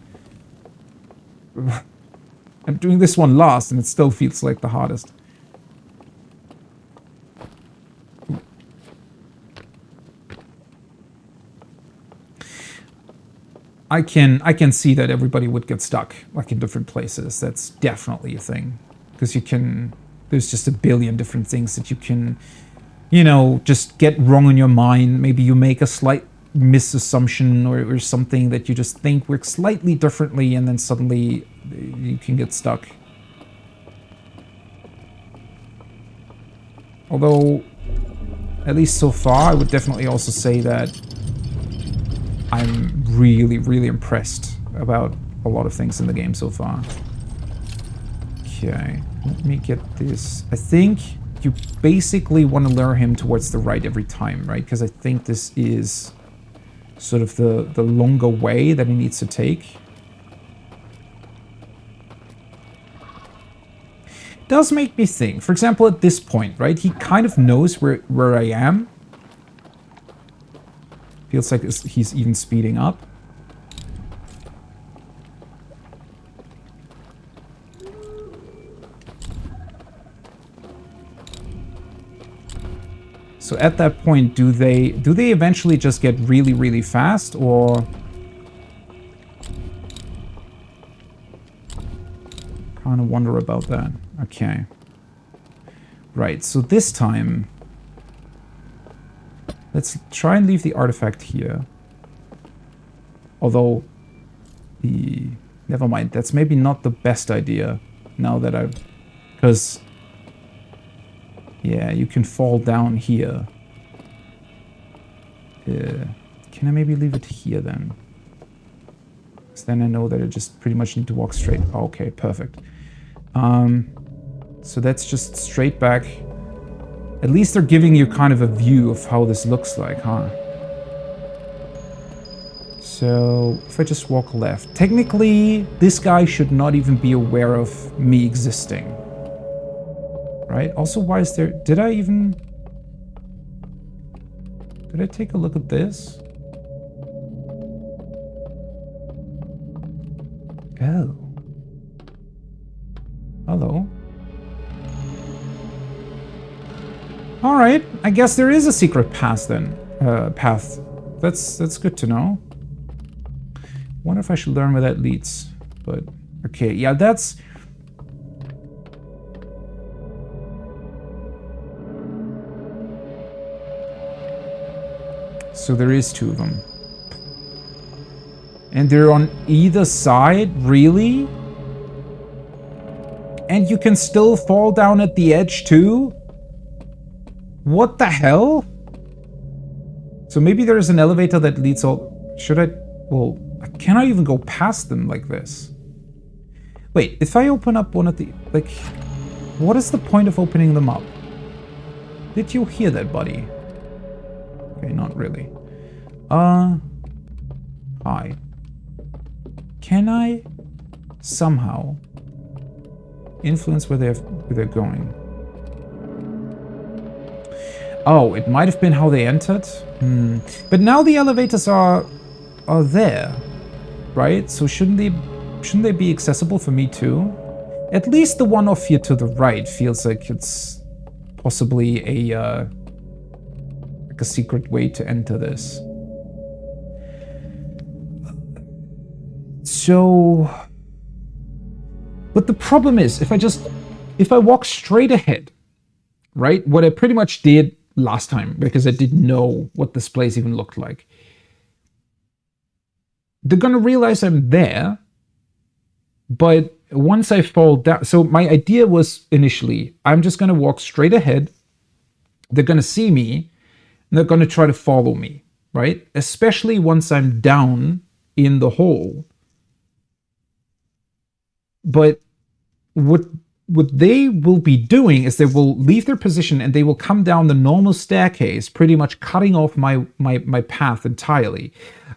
[SPEAKER 1] I'm doing this one last, and it still feels like the hardest. I can see that everybody would get stuck, like in different places. That's definitely a thing, because there's just a billion different things that you can, you know, just get wrong in your mind. Maybe you make a slight misassumption or something that you just think works slightly differently, and then suddenly you can get stuck. Although, at least so far, I would definitely also say that I'm really, really impressed about a lot of things in the game so far. Okay, let me get this. I think you basically want to lure him towards the right every time, right? Because I think this is sort of the longer way that he needs to take. It does make me think. For example, at this point, right? He kind of knows where I am. Feels like he's even speeding up. So at that point, do they eventually just get really, really fast, or kind of wonder about that. Okay. Right, so this time let's try and leave the artifact here. Although, never mind, that's maybe not the best idea now that I've... Because, yeah, you can fall down here. Can I maybe leave it here then? Because then I know that I just pretty much need to walk straight. Oh, okay, perfect. So that's just straight back. At least they're giving you kind of a view of how this looks like, huh? So, if I just walk left. Technically, this guy should not even be aware of me existing. Right? Also, why is there... Did I take a look at this? Oh. Hello. Alright, I guess there is a secret path then. Path. That's good to know. Wonder if I should learn where that leads. But, okay, yeah, that's... So there is two of them. And they're on either side? Really? And you can still fall down at the edge too? What the hell? So maybe there's an elevator that leads all... Should I... Well, can I even go past them like this? Wait, if I open up one of the... Like, what is the point of opening them up? Did you hear that, buddy? Okay, not really. Hi. Can I somehow influence where they're going? Oh, it might have been how they entered? But now the elevators are there, right? So shouldn't they be accessible for me too? At least the one off here to the right feels like it's possibly a secret way to enter this. So, but the problem is, if I walk straight ahead, right? What I pretty much did last time, because I didn't know what this place even looked like. They're gonna realize I'm there, but once I fall down, so my idea was initially, I'm just gonna walk straight ahead, they're gonna see me, and they're gonna try to follow me, right? Especially once I'm down in the hole. But what they will be doing is they will leave their position and they will come down the normal staircase, pretty much cutting off my path entirely.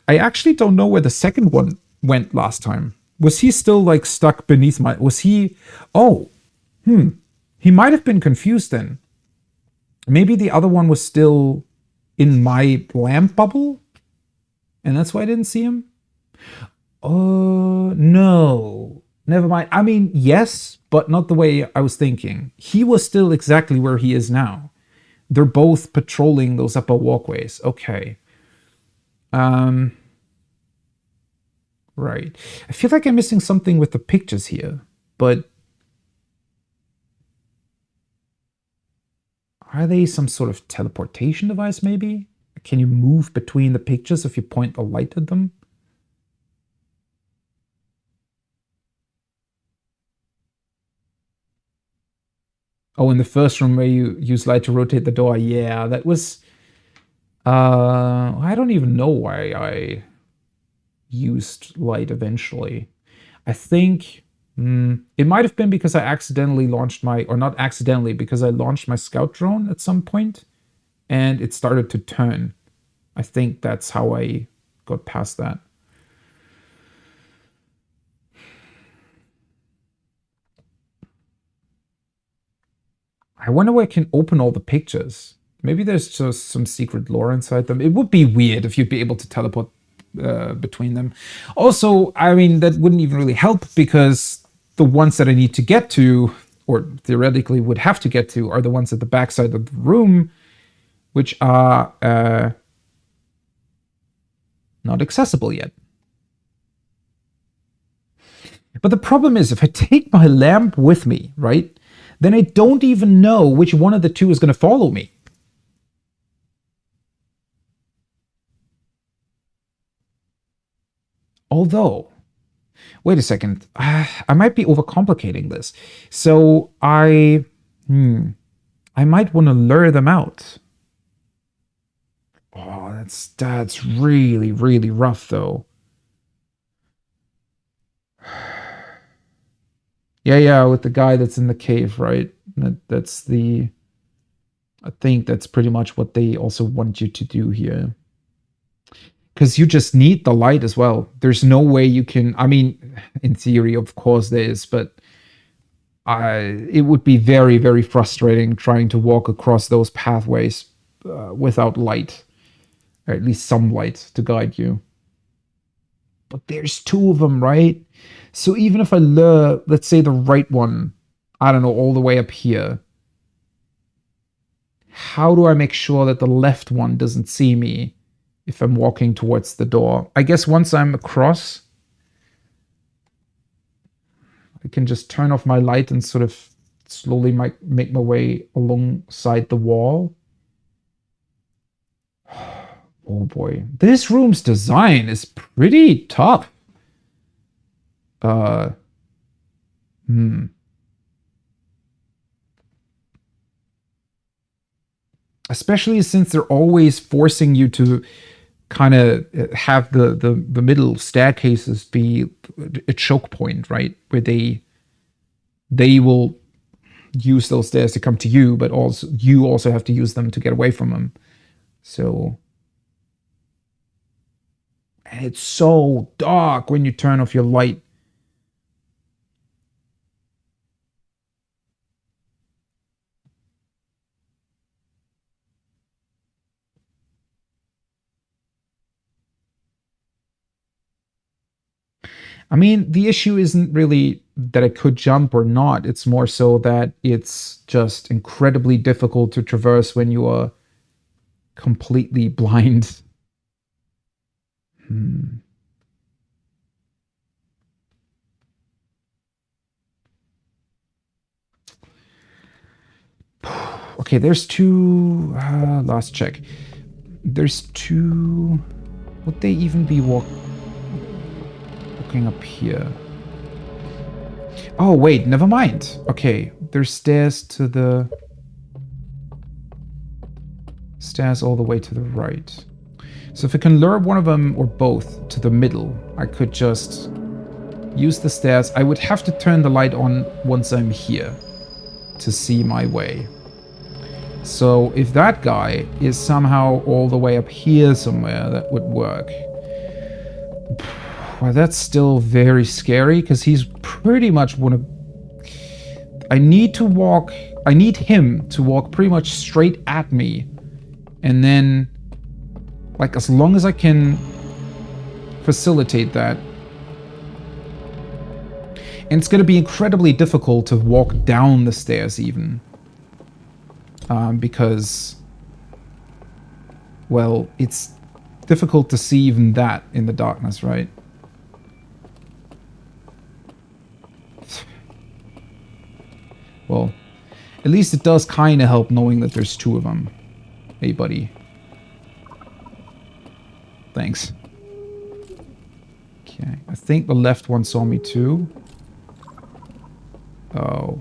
[SPEAKER 1] I actually don't know where the second one went last time. Was he still like stuck beneath my... Was he... Oh, he might have been confused then. Maybe the other one was still in my lamp bubble? And that's why I didn't see him? Oh, no. Never mind. I mean, yes, but not the way I was thinking. He was still exactly where he is now. They're both patrolling those upper walkways. Okay. Right. I feel like I'm missing something with the pictures here, but are they some sort of teleportation device, maybe? Can you move between the pictures if you point the light at them? Oh, in the first room where you use light to rotate the door. Yeah, that was... I don't even know why I used light eventually. I think it might have been because I accidentally launched my... Or not accidentally, because I launched my scout drone at some point, and it started to turn. I think that's how I got past that. I wonder where I can open all the pictures. Maybe there's just some secret lore inside them. It would be weird if you'd be able to teleport between them. Also, I mean, that wouldn't even really help because the ones that I need to get to, or theoretically would have to get to, are the ones at the backside of the room, which are not accessible yet. But the problem is, if I take my lamp with me, right, then I don't even know which one of the two is going to follow me. Although, wait a second, I might be overcomplicating this. So I might want to lure them out. Oh, that's really, really rough, though. Yeah, with the guy that's in the cave, right? That's the... I think that's pretty much what they also want you to do here. Because you just need the light as well. There's no way you can... I mean, in theory, of course there is, but it would be very, very frustrating trying to walk across those pathways without light. Or at least some light to guide you. But there's two of them, right? So even if I lure, let's say the right one, I don't know, all the way up here, how do I make sure that the left one doesn't see me if I'm walking towards the door? I guess once I'm across, I can just turn off my light and sort of slowly make my way alongside the wall. Oh boy. This room's design is pretty tough. Uh, hmm. Especially since they're always forcing you to kind of have the middle staircases be a choke point, right? Where they will use those stairs to come to you, but also you also have to use them to get away from them. So, and it's so dark when you turn off your light. I mean, the issue isn't really that it could jump or not. It's more so that it's just incredibly difficult to traverse when you are completely blind. Hmm. Okay, there's two. Last check. There's two. Would they even be walking up here? Oh, wait, never mind. Okay, there's stairs to the... Stairs all the way to the right. So if I can lure one of them or both to the middle, I could just use the stairs. I would have to turn the light on once I'm here to see my way. So if that guy is somehow all the way up here somewhere, that would work. Well, that's still very scary because he's pretty much one of... I need him to walk pretty much straight at me. And then, like, as long as I can facilitate that. And it's going to be incredibly difficult to walk down the stairs even. Because, well, it's difficult to see even that in the darkness, right? Well, at least it does kind of help knowing that there's two of them. Hey, buddy. Thanks. Okay, I think the left one saw me too. Oh.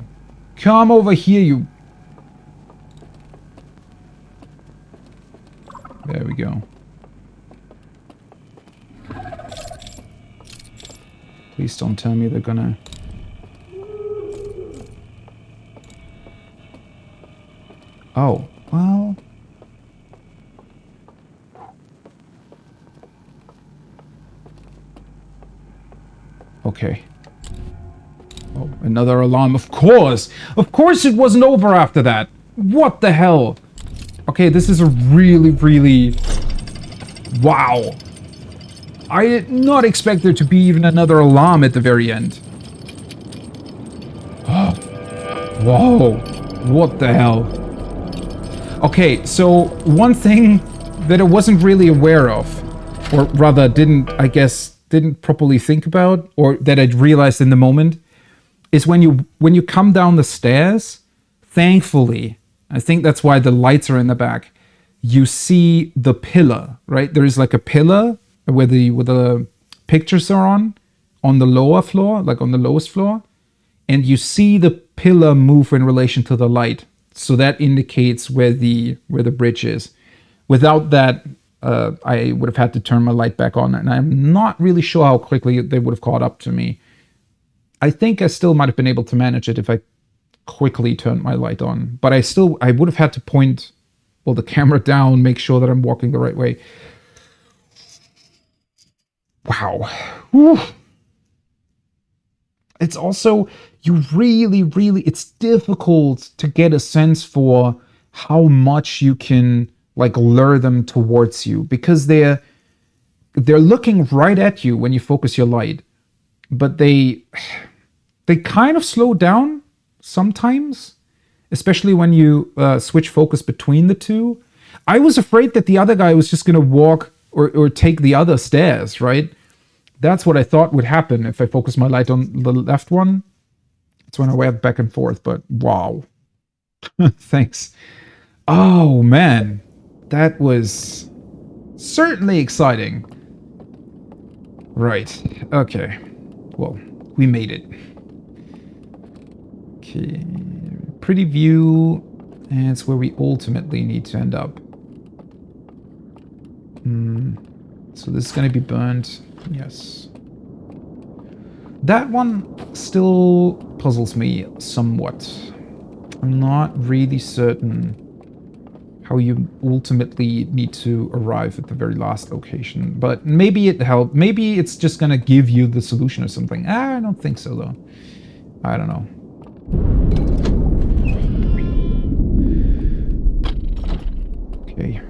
[SPEAKER 1] Come over here, you... There we go. Please don't tell me they're gonna... Oh, well... Okay. Oh, another alarm. Of course! Of course it wasn't over after that! What the hell? Okay, this is a really, really... Wow. I did not expect there to be even another alarm at the very end. Whoa. What the hell? Okay, so one thing that I wasn't really aware of, or rather didn't properly think about, or that I'd realized in the moment, is when you come down the stairs, thankfully, I think that's why the lights are in the back, you see the pillar, right? There is like a pillar where the pictures are on the lower floor, like on the lowest floor, and you see the pillar move in relation to the light. So that indicates where the bridge is. Without that, I would have had to turn my light back on, and I'm not really sure how quickly they would have caught up to me. I think I still might have been able to manage it if I quickly turned my light on, but I would have had to point, well, the camera down, make sure that I'm walking the right way. Wow. Whew. It's also, you really, it's difficult to get a sense for how much you can, like, lure them towards you, because they're looking right at you when you focus your light, but they kind of slow down sometimes, especially when you switch focus between the two. I was afraid that the other guy was just going to walk or take the other stairs, right? That's what I thought would happen if I focused my light on the left one. That's when I went back and forth, but wow. Thanks. Oh, man. That was certainly exciting. Right. Okay. Well, we made it. Okay. Pretty view. And it's where we ultimately need to end up. So this is going to be burned. Yes. That one still puzzles me somewhat. I'm not really certain how you ultimately need to arrive at the very last location. But maybe it helped. Maybe it's just going to give you the solution or something. I don't think so, though. I don't know. Okay.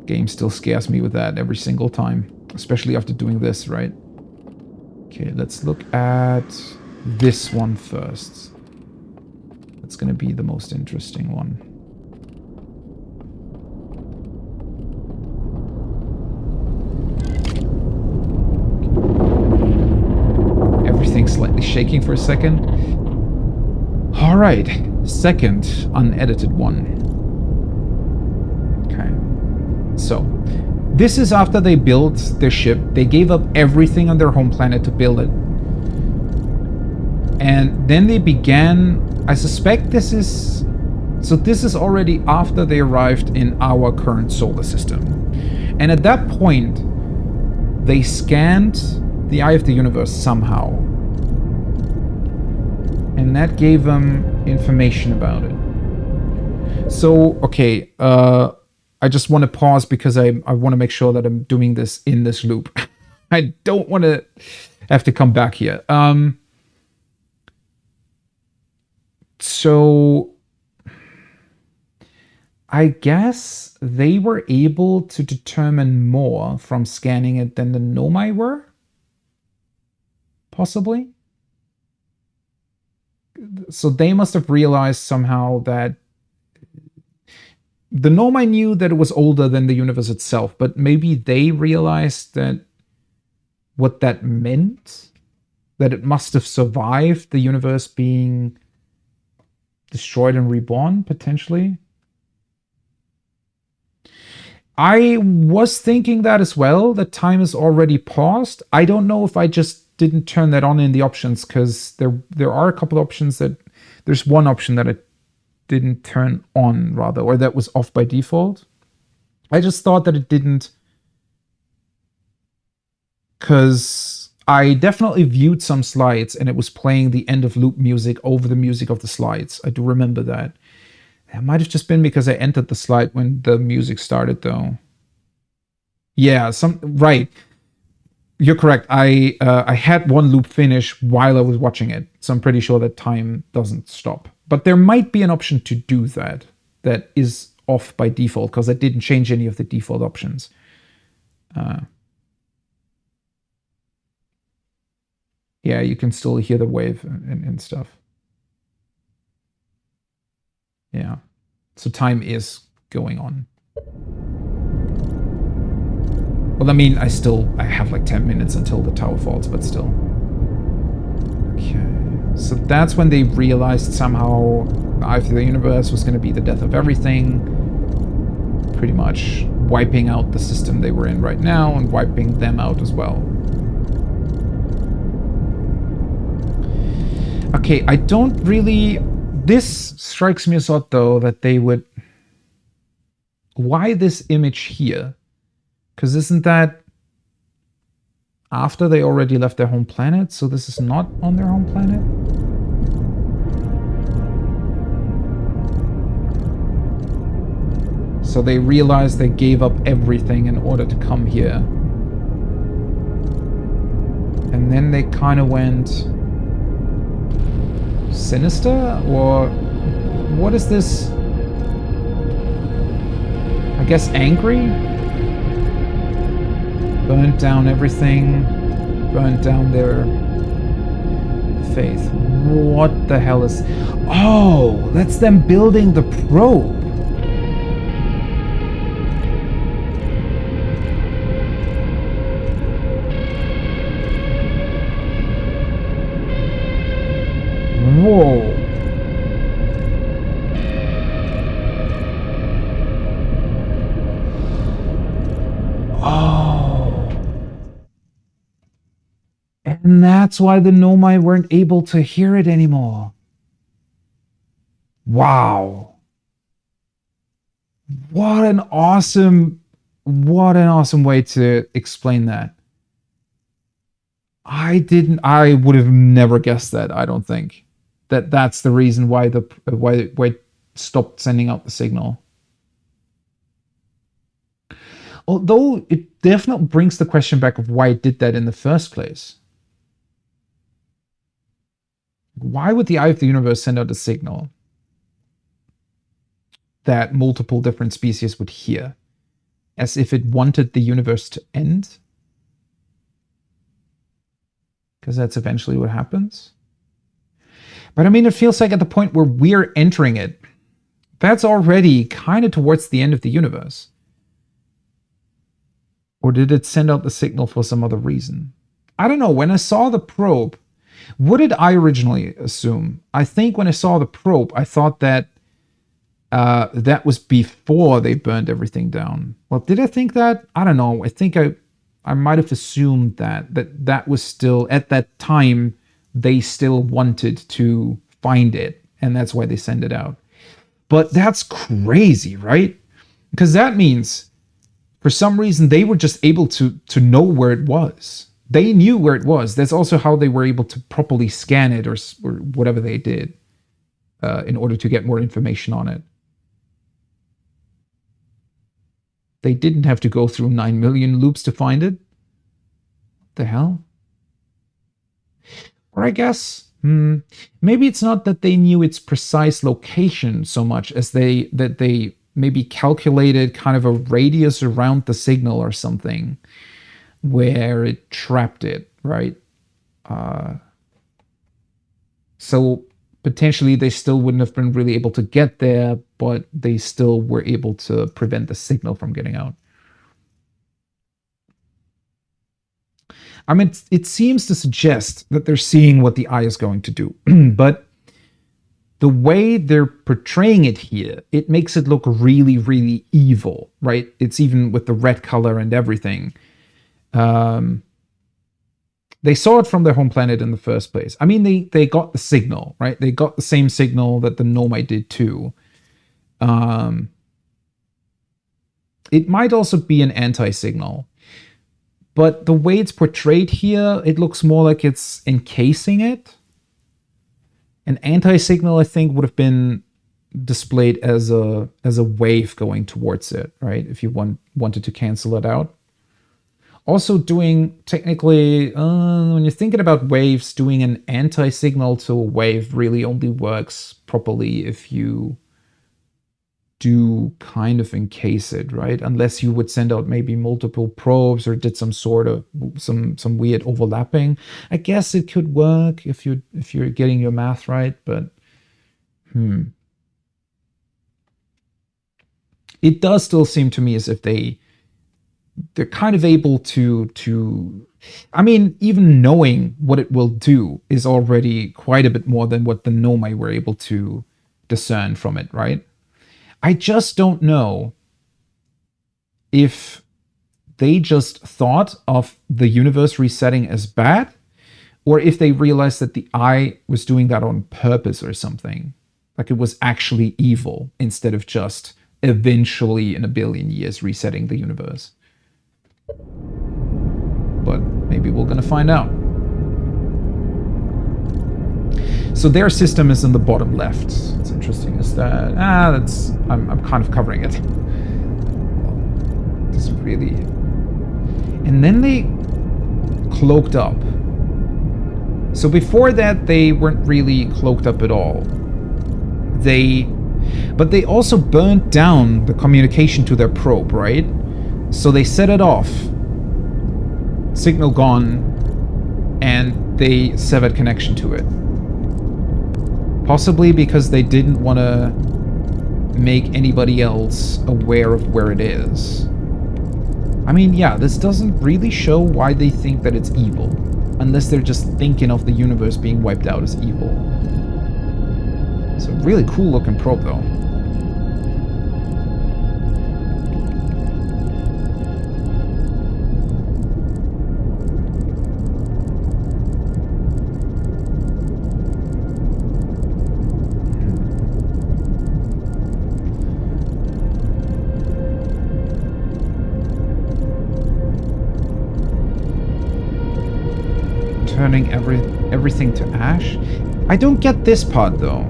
[SPEAKER 1] Game still scares me with that every single time. Especially after doing this, right? Okay, let's look at this one first. That's going to be the most interesting one. Everything's slightly shaking for a second. Alright, second unedited one. Okay. So, this is after they built their ship. They gave up everything on their home planet to build it. And then they began... I suspect this is... So this is already after they arrived in our current solar system. And at that point, they scanned the eye of the universe somehow. And that gave them information about it. So, okay, I just want to pause because I want to make sure that I'm doing this in this loop. I don't want to have to come back here. So, I guess they were able to determine more from scanning it than the Nomai were? Possibly? So they must have realized somehow that the Nomai knew that it was older than the universe itself, but maybe they realized that what that meant, that it must have survived the universe being destroyed and reborn, potentially. I was thinking that as well, that time is already paused. I don't know if I just didn't turn that on in the options, because there are a couple options that... There's one option that I didn't turn on, rather, or that was off by default. I just thought that it didn't, because I definitely viewed some slides and it was playing the end of loop music over the music of the slides. I do remember that. It might have just been because I entered the slide when the music started, though. Yeah, right. You're correct. I had one loop finish while I was watching it, so I'm pretty sure that time doesn't stop. But there might be an option to do that is off by default, because I didn't change any of the default options. Yeah, you can still hear the wave and stuff. Yeah. So time is going on. Well, I mean, I have like 10 minutes until the tower falls, but still. Okay. So that's when they realized somehow the eye of the universe was going to be the death of everything. Pretty much wiping out the system they were in right now and wiping them out as well. Okay, I don't really... This strikes me as odd, though, that they would... Why this image here? Because isn't that after they already left their home planet? So this is not on their home planet? So they realized they gave up everything in order to come here. And then they kind of went... sinister? Or what is this? I guess angry? Burnt down everything. Burnt down their faith. What the hell is... Oh, that's them building the probe. Whoa. Oh. And that's why the Nomai weren't able to hear it anymore. Wow. What an awesome way to explain that. I would have never guessed that, I don't think. That's the reason why why it stopped sending out the signal. Although it definitely brings the question back of why it did that in the first place. Why would the Eye of the Universe send out a signal that multiple different species would hear? As if it wanted the universe to end? Because that's eventually what happens. But I mean, it feels like at the point where we're entering it, that's already kind of towards the end of the universe. Or did it send out the signal for some other reason? I don't know. When I saw the probe, what did I originally assume? I think when I saw the probe, I thought that that was before they burned everything down. Well, did I think that? I don't know. I think I might have assumed that was still, at that time, they still wanted to find it, and that's why they send it out. But that's crazy, right? Because that means, for some reason, they were just able to know where it was. They knew where it was. That's also how they were able to properly scan it or whatever they did in order to get more information on it. They didn't have to go through 9 million loops to find it. What the hell? Or I guess, maybe it's not that they knew its precise location so much as that they maybe calculated kind of a radius around the signal or something where it trapped it, right? So potentially they still wouldn't have been really able to get there, but they still were able to prevent the signal from getting out. I mean, it seems to suggest that they're seeing what the eye is going to do, but the way they're portraying it here, it makes it look really, really evil, right? It's even with the red color and everything. They saw it from their home planet in the first place. I mean, they got the signal, right? They got the same signal that the Nomai did too. It might also be an anti-signal. But the way it's portrayed here, it looks more like it's encasing it. An anti-signal, I think, would have been displayed as a wave going towards it, right? If you wanted to cancel it out. Also doing, technically, when you're thinking about waves, doing an anti-signal to a wave really only works properly if you do kind of encase it, right? Unless you would send out maybe multiple probes or did some sort of some weird overlapping. I guess it could work if you're getting your math right, but it does still seem to me as if they're kind of able to I mean, even knowing what it will do is already quite a bit more than what the Nomai were able to discern from it, right? I just don't know if they just thought of the universe resetting as bad, or if they realized that the eye was doing that on purpose or something. Like it was actually evil instead of just eventually in a billion years resetting the universe. But maybe we're gonna find out. So their system is in the bottom left. What's interesting is that that's I'm kind of covering it. Doesn't really. And then they cloaked up. So before that they weren't really cloaked up at all. But they also burnt down the communication to their probe, right? So they set it off. Signal gone, and they severed connection to it. Possibly because they didn't want to make anybody else aware of where it is. I mean, yeah, this doesn't really show why they think that it's evil. Unless they're just thinking of the universe being wiped out as evil. It's a really cool looking probe, though. turning everything to ash. I don't get this part though.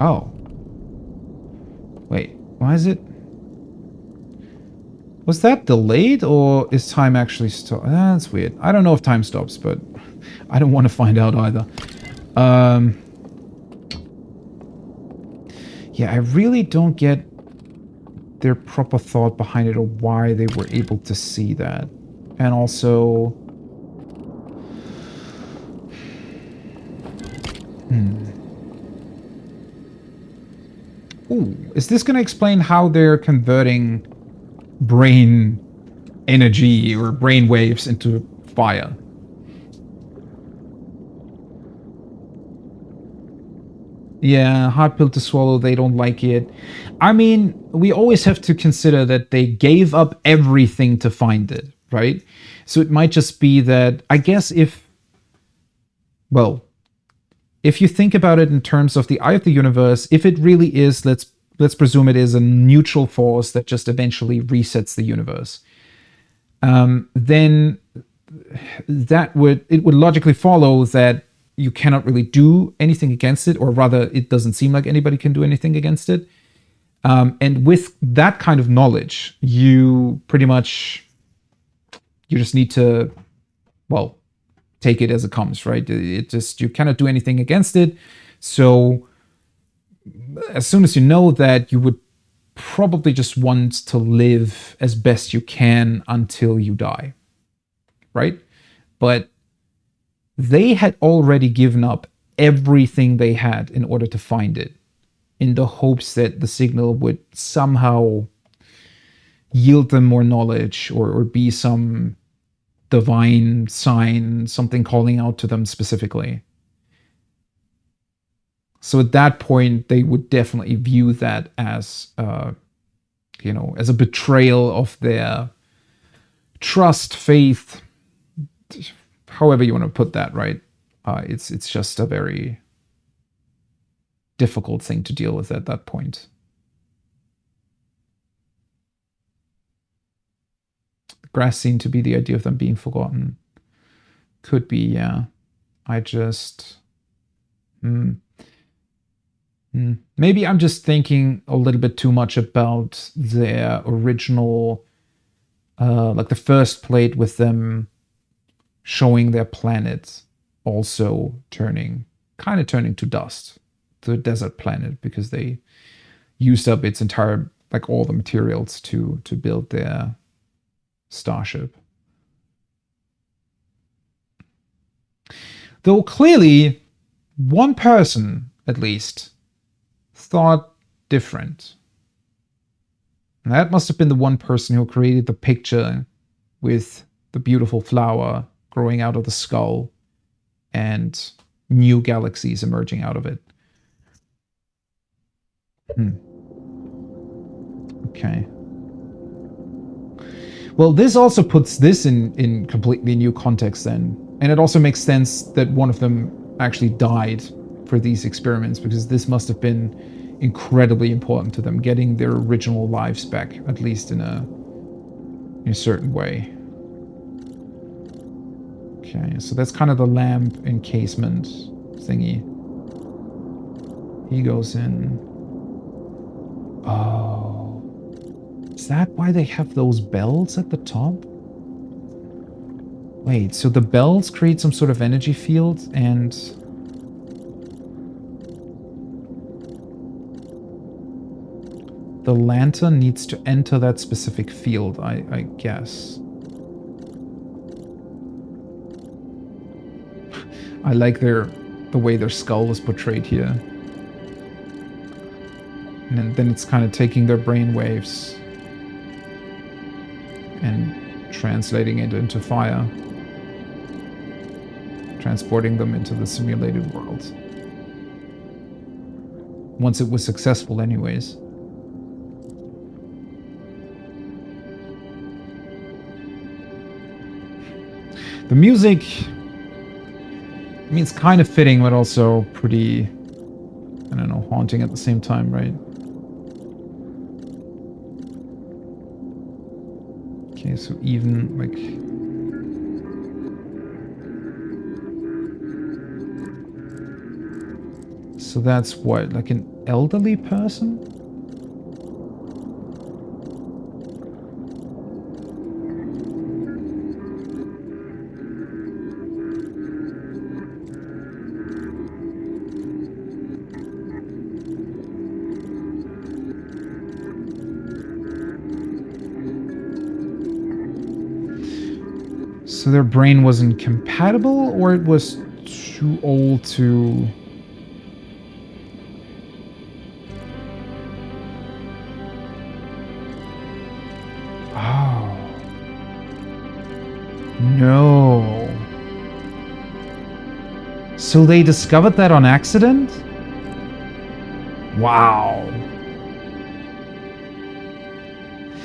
[SPEAKER 1] Oh. Wait, why is it? Was that delayed, or is time actually stopped? That's weird. I don't know if time stops, but I don't want to find out either. Yeah, I really don't get their proper thought behind it, or why they were able to see that. And also... Ooh, is this going to explain how they're converting brain energy or brain waves into fire? Yeah, hard pill to swallow, they don't like it. I mean, we always have to consider that they gave up everything to find it, right? So it might just be that, I guess if you think about it in terms of the eye of the universe, if it really is, let's presume it is a neutral force that just eventually resets the universe, then it would logically follow that you cannot really do anything against it, or rather, it doesn't seem like anybody can do anything against it. And with that kind of knowledge, you just need to, take it as it comes, right? You cannot do anything against it. So as soon as you know that, you would probably just want to live as best you can until you die, right? But they had already given up everything they had in order to find it, in the hopes that the signal would somehow yield them more knowledge, or be some divine sign, something calling out to them specifically. So at that point, they would definitely view that as, as a betrayal of their trust, faith, however you want to put that, right? It's just a very difficult thing to deal with at that point. The grass seemed to be the idea of them being forgotten. Could be, yeah. I just... Maybe I'm just thinking a little bit too much about their original... like the first plate with them showing their planet also turning to dust, the desert planet, because they used up its entire, like all the materials to build their starship. Though clearly one person at least thought different. And that must have been the one person who created the picture with the beautiful flower growing out of the skull and new galaxies emerging out of it. Okay. Well, this also puts this in completely new context then. And it also makes sense that one of them actually died for these experiments, because this must have been incredibly important to them, getting their original lives back, at least in a certain way. Okay, so that's kind of the lamp encasement thingy. He goes in. Oh. Is that why they have those bells at the top? Wait, so the bells create some sort of energy field, and... the lantern needs to enter that specific field, I guess. I like the way their skull is portrayed here. And then it's kind of taking their brain waves and translating it into fire. Transporting them into the simulated world. Once it was successful anyways. The music, I mean, it's kind of fitting, but also pretty, I don't know, haunting at the same time, right? Okay, so even like... So that's what, like an elderly person? So their brain wasn't compatible, or it was too old to... Oh. No. So they discovered that on accident? Wow.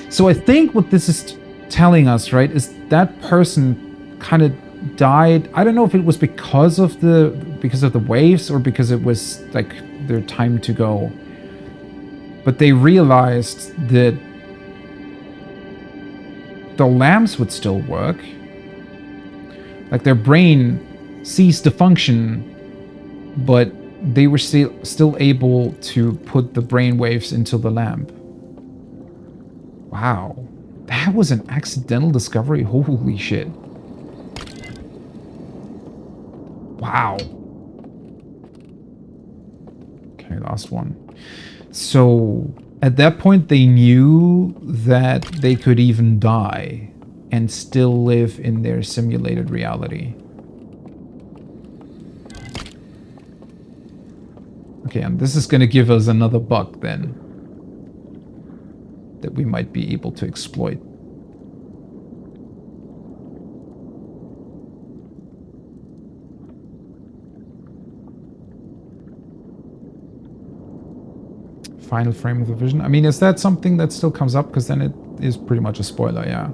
[SPEAKER 1] So I think what this is telling us, right, is that person kind of died. I don't know if it was because of the waves or because it was like their time to go. But they realized that the lamps would still work. Like their brain ceased to function, but they were still able to put the brain waves into the lamp. Wow. That was an accidental discovery. Holy shit. Wow. Okay, last one. So at that point they knew that they could even die and still live in their simulated reality. Okay, and this is going to give us another bug then that we might be able to exploit. Final frame of the vision. I mean, is that something that still comes up? Because then it is pretty much a spoiler, yeah.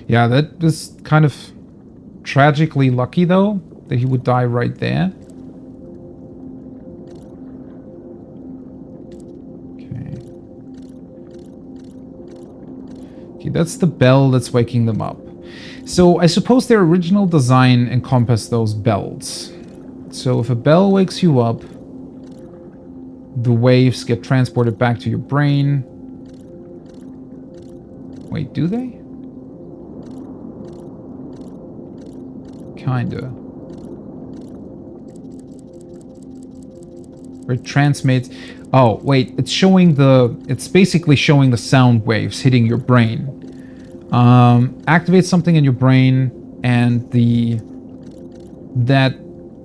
[SPEAKER 1] Yeah, that is kind of tragically lucky, though, that he would die right there. Okay, that's the bell that's waking them up. So I suppose their original design encompassed those bells. So if a bell wakes you up, the waves get transported back to your brain. Wait, do they? Kinda. Or it transmits... Oh, wait, it's showing the... It's basically showing the sound waves hitting your brain. Activates something in your brain, and that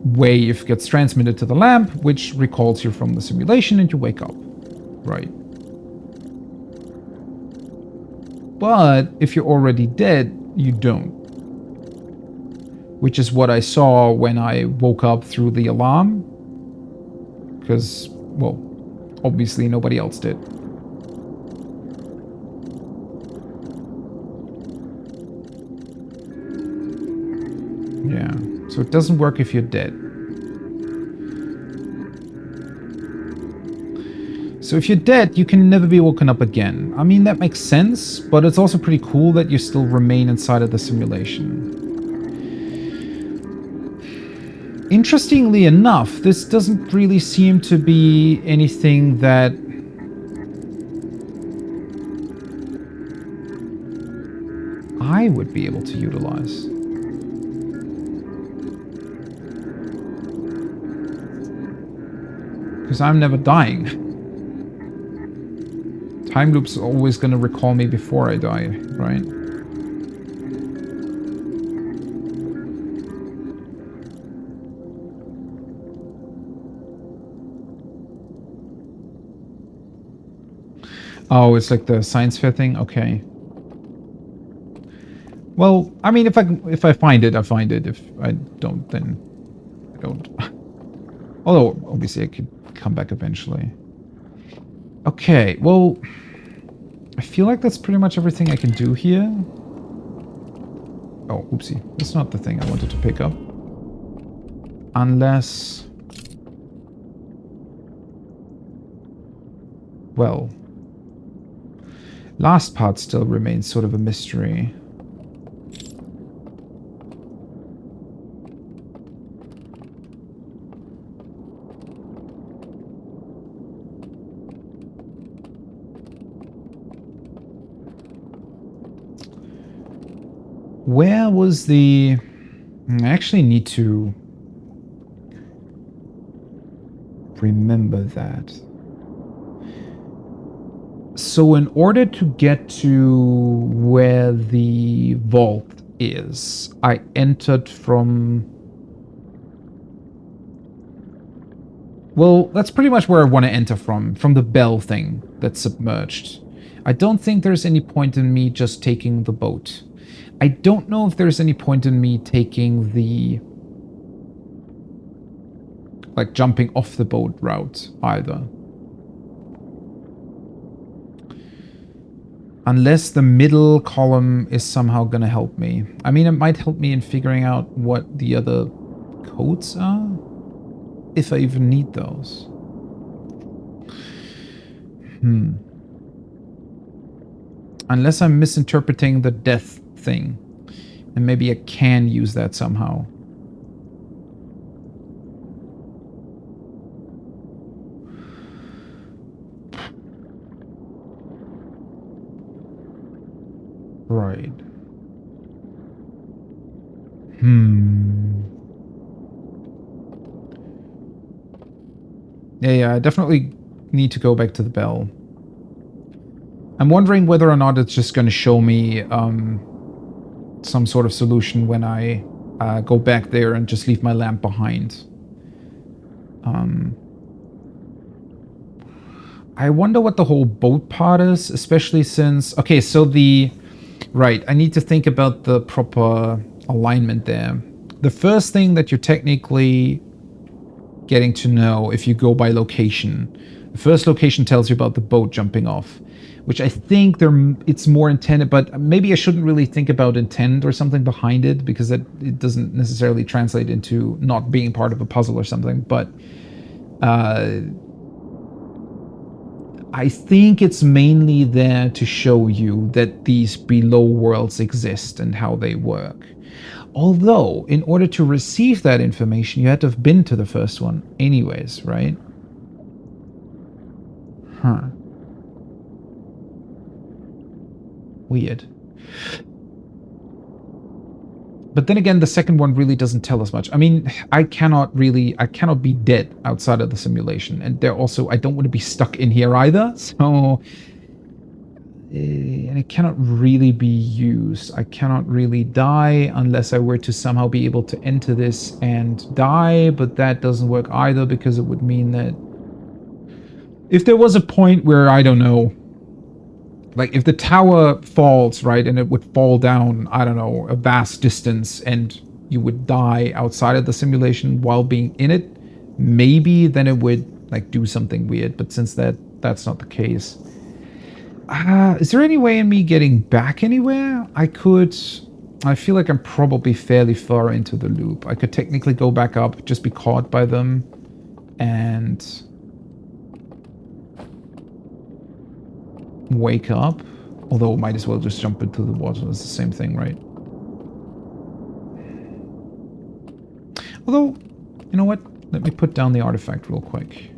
[SPEAKER 1] wave gets transmitted to the lamp, which recalls you from the simulation, and you wake up. Right. But if you're already dead, you don't. Which is what I saw when I woke up through the alarm. Because, well, obviously nobody else did. Yeah, so it doesn't work if you're dead. So if you're dead, you can never be woken up again. I mean, that makes sense, but it's also pretty cool that you still remain inside of the simulation. Interestingly enough, this doesn't really seem to be anything that I would be able to utilize. Because I'm never dying. Time loop's always going to recall me before I die, right? Oh, it's like the science fair thing? Okay. Well, I mean, if I find it, I find it. If I don't, then I don't. Although, obviously, I could come back eventually. Okay, well, I feel like that's pretty much everything I can do here. Oh, oopsie. That's not the thing I wanted to pick up. Unless... well, last part still remains sort of a mystery. Where was the... I actually need to remember that. So in order to get to where the vault is, I entered from... Well, that's pretty much where I want to enter from the bell thing that's submerged. I don't think there's any point in me just taking the boat. I don't know if there's any point in me taking the... like jumping off the boat route either. Unless the middle column is somehow gonna help me. I mean, it might help me in figuring out what the other codes are. If I even need those. Unless I'm misinterpreting the death thing. And maybe I can use that somehow. Right. Yeah, I definitely need to go back to the bell. I'm wondering whether or not it's just going to show me some sort of solution when I go back there and just leave my lamp behind. I wonder what the whole boat part is, especially since... Okay, so the... Right, I need to think about the proper alignment there. The first thing that you're technically getting to know if you go by location. The first location tells you about the boat jumping off, which I think it's more intended, but maybe I shouldn't really think about intent or something behind it, because it doesn't necessarily translate into not being part of a puzzle or something, but I think it's mainly there to show you that these below worlds exist and how they work. Although, in order to receive that information, you had to have been to the first one anyways, right? Huh. Weird. But then again, the second one really doesn't tell us much. I mean, I cannot be dead outside of the simulation. And there also, I don't want to be stuck in here either. So, and it cannot really be used. I cannot really die unless I were to somehow be able to enter this and die. But that doesn't work either, because it would mean that if there was a point where, I don't know, like if the tower falls, right, and it would fall down, I don't know, a vast distance, and you would die outside of the simulation while being in it, maybe then it would like do something weird. But since that's not the case, is there any way in me getting back anywhere? I feel like I'm probably fairly far into the loop. I could technically go back up, just be caught by them, and wake up. Although might as well just jump into the water. It's the same thing, right? Although, you know what? Let me put down the artifact real quick.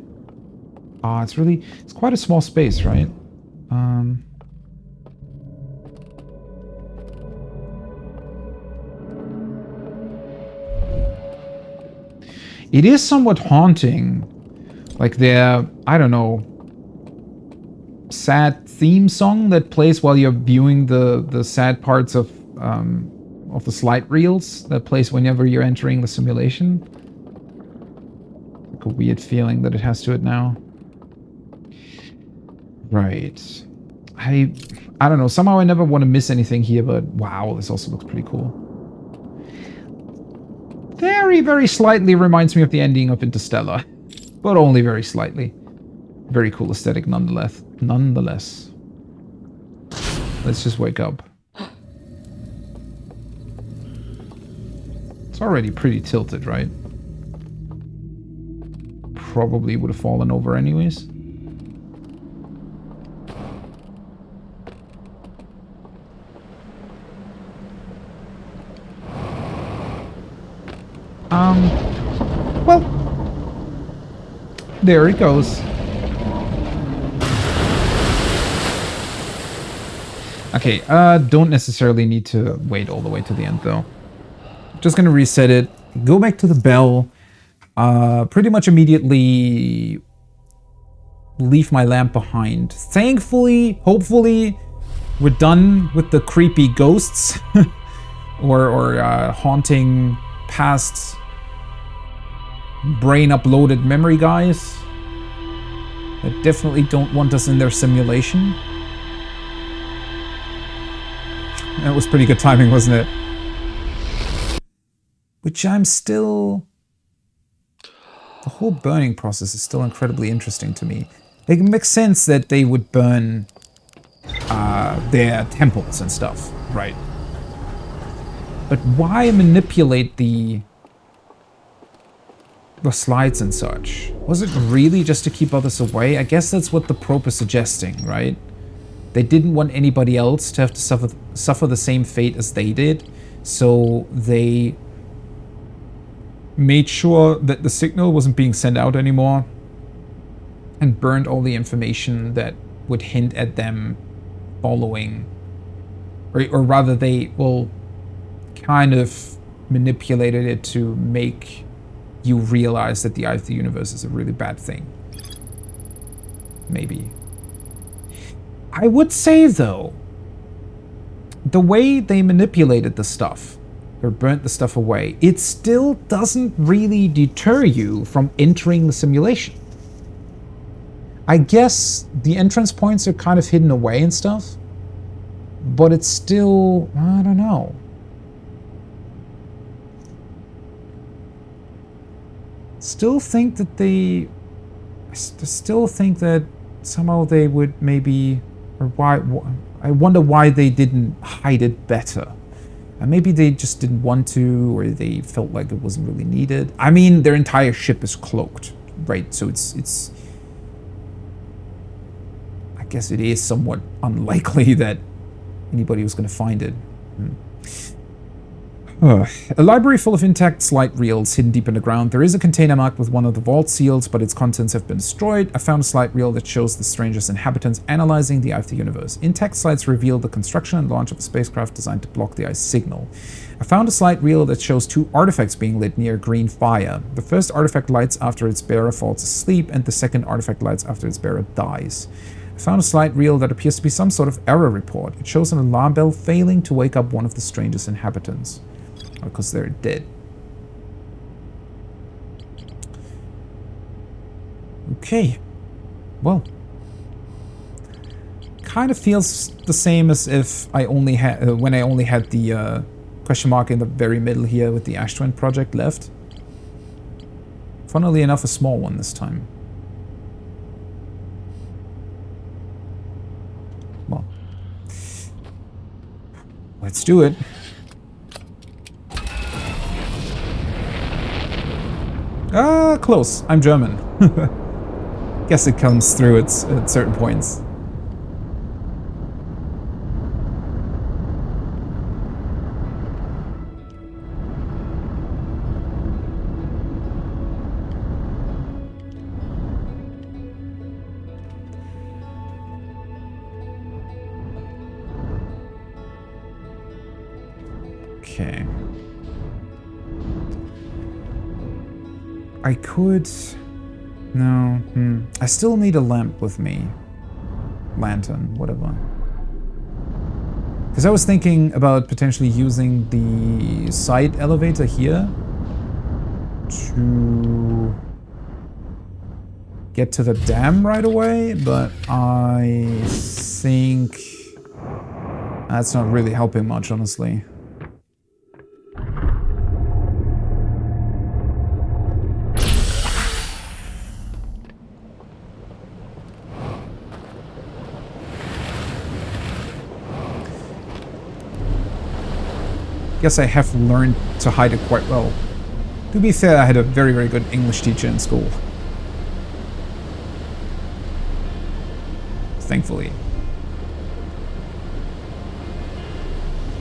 [SPEAKER 1] It's quite a small space, right? It is somewhat haunting. Like their, I don't know, sad theme song that plays while you're viewing the sad parts of the slide reels that plays whenever you're entering the simulation. Like a weird feeling that it has to it now. Right. I don't know. Somehow I never want to miss anything here, but wow, this also looks pretty cool. Very, very slightly reminds me of the ending of Interstellar, but only very slightly. Very cool aesthetic nonetheless. Let's just wake up. It's already pretty tilted, right? Probably would have fallen over anyways. Well, there it goes. Okay, don't necessarily need to wait all the way to the end though. Just gonna reset it, go back to the bell, pretty much immediately leave my lamp behind. Thankfully, hopefully, we're done with the creepy ghosts or haunting past brain uploaded memory guys that definitely don't want us in their simulation. That was pretty good timing, wasn't it? Which I'm still... The whole burning process is still incredibly interesting to me. It makes sense that they would burn their temples and stuff, right? But why manipulate the slides and such? Was it really just to keep others away? I guess that's what the probe is suggesting, right? They didn't want anybody else to have to suffer the same fate as they did, so they made sure that the signal wasn't being sent out anymore and burned all the information that would hint at them following, or rather they, well, kind of manipulated it to make you realize that the eye of the universe is a really bad thing. Maybe. I would say, though, the way they manipulated the stuff, or burnt the stuff away, it still doesn't really deter you from entering the simulation. I guess the entrance points are kind of hidden away and stuff, but it's still, I don't know. Still think that somehow they would maybe, or why, I wonder why they didn't hide it better. And maybe they just didn't want to, or they felt like it wasn't really needed. I mean, their entire ship is cloaked, right? So it's I guess it is somewhat unlikely that anybody was going to find it. A library full of intact slide reels hidden deep in the ground. There is a container marked with one of the vault seals, but its contents have been destroyed. I found a slide reel that shows the stranger's inhabitants analyzing the eye of the universe. Intact slides reveal the construction and launch of a spacecraft designed to block the eye's signal. I found a slide reel that shows 2 artifacts being lit near green fire. The first artifact lights after its bearer falls asleep, and the second artifact lights after its bearer dies. I found a slide reel that appears to be some sort of error report. It shows an alarm bell failing to wake up one of the stranger's inhabitants. Because they're dead. Okay. Well. Kind of feels the same as if I only had, when I only had the question mark in the very middle here with the Ash Twin project left. Funnily enough, a small one this time. Well. Let's do it. Close. I'm German. Guess it comes through at certain points. Okay. I could... No. I still need a lamp with me. Lantern, whatever. Because I was thinking about potentially using the side elevator here to get to the dam right away, but I think that's not really helping much, honestly. Guess I have learned to hide it quite well. To be fair, I had a very, very good English teacher in school. Thankfully.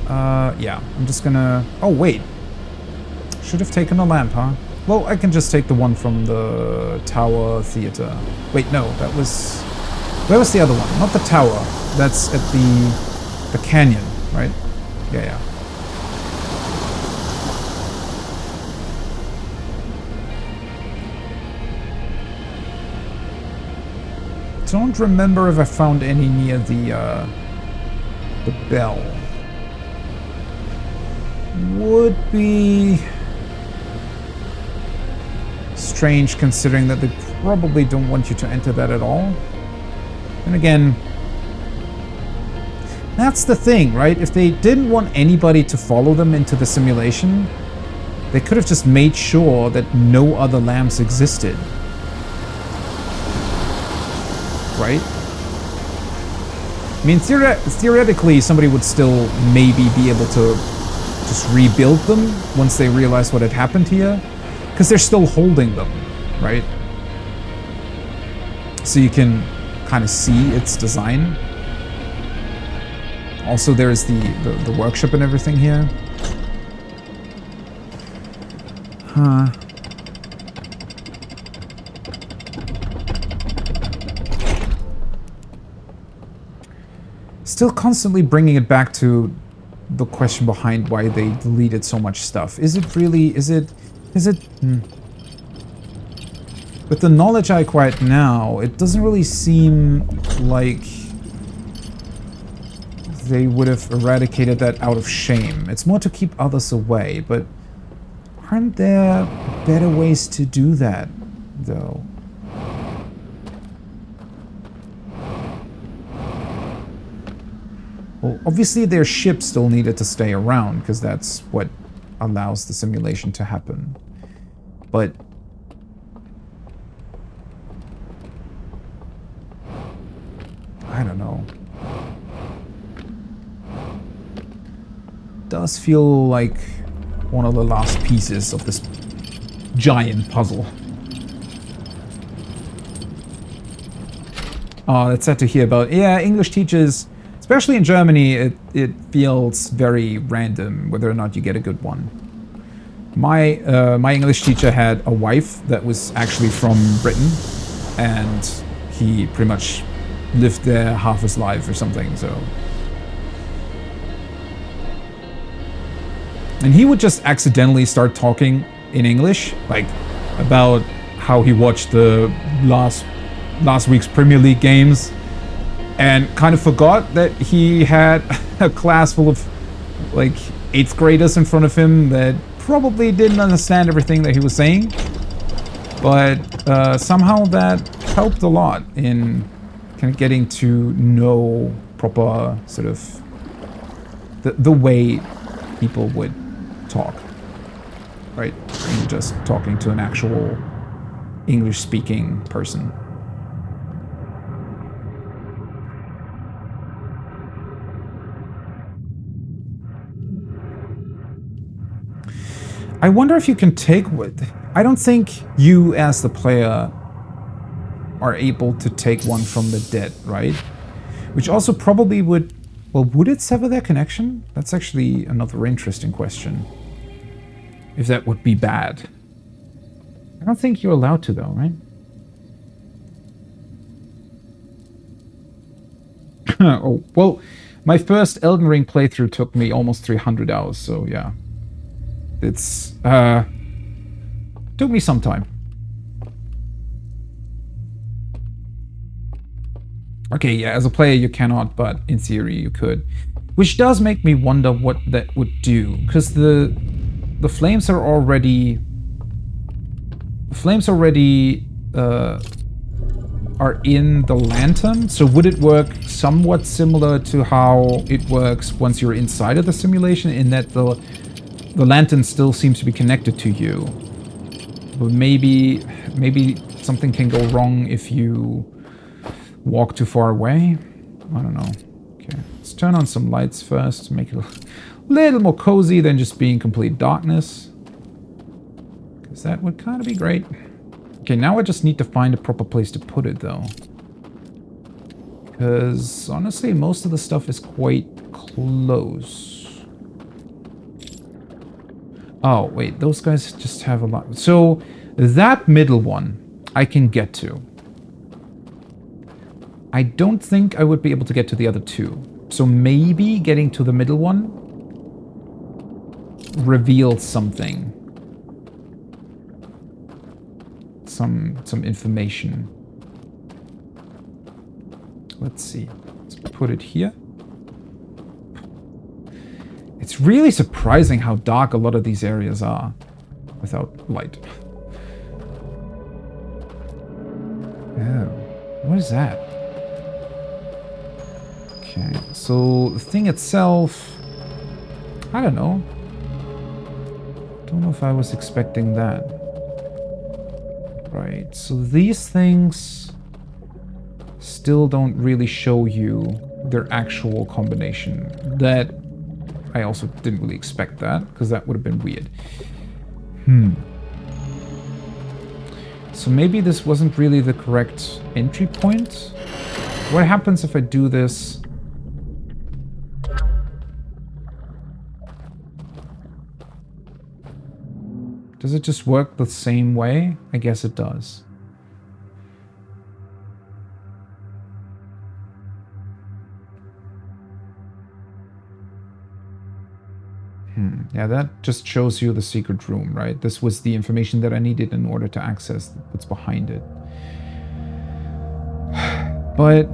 [SPEAKER 1] Yeah, I'm just gonna... Oh, wait. Should have taken a lamp, huh? Well, I can just take the one from the Tower Theater. Wait, no, that was... Where was the other one? Not the tower. That's at the canyon, right? Yeah, yeah. Don't remember if I found any near the bell. Would be strange considering that they probably don't want you to enter that at all. And again, that's the thing, right? If they didn't want anybody to follow them into the simulation, they could have just made sure that no other lamps existed. Right? I mean, theoretically, somebody would still maybe be able to just rebuild them once they realize what had happened here, because they're still holding them, right? So you can kind of see its design. Also, there's the workshop and everything here. Huh. Still constantly bringing it back to the question behind why they deleted so much stuff. Is it really, is it, With the knowledge I acquired now, it doesn't really seem like they would have eradicated that out of shame. It's more to keep others away, but aren't there better ways to do that, though? Well, obviously their ship still needed to stay around, because that's what allows the simulation to happen. But I don't know. Does feel like one of the last pieces of this giant puzzle. Oh, that's sad to hear about. Yeah, English teachers, especially in Germany, it feels very random whether or not you get a good one. My English teacher had a wife that was actually from Britain, and he pretty much lived there half his life or something, so. And he would just accidentally start talking in English, like about how he watched the last week's Premier League games, and kind of forgot that he had a class full of like 8th graders in front of him that probably didn't understand everything that he was saying. But somehow that helped a lot in kind of getting to know proper sort of the way people would talk, right? And just talking to an actual English-speaking person. I wonder if you can take... I don't think you, as the player, are able to take one from the dead, right? Which also probably would... Well, would it sever their connection? That's actually another interesting question. If that would be bad. I don't think you're allowed to, though, right? Oh, well, my first Elden Ring playthrough took me almost 300 hours, so yeah. It's, took me some time. Okay, yeah, as a player you cannot, but in theory you could. Which does make me wonder what that would do, because the flames are already... The flames already are in the lantern, so would it work somewhat similar to how it works once you're inside of the simulation, in that the lantern still seems to be connected to you? But maybe something can go wrong if you walk too far away? I don't know. Okay, let's turn on some lights first to make it a little more cozy than just being complete darkness. Because that would kind of be great. Okay, now I just need to find a proper place to put it, though. Because, honestly, most of the stuff is quite close. Oh, wait, those guys just have a lot. So that middle one I can get to. I don't think I would be able to get to the other two. So maybe getting to the middle one reveals something. Some information. Let's see. Let's put it here. It's really surprising how dark a lot of these areas are without light. Oh, what is that? Okay, so the thing itself, I don't know. Don't know if I was expecting that. Right, so these things still don't really show you their actual combination. That, I also didn't really expect that, because that would have been weird. So maybe this wasn't really the correct entry point? What happens if I do this? Does it just work the same way? I guess it does. Yeah, that just shows you the secret room, right? This was the information that I needed in order to access what's behind it. But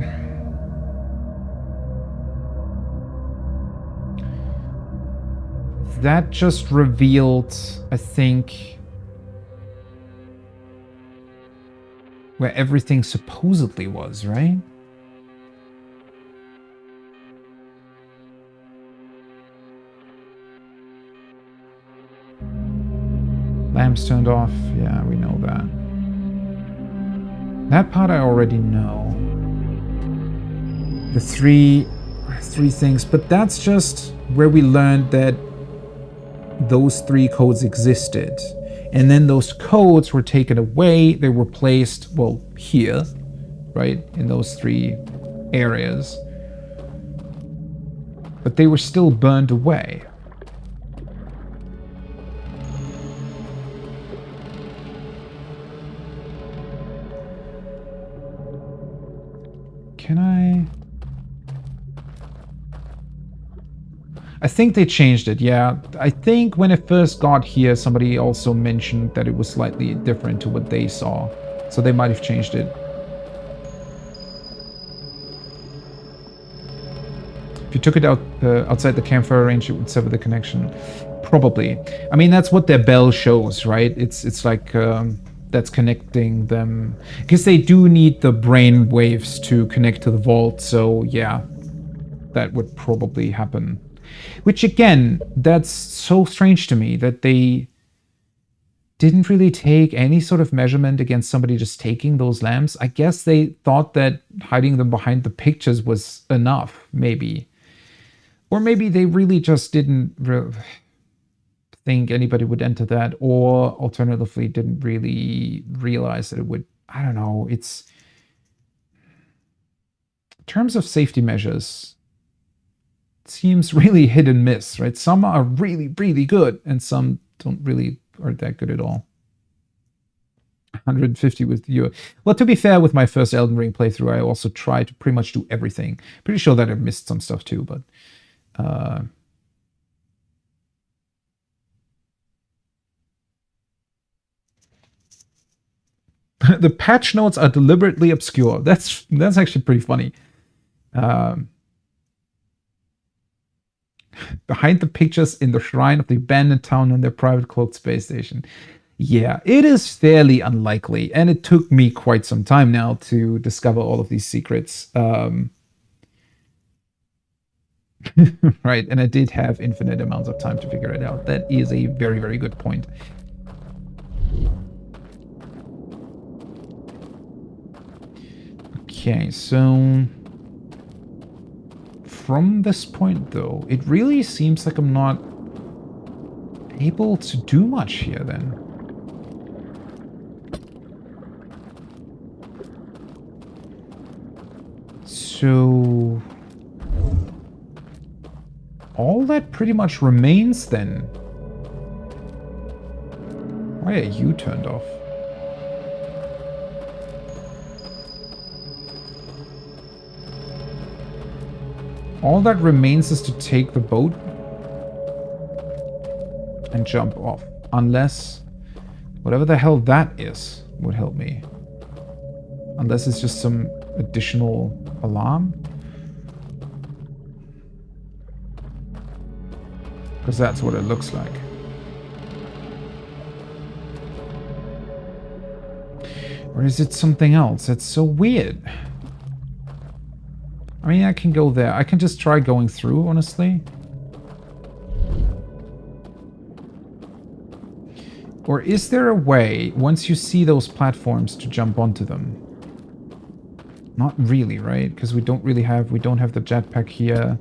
[SPEAKER 1] that just revealed, I think, where everything supposedly was, right? Lamps turned off. Yeah, we know that. That part I already know. The three things, but that's just where we learned that those three codes existed. And then those codes were taken away. They were placed, well, here, right? In those three areas. But they were still burned away. Can I think they changed it, yeah. I think when it first got here, somebody also mentioned that it was slightly different to what they saw. So they might have changed it. If you took it out outside the campfire range, it would sever the connection. Probably. I mean, that's what their bell shows, right? It's like... that's connecting them, because they do need the brain waves to connect to the vault, so yeah, that would probably happen. Which again, that's so strange to me that they didn't really take any sort of measurement against somebody just taking those lamps. I guess they thought that hiding them behind the pictures was enough, maybe. Or maybe they really just didn't think anybody would enter that, or alternatively didn't really realize that it would. I don't know. It's in terms of safety measures, it seems really hit and miss, right? Some are really, really good, and some aren't that good at all. 150 with you. Well, to be fair, with my first Elden Ring playthrough, I also tried to pretty much do everything. Pretty sure that I missed some stuff too, but the patch notes are deliberately obscure. That's actually pretty funny. Behind the pictures in the shrine of the abandoned town and their private cloaked space station. Yeah, it is fairly unlikely, and it took me quite some time now to discover all of these secrets. Right, and I did have infinite amounts of time to figure it out. That is a very, very good point. Okay, so from this point, though, it really seems like I'm not able to do much here, then. So all that pretty much remains, then, Why are you turned off? All that remains is to take the boat and jump off. Unless whatever the hell that is would help me. Unless it's just some additional alarm. Because that's what it looks like. Or is it something else? It's so weird. I mean, I can go there. I can just try going through, honestly. Or is there a way, once you see those platforms, to jump onto them? Not really, right? Because we don't have the jetpack here.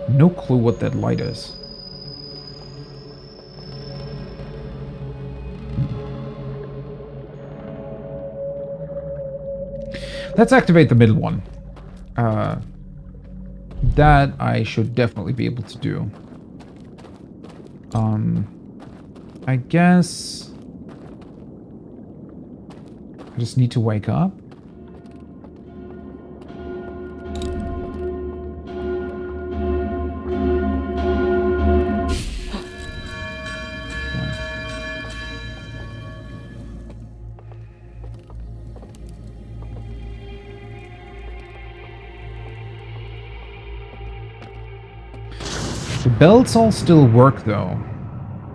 [SPEAKER 1] No clue what that light is. Let's activate the middle one. That I should definitely be able to do. I guess I just need to wake up. The belts all still work though,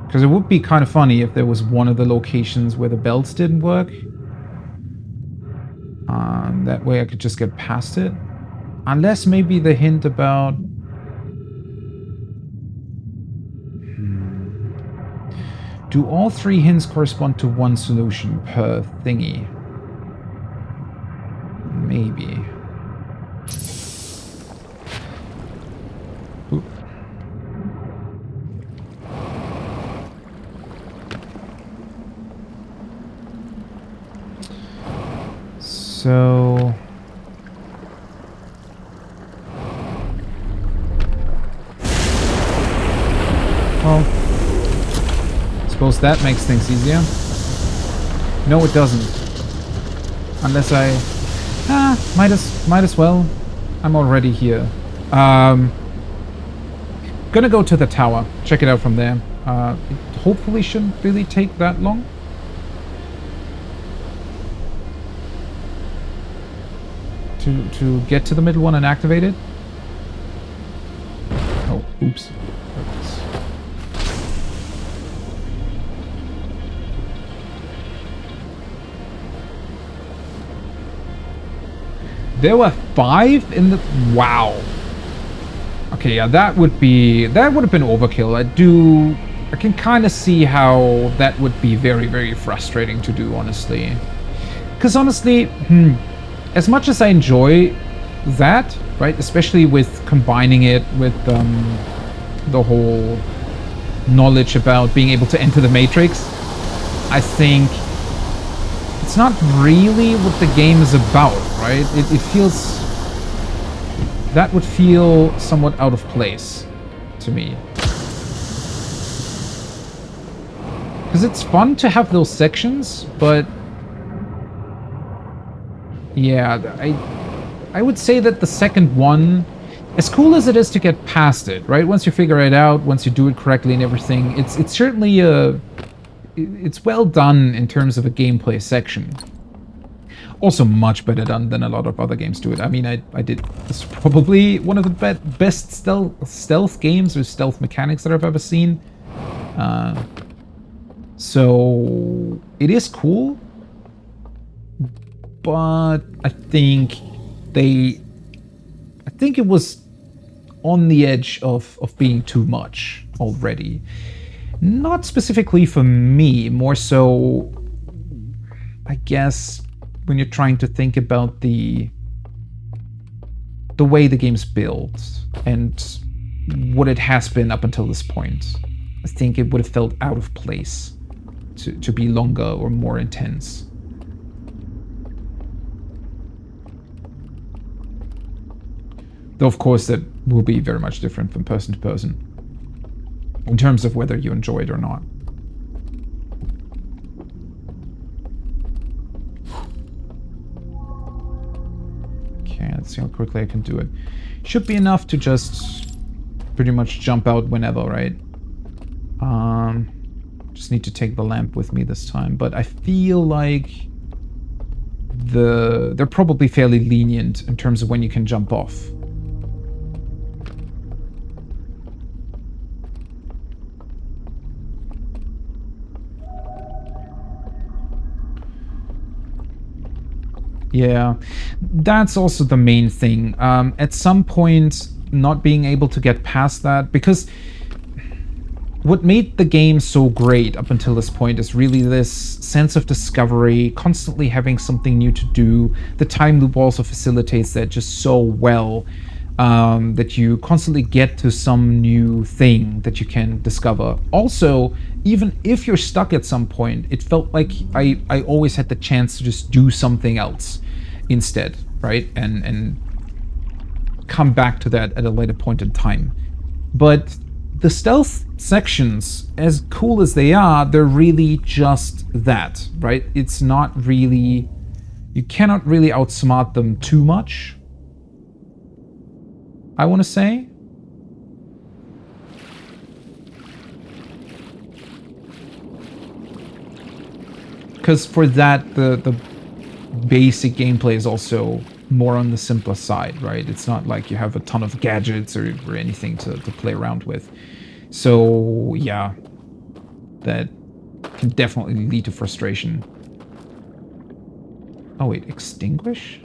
[SPEAKER 1] because it would be kind of funny if there was one of the locations where the belts didn't work. That way I could just get past it. Unless maybe the hint about... Do all 3 hints correspond to one solution per thingy? Maybe. Oop. So... Well, suppose that makes things easier. No, it doesn't. Unless I... might as well. I'm already here. Gonna go to the tower. Check it out from there. It hopefully shouldn't really take that long. To get to the middle one and activate it. Oh, oops. There were 5 in the... Wow. Okay, yeah, that would have been overkill. I can kind of see how that would be very, very frustrating to do, honestly. Because honestly, as much as I enjoy that, right, especially with combining it with the whole knowledge about being able to enter the Matrix, I think it's not really what the game is about, right? It feels... That would feel somewhat out of place to me. Because it's fun to have those sections, but... Yeah, I would say that the second one, as cool as it is to get past it, right? Once you figure it out, once you do it correctly and everything, it's certainly it's well done in terms of a gameplay section. Also much better done than a lot of other games do it. I mean, I did... This is probably one of the best stealth games or stealth mechanics that I've ever seen. So it is cool. But I think it was on the edge of being too much already. Not specifically for me, more so, I guess, when you're trying to think about the way the game's built and what it has been up until this point. I think it would have felt out of place to be longer or more intense. Though, of course, that will be very much different from person to person in terms of whether you enjoy it or not. Okay, let's see how quickly I can do it. Should be enough to just pretty much jump out whenever, right? Just need to take the lamp with me this time, but I feel like they're probably fairly lenient in terms of when you can jump off. Yeah, that's also the main thing. At some point, not being able to get past that, because what made the game so great up until this point is really this sense of discovery, constantly having something new to do. The time loop also facilitates that just so well, that you constantly get to some new thing that you can discover. Also, even if you're stuck at some point, it felt like I always had the chance to just do something else instead, right? And come back to that at a later point in time. But the stealth sections, as cool as they are, they're really just that, right? It's not really... You cannot really outsmart them too much, I want to say. Because for that, the basic gameplay is also more on the simpler side, right? It's not like you have a ton of gadgets or anything to play around with. So, yeah, that can definitely lead to frustration. Oh, wait, extinguish?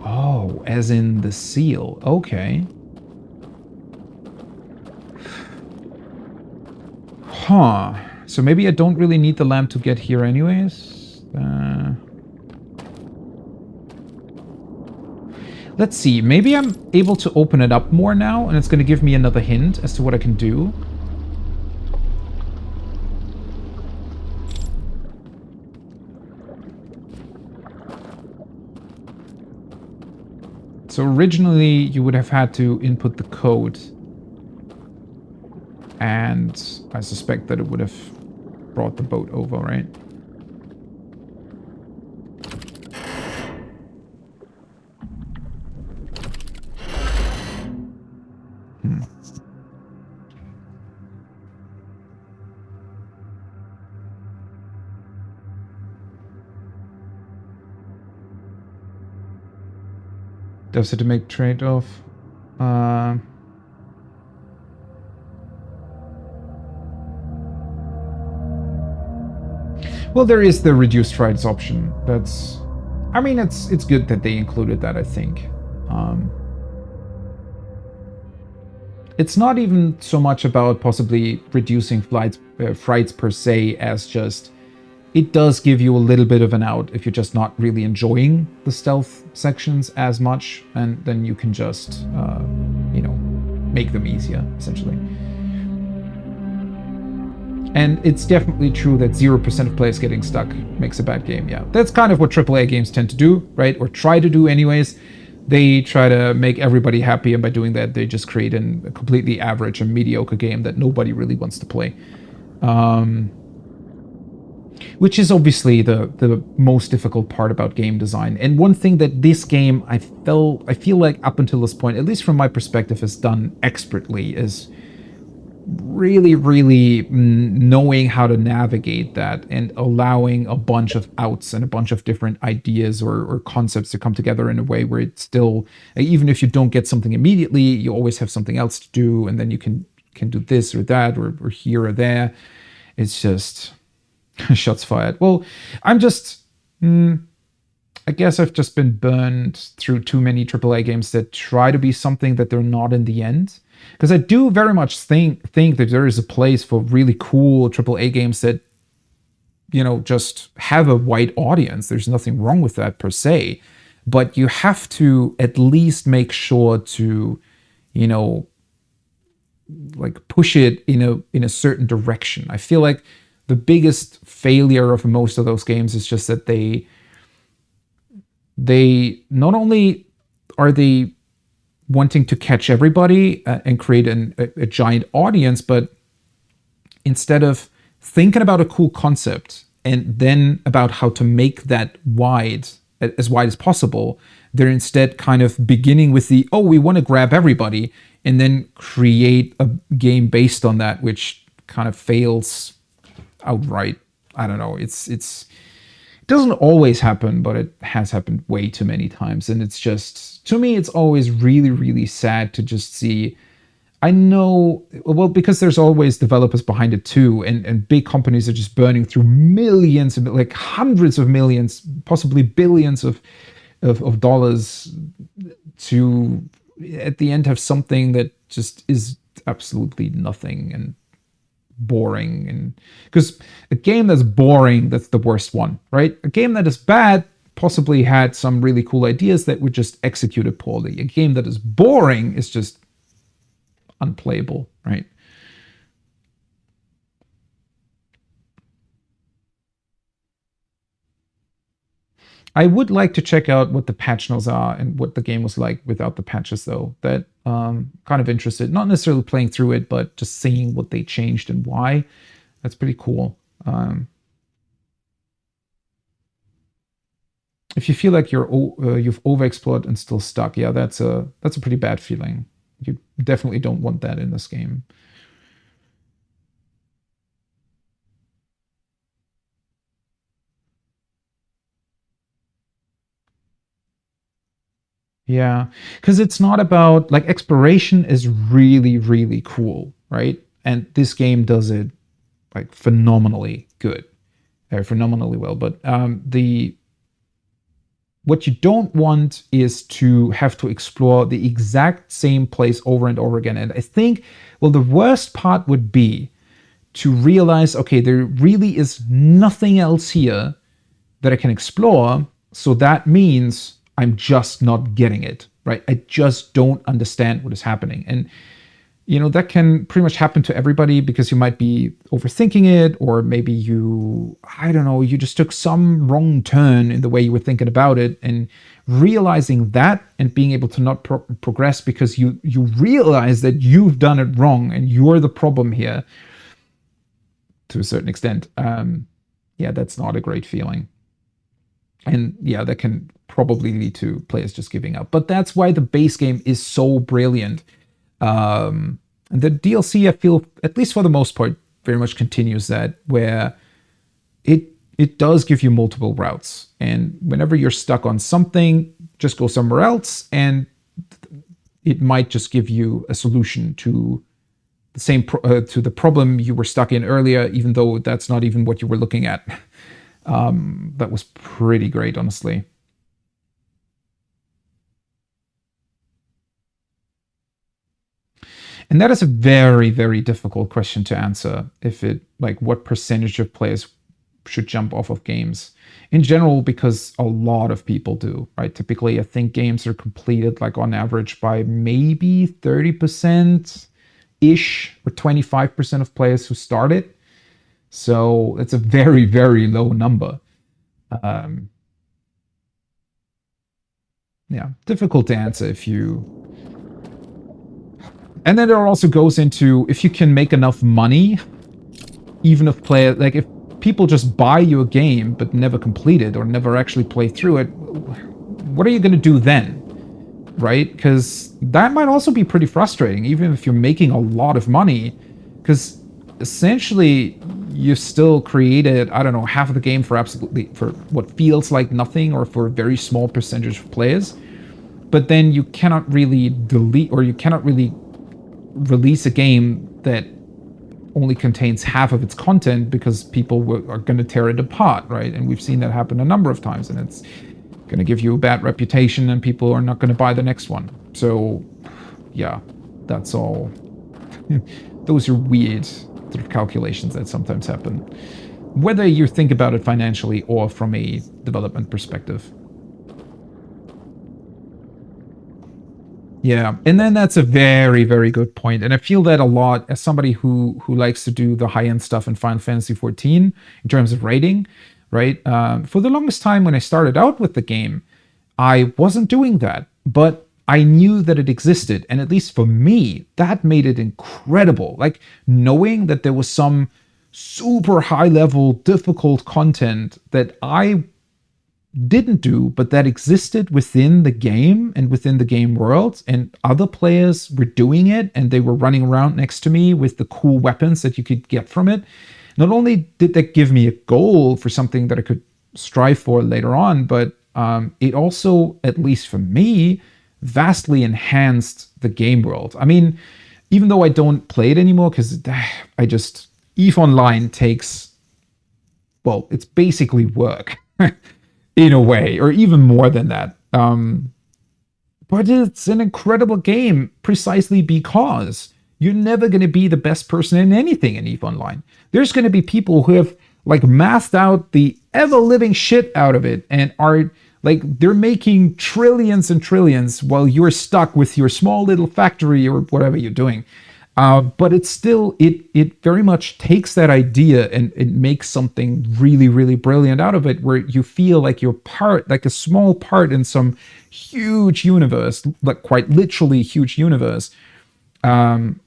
[SPEAKER 1] Oh, as in the seal. Okay. Huh. So maybe I don't really need the lamp to get here anyways. Let's see. Maybe I'm able to open it up more now, and it's going to give me another hint as to what I can do. So originally, you would have had to input the code. And I suspect that it would have brought the boat over, right? Does it make trade-off? Well, there is the reduced rights option. That's... I mean, it's good that they included that, I think. It's not even so much about possibly reducing frights per se, as just... It does give you a little bit of an out if you're just not really enjoying the stealth sections as much, and then you can just, you know, make them easier, essentially. And it's definitely true that 0% of players getting stuck makes a bad game, yeah. That's kind of what AAA games tend to do, right? Or try to do anyways. They try to make everybody happy, and by doing that, they just create a completely average and mediocre game that nobody really wants to play. Which is obviously the most difficult part about game design. And one thing that this game, I feel like up until this point, at least from my perspective, has done expertly is really, really knowing how to navigate that and allowing a bunch of outs and a bunch of different ideas or concepts to come together in a way where it's still, even if you don't get something immediately, you always have something else to do, and then you can do this or that or here or there. It's just... Shots fired. Well, I'm just... I guess I've just been burned through too many AAA games that try to be something that they're not in the end. Because I do very much think that there is a place for really cool AAA games that, you know, just have a wide audience. There's nothing wrong with that per se. But you have to at least make sure to, you know, like push it in a certain direction. I feel like the biggest failure of most of those games is just that they they not only are they wanting to catch everybody and create a giant audience, but instead of thinking about a cool concept and then about how to make that wide as possible, they're instead kind of beginning with the, oh, we want to grab everybody, and then create a game based on that, which kind of fails outright. I don't know. It doesn't always happen, but it has happened way too many times. And it's just, to me, it's always really, really sad to just see. I know, well, because there's always developers behind it too, and big companies are just burning through millions, like hundreds of millions, possibly billions of dollars to, at the end, have something that just is absolutely nothing and boring. And because a game that's boring, that's the worst one, right? A game that is bad possibly had some really cool ideas that were just executed poorly. A game that is boring is just unplayable, right? I would like to check out what the patch notes are and what the game was like without the patches, though. That kind of interested, not necessarily playing through it, but just seeing what they changed and why. That's pretty cool. If you feel like you've overexplored and still stuck, yeah, that's a pretty bad feeling. You definitely don't want that in this game. Yeah, because it's not about, like, exploration is really, really cool, right? And this game does it like phenomenally good, phenomenally well. But the what you don't want is to have to explore the exact same place over and over again. And I think, well, the worst part would be to realize, okay, there really is nothing else here that I can explore. So that means I'm just not getting it, right? I just don't understand what is happening. And, you know, that can pretty much happen to everybody because you might be overthinking it, or maybe you, I don't know, you just took some wrong turn in the way you were thinking about it, and realizing that and being able to not progress because you realize that you've done it wrong and you're the problem here to a certain extent. Yeah, that's not a great feeling. And yeah, that can probably lead to players just giving up. But that's why the base game is so brilliant. And the DLC, I feel, at least for the most part, very much continues that, where it does give you multiple routes. And whenever you're stuck on something, just go somewhere else, and it might just give you a solution to the same to the problem you were stuck in earlier, even though that's not even what you were looking at. That was pretty great, honestly. And that is a very, very difficult question to answer. If it, like, what percentage of players should jump off of games in general, because a lot of people do, right? Typically, I think games are completed, like, on average by maybe 30% ish, or 25% of players who start it. So it's a very, very low number. Um, yeah, difficult to answer if you. And then there also goes into, if you can make enough money, even if if people just buy your game but never complete it or never actually play through it, what are you going to do then? Right? Because that might also be pretty frustrating, even if you're making a lot of money, because essentially you've still created, I don't know, half of the game for what feels like nothing, or for a very small percentage of players. But then you cannot really delete, or you cannot really release a game that only contains half of its content, because people are going to tear it apart, right? And we've seen that happen a number of times, and it's going to give you a bad reputation, and people are not going to buy the next one. So, yeah, that's all. Those are weird sort of calculations that sometimes happen, whether you think about it financially or from a development perspective. Yeah, and then that's a very, very good point. And I feel that a lot as somebody who likes to do the high-end stuff in Final Fantasy XIV in terms of rating, right? For the longest time when I started out with the game, I wasn't doing that, but I knew that it existed. And at least for me, that made it incredible. Like knowing that there was some super high level, difficult content that I didn't do, but that existed within the game and within the game world, and other players were doing it, and they were running around next to me with the cool weapons that you could get from it. Not only did that give me a goal for something that I could strive for later on, but it also, at least for me, vastly enhanced the game world. I mean, even though I don't play it anymore, because EVE Online takes, well, it's basically work. In a way, or even more than that. But it's an incredible game precisely because you're never going to be the best person in anything in EVE Online. There's going to be people who have like mathed out the ever-living shit out of it and are like, they're making trillions and trillions while you're stuck with your small little factory or whatever you're doing. But it's still, it very much takes that idea and it makes something really, really brilliant out of it, where you feel like you're part, like a small part in some huge universe, like quite literally huge universe,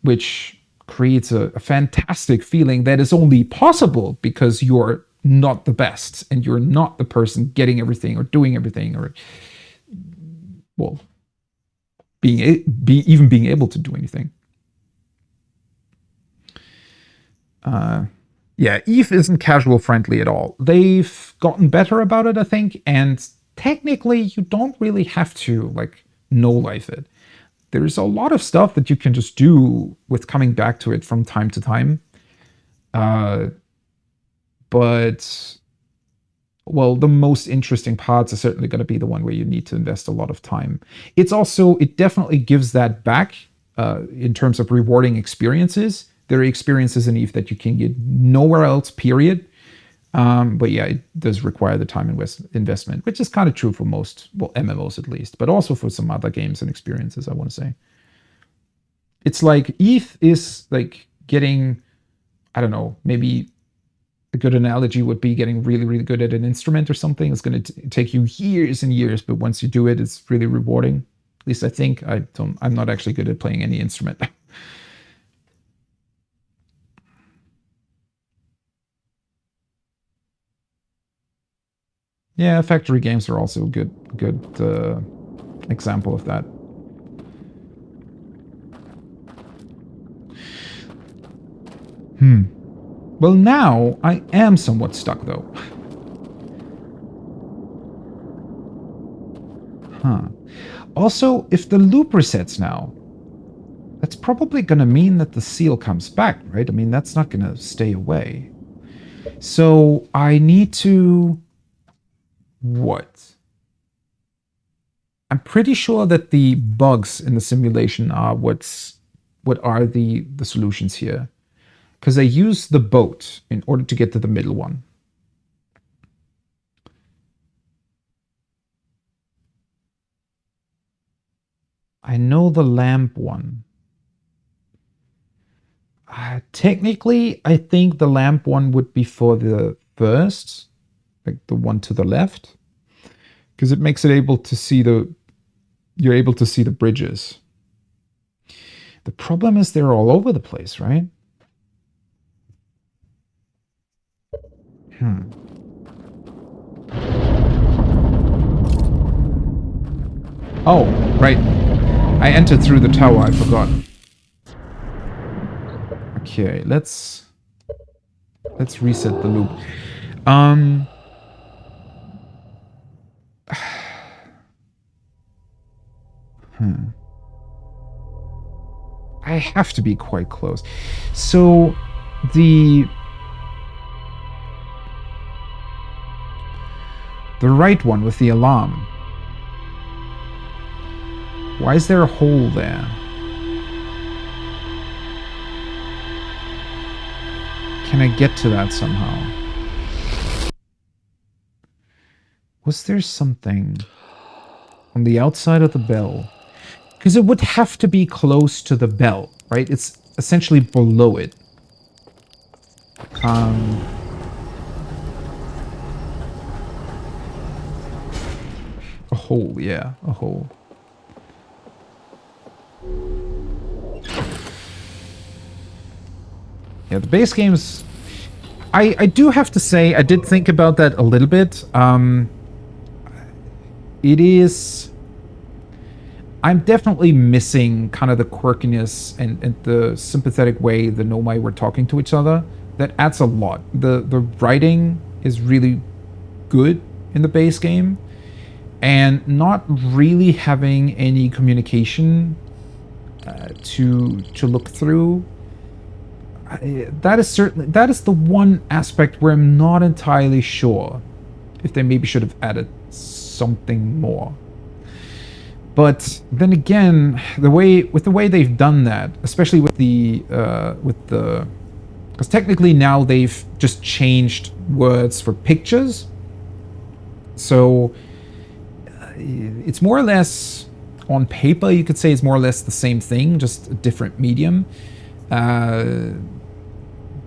[SPEAKER 1] which creates a fantastic feeling that is only possible because you're not the best and you're not the person getting everything or doing everything or, well, even being able to do anything. Yeah, EVE isn't casual friendly at all. They've gotten better about it, I think, and technically you don't really have to like no-life it. There's a lot of stuff that you can just do with coming back to it from time to time. But well, the most interesting parts are certainly going to be the one where you need to invest a lot of time. It's also, it definitely gives that back in terms of rewarding experiences. There are experiences in EVE that you can get nowhere else, period. But yeah, it does require the time investment, which is kind of true for most, well, MMOs at least, but also for some other games and experiences, I want to say. It's like EVE is like getting, I don't know, maybe a good analogy would be getting really, really good at an instrument or something. It's going to take you years and years, but once you do it, it's really rewarding. At least I think. I'm not actually good at playing any instrument. Yeah, factory games are also a good example of that. Well, now I am somewhat stuck, though. Also, if the loop resets now, that's probably going to mean that the seal comes back, right? I mean, that's not going to stay away. So I need to... What? I'm pretty sure that the bugs in the simulation are what are the solutions here. Because I use the boat in order to get to the middle one. I know the lamp one. Technically, I think the lamp one would be for the first, like the one to the left, because it makes it able to see you're able to see the bridges. The problem is they're all over the place, right? Oh, right. I entered through the tower, I forgot. Okay, let's reset the loop. I have to be quite close. So the right one with the alarm. Why is there a hole there? Can I get to that somehow? Was there something on the outside of the bell? Because it would have to be close to the bell, right? It's essentially below it. Oh, hole, yeah, a hole. Yeah, the base games... I do have to say, I did think about that a little bit. It is... I'm definitely missing kind of the quirkiness and the sympathetic way the Nomai were talking to each other. That adds a lot. The writing is really good in the base game, and not really having any communication to look through. That is the one aspect where I'm not entirely sure if they maybe should have added something more. But then again, the way they've done that, especially with the because technically now they've just changed words for pictures, so it's more or less on paper you could say it's more or less the same thing, just a different medium.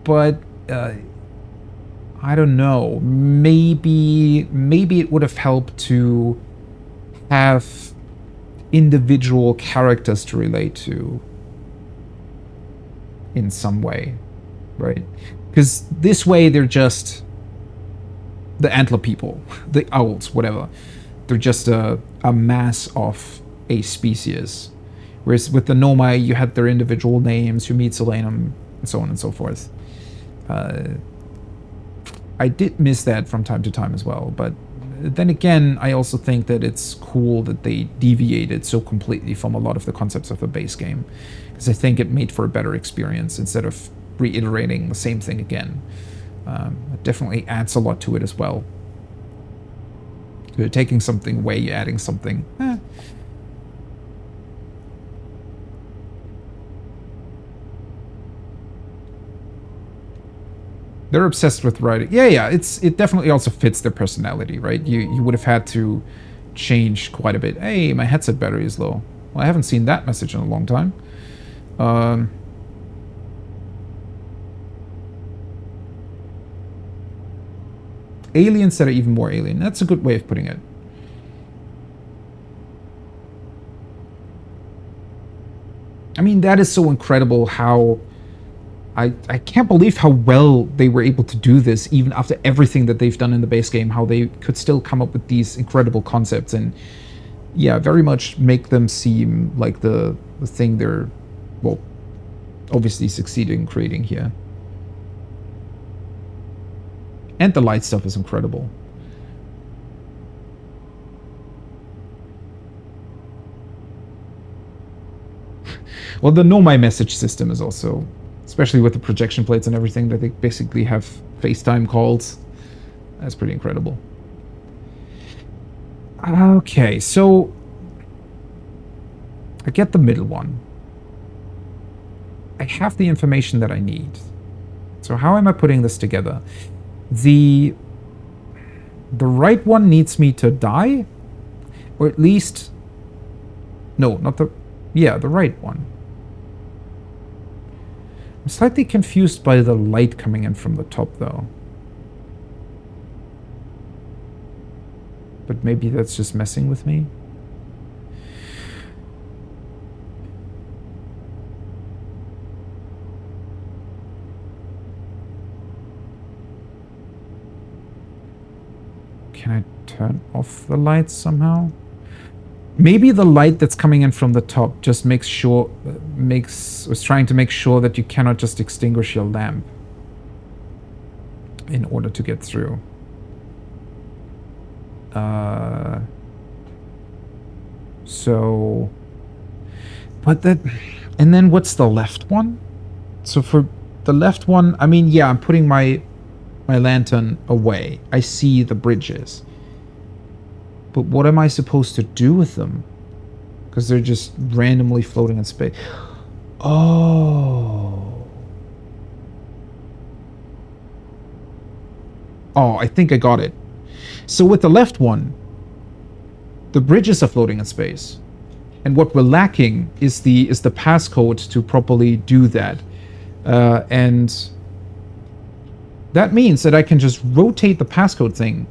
[SPEAKER 1] But I don't know. Maybe it would have helped to have individual characters to relate to in some way, right? Because this way they're just the antler people, the owls, whatever. They're just a mass of a species. Whereas with the Nomai, you had their individual names, you meet Solanum, and so on and so forth. I did miss that from time to time as well, but then again, I also think that it's cool that they deviated so completely from a lot of the concepts of the base game, because I think it made for a better experience instead of reiterating the same thing again. It definitely adds a lot to it as well. You're taking something away, you're adding something. They're obsessed with writing. Yeah, it definitely also fits their personality, right? You would have had to change quite a bit. Hey, my headset battery is low. Well, I haven't seen that message in a long time. Aliens that are even more alien. That's a good way of putting it. I mean, that is so incredible how... I can't believe how well they were able to do this, even after everything that they've done in the base game, how they could still come up with these incredible concepts and, yeah, very much make them seem like the thing they're, well, obviously succeeding in creating here. And the light stuff is incredible. Well, the Nomai message system is also... especially with the projection plates and everything, that they basically have FaceTime calls. That's pretty incredible. Okay, so... I get the middle one. I have the information that I need. So how am I putting this together? The right one needs me to die? Or at least... No, not the... Yeah, the right one. I'm slightly confused by the light coming in from the top, though. But maybe that's just messing with me. Can I turn off the lights somehow? Maybe the light that's coming in from the top just was trying to make sure that you cannot just extinguish your lamp in order to get through. So, but that, and then what's the left one? So for the left one, I mean, yeah, I'm putting my lantern away. I see the bridges. But what am I supposed to do with them? Because they're just randomly floating in space. Oh. Oh, I think I got it. So with the left one, the bridges are floating in space. And what we're lacking is the passcode to properly do that. And that means that I can just rotate the passcode thing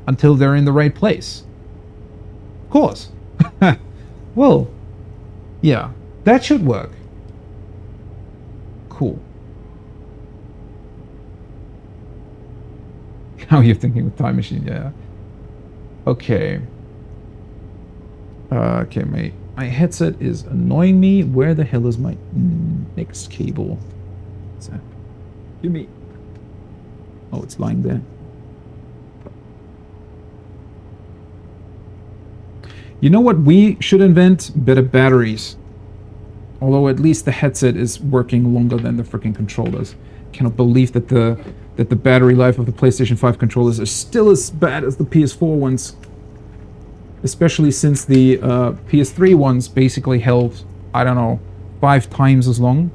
[SPEAKER 1] until they're in the right place. Of course. Well, yeah, that should work. Cool. How you're thinking with time machine, yeah. Okay. Okay, my headset is annoying me. Where the hell is my next cable? What's that? Give me. Oh, it's lying there. You know what we should invent? Better batteries. Although at least the headset is working longer than the freaking controllers. Cannot believe that the battery life of the PlayStation 5 controllers is still as bad as the PS4 ones. Especially since the PS3 ones basically held, I don't know, 5 times as long.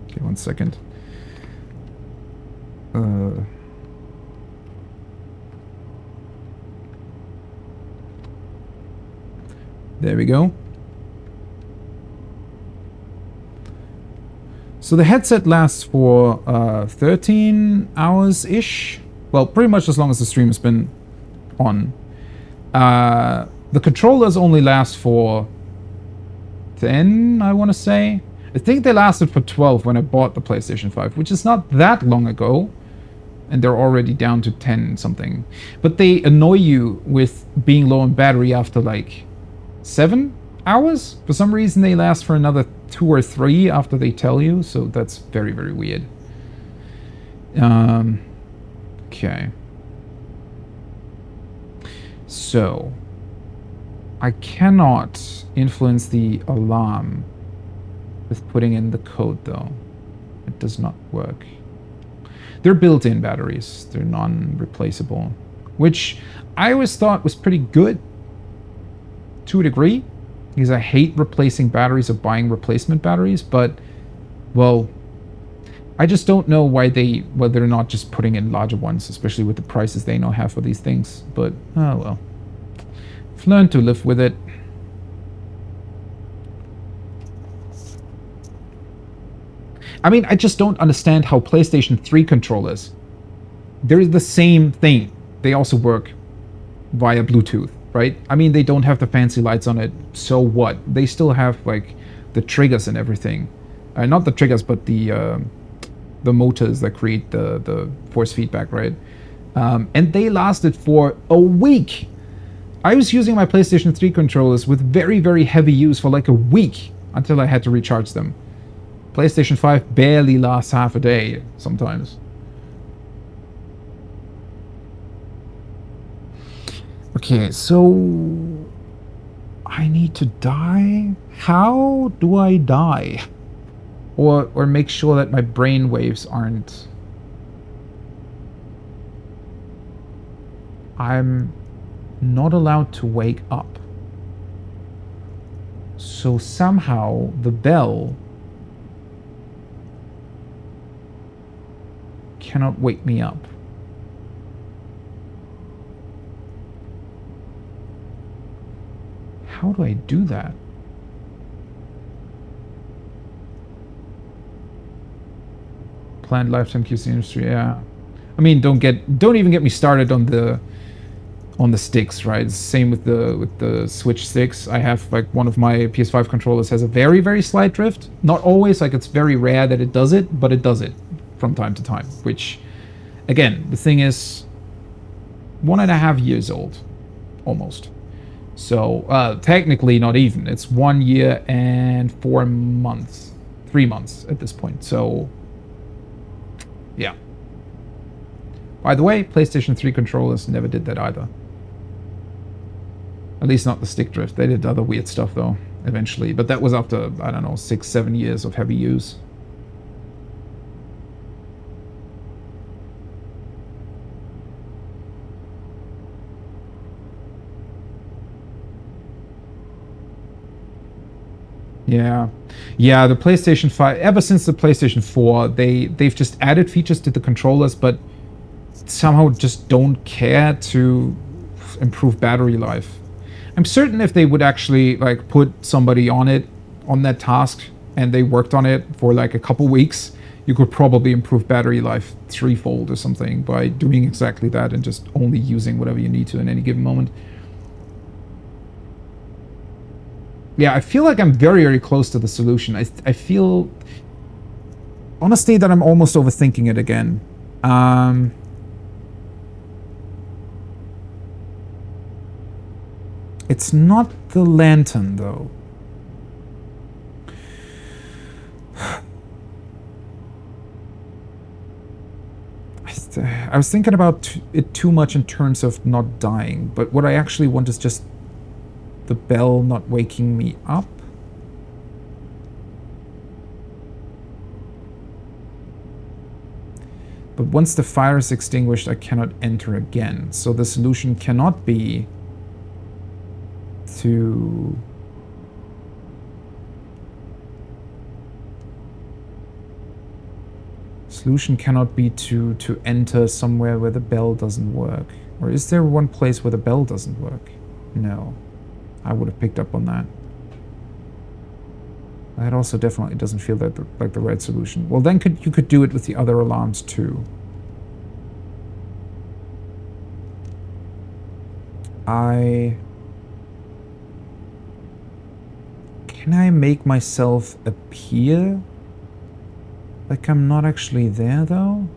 [SPEAKER 1] Okay, 1 second. There we go. So the headset lasts for 13 hours-ish. Well, pretty much as long as the stream has been on. The controllers only last for 10, I want to say. I think they lasted for 12 when I bought the PlayStation 5, which is not that long ago. And they're already down to 10 something. But they annoy you with being low on battery after like 7 hours. For some reason they last for another 2 or 3 after they tell you. So that's very, very weird. Okay. So, I cannot influence the alarm with putting in the code, though. It does not work. They're built-in batteries. They're non-replaceable, which I always thought was pretty good to a degree, because I hate replacing batteries or buying replacement batteries, but, well, I just don't know why they're not just putting in larger ones, especially with the prices they now have for these things. But, oh well. I've learned to live with it. I mean, I just don't understand how PlayStation 3 controllers, they're the same thing. They also work via Bluetooth, right? I mean, they don't have the fancy lights on it, so what? They still have, like, the triggers and everything. Not the triggers, but the motors that create the force feedback, right? And they lasted for a week. I was using my PlayStation 3 controllers with very, very heavy use for like a week until I had to recharge them. PlayStation 5 barely lasts half a day sometimes. Okay, so I need to die? How do I die? Or make sure that my brain waves aren't... I'm not allowed to wake up. So somehow the bell cannot wake me up. How do I do that? Planned lifetime QC industry, yeah. I mean, don't even get me started on the sticks, right? Same with the Switch sticks. I have like one of my PS5 controllers has a very, very slight drift. Not always, like it's very rare that it does it, but it does it from time to time. Which, again, the thing is 1.5 years old, almost. So technically not even. It's 1 year and 4 months, 3 months at this point. So yeah. By the way, PlayStation 3 controllers never did that either. At least not the stick drift. They did other weird stuff though, eventually. But that was after, I don't know, 6-7 years of heavy use. Yeah. Yeah, the PlayStation 5, ever since the PlayStation 4, they've just added features to the controllers, but somehow just don't care to improve battery life. I'm certain if they would actually like put somebody on that task, and they worked on it for like a couple weeks, you could probably improve battery life 3-fold or something by doing exactly that and just only using whatever you need to in any given moment. Yeah, I feel like I'm very, very close to the solution. I feel, honestly, that I'm almost overthinking it again. It's not the lantern, though. I was thinking about it too much in terms of not dying, but what I actually want is just the bell not waking me up. But once the fire is extinguished, I cannot enter again. So the solution cannot be to... Solution cannot be to enter somewhere where the bell doesn't work. Or is there one place where the bell doesn't work? No. I would have picked up on that. That also definitely doesn't feel like the right solution. Well, then you could do it with the other alarms too. Can I make myself appear like I'm not actually there, though?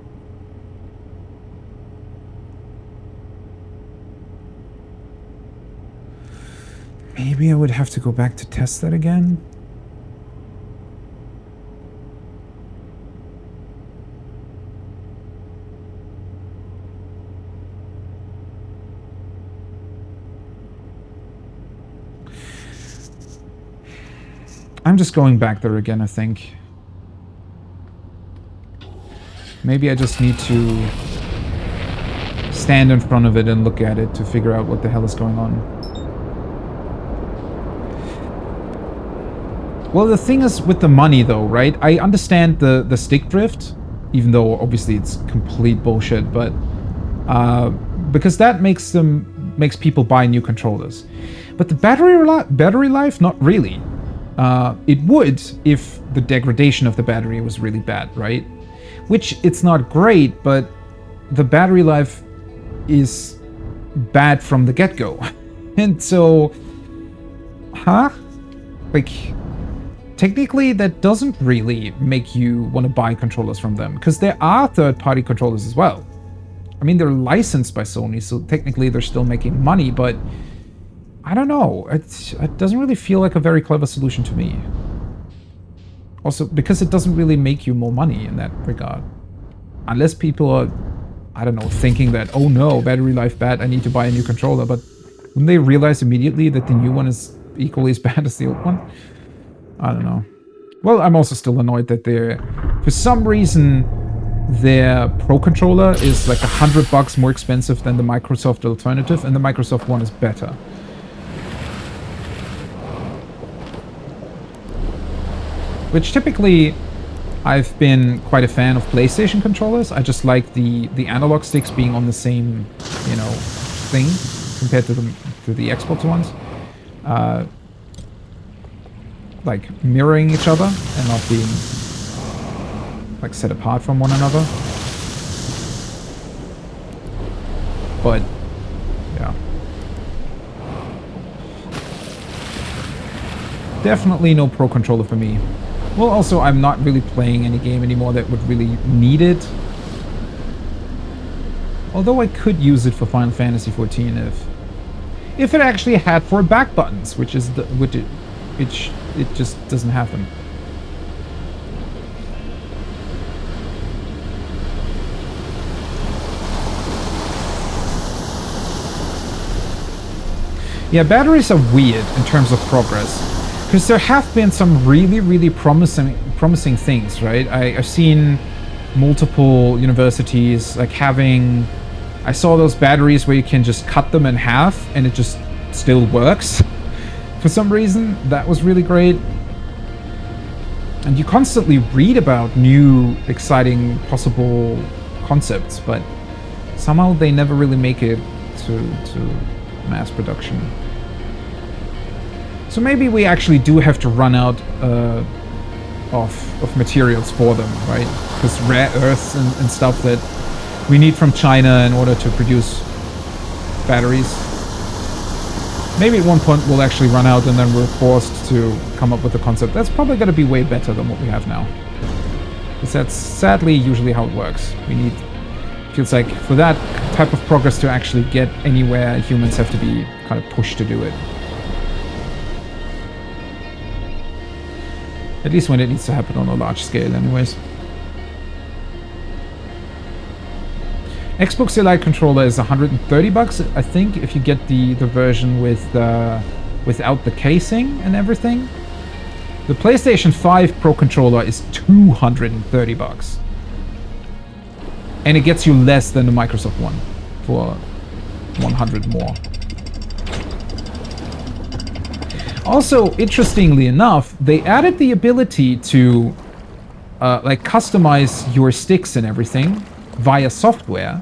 [SPEAKER 1] Maybe I would have to go back to test that again. I'm just going back there again, I think. Maybe I just need to stand in front of it and look at it to figure out what the hell is going on. Well, the thing is with the money, though, right? I understand the stick drift, even though obviously it's complete bullshit, but because that makes people buy new controllers. But the battery life, not really. It would if the degradation of the battery was really bad, right? Which it's not great, but the battery life is bad from the get-go. And so, like, technically that doesn't really make you want to buy controllers from them, because there are third-party controllers as well. I mean, they're licensed by Sony, so technically they're still making money, but I don't know. It doesn't really feel like a very clever solution to me. Also, because it doesn't really make you more money in that regard. Unless people are, I don't know, thinking that, oh no, battery life bad, I need to buy a new controller. But wouldn't they realize immediately that the new one is equally as bad as the old one? I don't know. Well, I'm also still annoyed that for some reason, their Pro controller is like $100 more expensive than the Microsoft alternative, and the Microsoft one is better. Which typically, I've been quite a fan of PlayStation controllers. I just like the analog sticks being on the same, you know, thing compared to the Xbox ones. Like mirroring each other and not being like set apart from one another. But yeah. Definitely no Pro controller for me. Well, also, I'm not really playing any game anymore that would really need it. Although I could use it for Final Fantasy XIV if it actually had 4 back buttons, which it just doesn't have them. Yeah, batteries are weird in terms of progress. Because there have been some really, really promising things, right? I've seen multiple universities like having... I saw those batteries where you can just cut them in half and it just still works. For some reason, that was really great. And you constantly read about new, exciting, possible concepts, but somehow they never really make it to mass production. So maybe we actually do have to run out of materials for them, right? Because rare earths and stuff that we need from China in order to produce batteries. Maybe at one point we'll actually run out and then we're forced to come up with a concept. That's probably going to be way better than what we have now. Because that's sadly usually how it works. We need... Feels like for that type of progress to actually get anywhere, humans have to be kind of pushed to do it. At least when it needs to happen on a large scale anyways. Xbox Elite controller is $130, I think, if you get the version with without the casing and everything. The PlayStation 5 Pro controller is $230. And it gets you less than the Microsoft one for 100 more. Also, interestingly enough, they added the ability to like customize your sticks and everything via software.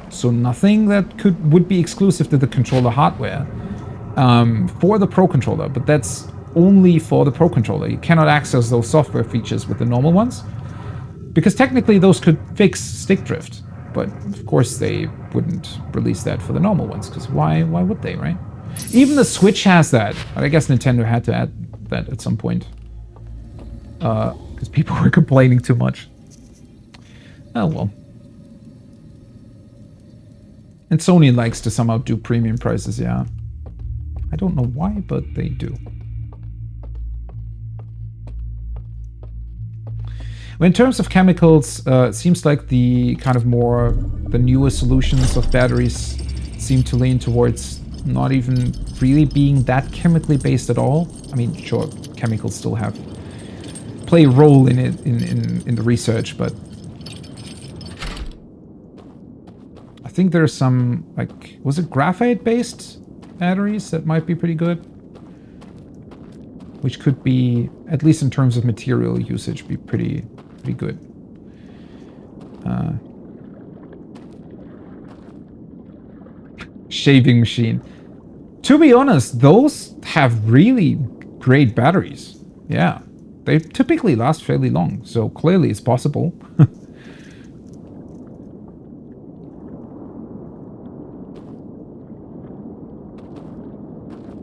[SPEAKER 1] So nothing that would be exclusive to the controller hardware for the Pro controller, but that's only for the Pro controller. You cannot access those software features with the normal ones. Because technically those could fix stick drift, but of course they wouldn't release that for the normal ones, because why would they, right? Even the Switch has that. I guess Nintendo had to add that at some point. Because people were complaining too much. Oh well. And Sony likes to somehow do premium prices, yeah. I don't know why, but they do. In terms of chemicals, it seems like the kind of the newer solutions of batteries seem to lean towards not even really being that chemically based at all. I mean, sure, chemicals still play a role in it in the research, but I think there's some, like, was it graphite-based batteries that might be pretty good? Which could be, at least in terms of material usage, be pretty good. Shaving machine. To be honest, those have really great batteries. Yeah. They typically last fairly long, so clearly it's possible.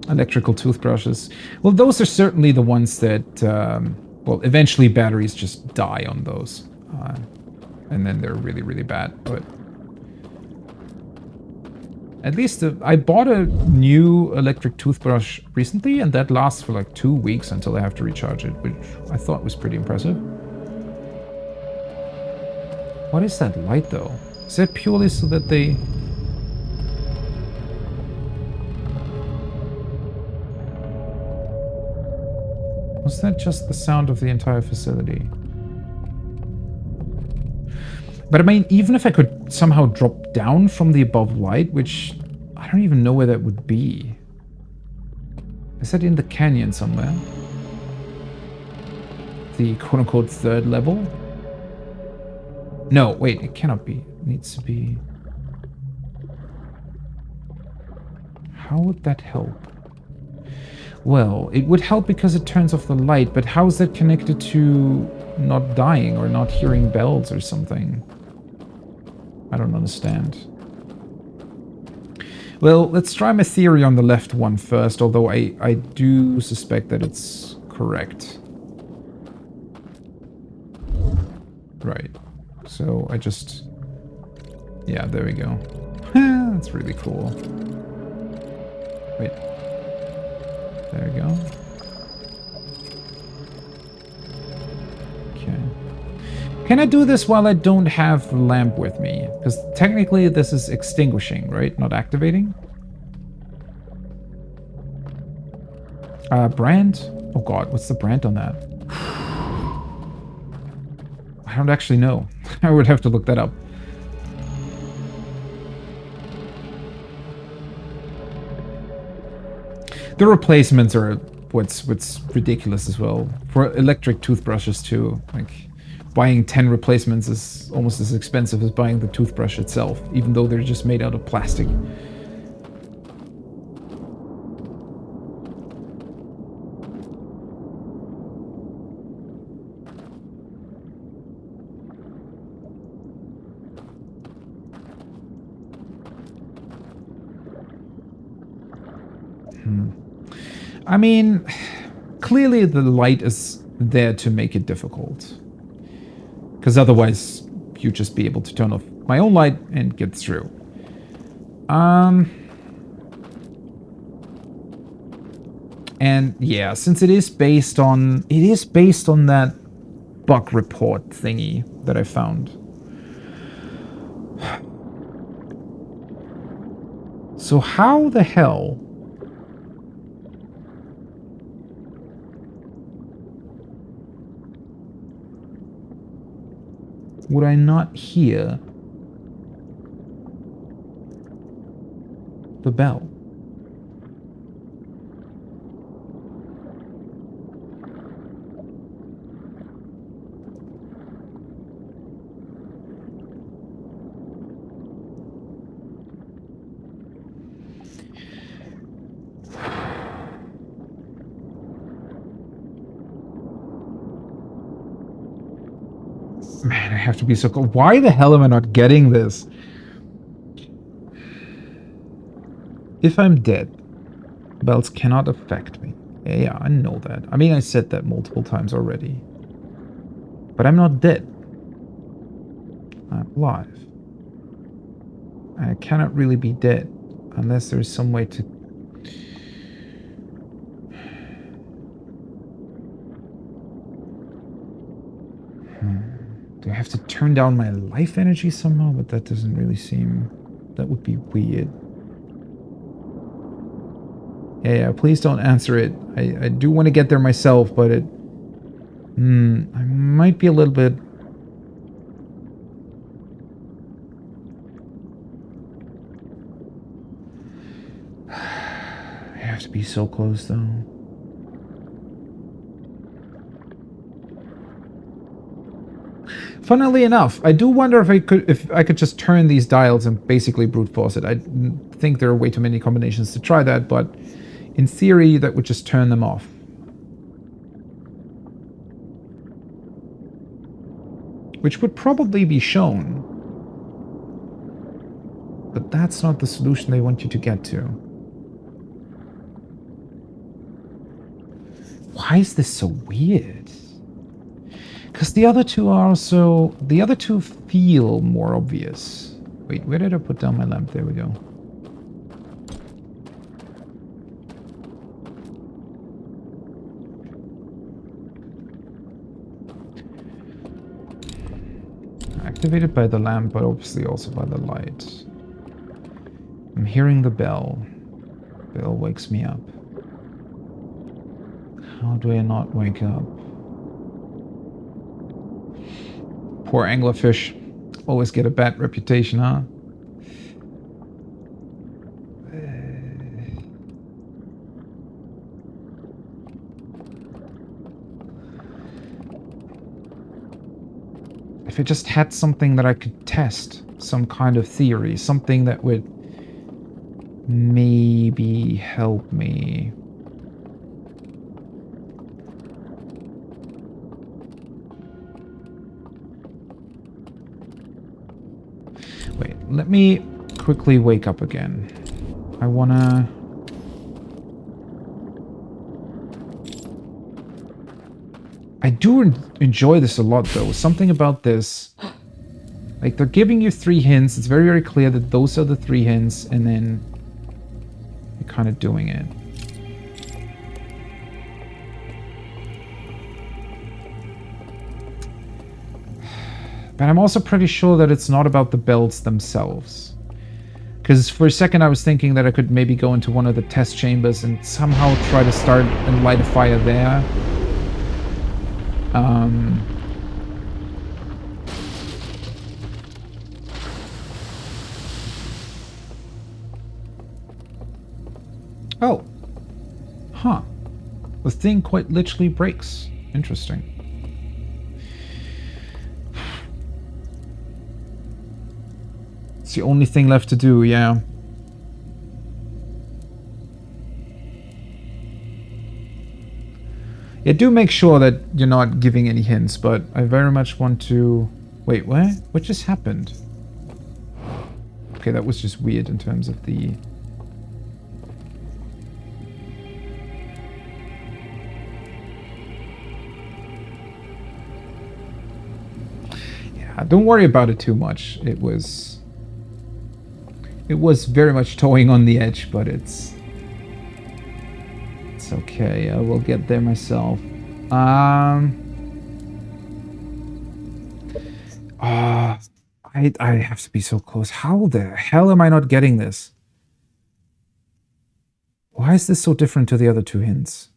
[SPEAKER 1] Electrical toothbrushes. Well, those are certainly the ones that... well, eventually batteries just die on those. And then they're really, really bad. But at least I bought a new electric toothbrush recently, and that lasts for like 2 weeks until I have to recharge it, which I thought was pretty impressive. What is that light, though? Is that purely so that they... Was that just the sound of the entire facility? But I mean, even if I could somehow drop down from the above light, which I don't even know where that would be. Is that in the canyon somewhere? The quote-unquote third level? No, wait, it cannot be. It needs to be... How would that help? Well, it would help because it turns off the light, but how is that connected to not dying or not hearing bells or something? I don't understand. Well, let's try my theory on the left one first, although I do suspect that it's correct. Right. So I just... Yeah, there we go. That's really cool. Wait. There we go. Okay. Can I do this while I don't have the lamp with me? Because technically this is extinguishing, right? Not activating? Brand? Oh god, what's the brand on that? I don't actually know. I would have to look that up. The replacements are what's ridiculous as well. For electric toothbrushes too. Like, buying 10 replacements is almost as expensive as buying the toothbrush itself, even though they're just made out of plastic. I mean, clearly the light is there to make it difficult. Because otherwise, you'd just be able to turn off my own light and get through. And yeah, since it is based on that bug report thingy that I found. So how the hell would I not hear the bell? Man, I have to be so cool. Why the hell am I not getting this? If I'm dead, bells cannot affect me. Yeah, I know that. I mean, I said that multiple times already. But I'm not dead. I'm alive. I cannot really be dead unless there's some way to... Do I have to turn down my life energy somehow? But that doesn't really seem... That would be weird. Yeah, please don't answer it. I do want to get there myself, but it... I might be a little bit... I have to be so close, though. Funnily enough, I do wonder if I could just turn these dials and basically brute force it. I think there are way too many combinations to try that, but in theory, that would just turn them off. Which would probably be shown. But that's not the solution they want you to get to. Why is this so weird? Because the other two are also... The other two feel more obvious. Wait, where did I put down my lamp? There we go. Activated by the lamp, but obviously also by the light. I'm hearing the bell. Bell wakes me up. How do I not wake up? Poor anglerfish. Always get a bad reputation, huh? If I just had something that I could test, some kind of theory, something that would maybe help me. Wait, let me quickly wake up again. I wanna... I do enjoy this a lot, though. Something about this... Like, they're giving you 3 hints. It's very, very clear that those are the 3 hints, and then you're kind of doing it. But I'm also pretty sure that it's not about the bells themselves. Because for a second I was thinking that I could maybe go into one of the test chambers and somehow try to start and light a fire there. Oh. Huh. The thing quite literally breaks. Interesting. It's the only thing left to do, yeah. Yeah, do make sure that you're not giving any hints, but I very much want to... Wait, what? What just happened? Okay, that was just weird in terms of the... Don't worry about it too much. It was very much towing on the edge, but it's okay. I will get there myself. I have to be so close. How the hell am I not getting this? Why is this so different to the other two hints?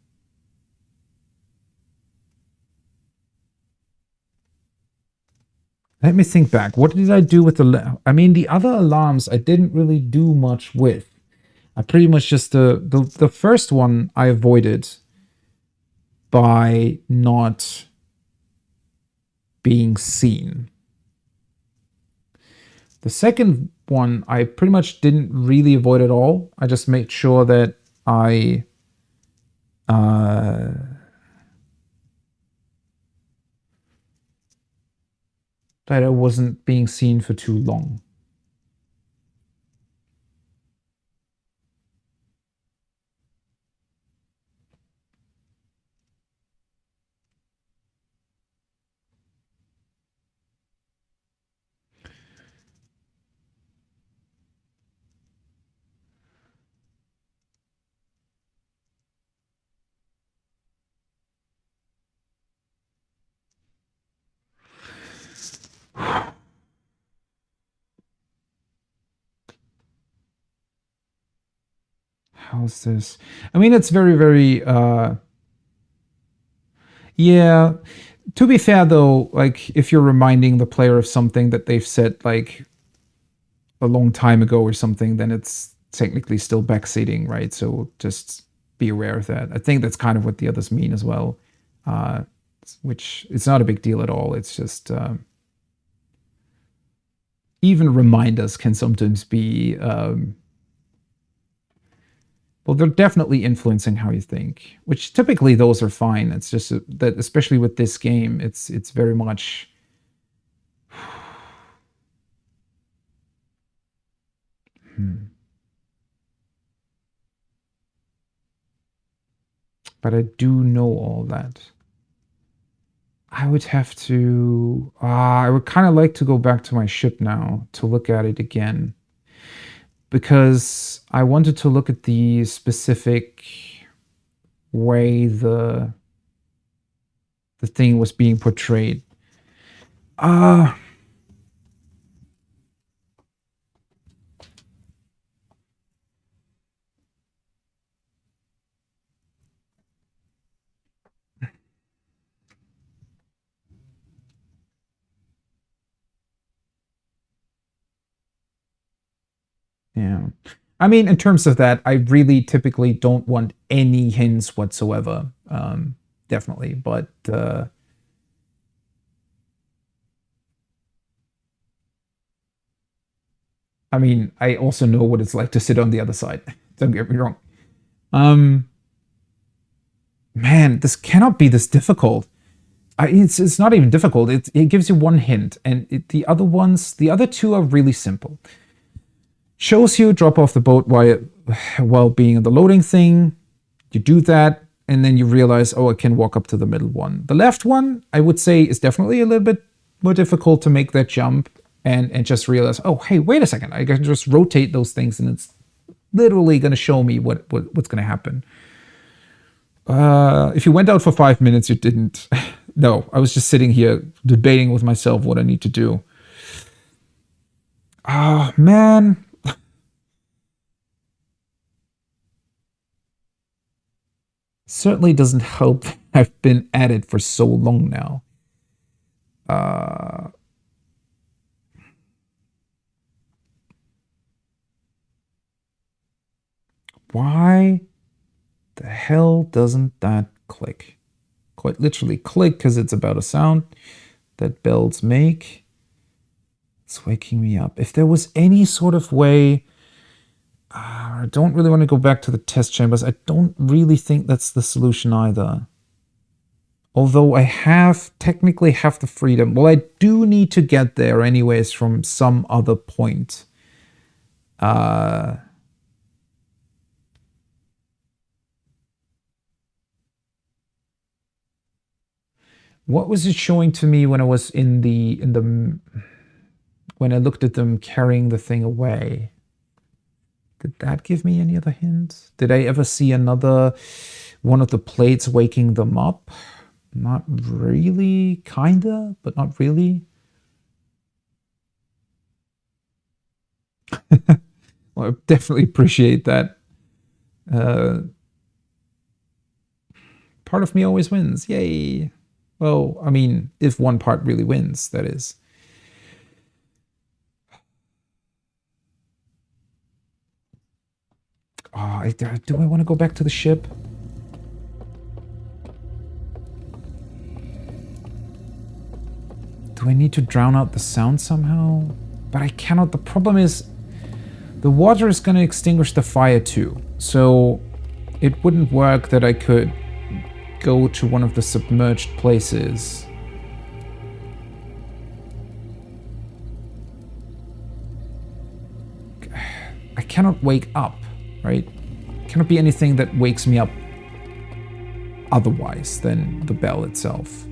[SPEAKER 1] Let me think back. What did I do with the... I mean, the other alarms I didn't really do much with. I pretty much just... The first one I avoided by not being seen. The second one I pretty much didn't really avoid at all. I just made sure that I... that I wasn't being seen for too long. How's this? I mean, it's very, very... yeah. To be fair, though, like, if you're reminding the player of something that they've said, like, a long time ago or something, then it's technically still backseating, right? So just be aware of that. I think that's kind of what the others mean as well, which it's not a big deal at all. It's just... even reminders can sometimes be... well, they're definitely influencing how you think, which typically those are fine. It's just that, especially with this game, it's very much... But I do know all that. I would have to... I would kind of like to go back to my ship now to look at it again. Because I wanted to look at the specific way the thing was being portrayed. Yeah. I mean, in terms of that, I really typically don't want any hints whatsoever. Definitely. But I mean, I also know what it's like to sit on the other side. Don't get me wrong. Man, this cannot be this difficult. It's not even difficult. It gives you one hint, and the other two are really simple. Shows you drop off the boat while being in the loading thing. You do that, and then you realize, oh, I can walk up to the middle one. The left one, I would say, is definitely a little bit more difficult to make that jump and just realize, oh, hey, wait a second. I can just rotate those things, and it's literally going to show me what's going to happen. If you went out for 5 minutes, you didn't. No, I was just sitting here debating with myself what I need to do. Ah, man. Certainly doesn't help that I've been at it for so long now. Why the hell doesn't that click? Quite literally click, because it's about a sound that bells make. It's waking me up. If there was any sort of way... I don't really want to go back to the test chambers. I don't really think that's the solution either. Although I technically have the freedom. Well, I do need to get there anyways from some other point. What was it showing to me when I was in the when I looked at them carrying the thing away? Did that give me any other hints? Did I ever see another one of the plates waking them up? Not really, kinda, but not really. Well, I definitely appreciate that. Part of me always wins. Yay. Well, I mean, if one part really wins, that is. Oh, do I want to go back to the ship? Do I need to drown out the sound somehow? But I cannot. The problem is the water is going to extinguish the fire too. So it wouldn't work that I could go to one of the submerged places. I cannot wake up, right? Cannot be anything that wakes me up otherwise than the bell itself.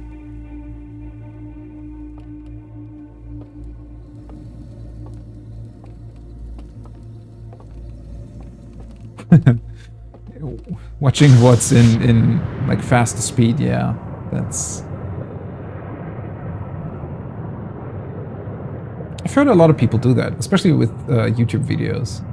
[SPEAKER 1] Watching what's in like faster speed, yeah, that's... I've heard a lot of people do that, especially with YouTube videos.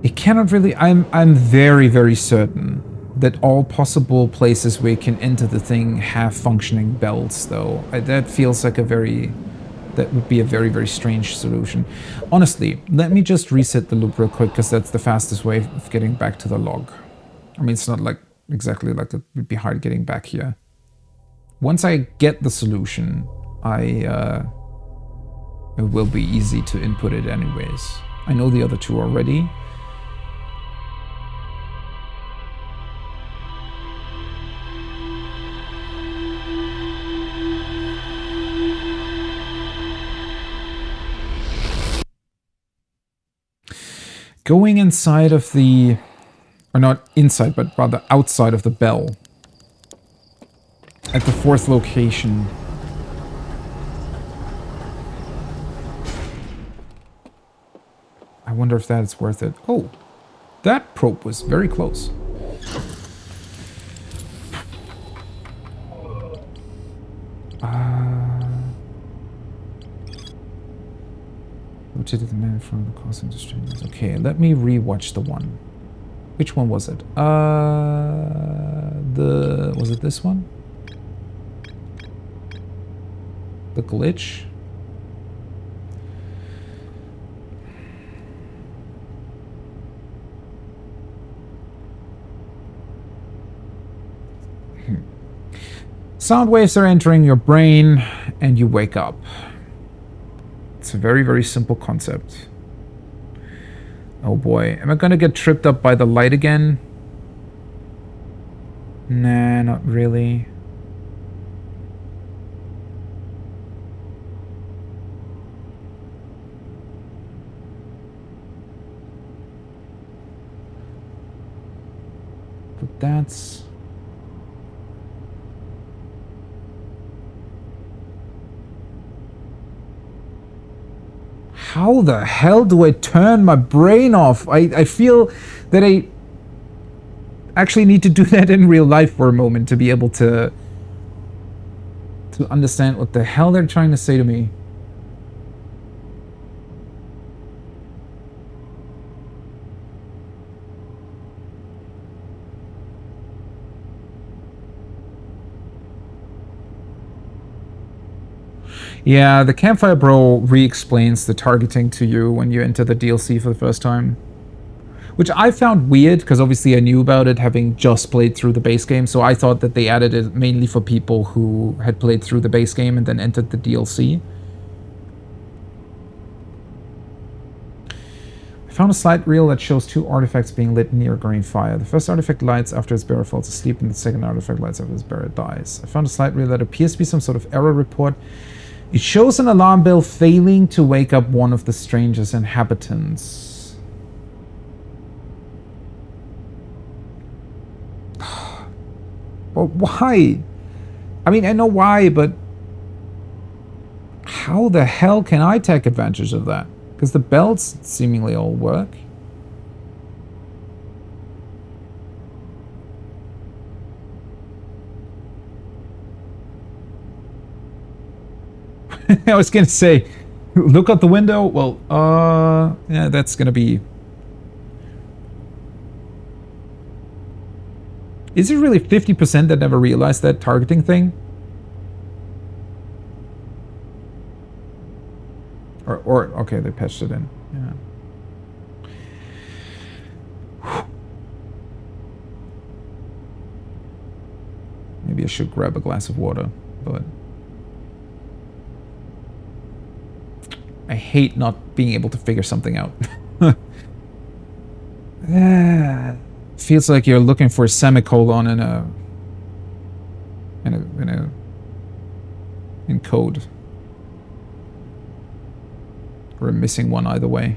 [SPEAKER 1] It cannot really... I'm very, very certain that all possible places where you can enter the thing have functioning bells, though. That feels like a very... That would be a very, very strange solution. Honestly, let me just reset the loop real quick, because that's the fastest way of getting back to the log. I mean, it's not like exactly like it would be hard getting back here. Once I get the solution, it will be easy to input it anyways. I know the other two already. Going inside of the... Or not inside, but rather outside of the bell. At the fourth location. I wonder if that is worth it. Oh, that probe was very close. Rotated the man from the cause industry. Okay, let me rewatch the one. Which one was it? Was it this one? The glitch? Sound waves are entering your brain and you wake up. It's a very, very simple concept. Oh boy, am I gonna get tripped up by the light again? Nah, not really. But that's... How the hell do I turn my brain off? I feel that I actually need to do that in real life for a moment to be able to understand what the hell they're trying to say to me. Yeah, the Campfire Bro re-explains the targeting to you when you enter the DLC for the first time. Which I found weird, because obviously I knew about it having just played through the base game, so I thought that they added it mainly for people who had played through the base game and then entered the DLC. I found a slide reel that shows two artifacts being lit near a green fire. The first artifact lights after its bearer falls asleep, and the second artifact lights after its bearer dies. I found a slide reel that appears to be some sort of error report. It shows an alarm bell failing to wake up one of the stranger's inhabitants. But why? I mean, I know why, but how the hell can I take advantage of that? Because the bells seemingly all work. I was gonna say, look out the window. Well, yeah, that's gonna be... Is it really 50% that never realized that targeting thing? Or okay, they patched it in. Yeah. Maybe I should grab a glass of water, but... I hate not being able to figure something out. Feels like you're looking for a semicolon in code. Or a missing one either way.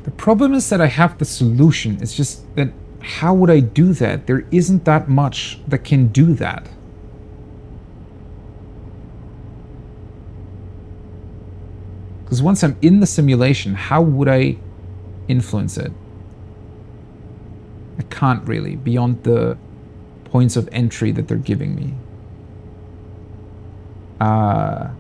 [SPEAKER 1] The problem is that I have the solution. It's just that how would I do that? There isn't that much that can do that. Because once I'm in the simulation, how would I influence it? I can't really, beyond the points of entry that they're giving me. I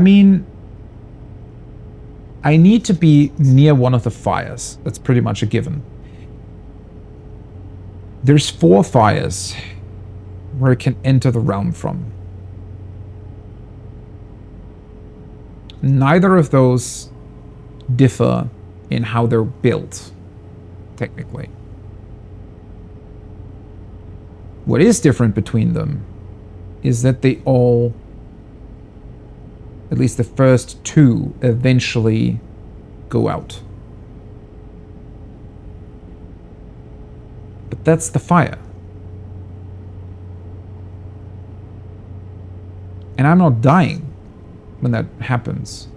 [SPEAKER 1] mean, I need to be near one of the fires. That's pretty much a given. There's 4 fires where it can enter the realm from. Neither of those differ in how they're built, technically. What is different between them is that they all, at least the first 2, eventually go out. But that's the fire. And I'm not dying when that happens.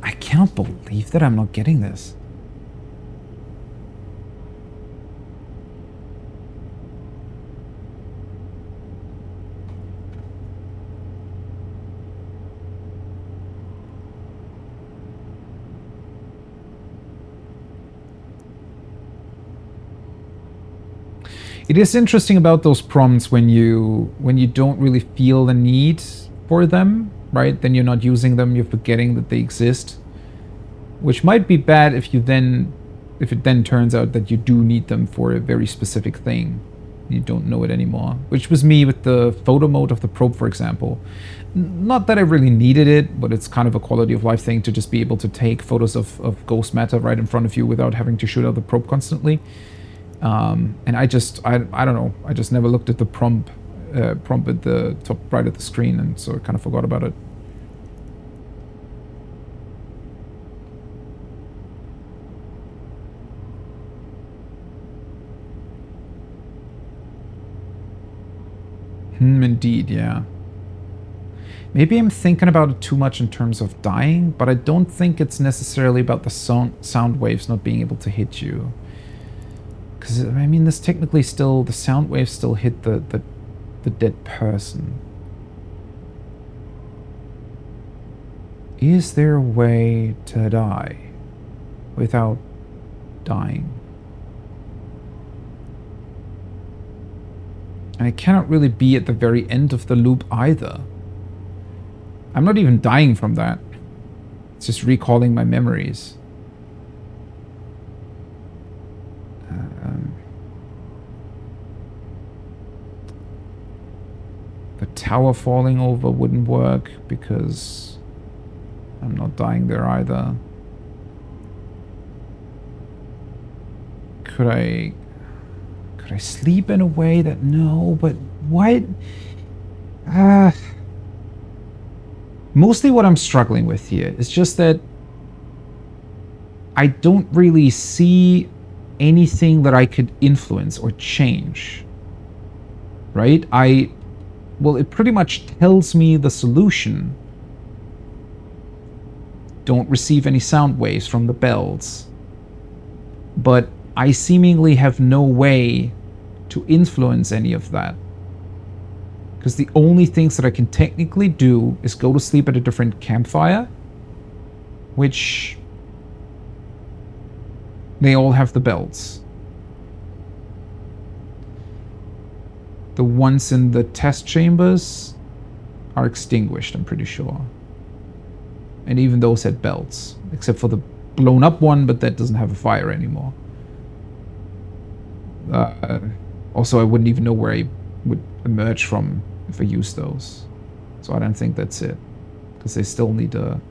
[SPEAKER 1] I cannot believe that I'm not getting this. It is interesting about those prompts when you don't really feel the need for them, right? Then you're not using them, you're forgetting that they exist. Which might be bad if it then turns out that you do need them for a very specific thing. You don't know it anymore. Which was me with the photo mode of the probe, for example. Not that I really needed it, but it's kind of a quality of life thing to just be able to take photos of ghost matter right in front of you without having to shoot out the probe constantly. And I don't know, I just never looked at the prompt at the top right of the screen, and so I kind of forgot about it. Indeed, yeah. Maybe I'm thinking about it too much in terms of dying, but I don't think it's necessarily about the sound waves not being able to hit you. Because, I mean, this technically still, the sound waves still hit the dead person. Is there a way to die without dying? And it cannot really be at the very end of the loop either. I'm not even dying from that. It's just recalling my memories. The tower falling over wouldn't work because I'm not dying there either. Could I sleep in a way that... No, but what? Mostly what I'm struggling with here is just that I don't really see anything that I could influence or change. Right? Well, it pretty much tells me the solution. Don't receive any sound waves from the bells. But I seemingly have no way to influence any of that. Because the only things that I can technically do is go to sleep at a different campfire, which they all have the bells. The ones in the test chambers are extinguished, I'm pretty sure. And even those had bells, except for the blown up one, but that doesn't have a fire anymore. Also, I wouldn't even know where I would emerge from if I used those. So I don't think that's it. Because they still need a...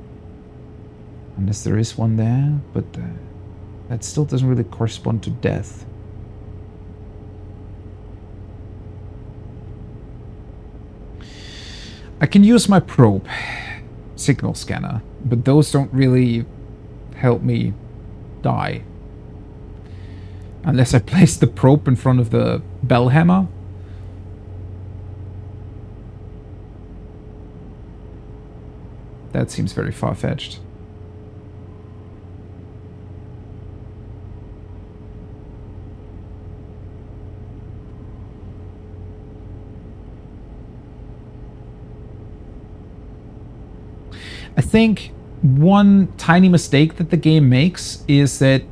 [SPEAKER 1] Unless there is one there, but that still doesn't really correspond to death. I can use my probe signal scanner, but those don't really help me die. Unless I place the probe in front of the bell hammer. That seems very far-fetched. I think one tiny mistake that the game makes is that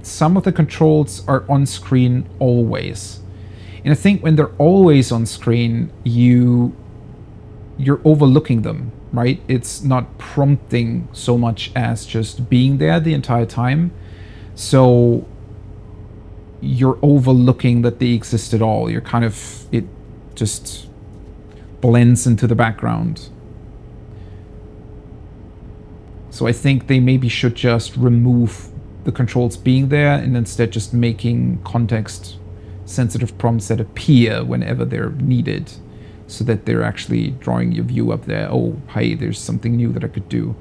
[SPEAKER 1] some of the controls are on screen always. And I think when they're always on screen, you're overlooking them, right? It's not prompting so much as just being there the entire time. So you're overlooking that they exist at all. You're kind of... It just blends into the background. So I think they maybe should just remove the controls being there and instead just making context-sensitive prompts that appear whenever they're needed, so that they're actually drawing your view up there. Oh, hey, there's something new that I could do.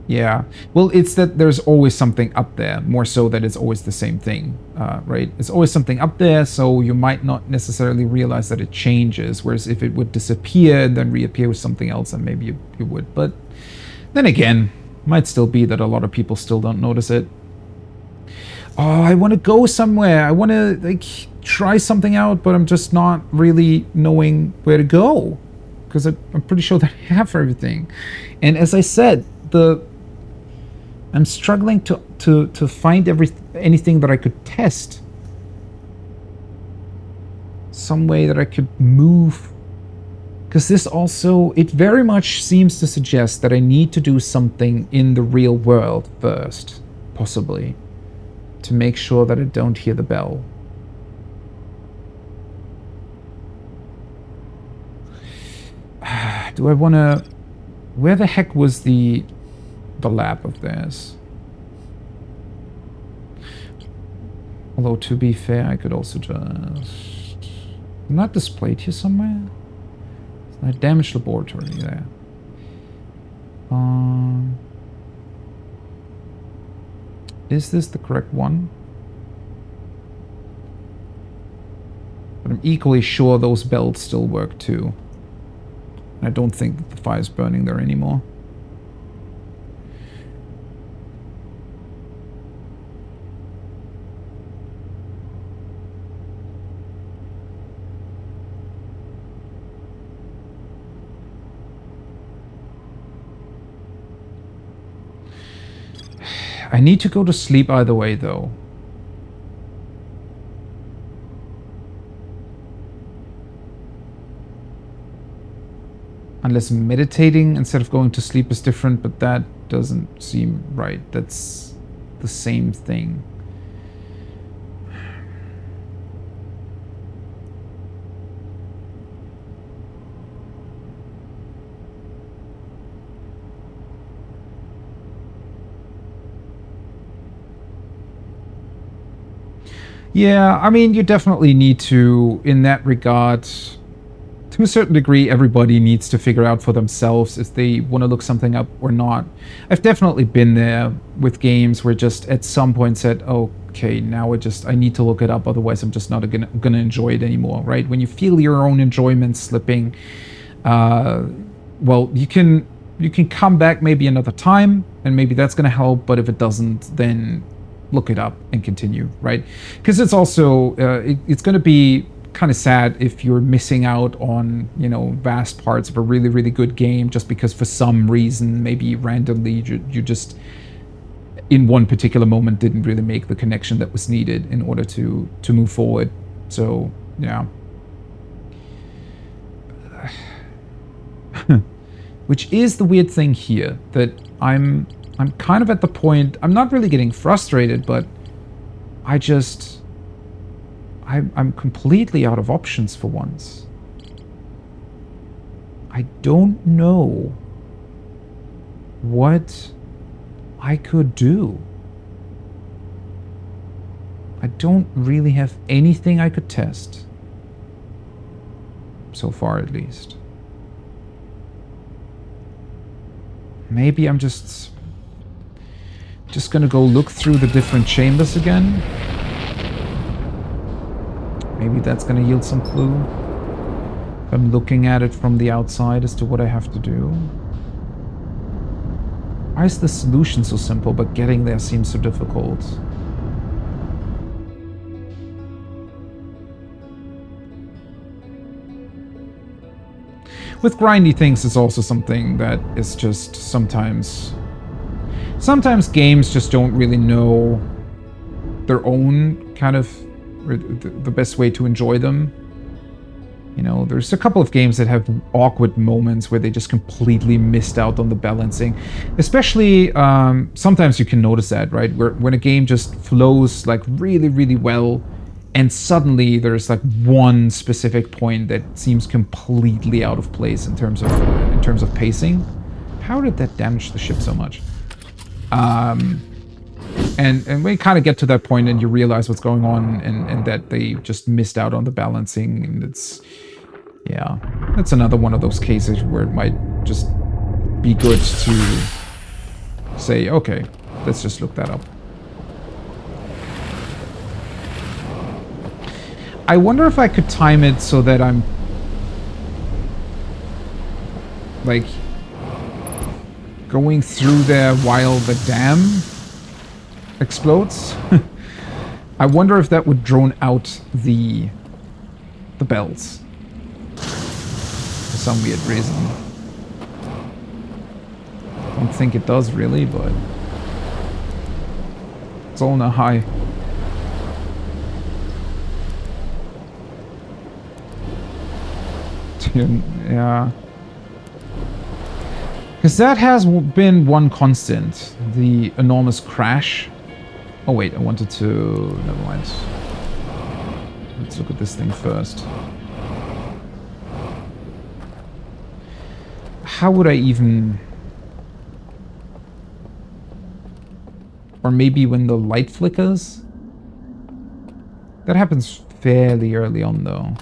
[SPEAKER 1] Yeah, well, it's that there's always something up there, more so that it's always the same thing, right? It's always something up there, so you might not necessarily realize that it changes, whereas if it would disappear and then reappear with something else, then maybe you would. But then again, might still be that a lot of people still don't notice it. Oh, I want to go somewhere. I want to, like, try something out, but I'm just not really knowing where to go, because I'm pretty sure that I have everything. And as I said, I'm struggling to find anything that I could test. Some way that I could move. Because this also, it very much seems to suggest that I need to do something in the real world first, possibly, to make sure that I don't hear the bell. Do I want to... Where the heck was the lab of theirs? Although, to be fair, I could also just... Not displayed here somewhere? A damaged laboratory there. Is this the correct one? But I'm equally sure those belts still work too. I don't think that the fire's burning there anymore. I need to go to sleep either way, though. Unless meditating instead of going to sleep is different, but that doesn't seem right. That's the same thing. Yeah, I mean, you definitely need to, in that regard, to a certain degree, everybody needs to figure out for themselves if they want to look something up or not. I've definitely been there with games where just at some point said, okay, now I need to look it up, otherwise I'm just not gonna enjoy it anymore, right? When you feel your own enjoyment slipping, well, you can come back maybe another time, and maybe that's gonna help, but if it doesn't, then look it up and continue, right? Because it's also, it's gonna be kind of sad if you're missing out on, you know, vast parts of a really, really good game just because for some reason, maybe randomly, you just in one particular moment didn't really make the connection that was needed in order to move forward. So yeah. Which is the weird thing here, that I'm kind of at the point, I'm not really getting frustrated, but I'm completely out of options for once. I don't know what I could do. I don't really have anything I could test. So far, at least. Maybe I'm just gonna go look through the different chambers again. Maybe that's gonna yield some clue. If I'm looking at it from the outside as to what I have to do. Why is the solution so simple, but getting there seems so difficult? With grindy things, it's also something that is just sometimes games just don't really know their own kind of, or the best way to enjoy them. You know, there's a couple of games that have awkward moments where they just completely missed out on the balancing. Especially, sometimes you can notice that, right? When a game just flows like really, really well, and suddenly there's like one specific point that seems completely out of place in terms of pacing. How did that damage the ship so much? And when you kind of get to that point and you realize what's going on, and that they just missed out on the balancing, and it's, yeah, that's another one of those cases where it might just be good to say, okay, let's just look that up. I wonder if I could time it so that I'm like going through there while the dam explodes. I wonder if that would drone out the bells for some weird reason. I don't think it does really, but it's all in a high. Yeah. Because that has been one constant. The enormous crash. Oh wait, I wanted to... Never mind. Let's look at this thing first. How would I even... Or maybe when the light flickers? That happens fairly early on though.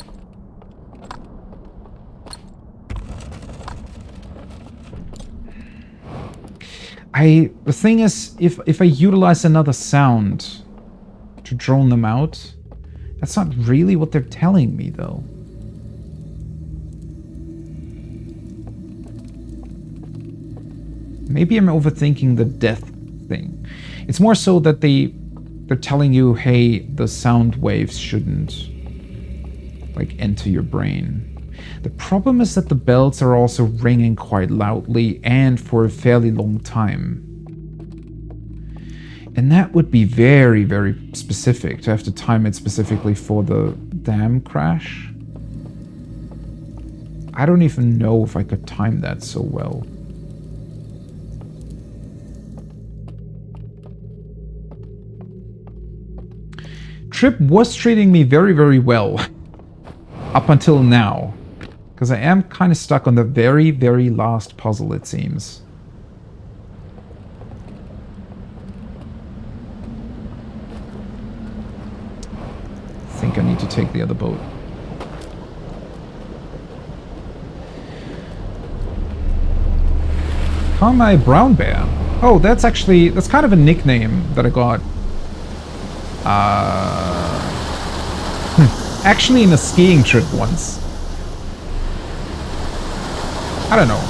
[SPEAKER 1] The thing is, if I utilize another sound to drone them out, that's not really what they're telling me, though. Maybe I'm overthinking the death thing. It's more so that they're telling you, hey, the sound waves shouldn't, like, enter your brain. The problem is that the bells are also ringing quite loudly and for a fairly long time. And that would be very, very specific, to have to time it specifically for the dam crash. I don't even know if I could time that so well. Trip was treating me very, very well up until now. Because I am kind of stuck on the very, very last puzzle, it seems. need to take the other boat. How am I brown bear? Oh, that's kind of a nickname that I got. Actually in a skiing trip once. I don't know.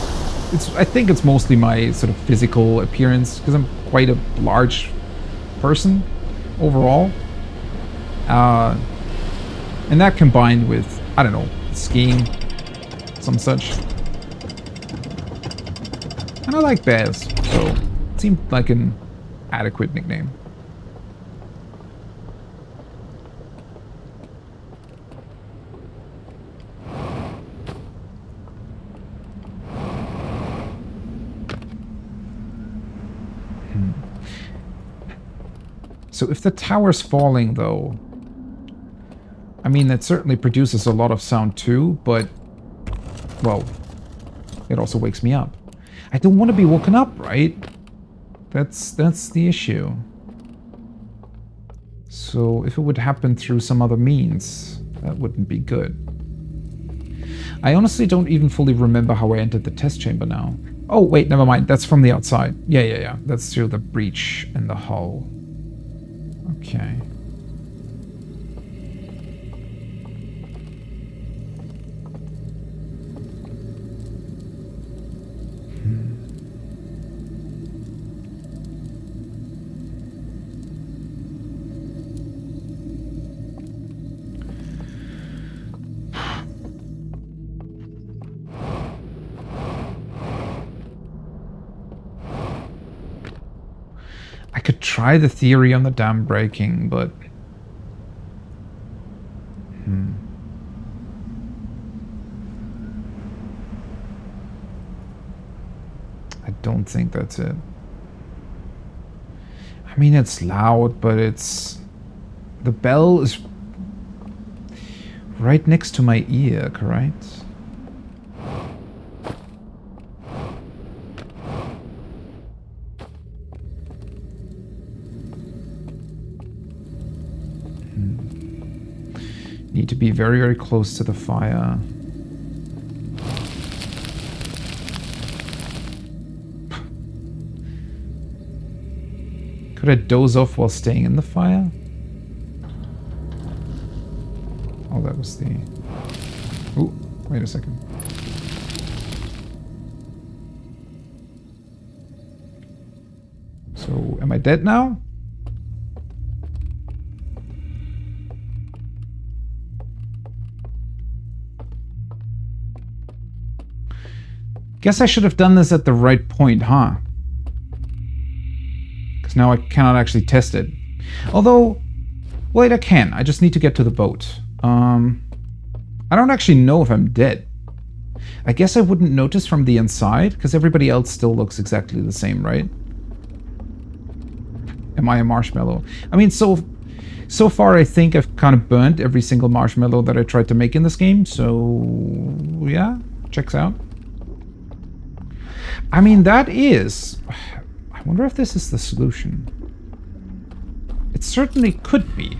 [SPEAKER 1] I think it's mostly my sort of physical appearance, because I'm quite a large person overall. And that combined with, I don't know, skiing, some such. And I like bears, so it seemed like an adequate nickname. So if the tower's falling, though, I mean, that certainly produces a lot of sound too, but, well, it also wakes me up. I don't want to be woken up, right? That's the issue. So if it would happen through some other means, that wouldn't be good. I honestly don't even fully remember how I entered the test chamber now. Oh, wait, never mind. That's from the outside. Yeah. That's through the breach in the hull. Okay. I could try the theory on the dam breaking, but... I don't think that's it. I mean, it's loud, but it's... The bell is right next to my ear, correct? Need to be very, very close to the fire. Could I doze off while staying in the fire? Oh, that was the... Ooh, wait a second. So, am I dead now? Guess I should have done this at the right point, huh? Because now I cannot actually test it. Although, wait, I can. I just need to get to the boat. I don't actually know if I'm dead. I guess I wouldn't notice from the inside, because everybody else still looks exactly the same, right? Am I a marshmallow? I mean, so far I think I've kind of burnt every single marshmallow that I tried to make in this game, so yeah, checks out. I mean, that is... I wonder if this is the solution. It certainly could be.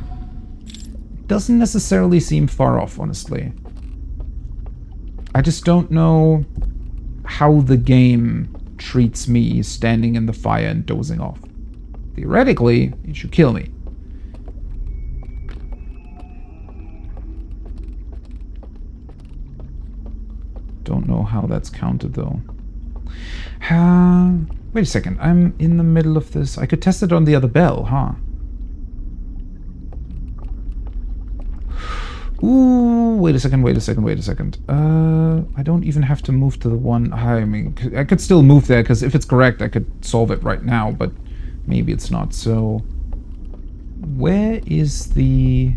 [SPEAKER 1] It doesn't necessarily seem far off, honestly. I just don't know how the game treats me standing in the fire and dozing off. Theoretically, it should kill me. Don't know how that's counted, though. Wait a second, I'm in the middle of this. I could test it on the other bell, huh? Ooh, wait a second. I don't even have to move to the one... I mean, I could still move there, because if it's correct, I could solve it right now, but maybe it's not. So, where is the...